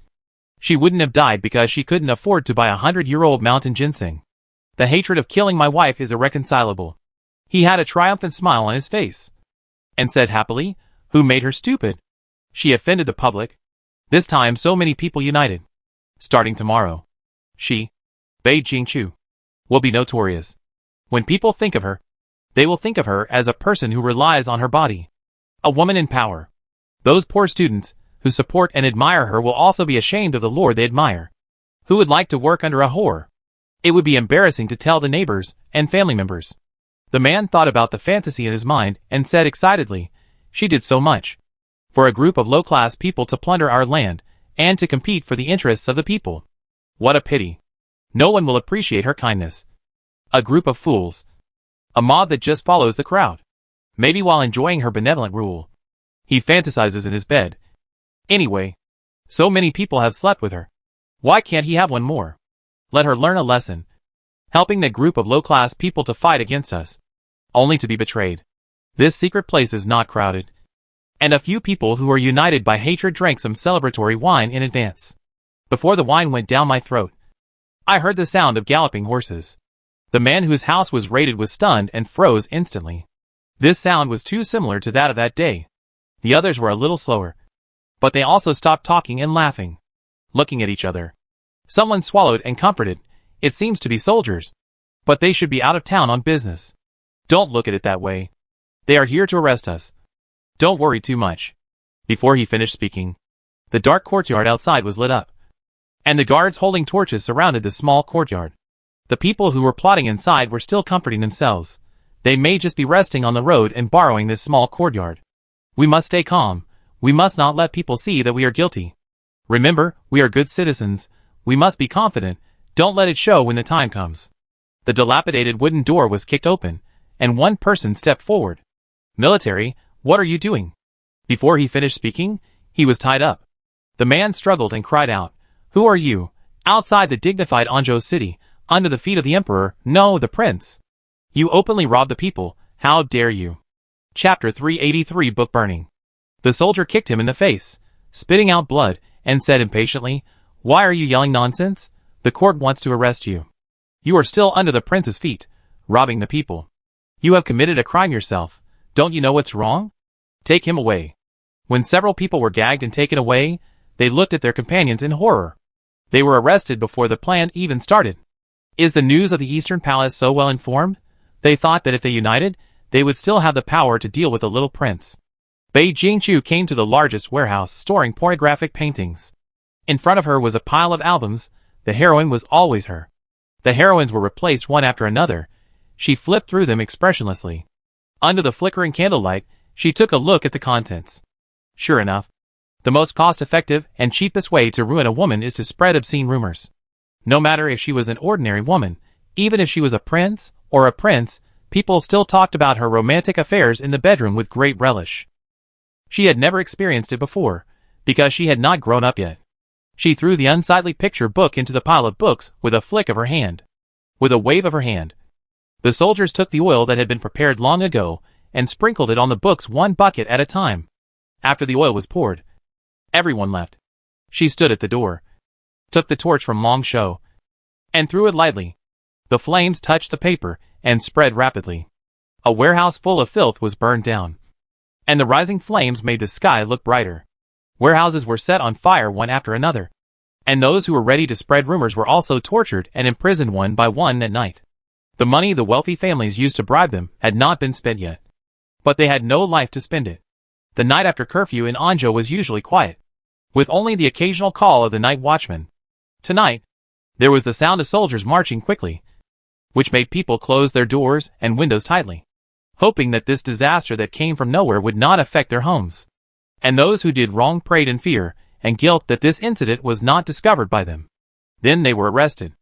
she wouldn't have died because she couldn't afford to buy 100-year-old mountain ginseng. The hatred of killing my wife is irreconcilable. He had a triumphant smile on his face, and said happily, who made her stupid? She offended the public. This time so many people united. Starting tomorrow, she, Bei Jingqiu, will be notorious. When people think of her, they will think of her as a person who relies on her body. A woman in power. Those poor students, who support and admire her will also be ashamed of the lord they admire. Who would like to work under a whore? It would be embarrassing to tell the neighbors and family members. The man thought about the fantasy in his mind and said excitedly, she did so much. For a group of low-class people to plunder our land, and to compete for the interests of the people. What a pity. No one will appreciate her kindness. A group of fools. A mob that just follows the crowd. Maybe while enjoying her benevolent rule. He fantasizes in his bed. Anyway, so many people have slept with her. Why can't he have one more? Let her learn a lesson. Helping that group of low-class people to fight against us. Only to be betrayed. This secret place is not crowded. And a few people who are united by hatred drank some celebratory wine in advance. Before the wine went down my throat, I heard the sound of galloping horses. The man whose house was raided was stunned and froze instantly. This sound was too similar to that of that day. The others were a little slower. But they also stopped talking and laughing. Looking at each other. Someone swallowed and comforted. It seems to be soldiers. But they should be out of town on business. Don't look at it that way. They are here to arrest us. Don't worry too much. Before he finished speaking, the dark courtyard outside was lit up. And the guards holding torches surrounded the small courtyard. The people who were plotting inside were still comforting themselves. They may just be resting on the road and borrowing this small courtyard. We must stay calm. We must not let people see that we are guilty. Remember, we are good citizens. We must be confident. Don't let it show when the time comes. The dilapidated wooden door was kicked open, and one person stepped forward. Military, what are you doing? Before he finished speaking, he was tied up. The man struggled and cried out, who are you? Outside the dignified Anzhou city, under the feet of the emperor, no, the prince. You openly robbed the people. How dare you? Chapter 383 Book Burning. The soldier kicked him in the face, spitting out blood, and said impatiently, why are you yelling nonsense? The court wants to arrest you. You are still under the prince's feet, robbing the people. You have committed a crime yourself. Don't you know what's wrong? Take him away. When several people were gagged and taken away, they looked at their companions in horror. They were arrested before the plan even started. Is the news of the Eastern Palace so well informed? They thought that if they united, they would still have the power to deal with the little prince. Bei Jingqiu came to the largest warehouse storing pornographic paintings. In front of her was a pile of albums. The heroine was always her. The heroines were replaced one after another. She flipped through them expressionlessly. Under the flickering candlelight, she took a look at the contents. Sure enough, the most cost-effective and cheapest way to ruin a woman is to spread obscene rumors. No matter if she was an ordinary woman, even if she was a prince or a prince, people still talked about her romantic affairs in the bedroom with great relish. She had never experienced it before, because she had not grown up yet. She threw the unsightly picture book into the pile of books with a flick of her hand. With a wave of her hand. The soldiers took the oil that had been prepared long ago and sprinkled it on the books one bucket at a time. After the oil was poured, everyone left. She stood at the door, took the torch from Long Shou, and threw it lightly. The flames touched the paper and spread rapidly. A warehouse full of filth was burned down, and the rising flames made the sky look brighter. Warehouses were set on fire one after another, and those who were ready to spread rumors were also tortured and imprisoned one by one at night. The money the wealthy families used to bribe them had not been spent yet, but they had no life to spend it. The night after curfew in Anzhou was usually quiet, with only the occasional call of the night watchman. Tonight, there was the sound of soldiers marching quickly, which made people close their doors and windows tightly, hoping that this disaster that came from nowhere would not affect their homes. And those who did wrong prayed in fear and guilt that this incident was not discovered by them. Then they were arrested.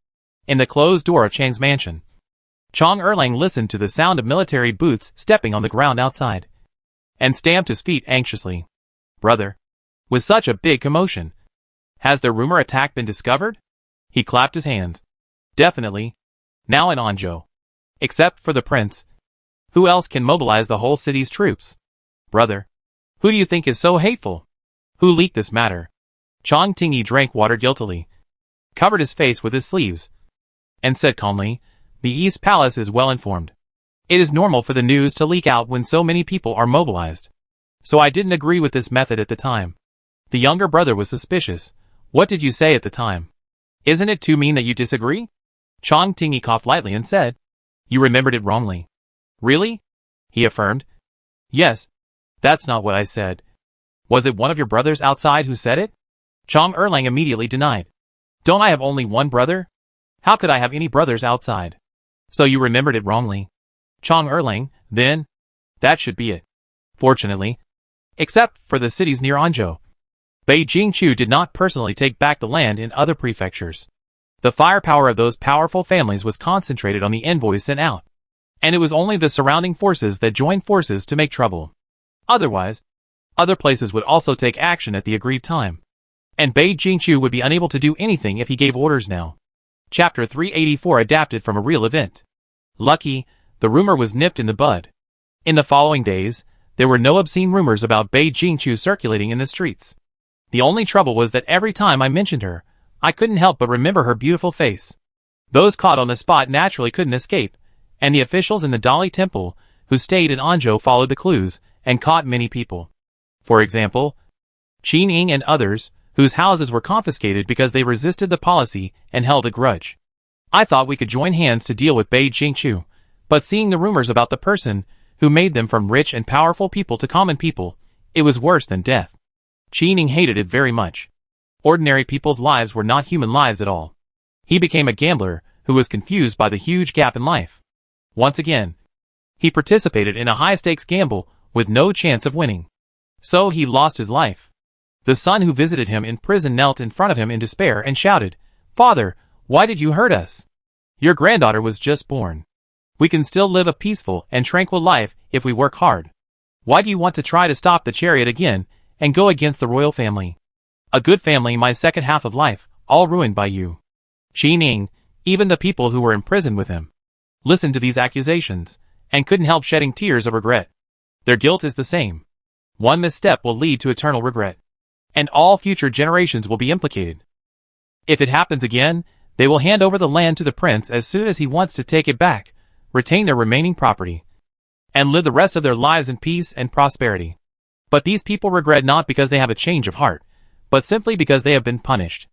In the closed door of Chang's mansion, Chang Erlang listened to the sound of military boots stepping on the ground outside, and stamped his feet anxiously. Brother, with such a big commotion, has the rumor attack been discovered? He clapped his hands. Definitely. Now in Anzhou, Except for the prince. Who else can mobilize the whole city's troops? Brother. Who do you think is so hateful? Who leaked this matter? Chong Tingyi drank water guiltily, covered his face with his sleeves, and said calmly, the East Palace is well informed. It is normal for the news to leak out when so many people are mobilized. So I didn't agree with this method at the time. The younger brother was suspicious. What did you say at the time? Isn't it too mean that you disagree? Chong Tingyi coughed lightly and said, you remembered it wrongly. Really? He affirmed. Yes. That's not what I said. Was it one of your brothers outside who said it? Chong Erlang immediately denied. Don't I have only one brother? How could I have any brothers outside? So you remembered it wrongly. Chong Erlang, then? That should be it. Fortunately. Except for the cities near Anzhou. Bei Jingqiu did not personally take back the land in other prefectures. The firepower of those powerful families was concentrated on the envoys sent out. And it was only the surrounding forces that joined forces to make trouble. Otherwise, other places would also take action at the agreed time. And Bei Jingqiu would be unable to do anything if he gave orders now. Chapter 384 adapted from a real event. Lucky, the rumor was nipped in the bud. In the following days, there were no obscene rumors about Bei Jingqiu circulating in the streets. The only trouble was that every time I mentioned her, I couldn't help but remember her beautiful face. Those caught on the spot naturally couldn't escape, and the officials in the Dali Temple, who stayed in Anzhou, followed the clues, and caught many people. For example, Qin Ying and others, whose houses were confiscated because they resisted the policy and held a grudge. I thought we could join hands to deal with Bei Jingqiu, but seeing the rumors about the person who made them from rich and powerful people to common people, it was worse than death. Qin Ying hated it very much. Ordinary people's lives were not human lives at all. He became a gambler who was confused by the huge gap in life. Once again, he participated in a high-stakes gamble with no chance of winning. So he lost his life. The son who visited him in prison knelt in front of him in despair and shouted, "Father, why did you hurt us? Your granddaughter was just born. We can still live a peaceful and tranquil life if we work hard. Why do you want to try to stop the chariot again and go against the royal family? A good family, my second half of life, all ruined by you." Qin Ying, even the people who were in prison with him, listened to these accusations and couldn't help shedding tears of regret. Their guilt is the same. One misstep will lead to eternal regret, and all future generations will be implicated. If it happens again, they will hand over the land to the prince as soon as he wants to take it back, retain their remaining property, and live the rest of their lives in peace and prosperity. But these people regret not because they have a change of heart, but simply because they have been punished.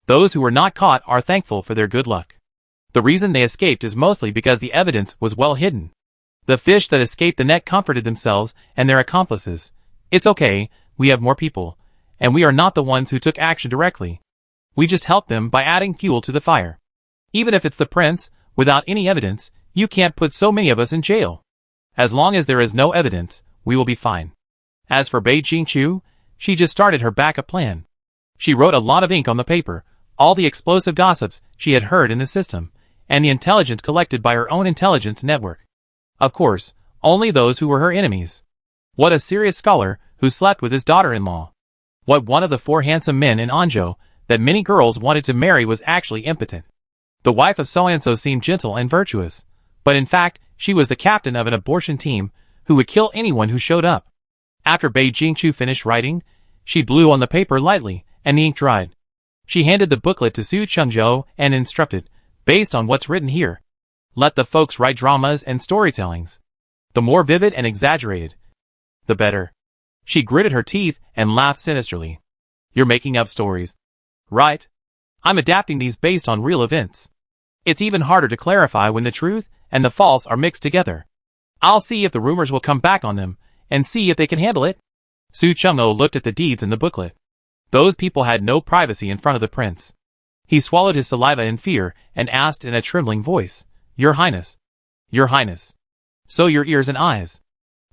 Those who were not caught are thankful for their good luck. The reason they escaped is mostly because the evidence was well hidden. The fish that escaped the net comforted themselves and their accomplices. It's okay, we have more people, and we are not the ones who took action directly. We just helped them by adding fuel to the fire. Even if it's the prince, without any evidence, you can't put so many of us in jail. As long as there is no evidence, we will be fine. As for Bei Jingqiu, she just started her backup plan. She wrote a lot of ink on the paper, all the explosive gossips she had heard in the system, and the intelligence collected by her own intelligence network. Of course, only those who were her enemies. What a serious scholar who slept with his daughter-in-law. What one of the 4 handsome men in Anzhou that many girls wanted to marry was actually impotent. The wife of so-and-so seemed gentle and virtuous, but in fact, she was the captain of an abortion team who would kill anyone who showed up. After Bei Jingqiu finished writing, she blew on the paper lightly, and the ink dried. She handed the booklet to Su Chengzhou and instructed, based on what's written here, let the folks write dramas and storytellings. The more vivid and exaggerated, the better. She gritted her teeth and laughed sinisterly. You're making up stories. Right? I'm adapting these based on real events. It's even harder to clarify when the truth and the false are mixed together. I'll see if the rumors will come back on them, and see if they can handle it. Su Chengzhou looked at the deeds in the booklet. Those people had no privacy in front of the prince. He swallowed his saliva in fear and asked in a trembling voice, Your Highness. Your Highness. So your ears and eyes.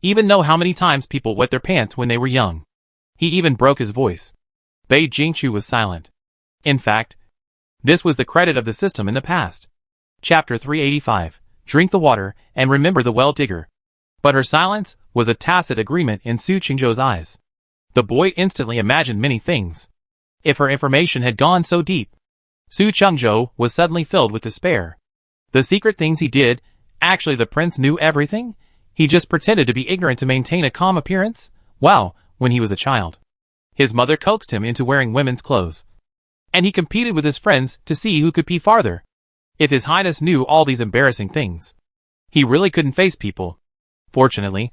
Even know how many times people wet their pants when they were young. He even broke his voice. Bei Jingqiu was silent. In fact, this was the credit of the system in the past. Chapter 385. Drink the water and remember the well digger. But her silence was a tacit agreement in Su Chengzhou's eyes. The boy instantly imagined many things. If her information had gone so deep, Su Chengzhou was suddenly filled with despair. The secret things he did Actually, the prince knew everything? He just pretended to be ignorant to maintain a calm appearance? Wow, when he was a child. His mother coaxed him into wearing women's clothes. And he competed with his friends to see who could pee farther. If His Highness knew all these embarrassing things, he really couldn't face people. Fortunately,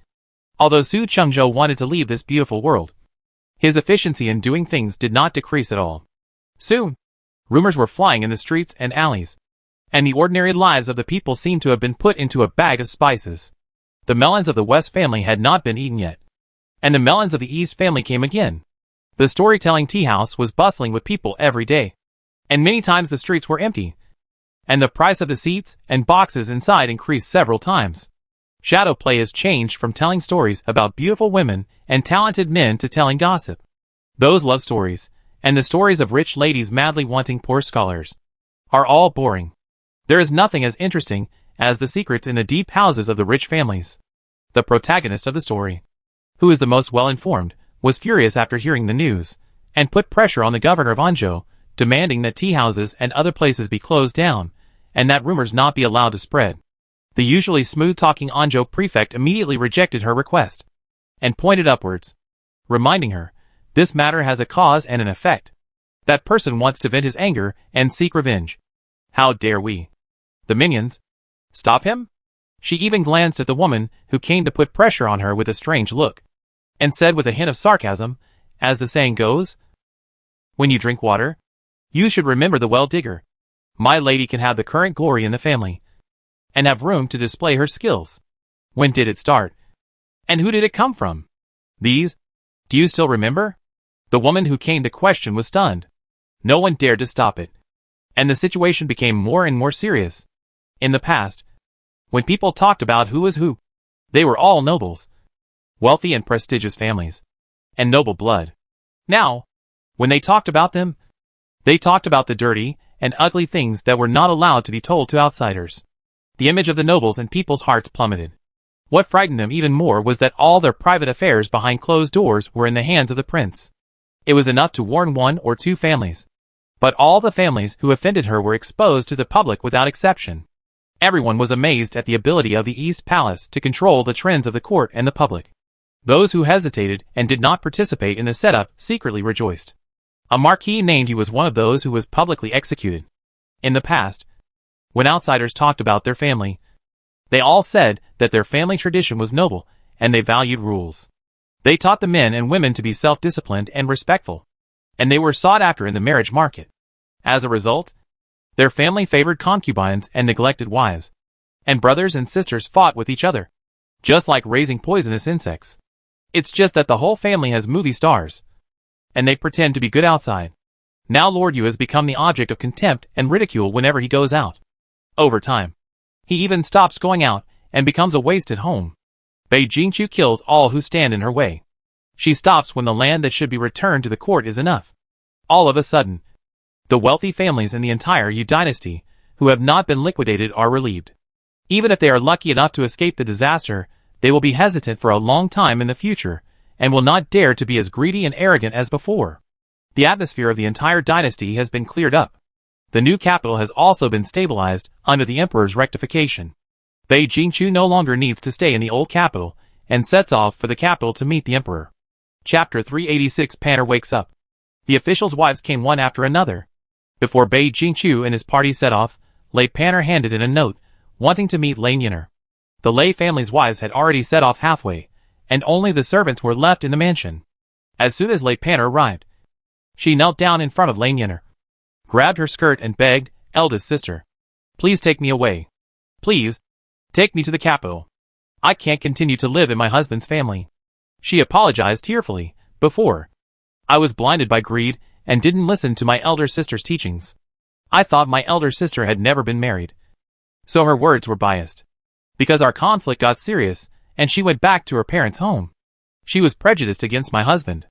although Su Chengzhou wanted to leave this beautiful world, his efficiency in doing things did not decrease at all. Soon, rumors were flying in the streets and alleys, and the ordinary lives of the people seemed to have been put into a bag of spices. The melons of the West family had not been eaten yet, and the melons of the East family came again. The storytelling tea house was bustling with people every day, and many times the streets were empty, and the price of the seats and boxes inside increased several times. Shadow play has changed from telling stories about beautiful women and talented men to telling gossip. Those love stories, and the stories of rich ladies madly wanting poor scholars, are all boring. There is nothing as interesting as the secrets in the deep houses of the rich families. The protagonist of the story, who is the most well-informed, was furious after hearing the news, and put pressure on the governor of Anzhou, demanding that tea houses and other places be closed down, and that rumors not be allowed to spread. The usually smooth-talking Anzhou prefect immediately rejected her request, and pointed upwards, reminding her, this matter has a cause and an effect. That person wants to vent his anger and seek revenge. How dare we, the minions, stop him? She even glanced at the woman who came to put pressure on her with a strange look, and said with a hint of sarcasm, as the saying goes, when you drink water, you should remember the well-digger. My lady can have the current glory in the family, and have room to display her skills. When did it start? And who did it come from? These? Do you still remember? The woman who came to question was stunned. No one dared to stop it, and the situation became more and more serious. In the past, when people talked about who was who, they were all nobles, wealthy and prestigious families, and noble blood. Now, when they talked about them, they talked about the dirty and ugly things that were not allowed to be told to outsiders. The image of the nobles and people's hearts plummeted. What frightened them even more was that all their private affairs behind closed doors were in the hands of the prince. It was enough to warn one or two families, but all the families who offended her were exposed to the public without exception. Everyone was amazed at the ability of the East Palace to control the trends of the court and the public. Those who hesitated and did not participate in the setup secretly rejoiced. A marquis named he was one of those who was publicly executed. In the past, when outsiders talked about their family, they all said that their family tradition was noble, and they valued rules. They taught the men and women to be self-disciplined and respectful, and they were sought after in the marriage market. As a result, their family favored concubines and neglected wives, and brothers and sisters fought with each other, just like raising poisonous insects. It's just that the whole family has movie stars, and they pretend to be good outside. Now Lord Yu has become the object of contempt and ridicule whenever he goes out. Over time, he even stops going out and becomes a waste at home. Bei Jingqiu kills all who stand in her way. She stops when the land that should be returned to the court is enough. All of a sudden, the wealthy families in the entire Yu dynasty who have not been liquidated are relieved. Even if they are lucky enough to escape the disaster, they will be hesitant for a long time in the future, and will not dare to be as greedy and arrogant as before. The atmosphere of the entire dynasty has been cleared up. The new capital has also been stabilized under the emperor's rectification. Bei Jingqiu no longer needs to stay in the old capital, and sets off for the capital to meet the emperor. Chapter 386 Panner wakes up. The officials' wives came one after another. Before Bei Jingqiu and his party set off, Lei Panner handed in a note, wanting to meet Lei Yin'er. The Lei family's wives had already set off halfway, and only the servants were left in the mansion. As soon as Lei Panner arrived, she knelt down in front of Lei Yin'er, grabbed her skirt and begged, eldest sister, please take me away. Please, take me to the capital. I can't continue to live in my husband's family. She apologized tearfully. Before, I was blinded by greed and didn't listen to my elder sister's teachings. I thought my elder sister had never been married, so her words were biased. Because our conflict got serious, and she went back to her parents' home, she was prejudiced against my husband.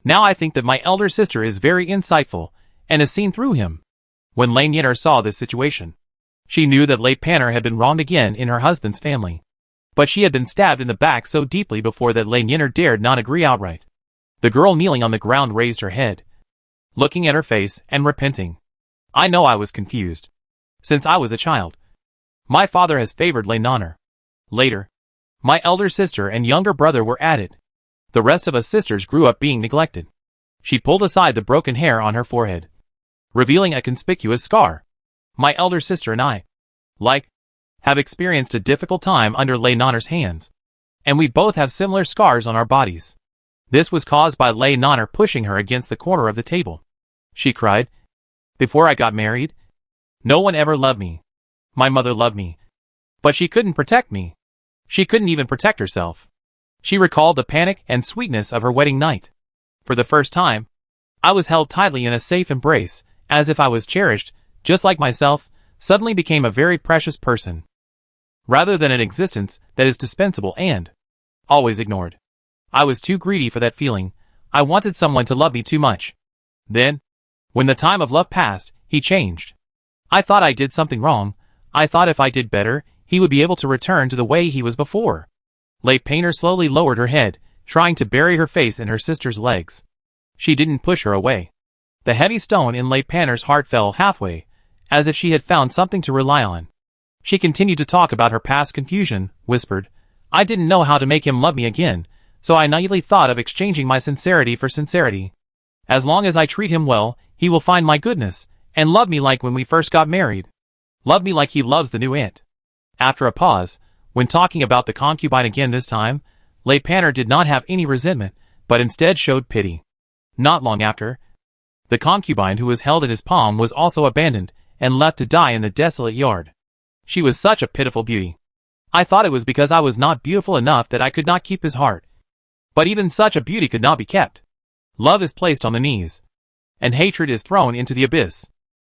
Now I think that my elder sister is very insightful, and has seen through him. When Lei Yin'er saw this situation, she knew that Lei Panner had been wronged again in her husband's family. But she had been stabbed in the back so deeply before that Lei Yin'er dared not agree outright. The girl kneeling on the ground raised her head, looking at her face and repenting. I know I was confused, since I was a child. My father has favored Lei Nanner. Later, my elder sister and younger brother were added. The rest of us sisters grew up being neglected. She pulled aside the broken hair on her forehead, revealing a conspicuous scar. My elder sister and I, have experienced a difficult time under Lei Nanner's hands, and we both have similar scars on our bodies. This was caused by Lei Nanner pushing her against the corner of the table. She cried, "Before I got married, no one ever loved me. My mother loved me, but she couldn't protect me. She couldn't even protect herself." She recalled the panic and sweetness of her wedding night. For the first time, I was held tightly in a safe embrace, as if I was cherished, just like myself, suddenly became a very precious person, rather than an existence that is dispensable and always ignored. I was too greedy for that feeling. I wanted someone to love me too much. Then, when the time of love passed, he changed. I thought I did something wrong. I thought if I did better, he would be able to return to the way he was before. Lei Painter slowly lowered her head, trying to bury her face in her sister's legs. She didn't push her away. The heavy stone in Lei Painter's heart fell halfway, as if she had found something to rely on. She continued to talk about her past confusion, whispered, "I didn't know how to make him love me again, so I naively thought of exchanging my sincerity for sincerity. As long as I treat him well, he will find my goodness, and love me like when we first got married. Love me like he loves the new aunt." After a pause, when talking about the concubine again this time, Lei Painter did not have any resentment, but instead showed pity. Not long after, the concubine who was held in his palm was also abandoned, and left to die in the desolate yard. She was such a pitiful beauty. I thought it was because I was not beautiful enough that I could not keep his heart. But even such a beauty could not be kept. Love is placed on the knees, and hatred is thrown into the abyss.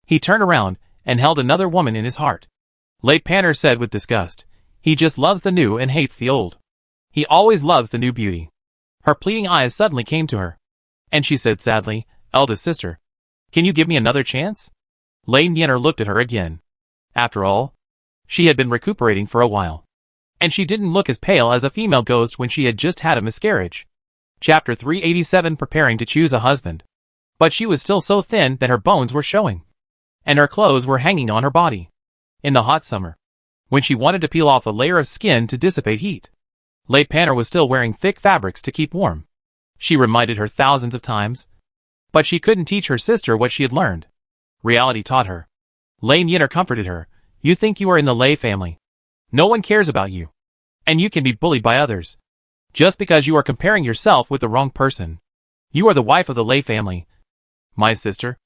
He turned around, and held another woman in his heart. Lei Painter said with disgust, "He just loves the new and hates the old. He always loves the new beauty." Her pleading eyes suddenly came to her, and she said sadly, "Eldest sister, can you give me another chance?" Lei Nanner looked at her again. After all, she had been recuperating for a while, and she didn't look as pale as a female ghost when she had just had a miscarriage. Chapter 387, Preparing to choose a husband. But she was still so thin that her bones were showing, and her clothes were hanging on her body. In the hot summer, when she wanted to peel off a layer of skin to dissipate heat, Lei Painter was still wearing thick fabrics to keep warm. She reminded her thousands of times, but she couldn't teach her sister what she had learned. Reality taught her. Lei Nanner comforted her, "You think you are in the Lei family. No one cares about you, and you can be bullied by others, just because you are comparing yourself with the wrong person. You are the wife of the Lei family, my sister,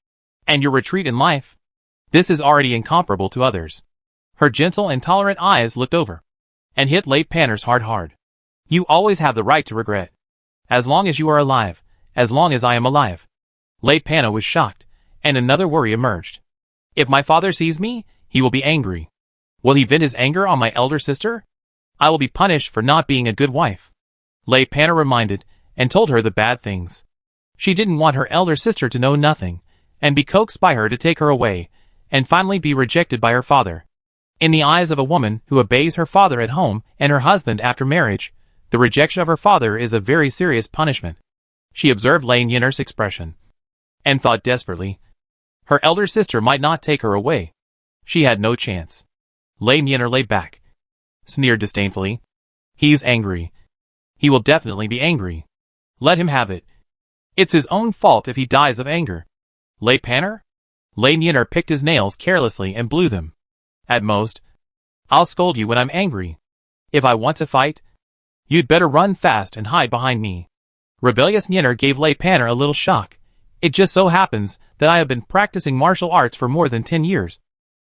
and your retreat in life, this is already incomparable to others." Her gentle and tolerant eyes looked over, and hit Lei Painter's heart hard. "You always have the right to regret. As long as you are alive, as long as I am alive." Lei Painter was shocked, and another worry emerged. "If my father sees me, he will be angry. Will he vent his anger on my elder sister? I will be punished for not being a good wife." Lei Painter reminded, and told her the bad things. She didn't want her elder sister to know nothing, and be coaxed by her to take her away, and finally be rejected by her father. In the eyes of a woman who obeys her father at home and her husband after marriage, the rejection of her father is a very serious punishment. She observed Lei Nanner's expression, and thought desperately, her elder sister might not take her away. She had no chance. Lei Nanner lay back, sneered disdainfully. "He's angry. He will definitely be angry. Let him have it. It's his own fault if he dies of anger." "Lei Painter?" Lei Nanner picked his nails carelessly and blew them. "At most, I'll scold you when I'm angry. If I want to fight, you'd better run fast and hide behind me." Rebellious Nanner gave Lei Painter a little shock. "It just so happens that I have been practicing martial arts for more than 10 years,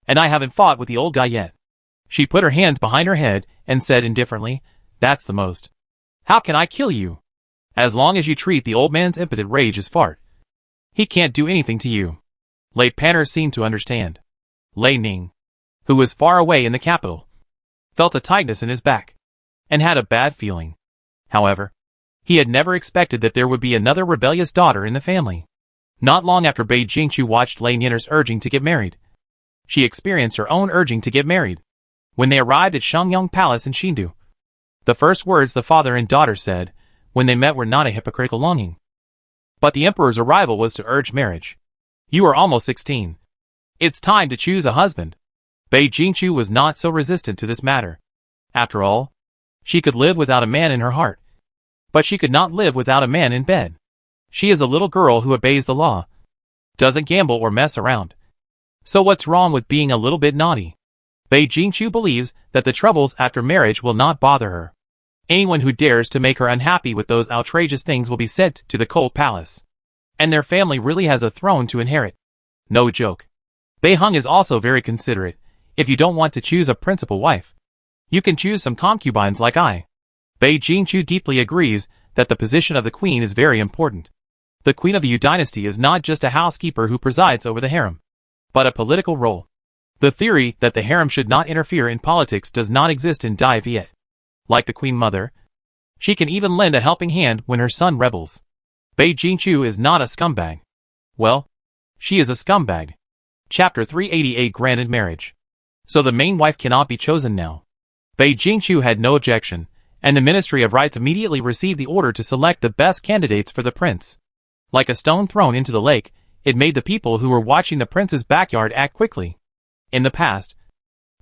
and I haven't fought with the old guy yet." She put her hands behind her head and said indifferently, "That's the most. How can I kill you? As long as you treat the old man's impotent rage as fart, he can't do anything to you." Lei Painter seemed to understand. Lei Ning, who was far away in the capital, felt a tightness in his back, and had a bad feeling. However, he had never expected that there would be another rebellious daughter in the family. Not long after Bei Jingqiu watched Lei Nanner's urging to get married, she experienced her own urging to get married. When they arrived at Shangyang Palace in Xindu, the first words the father and daughter said when they met were not a hypocritical longing, but the emperor's arrival was to urge marriage. "You are almost 16. It's time to choose a husband." Bei Jingqiu was not so resistant to this matter. After all, she could live without a man in her heart. But she could not live without a man in bed. She is a little girl who obeys the law. Doesn't gamble or mess around. So what's wrong with being a little bit naughty? Bei Jingqiu believes that the troubles after marriage will not bother her. Anyone who dares to make her unhappy with those outrageous things will be sent to the cold palace. And their family really has a throne to inherit. No joke. Bei Heng is also very considerate. If you don't want to choose a principal wife, you can choose some concubines like I. Bei Jingqiu deeply agrees that the position of the queen is very important. The queen of the Yu dynasty is not just a housekeeper who presides over the harem, but a political role. The theory that the harem should not interfere in politics does not exist in Dai Viet. Like the queen mother, she can even lend a helping hand when her son rebels. Bei Jingqiu is not a scumbag. Well, she is a scumbag. Chapter 388 Granted Marriage. So the main wife cannot be chosen now. Bei Jingqiu had no objection, and the Ministry of Rights immediately received the order to select the best candidates for the prince. Like a stone thrown into the lake, it made the people who were watching the prince's backyard act quickly. In the past,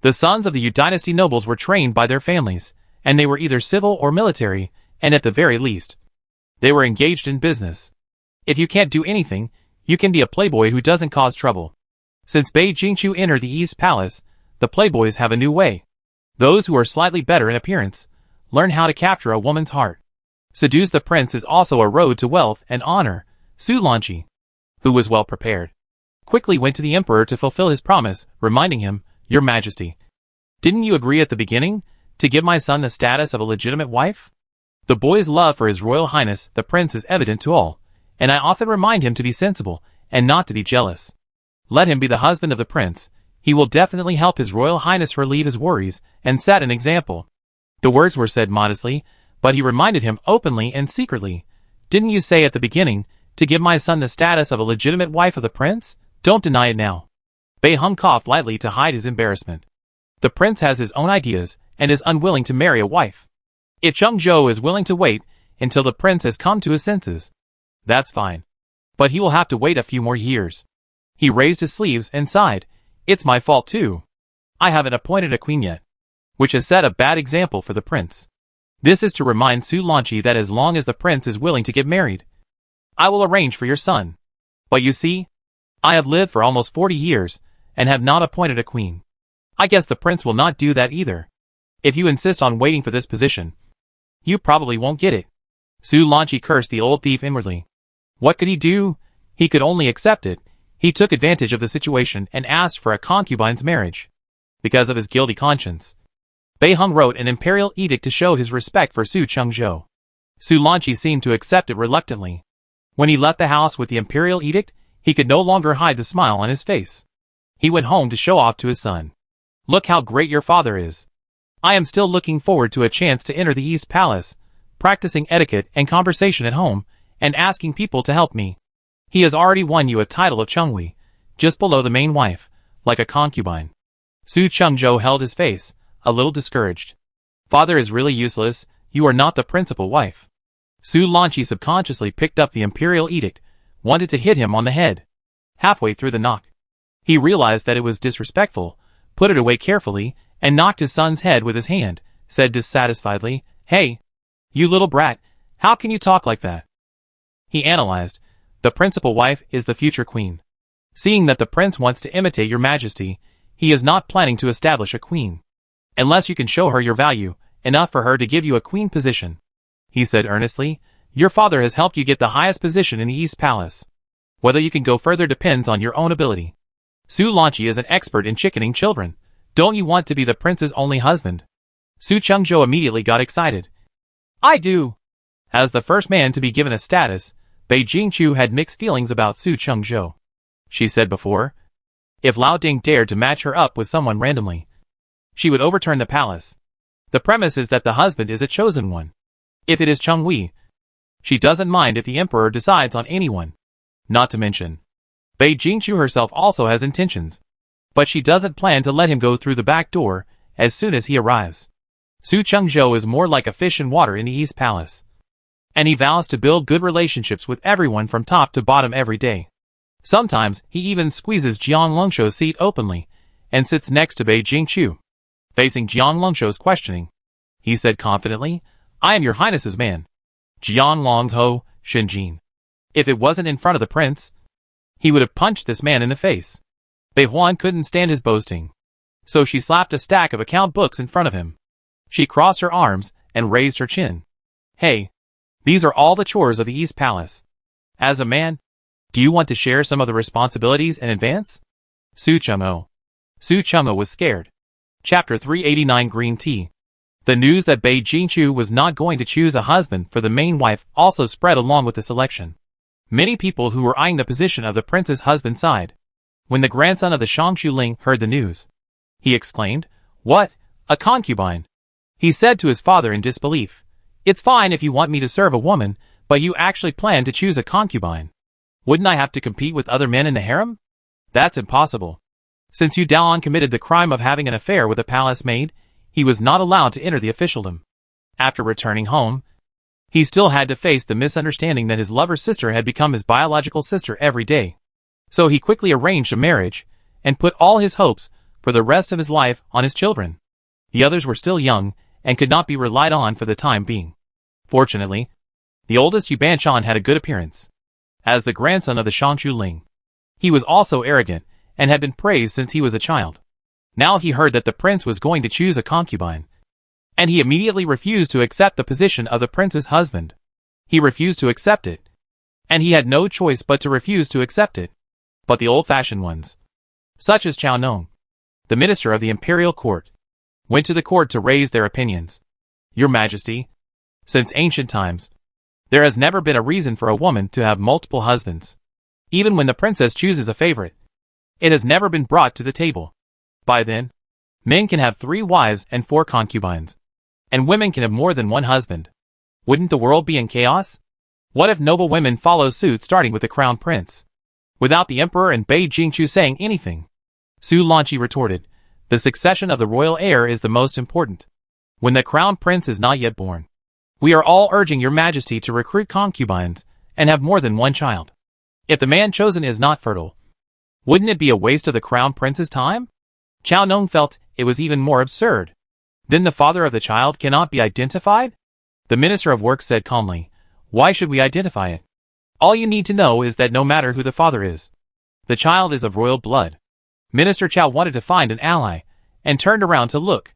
the sons of the Yu dynasty nobles were trained by their families, and they were either civil or military, and at the very least, they were engaged in business. If you can't do anything, you can be a playboy who doesn't cause trouble. Since Bei Jingqiu entered the East Palace, the playboys have a new way. Those who are slightly better in appearance learn how to capture a woman's heart. Seduce the prince is also a road to wealth and honor. Su Lanqi, who was well prepared, quickly went to the emperor to fulfill his promise, reminding him, "Your Majesty, didn't you agree at the beginning to give my son the status of a legitimate wife? The boy's love for His Royal Highness the Prince is evident to all, and I often remind him to be sensible and not to be jealous. Let him be the husband of the prince. He will definitely help His Royal Highness relieve his worries and set an example." The words were said modestly, but he reminded him openly and secretly, "Didn't you say at the beginning to give my son the status of a legitimate wife of the prince? Don't deny it now." Bei Heng coughed lightly to hide his embarrassment. The prince has his own ideas and is unwilling to marry a wife. If Cheng Zhou is willing to wait until the prince has come to his senses, that's fine. But he will have to wait a few more years. He raised his sleeves and sighed. "It's my fault too. I haven't appointed a queen yet," which has set a bad example for the prince. This is to remind Su Lanqi that as long as the prince is willing to get married, I will arrange for your son. But you see, I have lived for almost 40 years and have not appointed a queen. I guess the prince will not do that either. If you insist on waiting for this position, you probably won't get it. Su Lanqi cursed the old thief inwardly. What could he do? He could only accept it. He took advantage of the situation and asked for a concubine's marriage. Because of his guilty conscience, Bei Heng wrote an imperial edict to show his respect for Su Chengzhou. Su Lanqi seemed to accept it reluctantly. When he left the house with the imperial edict, he could no longer hide the smile on his face. He went home to show off to his son. "Look how great your father is. I am still looking forward to a chance to enter the East Palace, practicing etiquette and conversation at home, and asking people to help me. He has already won you a title of Chenghui, just below the main wife, like a concubine." Su Chengzhou held his face, a little discouraged. "Father is really useless. You are not the principal wife." Su Lanqi subconsciously picked up the imperial edict, wanted to hit him on the head. Halfway through the knock, he realized that it was disrespectful, put it away carefully, and knocked his son's head with his hand, said dissatisfiedly, "Hey, you little brat, how can you talk like that?" He analyzed. The principal wife is the future queen. Seeing that the prince wants to imitate your majesty, he is not planning to establish a queen. Unless you can show her your value, enough for her to give you a queen position. He said earnestly, "Your father has helped you get the highest position in the East Palace. Whether you can go further depends on your own ability. Su Lanqi is an expert in chickening children. Don't you want to be the prince's only husband?" Su Chengzhou immediately got excited. "I do." As the first man to be given a status, Bei Jingqiu had mixed feelings about Su Chengzhou. She said before, if Lao Ding dared to match her up with someone randomly, she would overturn the palace. The premise is that the husband is a chosen one. If it is Chenghui, she doesn't mind if the emperor decides on anyone. Not to mention, Bei Jingqiu herself also has intentions. But she doesn't plan to let him go through the back door as soon as he arrives. Su Chengzhou is more like a fish in water in the East Palace. And he vows to build good relationships with everyone from top to bottom every day. Sometimes he even squeezes Jiang Longshou's seat openly, and sits next to Bei Jingqiu. Facing Jiang Longzhou's questioning, he said confidently, "I am your highness's man. Jiang Longzhou, Shinjin." If it wasn't in front of the prince, he would have punched this man in the face. Bei Huan couldn't stand his boasting, so she slapped a stack of account books in front of him. She crossed her arms and raised her chin. "Hey, these are all the chores of the East Palace. As a man, do you want to share some of the responsibilities in advance?" Su Chumo was scared. Chapter 389 Green Tea. The news that Bei Jingqiu was not going to choose a husband for the main wife also spread along with the selection. Many people who were eyeing the position of the prince's husband sighed. When the grandson of the Shangshu Ling heard the news, he exclaimed, "What? A concubine?" He said to his father in disbelief, "It's fine if you want me to serve a woman, but you actually plan to choose a concubine. Wouldn't I have to compete with other men in the harem? That's impossible." Since Yu Daoan committed the crime of having an affair with a palace maid, he was not allowed to enter the officialdom. After returning home, he still had to face the misunderstanding that his lover's sister had become his biological sister every day. So he quickly arranged a marriage, and put all his hopes for the rest of his life on his children. The others were still young, and could not be relied on for the time being. Fortunately, the oldest Yu Banshan had a good appearance. As the grandson of the Shangshu Ling, he was also arrogant, and had been praised since he was a child. Now he heard that the prince was going to choose a concubine, and he immediately refused to accept the position of the prince's husband. He refused to accept it, and he had no choice but to refuse to accept it. But the old-fashioned ones, such as Chao Nong, the minister of the imperial court, went to the court to raise their opinions. "Your Majesty, since ancient times, there has never been a reason for a woman to have multiple husbands. Even when the princess chooses a favorite, it has never been brought to the table. By then, men can have 3 wives and 4 concubines, and women can have more than one husband. Wouldn't the world be in chaos? What if noble women follow suit starting with the crown prince, without the emperor and Bei Jingqiu saying anything?" Su Lanqi retorted, "The succession of the royal heir is the most important. When the crown prince is not yet born, we are all urging your majesty to recruit concubines and have more than one child. If the man chosen is not fertile, wouldn't it be a waste of the crown prince's time?" Chao Nong felt it was even more absurd. "Then the father of the child cannot be identified?" The Minister of Works said calmly, "Why should we identify it? All you need to know is that no matter who the father is, the child is of royal blood." Minister Chao wanted to find an ally, and turned around to look.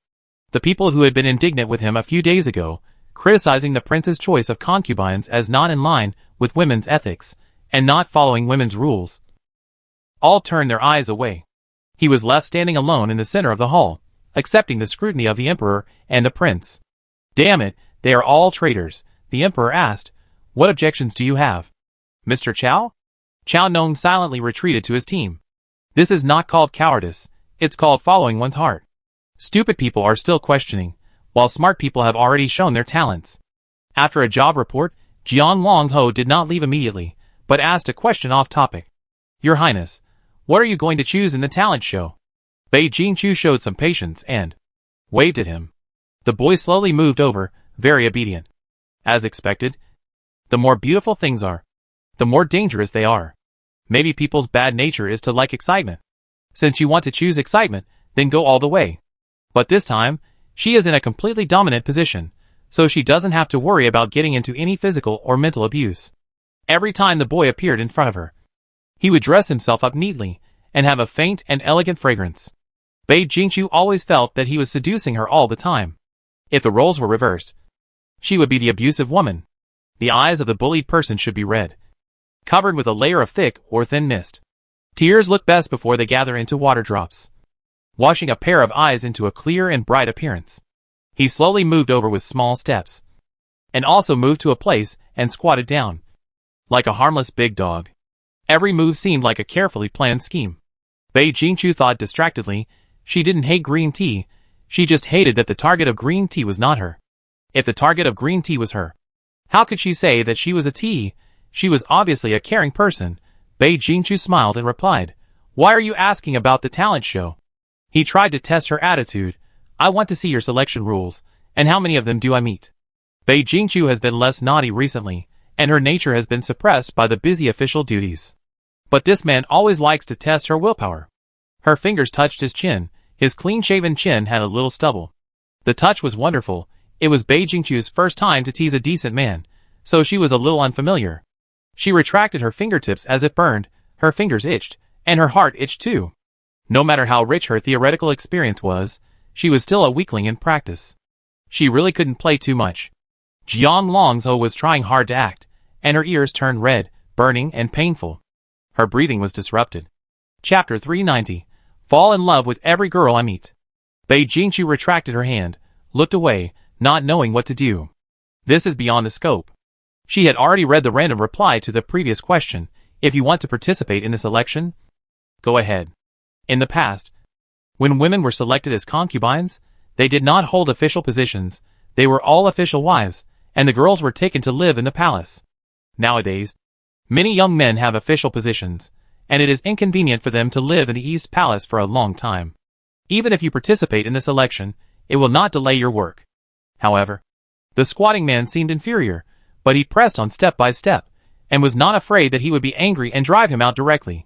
The people who had been indignant with him a few days ago, criticizing the prince's choice of concubines as not in line with women's ethics, and not following women's rules, all turned their eyes away. He was left standing alone in the center of the hall, accepting the scrutiny of the emperor and the prince. "Damn it, they are all traitors," the emperor asked. "What objections do you have, Mr. Chao?" Chao Nong silently retreated to his team. "This is not called cowardice, it's called following one's heart. Stupid people are still questioning, while smart people have already shown their talents." After a job report, Jiang Longzhou did not leave immediately, but asked a question off topic. "Your Highness, what are you going to choose in the talent show?" Bei Jingqiu showed some patience and waved at him. The boy slowly moved over, very obedient. As expected, the more beautiful things are, the more dangerous they are. Maybe people's bad nature is to like excitement. Since you want to choose excitement, then go all the way. But this time, she is in a completely dominant position, so she doesn't have to worry about getting into any physical or mental abuse. Every time the boy appeared in front of her, he would dress himself up neatly, and have a faint and elegant fragrance. Bei Jingqiu always felt that he was seducing her all the time. If the roles were reversed, she would be the abusive woman. The eyes of the bullied person should be red, covered with a layer of thick or thin mist. Tears look best before they gather into water drops, washing a pair of eyes into a clear and bright appearance. He slowly moved over with small steps, and also moved to a place and squatted down, like a harmless big dog. Every move seemed like a carefully planned scheme. Bei Jingqiu thought distractedly. She didn't hate green tea, she just hated that the target of green tea was not her. If the target of green tea was her, how could she say that she was a tea? She was obviously a caring person. Bei Jingqiu smiled and replied, "Why are you asking about the talent show?" He tried to test her attitude. "I want to see your selection rules, and how many of them do I meet?" Bei Jingqiu has been less naughty recently, and her nature has been suppressed by the busy official duties. But this man always likes to test her willpower. Her fingers touched his chin. His clean-shaven chin had a little stubble. The touch was wonderful. It was Bei Jingchu's first time to tease a decent man, so she was a little unfamiliar. She retracted her fingertips as it burned, her fingers itched, and her heart itched too. No matter how rich her theoretical experience was, she was still a weakling in practice. She really couldn't play too much. Jiang Longzhou was trying hard to act, and her ears turned red, burning and painful. Her breathing was disrupted. Chapter 390. Fall in love with every girl I meet. Bei Jingchu retracted her hand, looked away, not knowing what to do. This is beyond the scope. She had already read the random reply to the previous question. If you want to participate in this election, go ahead. In the past, when women were selected as concubines, they did not hold official positions, they were all official wives, and the girls were taken to live in the palace. Nowadays, many young men have official positions, and it is inconvenient for them to live in the East Palace for a long time. Even if you participate in this election, it will not delay your work. However, the squatting man seemed inferior, but he pressed on step by step, and was not afraid that he would be angry and drive him out directly.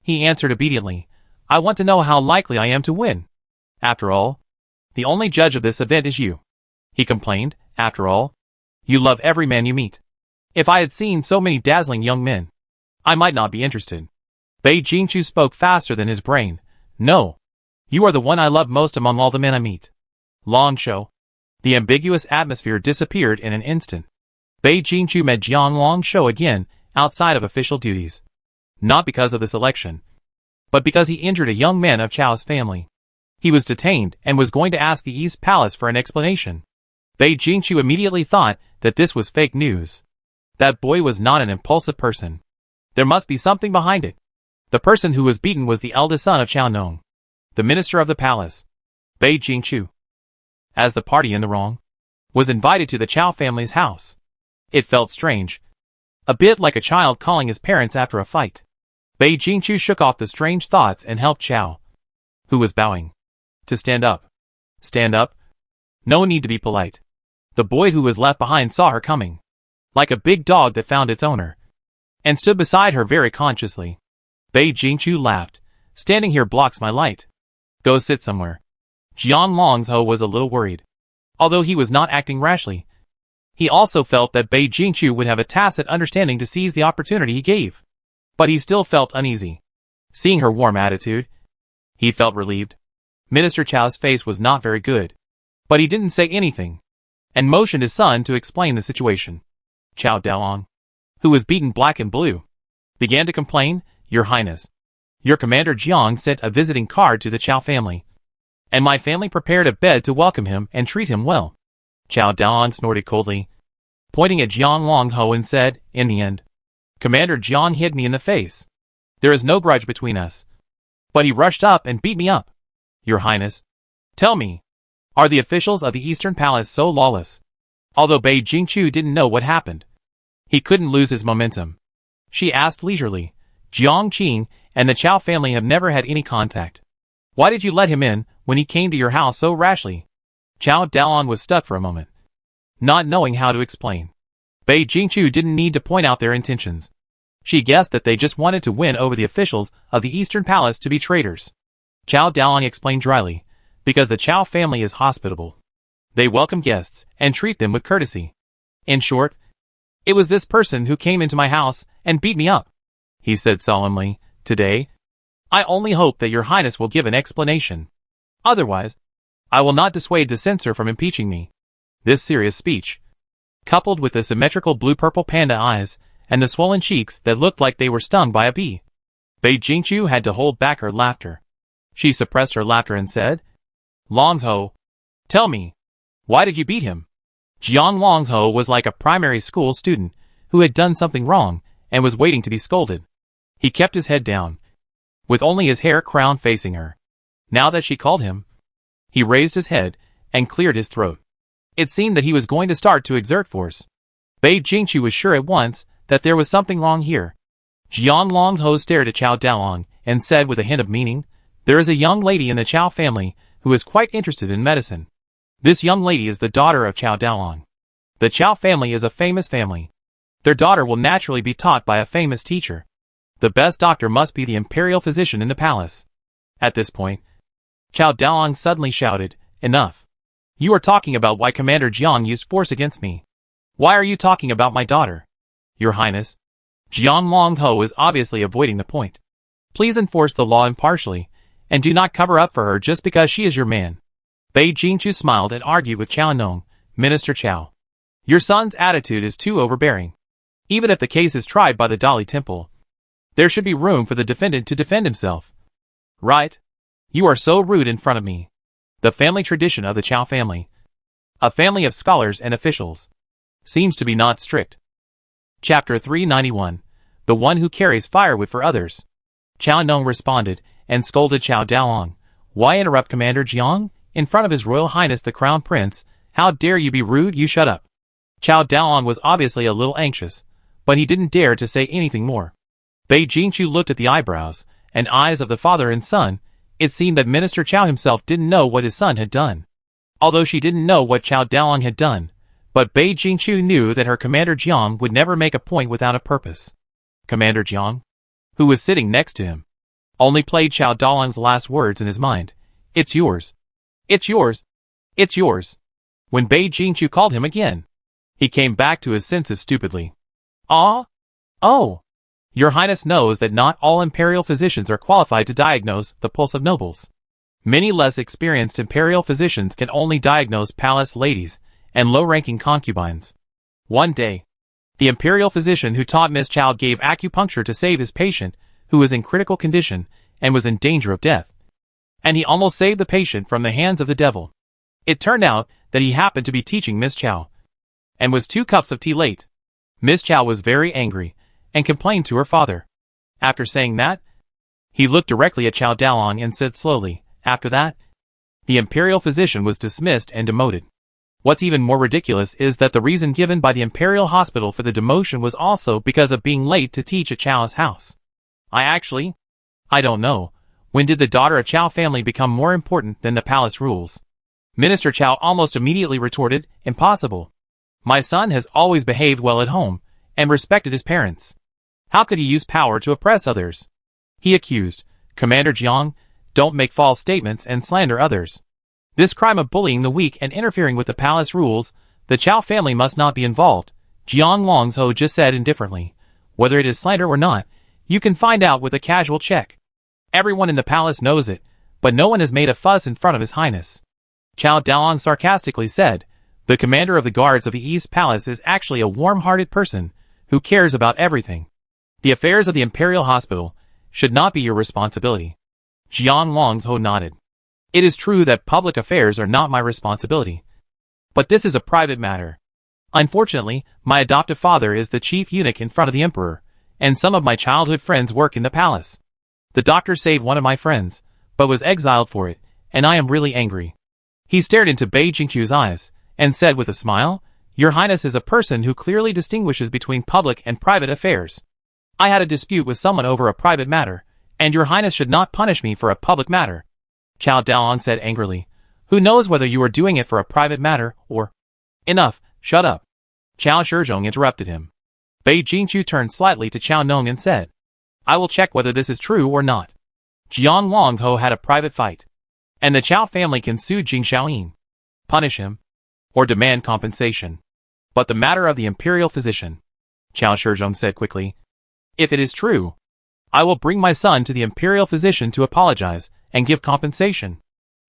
He answered obediently, I want to know how likely I am to win. After all, the only judge of this event is you. He complained, after all, you love every man you meet. If I had seen so many dazzling young men, I might not be interested. Bei Jingchu spoke faster than his brain. No. You are the one I love most among all the men I meet. Longzhou. The ambiguous atmosphere disappeared in an instant. Bei Jingchu met Jiang Longzhou again, outside of official duties. Not because of this election, but because he injured a young man of Chao's family. He was detained and was going to ask the East Palace for an explanation. Bei Jingchu immediately thought that this was fake news. That boy was not an impulsive person. There must be something behind it. The person who was beaten was the eldest son of Chao Nong, the minister of the palace. Bei Jingchu, as the party in the wrong, was invited to the Chao family's house. It felt strange. A bit like a child calling his parents after a fight. Bei Jingchu shook off the strange thoughts and helped Chao, who was bowing, to stand up. Stand up? No need to be polite. The boy who was left behind saw her coming, like a big dog that found its owner, and stood beside her very consciously. Bei Jingchu laughed. Standing here blocks my light. Go sit somewhere. Jiang Longzhou was a little worried. Although he was not acting rashly, he also felt that Bei Jingchu would have a tacit understanding to seize the opportunity he gave. But he still felt uneasy. Seeing her warm attitude, he felt relieved. Minister Chao's face was not very good, but he didn't say anything, and motioned his son to explain the situation. Chao Daolong, who was beaten black and blue, began to complain, Your Highness, your commander Jiang sent a visiting card to the Chao family, and my family prepared a bed to welcome him and treat him well. Chao Daolong snorted coldly, pointing at Jiang Longzhou and said, In the end, Commander Jiang hit me in the face. There is no grudge between us, but he rushed up and beat me up. Your Highness, tell me, are the officials of the Eastern Palace so lawless? Although Bei Jingchu didn't know what happened, he couldn't lose his momentum. She asked leisurely, Jiang Qing and the Chao family have never had any contact. Why did you let him in when he came to your house so rashly? Chao Daolong was stuck for a moment, not knowing how to explain. Bei Jingchu didn't need to point out their intentions. She guessed that they just wanted to win over the officials of the Eastern Palace to be traitors. Chao Daolong explained dryly, because the Chao family is hospitable. They welcome guests and treat them with courtesy. In short, it was this person who came into my house and beat me up. He said solemnly, Today, I only hope that your highness will give an explanation. Otherwise, I will not dissuade the censor from impeaching me. This serious speech, coupled with the symmetrical blue-purple panda eyes and the swollen cheeks that looked like they were stung by a bee. Bei Jingchu had to hold back her laughter. She suppressed her laughter and said, Longzhou, tell me, why did you beat him? Jiang Longzhou was like a primary school student who had done something wrong and was waiting to be scolded. He kept his head down, with only his hair crown facing her. Now that she called him, he raised his head and cleared his throat. It seemed that he was going to start to exert force. Bei Jingchu was sure at once that there was something wrong here. Jiang Longzhou stared at Chao Daolong and said with a hint of meaning, There is a young lady in the Chao family who is quite interested in medicine. This young lady is the daughter of Chao Daolong. The Chao family is a famous family. Their daughter will naturally be taught by a famous teacher. The best doctor must be the imperial physician in the palace. At this point, Chao Daolong suddenly shouted, "Enough! You are talking about why Commander Jiang used force against me. Why are you talking about my daughter? Your Highness." Jiang Longho is obviously avoiding the point. "Please enforce the law impartially, and do not cover up for her just because she is your man." Bei Jingchu smiled and argued with Chao Nong. "Minister Chao, your son's attitude is too overbearing. Even if the case is tried by the Dali Temple, there should be room for the defendant to defend himself. Right? You are so rude in front of me. The family tradition of the Chao family, a family of scholars and officials, seems to be not strict." Chapter 391. The one who carries firewood for others. Chao Nong responded and scolded Chao Daolong. "Why interrupt Commander Jiang? In front of His Royal Highness the Crown Prince, how dare you be rude? You shut up." Chao Daolong was obviously a little anxious, but he didn't dare to say anything more. Bei Jingchu looked at the eyebrows and eyes of the father and son. It seemed that Minister Chao himself didn't know what his son had done. Although she didn't know what Chao Daolong had done, but Bei Jingchu knew that her Commander Jiang would never make a point without a purpose. Commander Jiang, who was sitting next to him, only played Chao Daolong's last words in his mind. "It's yours. It's yours. It's yours." When Bei Jingchu called him again, he came back to his senses stupidly. "Ah? Oh! Your Highness knows that not all imperial physicians are qualified to diagnose the pulse of nobles. Many less experienced imperial physicians can only diagnose palace ladies and low-ranking concubines. One day, the imperial physician who taught Miss Chao gave acupuncture to save his patient, who was in critical condition and was in danger of death. And he almost saved the patient from the hands of the devil. It turned out that he happened to be teaching Miss Chao, and was 2 cups of tea late. Miss Chao was very angry and complained to her father. After saying that, he looked directly at Chao Daolong and said slowly, "After that, the imperial physician was dismissed and demoted." What's even more ridiculous is that the reason given by the imperial hospital for the demotion was also because of being late to teach at Chao's house. I don't know. When did the daughter of Chao family become more important than the palace rules? Minister Chao almost immediately retorted, "Impossible. My son has always behaved well at home and respected his parents. How could he use power to oppress others?" He accused, "Commander Jiang, don't make false statements and slander others. This crime of bullying the weak and interfering with the palace rules, the Chao family must not be involved." Jiang Longzhou just said indifferently, "Whether it is slander or not, you can find out with a casual check. Everyone in the palace knows it, but no one has made a fuss in front of His Highness." Chao Daolong sarcastically said, "The commander of the guards of the East Palace is actually a warm-hearted person who cares about everything. The affairs of the Imperial Hospital should not be your responsibility." Jiang Longzhou nodded. "It is true that public affairs are not my responsibility, but this is a private matter. Unfortunately, my adoptive father is the chief eunuch in front of the emperor, and some of my childhood friends work in the palace. The doctor saved one of my friends, but was exiled for it, and I am really angry." He stared into Bei Jingchu's eyes, and said with a smile, "Your Highness is a person who clearly distinguishes between public and private affairs. I had a dispute with someone over a private matter, and Your Highness should not punish me for a public matter." Chao Daolong said angrily, "Who knows whether you are doing it for a private matter, or—" "Enough, shut up." Chao Shizhong interrupted him. Bei Jingchu turned slightly to Chao Nong and said, "I will check whether this is true or not. Jiang Longzhou had a private fight, and the Chao family can sue Jing Xiaoyin, punish him, or demand compensation. But the matter of the imperial physician," Chao Shizhong said quickly, "if it is true, I will bring my son to the imperial physician to apologize and give compensation.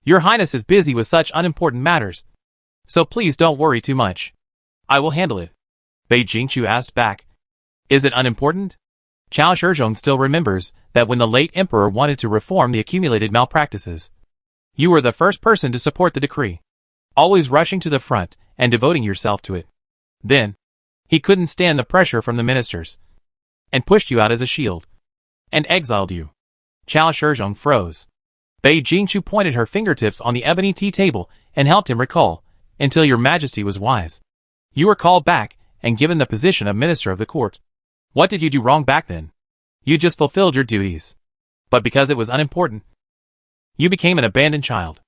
Your Highness is busy with such unimportant matters, so please don't worry too much. I will handle it." Bei Jingchu asked back, "Is it unimportant?" Chao Shizhong still remembers that when the late emperor wanted to reform the accumulated malpractices, you were the first person to support the decree, always rushing to the front and devoting yourself to it. Then, he couldn't stand the pressure from the ministers, and pushed you out as a shield, and exiled you. Chao Shizhong froze. Bei Jingchu pointed her fingertips on the ebony tea table and helped him recall, "Until your majesty was wise. You were called back and given the position of minister of the court. What did you do wrong back then? You just fulfilled your duties. But because it was unimportant, you became an abandoned child."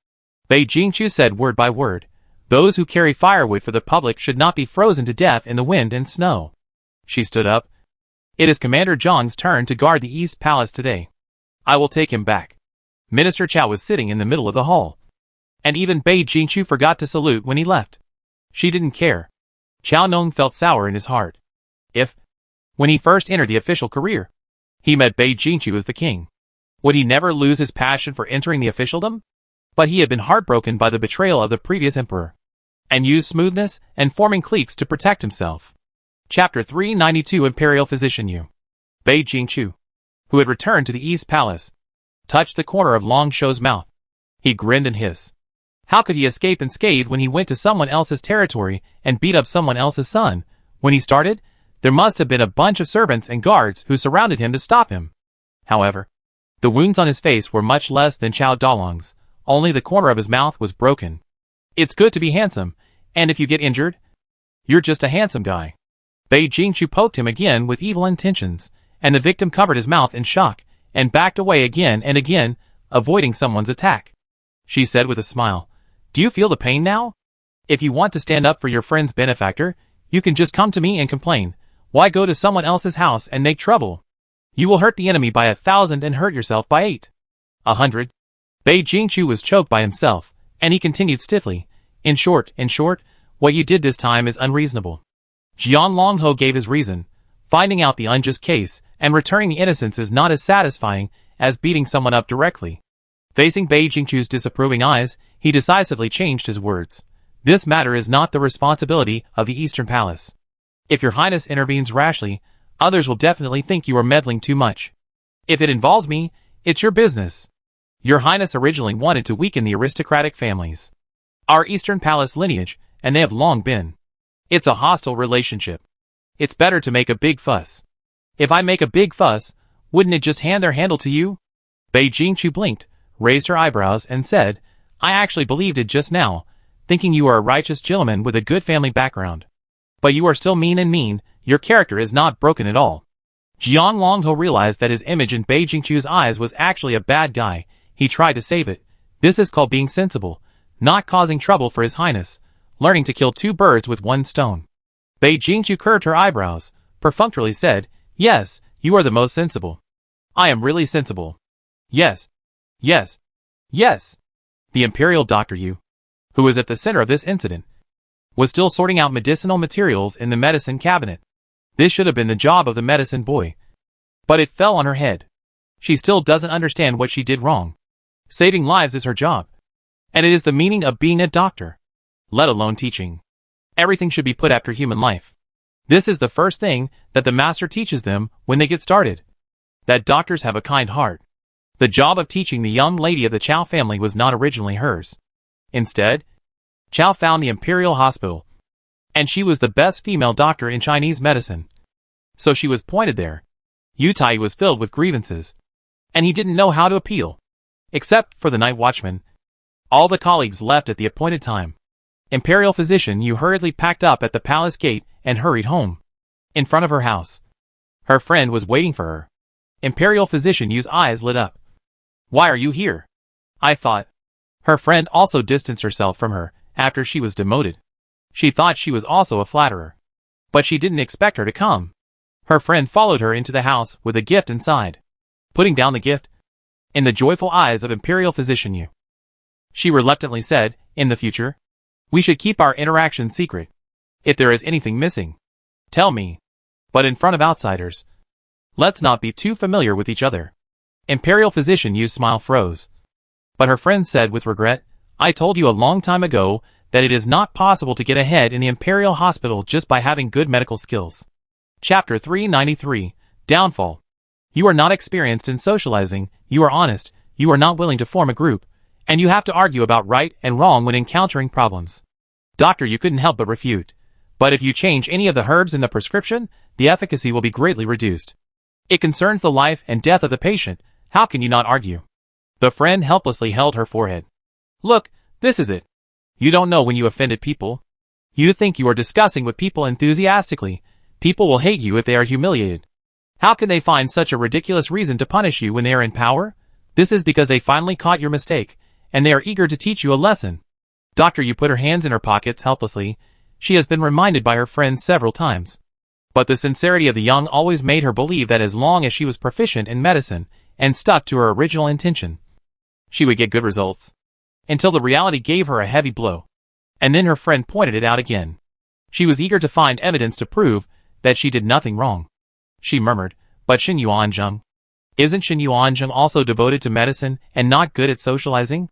Bei Jingchu said word by word, "Those who carry firewood for the public should not be frozen to death in the wind and snow." She stood up. "It is Commander Zhang's turn to guard the East Palace today. I will take him back." Minister Chow was sitting in the middle of the hall. And even Bei Jingchu forgot to salute when he left. She didn't care. Chow Nong felt sour in his heart. When he first entered the official career, he met Bei Jingchu as the king. Would he never lose his passion for entering the officialdom? But he had been heartbroken by the betrayal of the previous emperor, and used smoothness and forming cliques to protect himself. Chapter 392 Imperial Physician Yu. Bei Jingchu, who had returned to the East Palace, touched the corner of Long Shou's mouth. He grinned and hissed. How could he escape unscathed when he went to someone else's territory and beat up someone else's son? When he started, there must have been a bunch of servants and guards who surrounded him to stop him. However, the wounds on his face were much less than Chow Dalong's, only the corner of his mouth was broken. It's good to be handsome, and if you get injured, you're just a handsome guy. Bei Jingchu poked him again with evil intentions, and the victim covered his mouth in shock, and backed away again and again, avoiding someone's attack. She said with a smile, "Do you feel the pain now? If you want to stand up for your friend's benefactor, you can just come to me and complain. Why go to someone else's house and make trouble? You will hurt the enemy by 1,000 and hurt yourself by 800. Bei Jingchu was choked by himself, and he continued stiffly, In short, what you did this time is unreasonable." Jian Longho gave his reason. Finding out the unjust case and returning the innocence is not as satisfying as beating someone up directly. Facing Bei Jingchu's disapproving eyes, he decisively changed his words. This matter is not the responsibility of the Eastern Palace. If your Highness intervenes rashly, others will definitely think you are meddling too much. If it involves me, it's your business. Your Highness originally wanted to weaken the aristocratic families, our Eastern Palace lineage, and they have long been. It's a hostile relationship. It's better to make a big fuss. If I make a big fuss, wouldn't it just hand their handle to you? Bei Jingchu blinked, raised her eyebrows, and said, I actually believed it just now, thinking you are a righteous gentleman with a good family background. But you are still mean, your character is not broken at all. Jian Longho realized that his image in Bei Jingchu's eyes was actually a bad guy. He tried to save it. This is called being sensible, not causing trouble for his highness, learning to kill two birds with one stone. Bei Jingchu curved her eyebrows, perfunctorily said, Yes, you are the most sensible. I am really sensible. Yes. The Imperial Doctor Yu, who was at the center of this incident, was still sorting out medicinal materials in the medicine cabinet. This should have been the job of the medicine boy. But it fell on her head. She still doesn't understand what she did wrong. Saving lives is her job. And it is the meaning of being a doctor. Let alone teaching. Everything should be put after human life. This is the first thing that the master teaches them when they get started. That doctors have a kind heart. The job of teaching the young lady of the Chow family was not originally hers. Instead, Chow found the Imperial Hospital, and she was the best female doctor in Chinese medicine. So she was pointed there. Yu Tai was filled with grievances, and he didn't know how to appeal. Except for the night watchman. All the colleagues left at the appointed time. Imperial Physician Yu hurriedly packed up at the palace gate and hurried home. In front of her house, her friend was waiting for her. Imperial Physician Yu's eyes lit up. Why are you here? I thought. Her friend also distanced herself from her after she was demoted. She thought she was also a flatterer. But she didn't expect her to come. Her friend followed her into the house with a gift inside. Putting down the gift, in the joyful eyes of Imperial Physician Yu, she reluctantly said, In the future, we should keep our interaction secret. If there is anything missing, tell me. But in front of outsiders, let's not be too familiar with each other. Imperial Physician Yu's smile froze. But her friend said with regret, I told you a long time ago that it is not possible to get ahead in the Imperial Hospital just by having good medical skills. Chapter 393, Downfall. You are not experienced in socializing, you are honest, you are not willing to form a group, and you have to argue about right and wrong when encountering problems. Doctor, you couldn't help but refute. But if you change any of the herbs in the prescription, the efficacy will be greatly reduced. It concerns the life and death of the patient, how can you not argue? The friend helplessly held her forehead. Look, this is it. You don't know when you offended people. You think you are discussing with people enthusiastically. People will hate you if they are humiliated. How can they find such a ridiculous reason to punish you when they are in power? This is because they finally caught your mistake, and they are eager to teach you a lesson. Doctor, you put her hands in her pockets helplessly. She has been reminded by her friends several times. But the sincerity of the young always made her believe that as long as she was proficient in medicine, and stuck to her original intention, she would get good results. Until the reality gave her a heavy blow. And then her friend pointed it out again. She was eager to find evidence to prove that she did nothing wrong. She murmured, but Shen Yuanzheng? Isn't Shen Yuanzheng also devoted to medicine and not good at socializing?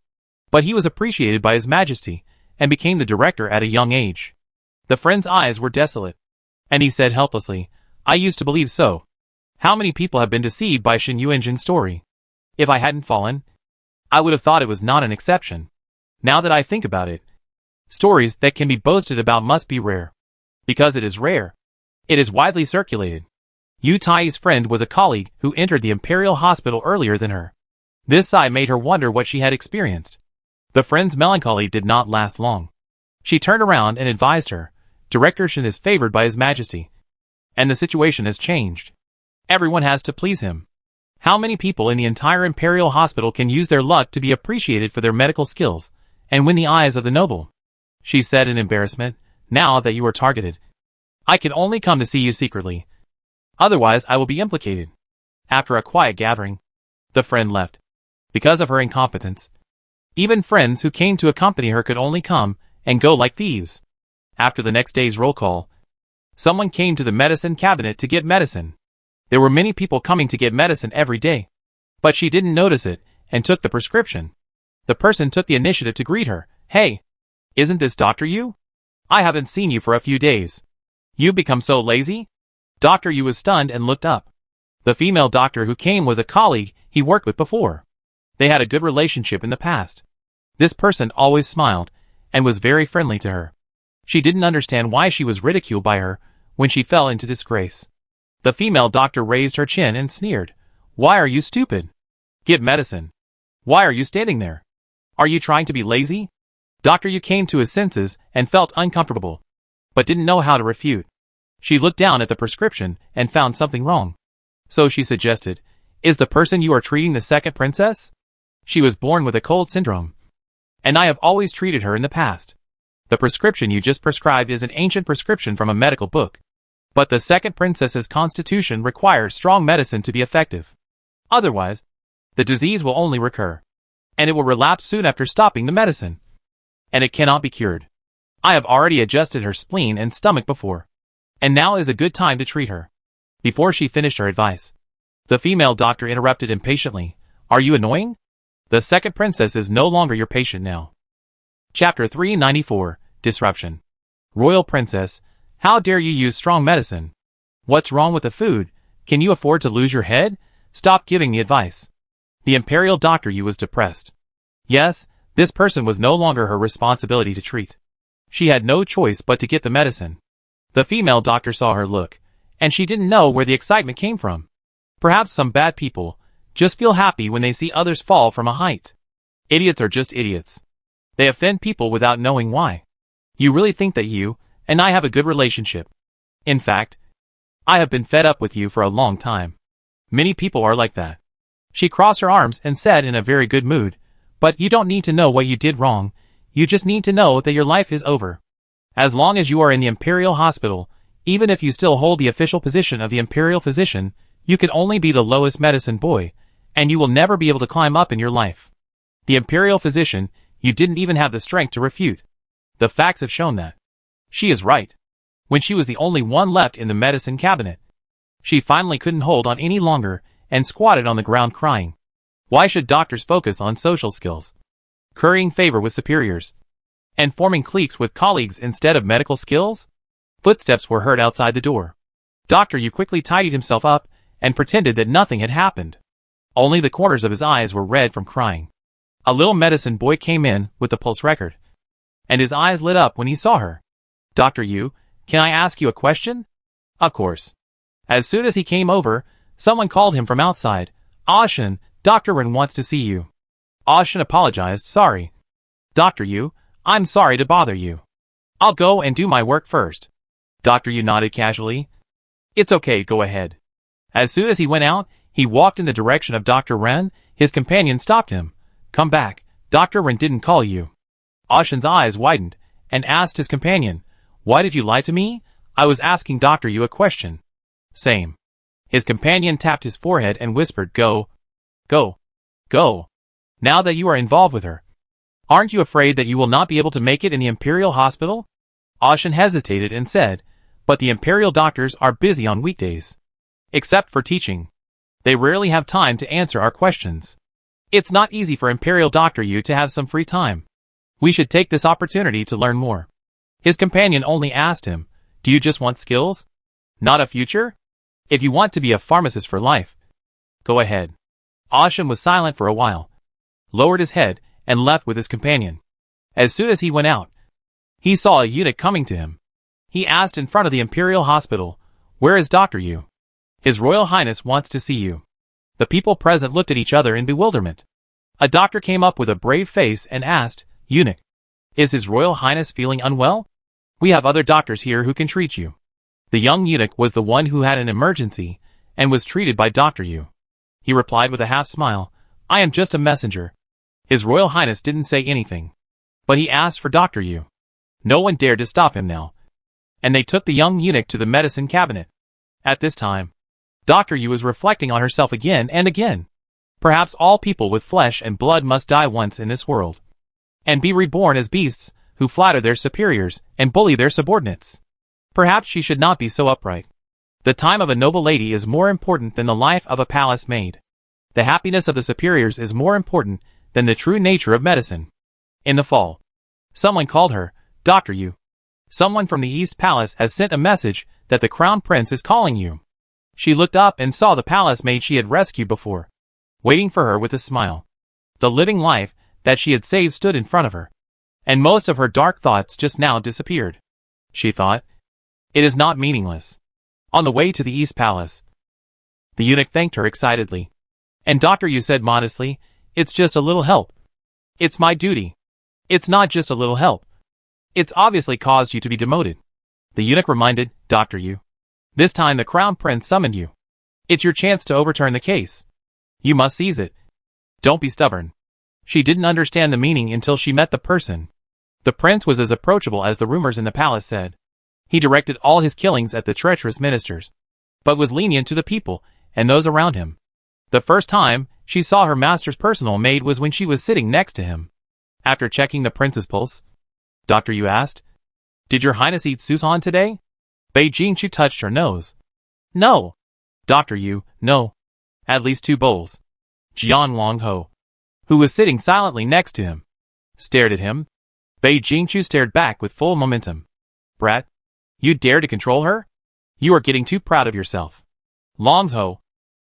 But he was appreciated by His Majesty, and became the director at a young age. The friend's eyes were desolate. And he said helplessly, I used to believe so. How many people have been deceived by Shen Yuanzheng's story? If I hadn't fallen, I would have thought it was not an exception. Now that I think about it, stories that can be boasted about must be rare. Because it is rare, it is widely circulated. Yu Tai's friend was a colleague who entered the Imperial Hospital earlier than her. This sight made her wonder what she had experienced. The friend's melancholy did not last long. She turned around and advised her, Director Shen is favored by His Majesty. And the situation has changed. Everyone has to please him. How many people in the entire Imperial Hospital can use their luck to be appreciated for their medical skills, and win the eyes of the noble? She said in embarrassment, now that you are targeted, I can only come to see you secretly. Otherwise I will be implicated. After a quiet gathering, the friend left. Because of her incompetence, even friends who came to accompany her could only come and go like thieves. After the next day's roll call, someone came to the medicine cabinet to get medicine. There were many people coming to get medicine every day. But she didn't notice it, and took the prescription. The person took the initiative to greet her. Hey, isn't this Dr. Yu? I haven't seen you for a few days. You've become so lazy? Dr. Yu was stunned and looked up. The female doctor who came was a colleague he worked with before. They had a good relationship in the past. This person always smiled, and was very friendly to her. She didn't understand why she was ridiculed by her when she fell into disgrace. The female doctor raised her chin and sneered. Why are you stupid? Get medicine. Why are you standing there? Are you trying to be lazy? Dr. Yu came to his senses and felt uncomfortable, but didn't know how to refute. She looked down at the prescription and found something wrong. So she suggested, Is the person you are treating the second princess? She was born with a cold syndrome, and I have always treated her in the past. The prescription you just prescribed is an ancient prescription from a medical book. But the second princess's constitution requires strong medicine to be effective. Otherwise, the disease will only recur, and it will relapse soon after stopping the medicine. And it cannot be cured. I have already adjusted her spleen and stomach before, and now is a good time to treat her. Before she finished her advice, the female doctor interrupted impatiently. Are you annoying? The second princess is no longer your patient now. Chapter 394, Disruption. Royal Princess, how dare you use strong medicine? What's wrong with the food? Can you afford to lose your head? Stop giving me advice. The imperial Dr. Yu was depressed. Yes, this person was no longer her responsibility to treat. She had no choice but to get the medicine. The female doctor saw her look, and she didn't know where the excitement came from. Perhaps some bad people just feel happy when they see others fall from a height. Idiots are just idiots. They offend people without knowing why. You really think that you and I have a good relationship. In fact, I have been fed up with you for a long time. Many people are like that. She crossed her arms and said in a very good mood, But you don't need to know what you did wrong. You just need to know that your life is over. As long as you are in the Imperial Hospital, even if you still hold the official position of the Imperial Physician, you can only be the lowest medicine boy, and you will never be able to climb up in your life. The Imperial Physician, you didn't even have the strength to refute. The facts have shown that. She is right. When she was the only one left in the medicine cabinet, she finally couldn't hold on any longer and squatted on the ground crying. Why should doctors focus on social skills, currying favor with superiors, and forming cliques with colleagues instead of medical skills? Footsteps were heard outside the door. Dr. Yu quickly tidied himself up and pretended that nothing had happened. Only the corners of his eyes were red from crying. A little medicine boy came in with the pulse record, and his eyes lit up when he saw her. Dr. Yu, can I ask you a question? Of course. As soon as he came over, someone called him from outside. Shen, Dr. Ren wants to see you. Shen apologized, sorry. Dr. Yu, I'm sorry to bother you. I'll go and do my work first. Dr. Yu nodded casually. It's okay, go ahead. As soon as he went out, he walked in the direction of Dr. Ren. His companion stopped him. Come back, Dr. Ren didn't call you. Shen's eyes widened, and asked his companion, Why did you lie to me? I was asking Dr. Yu a question. Same. His companion tapped his forehead and whispered, Go. Go. Go. now that you are involved with her? Aren't you afraid that you will not be able to make it in the Imperial Hospital? Ashen hesitated and said, but the Imperial doctors are busy on weekdays. Except for teaching. They rarely have time to answer our questions. It's not easy for Imperial Doctor Yu to have some free time. We should take this opportunity to learn more. His companion only asked him, do you just want skills? Not a future? If you want to be a pharmacist for life, go ahead. Ashen was silent for a while, lowered his head, and left with his companion. As soon as he went out, he saw a eunuch coming to him. He asked in front of the Imperial Hospital, where is Dr. Yu? His Royal Highness wants to see you. The people present looked at each other in bewilderment. A doctor came up with a brave face and asked, eunuch, is His Royal Highness feeling unwell? We have other doctors here who can treat you. The young eunuch was the one who had an emergency and was treated by Dr. Yu. He replied with a half smile, I am just a messenger. His Royal Highness didn't say anything, but he asked for Dr. Yu. No one dared to stop him now, and they took the young eunuch to the medicine cabinet. At this time, Dr. Yu was reflecting on herself again and again. Perhaps all people with flesh and blood must die once in this world, and be reborn as beasts who flatter their superiors and bully their subordinates. Perhaps she should not be so upright. The time of a noble lady is more important than the life of a palace maid. The happiness of the superiors is more important than the true nature of medicine. In the fall, someone called her, Dr. Yu. Someone from the East Palace has sent a message that the Crown Prince is calling you. She looked up and saw the palace maid she had rescued before, waiting for her with a smile. The living life that she had saved stood in front of her, and most of her dark thoughts just now disappeared. She thought, it is not meaningless. On the way to the East Palace, the eunuch thanked her excitedly, and Dr. Yu said modestly, it's just a little help. It's my duty. It's not just a little help. It's obviously caused you to be demoted. The eunuch reminded, Dr. Yu. This time the Crown Prince summoned you. It's your chance to overturn the case. You must seize it. Don't be stubborn. She didn't understand the meaning until she met the person. The prince was as approachable as the rumors in the palace said. He directed all his killings at the treacherous ministers, but was lenient to the people and those around him. The first time she saw her master's personal maid was when she was sitting next to him. After checking the prince's pulse, Dr. Yu asked, did your highness eat Susan today? Bei Jingchu touched her nose. No. Dr. Yu, no. At least 2 bowls. Jian Longho, who was sitting silently next to him, stared at him. Bei Jingchu stared back with full momentum. Brat, you dare to control her? You are getting too proud of yourself. Longho.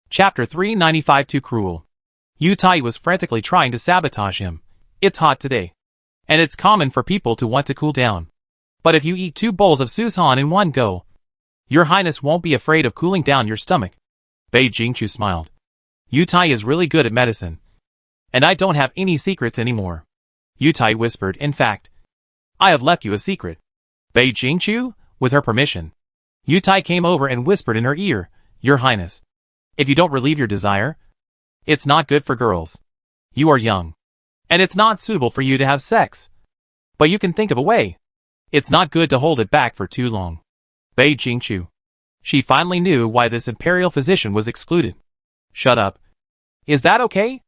Chapter 395 Too Cruel. Yu Tai was frantically trying to sabotage him. It's hot today, and it's common for people to want to cool down. But if you eat 2 bowls of Susan in one go, your highness won't be afraid of cooling down your stomach. Bei Jingchu smiled. Yu Tai is really good at medicine, and I don't have any secrets anymore. Yu Tai whispered, in fact, I have left you a secret. Bei Jingchu, with her permission, Yu Tai came over and whispered in her ear, your highness, if you don't relieve your desire, it's not good for girls. You are young, and it's not suitable for you to have sex. But you can think of a way. It's not good to hold it back for too long. Bei Jingchu. She finally knew why this imperial physician was excluded. Shut up. Is that okay?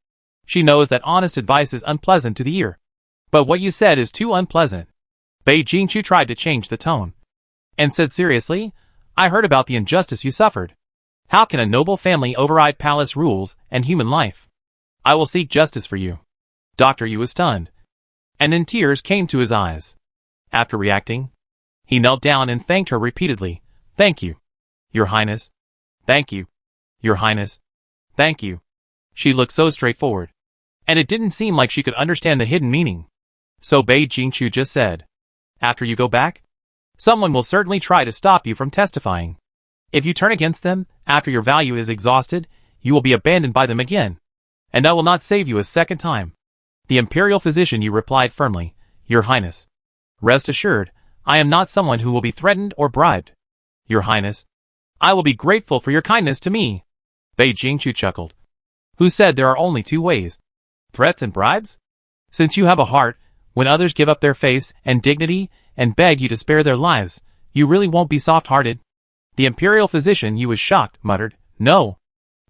She knows that honest advice is unpleasant to the ear. But what you said is too unpleasant. Bei Jingchu tried to change the tone, and said seriously, I heard about the injustice you suffered. How can a noble family override palace rules and human life? I will seek justice for you. Dr. Yu was stunned, and then tears came to his eyes. After reacting, he knelt down and thanked her repeatedly. Thank you, your highness. Thank you, your highness. Thank you. She looked so straightforward, and it didn't seem like she could understand the hidden meaning. So Bei Jingchu just said, after you go back, someone will certainly try to stop you from testifying. If you turn against them, after your value is exhausted, you will be abandoned by them again, and I will not save you a second time. The imperial physician Yu replied firmly, your highness. Rest assured, I am not someone who will be threatened or bribed. Your highness, I will be grateful for your kindness to me. Bei Jingchu chuckled. Who said there are only 2 ways? Threats and bribes? Since you have a heart, when others give up their face and dignity and beg you to spare their lives, you really won't be soft-hearted. The imperial physician Yu was shocked, muttered, no.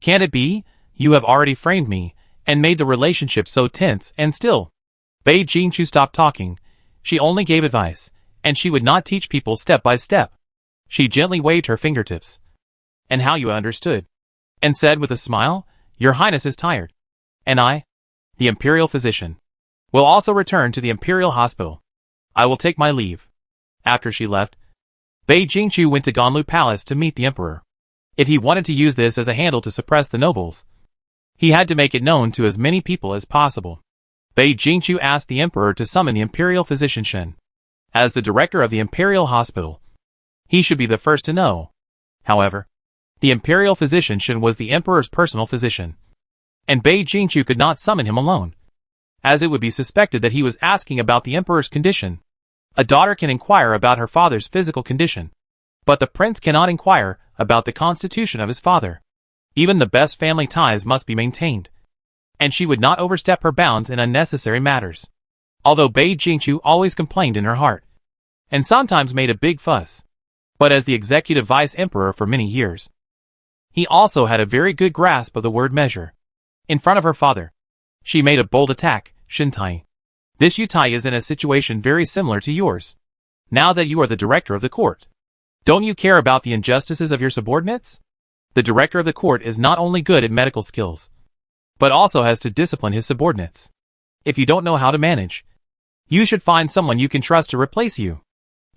Can't it be? You have already framed me, and made the relationship so tense and still. Bei Jingqiu stopped talking. She only gave advice, and she would not teach people step by step. She gently waved her fingertips. And how you understood. And said with a smile, Your Highness is tired. And I, the imperial physician, will also return to the imperial hospital. I will take my leave. After she left, Bei Jingqiu went to Ganlu Palace to meet the emperor. If he wanted to use this as a handle to suppress the nobles, he had to make it known to as many people as possible. Bei Jingqiu asked the emperor to summon the imperial physician Shen. As the director of the imperial hospital, he should be the first to know. However, the imperial physician Shen was the emperor's personal physician, and Bei Jingqiu could not summon him alone, as it would be suspected that he was asking about the emperor's condition. A daughter can inquire about her father's physical condition, but the prince cannot inquire about the constitution of his father. Even the best family ties must be maintained, and she would not overstep her bounds in unnecessary matters. Although Bei Jingqiu always complained in her heart, and sometimes made a big fuss, but as the executive vice emperor for many years, he also had a very good grasp of the word measure. In front of her father, she made a bold attack, Shintai. This Yutai is in a situation very similar to yours. Now that you are the director of the court, don't you care about the injustices of your subordinates? The director of the court is not only good at medical skills, but also has to discipline his subordinates. If you don't know how to manage, you should find someone you can trust to replace you.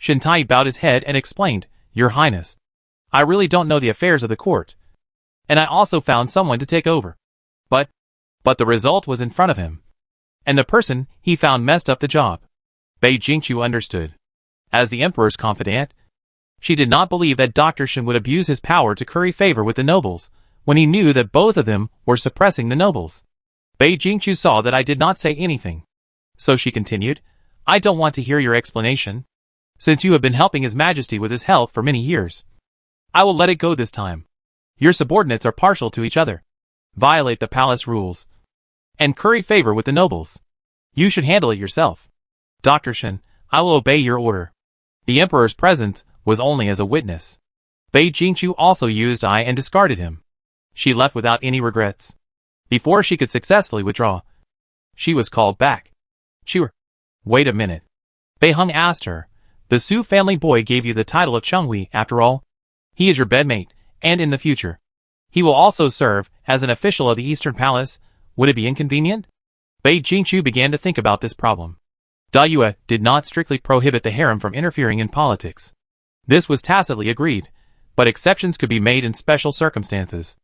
Shintai bowed his head and explained, Your Highness, I really don't know the affairs of the court, and I also found someone to take over. But the result was in front of him, and the person he found messed up the job. Bei Jingqiu understood. As the emperor's confidant, she did not believe that Dr. Shen would abuse his power to curry favor with the nobles, when he knew that both of them were suppressing the nobles. Bei Jingqiu saw that I did not say anything. So she continued, I don't want to hear your explanation. Since you have been helping His Majesty with his health for many years, I will let it go this time. Your subordinates are partial to each other, violate the palace rules, and curry favor with the nobles. You should handle it yourself. Dr. Shen, I will obey your order. The emperor's presence was only as a witness. Bei Jingqiu also used I and discarded him. She left without any regrets. Before she could successfully withdraw, she was called back. Chewer. Wait a minute. Bei Heng asked her. The Su family boy gave you the title of Chenghui after all. He is your bedmate, and in the future, he will also serve as an official of the Eastern Palace. Would it be inconvenient? Bei Jingqiu began to think about this problem. Da Yue did not strictly prohibit the harem from interfering in politics. This was tacitly agreed, but exceptions could be made in special circumstances.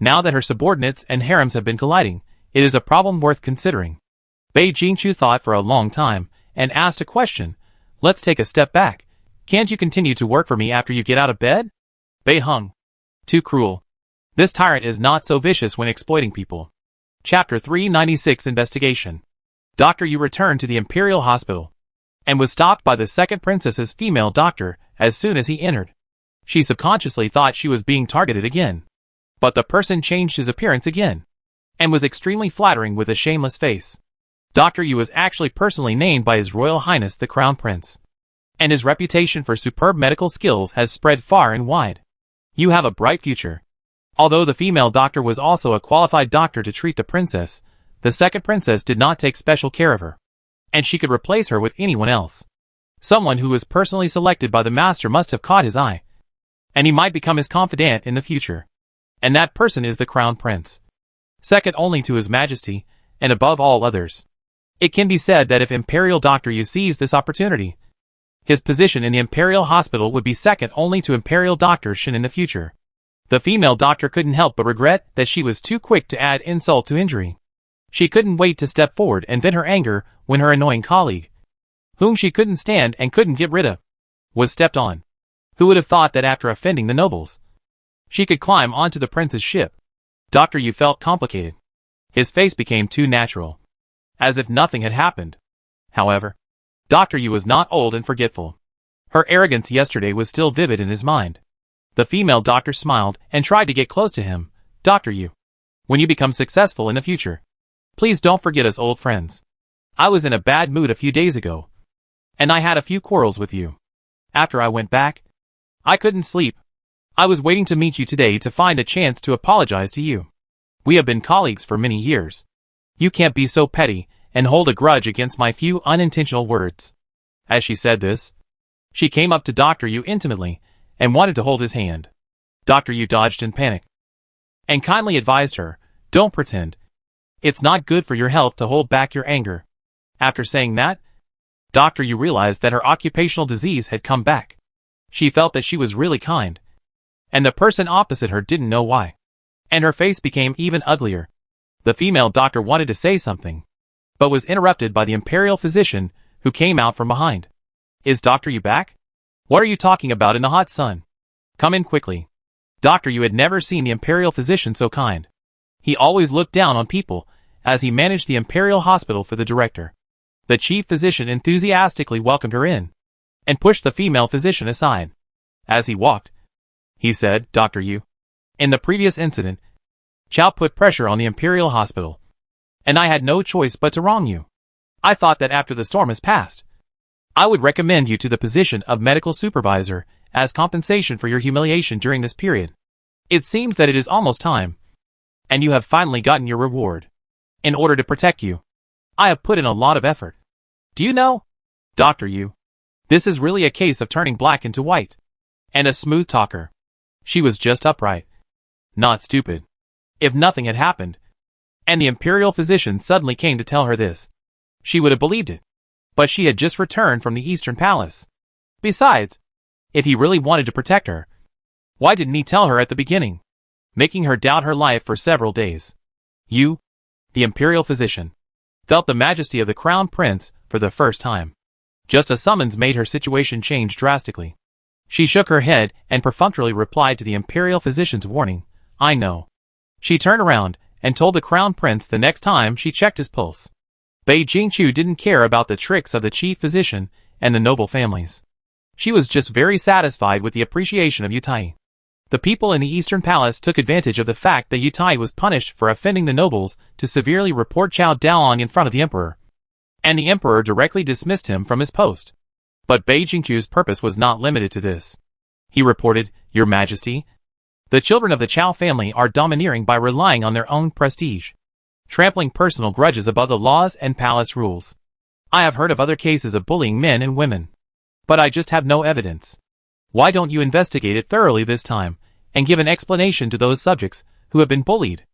Now that her subordinates and harems have been colliding, it is a problem worth considering. Bei Jingqiu thought for a long time, and asked a question. Let's take a step back. Can't you continue to work for me after you get out of bed? Bei Heng. Too cruel. This tyrant is not so vicious when exploiting people. Chapter 396 Investigation. Dr. Yu returned to the Imperial Hospital, and was stopped by the second princess's female doctor as soon as he entered. She subconsciously thought she was being targeted again. But the person changed his appearance again, and was extremely flattering with a shameless face. Dr. Yu was actually personally named by His Royal Highness the Crown Prince, and his reputation for superb medical skills has spread far and wide. You have a bright future. Although the female doctor was also a qualified doctor to treat the princess, the second princess did not take special care of her, and she could replace her with anyone else. Someone who was personally selected by the master must have caught his eye, and he might become his confidant in the future. And that person is the Crown Prince, second only to His Majesty, and above all others. It can be said that if Imperial Dr. Yu seized this opportunity, his position in the Imperial Hospital would be second only to Imperial Dr. Shen in the future. The female doctor couldn't help but regret that she was too quick to add insult to injury. She couldn't wait to step forward and vent her anger when her annoying colleague, whom she couldn't stand and couldn't get rid of, was stepped on. Who would have thought that after offending the nobles, she could climb onto the prince's ship? Dr. Yu felt complicated. His face became too natural, as if nothing had happened. However, Dr. Yu was not old and forgetful. Her arrogance yesterday was still vivid in his mind. The female doctor smiled and tried to get close to him. Dr. Yu, when you become successful in the future, please don't forget us old friends. I was in a bad mood a few days ago, and I had a few quarrels with you. After I went back, I couldn't sleep. I was waiting to meet you today to find a chance to apologize to you. We have been colleagues for many years, You can't be so petty and hold a grudge against my few unintentional words. As she said this, she came up to Dr. Yu intimately and wanted to hold his hand. Dr. Yu dodged in panic and kindly advised her, don't pretend. It's not good for your health to hold back your anger. After saying that, Dr. Yu realized that her occupational disease had come back. She felt that she was really kind, and the person opposite her didn't know why. And her face became even uglier. The female doctor wanted to say something, but was interrupted by the imperial physician who came out from behind. Is Dr. Yu back? What are you talking about in the hot sun? Come in quickly. Dr. Yu had never seen the imperial physician so kind. He always looked down on people as he managed the imperial hospital for the director. The chief physician enthusiastically welcomed her in and pushed the female physician aside. As he walked, he said, Dr. Yu, in the previous incident, Chow put pressure on the imperial hospital, and I had no choice but to wrong you. I thought that after the storm has passed, I would recommend you to the position of medical supervisor as compensation for your humiliation during this period. It seems that it is almost time, and you have finally gotten your reward. In order to protect you, I have put in a lot of effort. Do you know, Dr. Yu, this is really a case of turning black into white. And a smooth talker. She was just upright, not stupid. If nothing had happened, and the imperial physician suddenly came to tell her this, she would have believed it. But she had just returned from the Eastern Palace. Besides, if he really wanted to protect her, why didn't he tell her at the beginning, making her doubt her life for several days? You, the imperial physician, felt the majesty of the crown prince for the first time. Just a summons made her situation change drastically. She shook her head and perfunctorily replied to the imperial physician's warning, I know. She turned around and told the crown prince the next time she checked his pulse. Bei Jingqiu didn't care about the tricks of the chief physician and the noble families. She was just very satisfied with the appreciation of Yutai. The people in the Eastern Palace took advantage of the fact that Yutai was punished for offending the nobles to severely report Chao Daoang in front of the emperor. And the emperor directly dismissed him from his post. But Bei Jingqiu's purpose was not limited to this. He reported, Your Majesty, the children of the Chao family are domineering by relying on their own prestige, trampling personal grudges above the laws and palace rules. I have heard of other cases of bullying men and women, but I just have no evidence. Why don't you investigate it thoroughly this time, and give an explanation to those subjects who have been bullied?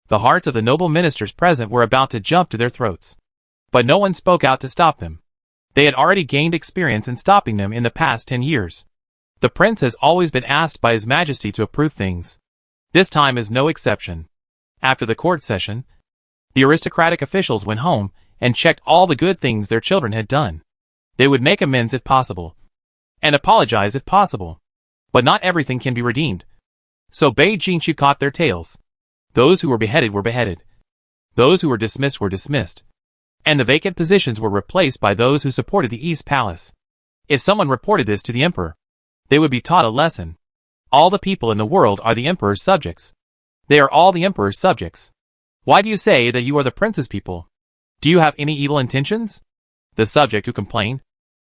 The hearts of the noble ministers present were about to jump to their throats, but no one spoke out to stop them. They had already gained experience in stopping them in the past 10 years. The prince has always been asked by His Majesty to approve things. This time is no exception. After the court session, the aristocratic officials went home and checked all the good things their children had done. They would make amends if possible, and apologize if possible. But not everything can be redeemed. So Bei Jingqiu caught their tails. Those who were beheaded were beheaded. Those who were dismissed, and the vacant positions were replaced by those who supported the East Palace. If someone reported this to the emperor, they would be taught a lesson. All the people in the world are the emperor's subjects. They are all the emperor's subjects. Why do you say that you are the prince's people? Do you have any evil intentions? The subject who complained.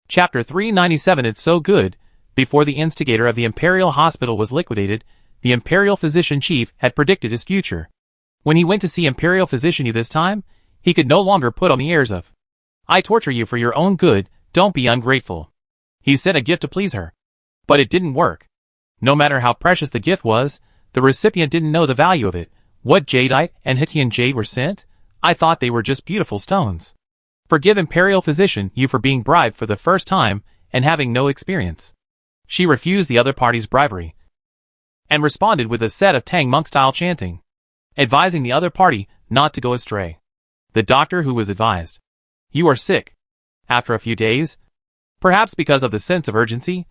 Chapter 397. It's so good. Before the instigator of the imperial hospital was liquidated, the imperial physician chief had predicted his future. When he went to see imperial physician Yu this time, he could no longer put on the airs of, I torture you for your own good, don't be ungrateful. He sent a gift to please her. But it didn't work. No matter how precious the gift was, the recipient didn't know the value of it. What jadeite and Hitian jade were sent? I thought they were just beautiful stones. Forgive imperial physician Yu for being bribed for the first time and having no experience. She refused the other party's bribery and responded with a set of Tang monk-style chanting, advising the other party not to go astray. The doctor who was advised, You are sick. After a few days, perhaps because of the sense of urgency,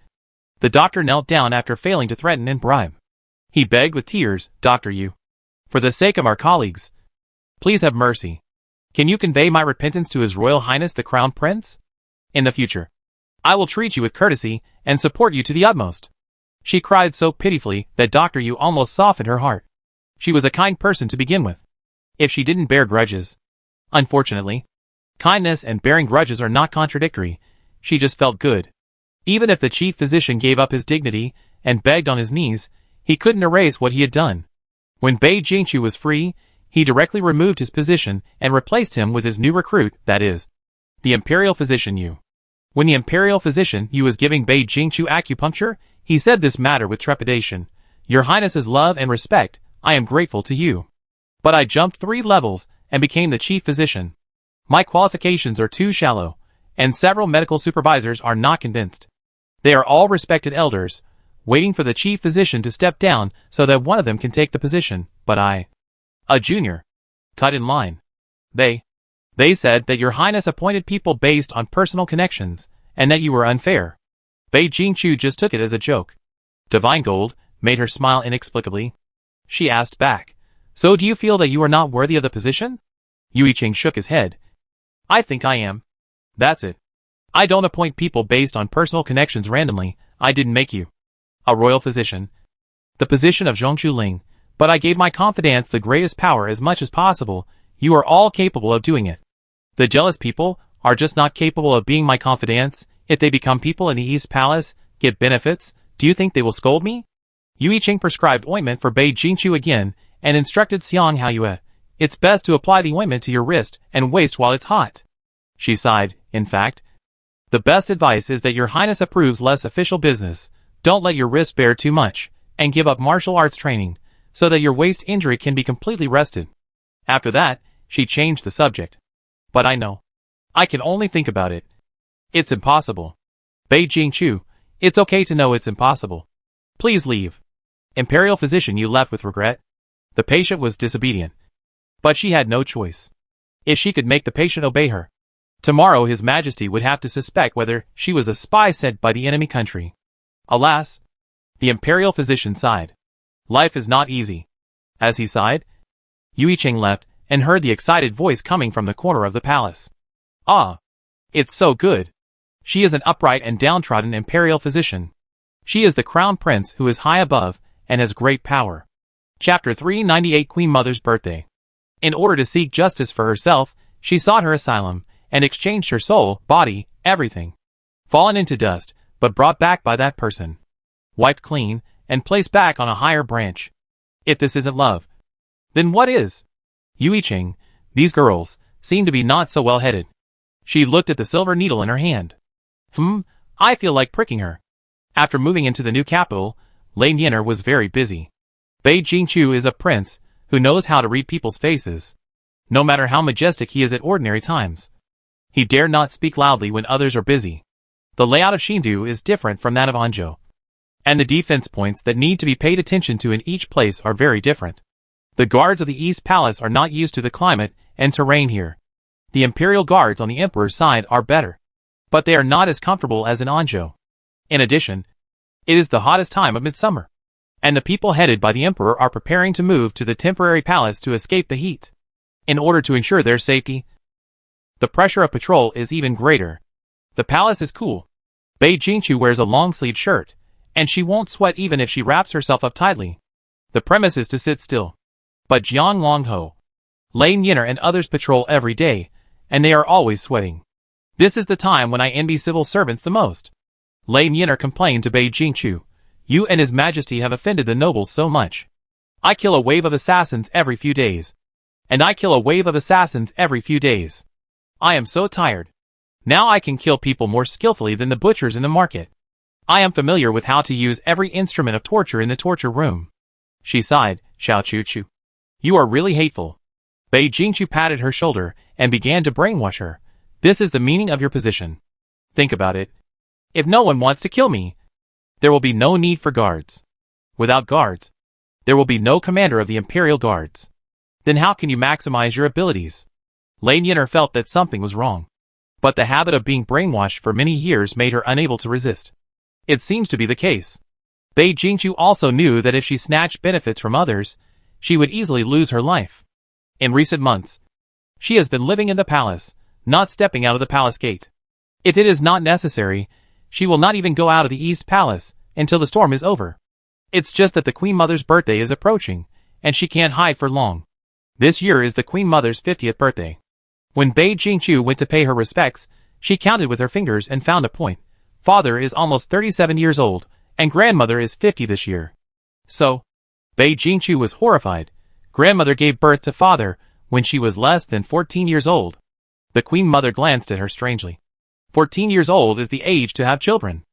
the doctor knelt down after failing to threaten and bribe. He begged with tears, Dr. Yu, for the sake of our colleagues, please have mercy. Can you convey my repentance to His Royal Highness the Crown Prince? In the future, I will treat you with courtesy and support you to the utmost. She cried so pitifully that Dr. Yu almost softened her heart. She was a kind person to begin with, if she didn't bear grudges. Unfortunately, kindness and bearing grudges are not contradictory. She just felt good. Even if the chief physician gave up his dignity and begged on his knees, he couldn't erase what he had done. When Bei Jingqiu was free, he directly removed his position and replaced him with his new recruit, that is, the Imperial Physician Yu. When the Imperial Physician Yu was giving Bei Jingqiu acupuncture, he said this matter with trepidation. Your Highness's love and respect, I am grateful to you. But I jumped 3 levels and became the chief physician. My qualifications are too shallow, and several medical supervisors are not convinced. They are all respected elders, waiting for the chief physician to step down so that one of them can take the position, but I, a junior, cut in line. They said that your Highness appointed people based on personal connections, and that you were unfair. Bei Jingqiu just took it as a joke. Divine Gold made her smile inexplicably. She asked back, so do you feel that you are not worthy of the position? Yu Yicheng shook his head. I think I am. That's it. I don't appoint people based on personal connections randomly. I didn't make you a royal physician. The position of Zhongshu Ling, but I gave my confidants the greatest power as much as possible. You are all capable of doing it. The jealous people are just not capable of being my confidants. If they become people in the East Palace, get benefits, do you think they will scold me? Yu Yicheng prescribed ointment for Bei Jingqiu again, and instructed Xiang Haoyue, it's best to apply the ointment to your wrist and waist while it's hot. She sighed, in fact. The best advice is that your Highness approves less official business. Don't let your wrist bear too much, and give up martial arts training, so that your waist injury can be completely rested. After that, she changed the subject. But I know. I can only think about it. It's impossible. Bei Jingqiu, it's okay to know it's impossible. Please leave. Imperial Physician Yu left with regret. The patient was disobedient. But she had no choice. If she could make the patient obey her, tomorrow His Majesty would have to suspect whether she was a spy sent by the enemy country. Alas! The Imperial Physician sighed. Life is not easy. As he sighed, Yu Yicheng left and heard the excited voice coming from the corner of the palace. Ah! It's so good. She is an upright and downtrodden Imperial Physician. She is the Crown Prince who is high above and has great power. Chapter 398 Queen Mother's Birthday. In order to seek justice for herself, she sought her asylum, and exchanged her soul, body, everything. Fallen into dust, but brought back by that person. Wiped clean, and placed back on a higher branch. If this isn't love, then what is? Yu Yicheng, these girls, seem to be not so well-headed. She looked at the silver needle in her hand. I feel like pricking her. After moving into the new capital, Lane Yinner was very busy. Bei Jingqiu is a prince who knows how to read people's faces. No matter how majestic he is at ordinary times, he dare not speak loudly when others are busy. The layout of Xindu is different from that of Anzhou, and the defense points that need to be paid attention to in each place are very different. The guards of the East Palace are not used to the climate and terrain here. The Imperial Guards on the Emperor's side are better, but they are not as comfortable as in Anzhou. In addition, it is the hottest time of midsummer, and the people headed by the Emperor are preparing to move to the temporary palace to escape the heat. In order to ensure their safety, the pressure of patrol is even greater. The palace is cool. Bei Jingqiu wears a long-sleeved shirt, and she won't sweat even if she wraps herself up tightly. The premise is to sit still. But Jiang Longho, Lane Yinner and others patrol every day, and they are always sweating. This is the time when I envy civil servants the most. Lane Yinner complained to Bei Jingqiu, you and His Majesty have offended the nobles so much. I kill a wave of assassins every few days. And I kill a wave of assassins every few days. I am so tired. Now I can kill people more skillfully than the butchers in the market. I am familiar with how to use every instrument of torture in the torture room. She sighed, Xiao Chu Chu. You are really hateful. Bei Jingqiu patted her shoulder and began to brainwash her. This is the meaning of your position. Think about it. If no one wants to kill me, there will be no need for guards. Without guards, there will be no commander of the Imperial Guards. Then how can you maximize your abilities? Lane Yinner felt that something was wrong. But the habit of being brainwashed for many years made her unable to resist. It seems to be the case. Bei Jingqiu also knew that if she snatched benefits from others, she would easily lose her life. In recent months, she has been living in the palace, not stepping out of the palace gate. If it is not necessary, she will not even go out of the East Palace until the storm is over. It's just that the Queen Mother's birthday is approaching, and she can't hide for long. This year is the Queen Mother's 50th birthday. When Bei Jingqiu went to pay her respects, she counted with her fingers and found a point. Father is almost 37 years old, and grandmother is 50 this year. So, Bei Jingqiu was horrified. grandmother gave birth to father when she was less than 14 years old. The queen mother glanced at her strangely. 14 years old is the age to have children.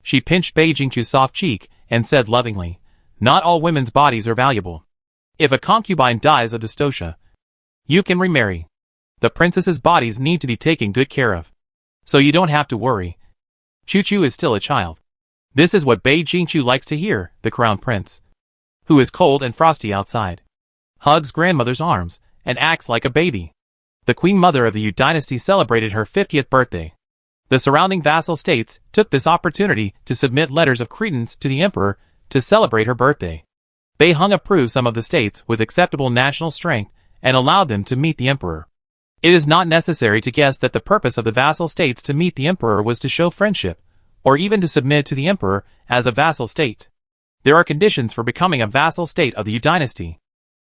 She pinched Bei Jingchu's soft cheek and said lovingly, "Not all women's bodies are valuable. If a concubine dies of dystocia, you can remarry. The princess's bodies need to be taken good care of. So you don't have to worry. Chu-Chu is still a child." This is what Bei Jingchu likes to hear, the crown prince, who is cold and frosty outside, hugs grandmother's arms and acts like a baby. The queen mother of the Yu dynasty celebrated her 50th birthday. The surrounding vassal states took this opportunity to submit letters of credence to the emperor to celebrate her birthday. Bei Heng approved some of the states with acceptable national strength and allowed them to meet the emperor. It is not necessary to guess that the purpose of the vassal states to meet the emperor was to show friendship, or even to submit to the emperor as a vassal state. There are conditions for becoming a vassal state of the Yu dynasty.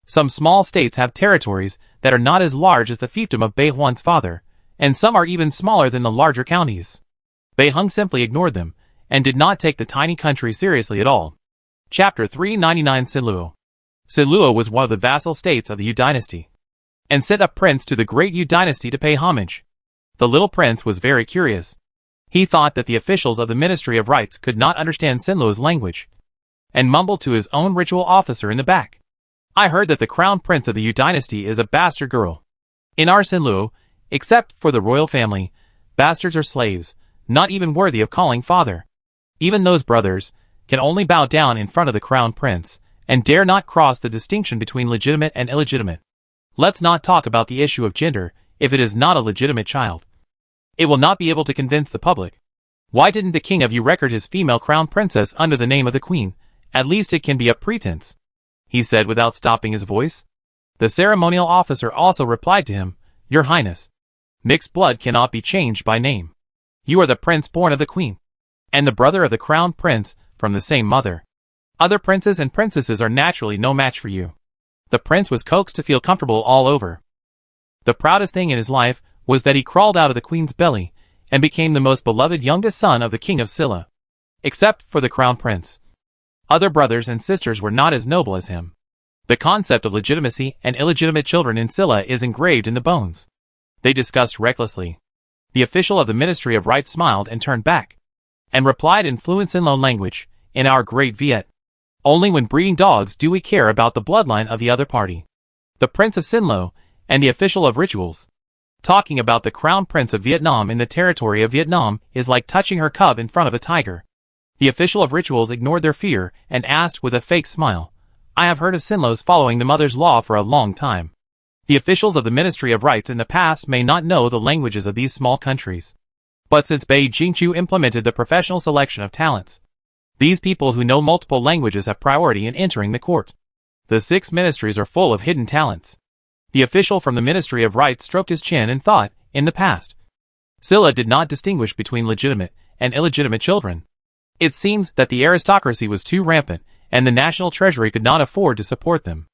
Some small states have territories that are not as large as the fiefdom of Bei Huan's father, and some are even smaller than the larger counties. Bei Heng simply ignored them, and did not take the tiny country seriously at all. Chapter 399 Sinluo. Sinluo was one of the vassal states of the Yu dynasty, and sent a prince to the great Yu dynasty to pay homage. The little prince was very curious. He thought that the officials of the Ministry of Rites could not understand Sinluo's language, and mumbled to his own ritual officer in the back, "I heard that the crown prince of the Yu dynasty is a bastard girl. In our Sinluo, except for the royal family, bastards are slaves, not even worthy of calling father. Even those brothers can only bow down in front of the crown prince, and dare not cross the distinction between legitimate and illegitimate. Let's not talk about the issue of gender if it is not a legitimate child. It will not be able to convince the public. Why didn't the king of Yu record his female crown princess under the name of the queen? At least it can be a pretense," he said without stopping his voice. The ceremonial officer also replied to him, "Your Highness, mixed blood cannot be changed by name. You are the prince born of the queen, and the brother of the crown prince from the same mother. Other princes and princesses are naturally no match for you." The prince was coaxed to feel comfortable all over. The proudest thing in his life was that he crawled out of the queen's belly and became the most beloved youngest son of the king of Silla. Except for the crown prince, other brothers and sisters were not as noble as him. The concept of legitimacy and illegitimate children in Silla is engraved in the bones. They discussed recklessly. The official of the Ministry of Rites smiled and turned back, and replied in fluent Sinlo language, "In our great Viet, only when breeding dogs do we care about the bloodline of the other party." The Prince of Sinlo and the official of rituals, talking about the Crown Prince of Vietnam in the territory of Vietnam is like touching her cub in front of a tiger. The official of rituals ignored their fear and asked with a fake smile, "I have heard of Sinlos following the mother's law for a long time. The officials of the Ministry of Rites in the past may not know the languages of these small countries. But since Bei Jingchu implemented the professional selection of talents, these people who know multiple languages have priority in entering the court. The 6 ministries are full of hidden talents." The official from the Ministry of Rites stroked his chin and thought, in the past, Silla did not distinguish between legitimate and illegitimate children. It seems that the aristocracy was too rampant, and the national treasury could not afford to support them.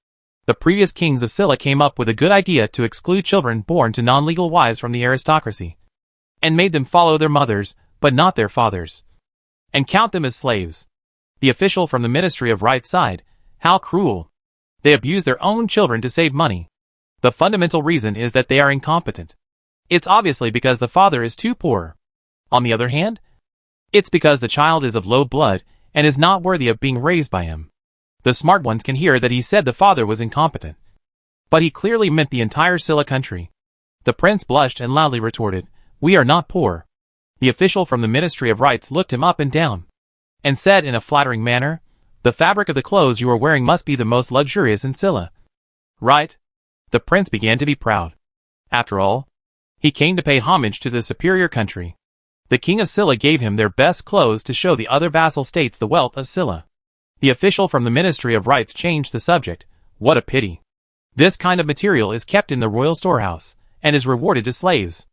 The previous kings of Silla came up with a good idea to exclude children born to non-legal wives from the aristocracy, and made them follow their mothers, but not their fathers, and count them as slaves. The official from the Ministry of Rites sighed, "How cruel. They abuse their own children to save money. The fundamental reason is that they are incompetent. It's obviously because the father is too poor. On the other hand, it's because the child is of low blood and is not worthy of being raised by him." The smart ones can hear that he said the father was incompetent, but he clearly meant the entire Silla country. The prince blushed and loudly retorted, "We are not poor." The official from the Ministry of Rites looked him up and down, and said in a flattering manner, "The fabric of the clothes you are wearing must be the most luxurious in Silla." "Right." The prince began to be proud. After all, he came to pay homage to the superior country. The king of Silla gave him their best clothes to show the other vassal states the wealth of Silla. The official from the Ministry of Rites changed the subject. "What a pity. This kind of material is kept in the royal storehouse, and is rewarded to slaves.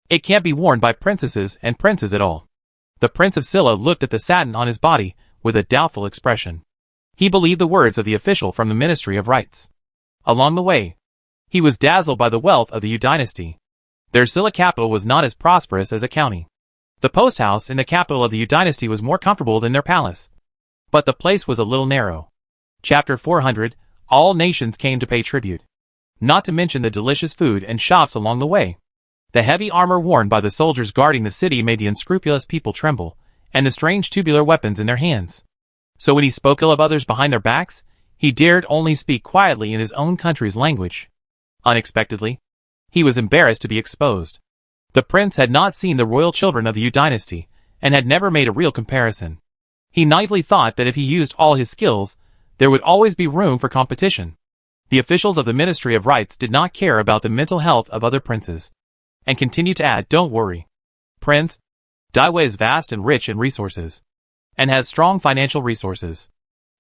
It can't be worn by princesses and princes at all." The Prince of Silla looked at the satin on his body with a doubtful expression. He believed the words of the official from the Ministry of Rites. Along the way, he was dazzled by the wealth of the Yu dynasty. Their Silla capital was not as prosperous as a county. The post house in the capital of the Yu dynasty was more comfortable than their palace, but the place was a little narrow. Chapter 400, All nations came to pay tribute. Not to mention the delicious food and shops along the way. The heavy armor worn by the soldiers guarding the city made the unscrupulous people tremble, and the strange tubular weapons in their hands. So when he spoke ill of others behind their backs, he dared only speak quietly in his own country's language. Unexpectedly, he was embarrassed to be exposed. The prince had not seen the royal children of the Yu dynasty, and had never made a real comparison. He naively thought that if he used all his skills, there would always be room for competition. The officials of the Ministry of Rights did not care about the mental health of other princes, and continued to add, "Don't worry, Prince. Daiwei is vast and rich in resources, and has strong financial resources.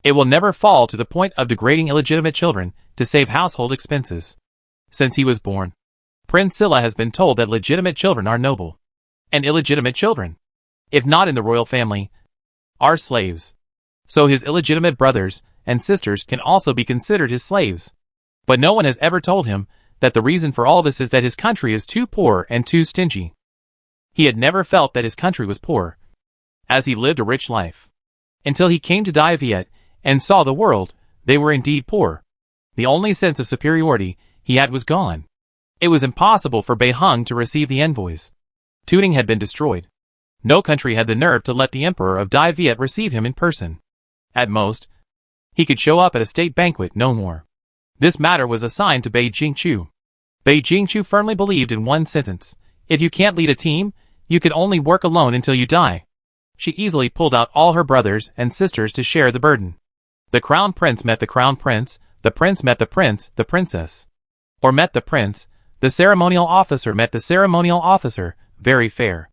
It will never fall to the point of degrading illegitimate children to save household expenses." Since he was born, Prince Silla has been told that legitimate children are noble, and illegitimate children, if not in the royal family, are slaves. So his illegitimate brothers and sisters can also be considered his slaves. But no one has ever told him that the reason for all this is that his country is too poor and too stingy. He had never felt that his country was poor, as he lived a rich life. Until he came to Dai Viet and saw the world, they were indeed poor. The only sense of superiority he had was gone. It was impossible for Bei Hung to receive the envoys. Tuning had been destroyed. No country had the nerve to let the emperor of Dai Viet receive him in person. At most, he could show up at a state banquet, no more. This matter was assigned to Bei Jingqiu. Bei Jingqiu firmly believed in one sentence: if you can't lead a team, you can only work alone until you die. She easily pulled out all her brothers and sisters to share the burden. The crown prince met the crown prince, the prince met the princess. Or met the prince, the ceremonial officer met the ceremonial officer, very fair.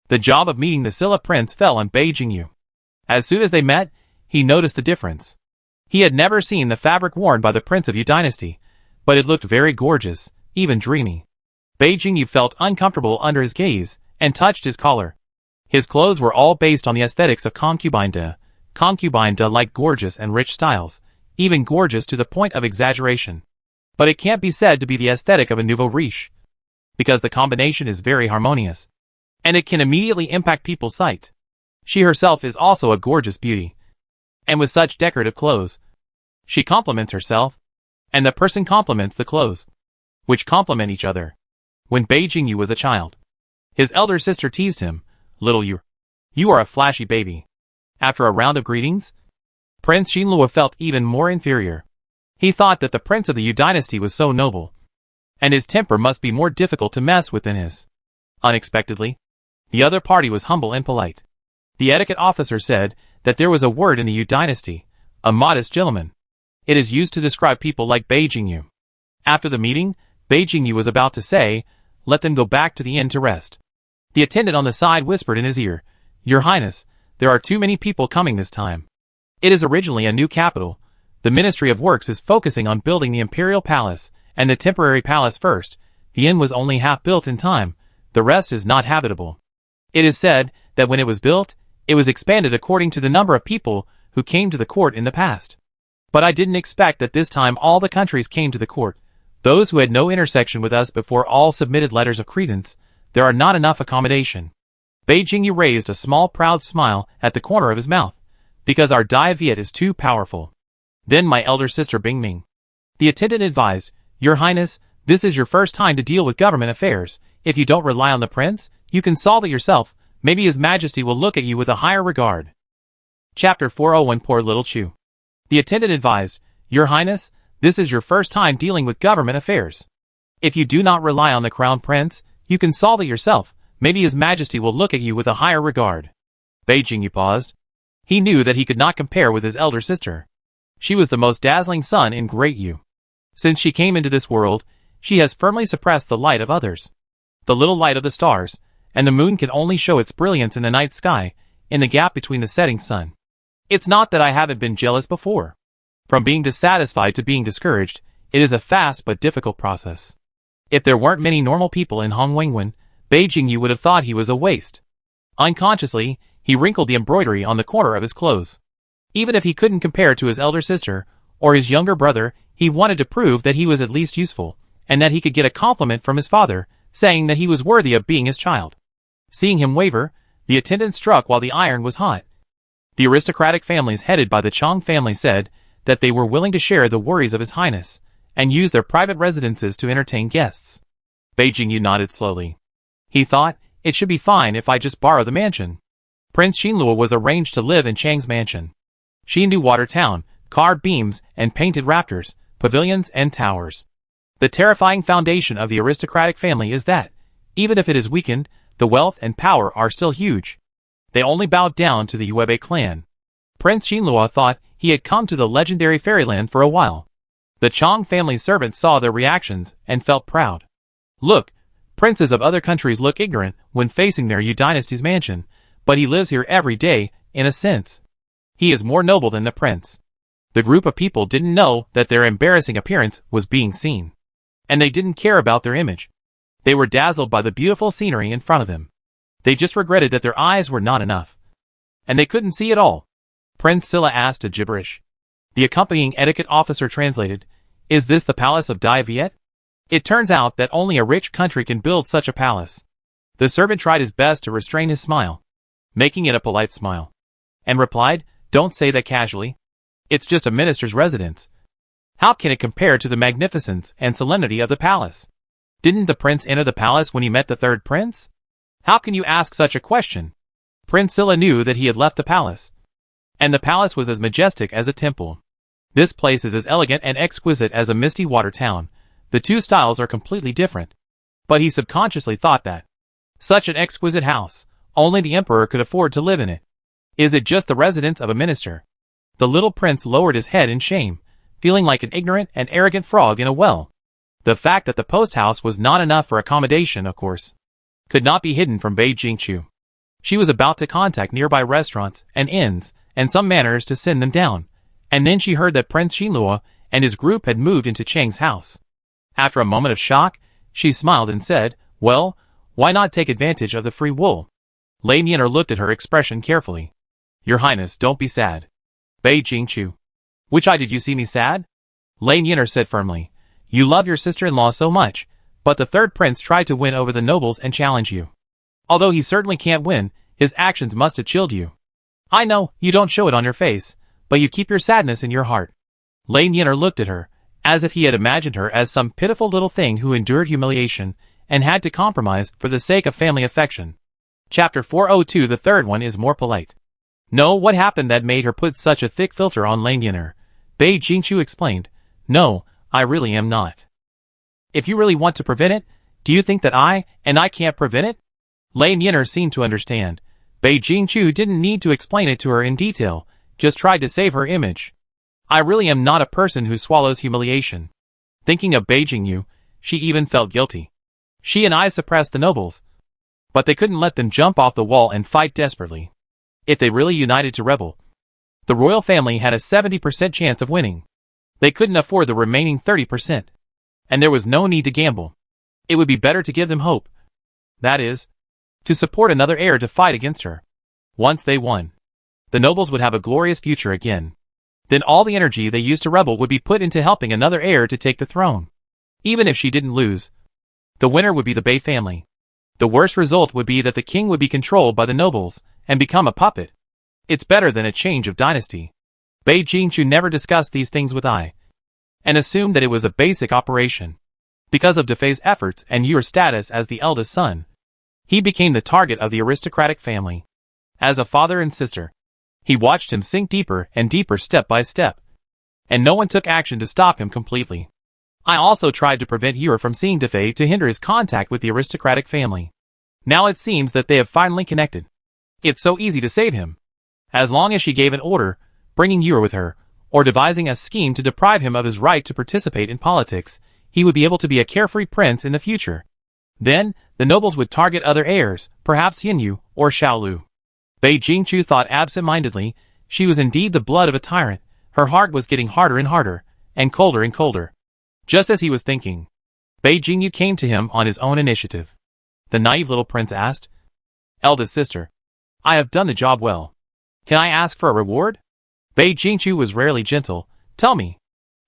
The job of meeting the Silla prince fell on Bei Jingyu. As soon as they met, he noticed the difference. He had never seen the fabric worn by the prince of Yu dynasty, but it looked very gorgeous, even dreamy. Bei Jingyu felt uncomfortable under his gaze, and touched his collar. His clothes were all based on the aesthetics of concubine like gorgeous and rich styles, even gorgeous to the point of exaggeration. But it can't be said to be the aesthetic of a nouveau riche, because the combination is very harmonious, and it can immediately impact people's sight. She herself is also a gorgeous beauty, and with such decorative clothes, she compliments herself, and the person compliments the clothes, which complement each other. When Bei Jingyu was a child, his elder sister teased him, "Little you are a flashy baby." After a round of greetings, Prince Xinluo felt even more inferior. He thought that the prince of the Yu dynasty was so noble, and his temper must be more difficult to mess with than his. Unexpectedly, the other party was humble and polite. The etiquette officer said that there was a word in the Yu dynasty, a modest gentleman. It is used to describe people like Bei Jingyu. After the meeting, Bei Jingyu was about to say, "Let them go back to the inn to rest." The attendant on the side whispered in his ear, "Your Highness, there are too many people coming this time. It is originally a new capital. The Ministry of Works is focusing on building the Imperial Palace and the temporary palace first. The inn was only half built in time, the rest is not habitable. It is said that when it was built, it was expanded according to the number of people who came to the court in the past. But I didn't expect that this time all the countries came to the court. Those who had no intersection with us before all submitted letters of credence. There are not enough accommodation." Bei Jingyu raised a small proud smile at the corner of his mouth, "Because our Dai Viet is too powerful." Then my elder sister Bingming. The attendant advised, "Your Highness, this is your first time to deal with government affairs. If you don't rely on the prince, you can solve it yourself. Maybe His Majesty will look at you with a higher regard." Chapter 401 Poor Little Chu. The attendant advised, "Your Highness, this is your first time dealing with government affairs. If you do not rely on the crown prince, you can solve it yourself. Maybe His Majesty will look at you with a higher regard." Bei Jingyu paused. He knew that he could not compare with his elder sister. She was the most dazzling sun in Great Yu. Since she came into this world, she has firmly suppressed the light of others. The little light of the stars, and the moon can only show its brilliance in the night sky, in the gap between the setting sun. It's not that I haven't been jealous before. From being dissatisfied to being discouraged, it is a fast but difficult process. If there weren't many normal people in Hong Wengwen, Bei Jingyu would have thought he was a waste. Unconsciously, he wrinkled the embroidery on the corner of his clothes. Even if he couldn't compare to his elder sister, or his younger brother, he wanted to prove that he was at least useful, and that he could get a compliment from his father, saying that he was worthy of being his child. Seeing him waver, the attendant struck while the iron was hot. The aristocratic families headed by the Chong family said that they were willing to share the worries of His Highness and use their private residences to entertain guests. Bei Jingyu nodded slowly. He thought, it should be fine if I just borrow the mansion. Prince Xinluo was arranged to live in Chang's mansion. She knew water town, carved beams and painted rafters, pavilions and towers. The terrifying foundation of the aristocratic family is that, even if it is weakened, the wealth and power are still huge. They only bowed down to the Yuebei clan. Prince Xinluo thought he had come to the legendary fairyland for a while. The Chang family servants saw their reactions and felt proud. Look, princes of other countries look ignorant when facing their Yu dynasty's mansion, but he lives here every day, in a sense. He is more noble than the prince. The group of people didn't know that their embarrassing appearance was being seen. And they didn't care about their image. They were dazzled by the beautiful scenery in front of them. They just regretted that their eyes were not enough. And they couldn't see it all. Prince Silla asked a gibberish. The accompanying etiquette officer translated, "Is this the palace of Dai Viet?" It turns out that only a rich country can build such a palace. The servant tried his best to restrain his smile, making it a polite smile, and replied, "Don't say that casually. It's just a minister's residence. How can it compare to the magnificence and solemnity of the palace? Didn't the prince enter the palace when he met the third prince? How can you ask such a question?" Prince Silla knew that he had left the palace. And the palace was as majestic as a temple. This place is as elegant and exquisite as a misty water town. The two styles are completely different. But he subconsciously thought that such an exquisite house, only the emperor could afford to live in it. Is it just the residence of a minister? The little prince lowered his head in shame, feeling like an ignorant and arrogant frog in a well. The fact that the post house was not enough for accommodation, of course, could not be hidden from Bei Jingqiu. She was about to contact nearby restaurants and inns and some manners to send them down, and then she heard that Prince Xinluo and his group had moved into Chang's house. After a moment of shock, she smiled and said, "Well, why not take advantage of the free wool?" Lei Nianer looked at her expression carefully. "Your Highness, don't be sad." Bei Jingqiu. "Which eye did you see me sad?" Lei Nianer said firmly. "You love your sister-in-law so much, but the third prince tried to win over the nobles and challenge you. Although he certainly can't win, his actions must have chilled you. I know, you don't show it on your face, but you keep your sadness in your heart." Lei Nianer looked at her, as if he had imagined her as some pitiful little thing who endured humiliation and had to compromise for the sake of family affection. Chapter 402. The third one is more polite. No, what happened that made her put such a thick filter on Lei Nianer? Bei Jingqiu explained. "No, I really am not." "If you really want to prevent it, do you think that I can't prevent it?" Lei Nianer seemed to understand. Bei Jingqiu didn't need to explain it to her in detail, just tried to save her image. "I really am not a person who swallows humiliation." Thinking of Bei Jingyu, she even felt guilty. She and I suppressed the nobles, but they couldn't let them jump off the wall and fight desperately. If they really united to rebel, the royal family had a 70% chance of winning. They couldn't afford the remaining 30%. And there was no need to gamble. It would be better to give them hope. That is, to support another heir to fight against her. Once they won, the nobles would have a glorious future again. Then all the energy they used to rebel would be put into helping another heir to take the throne. Even if she didn't lose, the winner would be the Bei family. The worst result would be that the king would be controlled by the nobles and become a puppet. It's better than a change of dynasty. Bei Jingqiu never discussed these things with I, and assumed that it was a basic operation. Because of Defei's efforts and Yu's status as the eldest son, he became the target of the aristocratic family. As a father and sister, he watched him sink deeper and deeper step by step, and no one took action to stop him completely. I also tried to prevent Yu from seeing Defei to hinder his contact with the aristocratic family. Now it seems that they have finally connected. It's so easy to save him. As long as she gave an order, bringing Yu with her, or devising a scheme to deprive him of his right to participate in politics, he would be able to be a carefree prince in the future. Then, the nobles would target other heirs, perhaps Yin or Xiaolu. Bei Jingqiu thought absent-mindedly. She was indeed the blood of a tyrant. Her heart was getting harder and harder, and colder. Just as he was thinking, Bei Jingyu came to him on his own initiative. The naive little prince asked, "Eldest sister, I have done the job well. Can I ask for a reward?" Bei Jingqiu was rarely gentle. "Tell me,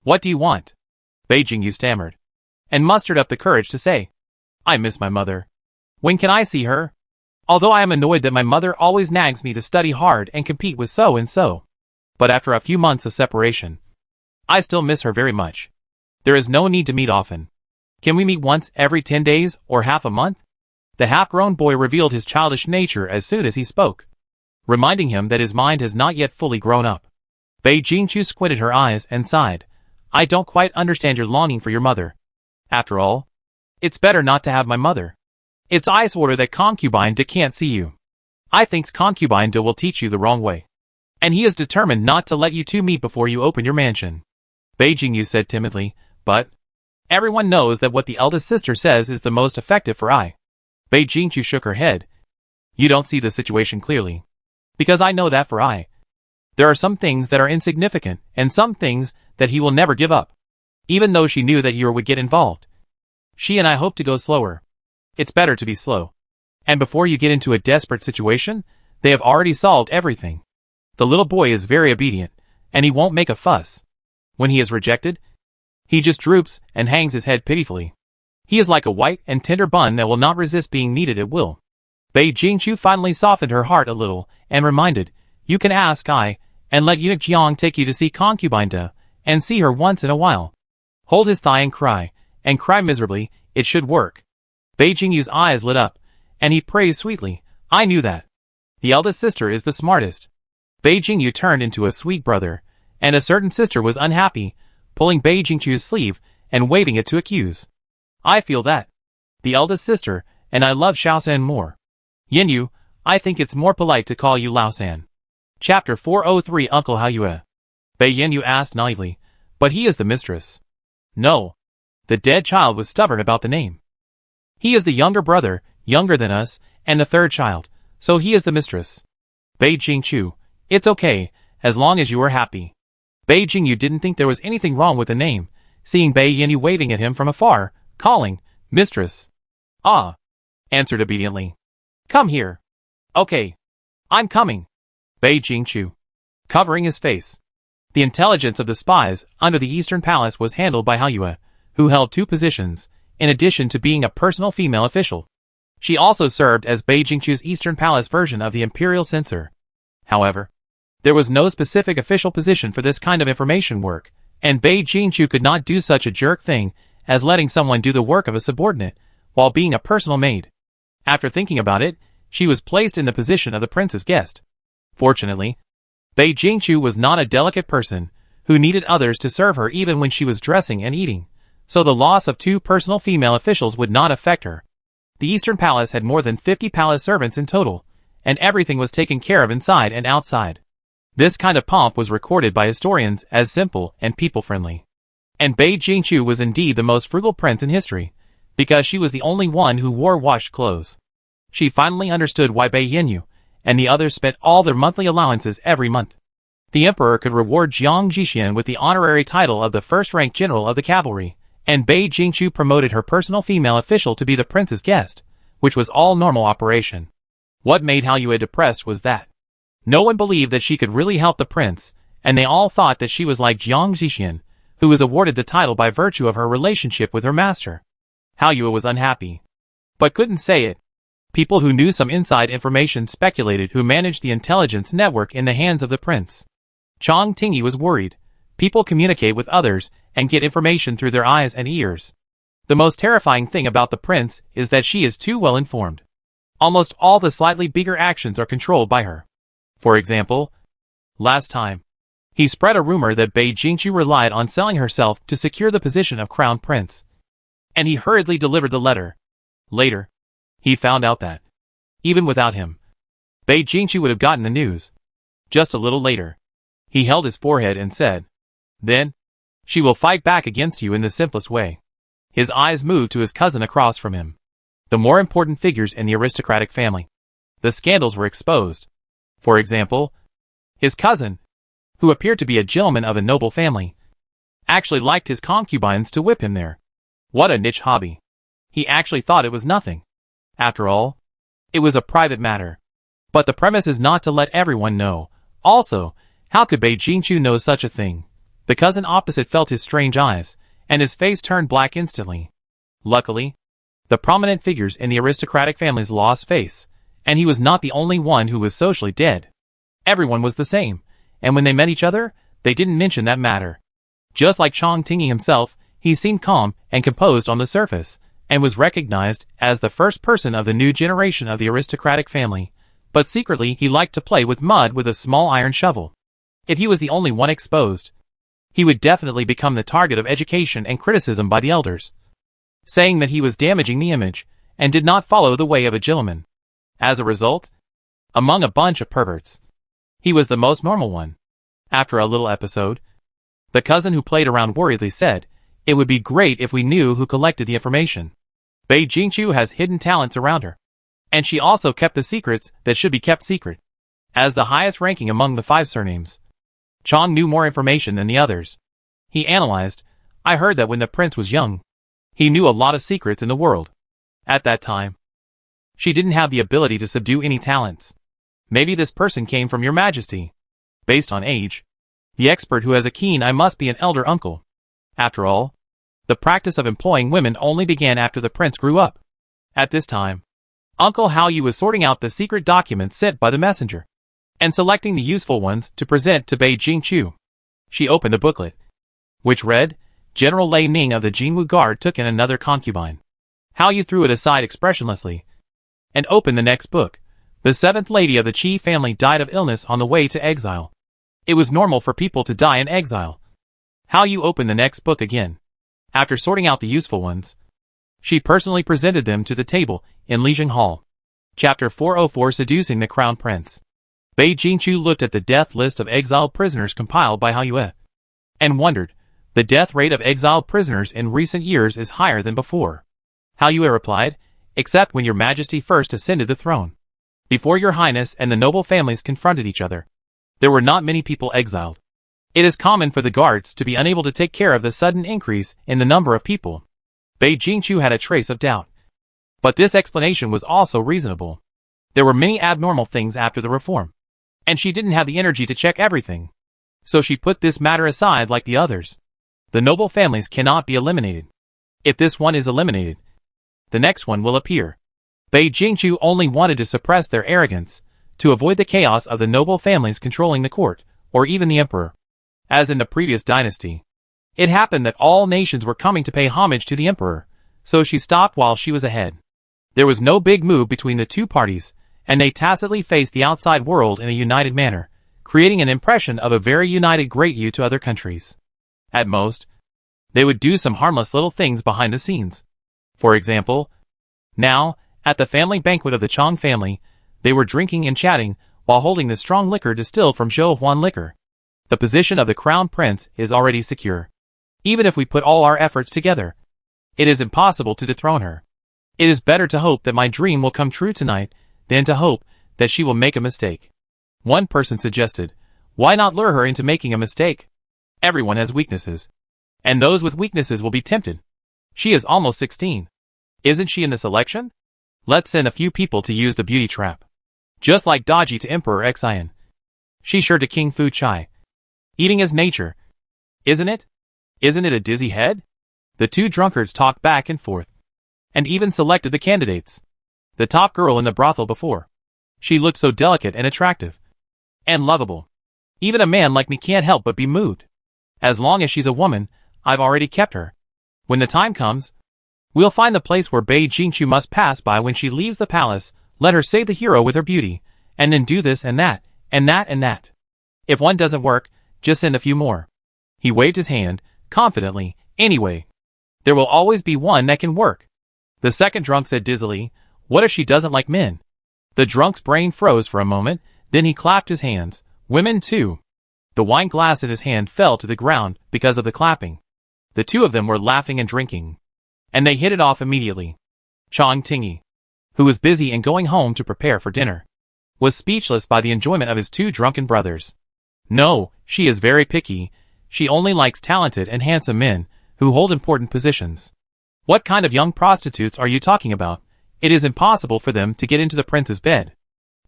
what do you want?" Bei Jingyu stammered, and mustered up the courage to say, "I miss my mother. When can I see her? Although I am annoyed that my mother always nags me to study hard and compete with so-and-so. But after a few months of separation, I still miss her very much. There is no need to meet often. Can we meet once every 10 days or half a month? The half-grown boy revealed his childish nature as soon as he spoke, reminding him that his mind has not yet fully grown up. Bei Jingqiu squinted her eyes and sighed. I don't quite understand your longing for your mother. After all, it's better not to have my mother. It's ice order that concubine De can't see you. I thinks concubine De will teach you the wrong way. And he is determined not to let you two meet before you open your mansion. Bei Jingqiu said timidly, but everyone knows that what the eldest sister says is the most effective for I. Bei Jingqiu shook her head. You don't see the situation clearly. Because I know that for I. There are some things that are insignificant, and some things that he will never give up. Even though she knew that he would get involved. She and I hope to go slower. It's better to be slow. And before you get into a desperate situation, they have already solved everything. The little boy is very obedient, and he won't make a fuss. When he is rejected, he just droops and hangs his head pitifully. He is like a white and tender bun that will not resist being kneaded at will. Bei Jingqiu finally softened her heart a little, and reminded, you can ask I, and let eunuch Jiang take you to see concubine De, and see her once in a while. Hold his thigh and cry miserably, it should work. Bei Jingqiu's eyes lit up, and he praised sweetly, I knew that. The eldest sister is the smartest. Bei Jingqiu turned into a sweet brother, and a certain sister was unhappy, pulling Bei Jingqiu's sleeve, and waving it to accuse. I feel that. The eldest sister, and I love Xiaosan more. Yinyu, I think it's more polite to call you Laosan. Chapter 403 Uncle Haoyue. Bei Yinyu asked naively, but he is the mistress. No. The dead child was stubborn about the name. He is the younger brother, younger than us, and the third child, so he is the mistress. Bei Jingqiu, it's okay, as long as you are happy. Bei Jingqiu didn't think there was anything wrong with the name, seeing Bei Yinyu waving at him from afar, calling, mistress. Ah, answered obediently. Come here. Okay. I'm coming. Bei Jingqiu, covering his face. The intelligence of the spies under the Eastern Palace was handled by Haoyue, who held two positions, in addition to being a personal female official. She also served as Bei Jingqiu's Eastern Palace version of the Imperial Censor. However, there was no specific official position for this kind of information work, and Bei Jingqiu could not do such a jerk thing as letting someone do the work of a subordinate, while being a personal maid. After thinking about it, she was placed in the position of the prince's guest. Fortunately, Bei Jingqiu was not a delicate person, who needed others to serve her even when she was dressing and eating, so the loss of two personal female officials would not affect her. The Eastern Palace had more than 50 palace servants in total, and everything was taken care of inside and outside. This kind of pomp was recorded by historians as simple and people-friendly. And Bei Jingqiu was indeed the most frugal prince in history, because she was the only one who wore washed clothes. She finally understood why Bei Yinyu and the others spent all their monthly allowances every month. The emperor could reward Jiang Jixian with the honorary title of the first-rank general of the cavalry, and Bei Jingqiu promoted her personal female official to be the prince's guest, which was all normal operation. What made Haoyue depressed was that no one believed that she could really help the prince, and they all thought that she was like Jiang Jixian, who was awarded the title by virtue of her relationship with her master. Haoyue was unhappy, but couldn't say it. People who knew some inside information speculated who managed the intelligence network in the hands of the prince. Chong Tingyi was worried. People communicate with others and get information through their eyes and ears. The most terrifying thing about the prince is that she is too well informed. Almost all the slightly bigger actions are controlled by her. For example, last time, he spread a rumor that Bei Jingqiu relied on selling herself to secure the position of crown prince. And he hurriedly delivered the letter. Later, he found out that, even without him, Bei Jingqiu would have gotten the news. Just a little later, he held his forehead and said, then, she will fight back against you in the simplest way. His eyes moved to his cousin across from him. The more important figures in the aristocratic family. The scandals were exposed. For example, his cousin, who appeared to be a gentleman of a noble family, actually liked his concubines to whip him there. What a niche hobby. He actually thought it was nothing. After all, it was a private matter. But the premise is not to let everyone know. Also, how could Bei Jingqiu know such a thing? The cousin opposite felt his strange eyes, and his face turned black instantly. Luckily, the prominent figures in the aristocratic families lost face, and he was not the only one who was socially dead. Everyone was the same, and when they met each other, they didn't mention that matter. Just like Chong Tingy himself, he seemed calm and composed on the surface, and was recognized as the first person of the new generation of the aristocratic family. But secretly he liked to play with mud with a small iron shovel. If he was the only one exposed, he would definitely become the target of education and criticism by the elders, saying that he was damaging the image, and did not follow the way of a gentleman. As a result, among a bunch of perverts, he was the most normal one. After a little episode, the cousin who played around worriedly said, "It would be great if we knew who collected the information. Bei Jingqiu has hidden talents around her, and she also kept the secrets that should be kept secret." As the highest ranking among the 5 surnames, Chong knew more information than the others. He analyzed, "I heard that when the prince was young, he knew a lot of secrets in the world. At that time, she didn't have the ability to subdue any talents. Maybe this person came from your majesty. Based on age, the expert who has a keen eye must be an elder uncle. After all, the practice of employing women only began after the prince grew up. At this time, Uncle Hao Yu was sorting out the secret documents sent by the messenger, and selecting the useful ones to present to Bei Jingqiu. She opened a booklet, which read, General Lei Ning of the Jinwu Guard took in another concubine. Hao Yu threw it aside expressionlessly, and opened the next book. The 7th lady of the Qi family died of illness on the way to exile. It was normal for people to die in exile. Hao Yu opened the next book again. After sorting out the useful ones, she personally presented them to the table in Lijing Hall. Chapter 404 Seducing the Crown Prince. Bei Jingqiu looked at the death list of exiled prisoners compiled by Hao Yue, and wondered, the death rate of exiled prisoners in recent years is higher than before. Hao Yue replied, except when your majesty first ascended the throne. Before your highness and the noble families confronted each other, there were not many people exiled. It is common for the guards to be unable to take care of the sudden increase in the number of people. Bei Jingqiu had a trace of doubt, but this explanation was also reasonable. There were many abnormal things after the reform, and she didn't have the energy to check everything. So she put this matter aside like the others. The noble families cannot be eliminated. If this one is eliminated, the next one will appear. Bei Jingqiu only wanted to suppress their arrogance, to avoid the chaos of the noble families controlling the court, or even the emperor. As in the previous dynasty, it happened that all nations were coming to pay homage to the emperor, so she stopped while she was ahead. There was no big move between the two parties, and they tacitly faced the outside world in a united manner, creating an impression of a very united Great Yu to other countries. At most, they would do some harmless little things behind the scenes. For example, now, at the family banquet of the Chong family, they were drinking and chatting while holding the strong liquor distilled from Zhou Huan liquor. The position of the crown prince is already secure. Even if we put all our efforts together, it is impossible to dethrone her. It is better to hope that my dream will come true tonight than to hope that she will make a mistake. One person suggested, why not lure her into making a mistake? Everyone has weaknesses, and those with weaknesses will be tempted. She is almost 16. Isn't she in the selection? Let's send a few people to use the beauty trap. Just like Daji to Emperor Xian. She sure to King Fu Chai. Eating is nature. Isn't it? Isn't it a dizzy head? The two drunkards talked back and forth, and even selected the candidates. The top girl in the brothel before. She looked so delicate and attractive. And lovable. Even a man like me can't help but be moved. As long as she's a woman, I've already kept her. When the time comes, we'll find the place where Bei Jingqiu must pass by when she leaves the palace, let her save the hero with her beauty, and then do this and that, and that and that. If one doesn't work, just send a few more. He waved his hand, confidently, anyway. There will always be one that can work. The second drunk said dizzily, what if she doesn't like men? The drunk's brain froze for a moment, then he clapped his hands. Women too. The wine glass in his hand fell to the ground because of the clapping. The two of them were laughing and drinking, and they hit it off immediately. Chong Tingy, who was busy and going home to prepare for dinner, was speechless by the enjoyment of his two drunken brothers. No, she is very picky. She only likes talented and handsome men who hold important positions. What kind of young prostitutes are you talking about? It is impossible for them to get into the prince's bed.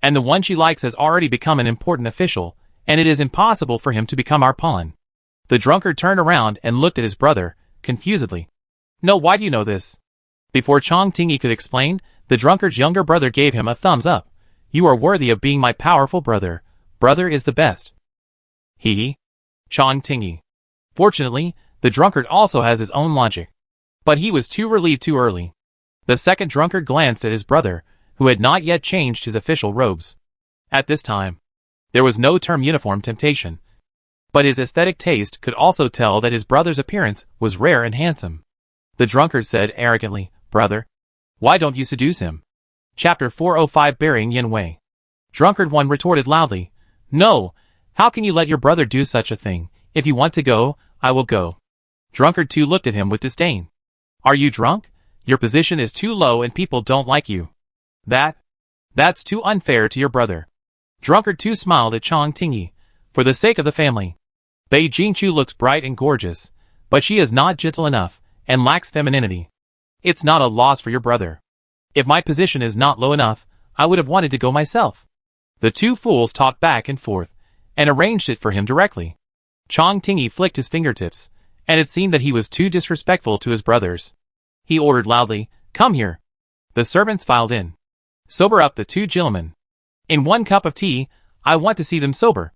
And the one she likes has already become an important official, and it is impossible for him to become our pawn. The drunkard turned around and looked at his brother, confusedly. No, why do you know this? Before Chong Tingy could explain, the drunkard's younger brother gave him a thumbs up. You are worthy of being my powerful brother. Brother is the best. Chong Tingy. Fortunately, the drunkard also has his own logic. But he was too relieved too early. The second drunkard glanced at his brother, who had not yet changed his official robes. At this time, there was no term uniform temptation. But his aesthetic taste could also tell that his brother's appearance was rare and handsome. The drunkard said arrogantly, "Brother, why don't you seduce him?" Chapter 405 Burying Yin Wei. Drunkard 1 retorted loudly, "No, how can you let your brother do such a thing? If you want to go, I will go." Drunkard 2 looked at him with disdain. "Are you drunk? Your position is too low and people don't like you. That's too unfair to your brother." Drunkard 2 smiled at Chang Tingyi. "For the sake of the family. Bei Jingqiu looks bright and gorgeous, but she is not gentle enough, and lacks femininity. It's not a loss for your brother. If my position is not low enough, I would have wanted to go myself." The two fools talked back and forth, and arranged it for him directly. Chang Tingyi flicked his fingertips, and it seemed that he was too disrespectful to his brothers. He ordered loudly, "Come here." The servants filed in. "Sober up the two gentlemen. In 1 cup of tea, I want to see them sober."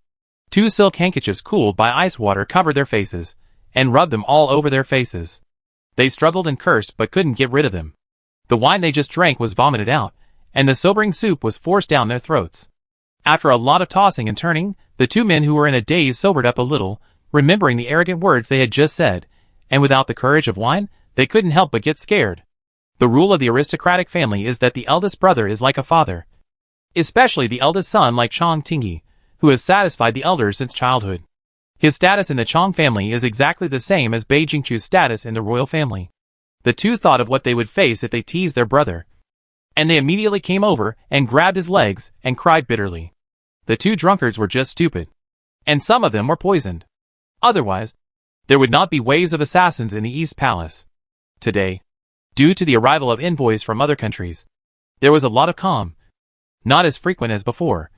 2 silk handkerchiefs cooled by ice water covered their faces, and rubbed them all over their faces. They struggled and cursed but couldn't get rid of them. The wine they just drank was vomited out, and the sobering soup was forced down their throats. After a lot of tossing and turning, the two men who were in a daze sobered up a little, remembering the arrogant words they had just said, and without the courage of wine, they couldn't help but get scared. The rule of the aristocratic family is that the eldest brother is like a father. Especially the eldest son like Chang Tingyi, who has satisfied the elders since childhood. His status in the Chang family is exactly the same as Bei Jingqiu's status in the royal family. The two thought of what they would face if they teased their brother, and they immediately came over and grabbed his legs and cried bitterly. The two drunkards were just stupid, and some of them were poisoned. Otherwise, there would not be waves of assassins in the East Palace. Today, due to the arrival of envoys from other countries, there was a lot of calm, not as frequent as before,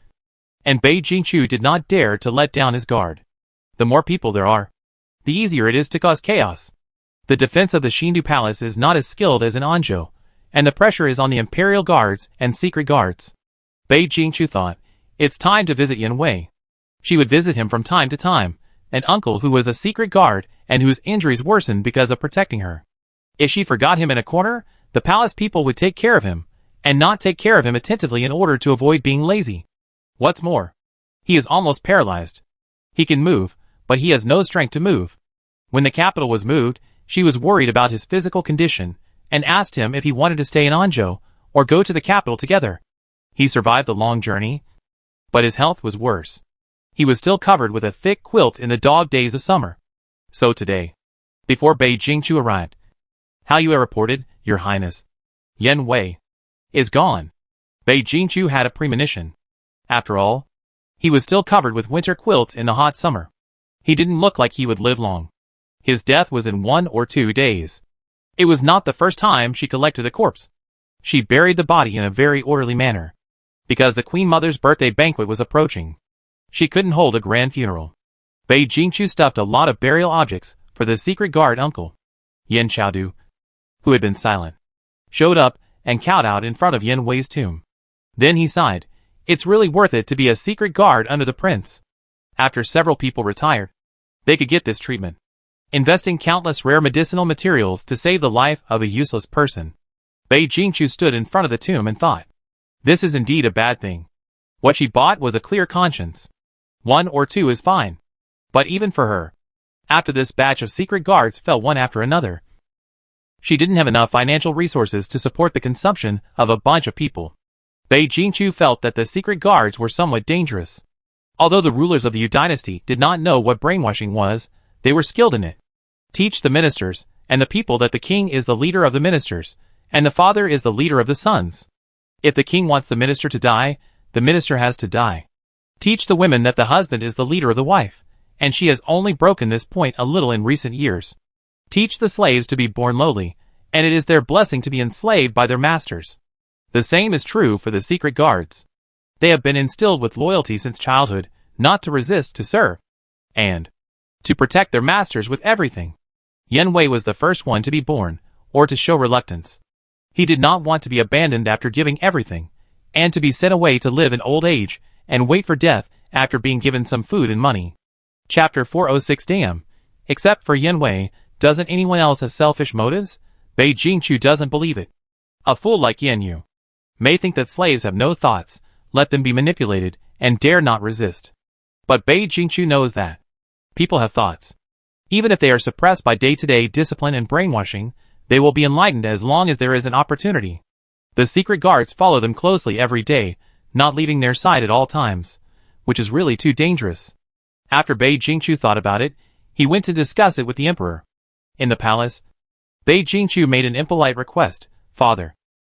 and Bei Jingqiu did not dare to let down his guard. The more people there are, the easier it is to cause chaos. The defense of the Xindu Palace is not as skilled as in Anzhou, and the pressure is on the imperial guards and secret guards. Bei Jingqiu thought, it's time to visit Yin Wei. She would visit him from time to time, an uncle who was a secret guard and whose injuries worsened because of protecting her. If she forgot him in a corner, the palace people would take care of him, and not take care of him attentively in order to avoid being lazy. What's more, he is almost paralyzed. He can move, but he has no strength to move. When the capital was moved, she was worried about his physical condition, and asked him if he wanted to stay in Anzhou, or go to the capital together. He survived the long journey, but his health was worse. He was still covered with a thick quilt in the dog days of summer. So today, before Bei Jingqiu arrived, "How you have reported, Your Highness. Yin Wei is gone." Bei Jingqiu had a premonition. After all, he was still covered with winter quilts in the hot summer. He didn't look like he would live long. His death was in 1 or 2 days. It was not the first time she collected a corpse. She buried the body in a very orderly manner. Because the Queen Mother's birthday banquet was approaching, she couldn't hold a grand funeral. Bei Jingqiu stuffed a lot of burial objects for the secret guard uncle. Yin Xiaodu, who had been silent, showed up and kowtowed in front of Yin Wei's tomb. Then he sighed, "It's really worth it to be a secret guard under the prince." After several people retired, they could get this treatment, investing countless rare medicinal materials to save the life of a useless person. Bei Jingqiu stood in front of the tomb and thought, this is indeed a bad thing. What she bought was a clear conscience. 1 or 2 is fine. But even for her, after this batch of secret guards fell one after another, she didn't have enough financial resources to support the consumption of a bunch of people. Bei Jingqiu felt that the secret guards were somewhat dangerous. Although the rulers of the Yu dynasty did not know what brainwashing was, they were skilled in it. Teach the ministers and the people that the king is the leader of the ministers, and the father is the leader of the sons. If the king wants the minister to die, the minister has to die. Teach the women that the husband is the leader of the wife, and she has only broken this point a little in recent years. Teach the slaves to be born lowly, and it is their blessing to be enslaved by their masters. The same is true for the secret guards. They have been instilled with loyalty since childhood, not to resist, to serve, and to protect their masters with everything. Yin Wei was the first one to be born, or to show reluctance. He did not want to be abandoned after giving everything, and to be sent away to live in old age, and wait for death after being given some food and money. Chapter 406 Damn. Except for Yin Wei, doesn't anyone else have selfish motives? Bei Jingqiu doesn't believe it. A fool like Yin Yu may think that slaves have no thoughts, let them be manipulated, and dare not resist. But Bei Jingqiu knows that people have thoughts. Even if they are suppressed by day-to-day discipline and brainwashing, they will be enlightened as long as there is an opportunity. The secret guards follow them closely every day, not leaving their side at all times, which is really too dangerous. After Bei Jingqiu thought about it, he went to discuss it with the emperor. In the palace, Bei Jingqiu made an impolite request. Father,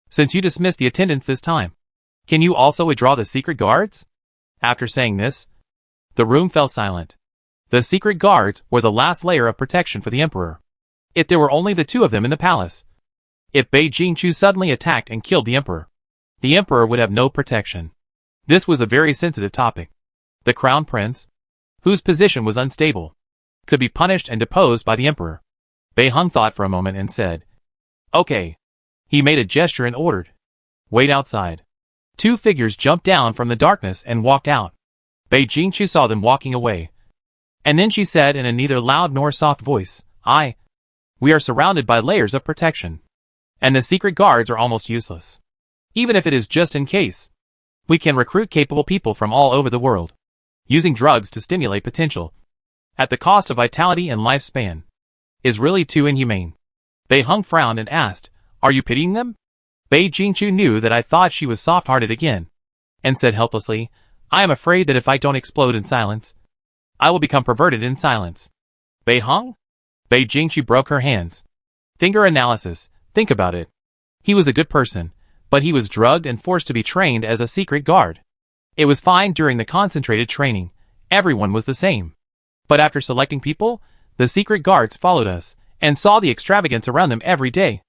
since you dismissed the attendants this time, can you also withdraw the secret guards? After saying this, the room fell silent. The secret guards were the last layer of protection for the emperor. If there were only the two of them in the palace, if Bei Jingqiu suddenly attacked and killed the emperor would have no protection. This was a very sensitive topic. The crown prince, whose position was unstable, could be punished and deposed by the emperor. Bei Hong thought for a moment and said, "Okay." He made a gesture and ordered, "Wait outside." Two figures jumped down from the darkness and walked out. Bei Jingqiu saw them walking away. And then she said in a neither loud nor soft voice, We are surrounded by layers of protection. And the secret guards are almost useless. Even if it is just in case. We can recruit capable people from all over the world, using drugs to stimulate potential, at the cost of vitality and lifespan, is really too inhumane. Bei Hong frowned and asked, "Are you pitying them?" Bei Jingqiu knew that I thought she was soft-hearted again, and said helplessly, "I am afraid that if I don't explode in silence, I will become perverted in silence." Bei Hong? Bei Jingqiu broke her hands. Finger analysis, think about it. He was a good person, but he was drugged and forced to be trained as a secret guard. It was fine during the concentrated training. Everyone was the same. But after selecting people, the secret guards followed us, and saw the extravagance around them every day.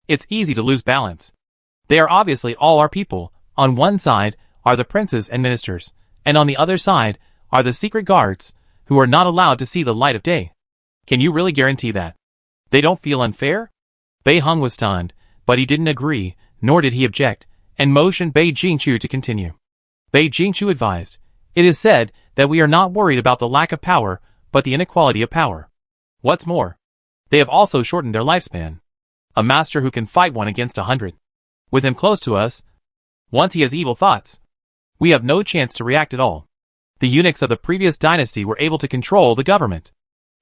It's easy to lose balance. They are obviously all our people. On one side are the princes and ministers, and on the other side are the secret guards, who are not allowed to see the light of day. Can you really guarantee that they don't feel unfair? Bei Hong was stunned, but he didn't agree, nor did he object, and motioned Bei Jingqiu to continue. Bei Jingqiu advised, "It is said that we are not worried about the lack of power, but the inequality of power. What's more, they have also shortened their lifespan. A master who can fight 1 against 100. With him close to us, once he has evil thoughts, we have no chance to react at all. The eunuchs of the previous dynasty were able to control the government.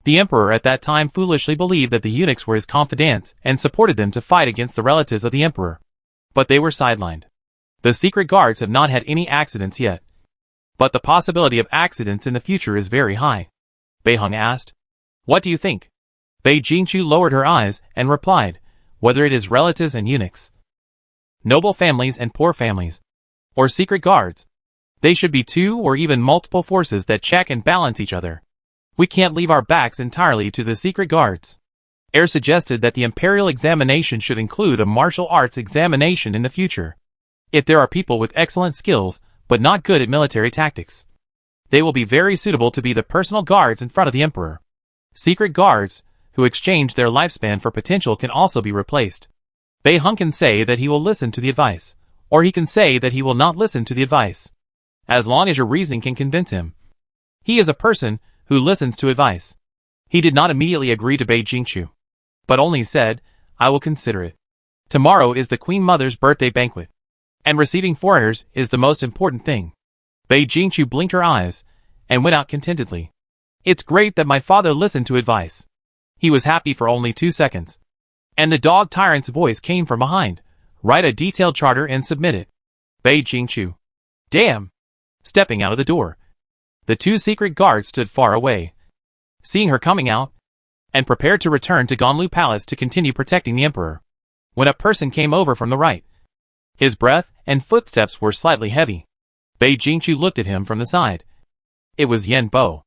The emperor at that time foolishly believed that the eunuchs were his confidants and supported them to fight against the relatives of the emperor. But they were sidelined. The secret guards have not had any accidents yet. But the possibility of accidents in the future is very high." Bei Hong asked, "What do you think?" Bei Jingqiu lowered her eyes and replied, "Whether it is relatives and eunuchs, noble families and poor families, or secret guards, they should be 2 or even multiple forces that check and balance each other. We can't leave our backs entirely to the secret guards." Eyre suggested that the imperial examination should include a martial arts examination in the future. If there are people with excellent skills, but not good at military tactics, they will be very suitable to be the personal guards in front of the emperor. Secret guards, who exchange their lifespan for potential, can also be replaced. Bei Hong can say that he will listen to the advice, or he can say that he will not listen to the advice. As long as your reasoning can convince him. He is a person who listens to advice. He did not immediately agree to Bei Jingqiu, but only said, "I will consider it. Tomorrow is the Queen Mother's birthday banquet, and receiving foreigners is the most important thing." Bei Jingqiu blinked her eyes, and went out contentedly. "It's great that my father listened to advice." He was happy for only 2 seconds. And the dog tyrant's voice came from behind. "Write a detailed charter and submit it." Bei Jingqiu. "Damn!" Stepping out of the door. The 2 secret guards stood far away, seeing her coming out, and prepared to return to Ganlu Palace to continue protecting the emperor, when a person came over from the right. His breath and footsteps were slightly heavy. Bei Jingqiu looked at him from the side. It was Yen Bo.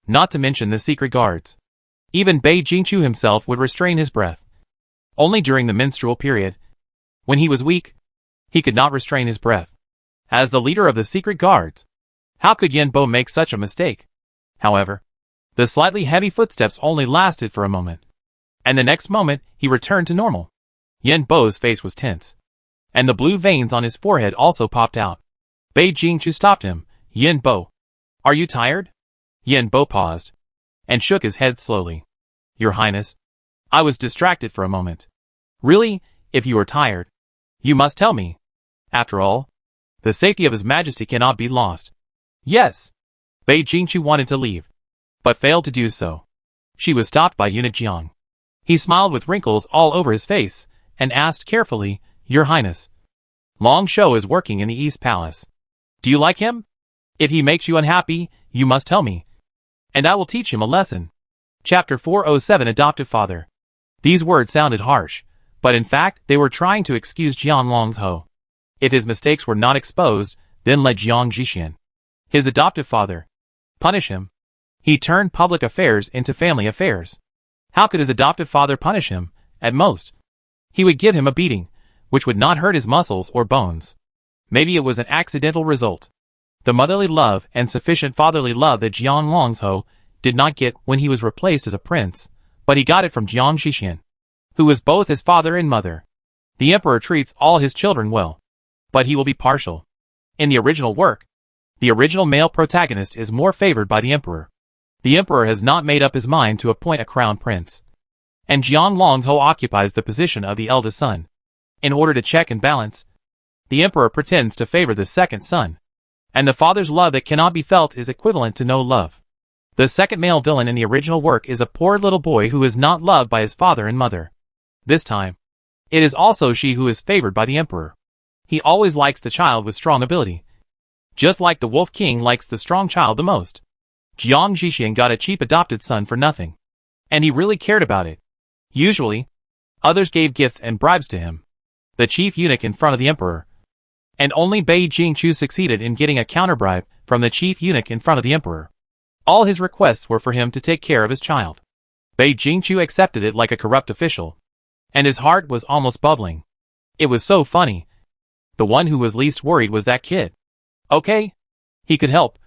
Not to mention the secret guards. Even Bei Jingqiu himself would restrain his breath. Only during the menstrual period, when he was weak, he could not restrain his breath. As the leader of the secret guards, how could Yen Bo make such a mistake? However, the slightly heavy footsteps only lasted for a moment, and the next moment he returned to normal. Yen Bo's face was tense, and the blue veins on his forehead also popped out. Bei Jingqiu stopped him. "Yen Bo, are you tired?" Yen Bo paused, and shook his head slowly. Your Highness. I was distracted for a moment. Really, if you are tired, you must tell me. After all, the safety of His Majesty cannot be lost. Yes. Bei Jingqiu wanted to leave, but failed to do so. She was stopped by Eunuch Jiang. He smiled with wrinkles all over his face, and asked carefully, Your Highness. Long Shou is working in the East Palace. Do you like him? If he makes you unhappy, you must tell me, and I will teach him a lesson. Chapter 407 Adoptive Father. These words sounded harsh, but in fact they were trying to excuse Jiang Longzhou. If his mistakes were not exposed, then let Jiang Zhixian, his adoptive father, punish him. He turned public affairs into family affairs. How could his adoptive father punish him? At most, he would give him a beating, which would not hurt his muscles or bones. Maybe it was an accidental result. The motherly love and sufficient fatherly love that Jiang Longzhou did not get when he was replaced as a prince, but he got it from Jiang Zhixian, who was both his father and mother. The emperor treats all his children well, but he will be partial. In the original work, the original male protagonist is more favored by the emperor. The emperor has not made up his mind to appoint a crown prince, and Jiang Longzhou occupies the position of the eldest son. In order to check and balance, the emperor pretends to favor the second son, and the father's love that cannot be felt is equivalent to no love. The second male villain in the original work is a poor little boy who is not loved by his father and mother. This time, it is also she who is favored by the emperor. He always likes the child with strong ability, just like the Wolf King likes the strong child the most. Jiang Zhixian got a cheap adopted son for nothing, and he really cared about it. Usually, others gave gifts and bribes to him, the chief eunuch in front of the emperor, and only Bei Jingqiu succeeded in getting a counterbribe from the chief eunuch in front of the emperor. All his requests were for him to take care of his child. Bei Jingqiu accepted it like a corrupt official, and his heart was almost bubbling. It was so funny. The one who was least worried was that kid. Okay, he could help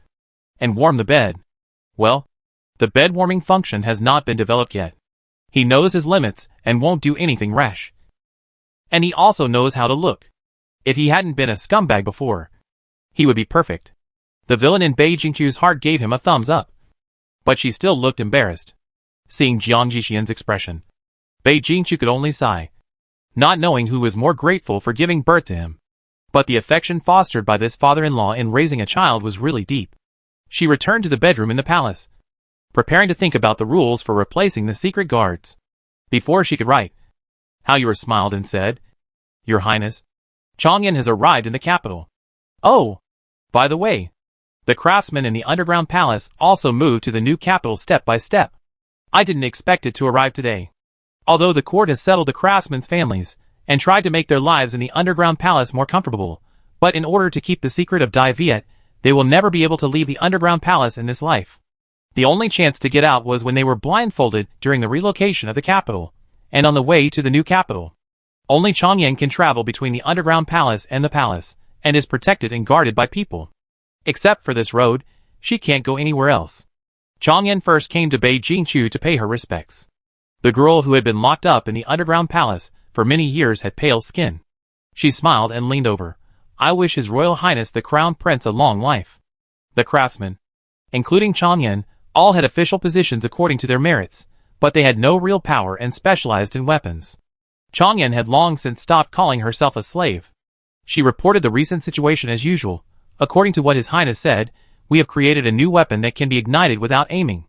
and warm the bed. Well, the bed warming function has not been developed yet. He knows his limits and won't do anything rash. And he also knows how to look. If he hadn't been a scumbag before, he would be perfect. The villain in Bei Jingqiu's heart gave him a thumbs up, but she still looked embarrassed. Seeing Jiang Zhixian's expression, Bei Jingqiu could only sigh, not knowing who was more grateful for giving birth to him. But the affection fostered by this father-in-law in raising a child was really deep. She returned to the bedroom in the palace, preparing to think about the rules for replacing the secret guards. Before she could write, Haoyuer smiled and said, Your Highness, Changyan has arrived in the capital. Oh, by the way, the craftsmen in the underground palace also moved to the new capital step by step. I didn't expect it to arrive today. Although the court has settled the craftsmen's families and tried to make their lives in the underground palace more comfortable, but in order to keep the secret of Dai Viet, they will never be able to leave the underground palace in this life. The only chance to get out was when they were blindfolded during the relocation of the capital, and on the way to the new capital. Only Changyan can travel between the underground palace and the palace, and is protected and guarded by people. Except for this road, she can't go anywhere else. Changyan first came to Bei Jingqiu to pay her respects. The girl who had been locked up in the underground palace for many years had pale skin. She smiled and leaned over. I wish His Royal Highness the Crown Prince a long life. The craftsmen, including Changyan, all had official positions according to their merits, but they had no real power and specialized in weapons. Changyan had long since stopped calling herself a slave. She reported the recent situation as usual. According to what His Highness said, we have created a new weapon that can be ignited without aiming.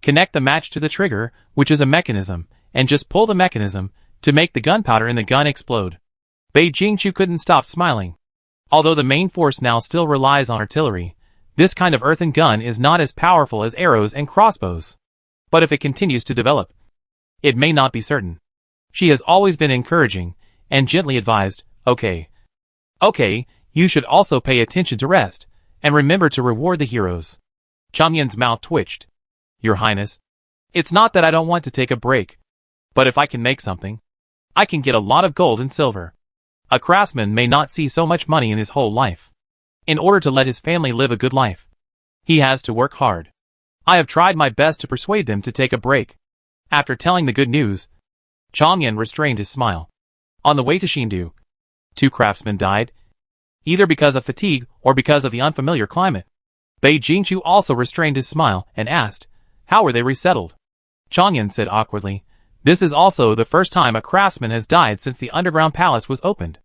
Connect the match to the trigger, which is a mechanism, and just pull the mechanism to make the gunpowder in the gun explode. Bei Jingqiu couldn't stop smiling. Although the main force now still relies on artillery, this kind of earthen gun is not as powerful as arrows and crossbows. But if it continues to develop, it may not be certain. She has always been encouraging, and gently advised, Okay, you should also pay attention to rest, and remember to reward the heroes. Changyan's mouth twitched. Your Highness, it's not that I don't want to take a break, but if I can make something, I can get a lot of gold and silver. A craftsman may not see so much money in his whole life. In order to let his family live a good life, he has to work hard. I have tried my best to persuade them to take a break. After telling the good news, Changyan restrained his smile. On the way to Xindu, 2 craftsmen died, either because of fatigue or because of the unfamiliar climate. Bei Jingqiu also restrained his smile and asked, How were they resettled? Changyan said awkwardly. This is also the first time a craftsman has died since the underground palace was opened.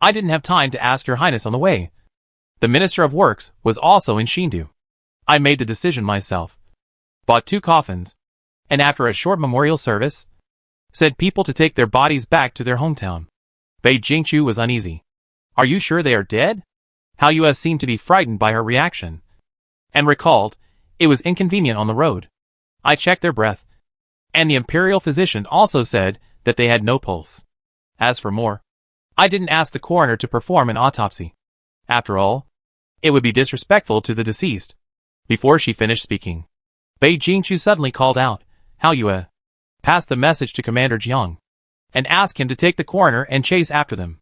I didn't have time to ask your highness on the way. The Minister of Works was also in Shindu. I made the decision myself. Bought 2 coffins. And after a short memorial service, said people to take their bodies back to their hometown. Bei Jingqiu was uneasy. Are you sure they are dead? Hao Yue seemed to be frightened by her reaction. And recalled, it was inconvenient on the road. I checked their breath. And the imperial physician also said that they had no pulse. As for more, I didn't ask the coroner to perform an autopsy. After all, it would be disrespectful to the deceased. Before she finished speaking, Bei Jingqiu suddenly called out, Hao Yue, pass the message to Commander Jiang, and ask him to take the coroner and chase after them.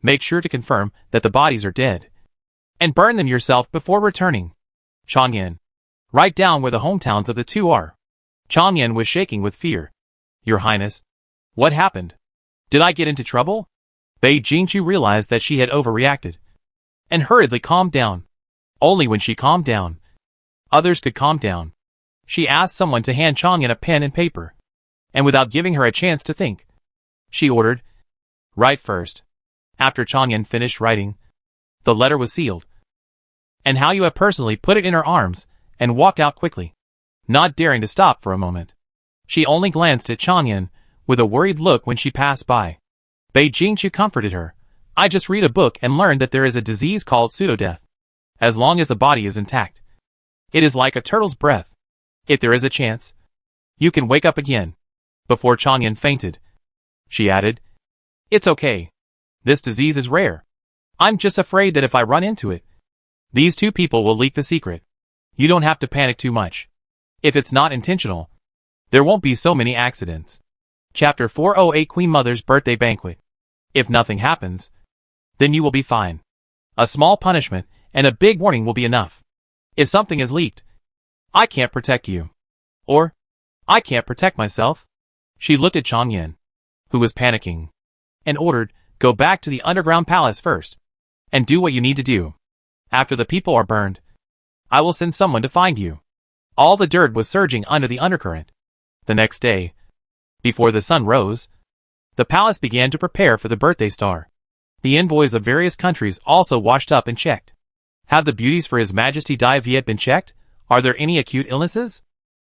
Make sure to confirm that the bodies are dead, and burn them yourself before returning. Changyan, write down where the hometowns of the 2 are. Changyan was shaking with fear. Your Highness, what happened? Did I get into trouble? Bei Jingqiu realized that she had overreacted, and hurriedly calmed down. Only when she calmed down, others could calm down. She asked someone to hand Changyan a pen and paper, and without giving her a chance to think, she ordered, write first. After Changyan finished writing, the letter was sealed, and Hao Yue personally put it in her arms and walked out quickly, not daring to stop for a moment. She only glanced at Changyan with a worried look when she passed by. Bei Jingqiu comforted her. I just read a book and learned that there is a disease called pseudo-death. As long as the body is intact, it is like a turtle's breath. If there is a chance, you can wake up again. Before Changyan fainted, she added, it's okay. This disease is rare. I'm just afraid that if I run into it, these 2 people will leak the secret. You don't have to panic too much. If it's not intentional, there won't be so many accidents. Chapter 408 Queen Mother's Birthday Banquet. If nothing happens, then you will be fine. A small punishment and a big warning will be enough. If something is leaked, I can't protect you. Or, I can't protect myself. She looked at Changyan, who was panicking, and ordered, go back to the underground palace first, and do what you need to do. After the people are burned, I will send someone to find you. All the dirt was surging under the undercurrent. The next day, before the sun rose, the palace began to prepare for the birthday star. The envoys of various countries also washed up and checked. Have the beauties for His Majesty Dai Viet been checked? Are there any acute illnesses?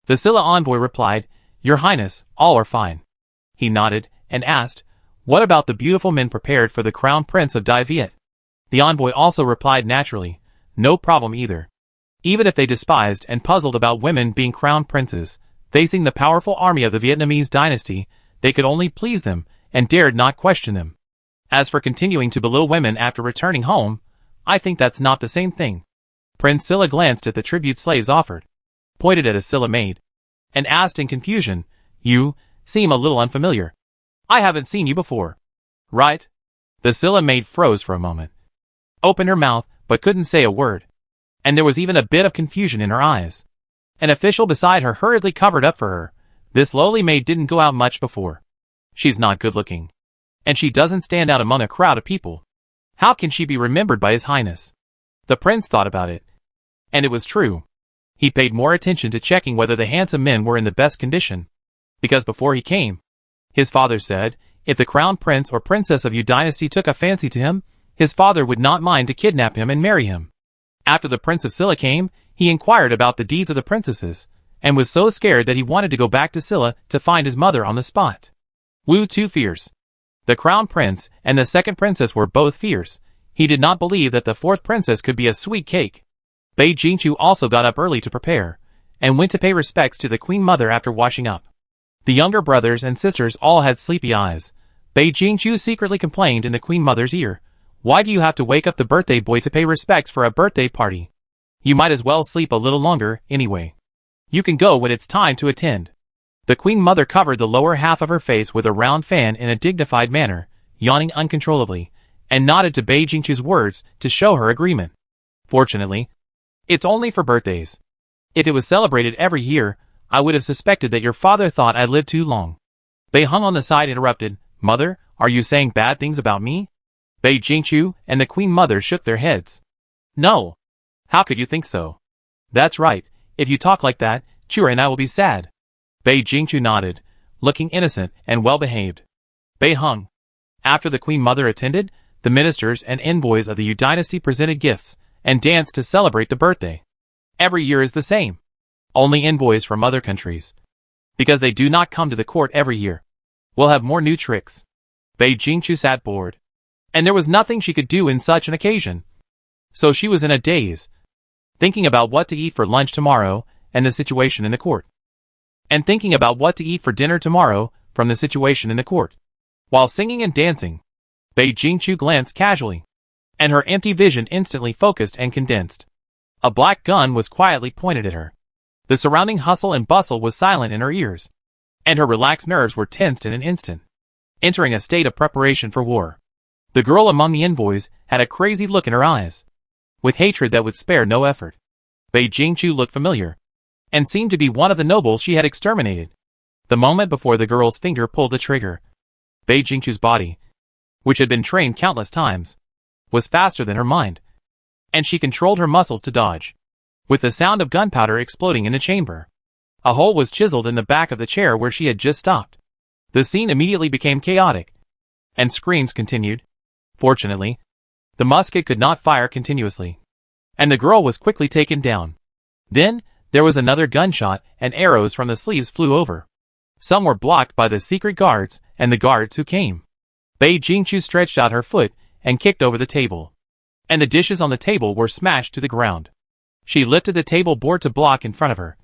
The Silla envoy replied, Your Highness, all are fine. He nodded and asked, what about the beautiful men prepared for the crown prince of Dai Viet? The envoy also replied naturally, no problem either. Even if they despised and puzzled about women being crown princes, facing the powerful army of the Vietnamese dynasty, they could only please them and dared not question them. As for continuing to belittle women after returning home, I think that's not the same thing. Prince Silla glanced at the tribute slaves offered, pointed at a Silla maid, and asked in confusion, you seem a little unfamiliar. I haven't seen you before. Right? The Silla maid froze for a moment, opened her mouth but couldn't say a word, and there was even a bit of confusion in her eyes. An official beside her hurriedly covered up for her. This lowly maid didn't go out much before. She's not good looking, and she doesn't stand out among a crowd of people. How can she be remembered by His Highness? The prince thought about it, and it was true. He paid more attention to checking whether the handsome men were in the best condition, because before he came, his father said, if the crown prince or princess of Yu dynasty took a fancy to him, his father would not mind to kidnap him and marry him. After the Prince of Silla came, he inquired about the deeds of the princesses, and was so scared that he wanted to go back to Silla to find his mother on the spot. Wu too fierce. The crown prince and the second princess were both fierce. He did not believe that the fourth princess could be a sweet cake. Bei Jingqiu also got up early to prepare, and went to pay respects to the queen mother after washing up. The younger brothers and sisters all had sleepy eyes. Bei Jingqiu secretly complained in the queen mother's ear, why do you have to wake up the birthday boy to pay respects for a birthday party? You might as well sleep a little longer, anyway. You can go when it's time to attend. The queen mother covered the lower half of her face with a round fan in a dignified manner, yawning uncontrollably, and nodded to Bei Jingqiu's words to show her agreement. Fortunately, it's only for birthdays. If it was celebrated every year, I would have suspected that your father thought I lived too long. Bei Hung on the side interrupted, Mother, are you saying bad things about me? Bei Jingqiu and the queen mother shook their heads. No. How could you think so? That's right, if you talk like that, Chura and I will be sad. Bei Jingchu nodded, looking innocent and well-behaved. Bei hung. After the Queen Mother attended, the ministers and envoys of the Yu dynasty presented gifts and danced to celebrate the birthday. Every year is the same. Only envoys from other countries, because they do not come to the court every year, will have more new tricks. Bei Jingchu sat bored, and there was nothing she could do in such an occasion. So she was in a daze, thinking about what to eat for lunch tomorrow and the situation in the court, and thinking about what to eat for dinner tomorrow from the situation in the court. While singing and dancing, Bei Jingchu glanced casually, and her empty vision instantly focused and condensed. A black gun was quietly pointed at her. The surrounding hustle and bustle was silent in her ears, and her relaxed nerves were tensed in an instant, entering a state of preparation for war. The girl among the envoys had a crazy look in her eyes, with hatred that would spare no effort. Bei Jingchu looked familiar, and seemed to be one of the nobles she had exterminated. The moment before the girl's finger pulled the trigger, Bei Jingchu's body, which had been trained countless times, was faster than her mind, and she controlled her muscles to dodge. With the sound of gunpowder exploding in the chamber, a hole was chiseled in the back of the chair where she had just stopped. The scene immediately became chaotic, and screams continued. Fortunately, the musket could not fire continuously, and the girl was quickly taken down. Then, there was another gunshot, and arrows from the sleeves flew over. Some were blocked by the secret guards and the guards who came. Bei Jingchu stretched out her foot and kicked over the table, and the dishes on the table were smashed to the ground. She lifted the table board to block in front of her,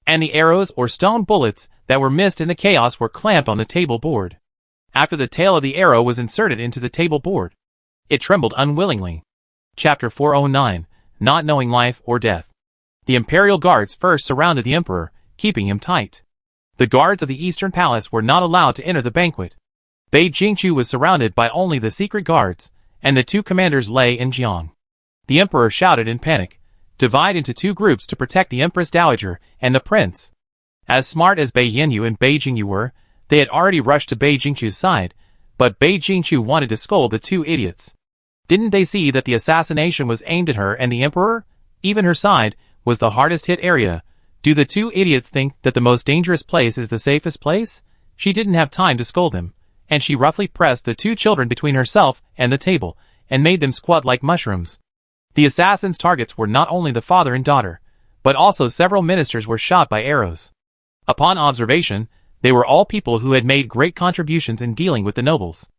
and the arrows or stone bullets that were missed in the chaos were clamped on the table board. After the tail of the arrow was inserted into the table board, it trembled unwillingly. Chapter 409, Not Knowing Life or Death. The Imperial Guards first surrounded the Emperor, keeping him tight. The guards of the Eastern Palace were not allowed to enter the banquet. Bei Jingchu was surrounded by only the secret guards, and the two commanders Lei and Jiang. The Emperor shouted in panic, "Divide into two groups to protect the Empress Dowager and the Prince." As smart as Bei Yanyu and Bei Jingyu were, they had already rushed to Bei Jingchu's side, but Bei Jingchu wanted to scold the two idiots. Didn't they see that the assassination was aimed at her and the Emperor? Even her side was the hardest hit area. Do the two idiots think that the most dangerous place is the safest place? She didn't have time to scold them, and she roughly pressed the two children between herself and the table, and made them squat like mushrooms. The assassins' targets were not only the father and daughter, but also several ministers were shot by arrows. Upon observation, they were all people who had made great contributions in dealing with the nobles.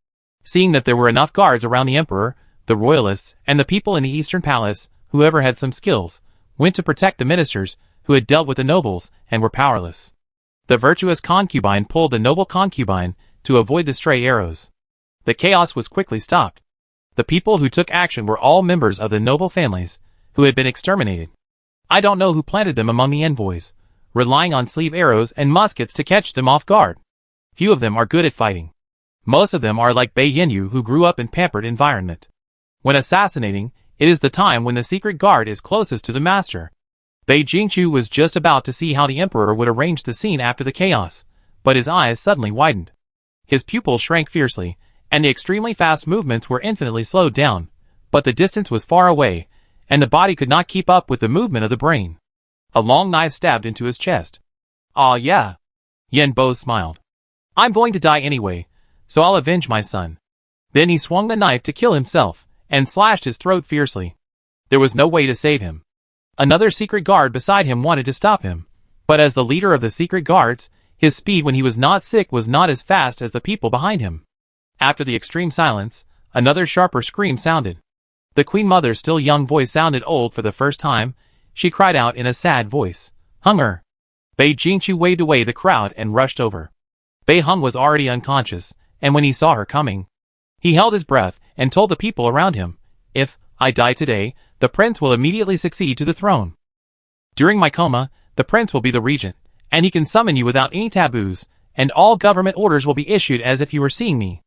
Seeing that there were enough guards around the Emperor, the royalists, and the people in the Eastern Palace, whoever had some skills, went to protect the ministers who had dealt with the nobles and were powerless. The virtuous concubine pulled the noble concubine to avoid the stray arrows. The chaos was quickly stopped. The people who took action were all members of the noble families who had been exterminated. I don't know who planted them among the envoys, relying on sleeve arrows and muskets to catch them off guard. Few of them are good at fighting. Most of them are like Bei Yanyu, who grew up in pampered environment. When assassinating, it is the time when the secret guard is closest to the master. Bei Jingchu was just about to see how the Emperor would arrange the scene after the chaos, but his eyes suddenly widened. His pupils shrank fiercely, and the extremely fast movements were infinitely slowed down, but the distance was far away, and the body could not keep up with the movement of the brain. A long knife stabbed into his chest. "Aw yeah." Yen Bo smiled. "I'm going to die anyway, so I'll avenge my son." Then he swung the knife to kill himself, and slashed his throat fiercely. There was no way to save him. Another secret guard beside him wanted to stop him, but as the leader of the secret guards, his speed when he was not sick was not as fast as the people behind him. After the extreme silence, another sharper scream sounded. The Queen Mother's still young voice sounded old for the first time. She cried out in a sad voice, "Hunger!" Bei Jingchu waved away the crowd and rushed over. Bei Hung was already unconscious, and when he saw her coming, he held his breath and told the people around him, "If I die today, the prince will immediately succeed to the throne. During my coma, the prince will be the regent, and he can summon you without any taboos, and all government orders will be issued as if you were seeing me."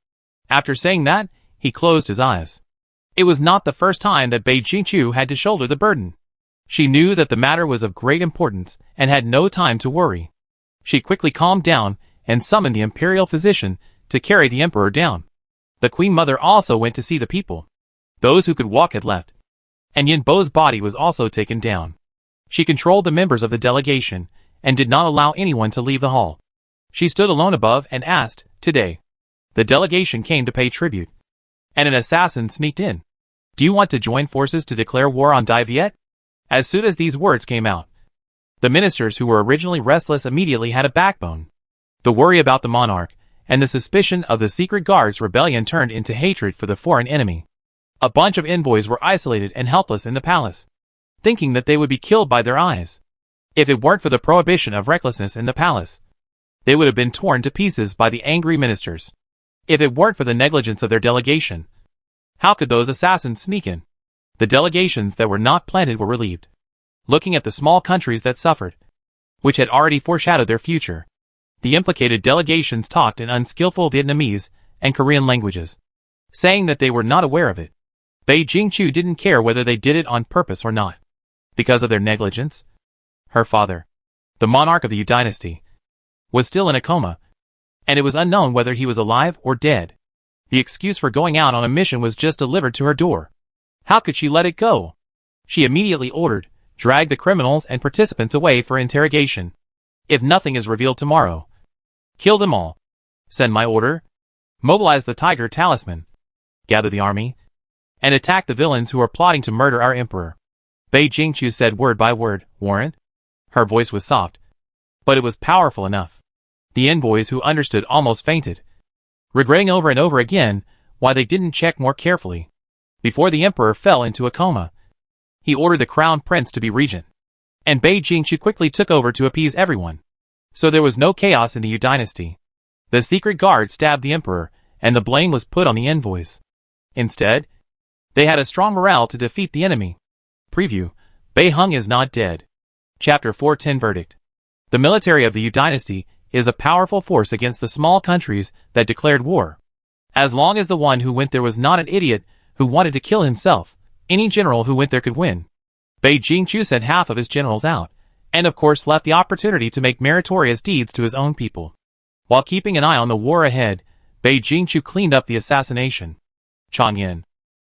After saying that, he closed his eyes. It was not the first time that Bei Jingchu had to shoulder the burden. She knew that the matter was of great importance and had no time to worry. She quickly calmed down and summoned the imperial physician to carry the emperor down. The Queen Mother also went to see the people. Those who could walk had left, and Yin Bo's body was also taken down. She controlled the members of the delegation and did not allow anyone to leave the hall. She stood alone above and asked, "Today, the delegation came to pay tribute, and an assassin sneaked in. Do you want to join forces to declare war on Dai Viet?" As soon as these words came out, the ministers who were originally restless immediately had a backbone. The worry about the monarch and the suspicion of the secret guard's rebellion turned into hatred for the foreign enemy. A bunch of envoys were isolated and helpless in the palace, thinking that they would be killed by their eyes. If it weren't for the prohibition of recklessness in the palace, they would have been torn to pieces by the angry ministers. If it weren't for the negligence of their delegation, how could those assassins sneak in? The delegations that were not planted were relieved, looking at the small countries that suffered, which had already foreshadowed their future. The implicated delegations talked in unskillful Vietnamese and Korean languages, saying that they were not aware of it. Bei Jingchu didn't care whether they did it on purpose or not. Because of their negligence, her father, the monarch of the Yu dynasty, was still in a coma, and it was unknown whether he was alive or dead. The excuse for going out on a mission was just delivered to her door. How could she let it go? She immediately ordered, "Drag the criminals and participants away for interrogation. If nothing is revealed tomorrow, kill them all. Send my order. Mobilize the Tiger Talisman. Gather the army, and attack the villains who are plotting to murder our emperor." Bei Jingchu said word by word, "Warrant?" Her voice was soft, but it was powerful enough. The envoys who understood almost fainted, regretting over and over again why they didn't check more carefully. Before the emperor fell into a coma, he ordered the crown prince to be regent, and Bei Jingchu quickly took over to appease everyone. So there was no chaos in the Yu dynasty. The secret guard stabbed the emperor, and the blame was put on the envoys. Instead, they had a strong morale to defeat the enemy. Preview: Bei Hung is not dead. Chapter 410 Verdict. The military of the Yu dynasty is a powerful force against the small countries that declared war. As long as the one who went there was not an idiot who wanted to kill himself, any general who went there could win. Bei Jingchu sent half of his generals out, and of course left the opportunity to make meritorious deeds to his own people. While keeping an eye on the war ahead, Bei Jingchu cleaned up the assassination. Chang Yin.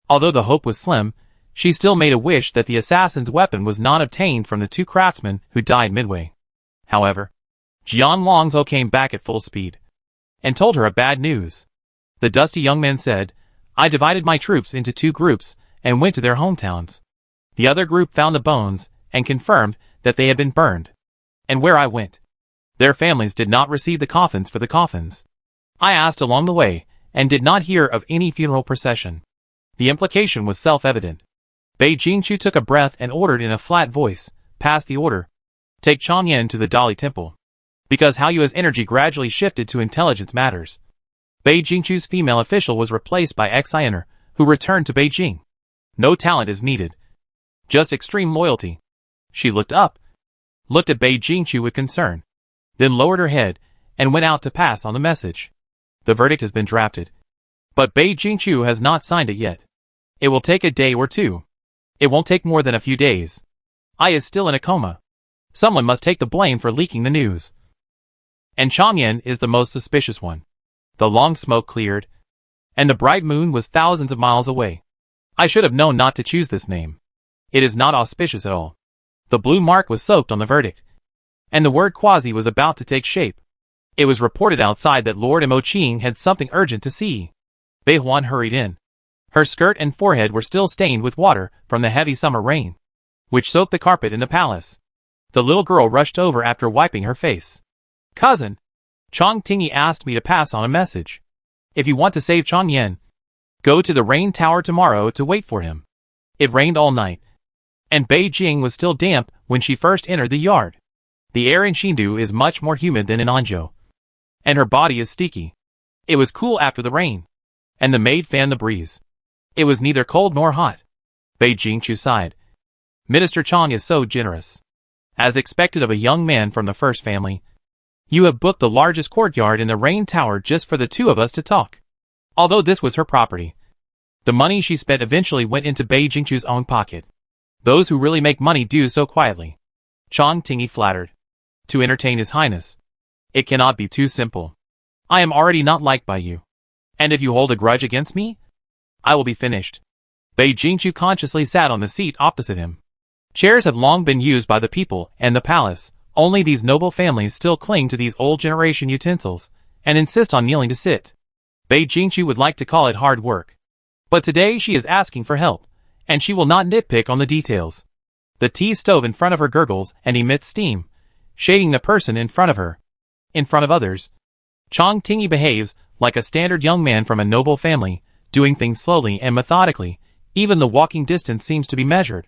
Although the hope was slim, she still made a wish that the assassin's weapon was not obtained from the two craftsmen who died midway. However, Jian Longzhou came back at full speed, and told her a bad news. The dusty young man said, "I divided my troops into two groups and went to their hometowns. The other group found the bones and confirmed that they had been burned. And where I went, their families did not receive the coffins for the coffins. I asked along the way and did not hear of any funeral procession." The implication was self-evident. Bei Jingchu took a breath and ordered in a flat voice, "Pass the order. Take Chang Yin to the Dali Temple." Because Hao Yue's energy gradually shifted to intelligence matters, Bei Jingchu's female official was replaced by ex-Iner, who returned to Beijing. No talent is needed, just extreme loyalty. She looked up, looked at Bei Jingchu with concern, then lowered her head and went out to pass on the message. The verdict has been drafted, but Bei Jingchu has not signed it yet. It will take a day or two. It won't take more than a few days. I is still in a coma. Someone must take the blame for leaking the news. And Chang Yin is the most suspicious one. The long smoke cleared, and the bright moon was thousands of miles away. I should have known not to choose this name. It is not auspicious at all. The blue mark was soaked on the verdict, and the word quasi was about to take shape. It was reported outside that Lord Mo Qing had something urgent to see. Bei Huan hurried in. Her skirt and forehead were still stained with water from the heavy summer rain, which soaked the carpet in the palace. The little girl rushed over after wiping her face. "Cousin, Chang Tingy asked me to pass on a message. If you want to save Chang Yin, go to the rain tower tomorrow to wait for him." It rained all night, and Beijing was still damp when she first entered the yard. The air in Chengdu is much more humid than in Anzhou, and her body is sticky. It was cool after the rain, and the maid fanned the breeze. It was neither cold nor hot. Bei Jingchu sighed. "Minister Chang is so generous. As expected of a young man from the first family, you have booked the largest courtyard in the rain tower just for the two of us to talk." Although this was her property, the money she spent eventually went into Bei Jingchu's own pocket. Those who really make money do so quietly. Chang Tingy flattered. "To entertain His Highness. It cannot be too simple. I am already not liked by you. And if you hold a grudge against me, I will be finished." Bei Jingchu consciously sat on the seat opposite him. Chairs have long been used by the people and the palace, Only these noble families still cling to these old generation utensils, and insist on kneeling to sit. Bei Jingqiu would like to call it hard work. But today she is asking for help, and she will not nitpick on the details. The tea stove in front of her gurgles and emits steam, shading the person in front of her. In front of others, Chang Tingyi behaves like a standard young man from a noble family, doing things slowly and methodically. Even the walking distance seems to be measured.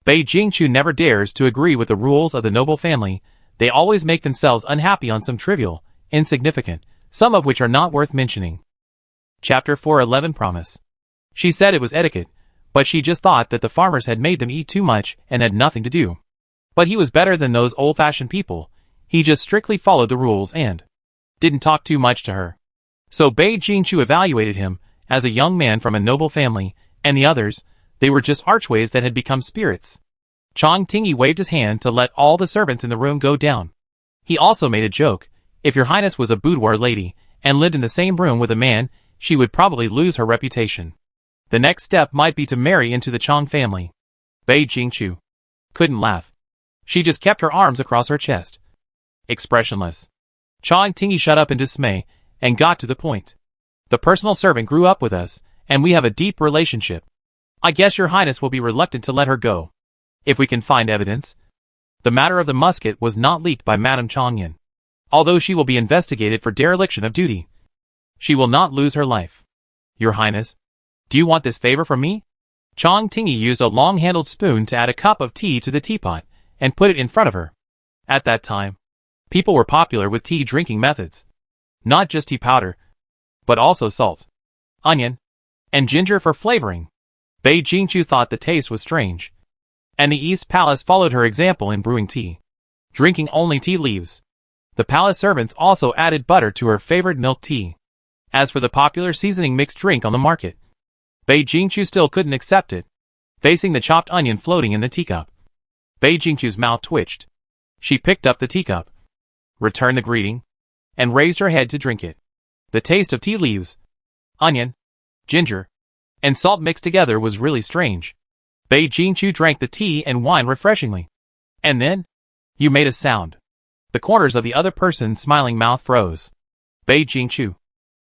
Bei Jingqiu never dares to agree with the rules of the noble family. They always make themselves unhappy on some trivial, insignificant, some of which are not worth mentioning. Chapter 411 Promise. She said it was etiquette, but she just thought that the farmers had made them eat too much and had nothing to do. But he was better than those old-fashioned people. He just strictly followed the rules and didn't talk too much to her. So Bei Jingqiu evaluated him as a young man from a noble family, and the others, they were just archways that had become spirits. Chang Tingyi waved his hand to let all the servants in the room go down. He also made a joke. If your highness was a boudoir lady and lived in the same room with a man, she would probably lose her reputation. The next step might be to marry into the Chang family. Bei Jingqiu couldn't laugh. She just kept her arms across her chest, expressionless. Chang Tingyi shut up in dismay and got to the point. The personal servant grew up with us, and we have a deep relationship. I guess your highness will be reluctant to let her go. If we can find evidence. The matter of the musket was not leaked by Madame Changyan. Although she will be investigated for dereliction of duty, she will not lose her life. Your highness, do you want this favor from me? Chang Tingyi used a long-handled spoon to add a cup of tea to the teapot and put it in front of her. At that time, people were popular with tea drinking methods. Not just tea powder, but also salt, onion, and ginger for flavoring. Bei Jingqiu thought the taste was strange, and the East Palace followed her example in brewing tea, drinking only tea leaves. The palace servants also added butter to her favorite milk tea. As for the popular seasoning mixed drink on the market, Bei Jingqiu still couldn't accept it. Facing the chopped onion floating in the teacup, Bei Jingqiu's mouth twitched. She picked up the teacup, returned the greeting, and raised her head to drink it. The taste of tea leaves, onion, ginger, and salt mixed together was really strange. Bei Jingqiu drank the tea and wine refreshingly. And then, you made a sound. The corners of the other person's smiling mouth froze. Bei Jingqiu,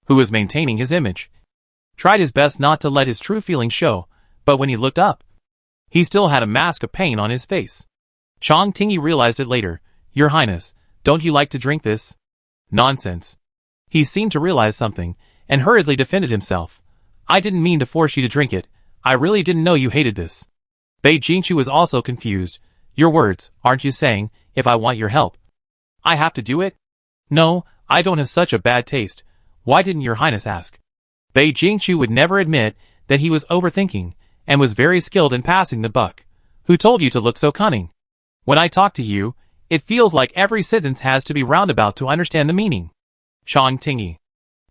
who was maintaining his image, tried his best not to let his true feelings show, but when he looked up, he still had a mask of pain on his face. Chang Tingyi realized it later. Your highness, don't you like to drink this? Nonsense. He seemed to realize something, and hurriedly defended himself. I didn't mean to force you to drink it. I really didn't know you hated this. Bei Jingqiu was also confused. Your words, aren't you saying, if I want your help, I have to do it? No, I don't have such a bad taste. Why didn't your highness ask? Bei Jingqiu would never admit that he was overthinking, and was very skilled in passing the buck. Who told you to look so cunning? When I talk to you, it feels like every sentence has to be roundabout to understand the meaning. Chang Tingyi.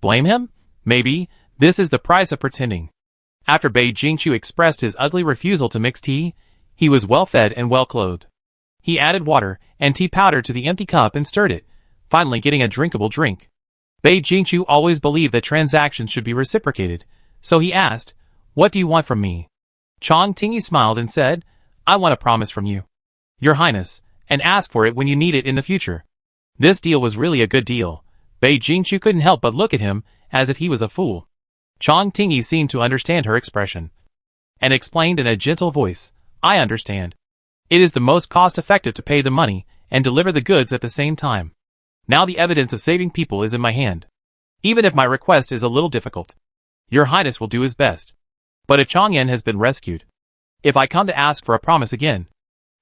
Blame him? Maybe. This is the price of pretending. After Bei Jingqiu expressed his ugly refusal to mix tea, he was well-fed and well-clothed. He added water and tea powder to the empty cup and stirred it, finally getting a drinkable drink. Bei Jingqiu always believed that transactions should be reciprocated, so he asked, What do you want from me? Chang Tingyi smiled and said, I want a promise from you, your highness, and ask for it when you need it in the future. This deal was really a good deal. Bei Jingqiu couldn't help but look at him, as if he was a fool. Chang Tingyi seemed to understand her expression, and explained in a gentle voice, I understand. It is the most cost-effective to pay the money and deliver the goods at the same time. Now the evidence of saving people is in my hand. Even if my request is a little difficult, your highness will do his best. But if Changyan has been rescued, if I come to ask for a promise again,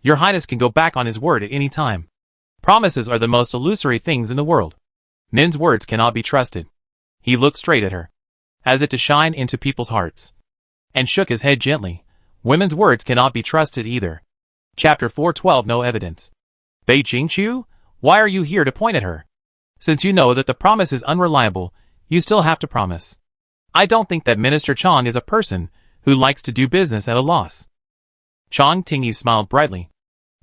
your highness can go back on his word at any time. Promises are the most illusory things in the world. Men's words cannot be trusted. He looked straight at her, as if to shine into people's hearts, and shook his head gently. Women's words cannot be trusted either. Chapter 412 No Evidence. Bei Jingqiu, why are you here to point at her? Since you know that the promise is unreliable, you still have to promise. I don't think that Minister Chang is a person who likes to do business at a loss. Chang Tingyi smiled brightly.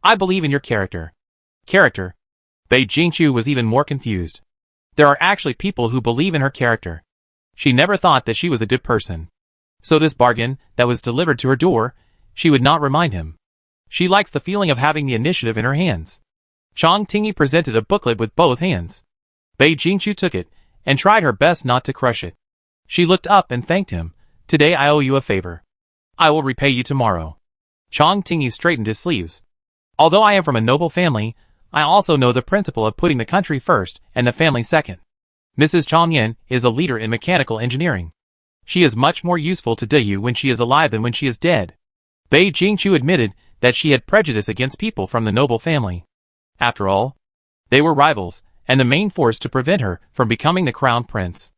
I believe in your character. Character? Bei Jingqiu was even more confused. There are actually people who believe in her character. She never thought that she was a good person. So this bargain that was delivered to her door, she would not remind him. She likes the feeling of having the initiative in her hands. Chang Tingyi presented a booklet with both hands. Bei Jingqiu took it, and tried her best not to crush it. She looked up and thanked him. Today I owe you a favor. I will repay you tomorrow. Chang Tingyi straightened his sleeves. Although I am from a noble family, I also know the principle of putting the country first and the family second. Mrs. Chang Yan is a leader in mechanical engineering. She is much more useful to Deyu when she is alive than when she is dead. Bei Jingqiu admitted that she had prejudice against people from the noble family. After all, they were rivals, and the main force to prevent her from becoming the crown prince.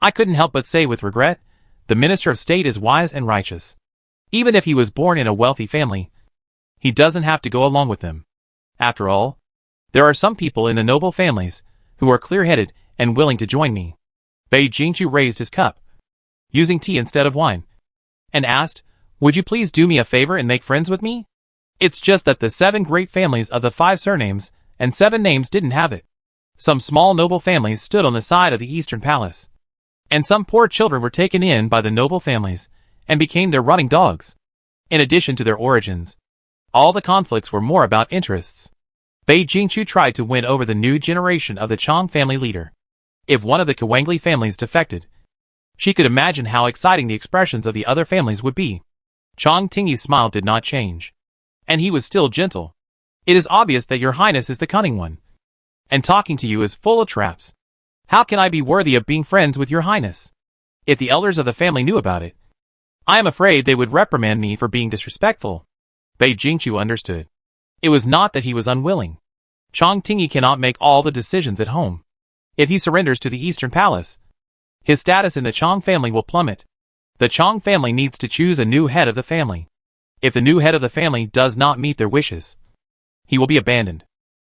I couldn't help but say with regret, the Minister of State is wise and righteous. Even if he was born in a wealthy family, he doesn't have to go along with them. After all, there are some people in the noble families who are clear-headed and willing to join me. Bei Jingqiu raised his cup, using tea instead of wine, and asked, would you please do me a favor and make friends with me? It's just that the 7 great families of the 5 surnames and 7 names didn't have it. Some small noble families stood on the side of the Eastern Palace, and some poor children were taken in by the noble families and became their running dogs. In addition to their origins, all the conflicts were more about interests. Bei Jingqiu tried to win over the new generation of the Chang family leader. If one of the Kawangli families defected, she could imagine how exciting the expressions of the other families would be. Chang Tingyi's smile did not change, and he was still gentle. It is obvious that your highness is the cunning one, and talking to you is full of traps. How can I be worthy of being friends with your highness? If the elders of the family knew about it, I am afraid they would reprimand me for being disrespectful. Bei Jingqiu understood. It was not that he was unwilling. Chang Tingyi cannot make all the decisions at home. If he surrenders to the Eastern Palace, his status in the Chang family will plummet. The Chang family needs to choose a new head of the family. If the new head of the family does not meet their wishes, he will be abandoned.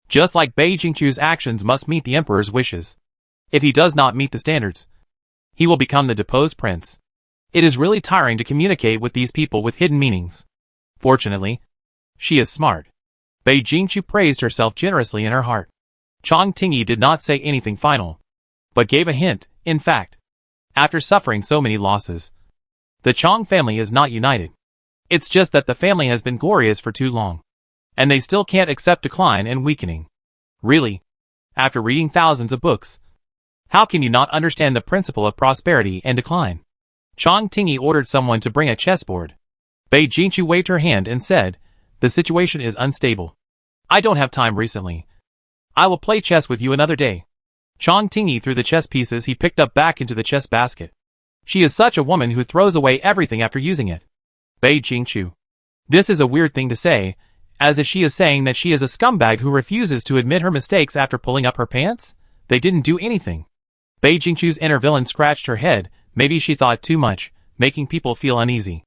Just like Bei Jingqiu's actions must meet the emperor's wishes. If he does not meet the standards, he will become the deposed prince. It is really tiring to communicate with these people with hidden meanings. Fortunately, she is smart. Bei Jingqiu praised herself generously in her heart. Chang Tingyi did not say anything final, but gave a hint. In fact, after suffering so many losses, the Chang family is not united. It's just that the family has been glorious for too long, and they still can't accept decline and weakening. Really, after reading thousands of books, how can you not understand the principle of prosperity and decline? Chang Tingyi ordered someone to bring a chessboard. Bei Jingqiu waved her hand and said, the situation is unstable. I don't have time recently. I will play chess with you another day. Chang Tingyi threw the chess pieces he picked up back into the chess basket. She is such a woman who throws away everything after using it. Bei Jingqiu. This is a weird thing to say, as if she is saying that she is a scumbag who refuses to admit her mistakes after pulling up her pants? They didn't do anything. Bei Jingqiu's inner villain scratched her head. Maybe she thought too much, making people feel uneasy.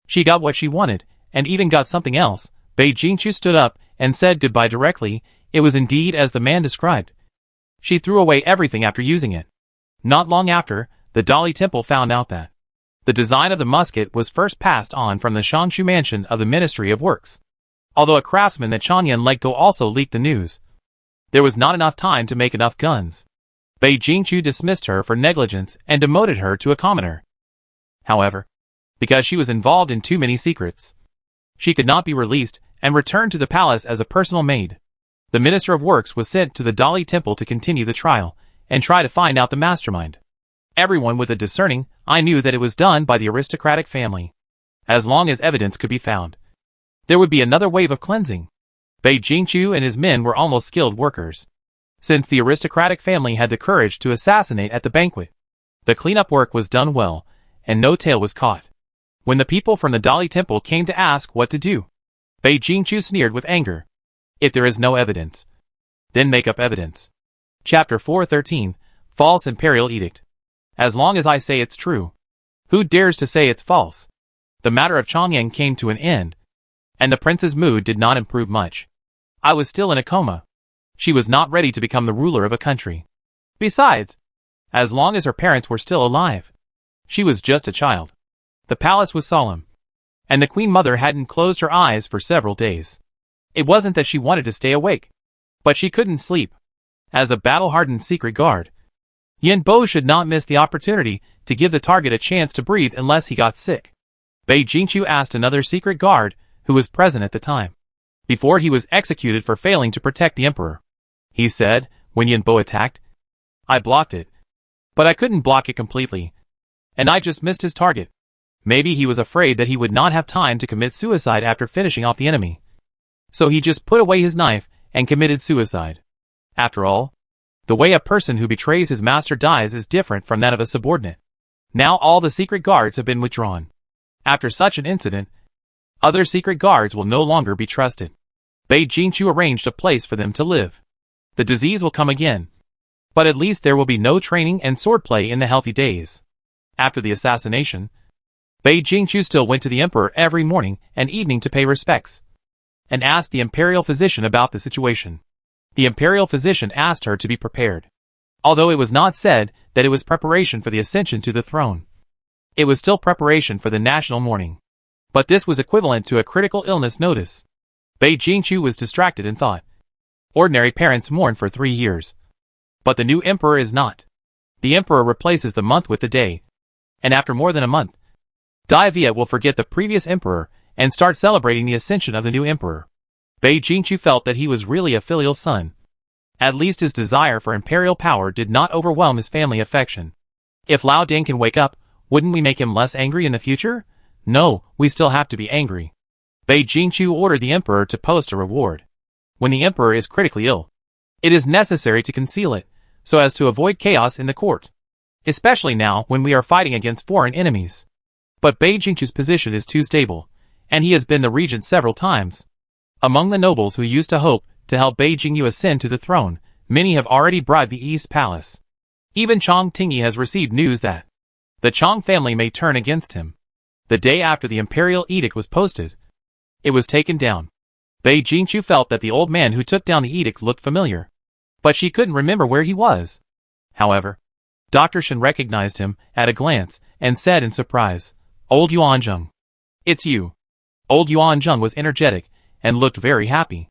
She got what she wanted, and even got something else. Bei Jingqiu stood up and said goodbye directly. It was indeed as the man described. She threw away everything after using it. Not long after, the Dali Temple found out that the design of the musket was first passed on from the Shangshu mansion of the Ministry of Works. Although a craftsman that Changyan let go also leaked the news, there was not enough time to make enough guns. Bei Jingqiu dismissed her for negligence and demoted her to a commoner. However, because she was involved in too many secrets, she could not be released and returned to the palace as a personal maid. The Minister of Works was sent to the Dali Temple to continue the trial and try to find out the mastermind. Everyone with a discerning eye knew that it was done by the aristocratic family. As long as evidence could be found, there would be another wave of cleansing. Bei Jingqiu and his men were almost skilled workers. Since the aristocratic family had the courage to assassinate at the banquet, the cleanup work was done well, and no tail was caught. When the people from the Dali Temple came to ask what to do, Bei Jingqiu sneered with anger. If there is no evidence, then make up evidence. Chapter 413, False Imperial Edict. As long as I say it's true, who dares to say it's false? The matter of Chongyang came to an end, and the prince's mood did not improve much. I was still in a coma. She was not ready to become the ruler of a country. Besides, as long as her parents were still alive, she was just a child. The palace was solemn, and the queen mother hadn't closed her eyes for several days. It wasn't that she wanted to stay awake, but she couldn't sleep. As a battle-hardened secret guard, Yin Bo should not miss the opportunity to give the target a chance to breathe unless he got sick. Bei Jingqiu asked another secret guard, who was present at the time, before he was executed for failing to protect the emperor. he said, when Yanbo attacked. I blocked it. But I couldn't block it completely. And I just missed his target. Maybe he was afraid that he would not have time to commit suicide after finishing off the enemy. So he just put away his knife and committed suicide. After all, the way a person who betrays his master dies is different from that of a subordinate. Now all the secret guards have been withdrawn. After such an incident, other secret guards will no longer be trusted. Bei Jingqiu arranged a place for them to live. The disease will come again. But at least there will be no training and swordplay in the healthy days. After the assassination, Bei Jingqiu still went to the emperor every morning and evening to pay respects, and asked the imperial physician about the situation. The imperial physician asked her to be prepared. Although it was not said that it was preparation for the ascension to the throne. It was still preparation for the national mourning. But this was equivalent to a critical illness notice. Bei Jingqiu was distracted and thought. Ordinary parents mourn for 3 years. But the new emperor is not. The emperor replaces the month with the day. And after more than a month, Dai Viet will forget the previous emperor and start celebrating the ascension of the new emperor. Bei Jingqiu felt that he was really a filial son. At least his desire for imperial power did not overwhelm his family affection. If Lao Ding can wake up, wouldn't we make him less angry in the future? No, we still have to be angry. Bei Jingqiu ordered the emperor to post a reward. When the emperor is critically ill, it is necessary to conceal it, so as to avoid chaos in the court. Especially now when we are fighting against foreign enemies. But Bei Jingqiu's position is too stable, and he has been the regent several times. Among the nobles who used to hope to help Bei Jingqiu ascend to the throne, many have already bribed the East Palace. Even Chong Tingyi has received news that the Chong family may turn against him. The day after the imperial edict was posted, it was taken down. Bei Jingqiu felt that the old man who took down the edict looked familiar, but she couldn't remember where he was. However, Dr. Shen recognized him at a glance and said in surprise, "Old Yuanzheng. It's you." Old Yuanzheng was energetic and looked very happy.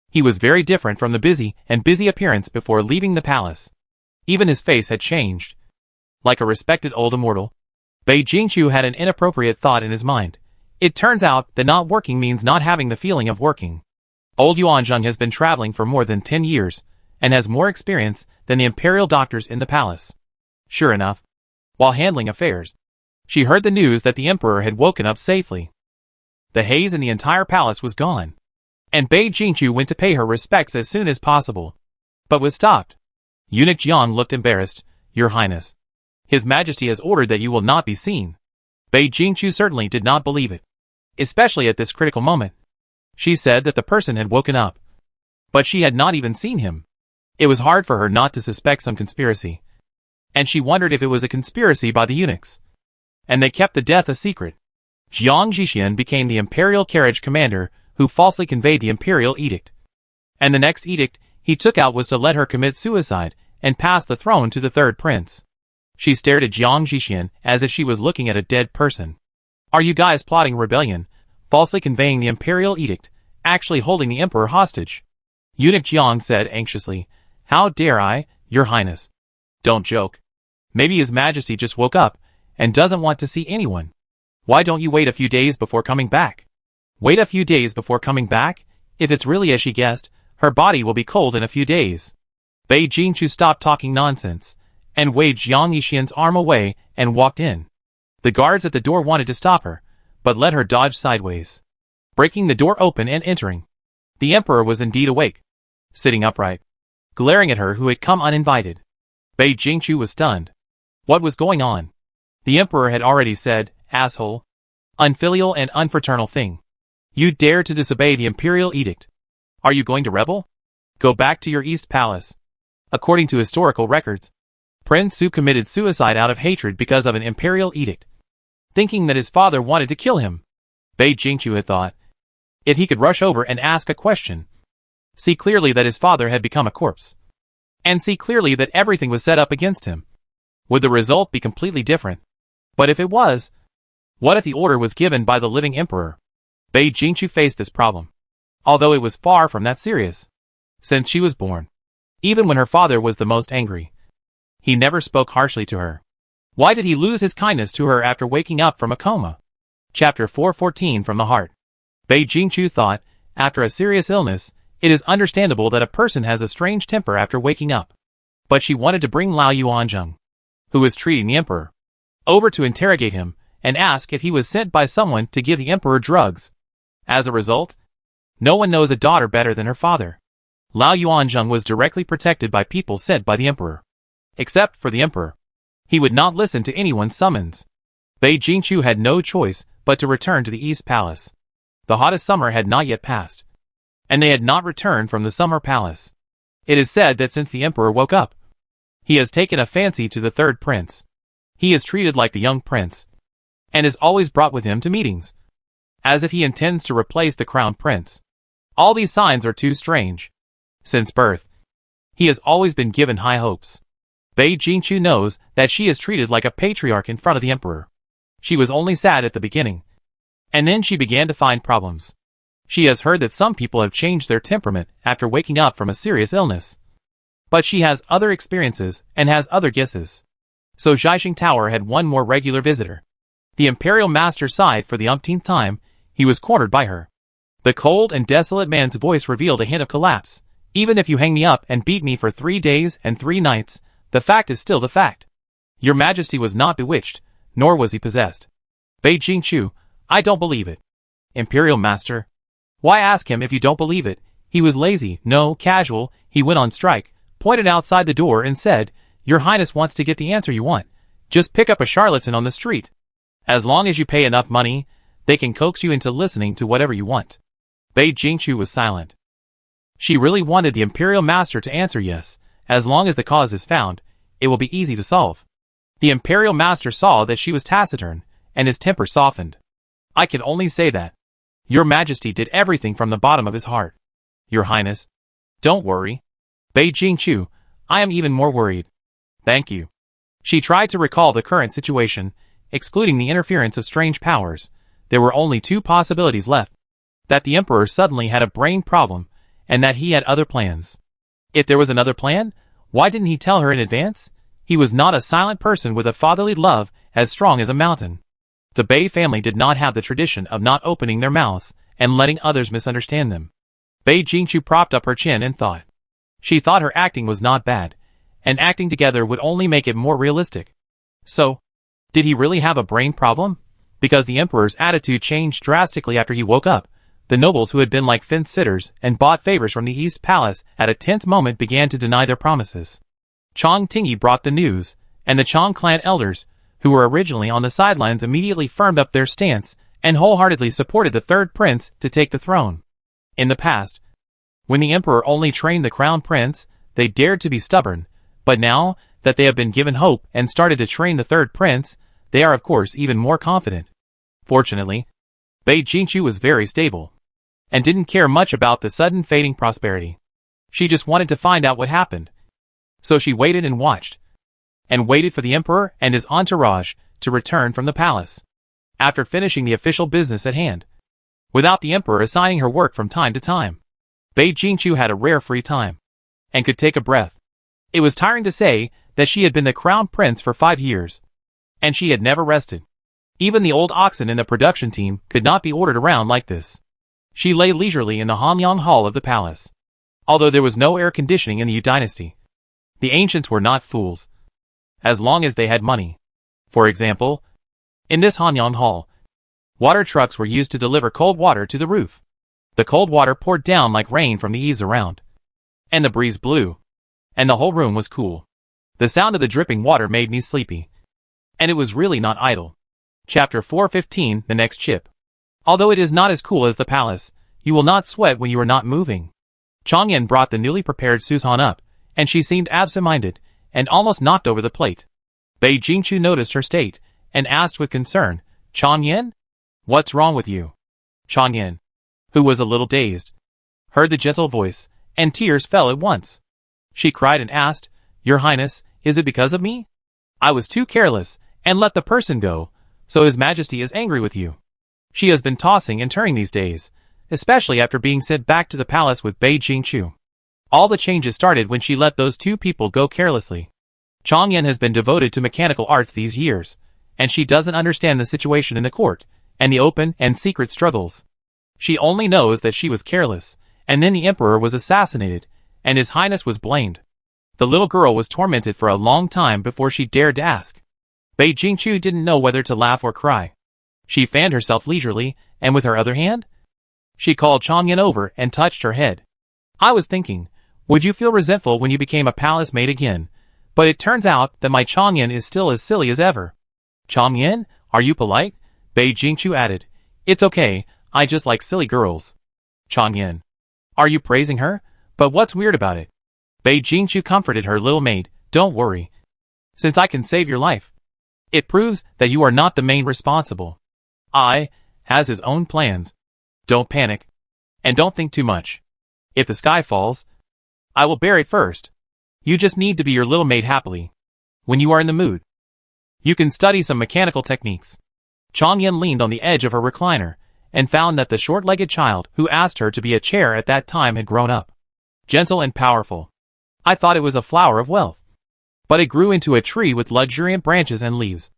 He was very different from the busy appearance before leaving the palace. Even his face had changed. Like a respected old immortal, Bei Jingqiu had an inappropriate thought in his mind. It turns out that not working means not having the feeling of working. Old Yuanzheng has been traveling for more than 10 years, and has more experience than the imperial doctors in the palace. Sure enough, while handling affairs, she heard the news that the emperor had woken up safely. The haze in the entire palace was gone, and Bei Jingqiu went to pay her respects as soon as possible, but was stopped. Eunuch Jiang looked embarrassed. "Your Highness, His Majesty has ordered that you will not be seen." Bei Jingqiu certainly did not believe it, especially at this critical moment. She said that the person had woken up, but she had not even seen him. It was hard for her not to suspect some conspiracy, and she wondered if it was a conspiracy by the eunuchs. And they kept the death a secret. Jiang Jixian became the imperial carriage commander who falsely conveyed the imperial edict. And the next edict he took out was to let her commit suicide and pass the throne to the third prince. She stared at Jiang Jixian as if she was looking at a dead person. "Are you guys plotting rebellion, falsely conveying the imperial edict, actually holding the emperor hostage?" Eunuch Jiang said anxiously, "How dare I, Your Highness? Don't joke. Maybe His Majesty just woke up and doesn't want to see anyone. Why don't you wait a few days before coming back?" Wait a few days before coming back? If it's really as she guessed, her body will be cold in a few days. Bei Jingqiu stopped talking nonsense, and waved Jiang Yixian's arm away and walked in. The guards at the door wanted to stop her, but let her dodge sideways, breaking the door open and entering. The emperor was indeed awake, sitting upright, glaring at her who had come uninvited. Bei Jingqiu was stunned. What was going on? The emperor had already said, "Asshole. Unfilial and unfraternal thing. You dare to disobey the imperial edict. Are you going to rebel? Go back to your East Palace." According to historical records, Prince Su committed suicide out of hatred because of an imperial edict, thinking that his father wanted to kill him. Bei Jingqiu had thought, if he could rush over and ask a question, see clearly that his father had become a corpse, and see clearly that everything was set up against him, would the result be completely different? But if it was, what if the order was given by the living emperor? Bei Jingqiu faced this problem, although it was far from that serious. Since she was born, even when her father was the most angry, he never spoke harshly to her. Why did he lose his kindness to her after waking up from a coma? Chapter 414 From the Heart. Bei Jingqiu thought, after a serious illness, It is understandable that a person has a strange temper after waking up. But she wanted to bring Lao Yuanzheng, who was treating the emperor, over to interrogate him and ask if he was sent by someone to give the emperor drugs. As a result, no one knows a daughter better than her father. Lao Yuanzheng was directly protected by people sent by the emperor. Except for the emperor. He would not listen to anyone's summons. Bei Jingqiu had no choice but to return to the East Palace. The hottest summer had not yet passed, and they had not returned from the summer palace. It is said that since the emperor woke up, he has taken a fancy to the third prince. He is treated like the young prince, and is always brought with him to meetings, as if he intends to replace the crown prince. All these signs are too strange. Since birth, he has always been given high hopes. Bei Jingqiu knows that she is treated like a patriarch in front of the emperor. She was only sad at the beginning, and then she began to find problems. She has heard that some people have changed their temperament after waking up from a serious illness. But she has other experiences and has other guesses. So Zhaixing Tower had one more regular visitor. The imperial master sighed for the umpteenth time. He was cornered by her. The cold and desolate man's voice revealed a hint of collapse. Even if you hang me up and beat me for 3 days and 3 nights, the fact is still the fact. Your Majesty was not bewitched, nor was he possessed. Bei Jingqiu, I don't believe it. Imperial Master. Why ask him if you don't believe it? He was lazy, no, casual. He went on strike, pointed outside the door and said, Your Highness wants to get the answer you want. Just pick up a charlatan on the street. As long as you pay enough money, they can coax you into listening to whatever you want. Bei Jingqiu was silent. She really wanted the Imperial Master to answer yes. As long as the cause is found, it will be easy to solve. The Imperial Master saw that she was taciturn, and his temper softened. I can only say that Your Majesty did everything from the bottom of his heart. Your Highness. Don't worry. Bei Jingqiu, I am even more worried. Thank you. She tried to recall the current situation, excluding the interference of strange powers. There were only 2 possibilities left. That the Emperor suddenly had a brain problem, and that he had other plans. If there was another plan, why didn't he tell her in advance? He was not a silent person with a fatherly love as strong as a mountain. The Bei family did not have the tradition of not opening their mouths and letting others misunderstand them. Bei Jingqiu propped up her chin and thought. She thought her acting was not bad, and acting together would only make it more realistic. So, did he really have a brain problem? Because the Emperor's attitude changed drastically after he woke up. The nobles who had been like fence-sitters and bought favors from the East Palace at a tense moment began to deny their promises. Chong Tingyi brought the news, and the Chong clan elders, who were originally on the sidelines, immediately firmed up their stance and wholeheartedly supported the third prince to take the throne. In the past, when the emperor only trained the crown prince, they dared to be stubborn, but now that they have been given hope and started to train the third prince, they are of course even more confident. Fortunately, Bei Jingqiu was very stable, and didn't care much about the sudden fading prosperity. She just wanted to find out what happened. So she waited and watched, and waited for the emperor and his entourage to return from the palace. After finishing the official business at hand, without the emperor assigning her work from time to time, Bei Jingqiu had a rare free time, and could take a breath. It was tiring to say that she had been the crown prince for 5 years, and she had never rested. Even the old oxen in the production team could not be ordered around like this. She lay leisurely in the Hanyang Hall of the palace. Although there was no air conditioning in the Yu dynasty, the ancients were not fools, as long as they had money. For example, in this Hanyang Hall, water trucks were used to deliver cold water to the roof. The cold water poured down like rain from the eaves around, and the breeze blew, and the whole room was cool. The sound of the dripping water made me sleepy, and it was really not idle. Chapter 415, The Next Chip. Although it is not as cool as the palace, you will not sweat when you are not moving. Changyan brought the newly prepared Suzhan up, and she seemed absent-minded, and almost knocked over the plate. Bei Jingqiu noticed her state, and asked with concern, Changyan? What's wrong with you? Changyan, who was a little dazed, heard the gentle voice, and tears fell at once. She cried and asked, Your Highness, is it because of me? I was too careless, and let the person go, so His Majesty is angry with you. She has been tossing and turning these days, especially after being sent back to the palace with Bei Jingqiu. All the changes started when she let those 2 people go carelessly. Changyan has been devoted to mechanical arts these years, and she doesn't understand the situation in the court, and the open and secret struggles. She only knows that she was careless, And then the emperor was assassinated, and his highness was blamed. The little girl was tormented for a long time before she dared to ask. Bei Jingqiu didn't know whether to laugh or cry. She fanned herself leisurely, and with her other hand, she called Changyan over and touched her head. I was thinking, would you feel resentful when you became a palace maid again? But it turns out that my Changyan is still as silly as ever. Changyan, are you polite? Bei Jingqiu added. It's okay, I just like silly girls. Changyan. Are you praising her? But what's weird about it? Bei Jingqiu comforted her little maid. Don't worry. Since I can save your life, it proves that you are not the main responsible. I has his own plans. Don't panic. And don't think too much. If the sky falls, I will bear it first. You just need to be your little maid happily. When you are in the mood, you can study some mechanical techniques. Changyan leaned on the edge of her recliner, and found that the short-legged child who asked her to be a chair at that time had grown up. Gentle and powerful. I thought it was a flower of wealth. But it grew into a tree with luxuriant branches and leaves,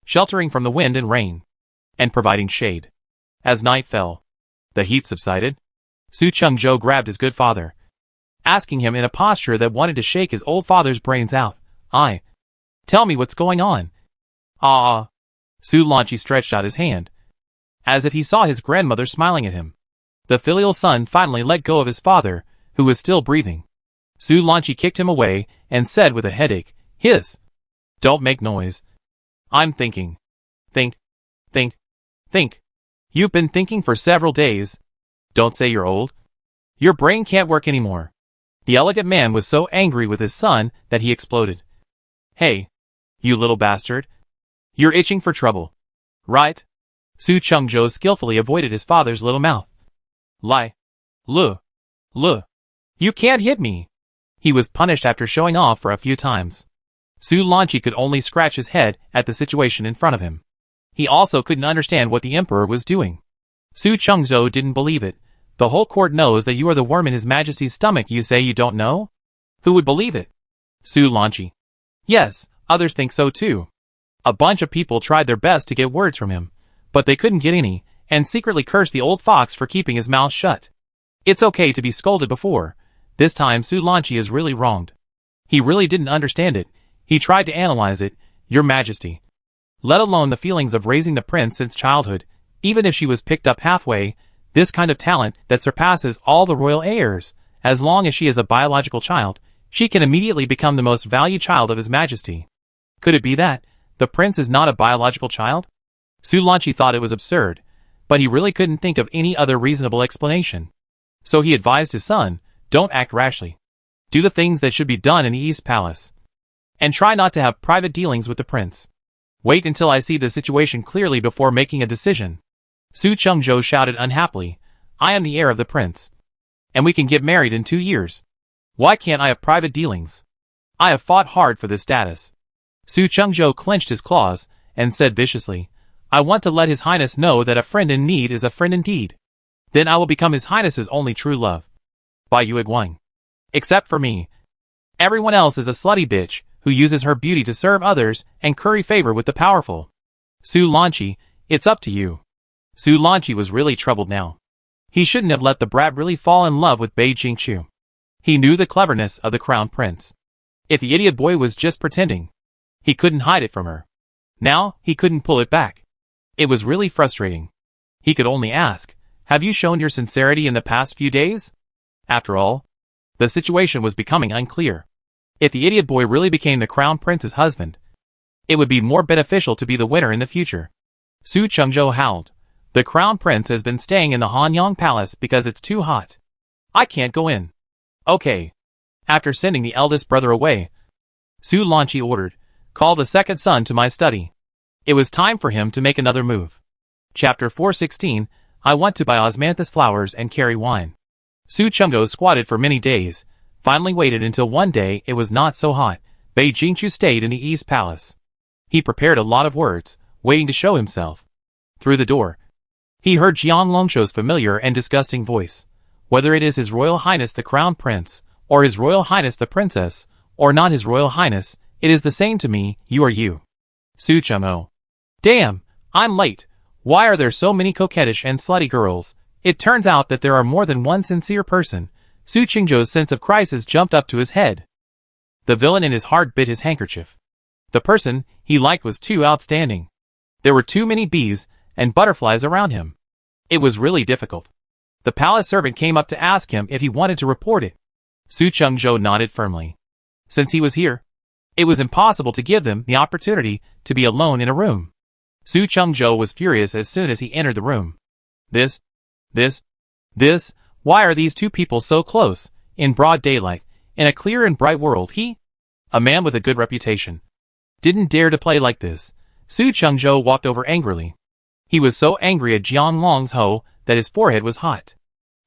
sheltering from the wind and rain, and providing shade. As night fell, the heat subsided. Su Chengzhou grabbed his good father, asking him in a posture that wanted to shake his old father's brains out. Tell me what's going on. Su Lanqi stretched out his hand, as if he saw his grandmother smiling at him. The filial son finally let go of his father, who was still breathing. Su Lanqi kicked him away and said with a headache, Hiss! Don't make noise. I'm thinking. Think. You've been thinking for several days. Don't say you're old. Your brain can't work anymore. The elegant man was so angry with his son that he exploded. Hey, you little bastard. You're itching for trouble, right? Su Chengzhou skillfully avoided his father's little mouth. Lu. You can't hit me. He was punished after showing off for a few times. Su Lanqi could only scratch his head at the situation in front of him. He also couldn't understand what the emperor was doing. Su Chengzhou didn't believe it. The whole court knows that you are the worm in his majesty's stomach. You say you don't know? Who would believe it? Su Lanqi. Yes, others think so too. A bunch of people tried their best to get words from him, but they couldn't get any, and secretly cursed the old fox for keeping his mouth shut. It's okay to be scolded before. This time Su Lanqi is really wronged. He really didn't understand it. He tried to analyze it. Your Majesty. Let alone the feelings of raising the prince since childhood, even if she was picked up halfway, this kind of talent that surpasses all the royal heirs. As long as she is a biological child, she can immediately become the most valued child of His Majesty. Could it be that the prince is not a biological child? Su Lanqi thought it was absurd, but he really couldn't think of any other reasonable explanation. So he advised his son, don't act rashly. Do the things that should be done in the East Palace. And try not to have private dealings with the prince. Wait until I see the situation clearly before making a decision. Su Chengzhou shouted unhappily, I am the heir of the prince. And we can get married in 2 years. Why can't I have private dealings? I have fought hard for this status. Su Chengzhou clenched his claws and said viciously, I want to let His Highness know that a friend in need is a friend indeed. Then I will become His Highness's only true love. Bai Yuiguang. Except for me. Everyone else is a slutty bitch who uses her beauty to serve others and curry favor with the powerful. Su Lanqi, it's up to you. Su Lanqi was really troubled now. He shouldn't have let the brat really fall in love with Bei Jingqiu. He knew the cleverness of the crown prince. If the idiot boy was just pretending, he couldn't hide it from her. Now, he couldn't pull it back. It was really frustrating. He could only ask, have you shown your sincerity in the past few days? After all, the situation was becoming unclear. If the idiot boy really became the crown prince's husband, it would be more beneficial to be the winner in the future. Su Chengzhou howled. The crown prince has been staying in the Hanyang Palace because it's too hot. I can't go in. Okay. After sending the eldest brother away, Su Lanqi ordered, call the second son to my study. It was time for him to make another move. Chapter 416, I want to buy osmanthus flowers and carry wine. Su Chengzhou squatted for many days, finally waited until one day it was not so hot. Bei Jingqiu stayed in the East Palace. He prepared a lot of words, waiting to show himself. Through the door, he heard Jiang Longshuo's familiar and disgusting voice. Whether it is His Royal Highness the Crown Prince, or His Royal Highness the Princess, or not His Royal Highness, it is the same to me, you are you. Su Chengzhou. Damn, I'm late. Why are there so many coquettish and slutty girls? It turns out that there are more than one sincere person. Su Qingzhou's sense of crisis jumped up to his head. The villain in his heart bit his handkerchief. The person he liked was too outstanding. There were too many bees and butterflies around him. It was really difficult. The palace servant came up to ask him if he wanted to report it. Su Qingzhou nodded firmly. Since he was here, it was impossible to give them the opportunity to be alone in a room. Su Qingzhou was furious as soon as he entered the room. This, why are these two people so close, in broad daylight, in a clear and bright world? He, a man with a good reputation, didn't dare to play like this. Su Qingzhou walked over angrily. He was so angry at Jian Long's Ho that his forehead was hot.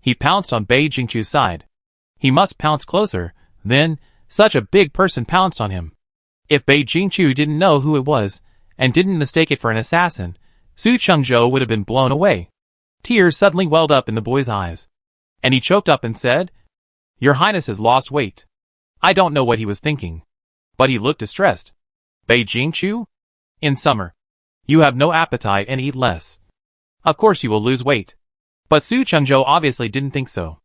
He pounced on Bei Jingchu's side. He must pounce closer, then, such a big person pounced on him. If Bei Jingchu didn't know who it was, and didn't mistake it for an assassin, Su Qingzhou would have been blown away. Tears suddenly welled up in the boy's eyes, and he choked up and said, "Your Highness has lost weight." I don't know what he was thinking, but he looked distressed. Bei Jingchu? In summer, you have no appetite and eat less. Of course you will lose weight. But Su Qingzhou obviously didn't think so.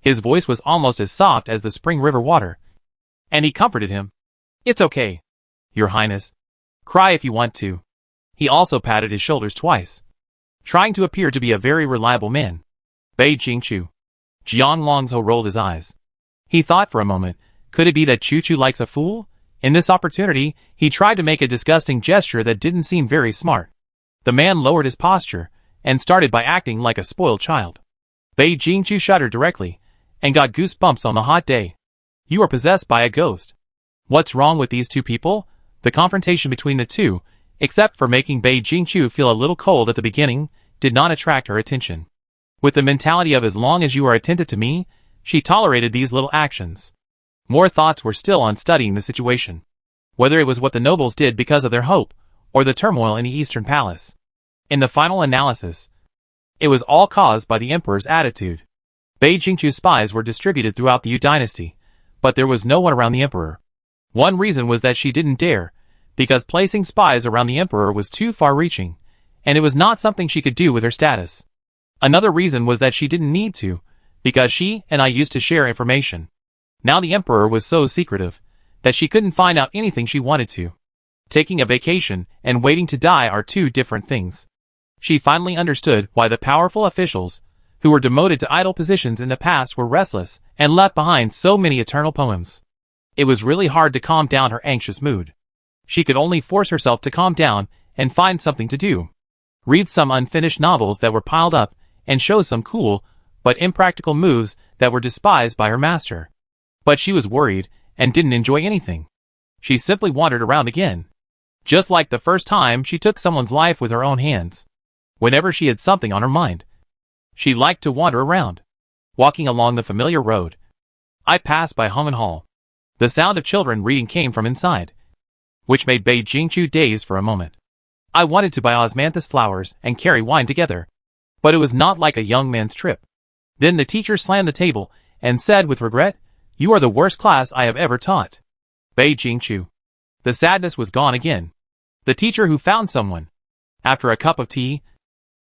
His voice was almost as soft as the spring river water, and he comforted him. It's okay, Your Highness. Cry if you want to. He also patted his shoulders twice, trying to appear to be a very reliable man. Bei Jingchu. Jian Longzhou rolled his eyes. He thought for a moment, could it be that Chu likes a fool? In this opportunity, he tried to make a disgusting gesture that didn't seem very smart. The man lowered his posture, and started by acting like a spoiled child. Bei Jingchu shuddered directly, and got goosebumps on the hot day. You are possessed by a ghost. What's wrong with these two people? The confrontation between the two, except for making Bei Jingchu feel a little cold at the beginning, did not attract her attention. With the mentality of as long as you are attentive to me, she tolerated these little actions. More thoughts were still on studying the situation. Whether it was what the nobles did because of their hope, or the turmoil in the Eastern Palace. In the final analysis, it was all caused by the emperor's attitude. Bei Jingchu's spies were distributed throughout the Yu dynasty, but there was no one around the emperor. One reason was that she didn't dare, because placing spies around the emperor was too far-reaching, and it was not something she could do with her status. Another reason was that she didn't need to, because she and I used to share information. Now the emperor was so secretive, that she couldn't find out anything she wanted to. Taking a vacation and waiting to die are two different things. She finally understood why the powerful officials, who were demoted to idle positions in the past, were restless and left behind so many eternal poems. It was really hard to calm down her anxious mood. She could only force herself to calm down and find something to do. Read some unfinished novels that were piled up, and show some cool, but impractical moves that were despised by her master. But she was worried, and didn't enjoy anything. She simply wandered around again. Just like the first time she took someone's life with her own hands. Whenever she had something on her mind, she liked to wander around. Walking along the familiar road, I passed by Hong'an Hall. The sound of children reading came from inside, which made Bei Jingchu dazed for a moment. I wanted to buy osmanthus flowers and carry wine together, but it was not like a young man's trip. Then the teacher slammed the table and said with regret, "You are the worst class I have ever taught." Bei Jingchu. The sadness was gone again. The teacher who found someone. After a cup of tea,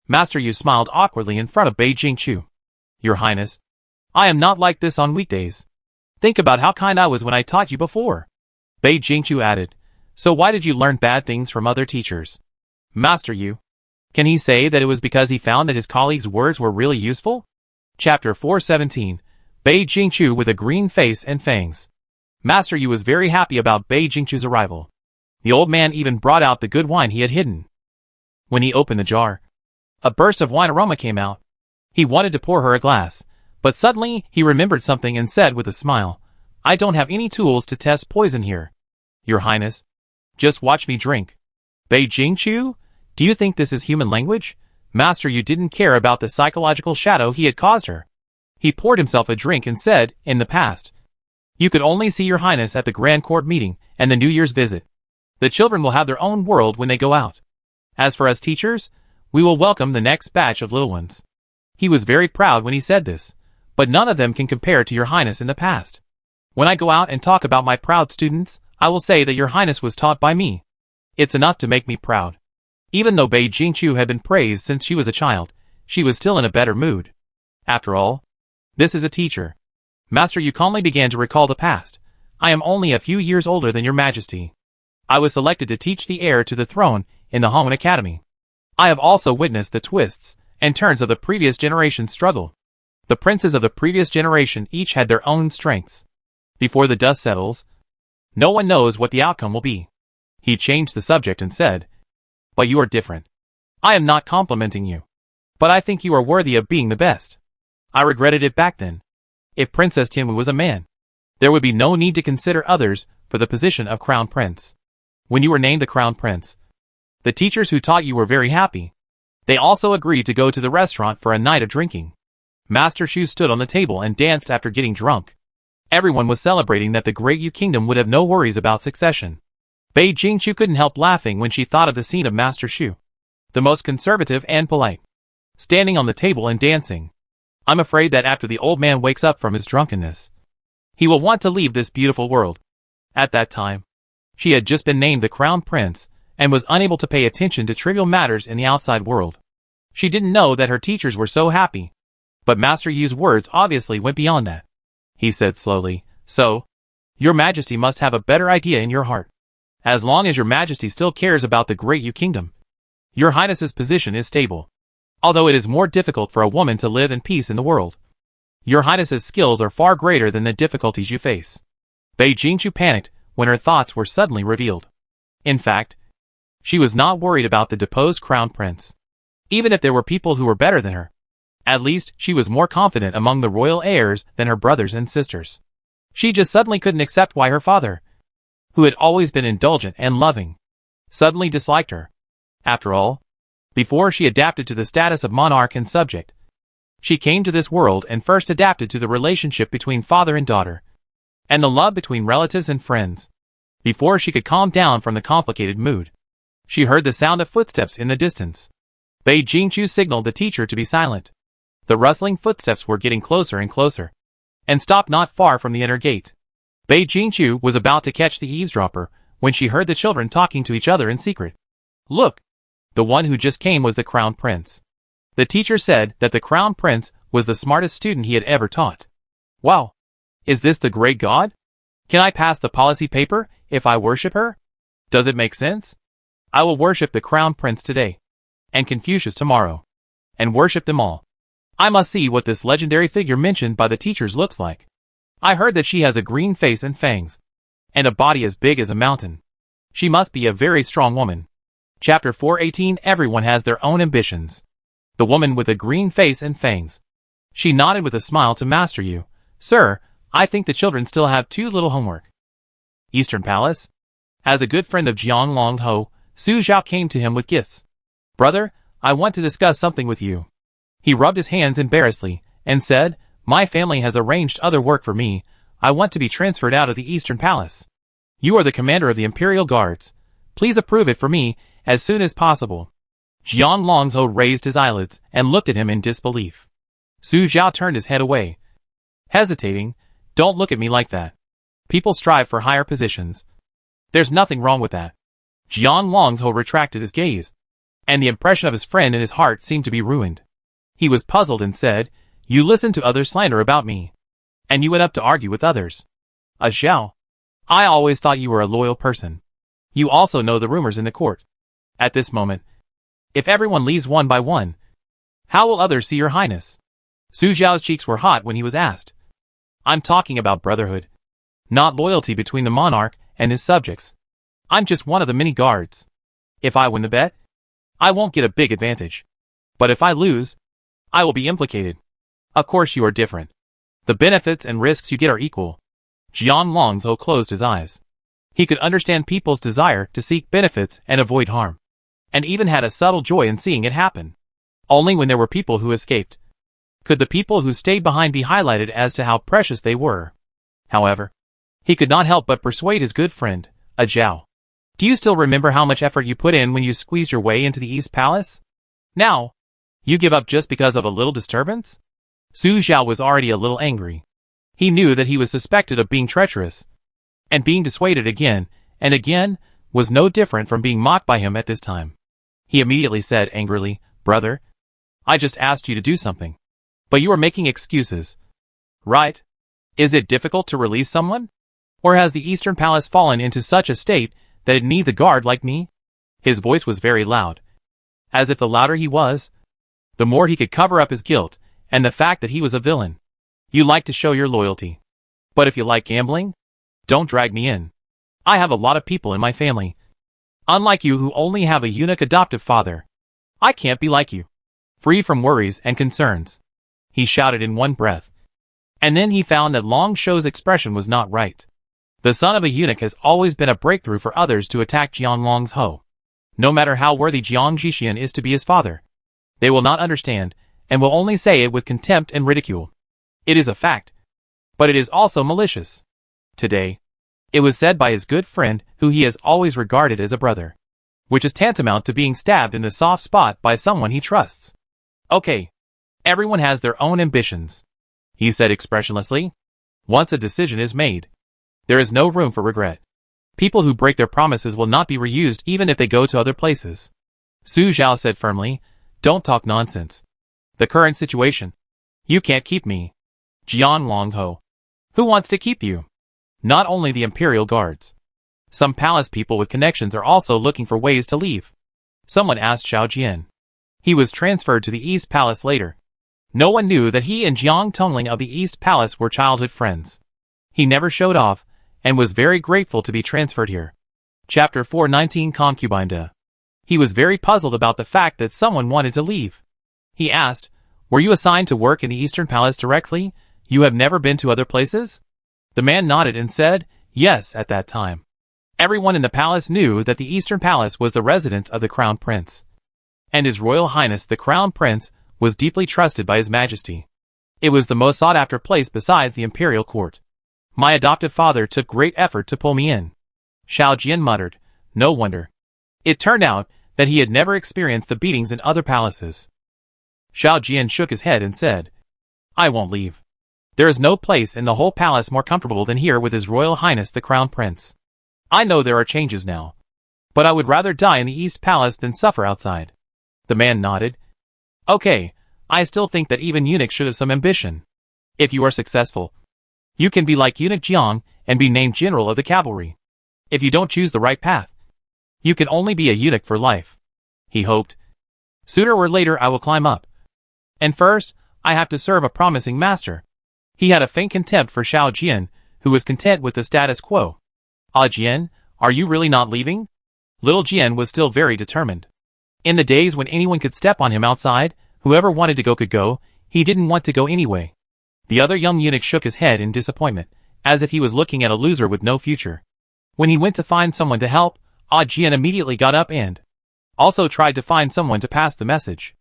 Master Yu smiled awkwardly in front of Bei Jingchu. Your Highness, I am not like this on weekdays. Think about how kind I was when I taught you before. Bei Jingchu added, so why did you learn bad things from other teachers? Master Yu. Can he say that it was because he found that his colleagues' words were really useful? Chapter 417. Bei Jingchu with a green face and fangs. Master Yu was very happy about Bei Jingchu's arrival. The old man even brought out the good wine he had hidden. When he opened the jar, a burst of wine aroma came out. He wanted to pour her a glass, but suddenly he remembered something and said with a smile, I don't have any tools to test poison here. Your Highness, just watch me drink. Bei Jingchu, do you think this is human language? Master Yu didn't care about the psychological shadow he had caused her. He poured himself a drink and said, in the past, you could only see your Highness at the Grand Court meeting and the New Year's visit. The children will have their own world when they go out. As for us teachers, we will welcome the next batch of little ones. He was very proud when he said this, but none of them can compare to your Highness in the past. When I go out and talk about my proud students, I will say that your Highness was taught by me. It's enough to make me proud. Even though Bei Jingchu had been praised since she was a child, she was still in a better mood. After all, this is a teacher. Master Yu calmly began to recall the past. I am only a few years older than your majesty. I was selected to teach the heir to the throne in the Hongwen Academy. I have also witnessed the twists and turns of the previous generation's struggle. The princes of the previous generation each had their own strengths. Before the dust settles, no one knows what the outcome will be. He changed the subject and said, but you are different. I am not complimenting you, but I think you are worthy of being the best. I regretted it back then. If Princess Tianwu was a man, there would be no need to consider others for the position of crown prince. When you were named the crown prince, the teachers who taught you were very happy. They also agreed to go to the restaurant for a night of drinking. Master Shu stood on the table and danced after getting drunk. Everyone was celebrating that the Great Yu Kingdom would have no worries about succession. Bei Jingqiu couldn't help laughing when she thought of the scene of Master Shu, the most conservative and polite, standing on the table and dancing. I'm afraid that after the old man wakes up from his drunkenness, he will want to leave this beautiful world. At that time, she had just been named the crown prince and was unable to pay attention to trivial matters in the outside world. She didn't know that her teachers were so happy. But Master Yu's words obviously went beyond that. He said slowly, so, your majesty must have a better idea in your heart. As long as your majesty still cares about the Great Yu Kingdom, your highness's position is stable. Although it is more difficult for a woman to live in peace in the world, your highness's skills are far greater than the difficulties you face. Bei Jingqiu panicked when her thoughts were suddenly revealed. In fact, she was not worried about the deposed crown prince. Even if there were people who were better than her, at least she was more confident among the royal heirs than her brothers and sisters. She just suddenly couldn't accept why her father, who had always been indulgent and loving, suddenly disliked her. After all, before she adapted to the status of monarch and subject, she came to this world and first adapted to the relationship between father and daughter, and the love between relatives and friends. Before she could calm down from the complicated mood, she heard the sound of footsteps in the distance. Bei Jingqiu signaled the teacher to be silent. The rustling footsteps were getting closer and closer, and stopped not far from the inner gate. Bei Jingqiu was about to catch the eavesdropper when she heard the children talking to each other in secret. Look! The one who just came was the crown prince. The teacher said that the crown prince was the smartest student he had ever taught. Wow! Is this the great god? Can I pass the policy paper if I worship her? Does it make sense? I will worship the crown prince today, and Confucius tomorrow, and worship them all. I must see what this legendary figure mentioned by the teachers looks like. I heard that she has a green face and fangs, and a body as big as a mountain. She must be a very strong woman. Chapter 418. Everyone has their own ambitions. The woman with a green face and fangs. She nodded with a smile to Master Yu. Sir, I think the children still have too little homework. Eastern Palace? As a good friend of Jiang Longho, Su Zhao came to him with gifts. Brother, I want to discuss something with you. He rubbed his hands embarrassedly and said, my family has arranged other work for me. I want to be transferred out of the Eastern Palace. You are the commander of the Imperial Guards. Please approve it for me as soon as possible. Jiang Longzhou raised his eyelids and looked at him in disbelief. Su Zhao turned his head away, hesitating. Don't look at me like that. People strive for higher positions. There's nothing wrong with that. Jiang Longzhou retracted his gaze, and the impression of his friend in his heart seemed to be ruined. He was puzzled and said, you listened to others slander about me, and you went up to argue with others. Zhao, I always thought you were a loyal person. You also know the rumors in the court. At this moment, if everyone leaves one by one, how will others see your highness? Su Zhao's cheeks were hot when he was asked. I'm talking about brotherhood, not loyalty between the monarch and his subjects. I'm just one of the many guards. If I win the bet, I won't get a big advantage. But if I lose, I will be implicated. Of course you are different. The benefits and risks you get are equal. Jiang Longzhou closed his eyes. He could understand people's desire to seek benefits and avoid harm, and even had a subtle joy in seeing it happen. Only when there were people who escaped could the people who stayed behind be highlighted as to how precious they were. However, he could not help but persuade his good friend, Zhao. Do you still remember how much effort you put in when you squeezed your way into the East Palace? Now, you give up just because of a little disturbance? Su Zhao was already a little angry. He knew that he was suspected of being treacherous, and being dissuaded again and again was no different from being mocked by him at this time. He immediately said angrily, Brother, I just asked you to do something. But you are making excuses, right? Is it difficult to release someone? Or has the Eastern Palace fallen into such a state that it needs a guard like me? His voice was very loud. As if the louder he was, the more he could cover up his guilt and the fact that he was a villain. You like to show your loyalty. But if you like gambling, don't drag me in. I have a lot of people in my family. Unlike you who only have a eunuch adoptive father. I can't be like you. Free from worries and concerns. He shouted in one breath. And then he found that Long Shou's expression was not right. The son of a eunuch has always been a breakthrough for others to attack Jiang Long's Ho. No matter how worthy Jiang Jixian is to be his father. They will not understand, and will only say it with contempt and ridicule. It is a fact. But it is also malicious. Today, it was said by his good friend, who he has always regarded as a brother. Which is tantamount to being stabbed in the soft spot by someone he trusts. Okay. Everyone has their own ambitions, he said expressionlessly. Once a decision is made, there is no room for regret. People who break their promises will not be reused even if they go to other places. Su Zhao said firmly, don't talk nonsense. The current situation. You can't keep me. Jian Longho. Who wants to keep you? Not only the Imperial Guards. Some palace people with connections are also looking for ways to leave. Someone asked Xiao Jian. He was transferred to the East Palace later. No one knew that he and Jiang Tongling of the East Palace were childhood friends. He never showed off, and was very grateful to be transferred here. Chapter 419 Concubine. He was very puzzled about the fact that someone wanted to leave. He asked, were you assigned to work in the Eastern Palace directly? You have never been to other places? The man nodded and said, yes, at that time. Everyone in the palace knew that the Eastern Palace was the residence of the Crown Prince. And His Royal Highness the Crown Prince was deeply trusted by His Majesty. It was the most sought-after place besides the Imperial Court. My adoptive father took great effort to pull me in. Xiao Jian muttered, no wonder. It turned out that he had never experienced the beatings in other palaces. Xiao Jian shook his head and said, I won't leave. There is no place in the whole palace more comfortable than here with His Royal Highness the Crown Prince. I know there are changes now. But I would rather die in the East Palace than suffer outside. The man nodded. Okay, I still think that even eunuchs should have some ambition. If you are successful, you can be like Eunuch Jiang and be named General of the Cavalry. If you don't choose the right path, you can only be a eunuch for life. He hoped. Sooner or later I will climb up. And first, I have to serve a promising master. He had a faint contempt for Xiao Jian, who was content with the status quo. Ah Jian, are you really not leaving? Little Jian was still very determined. In the days when anyone could step on him outside, whoever wanted to go could go, he didn't want to go anyway. The other young eunuch shook his head in disappointment, as if he was looking at a loser with no future. When he went to find someone to help, Ah Jian immediately got up and also tried to find someone to pass the message.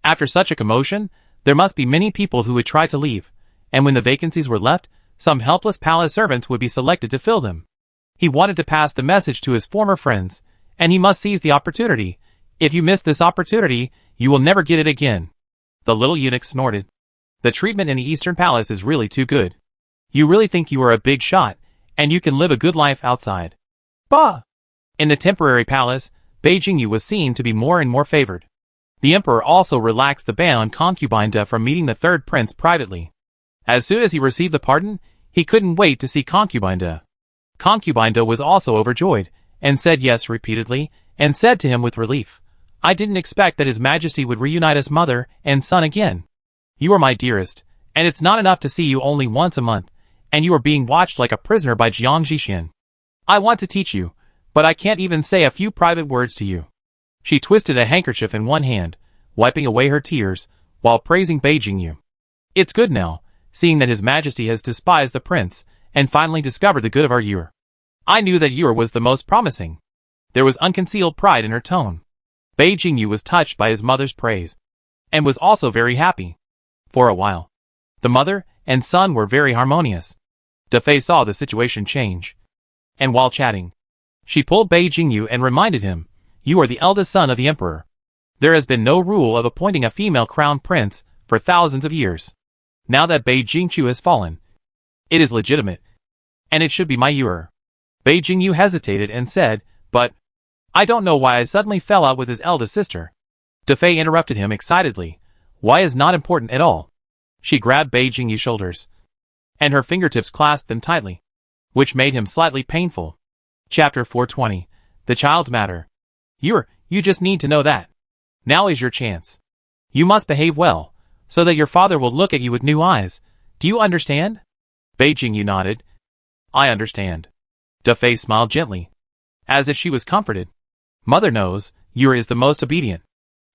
After such a commotion, there must be many people who would try to leave, and when the vacancies were left, some helpless palace servants would be selected to fill them. He wanted to pass the message to his former friends, and he must seize the opportunity. If you miss this opportunity, you will never get it again. The little eunuch snorted. The treatment in the Eastern Palace is really too good. You really think you are a big shot, and you can live a good life outside. Bah! In the temporary palace, Beijing Yu was seen to be more and more favored. The emperor also relaxed the ban on concubine from meeting the third prince privately. As soon as he received the pardon, he couldn't wait to see concubine. Concubine was also overjoyed, and said yes repeatedly, and said to him with relief, I didn't expect that His Majesty would reunite us mother and son again. You are my dearest, and it's not enough to see you only once a month, and you are being watched like a prisoner by Jiang Jixian. I want to teach you, but I can't even say a few private words to you. She twisted a handkerchief in one hand, wiping away her tears, while praising Beijing Yu. It's good now, seeing that His Majesty has despised the prince, and finally discovered the good of our Yuer. I knew that Yuer was the most promising. There was unconcealed pride in her tone. Beijing Yu was touched by his mother's praise, and was also very happy. For a while, the mother and son were very harmonious. Defei saw the situation change. And while chatting, she pulled Beijing Yu and reminded him, you are the eldest son of the emperor. There has been no rule of appointing a female crown prince for thousands of years. Now that Beijing Yu has fallen, it is legitimate, and it should be my Yuer. Beijing Yu hesitated and said, but I don't know why I suddenly fell out with his eldest sister. Defei interrupted him excitedly. Why is not important at all. She grabbed Bei Jingyu's shoulders, and her fingertips clasped them tightly, which made him slightly painful. Chapter 420. The Child's Matter. You just need to know that. Now is your chance. You must behave well, so that your father will look at you with new eyes. Do you understand? Bei Jingyu nodded. I understand. Da Fei smiled gently, as if she was comforted. Mother knows, Yura is the most obedient.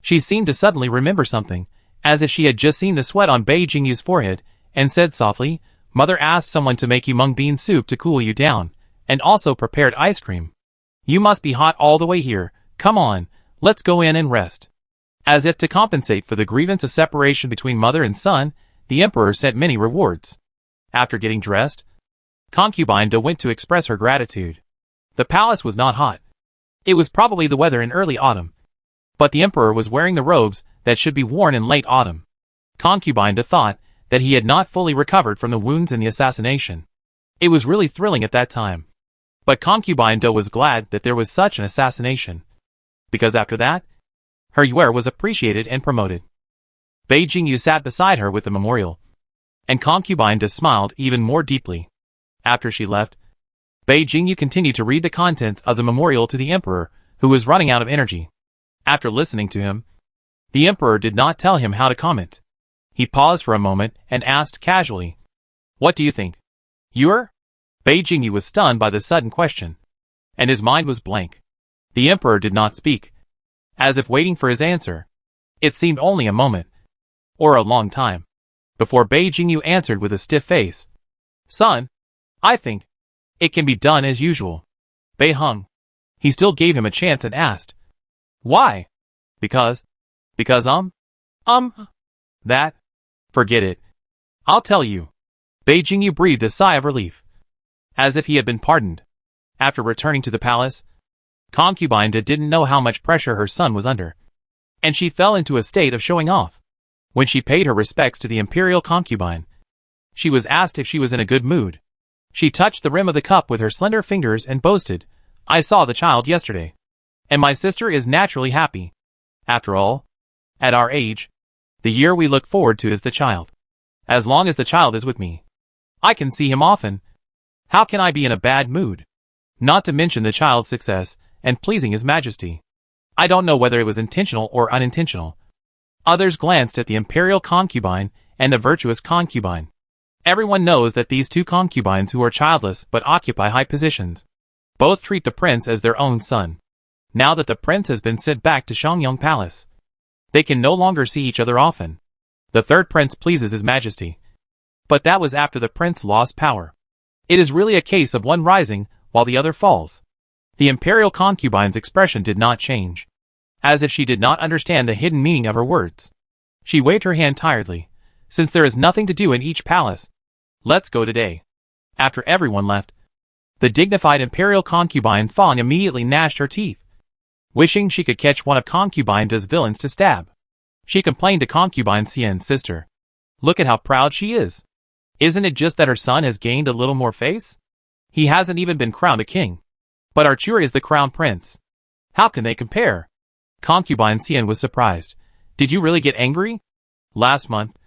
She seemed to suddenly remember something, as if she had just seen the sweat on Bei Jingyu's forehead, and said softly, Mother asked someone to make you mung bean soup to cool you down, and also prepared ice cream. You must be hot all the way here. Come on, let's go in and rest. As if to compensate for the grievance of separation between mother and son, the emperor sent many rewards. After getting dressed, concubine Da went to express her gratitude. The palace was not hot. It was probably the weather in early autumn, but the emperor was wearing the robes that should be worn in late autumn. Concubine Da thought that he had not fully recovered from the wounds in the assassination. It was really thrilling at that time. But Concubine Da was glad that there was such an assassination, because after that, her Yuer was appreciated and promoted. Bei Jingyu sat beside her with the memorial, and Concubine Da smiled even more deeply. After she left, Bei Jingyu continued to read the contents of the memorial to the emperor, who was running out of energy. After listening to him, the emperor did not tell him how to comment. He paused for a moment and asked casually, What do you think? Yuer? Bei Jingyu was stunned by the sudden question, and his mind was blank. The emperor did not speak, as if waiting for his answer. It seemed only a moment, or a long time, before Bei Jingyu answered with a stiff face. Son, I think it can be done as usual. Bei hung. He still gave him a chance and asked, Why? Because that? Forget it. I'll tell you. Bei Jingyu breathed a sigh of relief, as if he had been pardoned. After returning to the palace, Concubine Da didn't know how much pressure her son was under, and she fell into a state of showing off. When she paid her respects to the imperial concubine, she was asked if she was in a good mood. She touched the rim of the cup with her slender fingers and boasted, I saw the child yesterday, and my sister is naturally happy. After all, at our age, the year we look forward to is the child. As long as the child is with me, I can see him often. How can I be in a bad mood? Not to mention the child's success and pleasing His Majesty. I don't know whether it was intentional or unintentional. Others glanced at the imperial concubine and the virtuous concubine. Everyone knows that these two concubines who are childless but occupy high positions both treat the prince as their own son. Now that the prince has been sent back to Shangyong Palace, they can no longer see each other often. The third prince pleases His Majesty, but that was after the prince lost power. It is really a case of one rising while the other falls. The imperial concubine's expression did not change, as if she did not understand the hidden meaning of her words. She waved her hand tiredly. Since there is nothing to do in each palace, let's go today. After everyone left, the dignified imperial concubine Fang immediately gnashed her teeth, wishing she could catch one of Concubine Da's villains to stab. She complained to Concubine Xian's sister. Look at how proud she is. Isn't it just that her son has gained a little more face? He hasn't even been crowned a king. But Archer is the crown prince. How can they compare? Concubine Xian was surprised. Did you really get angry? Last month,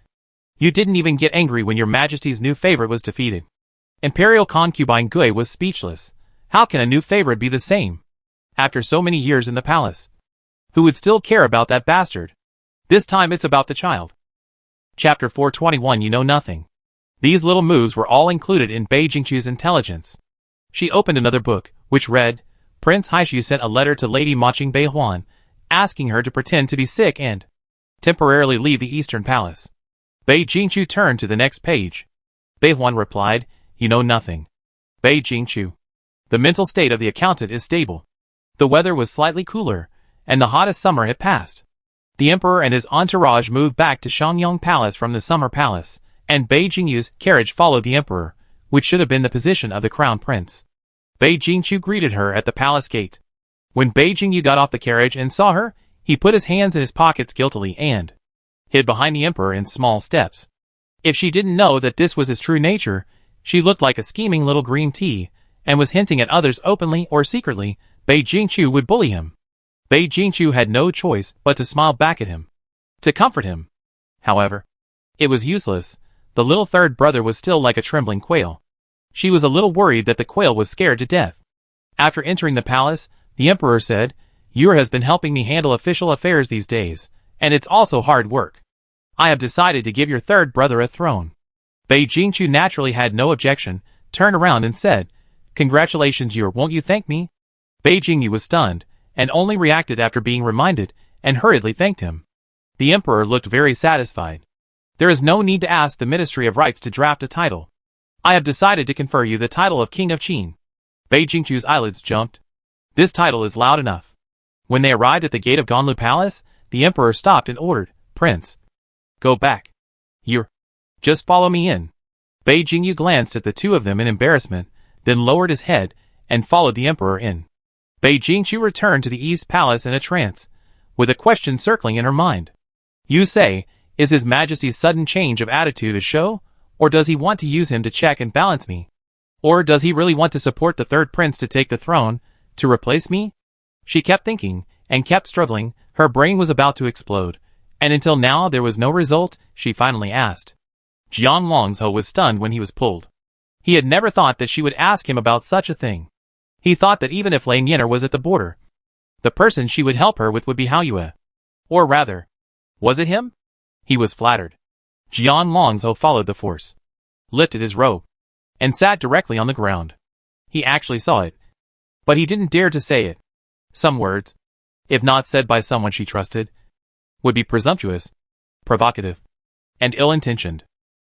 you didn't even get angry when your majesty's new favorite was defeated. Imperial concubine Gui was speechless. How can a new favorite be the same? After so many years in the palace, who would still care about that bastard? This time it's about the child. Chapter 421. You know nothing. These little moves were all included in Bei Jingchu's intelligence. She opened another book, which read, Prince Haishu sent a letter to Lady Maching Bei Huan, asking her to pretend to be sick and temporarily leave the Eastern Palace. Bei Jingchu turned to the next page. Bei Huan replied, You know nothing. Bei Jingchu. The mental state of the accountant is stable. The weather was slightly cooler, and the hottest summer had passed. The emperor and his entourage moved back to Shangyong Palace from the summer palace, and Bei Jingyu's carriage followed the emperor, which should have been the position of the crown prince. Bei Jingchu greeted her at the palace gate. When Bei Jingyu got off the carriage and saw her, he put his hands in his pockets guiltily and hid behind the emperor in small steps. If she didn't know that this was his true nature, she looked like a scheming little green tea, and was hinting at others openly or secretly Bei Jingchu would bully him. Bei Jingchu had no choice but to smile back at him, to comfort him. However, It was useless. The little third brother was still like a trembling quail. She was a little worried that the quail was scared to death. After entering the palace, the emperor said, "Yor has been helping me handle official affairs these days, and it's also hard work. I have decided to give your third brother a throne." Bei Jingqiu naturally had no objection, turned around and said, "Congratulations, Yor, won't you thank me?" Bei Jingyu was stunned, and only reacted after being reminded, and hurriedly thanked him. The emperor looked very satisfied. "There is no need to ask the Ministry of Rights to draft a title. I have decided to confer you the title of King of Qin." Bei Jingqiu's eyelids jumped. This title is loud enough. When they arrived at the gate of Ganlu Palace, the emperor stopped and ordered, "Prince, go back. You're. Just follow me in." Bei Jingyu glanced at the two of them in embarrassment, then lowered his head, and followed the emperor in. Bei Jingqiu returned to the East Palace in a trance, with a question circling in her mind. "You say, is His Majesty's sudden change of attitude a show, or does he want to use him to check and balance me? Or does he really want to support the third prince to take the throne, to replace me?" She kept thinking, and kept struggling. Her brain was about to explode, and until now there was no result. She finally asked. Jian Longzhou was stunned when he was pulled. He had never thought that she would ask him about such a thing. He thought that even if Lei Nianer was at the border, the person she would help her with would be Hao Yue. Or rather, was it him? He was flattered. Jian Longzhou followed the force, lifted his robe, and sat directly on the ground. He actually saw it, but he didn't dare to say it. Some words, if not said by someone she trusted, would be presumptuous, provocative, and ill-intentioned.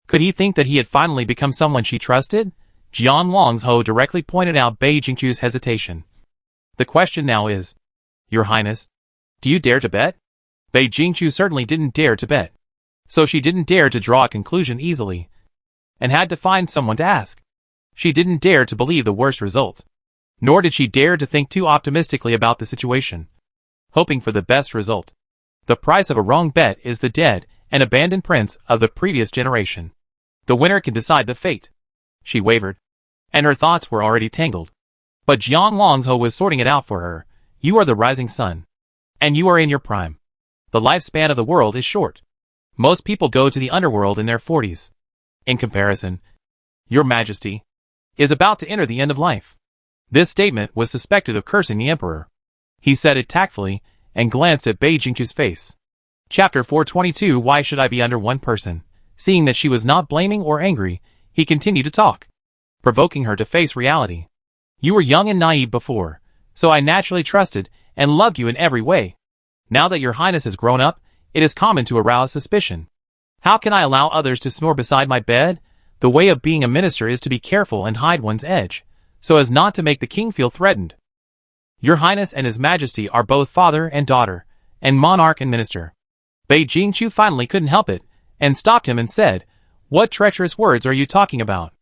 Could he think that he had finally become someone she trusted? Jian Longzhou directly pointed out Bei Jingqiu's hesitation. "The question now is, Your Highness, do you dare to bet?" Bei Jingqiu certainly didn't dare to bet. So she didn't dare to draw a conclusion easily, and had to find someone to ask. She didn't dare to believe the worst result. Nor did she dare to think too optimistically about the situation, hoping for the best result. The price of a wrong bet is the dead and abandoned prince of the previous generation. The winner can decide the fate. She wavered, and her thoughts were already tangled. But Jian Longzhou was sorting it out for her. "You are the rising sun, and you are in your prime. The lifespan of the world is short. Most people go to the underworld in their 40s. In comparison, Your Majesty is about to enter the end of life." This statement was suspected of cursing the emperor. He said it tactfully, and glanced at Bei Jingqiu's face. Chapter 422. Why should I be under one person? Seeing that she was not blaming or angry, he continued to talk, provoking her to face reality. "You were young and naive before, so I naturally trusted and loved you in every way. Now that Your Highness has grown up, it is common to arouse suspicion. How can I allow others to snore beside my bed? The way of being a minister is to be careful and hide one's edge, so as not to make the king feel threatened. Your Highness and His Majesty are both father and daughter, and monarch and minister." Bei Jingqiu finally couldn't help it, and stopped him and said, "What treacherous words are you talking about?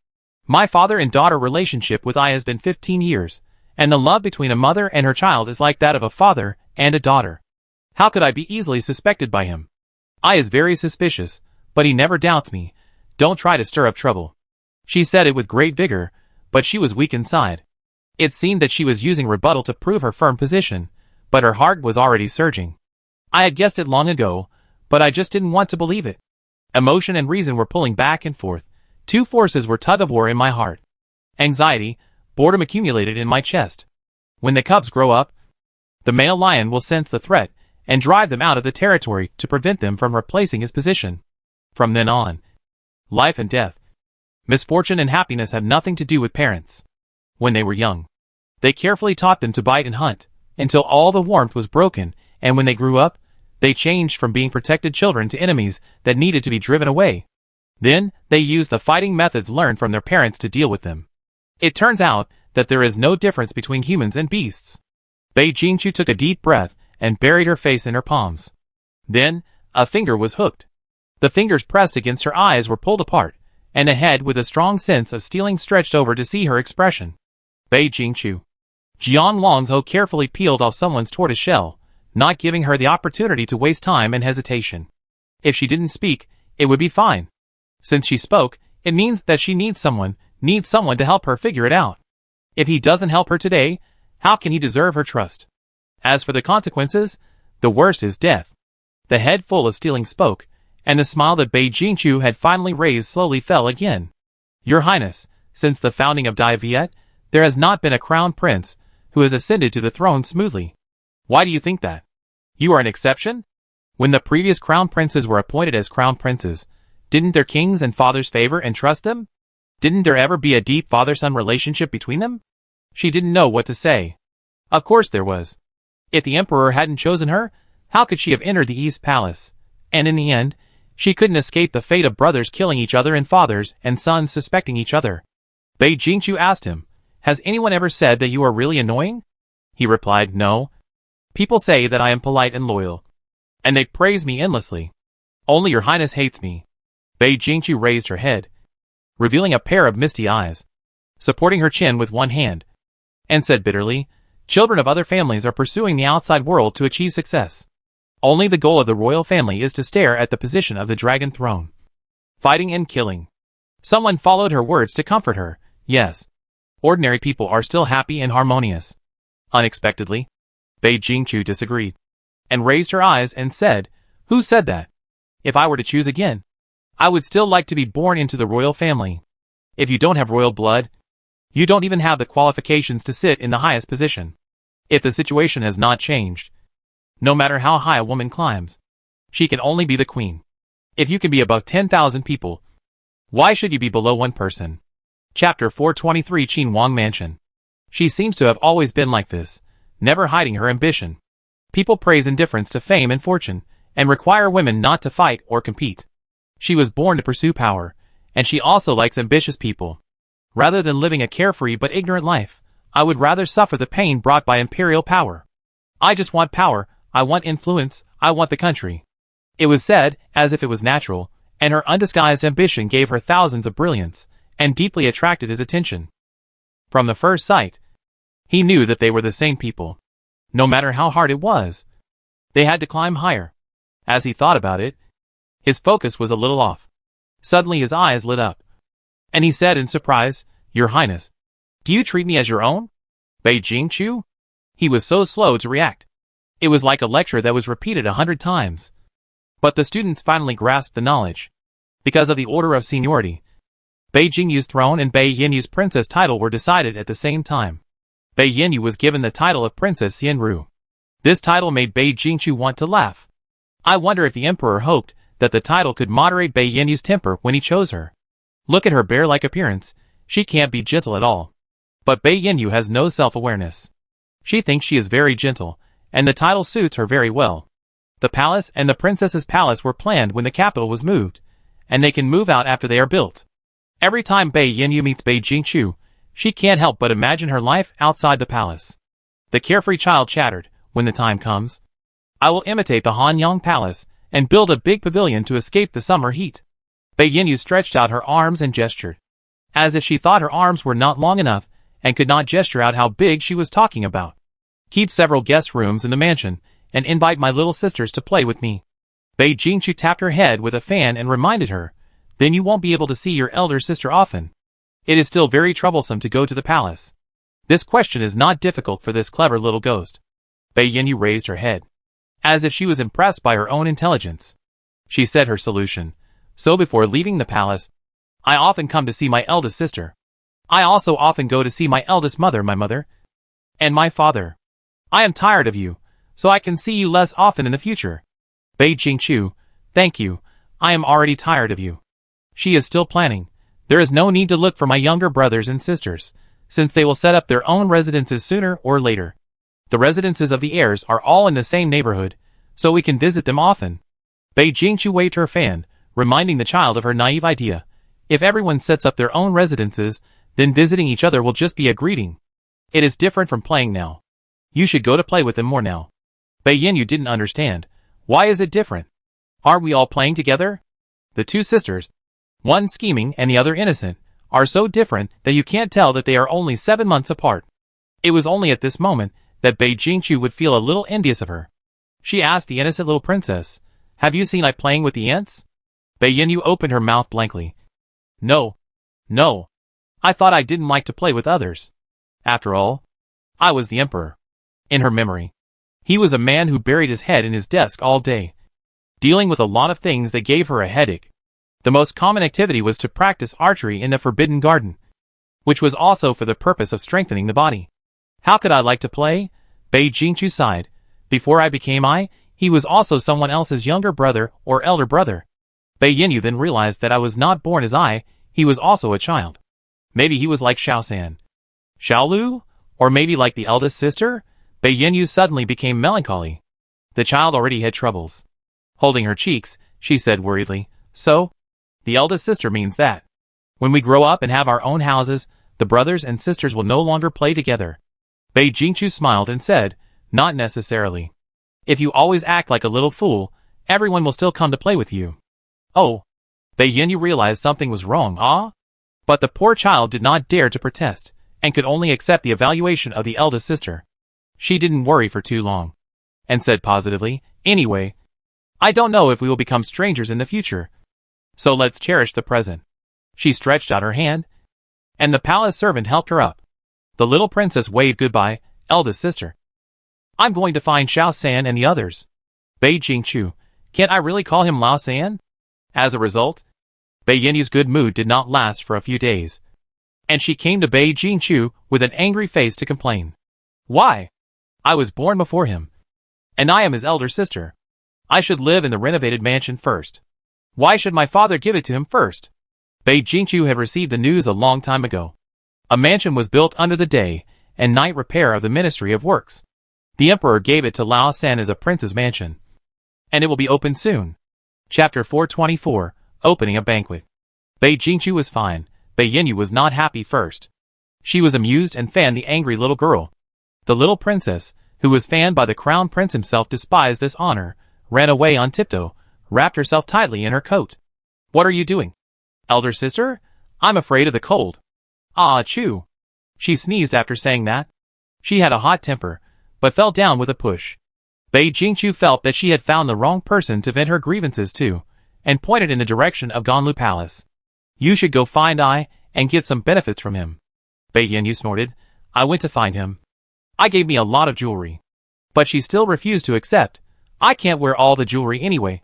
My father and daughter relationship with I has been 15 years, and the love between a mother and her child is like that of a father and a daughter. How could I be easily suspected by him? I is very suspicious, but he never doubts me. Don't try to stir up trouble." She said it with great vigor, but she was weak inside. It seemed that she was using rebuttal to prove her firm position, but her heart was already surging. "I had guessed it long ago, but I just didn't want to believe it." Emotion and reason were pulling back and forth. Two forces were tug-of-war in my heart. Anxiety, boredom accumulated in my chest. When the cubs grow up, the male lion will sense the threat and drive them out of the territory to prevent them from replacing his position. From then on, life and death, misfortune and happiness have nothing to do with parents. When they were young, they carefully taught them to bite and hunt, until all the warmth was broken, and when they grew up, they changed from being protected children to enemies that needed to be driven away. Then, they used the fighting methods learned from their parents to deal with them. It turns out that there is no difference between humans and beasts. Bei Jingqiu took a deep breath and buried her face in her palms. Then, a finger was hooked. The fingers pressed against her eyes were pulled apart, and a head with a strong sense of stealing stretched over to see her expression. Bei Jingqiu. Jian Longzhou carefully peeled off someone's tortoise shell, not giving her the opportunity to waste time and hesitation. If she didn't speak, it would be fine. Since she spoke, it means that she needs someone to help her figure it out. If he doesn't help her today, how can he deserve her trust? As for the consequences, the worst is death. The head full of stealing spoke, and the smile that Bei Jingqiu had finally raised slowly fell again. Your Highness, since the founding of Dai Viet, there has not been a crown prince who has ascended to the throne smoothly. Why do you think that? You are an exception? When the previous crown princes were appointed as crown princes, didn't their kings and fathers favor and trust them? Didn't there ever be a deep father-son relationship between them? She didn't know what to say. Of course there was. If the emperor hadn't chosen her, how could she have entered the East Palace? And in the end, she couldn't escape the fate of brothers killing each other and fathers and sons suspecting each other. Bei Jingqiu asked him, "Has anyone ever said that you are really annoying?" He replied, "No. People say that I am polite and loyal. And they praise me endlessly. Only your Highness hates me." Bei Jingqiu raised her head, revealing a pair of misty eyes, supporting her chin with one hand, and said bitterly, "Children of other families are pursuing the outside world to achieve success. Only the goal of the royal family is to stare at the position of the dragon throne. Fighting and killing." Someone followed her words to comfort her. Yes. Ordinary people are still happy and harmonious. Unexpectedly, Bei Jingqiu disagreed, and raised her eyes and said, "Who said that? If I were to choose again, I would still like to be born into the royal family. If you don't have royal blood, you don't even have the qualifications to sit in the highest position. If the situation has not changed, no matter how high a woman climbs, she can only be the queen. If you can be above 10,000 people, why should you be below one person?" Chapter 423 Qin Wang Mansion. She seems to have always been like this, never hiding her ambition. People praise indifference to fame and fortune, and require women not to fight or compete. She was born to pursue power, and she also likes ambitious people. Rather than living a carefree but ignorant life, I would rather suffer the pain brought by imperial power. I just want power, I want influence, I want the country. It was said, as if it was natural, and her undisguised ambition gave her thousands of brilliance, and deeply attracted his attention. From the first sight, he knew that they were the same people. No matter how hard it was, they had to climb higher. As he thought about it, his focus was a little off. Suddenly his eyes lit up, and he said in surprise, "Your Highness, do you treat me as your own?" Bei Jingqiu? He was so slow to react. It was like a lecture that was repeated 100 times. But the students finally grasped the knowledge. Because of the order of seniority, Bei Jingyu's throne and Bei Yinyu's princess title were decided at the same time. Bei Yinyu was given the title of Princess Xianru. This title made Bei Jingqiu want to laugh. I wonder if the emperor hoped that the title could moderate Bei Yinyu's temper when he chose her. Look at her bear-like appearance, she can't be gentle at all. But Bei Yinyu has no self-awareness. She thinks she is very gentle, and the title suits her very well. The palace and the princess's palace were planned when the capital was moved, and they can move out after they are built. Every time Bei Yinyu meets Bei Jingqiu, she can't help but imagine her life outside the palace. The carefree child chattered, "When the time comes, I will imitate the Hanyang Palace and build a big pavilion to escape the summer heat." Bei Yinyu stretched out her arms and gestured, as if she thought her arms were not long enough and could not gesture out how big she was talking about. "Keep several guest rooms in the mansion and invite my little sisters to play with me." Bei Jingqiu tapped her head with a fan and reminded her, "Then you won't be able to see your elder sister often. It is still very troublesome to go to the palace." This question is not difficult for this clever little ghost. Bei Yinyu raised her head, as if she was impressed by her own intelligence. She said her solution, "So before leaving the palace, I often come to see my eldest sister. I also often go to see my eldest mother, my mother, and my father. I am tired of you, so I can see you less often in the future." Bei Jingqiu, "Thank you, I am already tired of you." She is still planning. There is no need to look for my younger brothers and sisters, since they will set up their own residences sooner or later. The residences of the heirs are all in the same neighborhood, so we can visit them often. Bei Jingqiu waved her fan, reminding the child of her naive idea. If everyone sets up their own residences, then visiting each other will just be a greeting. It is different from playing now. You should go to play with them more now. Bei Yinyu didn't understand. Why is it different? Aren't we all playing together? The two sisters, one scheming and the other innocent, are so different that you can't tell that they are only 7 months apart. It was only at this moment that Bei Jingqiu would feel a little envious of her. She asked the innocent little princess, "Have you seen I playing with the ants?" Bei Yinyu opened her mouth blankly. No. I thought I didn't like to play with others. After all, I was the emperor." In her memory, he was a man who buried his head in his desk all day, dealing with a lot of things that gave her a headache. The most common activity was to practice archery in the Forbidden Garden, which was also for the purpose of strengthening the body. How could I like to play? Bei Jingqiu sighed. Before I became I, he was also someone else's younger brother or elder brother. Bei Yinyu then realized that I was not born as I, he was also a child. Maybe he was like Xiaosan. Xiaolu? Or maybe like the eldest sister? Bei Yinyu suddenly became melancholy. The child already had troubles. Holding her cheeks, she said worriedly, "So? The eldest sister means that when we grow up and have our own houses, the brothers and sisters will no longer play together." Bei Jingqiu smiled and said, "Not necessarily. If you always act like a little fool, everyone will still come to play with you." Oh. Bei Yinyu realized something was wrong, But the poor child did not dare to protest, and could only accept the evaluation of the eldest sister. She didn't worry for too long, and said positively, "Anyway, I don't know if we will become strangers in the future. So let's cherish the present." She stretched out her hand, and the palace servant helped her up. The little princess waved goodbye, "Eldest sister, I'm going to find Xiaosan and the others." Bei Jingqiu, can't I really call him Lao San? As a result, Bei Yinyu's good mood did not last for a few days, and she came to Bei Jingqiu with an angry face to complain. "Why? I was born before him, and I am his elder sister. I should live in the renovated mansion first. Why should my father give it to him first?" Bei Jingqiu had received the news a long time ago. A mansion was built under the day and night repair of the Ministry of Works. The emperor gave it to Lao San as a prince's mansion, and it will be opened soon. Chapter 424, Opening a Banquet. Bei Jingqiu was fine. Bei Yinyu was not happy first. She was amused and fanned the angry little girl. The little princess, who was fanned by the crown prince himself, despised this honor, ran away on tiptoe, wrapped herself tightly in her coat. "What are you doing, elder sister? I'm afraid of the cold." "Ah, achoo." She sneezed after saying that. She had a hot temper, but fell down with a push. Bei Jingqiu felt that she had found the wrong person to vent her grievances to, and pointed in the direction of Ganlu Palace. "You should go find I, and get some benefits from him." Bei Yinyu snorted. "I went to find him. I gave me a lot of jewelry. But she still refused to accept. I can't wear all the jewelry anyway.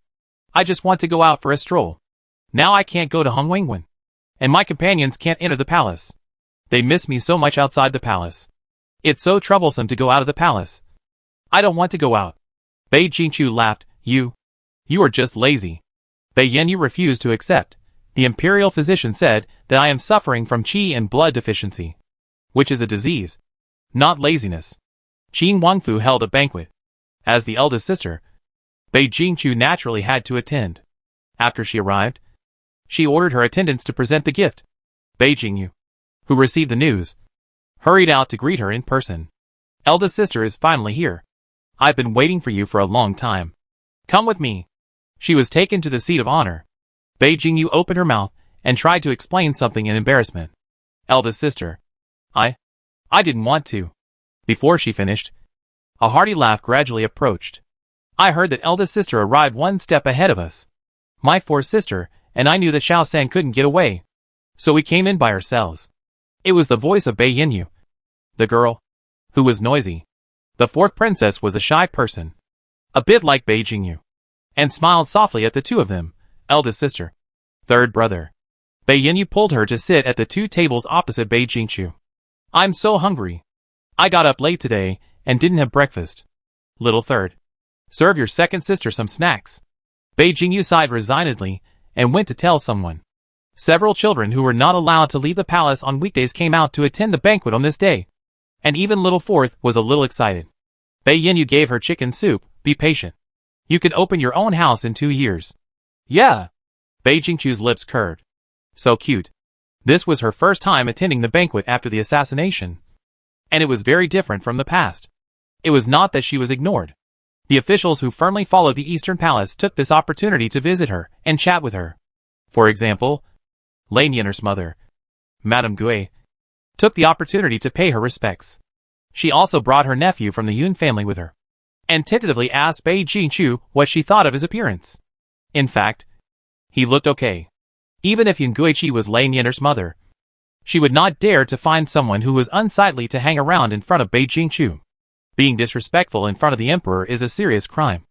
I just want to go out for a stroll. Now I can't go to Hongwengwen, and my companions can't enter the palace. They miss me so much outside the palace. It's so troublesome to go out of the palace. I don't want to go out." Bei Jingqiu laughed. You are just lazy." Bei Yinyu refused to accept. The imperial physician said that I am suffering from qi and blood deficiency, which is a disease, not laziness. Qin Wangfu held a banquet. As the eldest sister, Bei Jingqiu naturally had to attend. After she arrived, she ordered her attendants to present the gift. Bei Jingyu, who received the news, hurried out to greet her in person. "Eldest sister is finally here. I've been waiting for you for a long time. Come with me." She was taken to the seat of honor. Bei Jingyu opened her mouth and tried to explain something in embarrassment. "Eldest sister, I didn't want to." Before she finished, a hearty laugh gradually approached. "I heard that eldest sister arrived one step ahead of us. My fourth sister and I knew that Xiaosan couldn't get away, so we came in by ourselves." It was the voice of Bei Yinyu, the girl, who was noisy. The fourth princess was a shy person, a bit like Bei Jingyu, and smiled softly at the two of them. "Eldest sister, third brother." Bei Yinyu pulled her to sit at the two tables opposite Bei Jingqiu. "I'm so hungry. I got up late today and didn't have breakfast." "Little third, serve your second sister some snacks." Bei Jingyu sighed resignedly and went to tell someone. Several children who were not allowed to leave the palace on weekdays came out to attend the banquet on this day, and even little fourth was a little excited. Bei Yinyu gave her chicken soup. "Be patient. You can open your own house in 2 years." "Yeah." Bei Jingqiu's lips curved. So cute. This was her first time attending the banquet after the assassination, and it was very different from the past. It was not that she was ignored. The officials who firmly followed the Eastern Palace took this opportunity to visit her and chat with her. For example, Lei Nian'er's mother, Madame Gui, took the opportunity to pay her respects. She also brought her nephew from the Yun family with her, and tentatively asked Bei Jingqiu what she thought of his appearance. In fact, he looked okay. Even if Yun Guiqi was Lei Nian'er's mother, she would not dare to find someone who was unsightly to hang around in front of Bei Jingqiu. Being disrespectful in front of the emperor is a serious crime.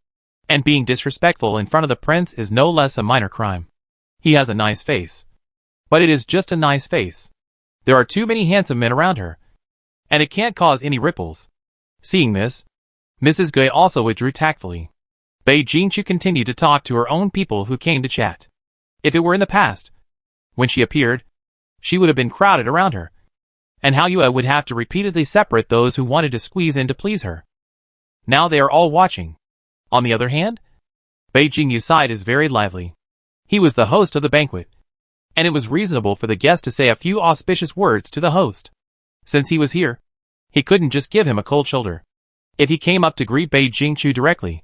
And being disrespectful in front of the prince is no less a minor crime. He has a nice face. But it is just a nice face. There are too many handsome men around her. And it can't cause any ripples. Seeing this, Mrs. Gui also withdrew tactfully. Bei Jingqiu continued to talk to her own people who came to chat. If it were in the past, when she appeared, she would have been crowded around her. And Hao Yue would have to repeatedly separate those who wanted to squeeze in to please her. Now they are all watching. On the other hand, Bei Jingqiu's side is very lively. He was the host of the banquet, and it was reasonable for the guest to say a few auspicious words to the host. Since he was here, he couldn't just give him a cold shoulder. If he came up to greet Bei Jingqiu directly,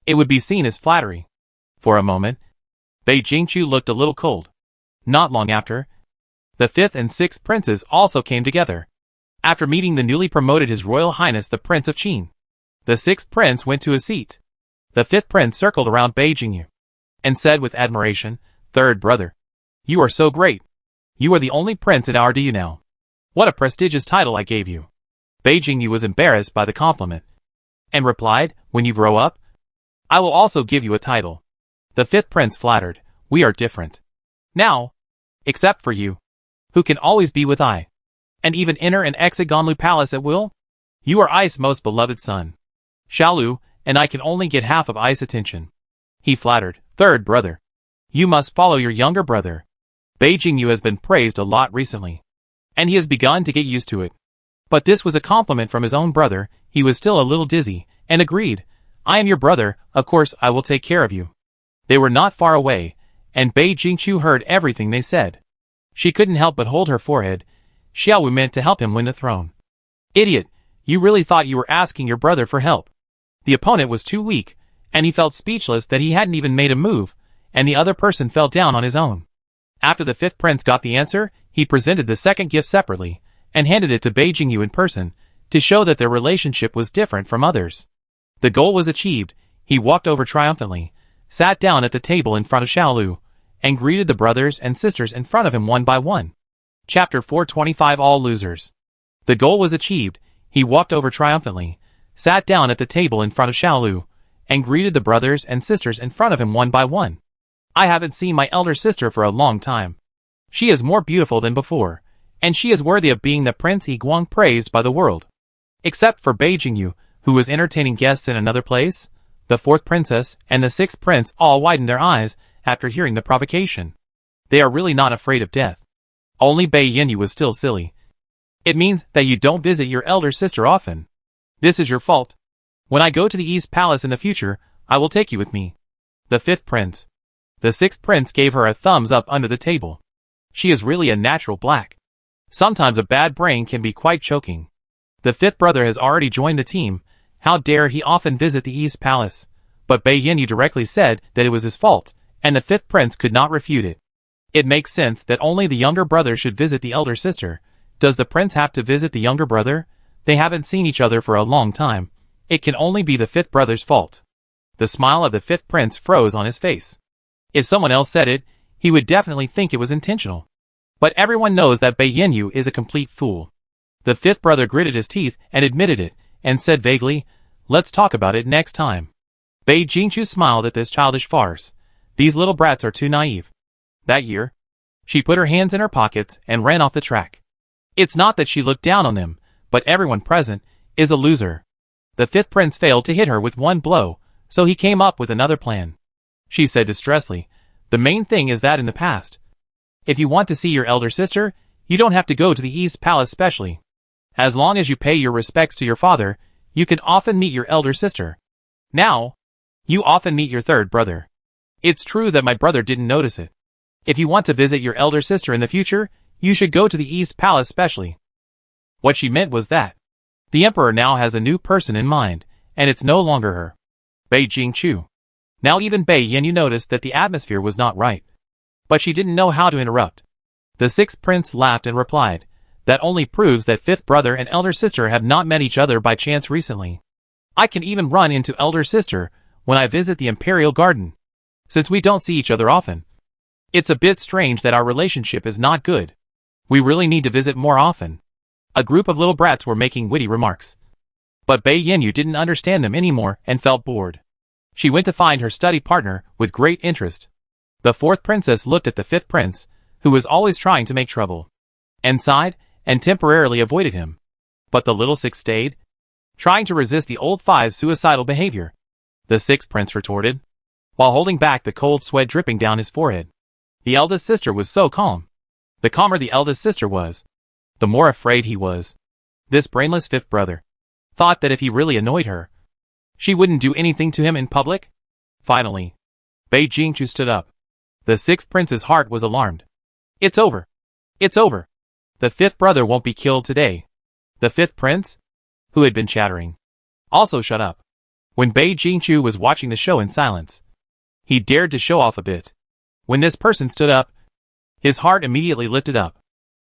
it would be seen as flattery. For a moment, Bei Jingqiu looked a little cold. Not long after, the 5th and 6th princes also came together. After meeting the newly promoted His Royal Highness the Prince of Qin, the 6th prince went to his seat. The 5th prince circled around Bei Jingqiu and said with admiration, "Third brother, you are so great. You are the only prince in our DU now. What a prestigious title I gave you." Bei Jingqiu was embarrassed by the compliment and replied, "When you grow up, I will also give you a title." The 5th prince flattered, "We are different. Now, except for you, who can always be with I, and even enter an Hexagonlu palace at will. You are I's most beloved son, Xiaolu, and I can only get half of I's attention." He flattered, "Third brother, you must follow your younger brother. Bei Jingqiu has been praised a lot recently, and he has begun to get used to it." But this was a compliment from his own brother. He was still a little dizzy, and agreed, "I am your brother, of course I will take care of you." They were not far away, and Bei Jingqiu heard everything they said. She couldn't help but hold her forehead. Xiaowu meant to help him win the throne. "Idiot, you really thought you were asking your brother for help." The opponent was too weak, and he felt speechless that he hadn't even made a move, and the other person fell down on his own. After the 5th prince got the answer, he presented the second gift separately, and handed it to Bei Jingqiu in person, to show that their relationship was different from others. The goal was achieved. He walked over triumphantly, sat down at the table in front of Xiaolu, and greeted the brothers and sisters in front of him one by one. Chapter 425 All Losers. The goal was achieved. He walked over triumphantly, sat down at the table in front of Xiaolu, and greeted the brothers and sisters in front of him one by one. "I haven't seen my elder sister for a long time. She is more beautiful than before, and she is worthy of being the Prince Yiguang praised by the world." Except for Bei Jingqiu, who was entertaining guests in another place, the 4th princess and the 6th prince all widened their eyes after hearing the provocation. They are really not afraid of death. Only Bei Yinyu was still silly. "It means that you don't visit your elder sister often. This is your fault. When I go to the East Palace in the future, I will take you with me." The 5th prince. The 6th prince gave her a thumbs up under the table. She is really a natural black. Sometimes a bad brain can be quite choking. The 5th brother has already joined the team. How dare he often visit the East Palace? But Bei Yinyu directly said that it was his fault, and the 5th prince could not refute it. It makes sense that only the younger brother should visit the elder sister. Does the prince have to visit the younger brother? They haven't seen each other for a long time. It can only be the 5th brother's fault. The smile of the 5th prince froze on his face. If someone else said it, he would definitely think it was intentional. But everyone knows that Bei Yinyu is a complete fool. The 5th brother gritted his teeth and admitted it, and said vaguely, "Let's talk about it next time." Bei Jingqiu smiled at this childish farce. These little brats are too naive. That year, she put her hands in her pockets and ran off the track. It's not that she looked down on them, but everyone present is a loser. The 5th prince failed to hit her with one blow, so he came up with another plan. She said distressfully, "The main thing is that in the past, if you want to see your elder sister, you don't have to go to the East Palace specially. As long as you pay your respects to your father, you can often meet your elder sister. Now, you often meet your 3rd brother. It's true that my brother didn't notice it. If you want to visit your elder sister in the future, you should go to the East Palace specially." What she meant was that the emperor now has a new person in mind, and it's no longer her. Bei Jingqiu. Now even Bei Yinyu noticed that the atmosphere was not right. But she didn't know how to interrupt. The 6th prince laughed and replied, "That only proves that 5th brother and elder sister have not met each other by chance recently. I can even run into elder sister when I visit the Imperial Garden. Since we don't see each other often, it's a bit strange that our relationship is not good. We really need to visit more often." A group of little brats were making witty remarks. But Bei Yinyu didn't understand them anymore and felt bored. She went to find her study partner with great interest. The fourth princess looked at the fifth prince, who was always trying to make trouble, and sighed, and temporarily avoided him. But the little sixth stayed, trying to resist the old five's suicidal behavior. The sixth prince retorted, while holding back the cold sweat dripping down his forehead. The eldest sister was so calm. The calmer the eldest sister was, the more afraid he was. This brainless fifth brother thought that if he really annoyed her, she wouldn't do anything to him in public. Finally, Bei Jingchu stood up. The sixth prince's heart was alarmed. It's over. It's over. The fifth brother won't be killed today. The fifth prince, who had been chattering, also shut up. When Bei Jingchu was watching the show in silence, he dared to show off a bit. When this person stood up, his heart immediately lifted up.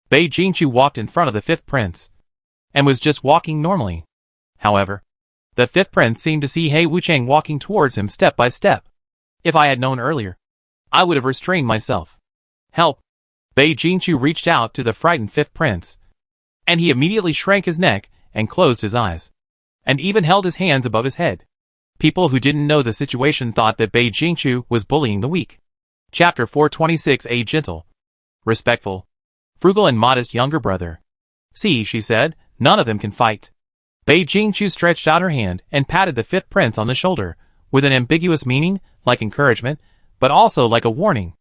Bei Jingchu walked in front of the fifth prince, and was just walking normally. However, the fifth prince seemed to see He Wuchang walking towards him step by step. If I had known earlier, I would have restrained myself. Help! Bei Jingchu reached out to the frightened fifth prince, and he immediately shrank his neck and closed his eyes, and even held his hands above his head. People who didn't know the situation thought that Bei Jingchu was bullying the weak. Chapter 426. A gentle, respectful, frugal and modest younger brother. See, she said, none of them can fight. Bei Jingchu stretched out her hand and patted the fifth prince on the shoulder, with an ambiguous meaning, like encouragement, but also like a warning.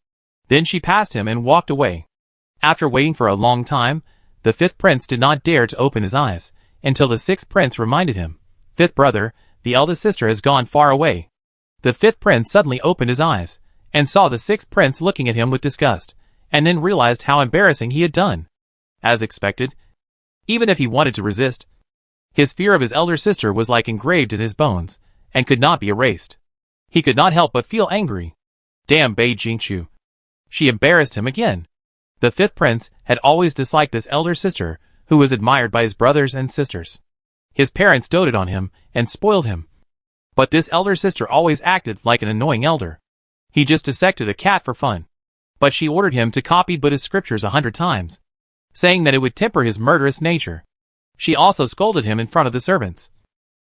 Then she passed him and walked away. After waiting for a long time, the fifth prince did not dare to open his eyes, until the sixth prince reminded him, Fifth brother, the eldest sister has gone far away. The fifth prince suddenly opened his eyes, and saw the sixth prince looking at him with disgust, and then realized how embarrassing he had done. As expected, even if he wanted to resist, his fear of his elder sister was like engraved in his bones, and could not be erased. He could not help but feel angry. Damn Bei Jingchu. She embarrassed him again. The fifth prince had always disliked this elder sister, who was admired by his brothers and sisters. His parents doted on him and spoiled him. But this elder sister always acted like an annoying elder. He just dissected a cat for fun. But she ordered him to copy Buddhist scriptures 100 times, saying that it would temper his murderous nature. She also scolded him in front of the servants,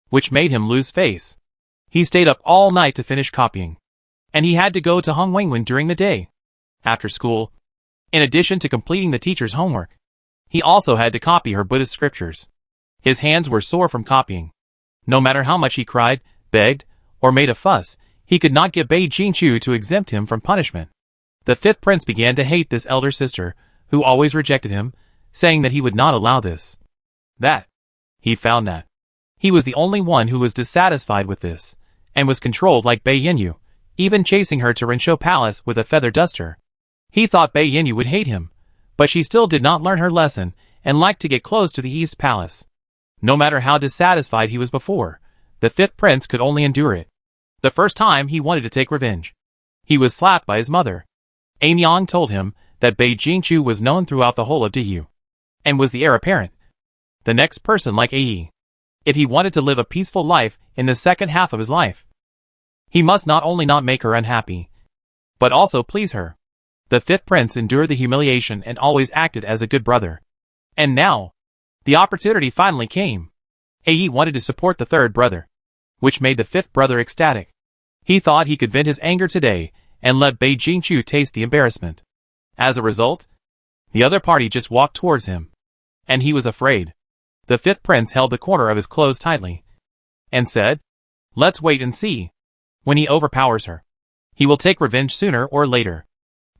which made him lose face. He stayed up all night to finish copying, and he had to go to Hong Wangwen during the day. After school, in addition to completing the teacher's homework, he also had to copy her Buddhist scriptures. His hands were sore from copying. No matter how much he cried, begged, or made a fuss, he could not get Bei Jingchu to exempt him from punishment. The fifth prince began to hate this elder sister, who always rejected him, saying that he would not allow this. He found that he was the only one who was dissatisfied with this, and was controlled like Bei Yinyu, even chasing her to Renshou Palace with a feather duster. He thought Bei Yinyu would hate him, but she still did not learn her lesson, and liked to get close to the East Palace. No matter how dissatisfied he was before, the fifth prince could only endure it. The first time he wanted to take revenge, he was slapped by his mother. Anyang told him that Bei Jingchu was known throughout the whole of Diyu, and was the heir apparent, the next person like Ai. If he wanted to live a peaceful life in the second half of his life, he must not only not make her unhappy, but also please her. The fifth prince endured the humiliation and always acted as a good brother. And now, the opportunity finally came. Ai wanted to support the third brother, which made the fifth brother ecstatic. He thought he could vent his anger today, and let Bei Jingchu taste the embarrassment. As a result, the other party just walked towards him, and he was afraid. The fifth prince held the corner of his clothes tightly, and said, Let's wait and see. When he overpowers her, he will take revenge sooner or later.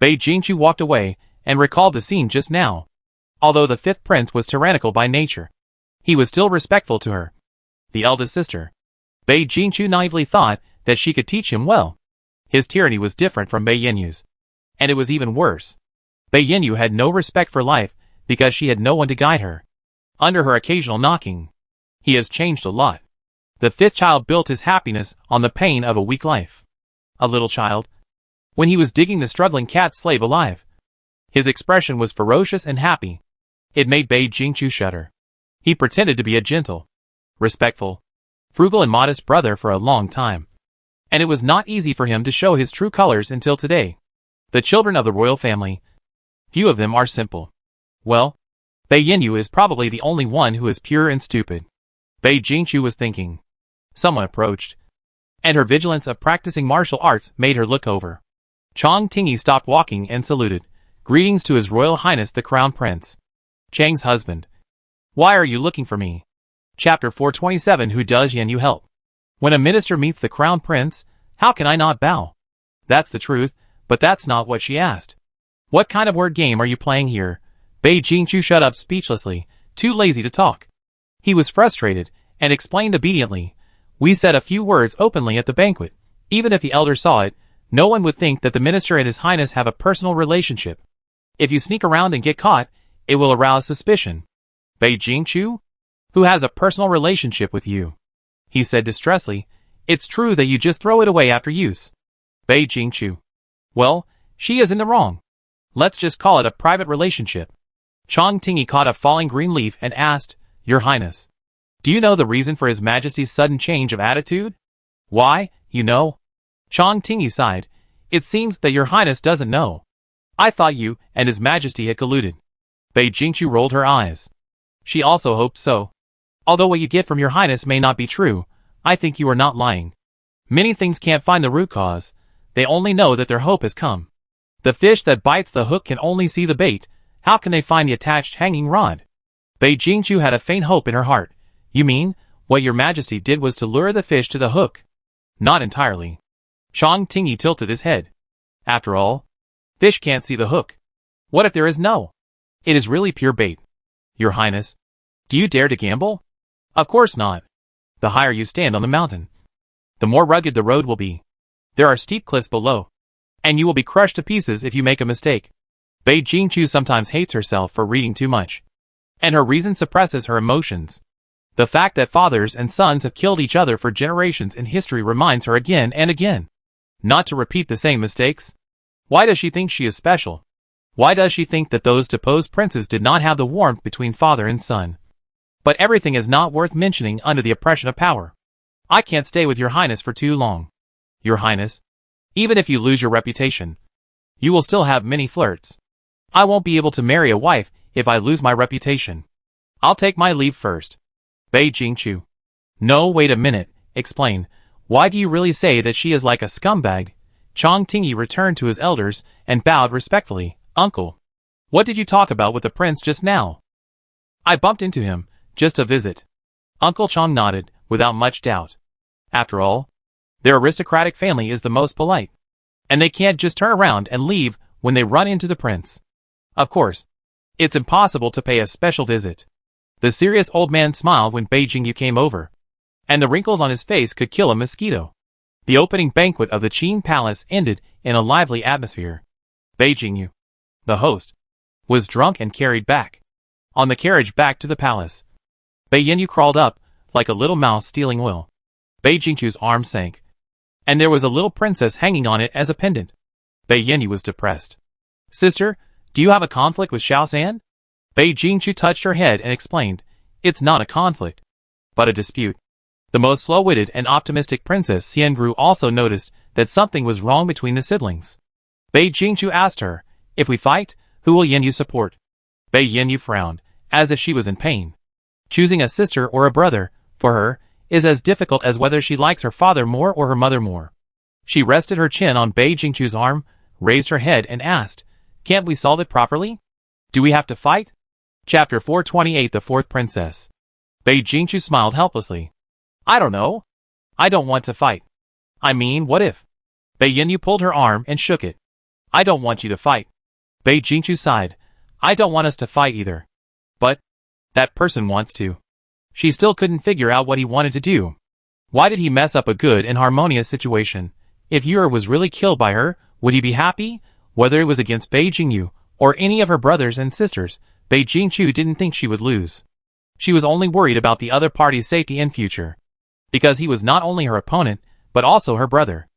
Bei Jingchu walked away, and recalled the scene just now. Although the fifth prince was tyrannical by nature, he was still respectful to her, the eldest sister. Bei Jingchu naively thought that she could teach him well. His tyranny was different from Bei Yinyu's, and it was even worse. Bei Yinyu had no respect for life because she had no one to guide her. Under her occasional knocking, he has changed a lot. The fifth child built his happiness on the pain of a weak life. A little child, when he was digging the struggling cat slave alive, his expression was ferocious and happy. It made Bei Jingchu shudder. He pretended to be a gentle, respectful, frugal and modest brother for a long time, and it was not easy for him to show his true colors until today. The children of the royal family, few of them are simple. Well, Bei Yinyu is probably the only one who is pure and stupid. Bei Jingchu was thinking. Someone approached. and her vigilance of practicing martial arts made her look over. Chang Tingy stopped walking and saluted. Greetings to His Royal Highness the Crown Prince. Chang's husband. Why are you looking for me? Chapter 427. Who does Yan Yu help? When a minister meets the Crown Prince, how can I not bow? That's the truth, but that's not what she asked. What kind of word game are you playing here? Bei Jingchu shut up speechlessly, too lazy to talk. He was frustrated, and explained obediently. We said a few words openly at the banquet. Even if the elder saw it, no one would think that the minister and His Highness have a personal relationship. If you sneak around and get caught, it will arouse suspicion. Bei Jingchu? Who has a personal relationship with you? He said distressfully. It's true that you just throw it away after use. Bei Jingchu. Well, she is in the wrong. Let's just call it a private relationship. Chang Tingy caught a falling green leaf and asked, Your Highness, do you know the reason for His Majesty's sudden change of attitude? Why, you know? Chang Tingy sighed. It seems that Your Highness doesn't know. I thought you and His Majesty had colluded. Bei Jingchu rolled her eyes. She also hoped so. Although what you get from Your Highness may not be true, I think you are not lying. Many things can't find the root cause. They only know that their hope has come. The fish that bites the hook can only see the bait. How can they find the attached hanging rod? Bei Jingchu had a faint hope in her heart. You mean, what Your Majesty did was to lure the fish to the hook? Not entirely. Chang Tingy tilted his head. After all, fish can't see the hook. What if there is no? It is really pure bait. Your Highness, do you dare to gamble? Of course not. The higher you stand on the mountain, the more rugged the road will be. There are steep cliffs below, and you will be crushed to pieces if you make a mistake. Bei Jingchu sometimes hates herself for reading too much, and her reason suppresses her emotions. The fact that fathers and sons have killed each other for generations in history reminds her again and again not to repeat the same mistakes. Why does she think she is special? Why does she think that those deposed princes did not have the warmth between father and son? But everything is not worth mentioning under the oppression of power. I can't stay with Your Highness for too long. Your Highness, even if you lose your reputation, you will still have many flirts. I won't be able to marry a wife if I lose my reputation. I'll take my leave first. Bei Jingchu. No, wait a minute, explain. Why do you really say that she is like a scumbag? Chang Tingy returned to his elders and bowed respectfully. Uncle, what did you talk about with the prince just now? I bumped into him, just a visit. Uncle Chang nodded, without much doubt. After all, their aristocratic family is the most polite, and they can't just turn around and leave when they run into the prince. Of course, it's impossible to pay a special visit. The serious old man smiled when Bei Jingyu came over, and the wrinkles on his face could kill a mosquito. The opening banquet of the Qin Palace ended in a lively atmosphere. Bei Jingyu, the host, was drunk and carried back. On the carriage back to the palace, Bei Yanyu crawled up, like a little mouse stealing oil. Bei Jingchu's arm sank, and there was a little princess hanging on it as a pendant. Bei Yanyu was depressed. Sister, do you have a conflict with Xiao San? Bei Jingchu touched her head and explained, It's not a conflict, but a dispute. The most slow-witted and optimistic Princess Xiangru also noticed that something was wrong between the siblings. Bei Jingchu asked her, If we fight, who will Yanyu support? Bei Yanyu frowned, as if she was in pain. Choosing a sister or a brother, for her, is as difficult as whether she likes her father more or her mother more. She rested her chin on Bei Jingchu's arm, raised her head and asked, Can't we solve it properly? Do we have to fight? Chapter 428. The Fourth Princess. Bei Jingchu smiled helplessly. I don't know. I don't want to fight. I mean, what if? Bei Yanyu pulled her arm and shook it. I don't want you to fight. Bei Jingchu sighed. I don't want us to fight either. But that person wants to. She still couldn't figure out what he wanted to do. Why did he mess up a good and harmonious situation? If Yura was really killed by her, would he be happy? Whether it was against Bei Jingyu or any of her brothers and sisters, Bei Jingchu didn't think she would lose. She was only worried about the other party's safety and future, because he was not only her opponent, but also her brother.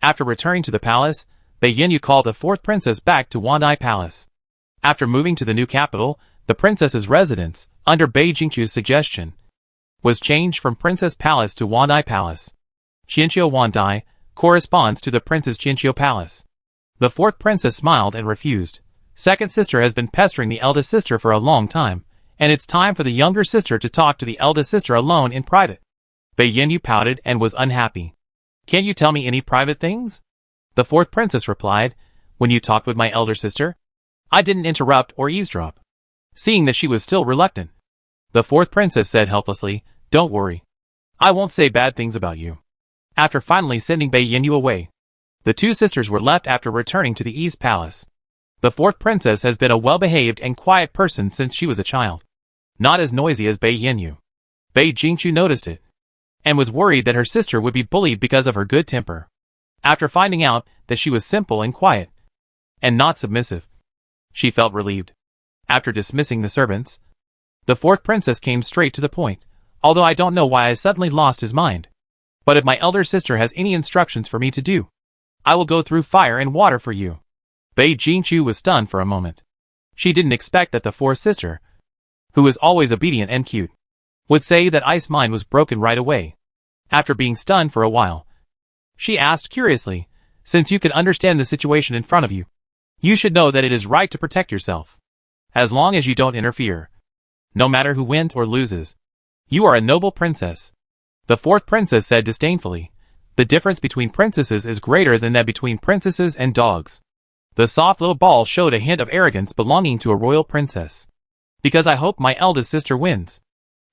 After returning to the palace, Bei Yanyu called the fourth princess back to Wandai Palace. After moving to the new capital, the princess's residence, under Bei Jingchu's suggestion, was changed from Princess Palace to Wandai Palace. Qianqiu Wandai corresponds to the Princess Qianqiu Palace. The fourth princess smiled and refused. Second sister has been pestering the eldest sister for a long time, and it's time for the younger sister to talk to the eldest sister alone in private. Bei Yanyu pouted and was unhappy. Can't you tell me any private things? The fourth princess replied, When you talked with my elder sister, I didn't interrupt or eavesdrop. Seeing that she was still reluctant, the fourth princess said helplessly, Don't worry. I won't say bad things about you. After finally sending Bai Yinyu away, the two sisters were left after returning to the East Palace. The fourth princess has been a well-behaved and quiet person since she was a child. Not as noisy as Bai Yinyu. Bai Jingqiu noticed it, and was worried that her sister would be bullied because of her good temper. After finding out that she was simple and quiet, and not submissive, she felt relieved. After dismissing the servants, the fourth princess came straight to the point. Although I don't know why I suddenly lost his mind. But if my elder sister has any instructions for me to do, I will go through fire and water for you. Bai Jingqiu was stunned for a moment. She didn't expect that the fourth sister, who was always obedient and cute, would say that Ice mind was broken right away. After being stunned for a while, she asked curiously, Since you can understand the situation in front of you, you should know that it is right to protect yourself. As long as you don't interfere. No matter who wins or loses. You are a noble princess. The fourth princess said disdainfully. The difference between princesses is greater than that between princesses and dogs. The soft little ball showed a hint of arrogance belonging to a royal princess. Because I hope my eldest sister wins.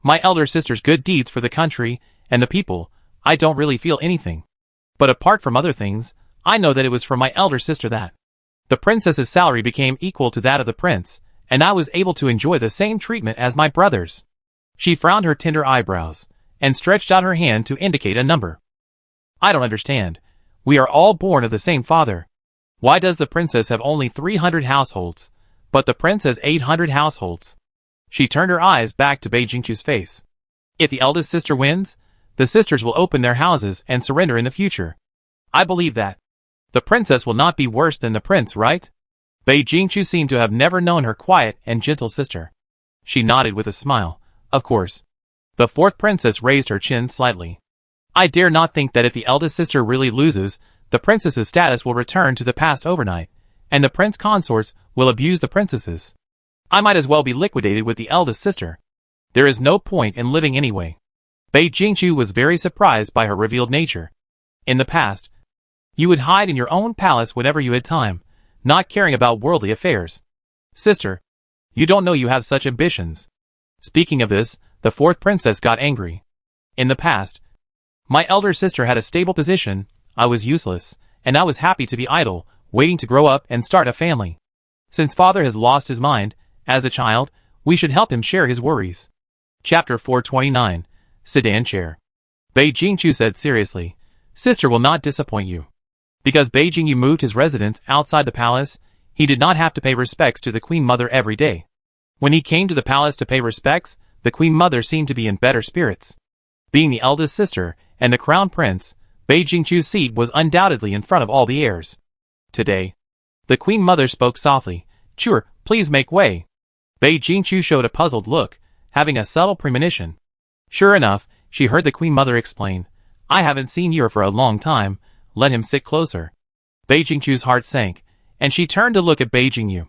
My elder sister's good deeds for the country and the people, I don't really feel anything. But apart from other things, I know that it was from my elder sister that the princess's salary became equal to that of the prince, and I was able to enjoy the same treatment as my brothers. She frowned her tender eyebrows, and stretched out her hand to indicate a number. I don't understand. We are all born of the same father. Why does the princess have only 300 households, but the prince has 800 households? She turned her eyes back to Bai Jingqiu's face. If the eldest sister wins, the sisters will open their houses and surrender in the future. I believe that. The princess will not be worse than the prince, right? Bai Jingqiu seemed to have never known her quiet and gentle sister. She nodded with a smile. Of course. The fourth princess raised her chin slightly. I dare not think that if the eldest sister really loses, the princess's status will return to the past overnight, and the prince consorts will abuse the princesses. I might as well be liquidated with the eldest sister. There is no point in living anyway. Bai Jingqiu was very surprised by her revealed nature. In the past, you would hide in your own palace whenever you had time, not caring about worldly affairs. Sister, you don't know you have such ambitions. Speaking of this, the fourth princess got angry. In the past, my elder sister had a stable position, I was useless, and I was happy to be idle, waiting to grow up and start a family. Since father has lost his mind, as a child, we should help him share his worries. Chapter 429, Sedan Chair. Bai Jingqiu said seriously, Sister will not disappoint you. Because Bai Jingqiu moved his residence outside the palace, he did not have to pay respects to the Queen Mother every day. When he came to the palace to pay respects, the Queen Mother seemed to be in better spirits. Being the eldest sister and the crown prince, Bai Jingqiu's seat was undoubtedly in front of all the heirs. Today, the Queen Mother spoke softly, Sure, please make way. Bai Jingqiu showed a puzzled look, having a subtle premonition. Sure enough, she heard the Queen Mother explain, I haven't seen you for a long time, let him sit closer. Bai Jingqiu's heart sank, and she turned to look at Bai Jingyu.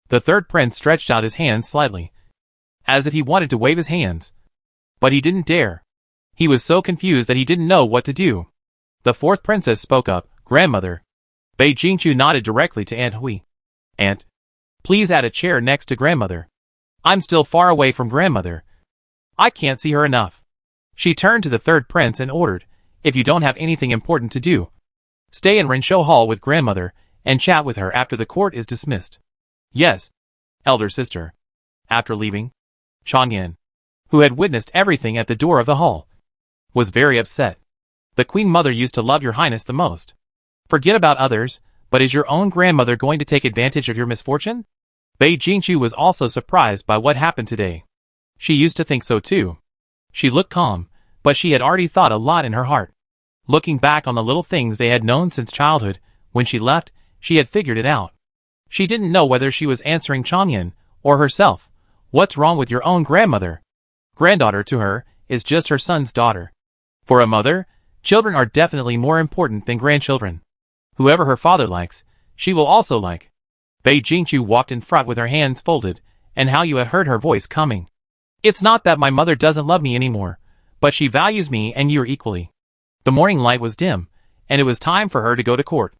The third prince stretched out his hands slightly, as if he wanted to wave his hands. But he didn't dare. He was so confused that he didn't know what to do. The fourth princess spoke up, Grandmother. Bai Jingqiu nodded directly to Aunt Hui. Aunt, please add a chair next to Grandmother. I'm still far away from Grandmother. I can't see her enough. She turned to the third prince and ordered, If you don't have anything important to do, stay in Renshou Hall with Grandmother and chat with her after the court is dismissed. Yes, elder sister. After leaving, Changyan, who had witnessed everything at the door of the hall, was very upset. The Queen Mother used to love your highness the most. Forget about others, but is your own grandmother going to take advantage of your misfortune? Bai Jingqiu was also surprised by what happened today. She used to think so too. She looked calm, but she had already thought a lot in her heart. Looking back on the little things they had known since childhood, when she left, she had figured it out. She didn't know whether she was answering Changyan or herself. What's wrong with your own grandmother? Granddaughter to her is just her son's daughter. For a mother, children are definitely more important than grandchildren. Whoever her father likes, she will also like. Bai Jingqiu walked in front with her hands folded, and Hao Yu had heard her voice coming. It's not that my mother doesn't love me anymore, but she values me and you equally. The morning light was dim, and it was time for her to go to court.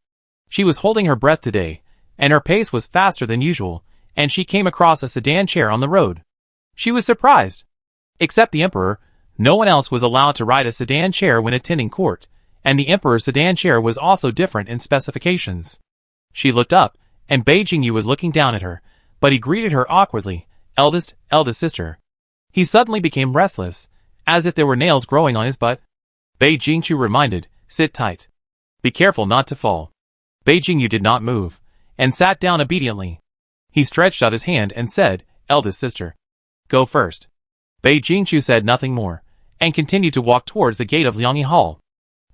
She was holding her breath today, and her pace was faster than usual, and she came across a sedan chair on the road. She was surprised. Except the emperor, no one else was allowed to ride a sedan chair when attending court, and the emperor's sedan chair was also different in specifications. She looked up, and Bei Jingyu was looking down at her, but he greeted her awkwardly, eldest sister. He suddenly became restless, as if there were nails growing on his butt. Bei Jingyu reminded, sit tight. Be careful not to fall. Bei Jingyu did not move, and sat down obediently. He stretched out his hand and said, eldest sister. Go first. Bei Jingyu said nothing more, and continued to walk towards the gate of Liangyi Hall.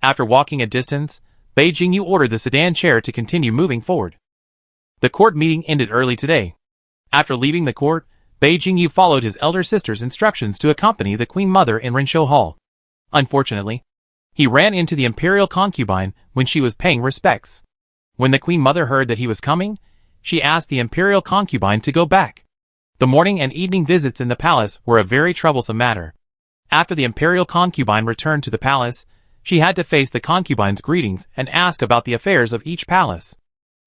After walking a distance, Bei Jingyu ordered the sedan chair to continue moving forward. The court meeting ended early today. After leaving the court, Bei Jingyu followed his elder sister's instructions to accompany the Queen Mother in Renshou Hall. Unfortunately, he ran into the imperial concubine when she was paying respects. When the Queen Mother heard that he was coming, she asked the imperial concubine to go back. The morning and evening visits in the palace were a very troublesome matter. After the imperial concubine returned to the palace, she had to face the concubine's greetings and ask about the affairs of each palace.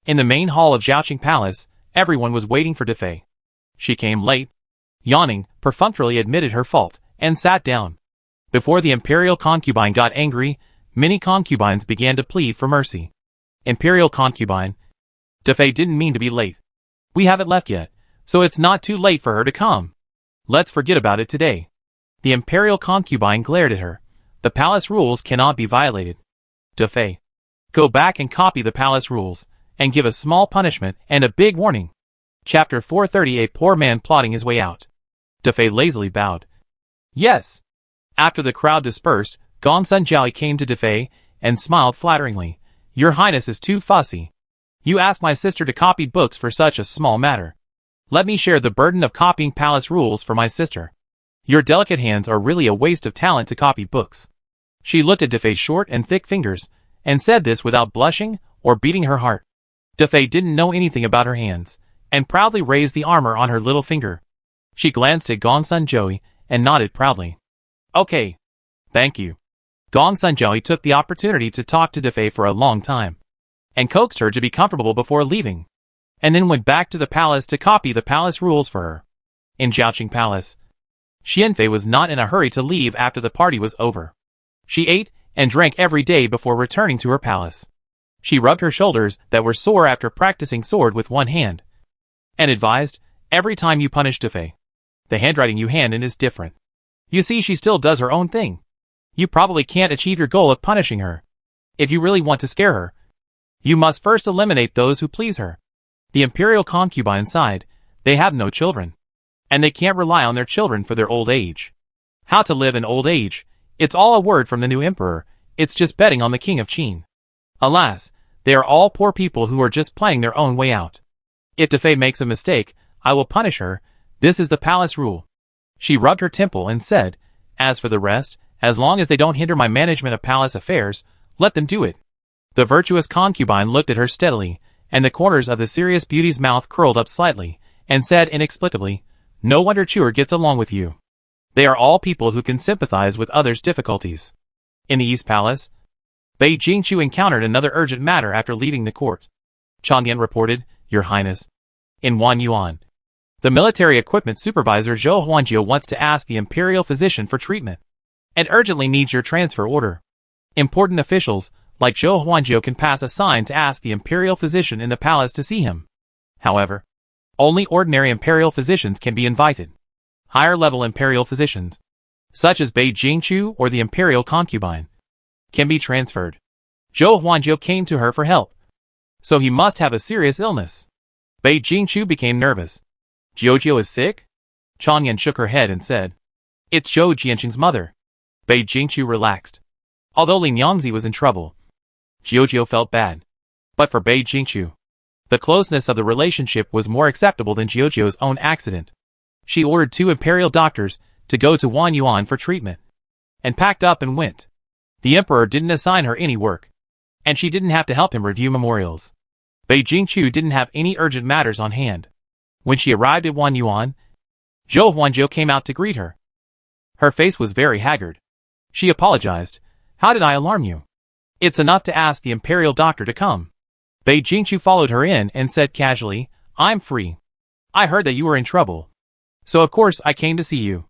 In the main hall of Zhaoqing Palace, everyone was waiting for Defei. She came late, yawning, perfunctorily admitted her fault, and sat down. Before the imperial concubine got angry, many concubines began to plead for mercy. Imperial concubine, Defei didn't mean to be late. We haven't left yet, so it's not too late for her to come. Let's forget about it today. The imperial concubine glared at her. The palace rules cannot be violated. Defei, go back and copy the palace rules, and give a small punishment and a big warning. Chapter 430. A poor man plotting his way out. Defei lazily bowed. Yes. After the crowd dispersed, Gongsun Jiaoyi came to Defei and smiled flatteringly. Your Highness is too fussy. You asked my sister to copy books for such a small matter. Let me share the burden of copying palace rules for my sister. Your delicate hands are really a waste of talent to copy books. She looked at Defei's short and thick fingers, and said this without blushing or beating her heart. Defei didn't know anything about her hands, and proudly raised the armor on her little finger. She glanced at Gongsun Jiaoyi and nodded proudly. Okay. Thank you. Gongsun Jiaoyi took the opportunity to talk to Defei for a long time, and coaxed her to be comfortable before leaving, and then went back to the palace to copy the palace rules for her. In Zhaoqing Palace, Xianfei was not in a hurry to leave after the party was over. She ate and drank every day before returning to her palace. She rubbed her shoulders that were sore after practicing sword with one hand, and advised, every time you punish Defei, the handwriting you hand in is different. You see, she still does her own thing. You probably can't achieve your goal of punishing her. If you really want to scare her, you must first eliminate those who please her. The imperial concubine sighed. They have no children, and they can't rely on their children for their old age. How to live in old age? It's all a word from the new emperor. It's just betting on the king of Qin. Alas, they are all poor people who are just playing their own way out. If Defei makes a mistake, I will punish her. This is the palace rule. She rubbed her temple and said, as for the rest, as long as they don't hinder my management of palace affairs, let them do it. The virtuous concubine looked at her steadily, and the corners of the serious beauty's mouth curled up slightly, and said inexplicably, no wonder Chuer gets along with you. They are all people who can sympathize with others' difficulties. In the East Palace, Bei Jingqiu encountered another urgent matter after leaving the court. Changyan reported, Your Highness. In Wanyuan, the military equipment supervisor Zhou Huanjiu wants to ask the imperial physician for treatment, and urgently needs your transfer order. Important officials, like Zhou Huanjiu, can pass a sign to ask the imperial physician in the palace to see him. However, only ordinary imperial physicians can be invited. Higher-level imperial physicians, such as Bei Jingqiu or the imperial concubine, can be transferred. Zhou Huanjiu came to her for help, so he must have a serious illness. Bei Jingqiu became nervous. Jiujiu is sick? Changyan shook her head and said, It's Zhou Jianqing's mother. Bei Jingqiu relaxed. Although Lin Yangzi was in trouble, Jiujiu felt bad. But for Bei Jingqiu, the closeness of the relationship was more acceptable than Jiujiu's own accident. She ordered 2 imperial doctors to go to Wanyuan for treatment, and packed up and went. The emperor didn't assign her any work, and she didn't have to help him review memorials. Bei Jingqiu didn't have any urgent matters on hand. When she arrived at Wanyuan, Zhou Huanjiu came out to greet her. Her face was very haggard. She apologized. How did I alarm you? It's enough to ask the imperial doctor to come. Bei Jingqiu followed her in and said casually, I'm free. I heard that you were in trouble. So of course I came to see you.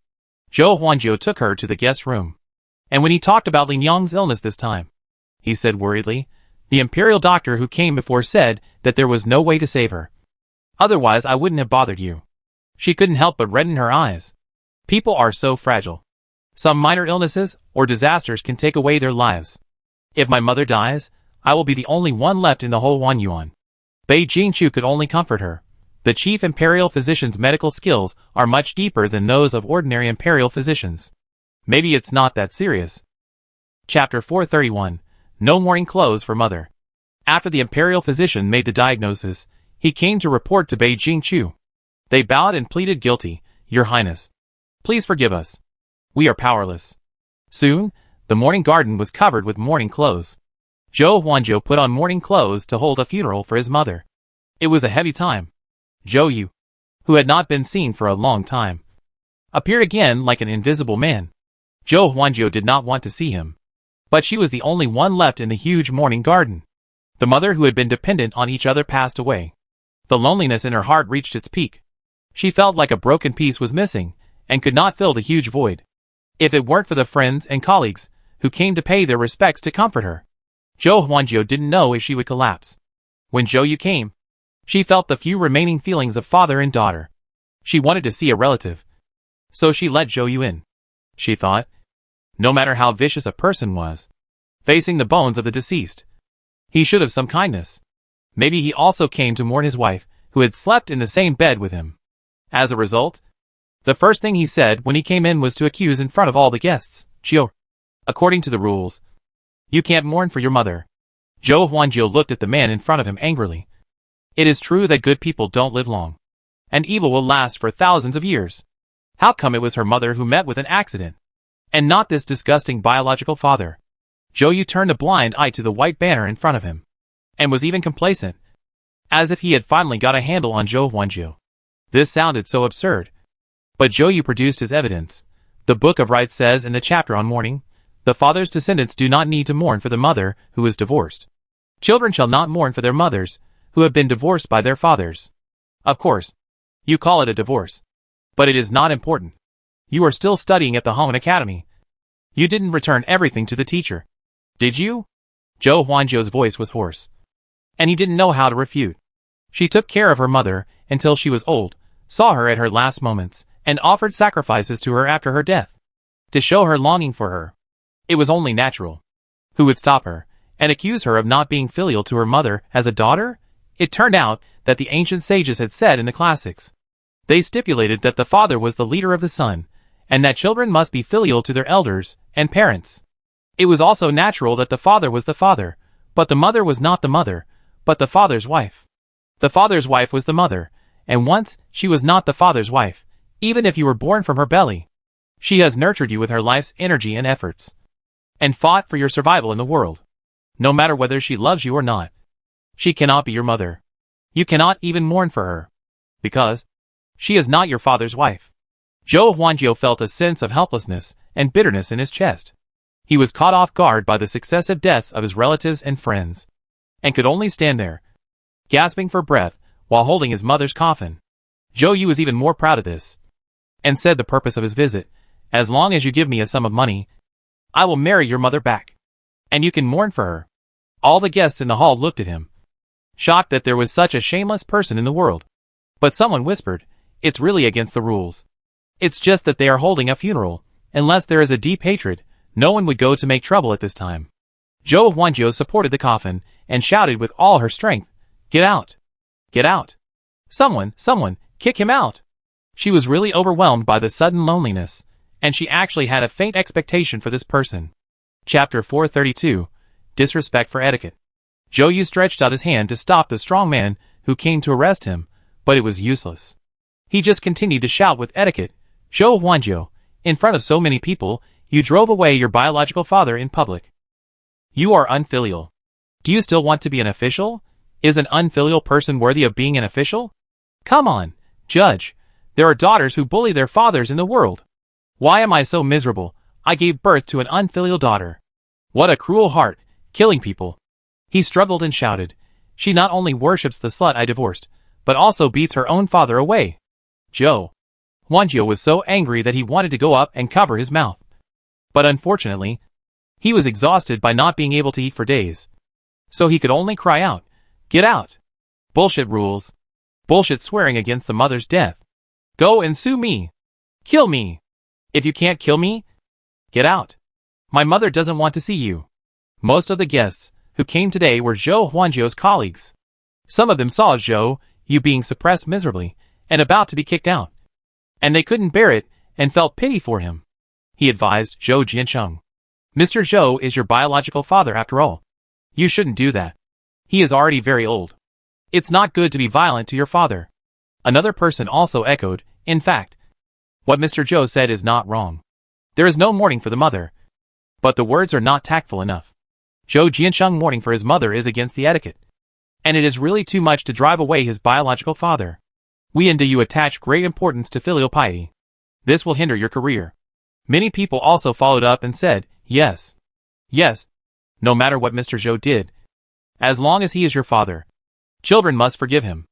Zhou Huanjiu took her to the guest room. And when he talked about Lin Yang's illness this time, he said worriedly, the imperial doctor who came before said that there was no way to save her. Otherwise I wouldn't have bothered you. She couldn't help but redden her eyes. People are so fragile. Some minor illnesses or disasters can take away their lives. If my mother dies, I will be the only one left in the whole Wanyuan. Bei Jingqiu could only comfort her. The chief imperial physician's medical skills are much deeper than those of ordinary imperial physicians. Maybe it's not that serious. Chapter 431. No mourning clothes for mother. After the imperial physician made the diagnosis, he came to report to Bei Jingqiu. They bowed and pleaded guilty, Your Highness. Please forgive us. We are powerless. Soon, the mourning garden was covered with mourning clothes. Zhou Huanjiu put on mourning clothes to hold a funeral for his mother. It was a heavy time. Zhou Yu, who had not been seen for a long time, appeared again like an invisible man. Zhou Huanjiu did not want to see him. But she was the only one left in the huge mourning garden. The mother who had been dependent on each other passed away. The loneliness in her heart reached its peak. She felt like a broken piece was missing, and could not fill the huge void. If it weren't for the friends and colleagues who came to pay their respects to comfort her, Zhou Huanjiu didn't know if she would collapse. When Zhou Yu came, she felt the few remaining feelings of father and daughter. She wanted to see a relative. So she let Zhou Yu in. She thought, no matter how vicious a person was, facing the bones of the deceased, he should have some kindness. Maybe he also came to mourn his wife, who had slept in the same bed with him. As a result, the first thing he said when he came in was to accuse in front of all the guests, Chiu. According to the rules, you can't mourn for your mother. Zhou Huanjiu looked at the man in front of him angrily. It is true that good people don't live long, and evil will last for thousands of years. How come it was her mother who met with an accident, and not this disgusting biological father? Zhou Yu turned a blind eye to the white banner in front of him, and was even complacent, as if he had finally got a handle on Zhou Huanjiu. This sounded so absurd. But Zhou Yu produced his evidence. The Book of Rites says in the chapter on mourning, the father's descendants do not need to mourn for the mother who is divorced. Children shall not mourn for their mothers who have been divorced by their fathers. Of course, you call it a divorce. But it is not important. You are still studying at the Hongan Academy. You didn't return everything to the teacher. Did you? Zhou Huanjiu's voice was hoarse. And he didn't know how to refute. She took care of her mother until she was old, saw her at her last moments, and offered sacrifices to her after her death, to show her longing for her. It was only natural. Who would stop her, and accuse her of not being filial to her mother as a daughter? It turned out that the ancient sages had said in the classics. They stipulated that the father was the leader of the son, and that children must be filial to their elders and parents. It was also natural that the father was the father, but the mother was not the mother, but the father's wife. The father's wife was the mother, and once she was not the father's wife, even if you were born from her belly. She has nurtured you with her life's energy and efforts, and fought for your survival in the world. No matter whether she loves you or not, she cannot be your mother. You cannot even mourn for her, because she is not your father's wife. Zhou Huanjiu felt a sense of helplessness and bitterness in his chest. He was caught off guard by the successive deaths of his relatives and friends, and could only stand there, gasping for breath while holding his mother's coffin. Zhou Yu was even more proud of this, and said the purpose of his visit, as long as you give me a sum of money, I will marry your mother back, and you can mourn for her. All the guests in the hall looked at him, shocked that there was such a shameless person in the world. But someone whispered, it's really against the rules. It's just that they are holding a funeral. Unless there is a deep hatred, no one would go to make trouble at this time. Zhou Huanjiu supported the coffin, and shouted with all her strength, get out! Get out! Someone, kick him out! She was really overwhelmed by the sudden loneliness, and she actually had a faint expectation for this person. Chapter 432. Disrespect for Etiquette. Zhou Yu stretched out his hand to stop the strong man who came to arrest him, but it was useless. He just continued to shout with etiquette, Zhou Huanjiu, in front of so many people, you drove away your biological father in public. You are unfilial. Do you still want to be an official? Is an unfilial person worthy of being an official? Come on, judge. There are daughters who bully their fathers in the world. Why am I so miserable? I gave birth to an unfilial daughter. What a cruel heart. killing people. He struggled and shouted, "She not only worships the slut I divorced, but also beats her own father away." Zhou Huanjiu was so angry that he wanted to go up and cover his mouth. But unfortunately, he was exhausted by not being able to eat for days. So he could only cry out, "Get out! Bullshit rules. Bullshit swearing against the mother's death. Go and sue me. Kill me. If you can't kill me, get out. My mother doesn't want to see you." Most of the guests who came today were Zhou Huanjiu's colleagues. Some of them saw Zhou Yu being suppressed miserably and about to be kicked out, and they couldn't bear it and felt pity for him. He advised Zhou Jiancheng, "Mr. Zhou is your biological father after all. You shouldn't do that. He is already very old. It's not good to be violent to your father." Another person also echoed, "In fact, what Mr. Zhou said is not wrong. There is no mourning for the mother." But the words are not tactful enough. Zhou Jiancheng mourning for his mother is against the etiquette. And it is really too much to drive away his biological father. We and you attach great importance to filial piety. This will hinder your career. Many people also followed up and said, "Yes. Yes. No matter what Mr. Zhou did. As long as he is your father, children must forgive him.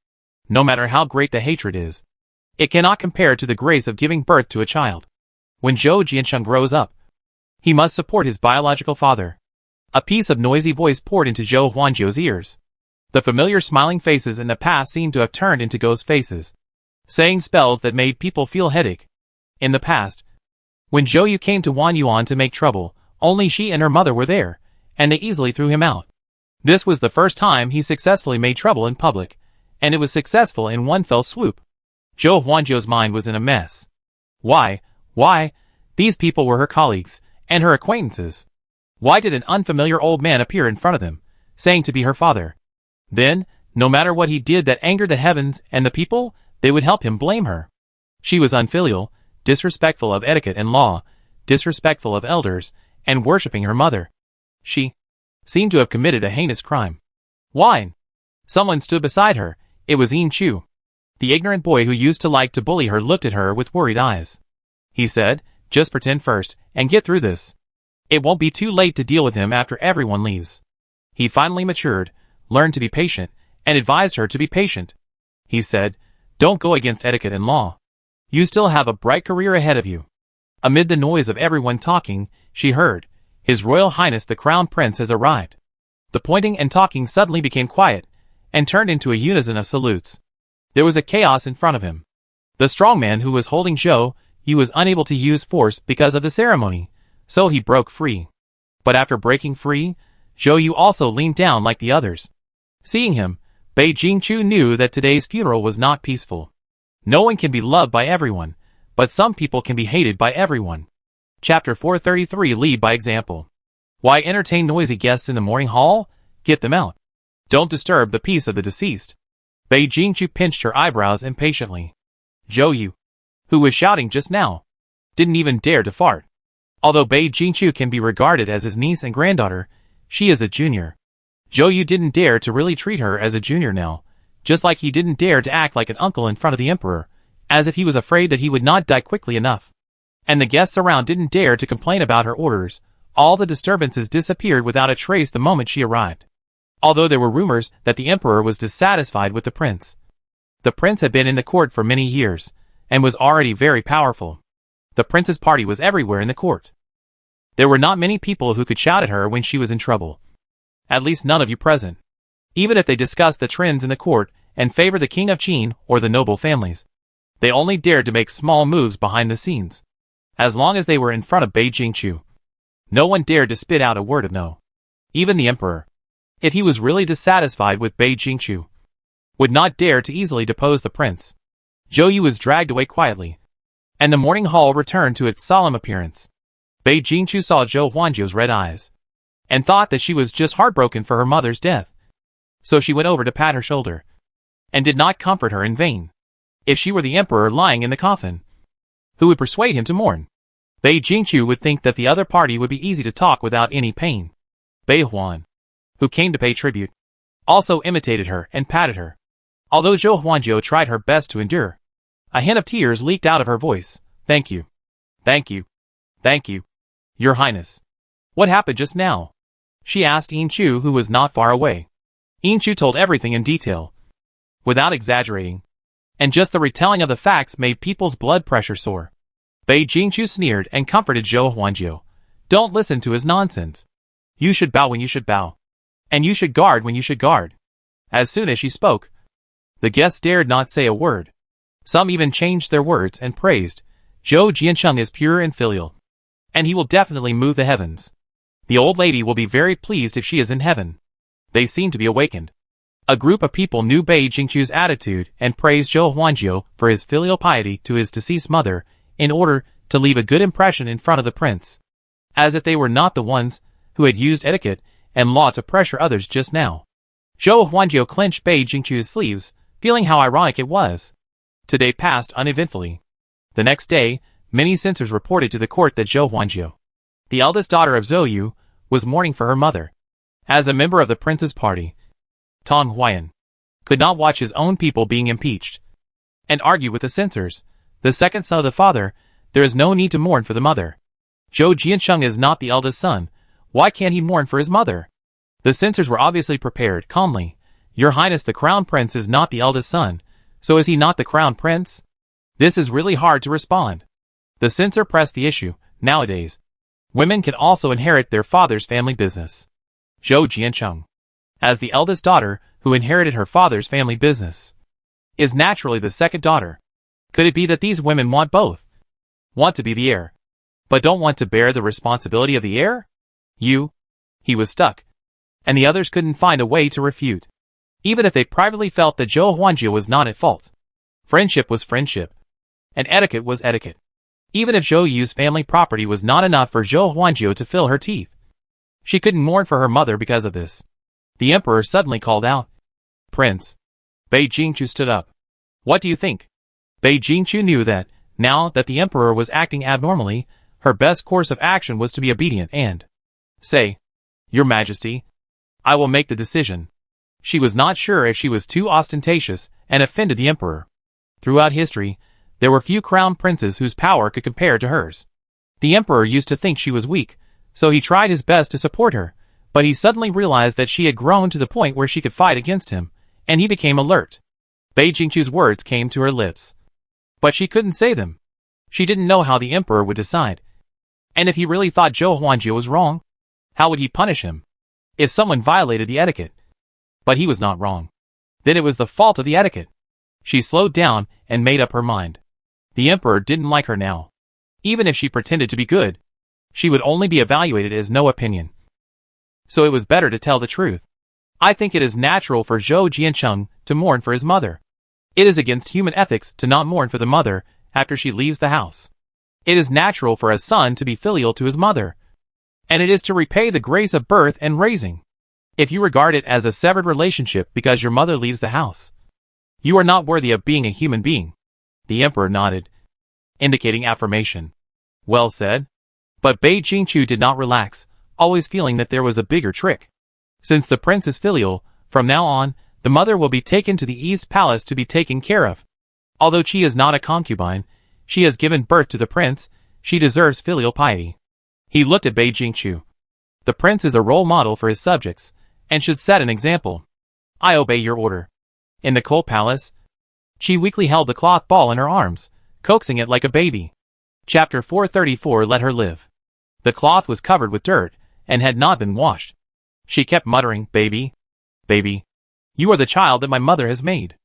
No matter how great the hatred is, it cannot compare to the grace of giving birth to a child. When Zhou Jiancheng grows up, he must support his biological father." A piece of noisy voice poured into Zhou Huanjiu's ears. The familiar smiling faces in the past seemed to have turned into ghost faces, saying spells that made people feel headache. In the past, when Zhou Yu came to Wan Yuan to make trouble, only she and her mother were there, and they easily threw him out. This was the first time he successfully made trouble in public, and it was successful in one fell swoop. Zhou Huanjiu's mind was in a mess. Why? These people were her colleagues, and her acquaintances. Why did an unfamiliar old man appear in front of them, saying to be her father? Then, no matter what he did that angered the heavens and the people, they would help him blame her. She was unfilial, disrespectful of etiquette and law, disrespectful of elders, and worshipping her mother. She seemed to have committed a heinous crime. Why? Someone stood beside her. It was Yin Chu. The ignorant boy who used to like to bully her looked at her with worried eyes. He said, "Just pretend first, and get through this. It won't be too late to deal with him after everyone leaves." He finally matured, learned to be patient, and advised her to be patient. He said, "Don't go against etiquette and law. You still have a bright career ahead of you." Amid the noise of everyone talking, she heard, "His Royal Highness the Crown Prince has arrived." The pointing and talking suddenly became quiet, and turned into a unison of salutes. There was a chaos in front of him. The strong man who was holding Zhou Yu was unable to use force because of the ceremony, so he broke free. But after breaking free, Zhou Yu also leaned down like the others. Seeing him, Bei Jingchu knew that today's funeral was not peaceful. No one can be loved by everyone, but some people can be hated by everyone. Chapter 433 Lead by Example. Why entertain noisy guests in the mourning hall? Get them out. Don't disturb the peace of the deceased. Bei Jingchu pinched her eyebrows impatiently. Zhou Yu, who was shouting just now, didn't even dare to fart. Although Bei Jingchu can be regarded as his niece and granddaughter, she is a junior. Zhou Yu didn't dare to really treat her as a junior now, just like he didn't dare to act like an uncle in front of the emperor, as if he was afraid that he would not die quickly enough. And the guests around didn't dare to complain about her orders. All the disturbances disappeared without a trace the moment she arrived. Although there were rumors that the emperor was dissatisfied with the prince. The prince had been in the court for many years, and was already very powerful. The prince's party was everywhere in the court. There were not many people who could shout at her when she was in trouble. At least none of you present. Even if they discussed the trends in the court and favored the king of Qin or the noble families, they only dared to make small moves behind the scenes. As long as they were in front of Bei Jingchu, no one dared to spit out a word of no. Even the emperor, if he was really dissatisfied with Bei Jingchu, would not dare to easily depose the prince. Zhou Yu was dragged away quietly, and the mourning hall returned to its solemn appearance. Bei Jingchu saw Zhou Huanjiu's red eyes, and thought that she was just heartbroken for her mother's death. So she went over to pat her shoulder, and did not comfort her in vain. If she were the emperor lying in the coffin, who would persuade him to mourn? Bei Jingchu would think that the other party would be easy to talk without any pain. Bei Huan, who came to pay tribute, also imitated her and patted her. Although Zhou Huanjiu tried her best to endure, a hint of tears leaked out of her voice. "Thank you. Thank you. Thank you. Your Highness. What happened just now?" She asked Yin Chu, who was not far away. Yin Chu told everything in detail, without exaggerating, and just the retelling of the facts made people's blood pressure soar. Bei Jingchu sneered and comforted Zhou Huanjiu. Don't listen to his nonsense. You should bow when you should bow. And you should guard when you should guard. As soon as she spoke, the guests dared not say a word. Some even changed their words and praised, Zhou Jiancheng is pure and filial. And he will definitely move the heavens. The old lady will be very pleased if she is in heaven. They seemed to be awakened. A group of people knew Bei Jingchu's attitude and praised Zhou Huanjiu for his filial piety to his deceased mother in order to leave a good impression in front of the prince. As if they were not the ones who had used etiquette and law to pressure others just now. Zhou Huanjiu clenched Bei Jingchu's sleeves, feeling how ironic it was. Today passed uneventfully. The next day, many censors reported to the court that Zhou Huanjiu, the eldest daughter of Zhou Yu, was mourning for her mother. As a member of the prince's party, Tong Huayan could not watch his own people being impeached and argue with the censors. The second son of the father, there is no need to mourn for the mother. Zhou Jiancheng is not the eldest son. Why can't he mourn for his mother? The censors were obviously prepared calmly. Your Highness, the crown prince is not the eldest son, so is he not the crown prince? This is really hard to respond. The censor pressed the issue. Nowadays, women can also inherit their father's family business. Zhou Jiancheng, as the eldest daughter who inherited her father's family business, is naturally the second daughter. Could it be that these women want both? Want to be the heir, but don't want to bear the responsibility of the heir? He was stuck, and the others couldn't find a way to refute. Even if they privately felt that Zhou Huanjiu was not at fault. Friendship was friendship, and etiquette was etiquette. Even if Zhou Yu's family property was not enough for Zhou Huanjiu to fill her teeth, she couldn't mourn for her mother because of this. The emperor suddenly called out, Prince. Bei Jingchu stood up. What do you think? Bei Jingchu knew that, now that the emperor was acting abnormally, her best course of action was to be obedient and say, Your Majesty, I will make the decision. She was not sure if she was too ostentatious and offended the emperor. Throughout history, there were few crown princes whose power could compare to hers. The emperor used to think she was weak, so he tried his best to support her, but he suddenly realized that she had grown to the point where she could fight against him, and he became alert. Bei Jingchu's words came to her lips, but she couldn't say them. She didn't know how the emperor would decide. And if he really thought Zhou Huanjiu was wrong, how would he punish him? If someone violated the etiquette. But he was not wrong. Then it was the fault of the etiquette. She slowed down and made up her mind. The emperor didn't like her now. Even if she pretended to be good, she would only be evaluated as no opinion. So it was better to tell the truth. I think it is natural for Zhou Jiancheng to mourn for his mother. It is against human ethics to not mourn for the mother after she leaves the house. It is natural for a son to be filial to his mother. And it is to repay the grace of birth and raising. If you regard it as a severed relationship because your mother leaves the house, you are not worthy of being a human being. The emperor nodded, indicating affirmation. Well said. But Bei Jingchu did not relax, always feeling that there was a bigger trick. Since the prince is filial, from now on, the mother will be taken to the East Palace to be taken care of. Although she is not a concubine, she has given birth to the prince, she deserves filial piety. He looked at Bei Jingchu. The prince is a role model for his subjects, and should set an example. I obey your order. In the cold palace, she weakly held the cloth ball in her arms, coaxing it like a baby. Chapter 434 Let her live. The cloth was covered with dirt, and had not been washed. She kept muttering, Baby, baby. You are the child that my mother has made.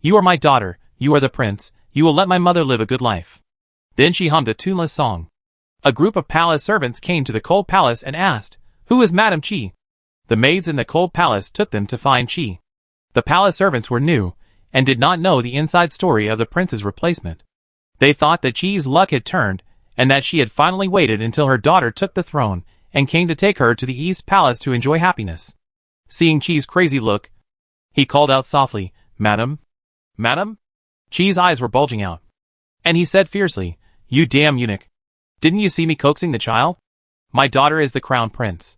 You are my daughter, you are the prince, you will let my mother live a good life. Then she hummed a tuneless song. A group of palace servants came to the cold palace and asked, Who is Madame Qi? The maids in the cold palace took them to find Qi. The palace servants were new, and did not know the inside story of the prince's replacement. They thought that Qi's luck had turned, and that she had finally waited until her daughter took the throne, and came to take her to the East Palace to enjoy happiness. Seeing Qi's crazy look, he called out softly, Madam? Madam? Qi's eyes were bulging out. And he said fiercely, You damn eunuch. Didn't you see me coaxing the child? My daughter is the crown prince.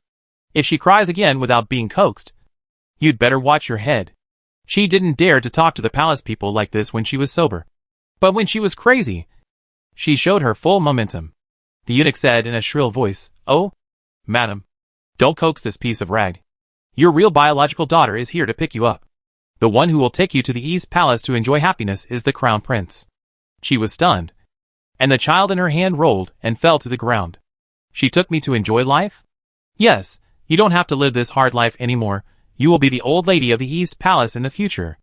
If she cries again without being coaxed, you'd better watch your head. She didn't dare to talk to the palace people like this when she was sober. But when she was crazy, she showed her full momentum. The eunuch said in a shrill voice, Oh, madam, Don't coax this piece of rag. Your real biological daughter is here to pick you up. The one who will take you to the East Palace to enjoy happiness is the Crown Prince." She was stunned, and the child in her hand rolled and fell to the ground. "She took me to enjoy life? Yes, you don't have to live this hard life anymore. You will be the old lady of the East Palace in the future."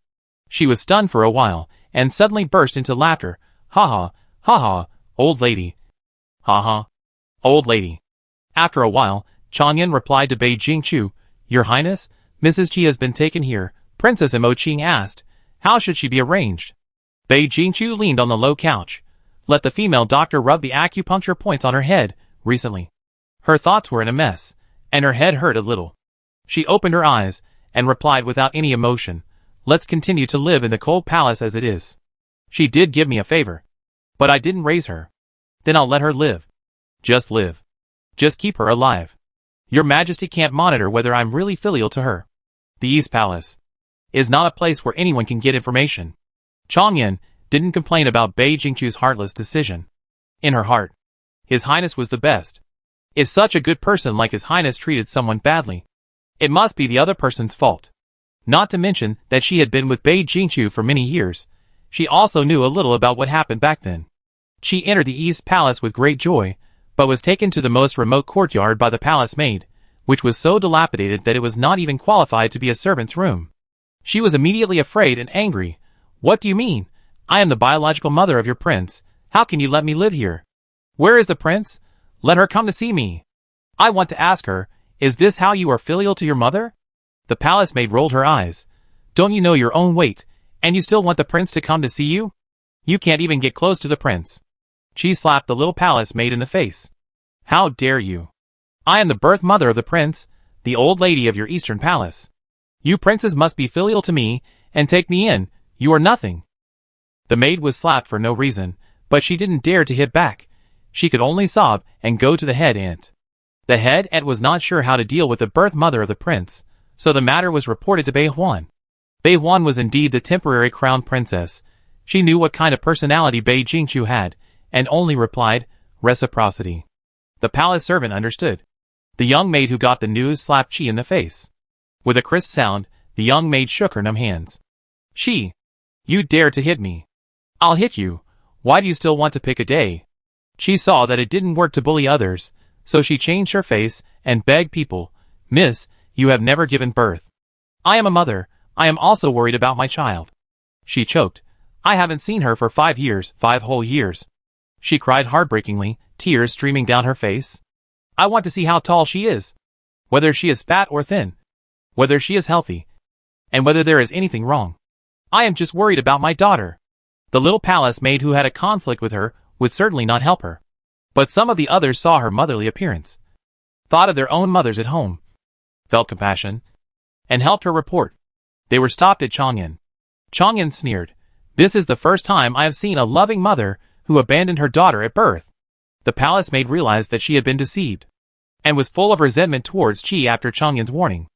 She was stunned for a while, and suddenly burst into laughter. "Ha ha, ha ha, old lady. Ha ha, old lady." After a while, Changyan replied to Bei Jingchu, "Your Highness, Mrs. Qi has been taken here." Princess Mo Qing asked, "How should she be arranged?" Bei Jingchu leaned on the low couch. Let the female doctor rub the acupuncture points on her head. Recently, her thoughts were in a mess, and her head hurt a little. She opened her eyes, and replied without any emotion, "Let's continue to live in the cold palace as it is. She did give me a favor, but I didn't raise her. Then I'll let her live. Just live. Just keep her alive. Your Majesty can't monitor whether I'm really filial to her. The East Palace is not a place where anyone can get information." Changyan didn't complain about Bei Jingchu's heartless decision. In her heart, His Highness was the best. If such a good person like His Highness treated someone badly, it must be the other person's fault. Not to mention that she had been with Bei Jingchu for many years. She also knew a little about what happened back then. She entered the East Palace with great joy, but was taken to the most remote courtyard by the palace maid, which was so dilapidated that it was not even qualified to be a servant's room. She was immediately afraid and angry. "What do you mean? I am the biological mother of your prince. How can you let me live here? Where is the prince? Let her come to see me. I want to ask her, is this how you are filial to your mother?" The palace maid rolled her eyes. "Don't you know your own weight, and you still want the prince to come to see you? You can't even get close to the prince." She slapped the little palace maid in the face. "How dare you? I am the birth mother of the prince, the old lady of your eastern palace. You princes must be filial to me, and take me in. You are nothing." The maid was slapped for no reason, but she didn't dare to hit back. She could only sob and go to the head aunt. The head aunt was not sure how to deal with the birth mother of the prince, so the matter was reported to Bei Huan. Bei Huan was indeed the temporary crown princess. She knew what kind of personality Bei Jingchu had, and only replied, "Reciprocity." The palace servant understood. The young maid who got the news slapped Qi in the face. With a crisp sound, the young maid shook her numb hands. "Qi, you dare to hit me. I'll hit you. Why do you still want to pick a day?" Qi saw that it didn't work to bully others, so she changed her face and begged people, "Miss, you have never given birth. I am a mother. I am also worried about my child." She choked. "I haven't seen her for 5 years, 5 whole years." She cried heartbreakingly, tears streaming down her face. "I want to see how tall she is. Whether she is fat or thin. Whether she is healthy. And whether there is anything wrong. I am just worried about my daughter." The little palace maid who had a conflict with her would certainly not help her. But some of the others saw her motherly appearance, thought of their own mothers at home, felt compassion, and helped her report. They were stopped at Changyan. Changyan sneered. "This is the first time I have seen a loving mother who abandoned her daughter at birth." The palace maid realized that she had been deceived, and was full of resentment towards Qi after Changyan's warning.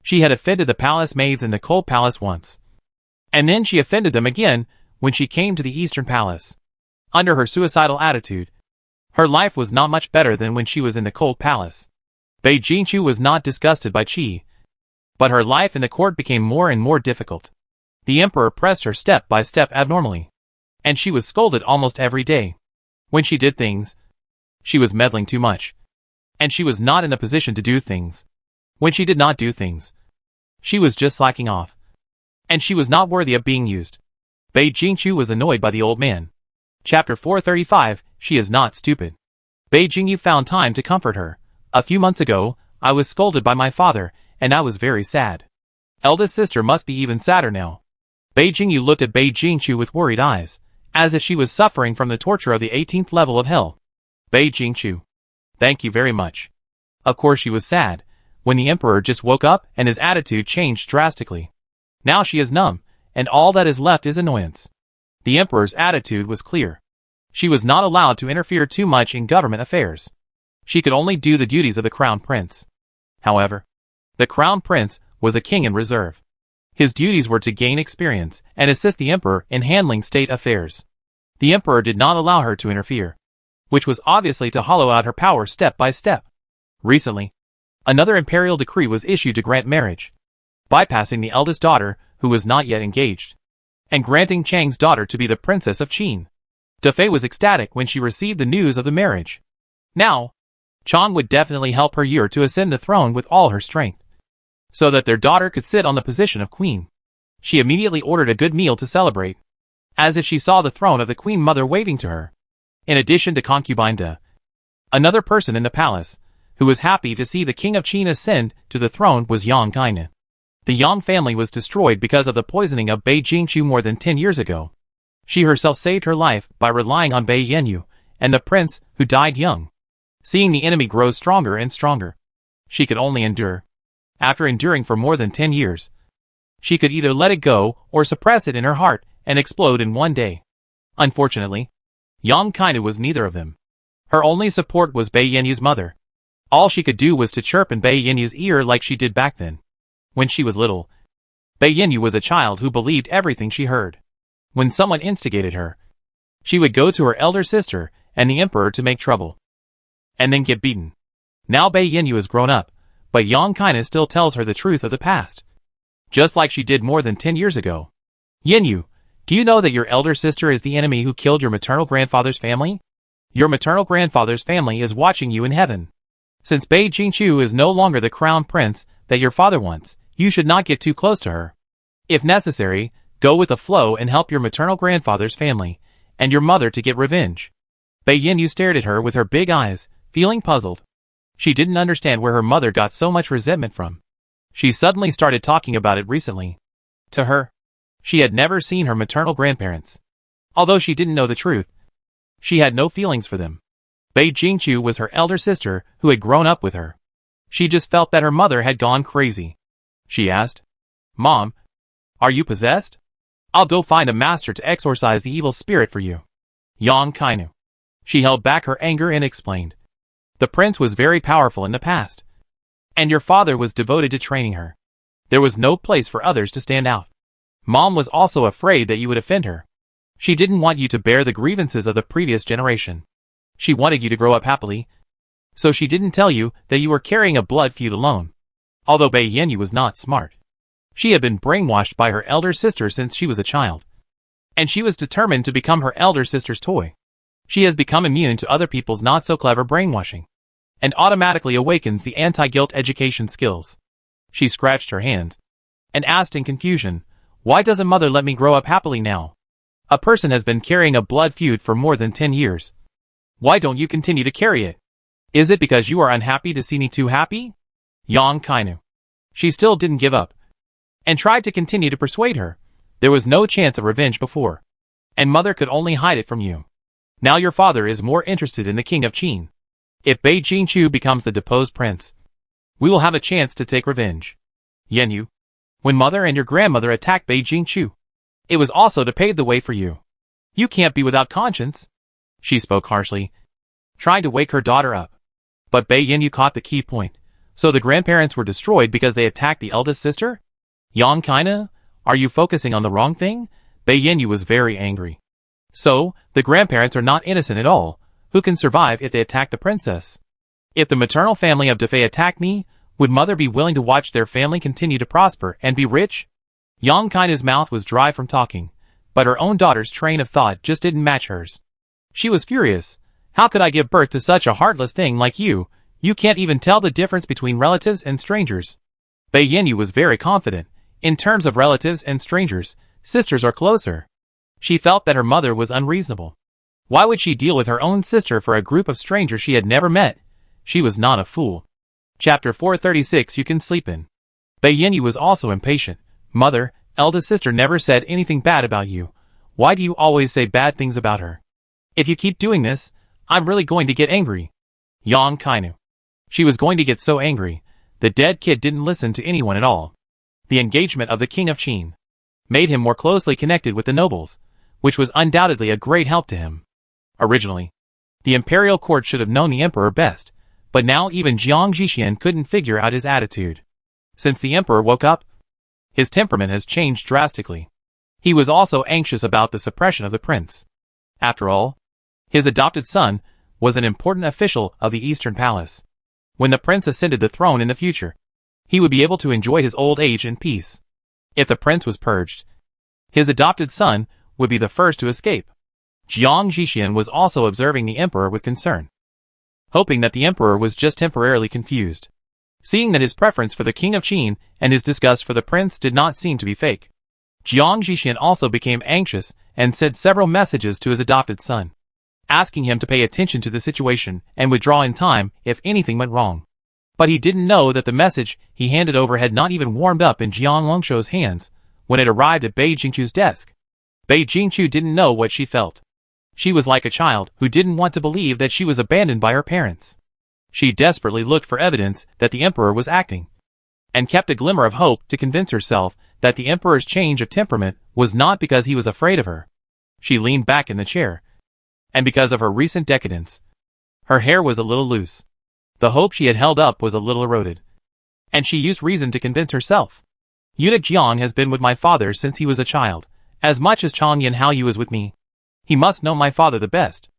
She had offended the palace maids in the cold palace once, and then she offended them again when she came to the eastern palace. Under her suicidal attitude, her life was not much better than when she was in the cold palace. Bei Jingchu was not disgusted by Qi, but her life in the court became more and more difficult. The emperor pressed her step by step abnormally, and she was scolded almost every day. When she did things, she was meddling too much, and she was not in a position to do things. When she did not do things, she was just slacking off, and she was not worthy of being used. Bei Jingchu was annoyed by the old man. Chapter 435, She is not stupid. Bei Jingyu found time to comfort her. "A few months ago, I was scolded by my father, and I was very sad. Eldest sister must be even sadder now." Bei Jingyu looked at Bei Jingchu with worried eyes, as if she was suffering from the torture of the 18th level of hell. Bei Jingchu, thank you very much. Of course she was sad, when the emperor just woke up and his attitude changed drastically. Now she is numb, and all that is left is annoyance. The emperor's attitude was clear. She was not allowed to interfere too much in government affairs. She could only do the duties of the crown prince. However, the crown prince was a king in reserve. His duties were to gain experience and assist the emperor in handling state affairs. The emperor did not allow her to interfere, which was obviously to hollow out her power step by step. Recently, Another imperial decree was issued to grant marriage, bypassing the eldest daughter, who was not yet engaged, and granting Chang's daughter to be the princess of Qin. Defei was ecstatic when she received the news of the marriage. Now, Chang would definitely help her year to ascend the throne with all her strength, so that their daughter could sit on the position of queen. She immediately ordered a good meal to celebrate, as if she saw the throne of the queen mother waiting to her. In addition to concubine De, another person in the palace, who was happy to see the king of Qin ascend to the throne, was Yang Kaine. The Yang family was destroyed because of the poisoning of Bai Jingqiu more than 10 years ago. She herself saved her life by relying on Bai Yanyu, and the prince, who died young. Seeing the enemy grow stronger and stronger, she could only endure. After enduring for more than 10 years, she could either let it go or suppress it in her heart and explode in one day. Unfortunately, Yang Kaine was neither of them. Her only support was Bai Yanyu's mother. All she could do was to chirp in Bai Yanyu's ear like she did back then. When she was little, Bai Yanyu was a child who believed everything she heard. When someone instigated her, she would go to her elder sister and the emperor to make trouble, and then get beaten. Now Bai Yanyu is grown up, but Yang Kaine still tells her the truth of the past, just like she did more than 10 years ago. Yanyu, do you know that your elder sister is the enemy who killed your maternal grandfather's family? Your maternal grandfather's family is watching you in heaven. Since Bai Jingqiu is no longer the crown prince that your father wants, you should not get too close to her. If necessary, go with the flow and help your maternal grandfather's family and your mother to get revenge. Bai Yanyu stared at her with her big eyes, feeling puzzled. She didn't understand where her mother got so much resentment from. She suddenly started talking about it recently. To her, she had never seen her maternal grandparents. Although she didn't know the truth, she had no feelings for them. Bai Jingqiu was her elder sister who had grown up with her. She just felt that her mother had gone crazy. She asked, "Mom, are you possessed? I'll go find a master to exorcise the evil spirit for you." Yang Kaine. She held back her anger and explained. The prince was very powerful in the past, and your father was devoted to training her. There was no place for others to stand out. Mom was also afraid that you would offend her. She didn't want you to bear the grievances of the previous generation. She wanted you to grow up happily, so she didn't tell you that you were carrying a blood feud alone. Although Bai Yanyu was not smart, she had been brainwashed by her elder sister since she was a child, and she was determined to become her elder sister's toy. She has become immune to other people's not-so-clever brainwashing, and automatically awakens the anti-guilt education skills. She scratched her hands and asked in confusion, "Why doesn't mother let me grow up happily now? A person has been carrying a blood feud for more than 10 years. Why don't you continue to carry it? Is it because you are unhappy to see me too happy?" Yang Kaine. She still didn't give up, and tried to continue to persuade her. There was no chance of revenge before, and mother could only hide it from you. Now your father is more interested in the king of Qin. If Bai Jingqiu becomes the deposed prince, we will have a chance to take revenge. Yanyu, when mother and your grandmother attacked Bai Jingqiu, it was also to pave the way for you. You can't be without conscience. She spoke harshly, trying to wake her daughter up. But Bai Yanyu caught the key point. So the grandparents were destroyed because they attacked the eldest sister? Yang Kaine, are you focusing on the wrong thing? Bai Yanyu was very angry. So, the grandparents are not innocent at all. Who can survive if they attack the princess? If the maternal family of Defei attacked me, would mother be willing to watch their family continue to prosper and be rich? Yang Kaine's mouth was dry from talking, but her own daughter's train of thought just didn't match hers. She was furious. How could I give birth to such a heartless thing like you? You can't even tell the difference between relatives and strangers. Bai Yanyu was very confident. In terms of relatives and strangers, sisters are closer. She felt that her mother was unreasonable. Why would she deal with her own sister for a group of strangers she had never met? She was not a fool. Chapter 436 You Can Sleep In. Bai Yanyu was also impatient. Mother, eldest sister never said anything bad about you. Why do you always say bad things about her? If you keep doing this, I'm really going to get angry. Yang Kaine. She was going to get so angry. The dead kid didn't listen to anyone at all. The engagement of the king of Qin made him more closely connected with the nobles, which was undoubtedly a great help to him. Originally, the imperial court should have known the emperor best, but now even Jiang Jixian couldn't figure out his attitude. Since the emperor woke up, his temperament has changed drastically. He was also anxious about the suppression of the prince. After all, his adopted son was an important official of the Eastern Palace. When the prince ascended the throne in the future, he would be able to enjoy his old age in peace. If the prince was purged, his adopted son would be the first to escape. Jiang Zixian was also observing the emperor with concern, hoping that the emperor was just temporarily confused. Seeing that his preference for the king of Qin and his disgust for the prince did not seem to be fake, Jiang Zixian also became anxious and sent several messages to his adopted son, asking him to pay attention to the situation and withdraw in time if anything went wrong. But he didn't know that the message he handed over had not even warmed up in Jiang Longshou's hands when it arrived at Bei Jingchu's desk. Bei Jingchu didn't know what she felt. She was like a child who didn't want to believe that she was abandoned by her parents. She desperately looked for evidence that the emperor was acting, and kept a glimmer of hope to convince herself that the emperor's change of temperament was not because he was afraid of her. She leaned back in the chair, and because of her recent decadence, her hair was a little loose. The hope she had held up was a little eroded, and she used reason to convince herself. Eunuch Jiang has been with my father since he was a child, as much as Chang Yan Haoyu is with me. He must know my father the best.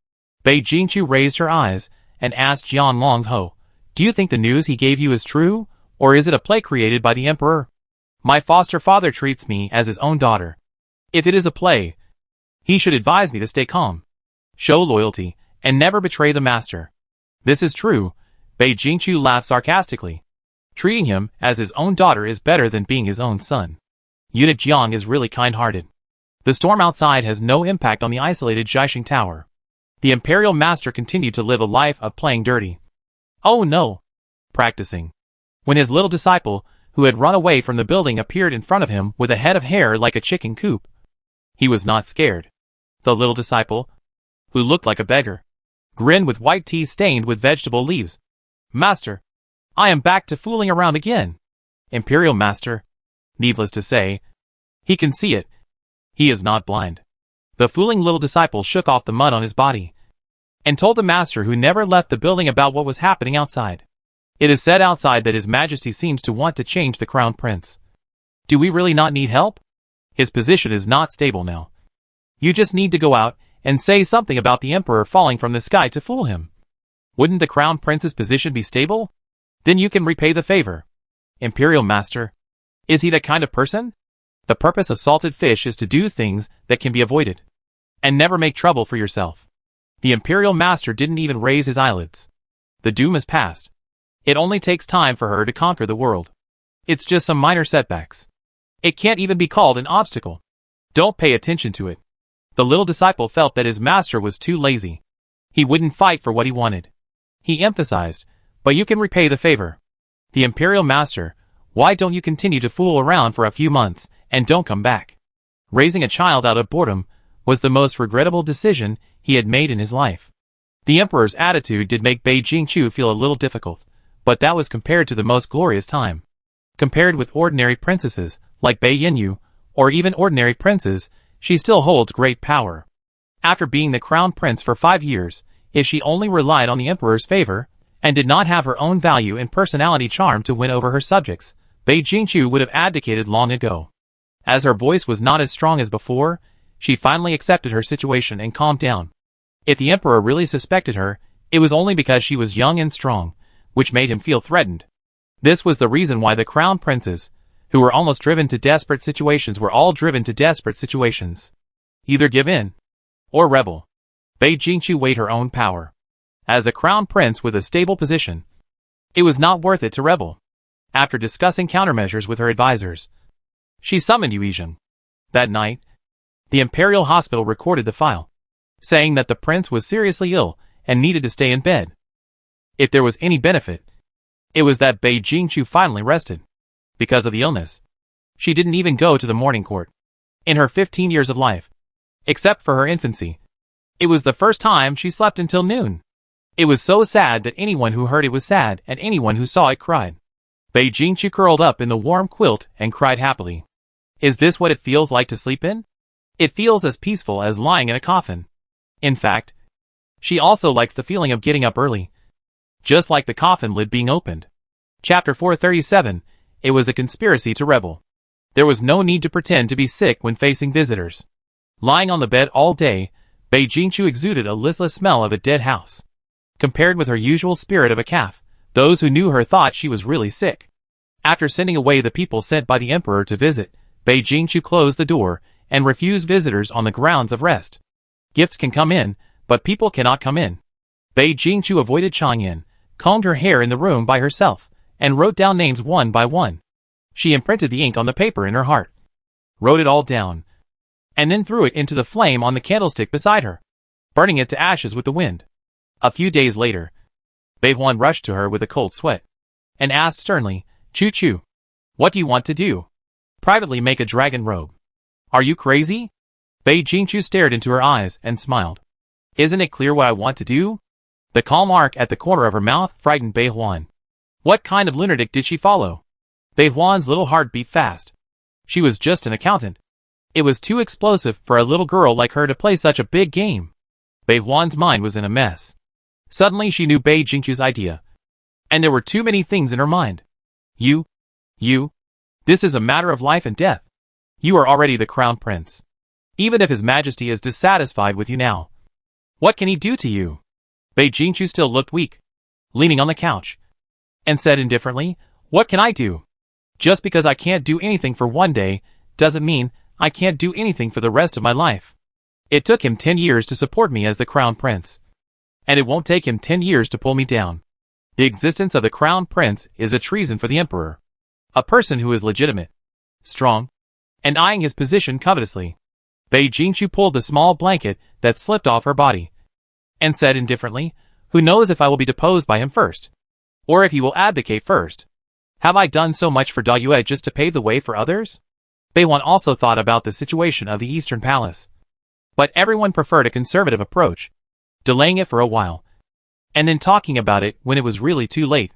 Bei Jingchu raised her eyes and asked Jian Longho, "Do you think the news he gave you is true, or is it a play created by the emperor? My foster father treats me as his own daughter. If it is a play, he should advise me to stay calm, show loyalty, and never betray the master." "This is true," Bei Jingchu laughed sarcastically. "Treating him as his own daughter is better than being his own son. Eunuch Jiang is really kind-hearted." The storm outside has no impact on the isolated Jiaxing Tower. The Imperial Master continued to live a life of playing dirty. Oh no! Practicing. When his little disciple, who had run away from the building, appeared in front of him with a head of hair like a chicken coop, he was not scared. The little disciple, who looked like a beggar, grinned with white teeth stained with vegetable leaves. "Master, I am back to fooling around again." Imperial Master. Needless to say, he can see it. He is not blind. The fooling little disciple shook off the mud on his body and told the master, who never left the building, about what was happening outside. "It is said outside that His Majesty seems to want to change the crown prince. Do we really not need help? His position is not stable now. You just need to go out and say something about the emperor falling from the sky to fool him. Wouldn't the crown prince's position be stable? Then you can repay the favor." Imperial Master. Is he that kind of person? The purpose of salted fish is to do things that can be avoided, and never make trouble for yourself. The Imperial Master didn't even raise his eyelids. The doom is past. It only takes time for her to conquer the world. It's just some minor setbacks. It can't even be called an obstacle. Don't pay attention to it. The little disciple felt that his master was too lazy. He wouldn't fight for what he wanted. He emphasized, "But you can repay the favor." The Imperial Master, why don't you continue to fool around for a few months and don't come back? Raising a child out of boredom was the most regrettable decision he had made in his life. The emperor's attitude did make Bei Jingchu feel a little difficult, but that was compared to the most glorious time. Compared with ordinary princesses, like Bei Yinyu, or even ordinary princes, she still holds great power. After being the crown prince for 5 years, if she only relied on the emperor's favor, and did not have her own value and personality charm to win over her subjects, Bei Jingchu would have abdicated long ago. As her voice was not as strong as before, she finally accepted her situation and calmed down. If the emperor really suspected her, it was only because she was young and strong, which made him feel threatened. This was the reason why the crown princes, who were almost driven to desperate situations, were all driven to desperate situations. Either give in, or rebel. Bei Jingchu weighed her own power. As a crown prince with a stable position, it was not worth it to rebel. After discussing countermeasures with her advisors, she summoned Yuezhen. That night, the Imperial Hospital recorded the file, saying that the prince was seriously ill and needed to stay in bed. If there was any benefit, it was that Bei Jingchu finally rested. Because of the illness, she didn't even go to the morning court. In her 15 years of life, except for her infancy, it was the first time she slept until noon. It was so sad that anyone who heard it was sad, and anyone who saw it cried. Bei Jingchu curled up in the warm quilt and cried happily. Is this what it feels like to sleep in? It feels as peaceful as lying in a coffin. In fact, she also likes the feeling of getting up early, just like the coffin lid being opened. Chapter 437. It was a conspiracy to rebel. There was no need to pretend to be sick when facing visitors. Lying on the bed all day, Bei Jingchu exuded a listless smell of a dead house. Compared with her usual spirit of a calf, Those who knew her thought she was really sick. After sending away the people sent by the emperor to visit, Bei Jingqiu closed the door and refused visitors on the grounds of rest. Gifts can come in, but people cannot come in. Bei Jingqiu avoided Changyin, combed her hair in the room by herself, and wrote down names one by one. She imprinted the ink on the paper in her heart, wrote it all down, and then threw it into the flame on the candlestick beside her, burning it to ashes with the wind. A few days later, Bei Huan rushed to her with a cold sweat, and asked sternly, "Chu Chu, what do you want to do? Privately make a dragon robe. Are you crazy?" Bei Jingqiu stared into her eyes and smiled. "Isn't it clear what I want to do?" The calm mark at the corner of her mouth frightened Bei Huan. What kind of lunatic did she follow? Bei Huan's little heart beat fast. She was just an accountant. It was too explosive for a little girl like her to play such a big game. Bei Huan's mind was in a mess. Suddenly she knew Bei Jingqiu's idea. And there were too many things in her mind. You, this is a matter of life and death. You are already the crown prince. Even if his majesty is dissatisfied with you now, what can he do to you? Bei Jingqiu still looked weak, leaning on the couch, and said indifferently, "What can I do? Just because I can't do anything for one day, doesn't mean I can't do anything for the rest of my life. It took him 10 years to support me as the crown prince. And it won't take him 10 years to pull me down. The existence of the crown prince is a treason for the emperor. A person who is legitimate, strong, and eyeing his position covetously." Bei Jingqiu pulled the small blanket that slipped off her body, and said indifferently, "Who knows if I will be deposed by him first? Or if he will abdicate first? Have I done so much for Da Yue just to pave the way for others?" Bei Huan also thought about the situation of the Eastern Palace. But everyone preferred a conservative approach, delaying it for a while, and then talking about it when it was really too late.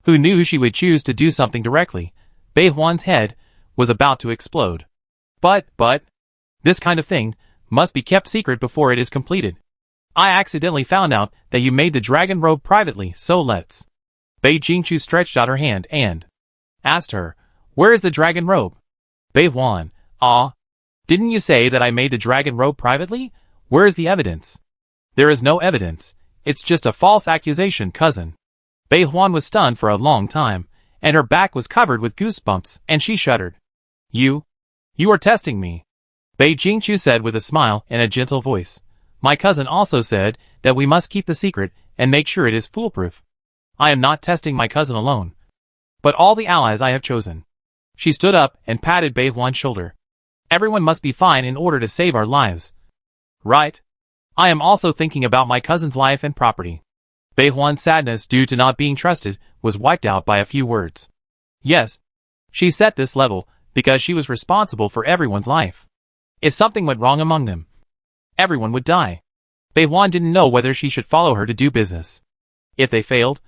Who knew she would choose to do something directly? Bei Huan's head was about to explode. But, this kind of thing must be kept secret before it is completed. I accidentally found out that you made the dragon robe privately, so let's. Bei Jingqiu stretched out her hand and asked her, "Where is the dragon robe?" Bei Huan, didn't you say that I made the dragon robe privately? Where is the evidence? There is no evidence. It's just a false accusation, cousin. Bei Huan was stunned for a long time, and her back was covered with goosebumps, and she shuddered. You are testing me," Bei Jingqiu said with a smile and a gentle voice. "My cousin also said that we must keep the secret and make sure it is foolproof. I am not testing my cousin alone, but all the allies I have chosen." She stood up and patted Bei Huan's shoulder. "Everyone must be fine in order to save our lives. Right? I am also thinking about my cousin's life and property." Bei Huan's sadness due to not being trusted was wiped out by a few words. Yes, she set this level because she was responsible for everyone's life. If something went wrong among them, everyone would die. Bei Huan didn't know whether she should follow her to do business. If they failed,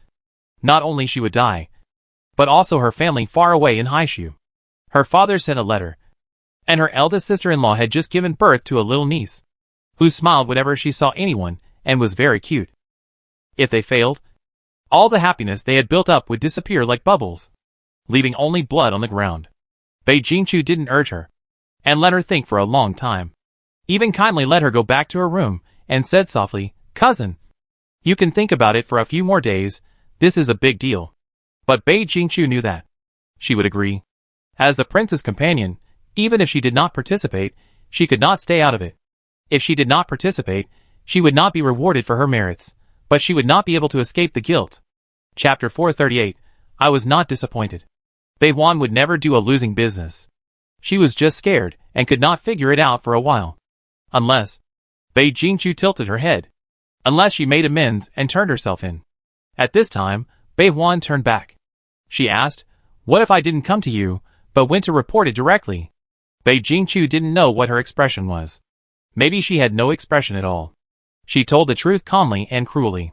not only she would die, but also her family far away in Haishu. Her father sent a letter, and her eldest sister-in-law had just given birth to a little niece, who smiled whenever she saw anyone and was very cute. If they failed, all the happiness they had built up would disappear like bubbles, leaving only blood on the ground. Bei Jingqiu didn't urge her, and let her think for a long time. Even kindly let her go back to her room, and said softly, "Cousin, you can think about it for a few more days, this is a big deal." But Bei Jingqiu knew that she would agree. As the prince's companion, even if she did not participate, she could not stay out of it. If she did not participate, she would not be rewarded for her merits, but she would not be able to escape the guilt. Chapter 438. I was not disappointed. Bei Huan would never do a losing business. She was just scared, and could not figure it out for a while. Unless Bei Jingqiu tilted her head. Unless she made amends and turned herself in. At this time, Bei Huan turned back. She asked, "What if I didn't come to you, but went to report it directly?" Bei Jingqiu didn't know what her expression was. Maybe she had no expression at all. She told the truth calmly and cruelly.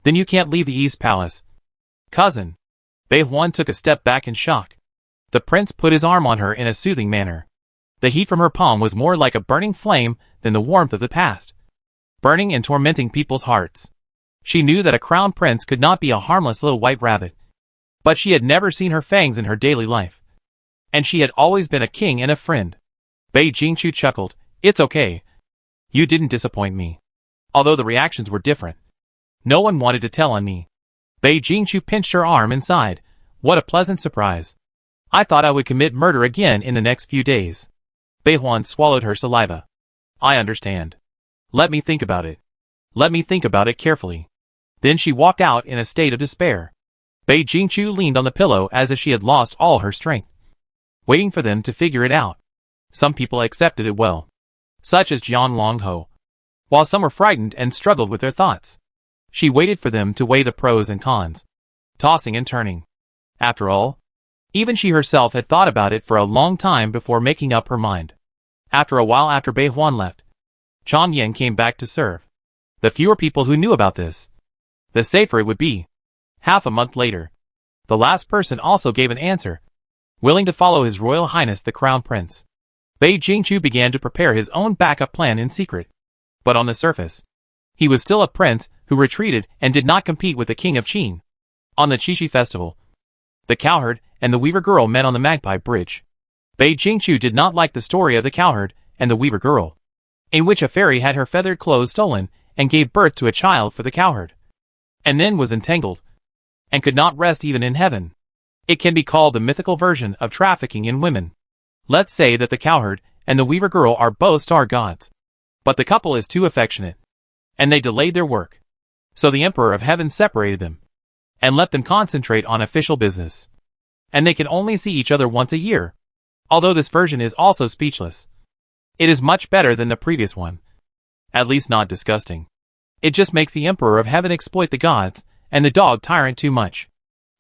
"Then you can't leave the East Palace." "Cousin." Bei Huan took a step back in shock. The prince put his arm on her in a soothing manner. The heat from her palm was more like a burning flame than the warmth of the past, burning and tormenting people's hearts. She knew that a crown prince could not be a harmless little white rabbit. But she had never seen her fangs in her daily life. And she had always been a king and a friend. Bei Jingqiu chuckled. "It's okay. You didn't disappoint me." Although the reactions were different. No one wanted to tell on me. Bei Jingqiu pinched her arm and sighed. What a pleasant surprise. I thought I would commit murder again in the next few days. Bei Huan swallowed her saliva. I understand. Let me think about it. Let me think about it carefully. Then she walked out in a state of despair. Bei Jingqiu leaned on the pillow as if she had lost all her strength, waiting for them to figure it out. Some people accepted it well, such as Jian Longho, while some were frightened and struggled with their thoughts. She waited for them to weigh the pros and cons, tossing and turning. After all, even she herself had thought about it for a long time before making up her mind. After a while after Bei Huan left, Chang Yan came back to serve. The fewer people who knew about this, the safer it would be. Half a month later, the last person also gave an answer, willing to follow His Royal Highness the Crown Prince. Bei Jingqiu began to prepare his own backup plan in secret. But on the surface, he was still a prince who retreated and did not compete with the king of Qin. On the Qixi festival, the cowherd and the weaver girl met on the Magpie Bridge. Bei Jingqiu did not like the story of the cowherd and the weaver girl, in which a fairy had her feathered clothes stolen and gave birth to a child for the cowherd, and then was entangled, and could not rest even in heaven. It can be called the mythical version of trafficking in women. Let's say that the cowherd and the weaver girl are both star gods. But the couple is too affectionate, and they delayed their work. So the Emperor of Heaven separated them, and let them concentrate on official business. And they can only see each other once a year. Although this version is also speechless, it is much better than the previous one. At least not disgusting. It just makes the Emperor of Heaven exploit the gods and the dog tyrant too much.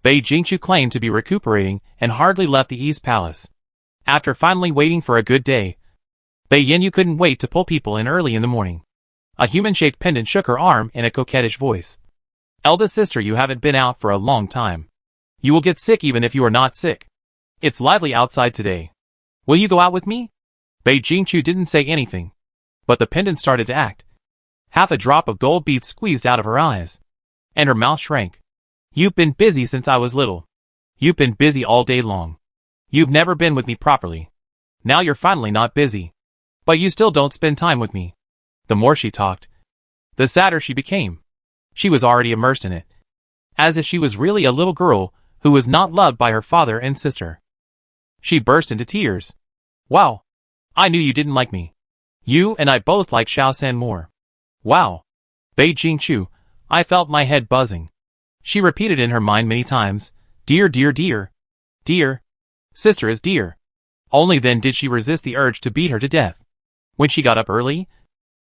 Bei Jingqiu claimed to be recuperating and hardly left the East Palace. After finally waiting for a good day, Bei Yanyu couldn't wait to pull people in early in the morning. A human-shaped pendant shook her arm in a coquettish voice. Eldest sister, you haven't been out for a long time. You will get sick even if you are not sick. It's lively outside today. Will you go out with me? Bei Jingqiu didn't say anything, but the pendant started to act. Half a drop of gold beads squeezed out of her eyes, and her mouth shrank. You've been busy since I was little. You've been busy all day long. You've never been with me properly. Now you're finally not busy. But you still don't spend time with me. The more she talked, the sadder she became. She was already immersed in it, as if she was really a little girl who was not loved by her father and sister. She burst into tears. Wow. I knew you didn't like me. You and I both like Xiao San more. Wow. Bei Jingqiu, I felt my head buzzing. She repeated in her mind many times, dear, dear, dear. Dear. Sister is dear. Only then did she resist the urge to beat her to death. When she got up early,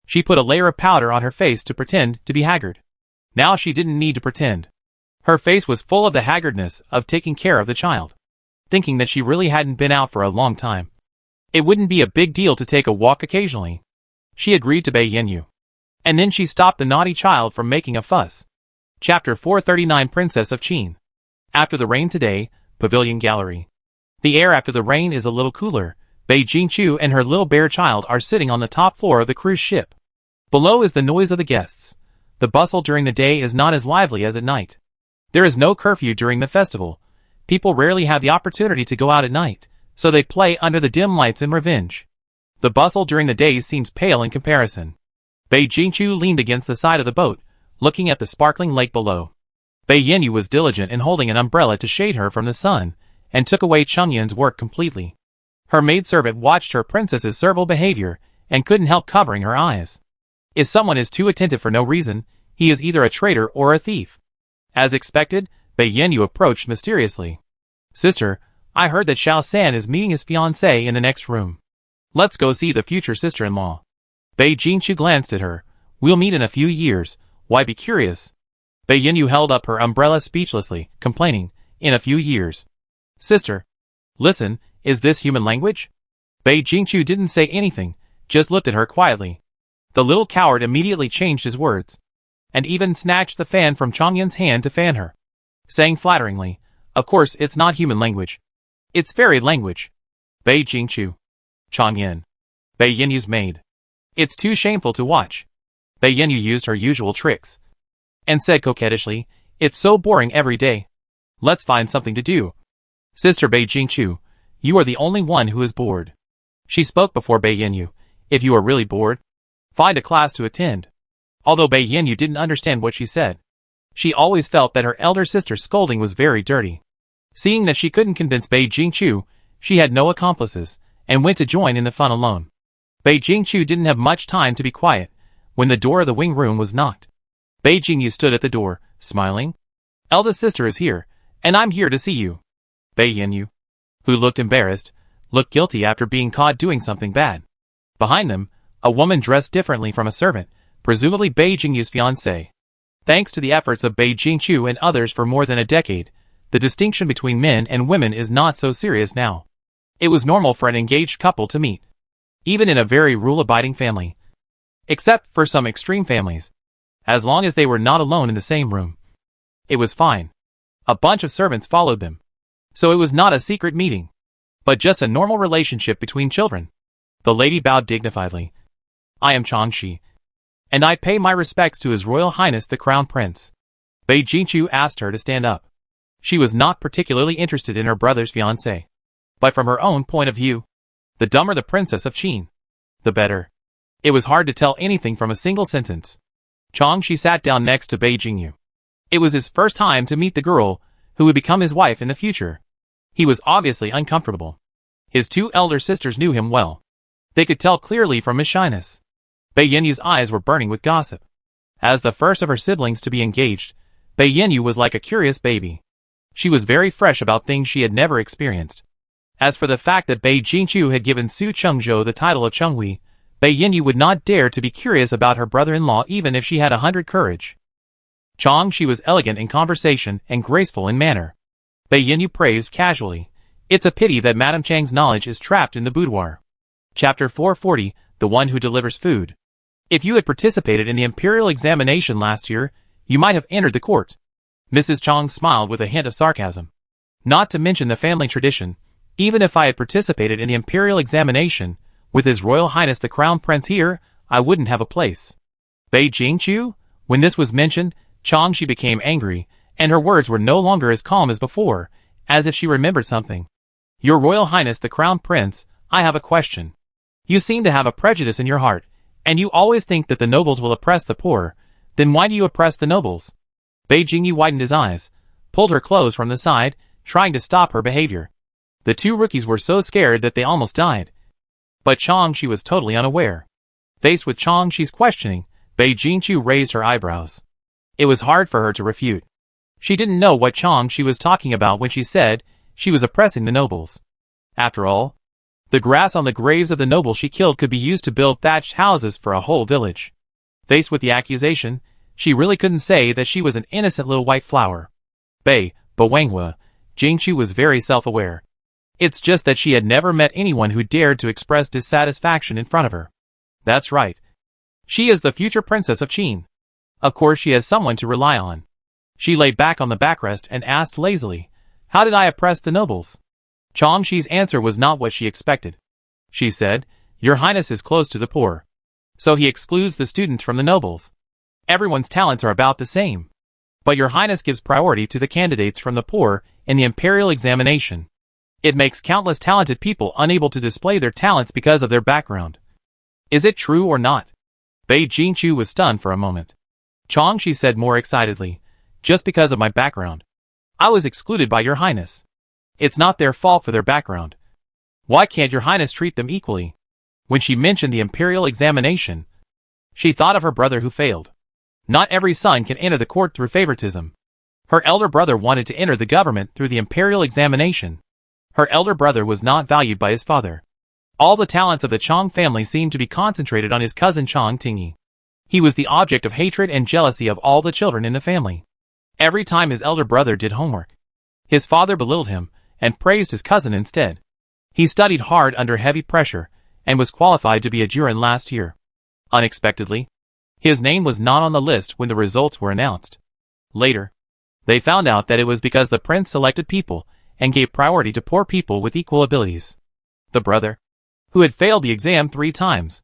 she put a layer of powder on her face to pretend to be haggard. Now she didn't need to pretend. Her face was full of the haggardness of taking care of the child. Thinking that she really hadn't been out for a long time, it wouldn't be a big deal to take a walk occasionally. She agreed to Bei Yanyu. And then she stopped the naughty child from making a fuss. Chapter 439, Princess of Qin. After the rain today, Pavilion Gallery. The air after the rain is a little cooler. Bei Jingqiu and her little bear child are sitting on the top floor of the cruise ship. Below is the noise of the guests. The bustle during the day is not as lively as at night. There is no curfew during the festival. People rarely have the opportunity to go out at night, so they play under the dim lights in revenge. The bustle during the day seems pale in comparison. Bei Jingqiu leaned against the side of the boat, looking at the sparkling lake below. Bei Yanyu was diligent in holding an umbrella to shade her from the sun, and took away Changyan's work completely. Her maidservant watched her princess's servile behavior, and couldn't help covering her eyes. If someone is too attentive for no reason, he is either a traitor or a thief. As expected, Bei Yanyu approached mysteriously. Sister, I heard that Xiao San is meeting his fiancée in the next room. Let's go see the future sister-in-law. Bei Jingqiu glanced at her. We'll meet in a few years. Why be curious? Bei Yanyu held up her umbrella speechlessly, complaining, in a few years. Sister, listen, is this human language? Bei Jingqiu didn't say anything, just looked at her quietly. The little coward immediately changed his words, and even snatched the fan from Changyan's hand to fan her, saying flatteringly, of course it's not human language. It's fairy language. Bei Jingqiu. Changyan. Bei Yanyu's maid. It's too shameful to watch. Bei Yanyu used her usual tricks, and said coquettishly, it's so boring every day. Let's find something to do. Sister Bei Jingqiu, you are the only one who is bored. She spoke before Bei Yanyu. If you are really bored, find a class to attend. Although Bei Yanyu didn't understand what she said, She always felt that her elder sister's scolding was very dirty. Seeing that she couldn't convince Bei Jingqiu, she had no accomplices, and went to join in the fun alone. Bei Jingqiu didn't have much time to be quiet, when the door of the wing room was knocked. Bei Jingyu stood at the door, smiling. "Eldest sister is here, and I'm here to see you." Bei Yanyu, who looked embarrassed, looked guilty after being caught doing something bad. Behind them, a woman dressed differently from a servant, presumably Bei Jingyu's fiancée. Thanks to the efforts of Bei Jingqiu and others for more than a decade, the distinction between men and women is not so serious now. It was normal for an engaged couple to meet, even in a very rule-abiding family. Except for some extreme families. As long as they were not alone in the same room, it was fine. A bunch of servants followed them. So it was not a secret meeting, but just a normal relationship between children. The lady bowed dignifiedly. "I am Changxi, and I pay my respects to His Royal Highness the Crown Prince." Bei Jingqiu asked her to stand up. She was not particularly interested in her brother's fiancé. But from her own point of view, the dumber the princess of Qin, the better. It was hard to tell anything from a single sentence. Changxi sat down next to Bei Jingyu. It was his first time to meet the girl who would become his wife in the future. He was obviously uncomfortable. His two elder sisters knew him well. They could tell clearly from his shyness. Bei Yinyu's eyes were burning with gossip. As the first of her siblings to be engaged, Bei Yinyu was like a curious baby. She was very fresh about things she had never experienced. As for the fact that Bei Jingqiu had given Su Chengzhou the title of Chenghui, Bei Yinyu would not dare to be curious about her brother-in-law even if she had 100 courage. Changxi was elegant in conversation and graceful in manner. Bei Yinyu praised casually. "It's a pity that Madame Chang's knowledge is trapped in the boudoir." Chapter 440, The One Who Delivers Food. "If you had participated in the imperial examination last year, you might have entered the court." Mrs. Chang smiled with a hint of sarcasm. "Not to mention the family tradition, even if I had participated in the imperial examination, with His Royal Highness the Crown Prince here, I wouldn't have a place." Bei Jingqiu? When this was mentioned, Changxi became angry, and her words were no longer as calm as before, as if she remembered something. "Your Royal Highness the Crown Prince, I have a question. You seem to have a prejudice in your heart, and you always think that the nobles will oppress the poor. Then why do you oppress the nobles?" Bei Jingyu widened his eyes, pulled her clothes from the side, trying to stop her behavior. The two rookies were so scared that they almost died. But Changxi was totally unaware. Faced with Changxi's questioning, Bei Jingqiu raised her eyebrows. It was hard for her to refute. She didn't know what Changxi was talking about when she said she was oppressing the nobles. After all, the grass on the graves of the nobles she killed could be used to build thatched houses for a whole village. Faced with the accusation, she really couldn't say that she was an innocent little white flower. Bei Wanghua, Jingqiu was very self-aware. It's just that she had never met anyone who dared to express dissatisfaction in front of her. That's right. She is the future princess of Qin. Of course she has someone to rely on. She lay back on the backrest and asked lazily, "How did I oppress the nobles?" Changxi's answer was not what she expected. She said, "Your Highness is close to the poor. So he excludes the students from the nobles. Everyone's talents are about the same. But your Highness gives priority to the candidates from the poor in the imperial examination. It makes countless talented people unable to display their talents because of their background. Is it true or not?" Bei Jingqiu was stunned for a moment. Changxi said more excitedly, "Just because of my background. I was excluded by your Highness. It's not their fault for their background. Why can't your Highness treat them equally?" When she mentioned the imperial examination, she thought of her brother who failed. Not every son can enter the court through favoritism. Her elder brother wanted to enter the government through the imperial examination. Her elder brother was not valued by his father. All the talents of the Chang family seemed to be concentrated on his cousin Chang Tingyi. He was the object of hatred and jealousy of all the children in the family. Every time his elder brother did homework, his father belittled him and praised his cousin instead. He studied hard under heavy pressure and was qualified to be a jurin last year. Unexpectedly, his name was not on the list when the results were announced. Later, they found out that it was because the prince selected people and gave priority to poor people with equal abilities. The brother, who had failed the exam 3 times,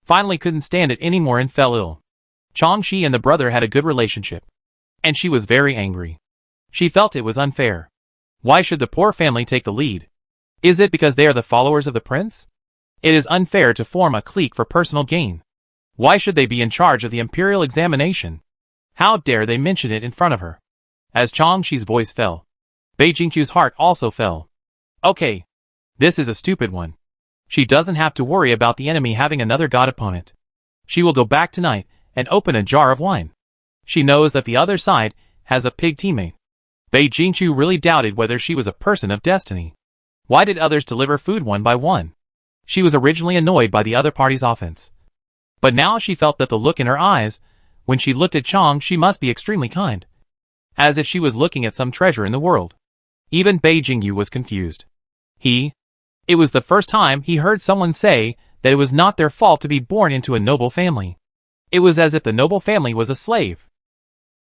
finally couldn't stand it anymore and fell ill. Changxi and the brother had a good relationship, and she was very angry. She felt it was unfair. Why should the poor family take the lead? Is it because they are the followers of the prince? It is unfair to form a clique for personal gain. Why should they be in charge of the imperial examination? How dare they mention it in front of her? As Changshi's voice fell, Bei Jingqiu's heart also fell. Okay. This is a stupid one. She doesn't have to worry about the enemy having another god opponent. She will go back tonight and open a jar of wine. She knows that the other side has a pig teammate. Bei Jingqiu really doubted whether she was a person of destiny. Why did others deliver food one by one? She was originally annoyed by the other party's offense. But now she felt that the look in her eyes, when she looked at Chang, she must be extremely kind. As if she was looking at some treasure in the world. Even Bei Jingqiu was confused. It was the first time he heard someone say that it was not their fault to be born into a noble family. It was as if the noble family was a slave.